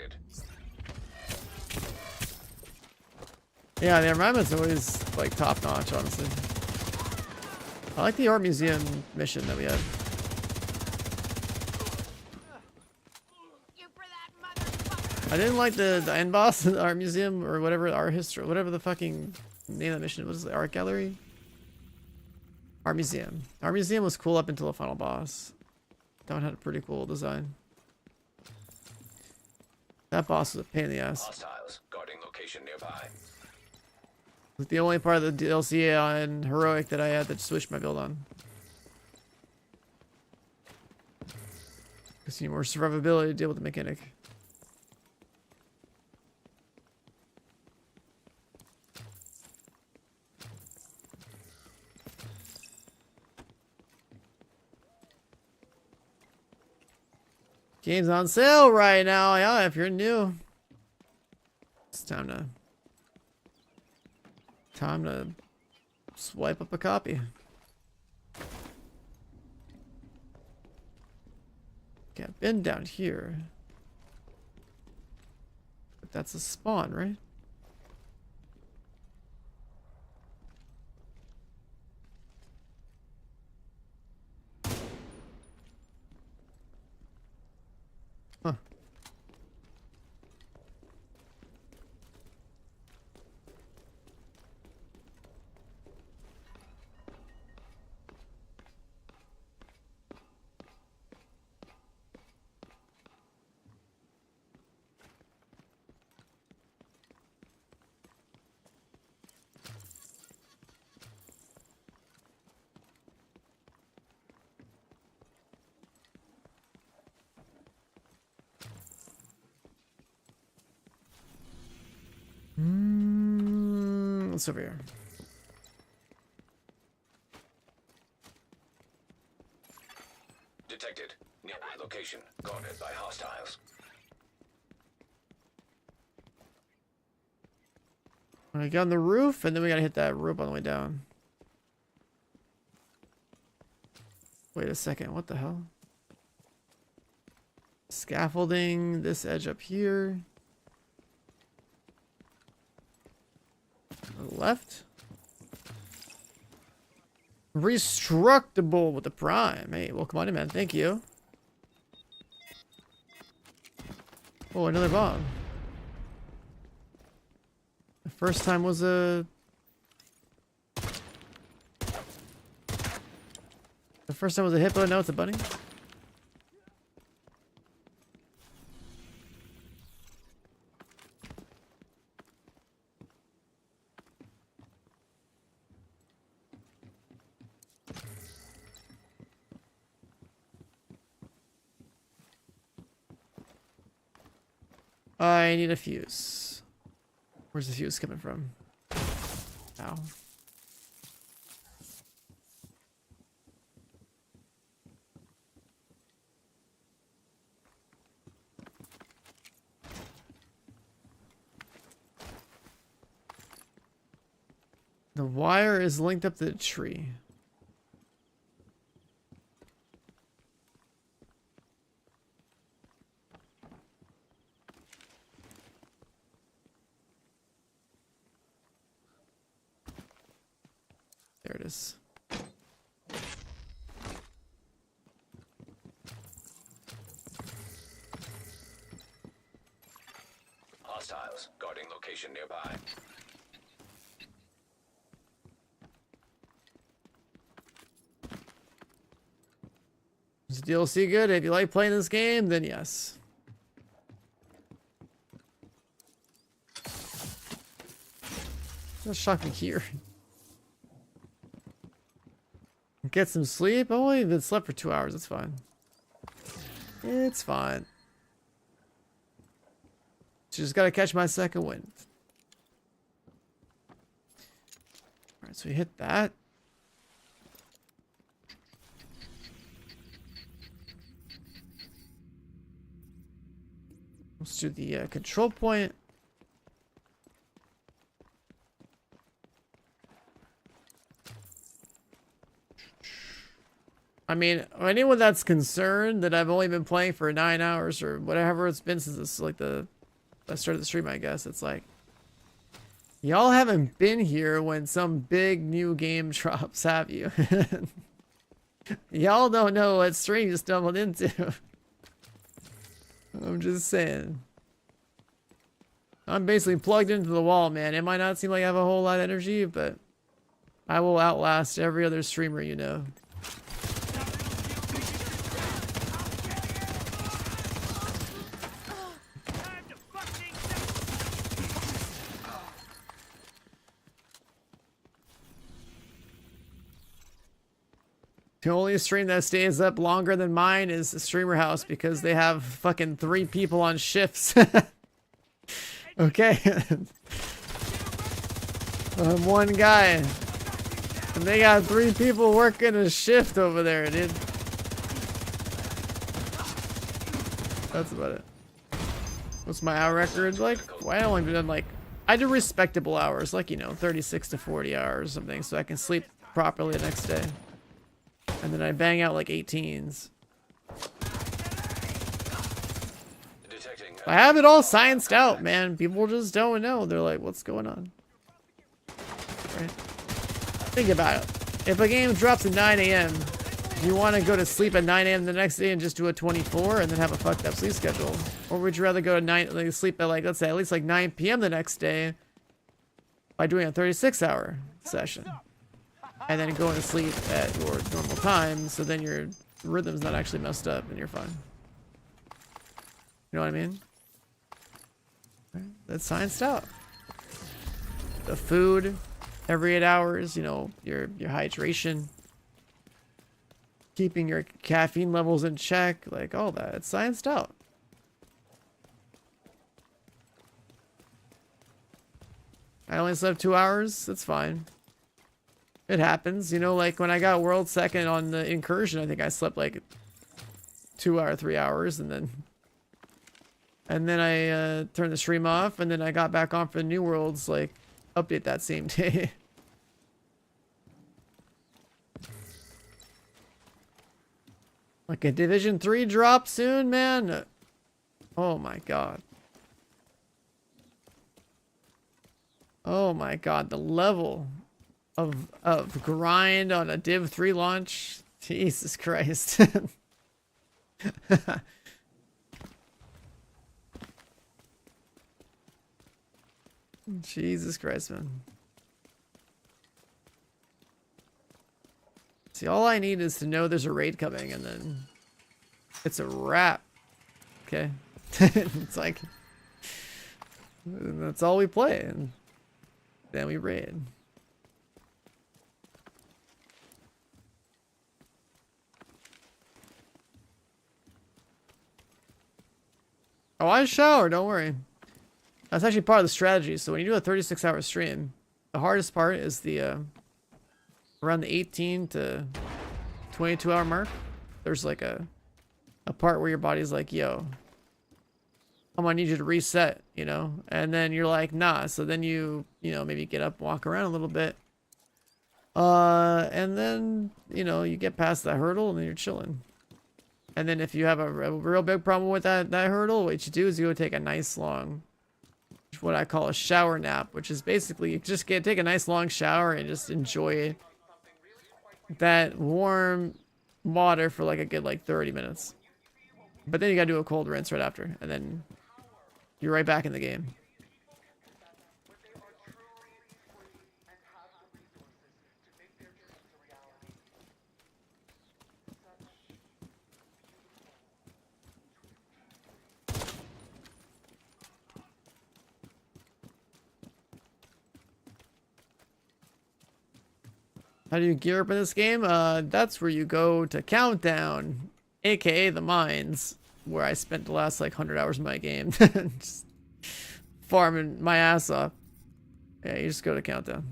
Yeah, the environment's always like top notch, honestly. I like the art museum mission that we had. I didn't like the end boss in the art museum or whatever, art history, whatever the fucking name of the mission was. The art gallery, art museum. Art museum was cool up until the final boss. That one had a pretty cool design. That boss was a pain in the ass. Hostiles guarding location nearby. It's the only part of the DLC on heroic that I had to switch my build on. Because you need more survivability to deal with the mechanic. Game's on sale right now, yeah, if you're new. It's time to swipe up a copy. Okay, I've been down here. But that's a spawn, right? Huh. What's over here? Detected. Nearby location. Guarded by hostiles. I got on the roof, and then we gotta hit that rope on the way down. Wait a second, what the hell? Scaffolding, this edge up here. Left. Restructable with the prime. Hey, welcome on in, man. Thank you. Oh, another bomb. The first time was a... The first time was a hippo, now it's a bunny. I need a fuse. Where's the fuse coming from? Ow. The wire is linked up to the tree. There it is. Hostiles guarding location nearby. Is the DLC good? If you like playing this game, then yes. That's shocking here. Get some sleep. I only even slept for 2 hours. It's fine. It's fine. Just gotta catch my second wind. Alright, so we hit that. Let's do the control point. I mean, anyone that's concerned that I've only been playing for 9 hours or whatever it's been since it's like I started the stream, I guess. It's like, y'all haven't been here when some big new game drops, have you? Y'all don't know what stream you stumbled into. I'm just saying. I'm basically plugged into the wall, man. It might not seem like I have a whole lot of energy, but I will outlast every other streamer you know. The only stream that stays up longer than mine is the Streamer House because they have fucking 3 people on shifts. Okay. I'm one guy. And they got 3 people working a shift over there, dude. That's about it. What's my hour record like? Well, I only done like, I do respectable hours, like, you know, 36 to 40 hours or something, so I can sleep properly the next day. And then I bang out like 18s. I have it all scienced out, man. People just don't know. They're like, what's going on? Right? Think about it. If a game drops at 9 a.m., do you want to go to sleep at 9 a.m. the next day and just do a 24 and then have a fucked up sleep schedule? Or would you rather go to sleep at like, let's say at least like 9 p.m. the next day by doing a 36-hour session? And then going to sleep at your normal time, so then your rhythm's not actually messed up and you're fine. You know what I mean? That's scienced out. The food every 8 hours, you know, your hydration, keeping your caffeine levels in check, like all that. It's scienced out. I only slept 2 hours. That's fine. It happens, you know, like when I got world second on the incursion, I think I slept like 2 or 3 hours, and then I turned the stream off, and then I got back on for the New Worlds like update that same day. Like a Division 3 drop soon, man. Oh my god. Oh my god, the level of grind on a Div 3 launch. Jesus Christ. Jesus Christ, man. See, all I need is to know there's a raid coming, and then it's a wrap. Okay? It's like, that's all we play, and then we raid. Oh, I shower, don't worry. That's actually part of the strategy. So when you do a 36-hour stream, the hardest part is the around the 18 to 22-hour mark. There's like a part where your body's like, yo, I'm gonna need you to reset, you know? And then you're like, nah. So then you know, maybe get up, walk around a little bit. And then, you know, you get past that hurdle and then you're chilling. And then if you have a real big problem with that hurdle, what you do is you go take a nice long, what I call a shower nap, which is basically you just take a nice long shower and just enjoy that warm water for like a good like 30 minutes. But then you gotta do a cold rinse right after, and then you're right back in the game. How do you gear up in this game? That's where you go to Countdown, aka the mines, where I spent the last like 100 hours of my game. Just farming my ass off. Yeah, you just go to Countdown.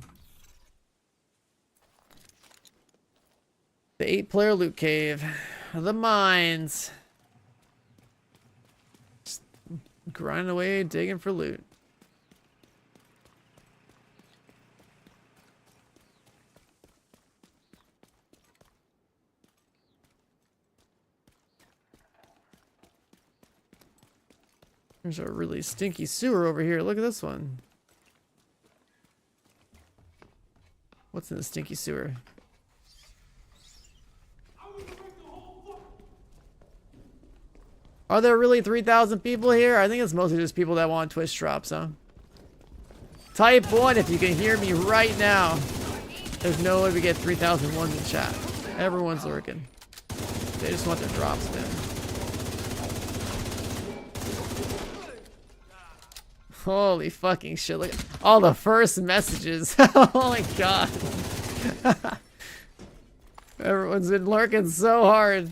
The 8-player loot cave. The mines. Just grinding away, digging for loot. There's a really stinky sewer over here. Look at this one. What's in the stinky sewer? Are there really 3,000 people here? I think it's mostly just people that want Twitch drops, huh? Type 1 if you can hear me right now. There's no way we get 3,000 ones in chat. Everyone's lurking. They just want their drops, man. Holy fucking shit. Look at all the first messages. Oh my god. Everyone's been lurking so hard.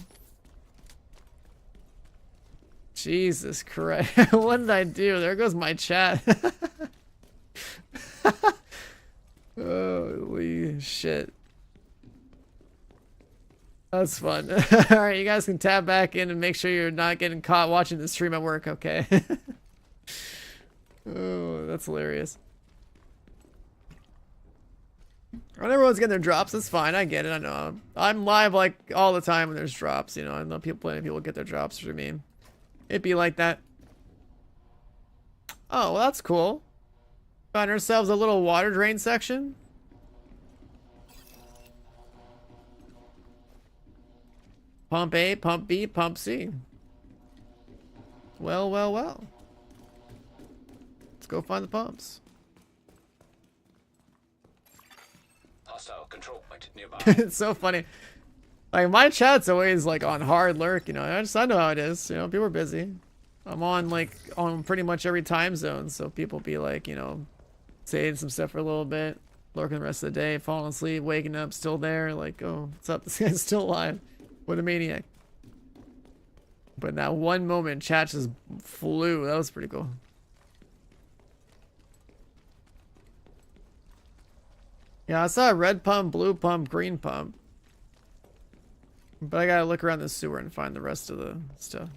Jesus Christ. What did I do? There goes my chat. Holy shit. That's fun. Alright, you guys can tap back in and make sure you're not getting caught watching the stream at work, okay? Oh, that's hilarious. When everyone's getting their drops, that's fine. I get it. I know. I'm live like all the time when there's drops. You know, I know plenty of people get their drops through me. It'd be like that. Oh, well, that's cool. Found ourselves a little water drain section. Pump A, pump B, pump C. Well, well, well. Let's go find the pumps. Hostile control point nearby. It's so funny. Like, my chat's always like on hard lurk, you know. I know how it is. You know, people are busy. I'm on like on pretty much every time zone, so people be like, you know, saying some stuff for a little bit, lurking the rest of the day, falling asleep, waking up, still there, like, oh, what's up? This guy's still alive. What a maniac. But that one moment, chat just flew. That was pretty cool. Yeah, I saw a red pump, blue pump, green pump. But I gotta look around the sewer and find the rest of the stuff.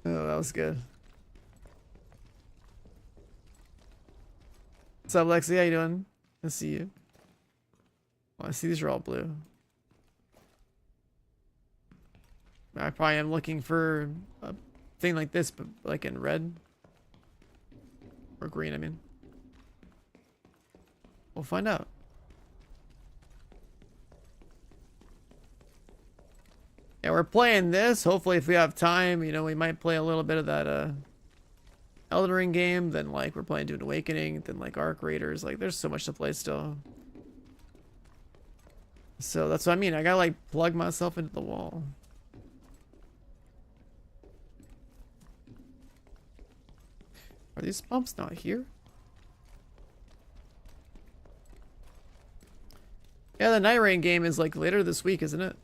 Oh, that was good. What's up, Lexi? How you doing? I see you. Well, I see these are all blue. I probably am looking for a thing like this, but like in red. Or green, I mean. We'll find out. Yeah, we're playing this. Hopefully, if we have time, you know, we might play a little bit of that, Elden Ring game, then like we're playing Dune Awakening, then like Arc Raiders. Like there's so much to play still. So that's what I mean. I gotta like plug myself into the wall. Are these pumps not here? Yeah, the Night Rain game is like later this week, isn't it?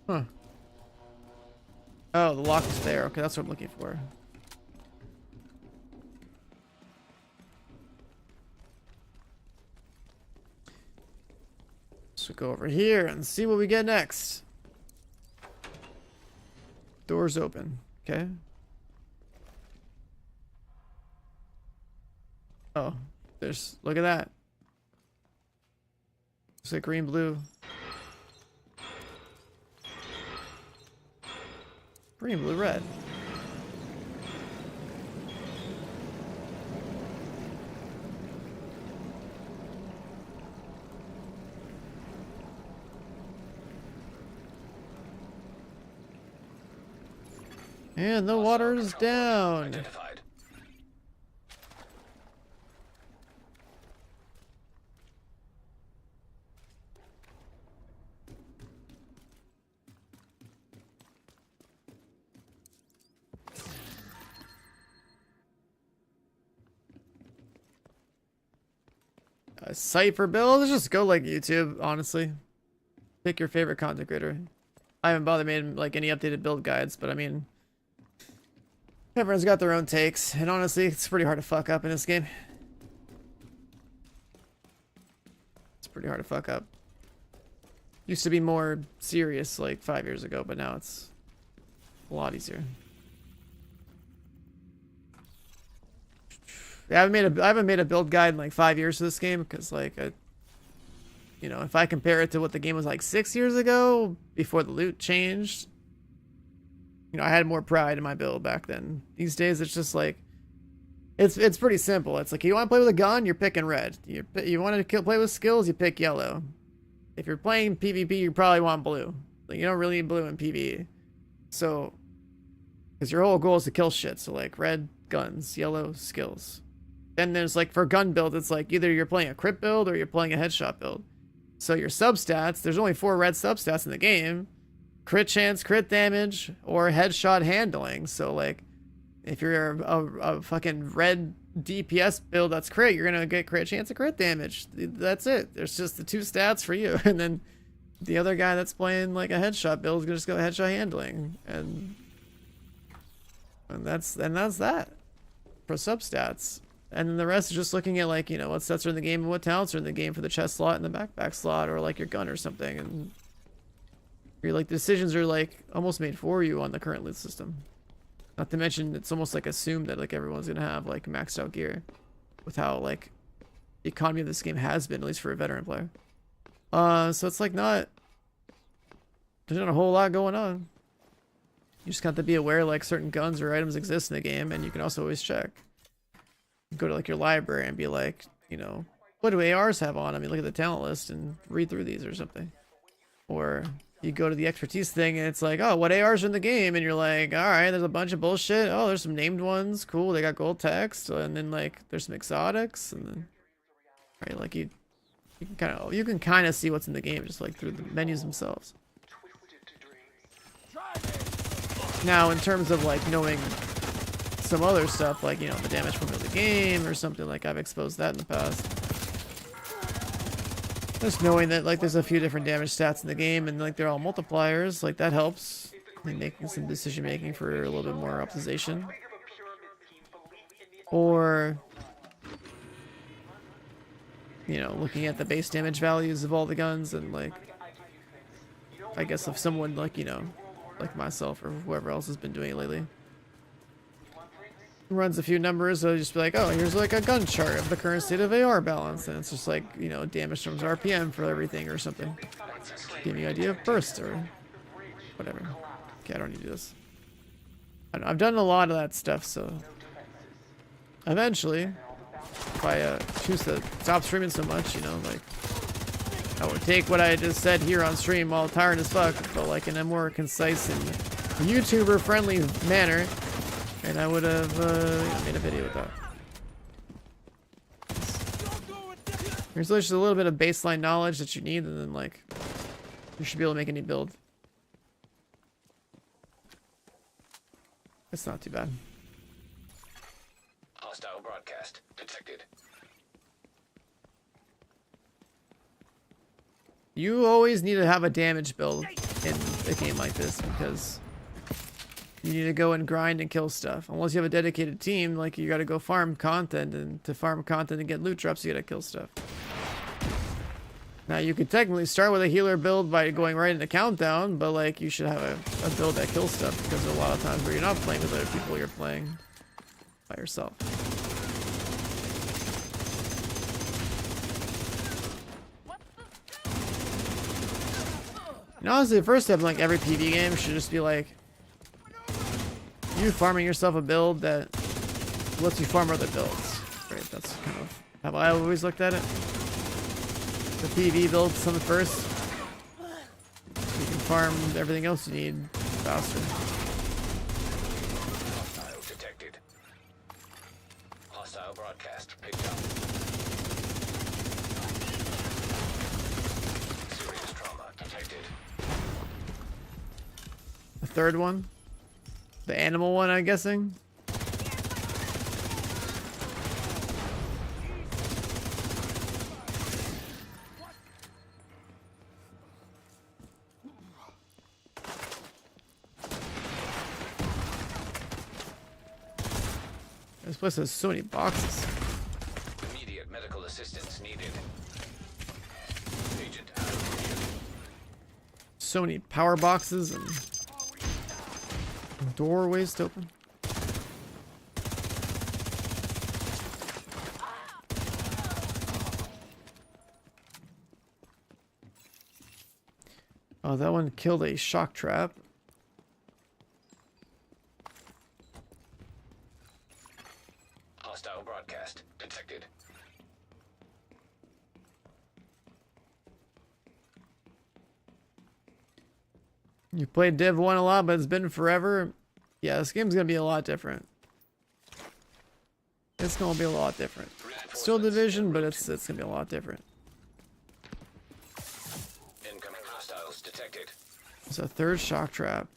Huh. Oh, the lock is there. Okay, that's what I'm looking for. So go over here and see what we get next. Doors open. Okay. Oh, there's, look at that. Looks like green, blue. Green, blue, red. And the water is down. Identified. A Cypher build? Let's just go like YouTube, honestly. Pick your favorite content creator. I haven't bothered making like any updated build guides, but I mean, everyone's got their own takes, and honestly, it's pretty hard to fuck up in this game. It's pretty hard to fuck up. Used to be more serious like 5 years ago, but now it's a lot easier. Yeah, I haven't made a build guide in like 5 years for this game because like you know, if I compare it to what the game was like 6 years ago before the loot changed, you know, I had more pride in my build back then. These days it's just like it's pretty simple. It's like you want to play with a gun, you're picking red. You want to play with skills, you pick yellow. If you're playing PvP, you probably want blue. Like, you don't really need blue in PvE. So, because your whole goal is to kill shit. So like red, guns, yellow, skills. Then there's like for gun build, it's like either you're playing a crit build or you're playing a headshot build. So your substats, there's only 4 red substats in the game. Crit chance, crit damage, or headshot handling. So like, if you're a fucking red DPS build that's crit, you're gonna get crit chance and crit damage. That's it. There's just the 2 stats for you. And then the other guy that's playing like a headshot build is gonna just go headshot handling. And that's that for substats. And then the rest is just looking at like, you know, what stats are in the game and what talents are in the game for the chest slot and the backpack slot, or like your gun or something. And you're like, the decisions are like almost made for you on the current loot system. Not to mention, it's almost like assumed that like everyone's gonna have like maxed out gear, with how like the economy of this game has been, at least for a veteran player. So it's like there's not a whole lot going on. You just got to be aware like certain guns or items exist in the game, and you can also always check. Go to like your library and be like, you know, what do ARs have on? I mean, look at the talent list and read through these or something. Or you go to the expertise thing and it's like, oh, what ARs are in the game? And you're like, all right, there's a bunch of bullshit. Oh, there's some named ones. Cool, they got gold text. And then like there's some exotics, and then right, like you can kind of see what's in the game just like through the menus themselves. Now, in terms of like knowing some other stuff, like, you know, the damage from the game or something, like I've exposed that in the past. Just knowing that like there's a few different damage stats in the game and like they're all multipliers, like that helps in making some decision making for a little bit more optimization. Or, you know, looking at the base damage values of all the guns, and like, I guess if someone like, you know, like myself or whoever else has been doing it lately, runs a few numbers, so just be like, oh, here's like a gun chart of the current state of AR balance, and it's just like, you know, damage terms RPM for everything or something. Give you an idea of burst or whatever. Okay, I don't need to do this. I've done a lot of that stuff, so eventually, if I choose to stop streaming so much, you know, like, I would take what I just said here on stream while tired as fuck, but like in a more concise and YouTuber-friendly manner, and I would have made a video with that. There's just a little bit of baseline knowledge that you need, and then like you should be able to make any build. It's not too bad. Hostile broadcast detected. You always need to have a damage build in a game like this, because you need to go and grind and kill stuff. Unless you have a dedicated team, like you gotta go farm content, and to farm content and get loot drops, you gotta kill stuff. Now you could technically start with a healer build by going right into countdown, but like you should have a build that kills stuff, because a lot of times where you're not playing with other people, you're playing by yourself. And honestly, the first step in like every PvE game should just be like you farming yourself a build that lets you farm other builds. Right, that's kind of how I always looked at it. The PvE build something first. You can farm everything else you need faster. Hostile detected. Hostile broadcast picked up. Serious trauma detected. The third one? The animal one, I'm guessing? This place has so many boxes. Immediate medical assistance needed. Agent So many power boxes and doorways to open. Oh, that one killed a shock trap. hostile broadcast detected. You played Div 1 a lot, but it's been forever. Yeah, this game's gonna be a lot different. It's gonna be a lot different. Still Division, but it's gonna be a lot different. Incoming hostiles detected. It's a third shock trap.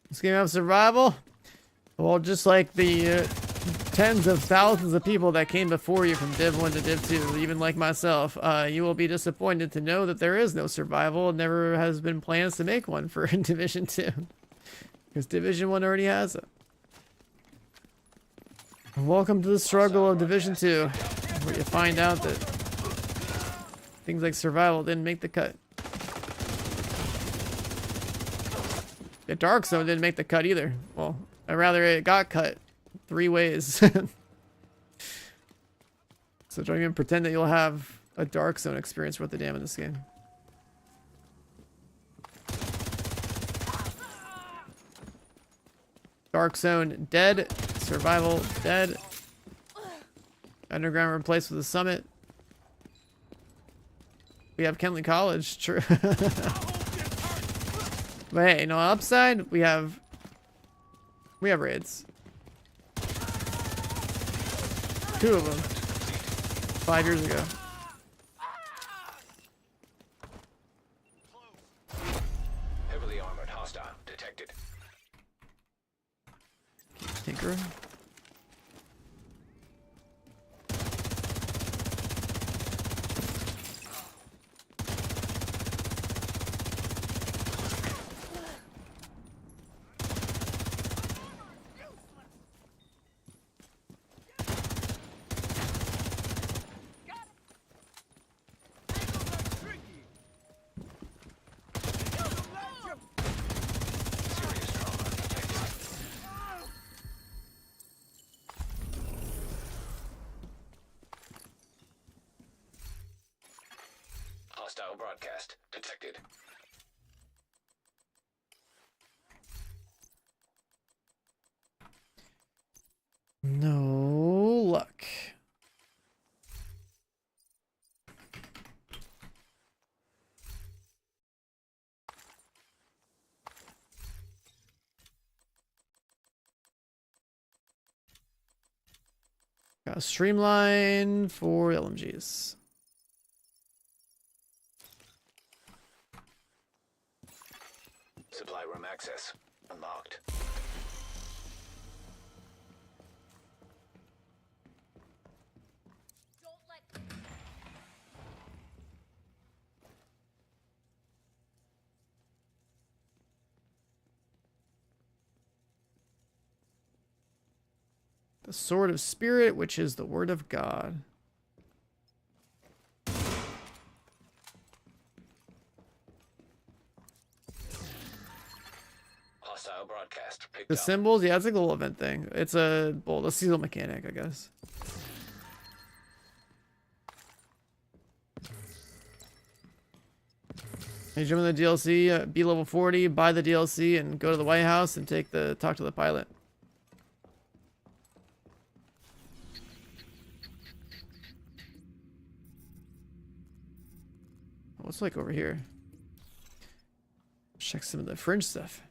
This game have survival? Well, just like the tens of thousands of people that came before you from Div 1 to Div 2, even like myself, you will be disappointed to know that there is no survival. Never has been plans to make one for Division 2. Because Division 1 already has it. Welcome to the struggle of Division 2, where you find out that things like survival didn't make the cut. The Dark Zone didn't make the cut either. Well, rather it got cut 3 ways. So don't even pretend that you'll have a Dark Zone experience worth the damn in this game. Dark Zone dead. Survival dead. Underground replaced with a Summit. We have Kentley College. True. But hey, no upside. We have raids. 2 of them. 5 years ago. Heavily armored hostile detected. Tinker. Hostile broadcast detected. No luck. Got a streamline for LMGs. Supply room access unlocked. The Sword of Spirit, which is the Word of God. Hostile broadcast picked The up. symbols, yeah, it's like a little event thing. It's a seasonal mechanic, I guess. You jump in the DLC, be level 40, buy the DLC, and go to the White House and talk to the pilot. What's like over here? Check some of the fringe stuff.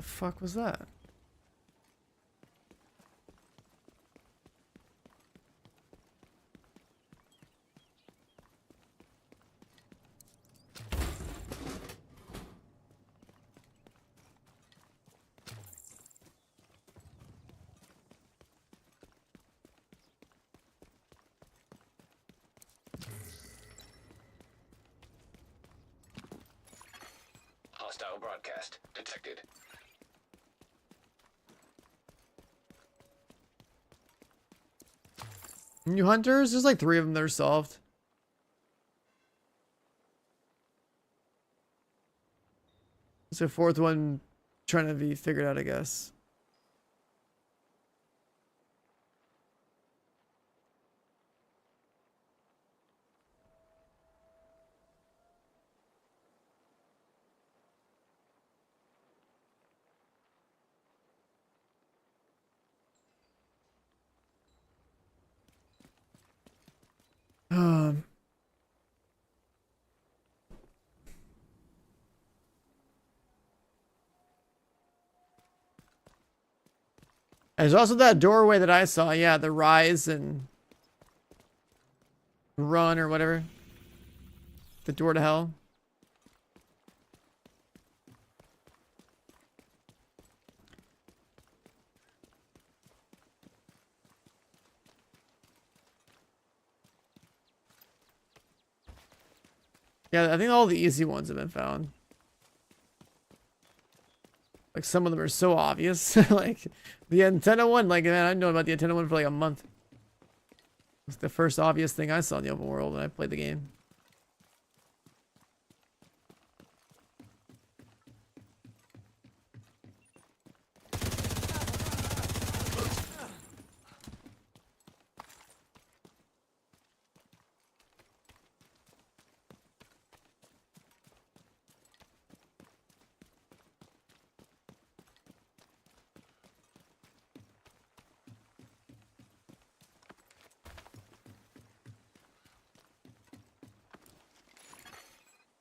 fuck was that? Hostile broadcast detected. New hunters? There's like 3 of them that are solved. There's a 4th one trying to be figured out, I guess. There's also that doorway that I saw. Yeah, the rise and run or whatever. The door to hell. Yeah, I think all the easy ones have been found. Like, some of them are so obvious. Like, the antenna one, like, man, I've known about the antenna one for like a month. It's the first obvious thing I saw in the open world when I played the game.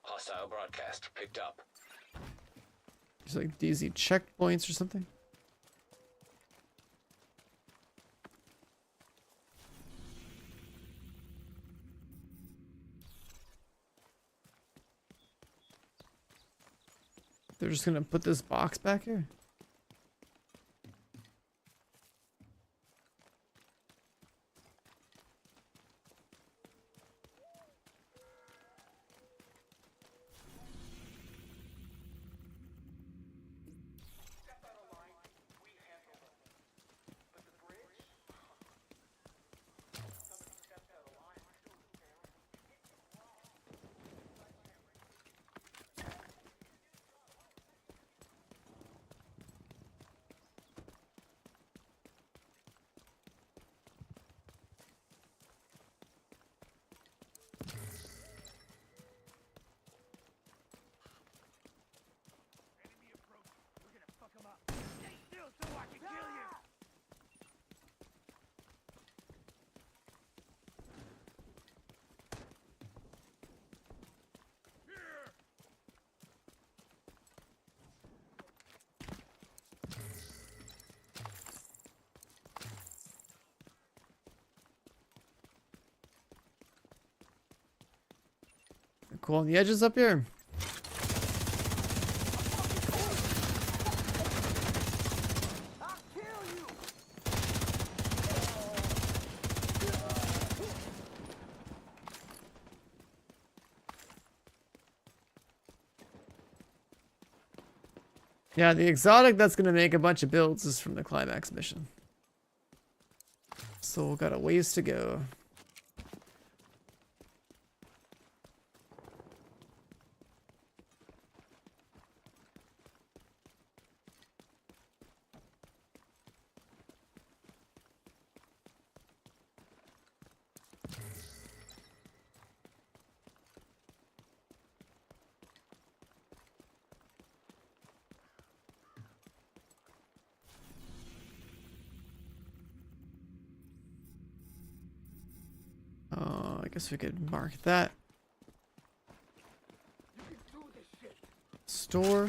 Hostile broadcast picked up. There's like DZ checkpoints or something. They're just gonna put this box back here. Cool on the edges up here. Yeah, the exotic that's gonna make a bunch of builds is from the climax mission. So we've got a ways to go. I guess we could mark that. Store.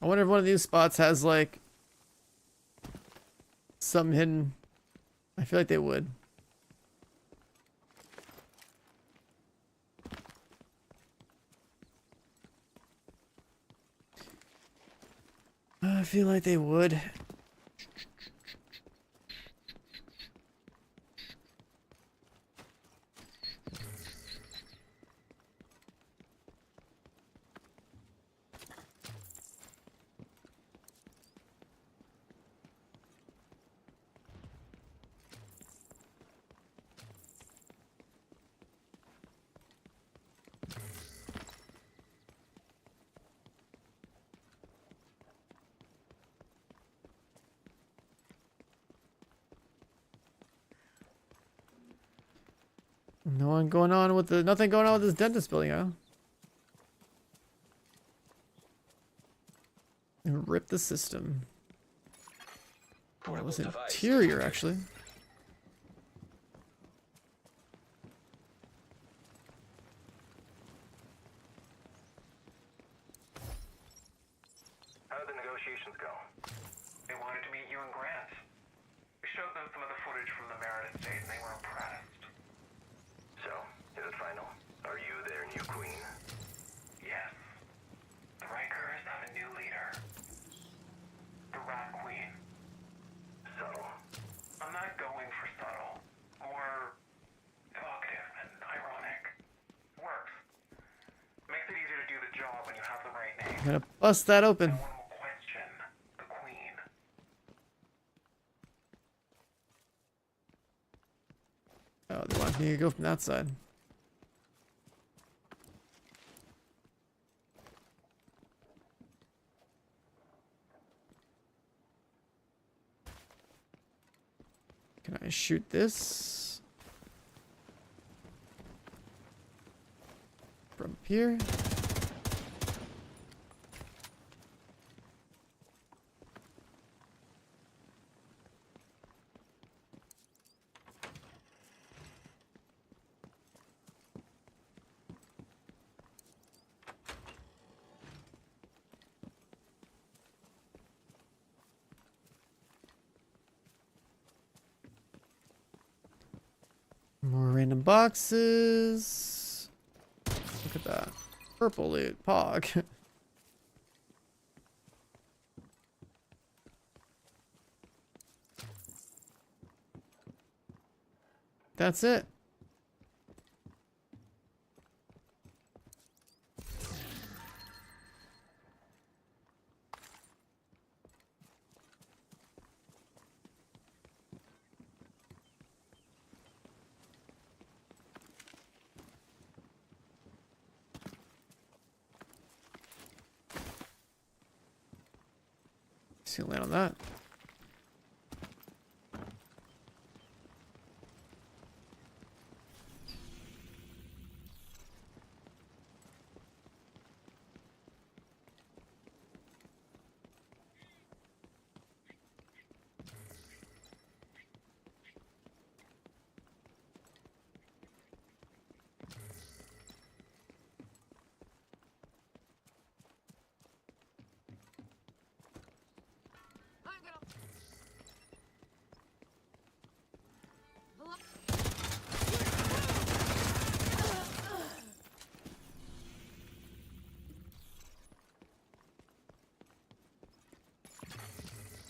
I wonder if one of these spots has like some hidden. I feel like they would. I feel like they would. No one going on with the nothing going on with this dentist building, huh? And rip the system. Oh, it was interior actually. How did the negotiations go? They wanted to meet you and Grant. We showed them some of the footage from the Meredith estate and they were impressed. So, is it final? Are you their new queen? Yes. The Rikers have a new leader. The Rat Queen. Subtle. I'm not going for subtle. More evocative and ironic. Works. Makes it easier to do the job when you have the right name. I'm gonna bust that open. No one will question the Queen. Oh, they want me to go from that side. Can I shoot this? From here? More random boxes. Look at that. Purple loot. Pog. That's it. See, land on that.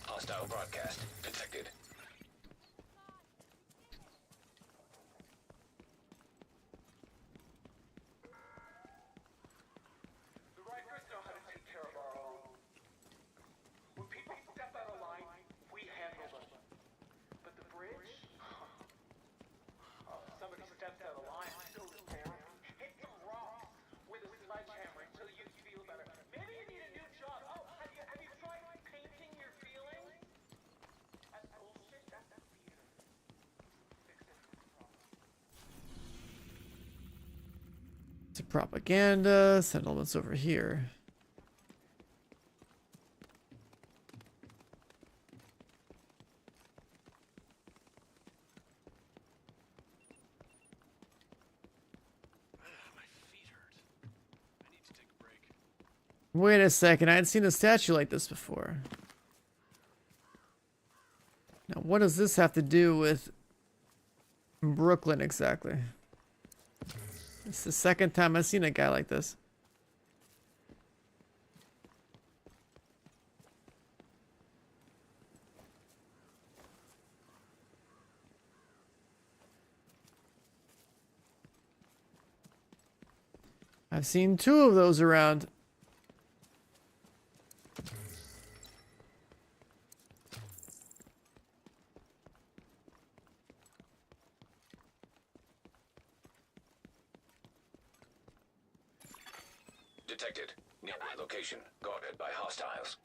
Hostile broadcast detected. The Rikers know how to take care of our own. When people step out of line, we handle them. But the bridge? Somebody steps out of line, still is there. Hit some rocks with a sledgehammer until you feel better. Maybe you need a new job. Oh, have you tried painting your feelings? That's bullshit. That's theater. Fix it. It's a propaganda. Settlements over here. Wait a second, I had seen a statue like this before. Now, what does this have to do with Brooklyn exactly? It's the second time I've seen a guy like this. I've seen 2 of those around. Detected. Nearby location. Guarded by hostiles.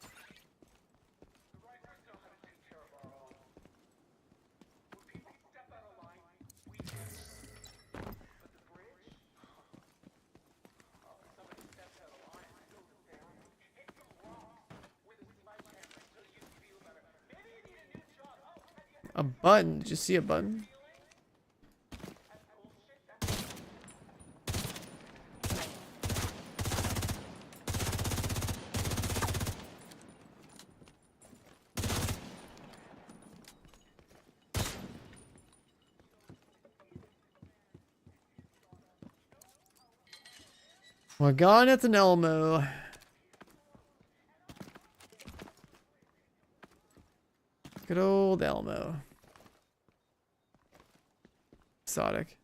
A button? Did you see a button? We're gone at an Elmo. Good old Elmo. Exotic.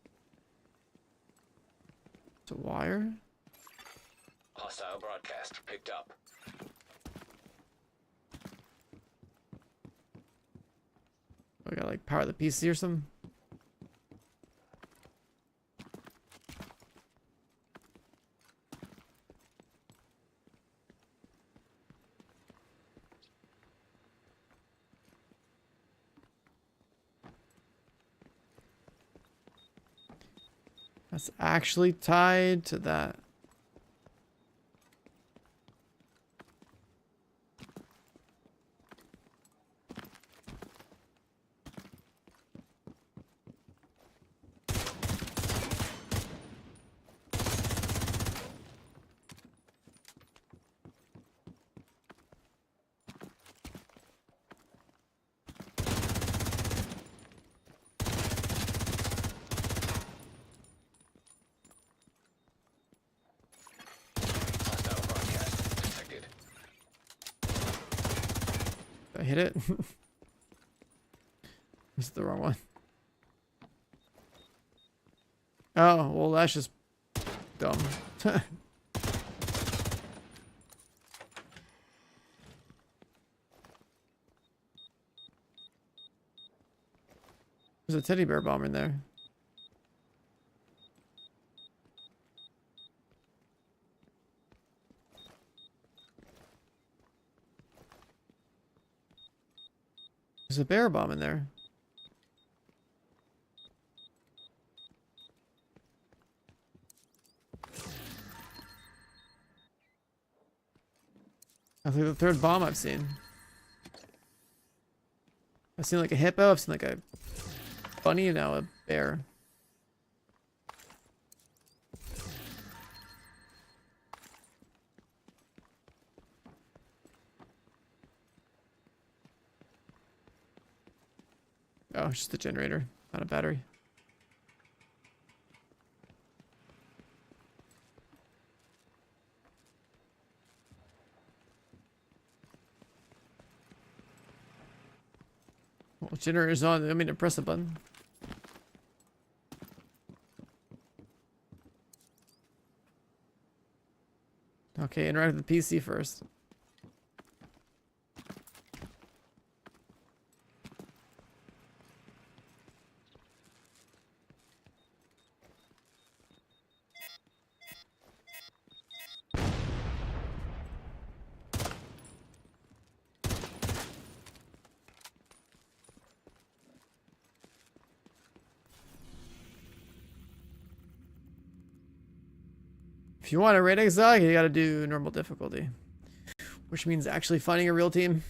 It's a wire? Hostile broadcast picked up. I gotta like power the PC or something. That's actually tied to that. Did I hit it? This is the wrong one. Oh, well that's just dumb. There's a teddy bear bomb in there. There's a bear bomb in there. I think the 3rd bomb I've seen. I've seen like a hippo, I've seen like a bunny, and now a bear. Oh, it's just a generator, not a battery. Well, generator's on. I mean to press a button. Okay, interact with the PC first. If you want a raid exile, you gotta do normal difficulty. Which means actually finding a real team.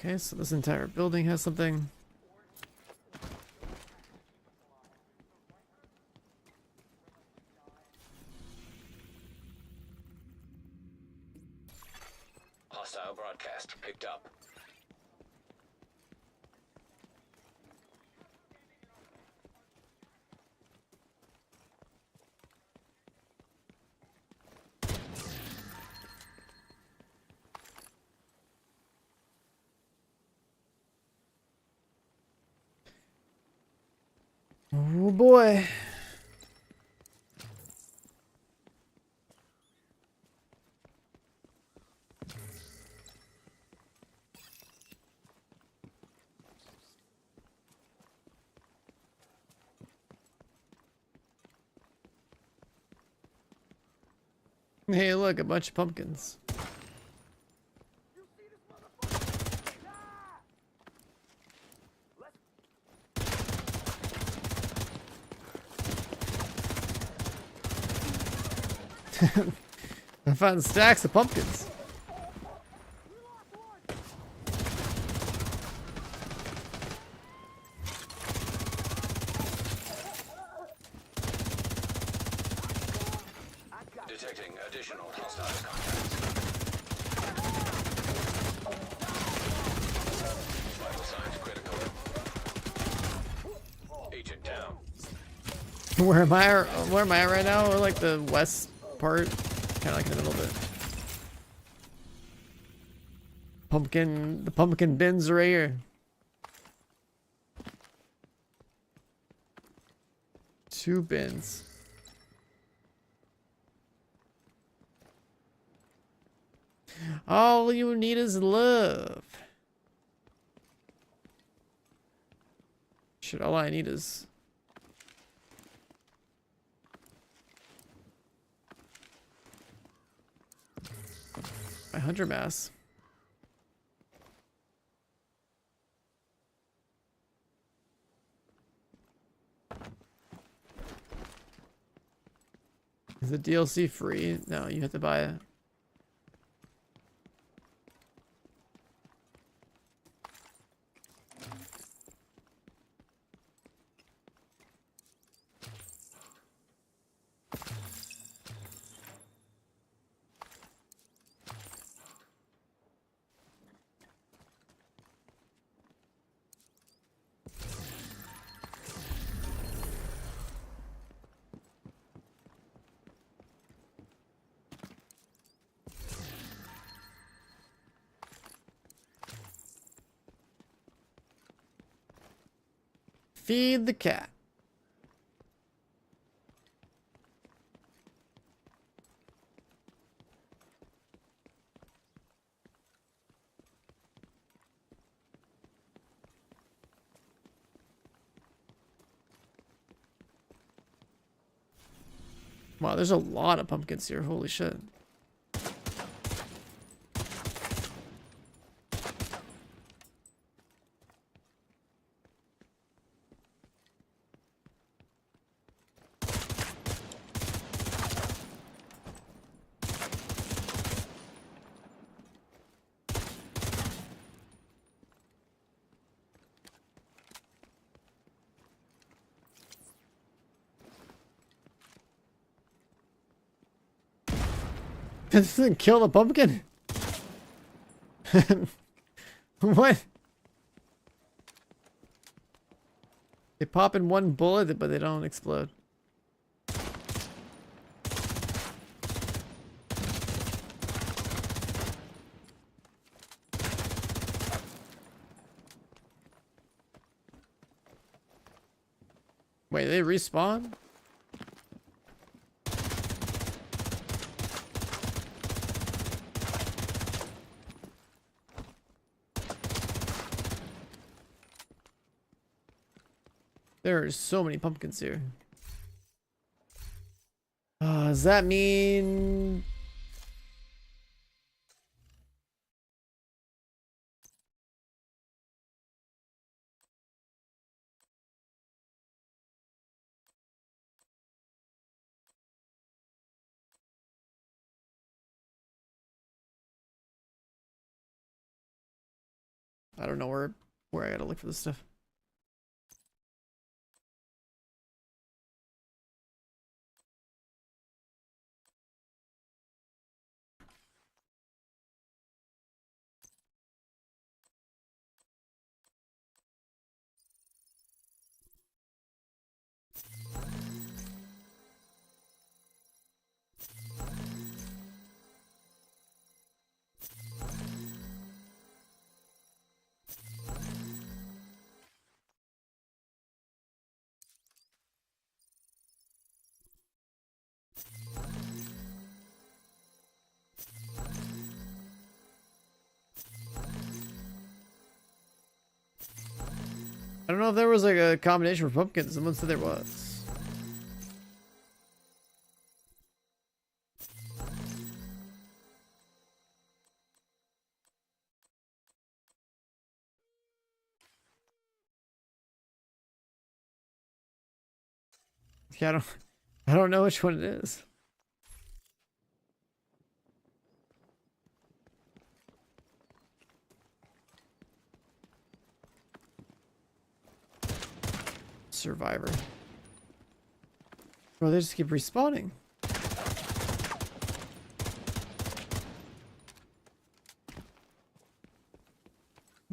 Okay, so this entire building has something. Hostile broadcast picked up. Oh boy. Hey, look, a bunch of pumpkins. I found stacks of pumpkins. Detecting additional hostile contacts. Vital signs critical. Agent down. Where am I? Where am I at right now? We're like the west part, kind of like in the middle of it. The pumpkin bins are right here. Two bins. All you need is love. Shit, all I need is... my 100 mass. Is the DLC free? No, you have to buy it. Feed the cat. Wow, there's a lot of pumpkins here. Holy shit. This doesn't kill the pumpkin. What? They pop in one bullet, but they don't explode. Wait, they respawn? There are so many pumpkins here. Does that mean... I don't know where I gotta look for this stuff. I don't know if there was like a combination for pumpkins. Someone said there was. Yeah, I don't know which one it is. Survivor. Bro, they just keep respawning.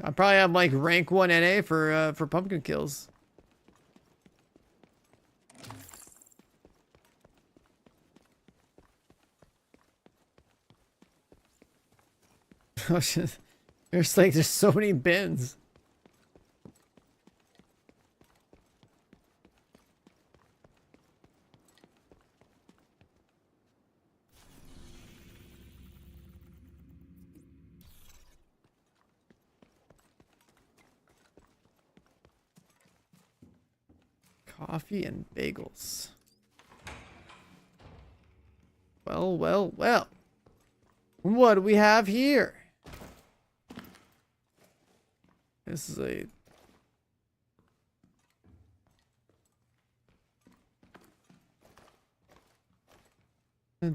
I probably have like rank 1 NA for pumpkin kills. Oh shit. There's so many bins. Coffee and bagels. Well, well, well. What do we have here? This is a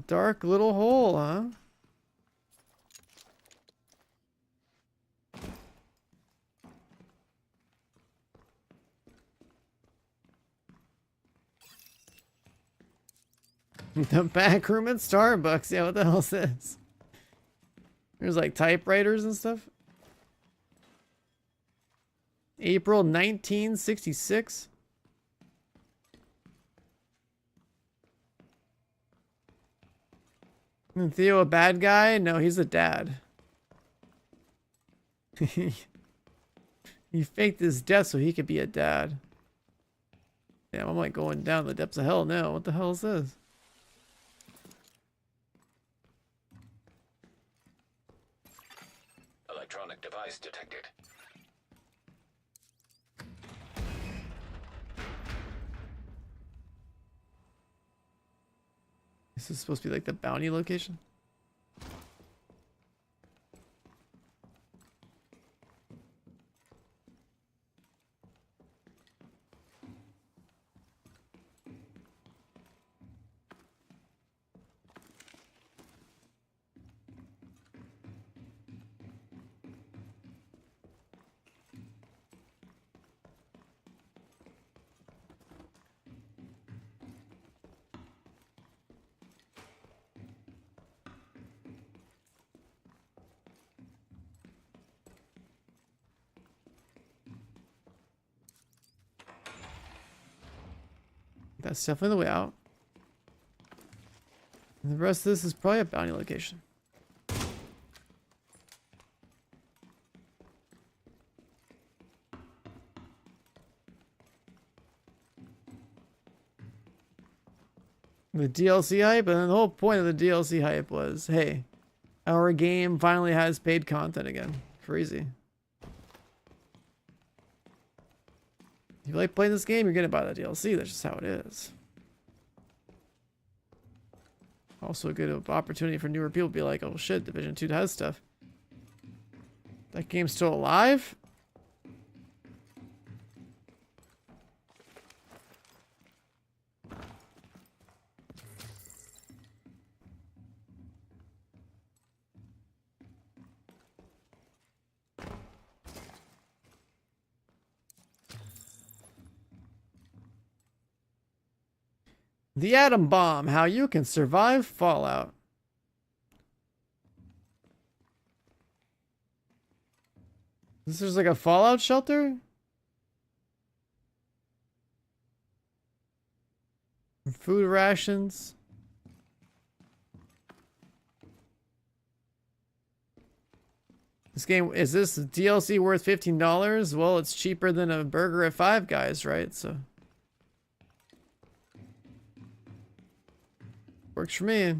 dark little hole, huh? The back room at Starbucks. Yeah, what the hell is this? There's like typewriters and stuff. April 1966. And Theo a bad guy? No, he's a dad. He faked his death so he could be a dad. Damn, I'm like going down the depths of hell now. What the hell is this? Electronic device detected. This is supposed to be like the bounty location. That's definitely the way out. And the rest of this is probably a bounty location. The DLC hype, and then the whole point of the DLC hype was, hey, our game finally has paid content again. Crazy. If you like playing this game, you're gonna buy the DLC. That's just how it is. Also a good opportunity for newer people to be like, oh shit, Division 2 has stuff. That game's still alive? The atom bomb, how you can survive Fallout. This is like a Fallout shelter? Food rations. This game, is this DLC worth $15? Well, it's cheaper than a burger at Five Guys, right? So works for me.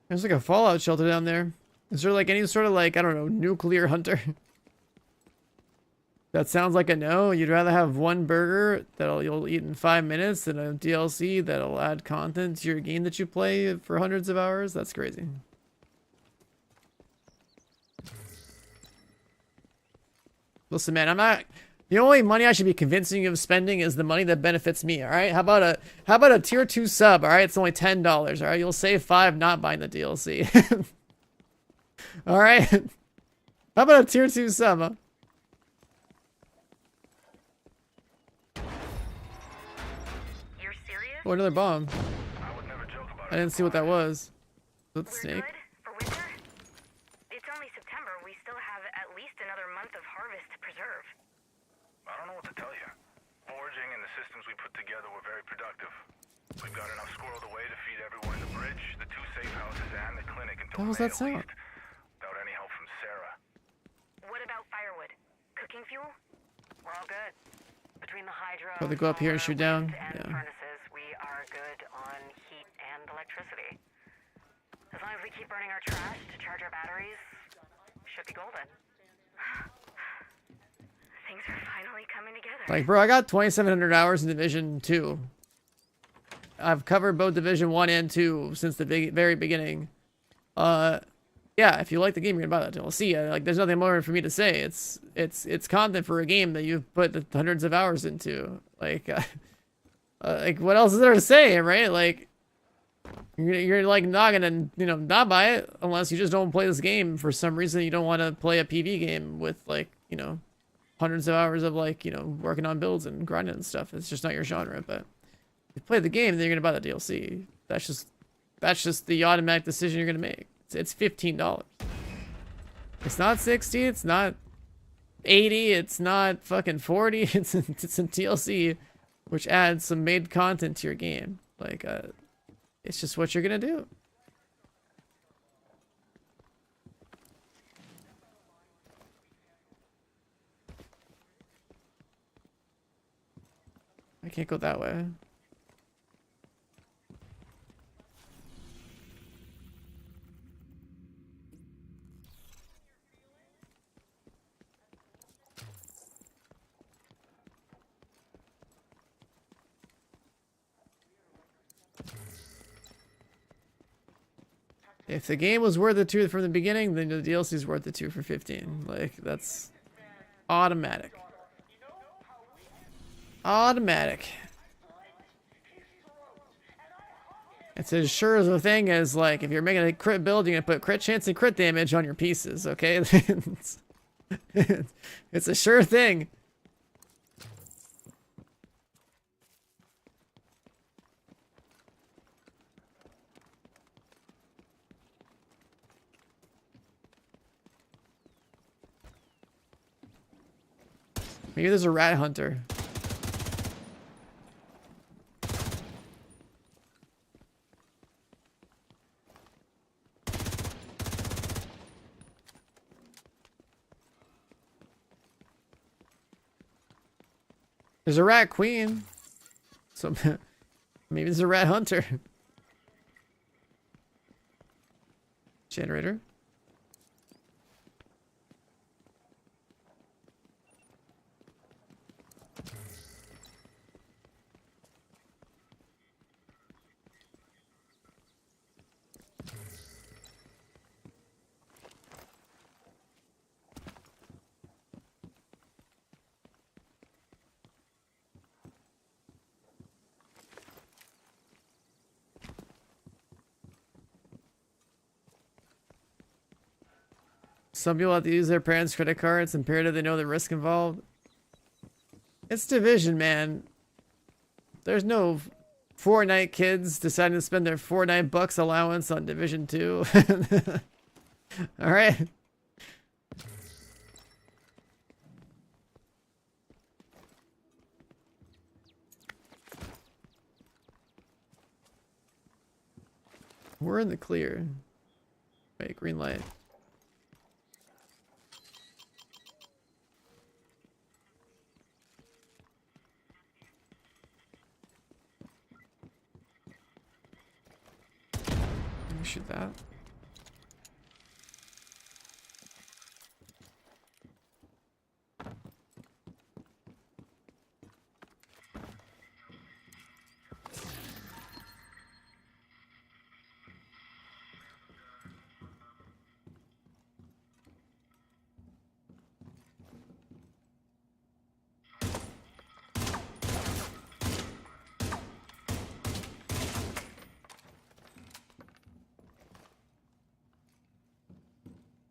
There's like a Fallout shelter down there. Is there like any sort of like, I don't know, nuclear hunter? That sounds like a no. You'd rather have one burger you'll eat in 5 minutes than a DLC that'll add content to your game that you play for hundreds of hours? That's crazy. Listen, man, I'm not... The only money I should be convincing you of spending is the money that benefits me, alright? How about a tier 2 sub, alright? It's only $10, alright? You'll save 5 not buying the DLC. Alright? How about a tier 2 sub, huh? You're serious? Oh, another bomb. I didn't see what that was. Is that the We're snake? good for winter? It's only September. We still have at least another month of harvest to preserve. I don't know what to tell you. Foraging and the systems we put together were very productive. We've got enough squirreled away to feed everyone in the bridge, the 2 safe houses, and the clinic until What was May that at sound? least, without any help from Sarah. What about firewood? Cooking fuel? We're all good. Between the hydro, Oh, they go up here and shoot down? and Yeah. furnaces, we are good on heat and electricity. As long as we keep burning our trash to charge our batteries, should be golden. Things are finally coming together. Like, bro, I got 2,700 hours in Division 2. I've covered both Division 1 and 2 since the very beginning. Yeah, if you like the game, you're gonna buy that DLC. Like, there's nothing more for me to say. It's content for a game that you've put hundreds of hours into. Like, like, what else is there to say, right? Like, you're like not gonna, not buy it unless you just don't play this game for some reason. You don't want to play a PV game with, like, hundreds of hours of, like, working on builds and grinding and stuff. It's just not your genre. But if you play the game, then you're gonna buy the DLC. That's just the automatic decision you're gonna make. It's $15. It's not 60. It's not 80. It's not fucking 40. It's some DLC, which adds some made content to your game. Like, it's just what you're gonna do. I can't go that way. If the game was worth the 2 from the beginning, then the DLC is worth the 2 for 15. Like, that's automatic. Automatic. It's as sure as a thing as, like, if you're making a crit build, you're gonna put crit chance and crit damage on your pieces, okay? It's a sure thing. Maybe there's a rat hunter. There's a rat queen. So maybe there's a rat hunter. Generator. Some people have to use their parents' credit cards. It's imperative they know the risk involved. It's Division, man. There's no Fortnite kids deciding to spend their Fortnite bucks allowance on Division 2. All right. We're in the clear. Wait, green light. Let me shoot that.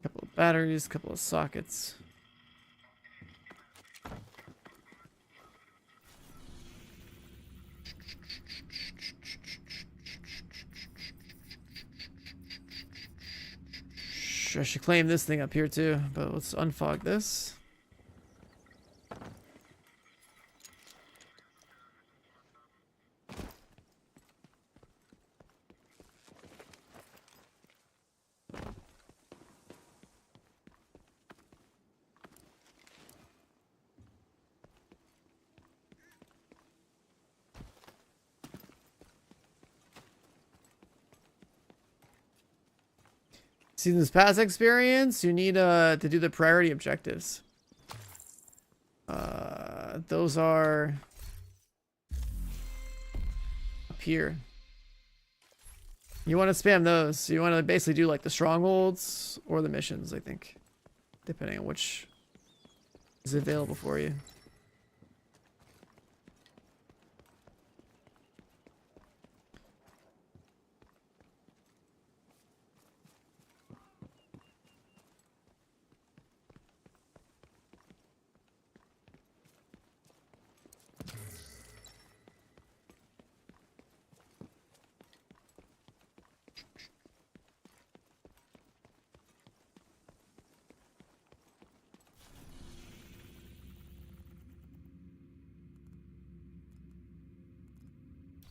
Couple of batteries, couple of sockets. I should claim this thing up here too, but let's unfog this. Season's past experience, you need to do the priority objectives. Those are up here. You want to spam those. So you want to basically do like the strongholds or the missions, I think, depending on which is available for you.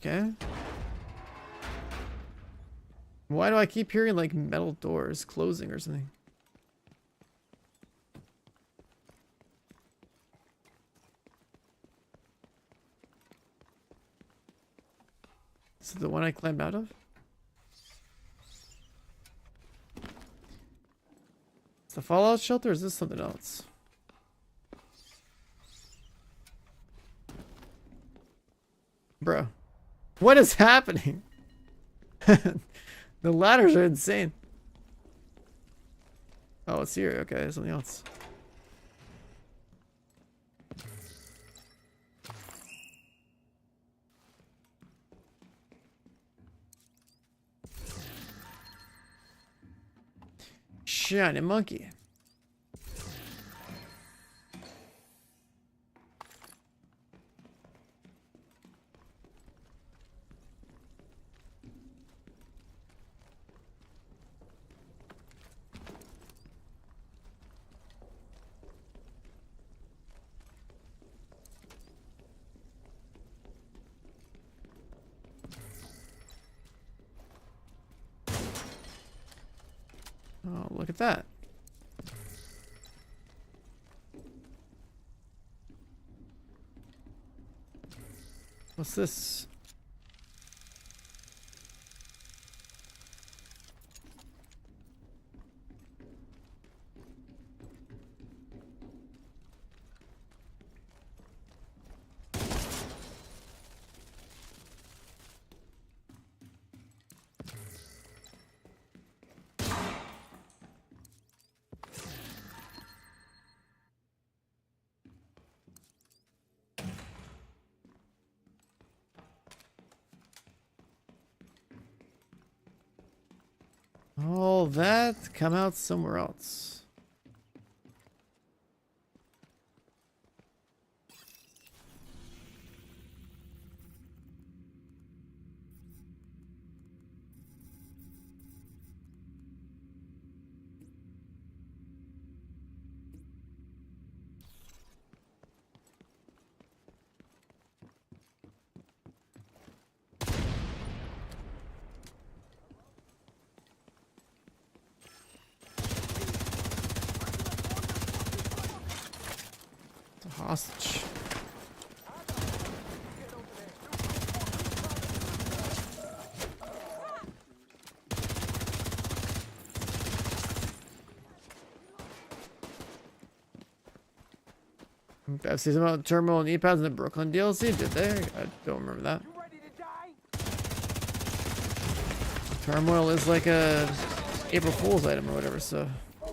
Okay. Why do I keep hearing like metal doors closing or something? Is it the one I climbed out of? Is the Fallout shelter or is this something else? Bro. What is happening? The ladders are insane. Oh, it's here. Okay, there's something else. Shiny monkey. Oh, look at that. What's this? All that come out somewhere else. It's a hostage. I've seen about the terminal and E-pads in the Brooklyn DLC. Did they? I don't remember that. Turmoil is like a April Fool's item or whatever, so I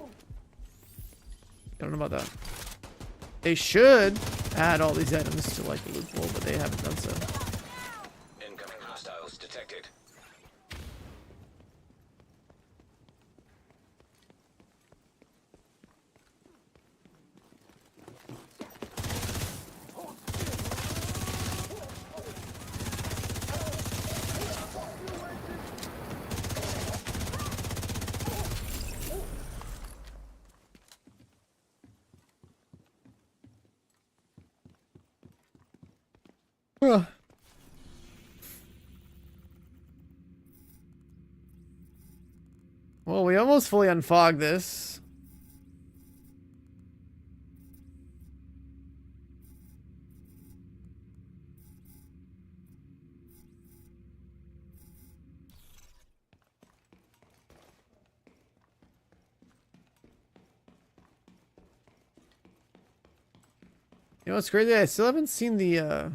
don't know about that. They should add all these items to like the loot pool, but they haven't done so. Incoming hostiles detected. Ugh. Well, we almost fully unfogged this. You know what's crazy? I still haven't seen the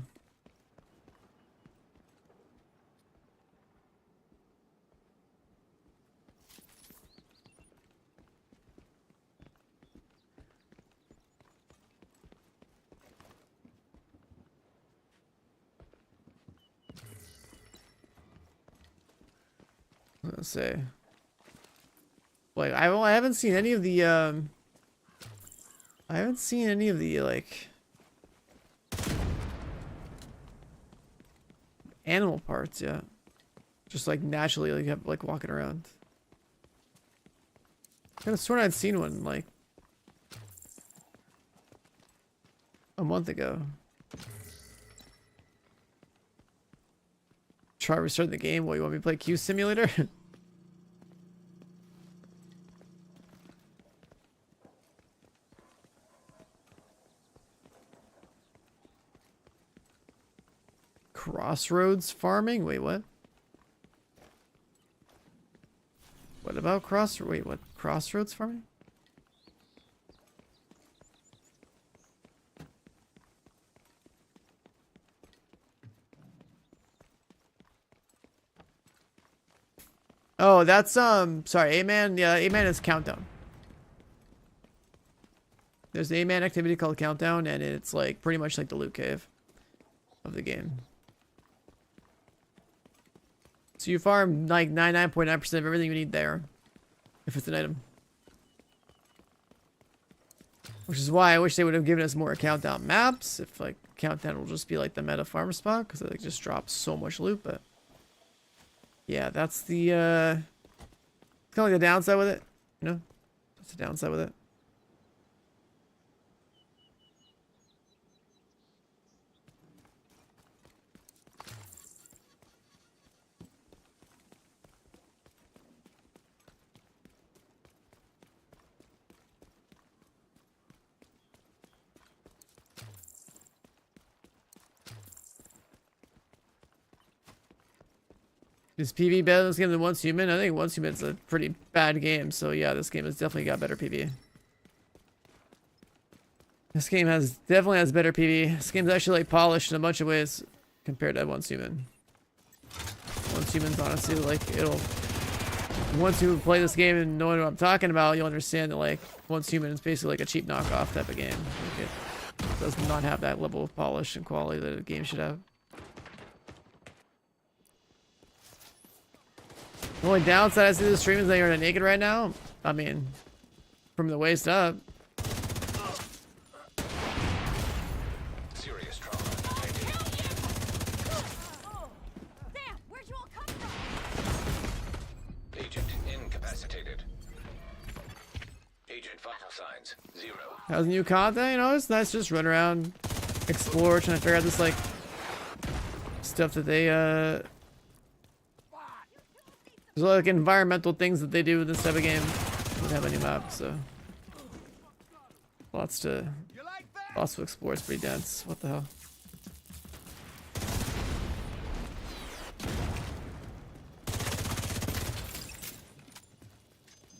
let's say, like I haven't seen any of the I haven't seen any of the like animal parts yet. Just like naturally like walking around. I could have sworn I'd seen one like a month ago. Try restarting the game. What, you want me to play Q Simulator? Crossroads farming? Wait, what? What about wait, what? Crossroads farming? Oh, that's sorry, A-Man. Yeah, A-Man is Countdown. There's an A-Man activity called Countdown, and it's like pretty much like the loot cave of the game. So you farm like 99.9% of everything you need there, if it's an item. Which is why I wish they would have given us more Countdown maps. If like Countdown will just be like the meta farm spot, because it like just drops so much loot. But yeah, that's the kind of like the downside with it. You know, that's the downside with it. Is PV better in this game than Once Human? I think Once Human's a pretty bad game, so yeah, this game has definitely got better PV. This game definitely has better PV. This game's actually like polished in a bunch of ways compared to Once Human. Once Human's honestly like once you play this game and know what I'm talking about, you'll understand that like Once Human is basically like a cheap knockoff type of game. Like it does not have that level of polish and quality that a game should have. The only downside I see to the stream is that you're naked right now. I mean, from the waist up. Serious trauma. Agent incapacitated. Agent vital signs 0. How's new content? You know, it's nice to just run around, explore, trying to figure out this like stuff that they there's like environmental things that they do with this type of game. Don't have any map, so lots to Boss to explore is pretty dense. What the hell?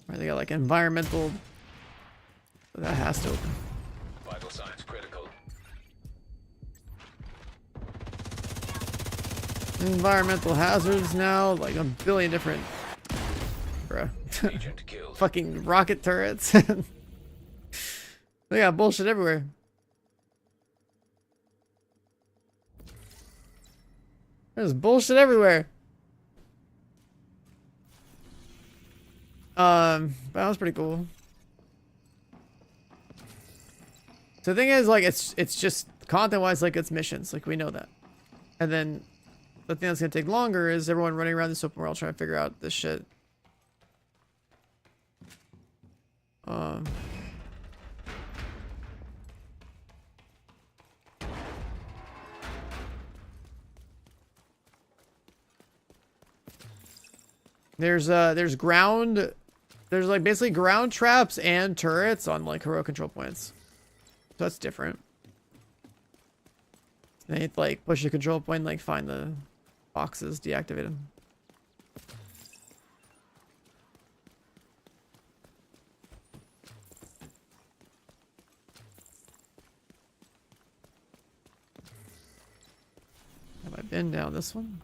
Right, they got like environmental. That has to open. Vital signs critical. Environmental hazards now, like a billion different. Bruh. Agent killed. Fucking rocket turrets. They got bullshit everywhere. There's bullshit everywhere. That was pretty cool. So the thing is, like, it's just content-wise, like, it's missions. Like, we know that. And then the thing that's gonna take longer is everyone running around this open world trying to figure out this shit. There's ground, there's like basically ground traps and turrets on like hero control points. So that's different. Then you have to like push the control point and like find the boxes, deactivate them. Have I been down this one?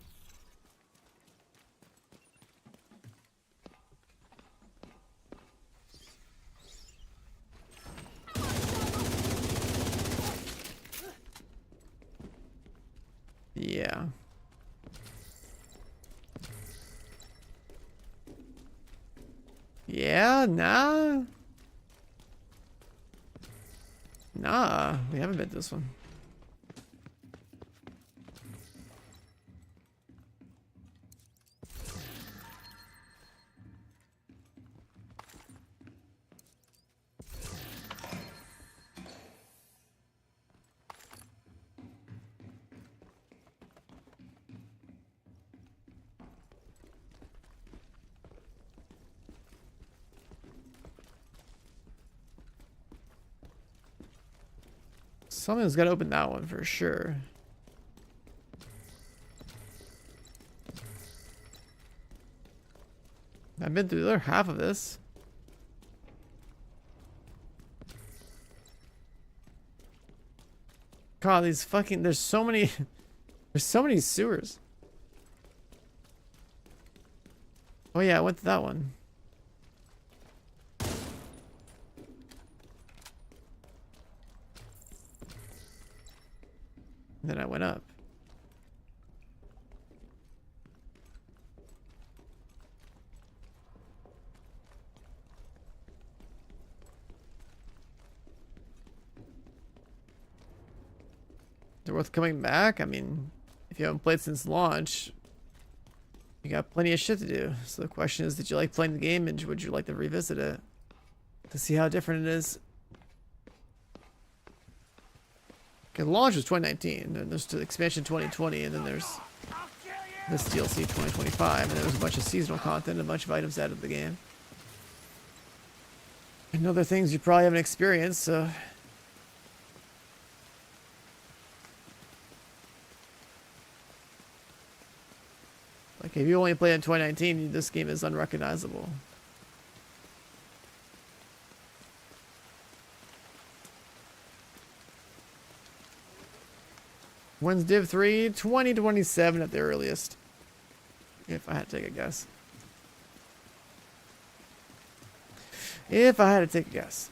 Yeah. Yeah, nah. Nah, we haven't been to this one. Something's got to open that one for sure. I've been through the other half of this. God, these fucking, there's so many sewers. Oh yeah, I went to that one. And then I went up. They're worth coming back? I mean, if you haven't played since launch, you got plenty of shit to do. So the question is, did you like playing the game and would you like to revisit it to see how different it is? Okay, launch was 2019, and there's the expansion 2020, and then there's this DLC 2025, and there was a bunch of seasonal content, a bunch of items added to the game. And other things you probably haven't experienced, so... Like, if you only played in 2019, this game is unrecognizable. When's Div 3? 2027 at the earliest. If I had to take a guess. If I had to take a guess.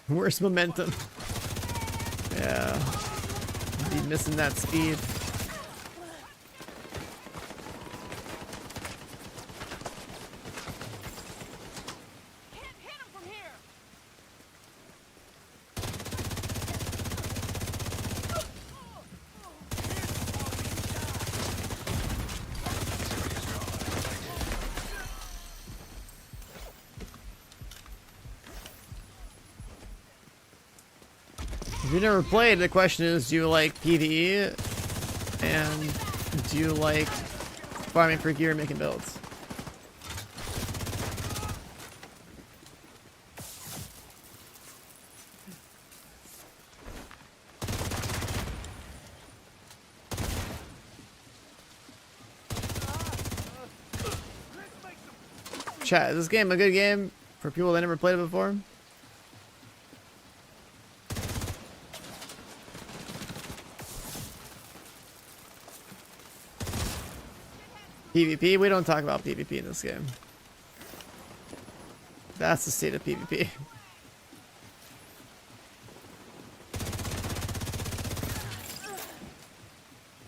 Where's momentum? Yeah. Be missing that speed. If you never played, the question is, do you like PvE? And do you like farming for gear and making builds? Chat, is this game a good game for people that never played it before? PvP? We don't talk about PvP in this game. That's the state of PvP.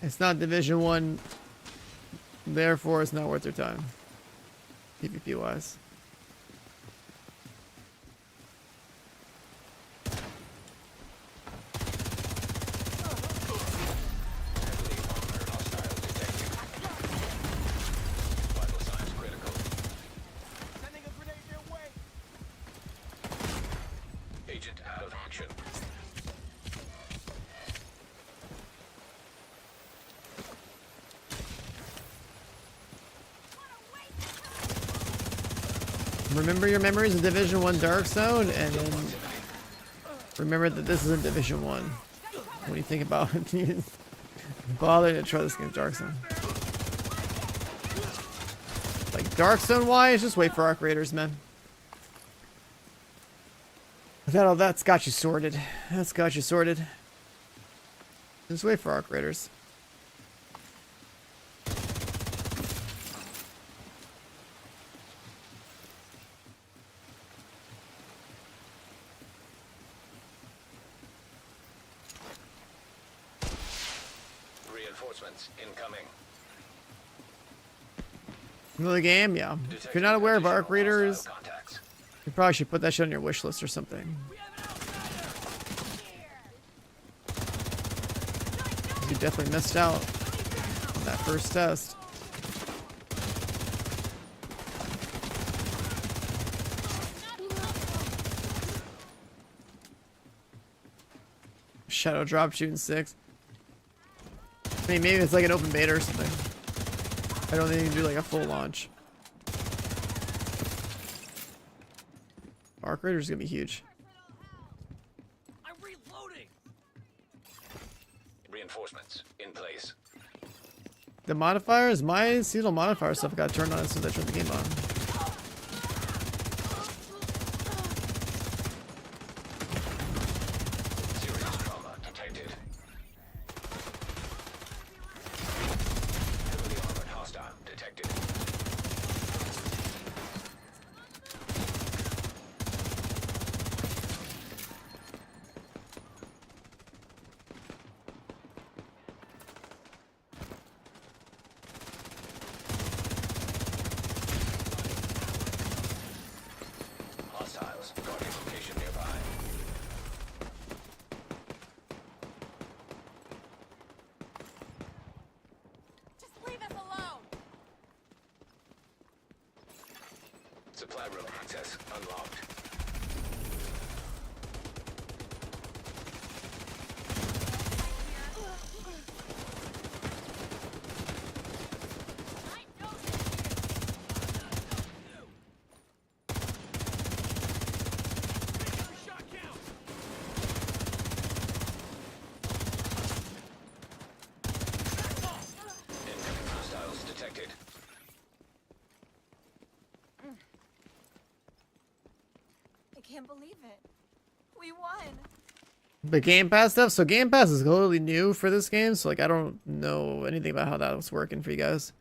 It's not Division 1, therefore it's not worth your time. PvP wise. Agent out of action. Remember your memories of Division 1 Dark Zone, and then remember that this isn't Division 1. When you think about it, bother to try this game Dark Zone. Like Dark Zone wise, just wait for Arc Raiders, man. That's got you sorted. That's got you sorted. Just wait for Arc Raiders. Reinforcements incoming. Another game? Yeah. If you're not aware of Arc Raiders, you probably should put that shit on your wish list or something. You definitely missed out on that first test. Shadow drop shooting 6. I mean, maybe it's like an open beta or something. I don't think you can do like a full launch. Arc Raider's gonna be huge. I'm reloading. Reinforcements in place. The modifiers, my seasonal modifier stuff got turned on as soon as I turned the game on. Serious trauma detected. Heavily armored hostile detected. Hostiles guarding location nearby. Just leave us alone. Supply room access unlocked. Incoming hostiles detected. I can't believe it. We won. The Game Pass stuff. So Game Pass is totally new for this game. So like I don't know anything about how that was working for you guys.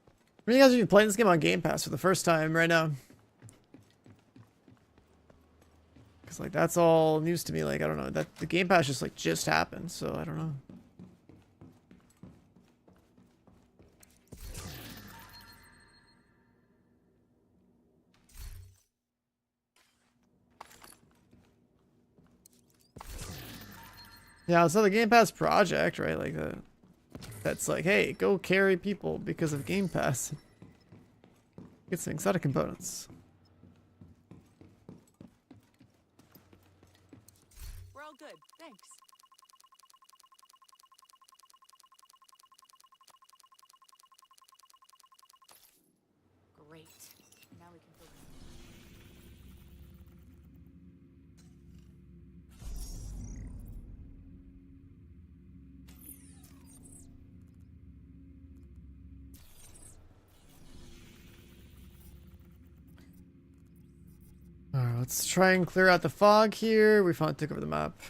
How many of you guys are playing this game on Game Pass for the first time right now? Because like that's all news to me. Like I don't know, that the Game Pass just happened. So I don't know. Yeah, so the Game Pass project, right? Like that's like, hey, go carry people because of Game Pass. Get some exotic components. We're all good. Thanks. Now we can focus. Alright, let's try and clear out the fog here. We finally took over the map.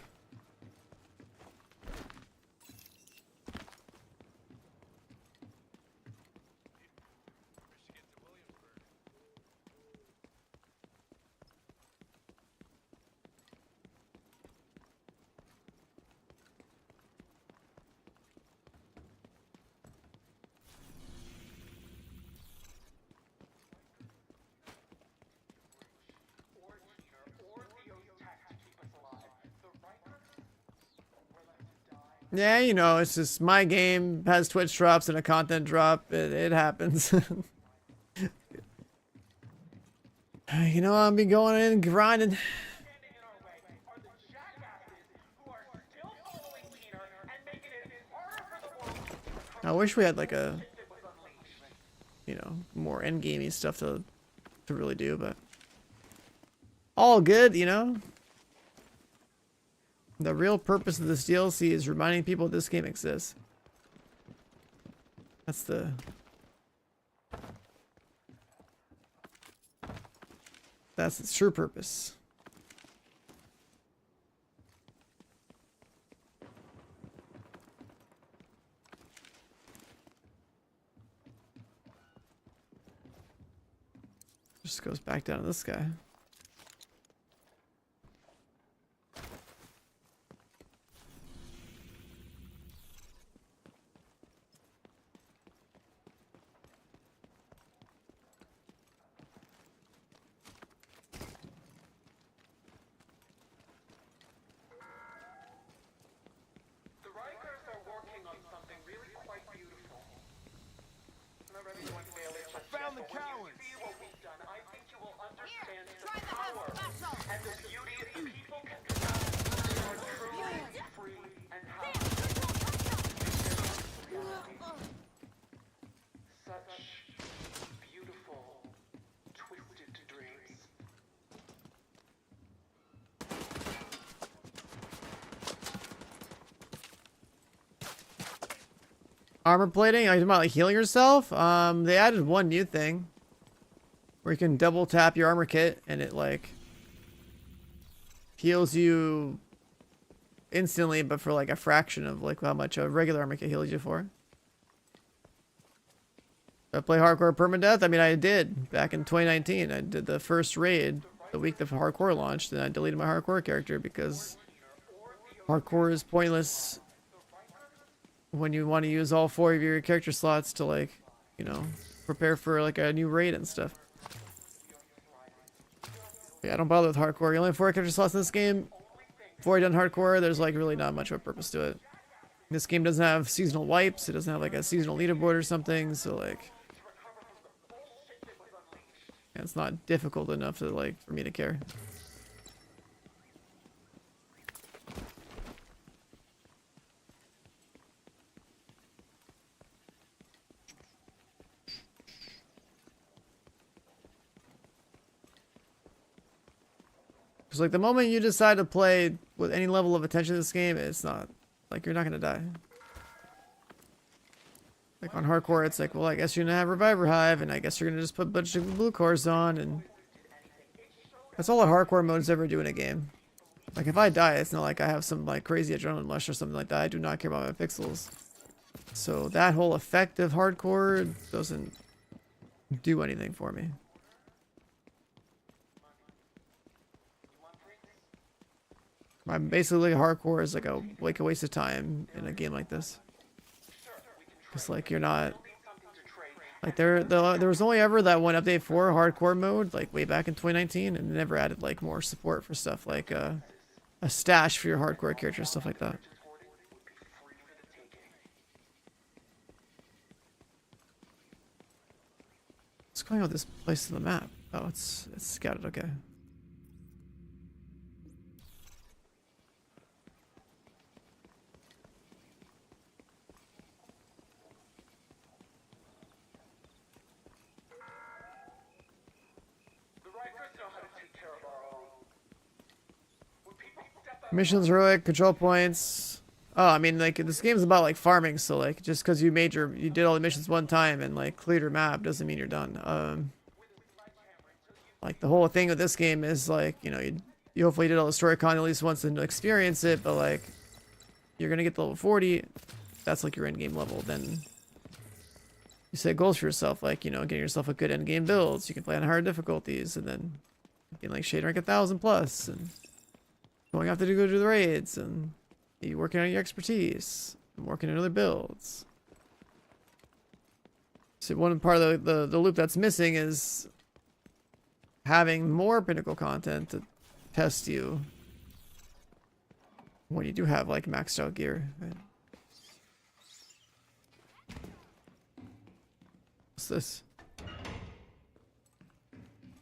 Yeah, you know, it's just my game has Twitch drops and a content drop. It happens. You know, I'll be going in and grinding. I wish we had like a, you know, more endgamey stuff to really do, but all good, you know. The real purpose of this DLC is reminding people this game exists. That's its true purpose. Just goes back down to this guy. Found the cowards! I think you will understand the power and the beauty of people can become when they are truly free and happy. Such beautiful, twisted dreams. Armor plating? Are you talking about like healing yourself? They added one new thing where you can double tap your armor kit and it like heals you instantly, but for like a fraction of like how much a regular armor kit heals you for. I play hardcore permadeath? I mean, I did back in 2019. I did the first raid the week the hardcore launched, and I deleted my hardcore character because hardcore is pointless when you want to use all 4 of your character slots to like, you know, prepare for like a new raid and stuff. Yeah, I don't bother with hardcore. You only have 4 character slots in this game. Before I done hardcore, there's like really not much of a purpose to it. This game doesn't have seasonal wipes. It doesn't have like a seasonal leaderboard or something. So like, yeah, it's not difficult enough to like for me to care. Because like the moment you decide to play with any level of attention to this game, it's not like you're not gonna die. Like on hardcore, it's like, well, I guess you're gonna have Reviver Hive, and I guess you're gonna just put a bunch of blue cores on, and that's all a hardcore modes ever do in a game. Like if I die, it's not like I have some like crazy adrenaline rush or something like that. I do not care about my pixels. So that whole effect of hardcore doesn't do anything for me. I'm basically hardcore is like a waste of time in a game like this. It's like you're not like there was only ever that one update for hardcore mode like way back in 2019, and it never added like more support for stuff like a stash for your hardcore character, stuff like that. What's going on with this place in the map? Oh, it's scouted. Okay. Missions, heroic, control points. Oh, I mean, like, this game's about, like, farming, so, like, just because you did all the missions one time and, like, cleared your map doesn't mean you're done. Like, the whole thing with this game is, like, you know, you hopefully did all the story content at least once and experience it, but, like, you're gonna get to level 40, that's, like, your endgame level, then you set goals for yourself, like, you know, getting yourself a good endgame build, so you can play on hard difficulties, and then getting, like, shade rank 1,000 plus, and going after to go do the raids, and you working on your expertise, and working on other builds. So one part of the loop that's missing is having more pinnacle content to test you when you do have like maxed out gear. Right? What's this?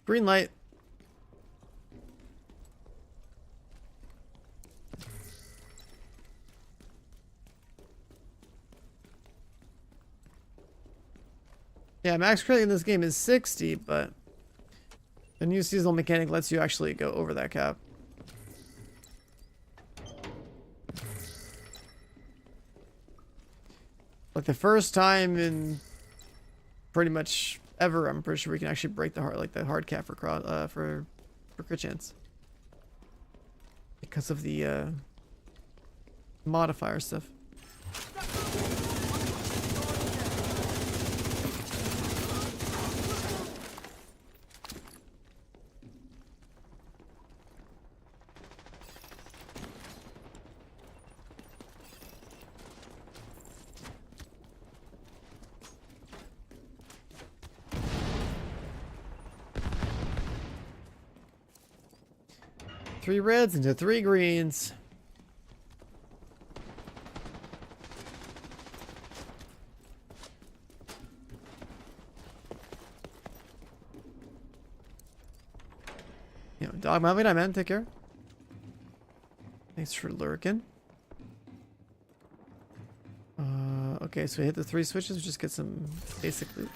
Green light. Yeah, max credit in this game is 60, but the new seasonal mechanic lets you actually go over that cap. Like the first time in pretty much ever, I'm pretty sure we can actually break the hard cap for crit chance because of the modifier stuff. Three reds into 3 greens. Yo, dog, my man, take care. Thanks for lurking. Okay, so we hit the 3 switches, we just get some basic loot.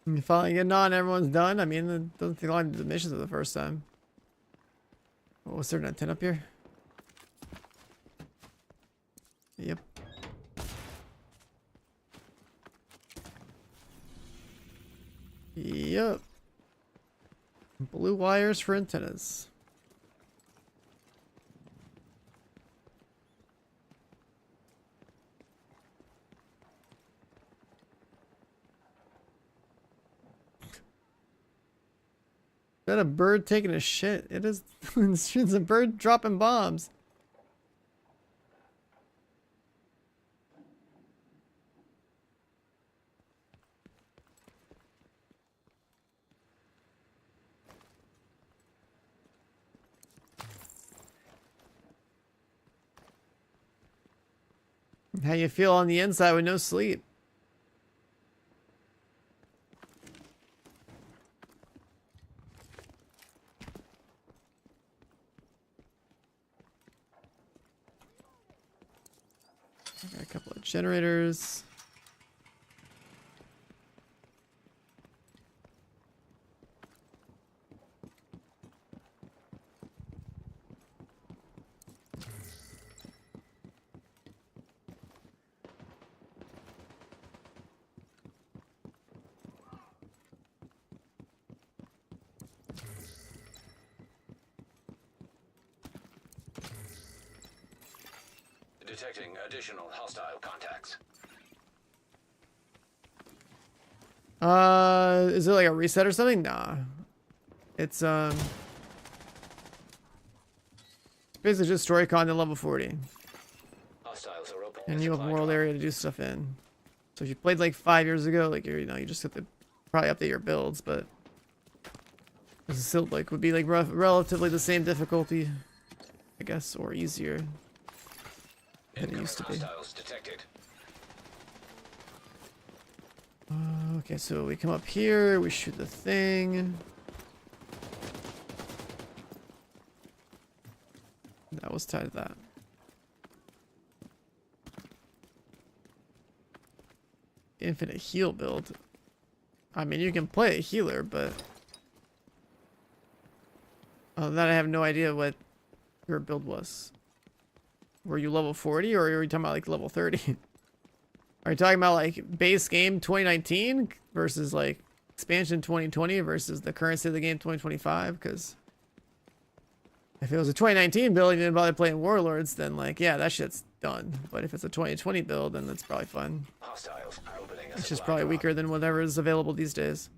You finally getting on, everyone's done. I mean, it doesn't take long to do the missions for the first time. Oh, was there an antenna up here? Yep. Yep. Blue wires for antennas. Is that a bird taking a shit? It is. It's a bird dropping bombs. How you feel on the inside with no sleep? Got a couple of generators. Detecting additional hostile contacts. Is it like a reset or something? Nah. It's basically just story content level 40. Hostiles are open. And you have world area to do stuff in. So if you played like 5 years ago, like you know, you just have to probably update your builds, but this is still like would be like relatively the same difficulty, I guess, or easier than it used to be. Hostiles detected. Okay, so we come up here, we shoot the thing. That was tied to that. Infinite heal build. I mean, you can play a healer, but other than that, I have no idea what your build was. Were you level 40 or are you talking about like level 30? Are you talking about like base game 2019 versus like expansion 2020 versus the current state of the game 2025? Because if it was a 2019 build and you didn't bother playing Warlords, then like, yeah, that shit's done. But if it's a 2020 build, then that's probably fun. Hostiles are opening a It's just supply probably drop. weaker than whatever is available these days.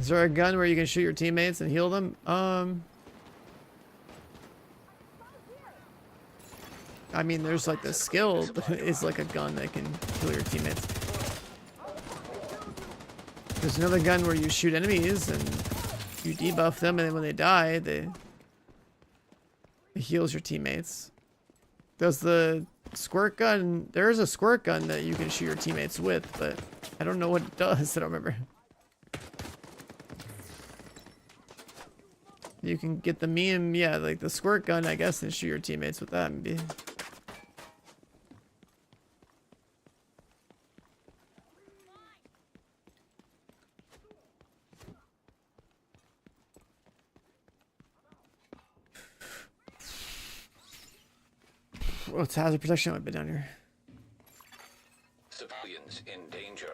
Is there a gun where you can shoot your teammates and heal them? I mean, there's like the skill, but it's like a gun that can kill your teammates. There's another gun where you shoot enemies and you debuff them, and then when they die, it heals your teammates. Does the squirt gun... There is a squirt gun that you can shoot your teammates with, but I don't know what it does. I don't remember. You can get the meme, yeah, like the squirt gun, I guess, and shoot your teammates with that, maybe. What's hazard protection? I've been down here. Civilians in danger.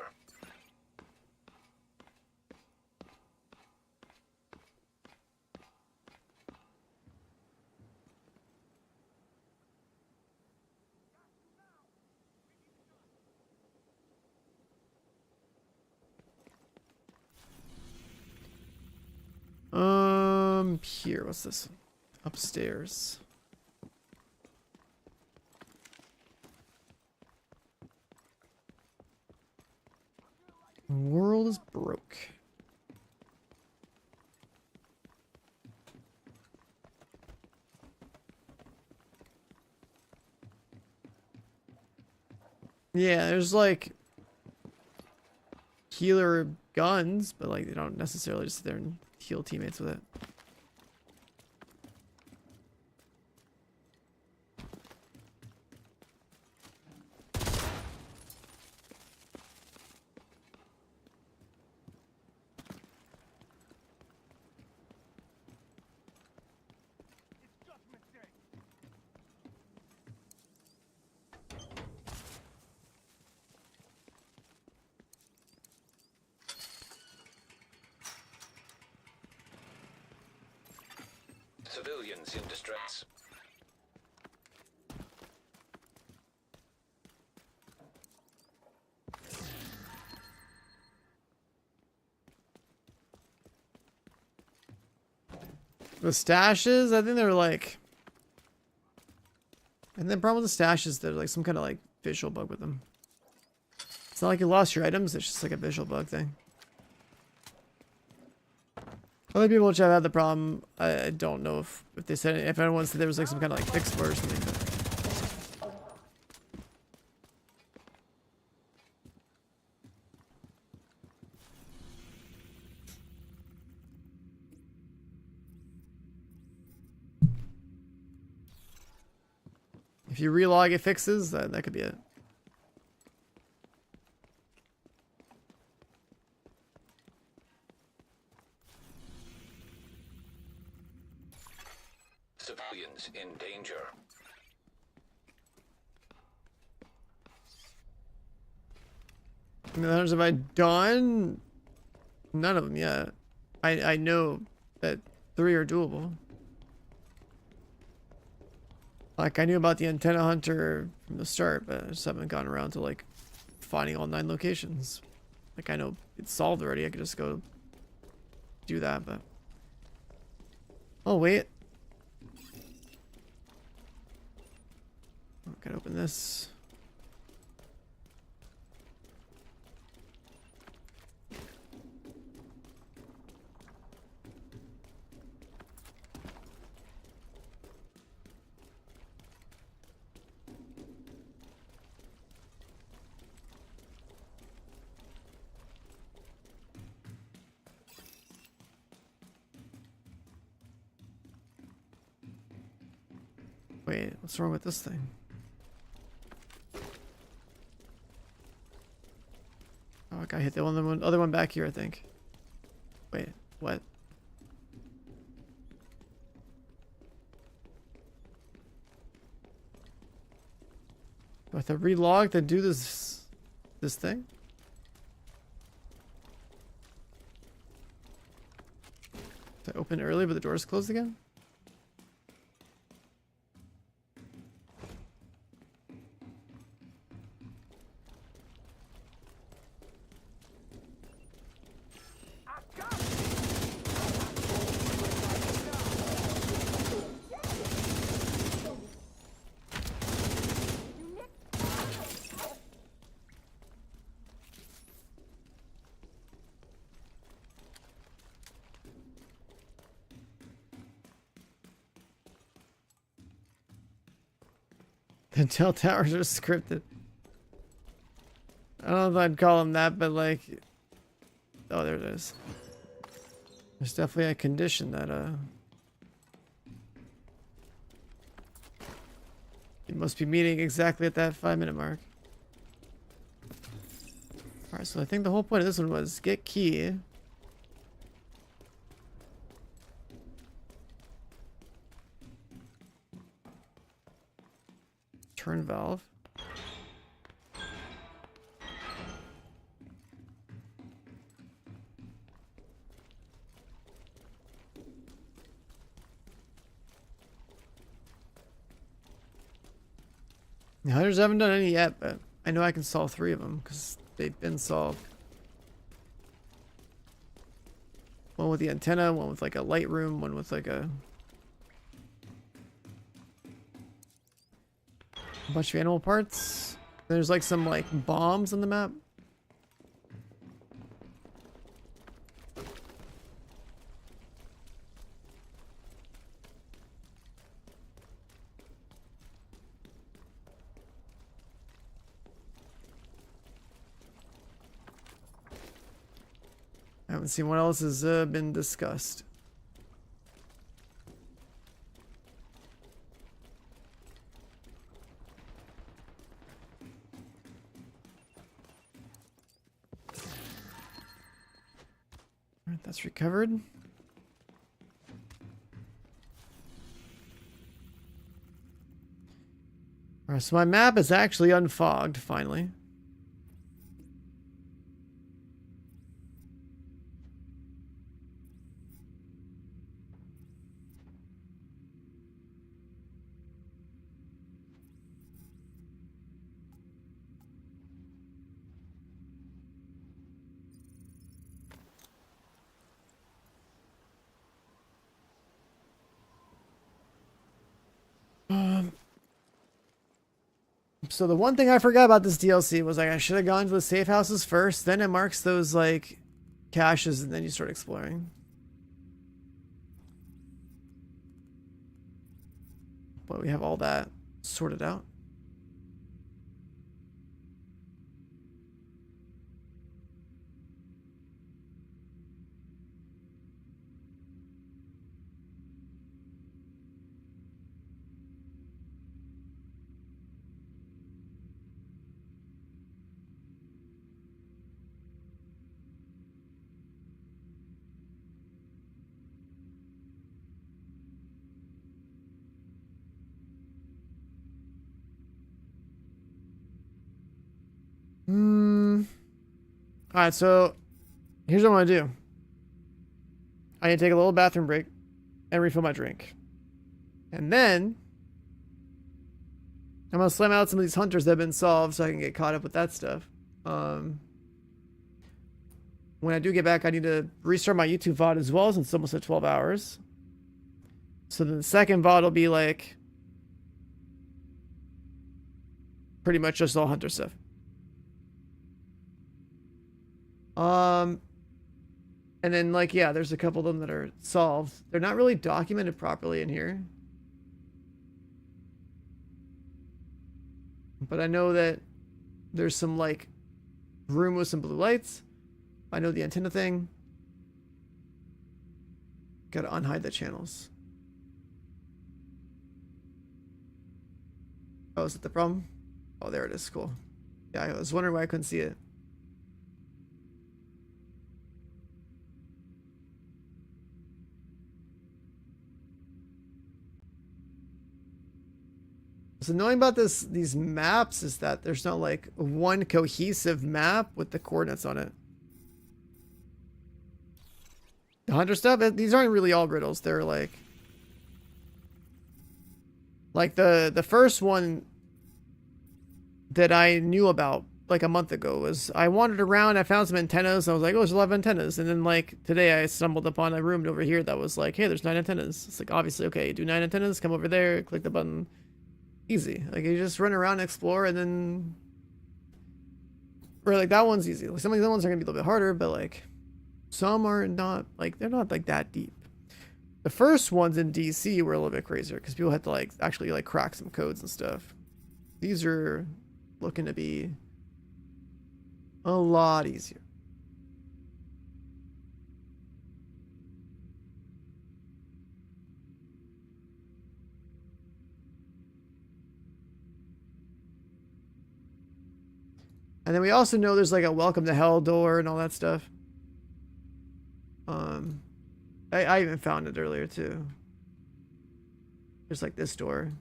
Here, what's this? Upstairs. World is broke. Yeah, there's like healer guns, but like they don't necessarily just sit there and heal teammates with it. Civilians in distress. The stashes, I think they're like... And the problem with the stashes, they're like some kind of like visual bug with them. It's not like you lost your items, it's just like a visual bug thing. Other people which have had the problem, I don't know if they said it, if anyone said there was like some kind of like fix for it or something. But... If you relog it fixes, that could be it. Civilians in danger. How many letters have I done? None of them yet. I know that 3 are doable. Like, I knew about the antenna hunter from the start, but I just haven't gotten around to, like, finding all 9 locations. Like, I know it's solved already. I could just go do that, but... Oh, wait. Oh, gotta open this. Wait, what's wrong with this thing? Oh, I hit the other one back here, I think. Wait, what? Do I have to relog to do this thing? Did I open early but the door's closed again? The Intel towers are scripted. I don't know if I'd call them that, but like... Oh, there it is. There's definitely a condition that, you must be meeting exactly at that 5-minute mark. Alright, so I think the whole point of this one was get key. Turn valve. The hunters haven't done any yet, but I know I can solve 3 of them because they've been solved. One with the antenna, one with like a light room, one with like a bunch of animal parts. There's like some like bombs on the map. I haven't seen what else has been discussed. Alright, that's recovered. Alright, so my map is actually unfogged, finally. So the one thing I forgot about this DLC was like I should have gone to the safe houses first, then it marks those like caches and then you start exploring. But we have all that sorted out. Alright, so here's what I'm gonna do. I need to take a little bathroom break and refill my drink. And then I'm gonna slam out some of these hunters that have been solved so I can get caught up with that stuff. When I do get back, I need to restart my YouTube VOD as well, since it's almost at 12 hours. So then the second VOD will be like pretty much just all hunter stuff. And then like, yeah, there's a couple of them that are solved. They're not really documented properly in here. But I know that there's some like room with some blue lights. I know the antenna thing. Gotta unhide the channels. Oh, is that the problem? Oh, there it is. Cool. Yeah, I was wondering why I couldn't see it. What's annoying about these maps is that there's not like one cohesive map with the coordinates on it. The hunter stuff, these aren't really all riddles. They're like the first one that I knew about like a month ago was I wandered around, I found some antennas, and I was like, oh, there's 11 antennas. And then like today I stumbled upon a room over here that was like, hey, there's 9 antennas. It's like, obviously, okay, do 9 antennas, come over there, click the button. Easy. Like you just run around, explore, and then, or like that one's easy. Like some of the other ones are gonna be a little bit harder, but like some are not, like they're not like that deep. The first ones in DC were a little bit crazier because people had to like actually like crack some codes and stuff. These are looking to be a lot easier. And then we also know there's like a welcome to hell door and all that stuff. I even found it earlier too. There's like this door.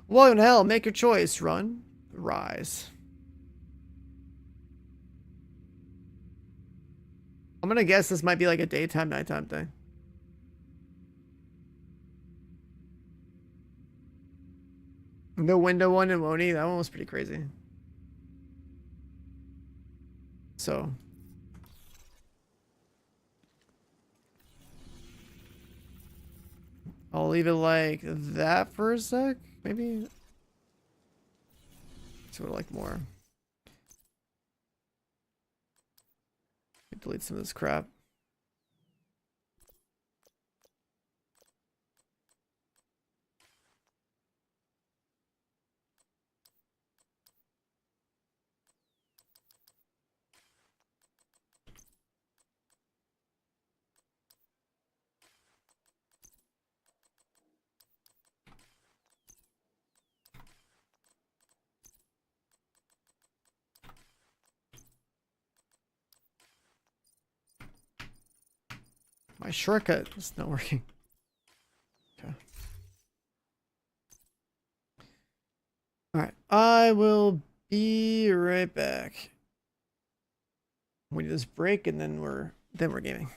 Welcome to hell, make your choice, run, rise. I'm gonna guess this might be like a daytime, nighttime thing. The window one in Woney, that one was pretty crazy. So. I'll leave it like that for a sec, maybe. See what I like more. Delete some of this crap. My shortcut is not working. Okay. Alright, I will be right back. We do this break and then we're gaming.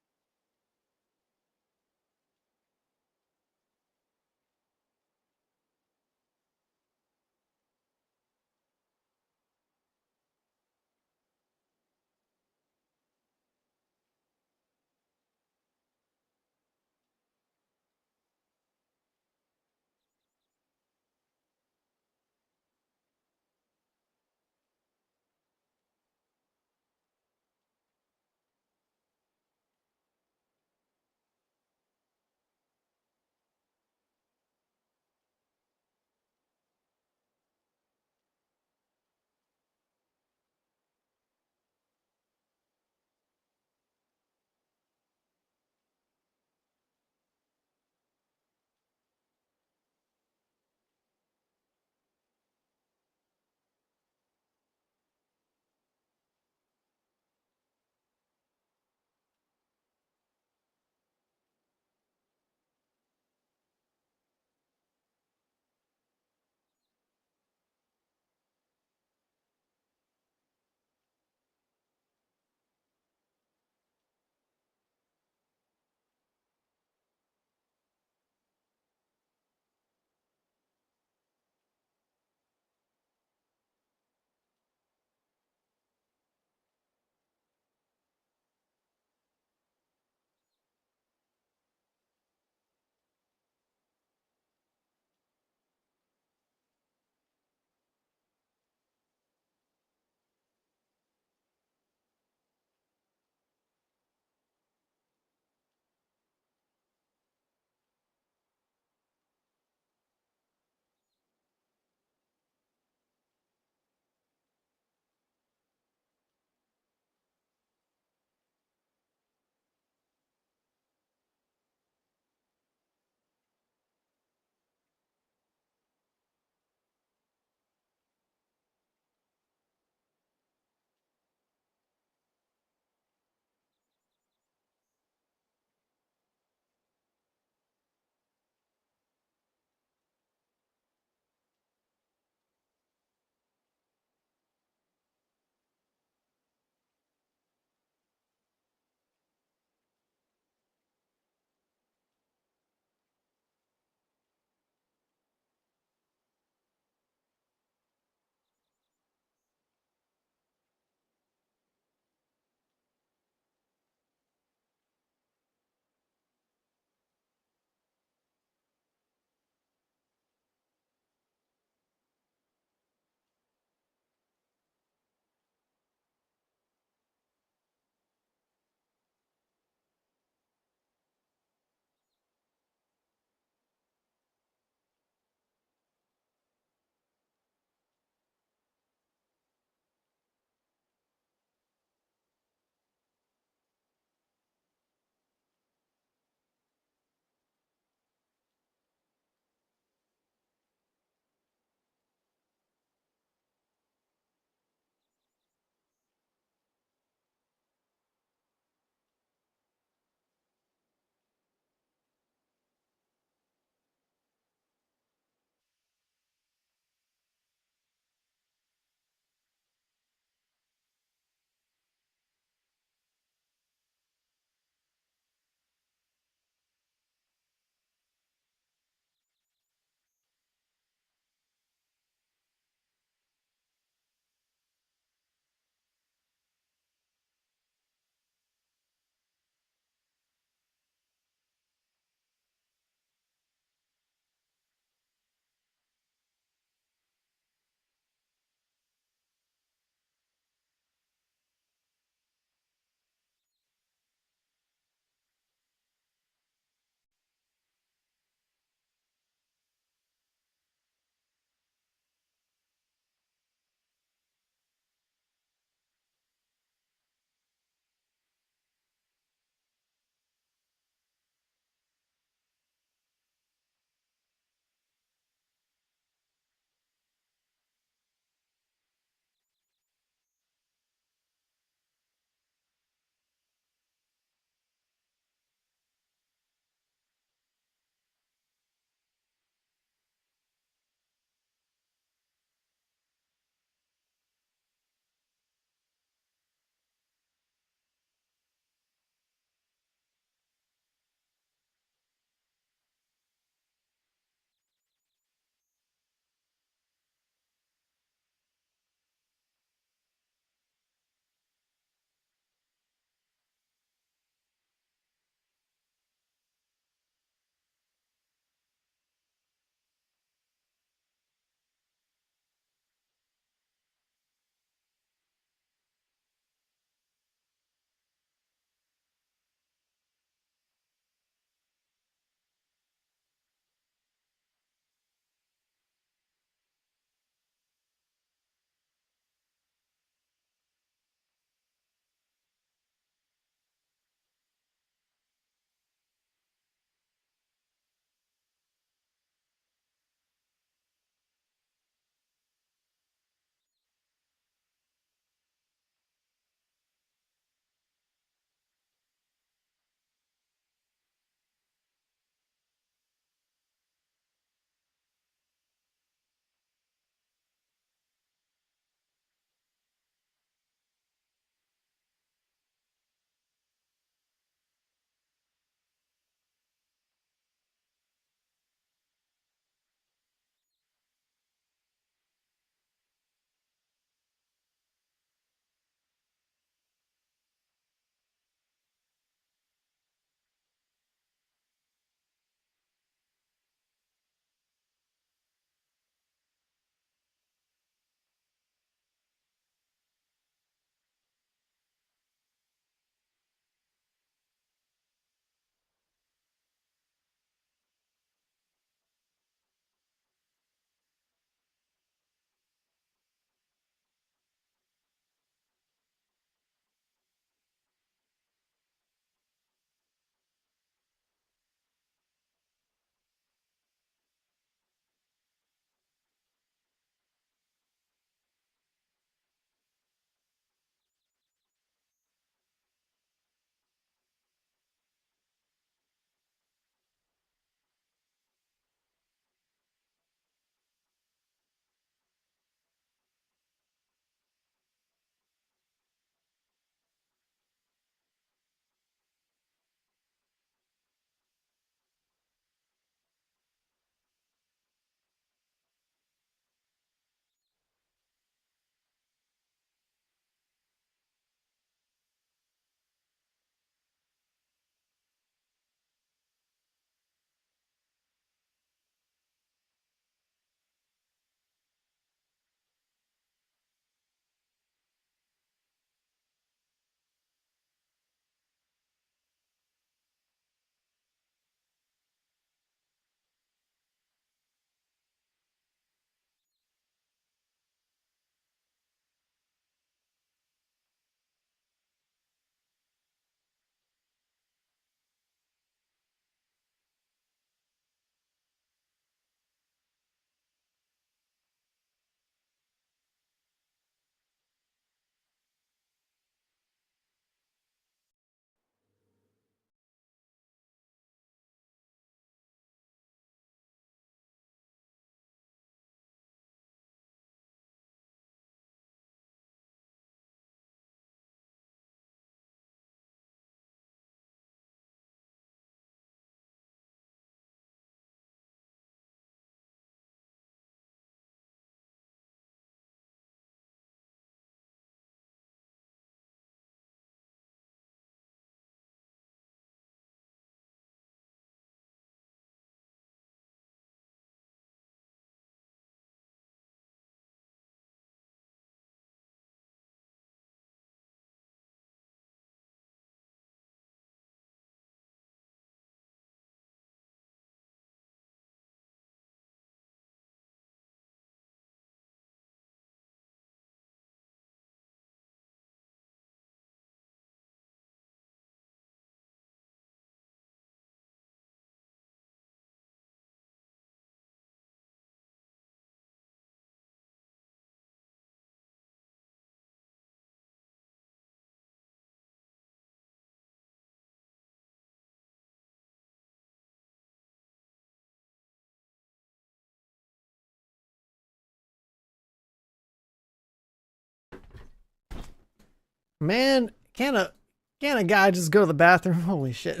Man, can't a guy just go to the bathroom? Holy shit.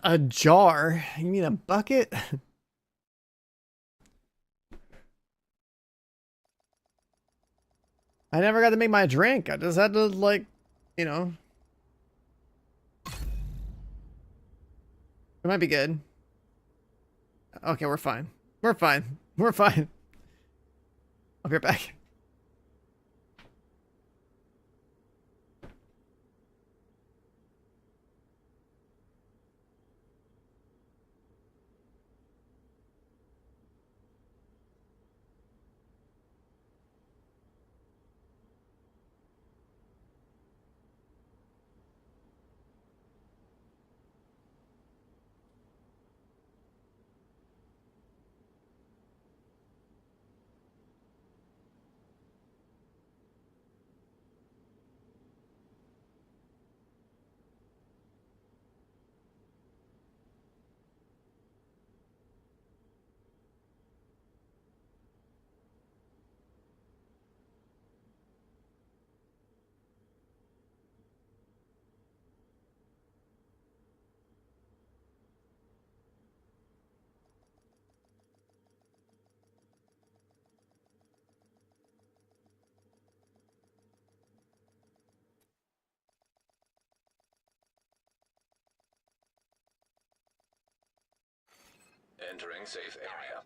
A jar? You mean a bucket? I never got to make my drink. I just had to, like, you know. It might be good. Okay, we're fine. We're fine. We're fine. I'll be right back. Entering safe area.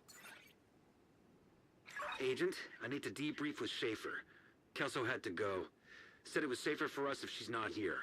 Agent, I need to debrief with Schaefer. Kelso had to go. Said it was safer for us if she's not here.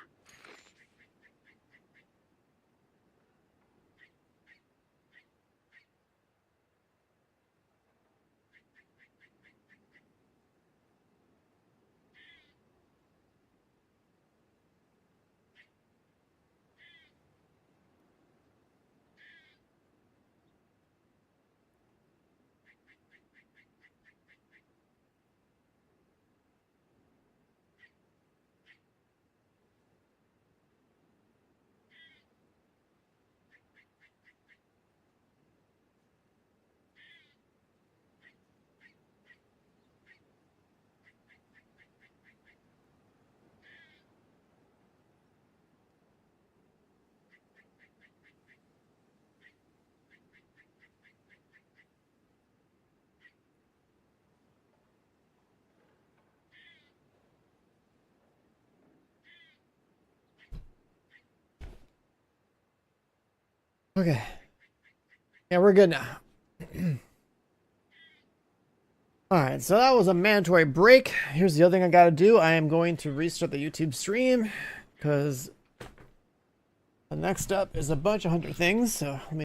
Okay. Yeah, we're good now. Alright, so that was a mandatory break. Here's the other thing I gotta do. I am going to restart the YouTube stream because the next up is a bunch of 100 things. So let me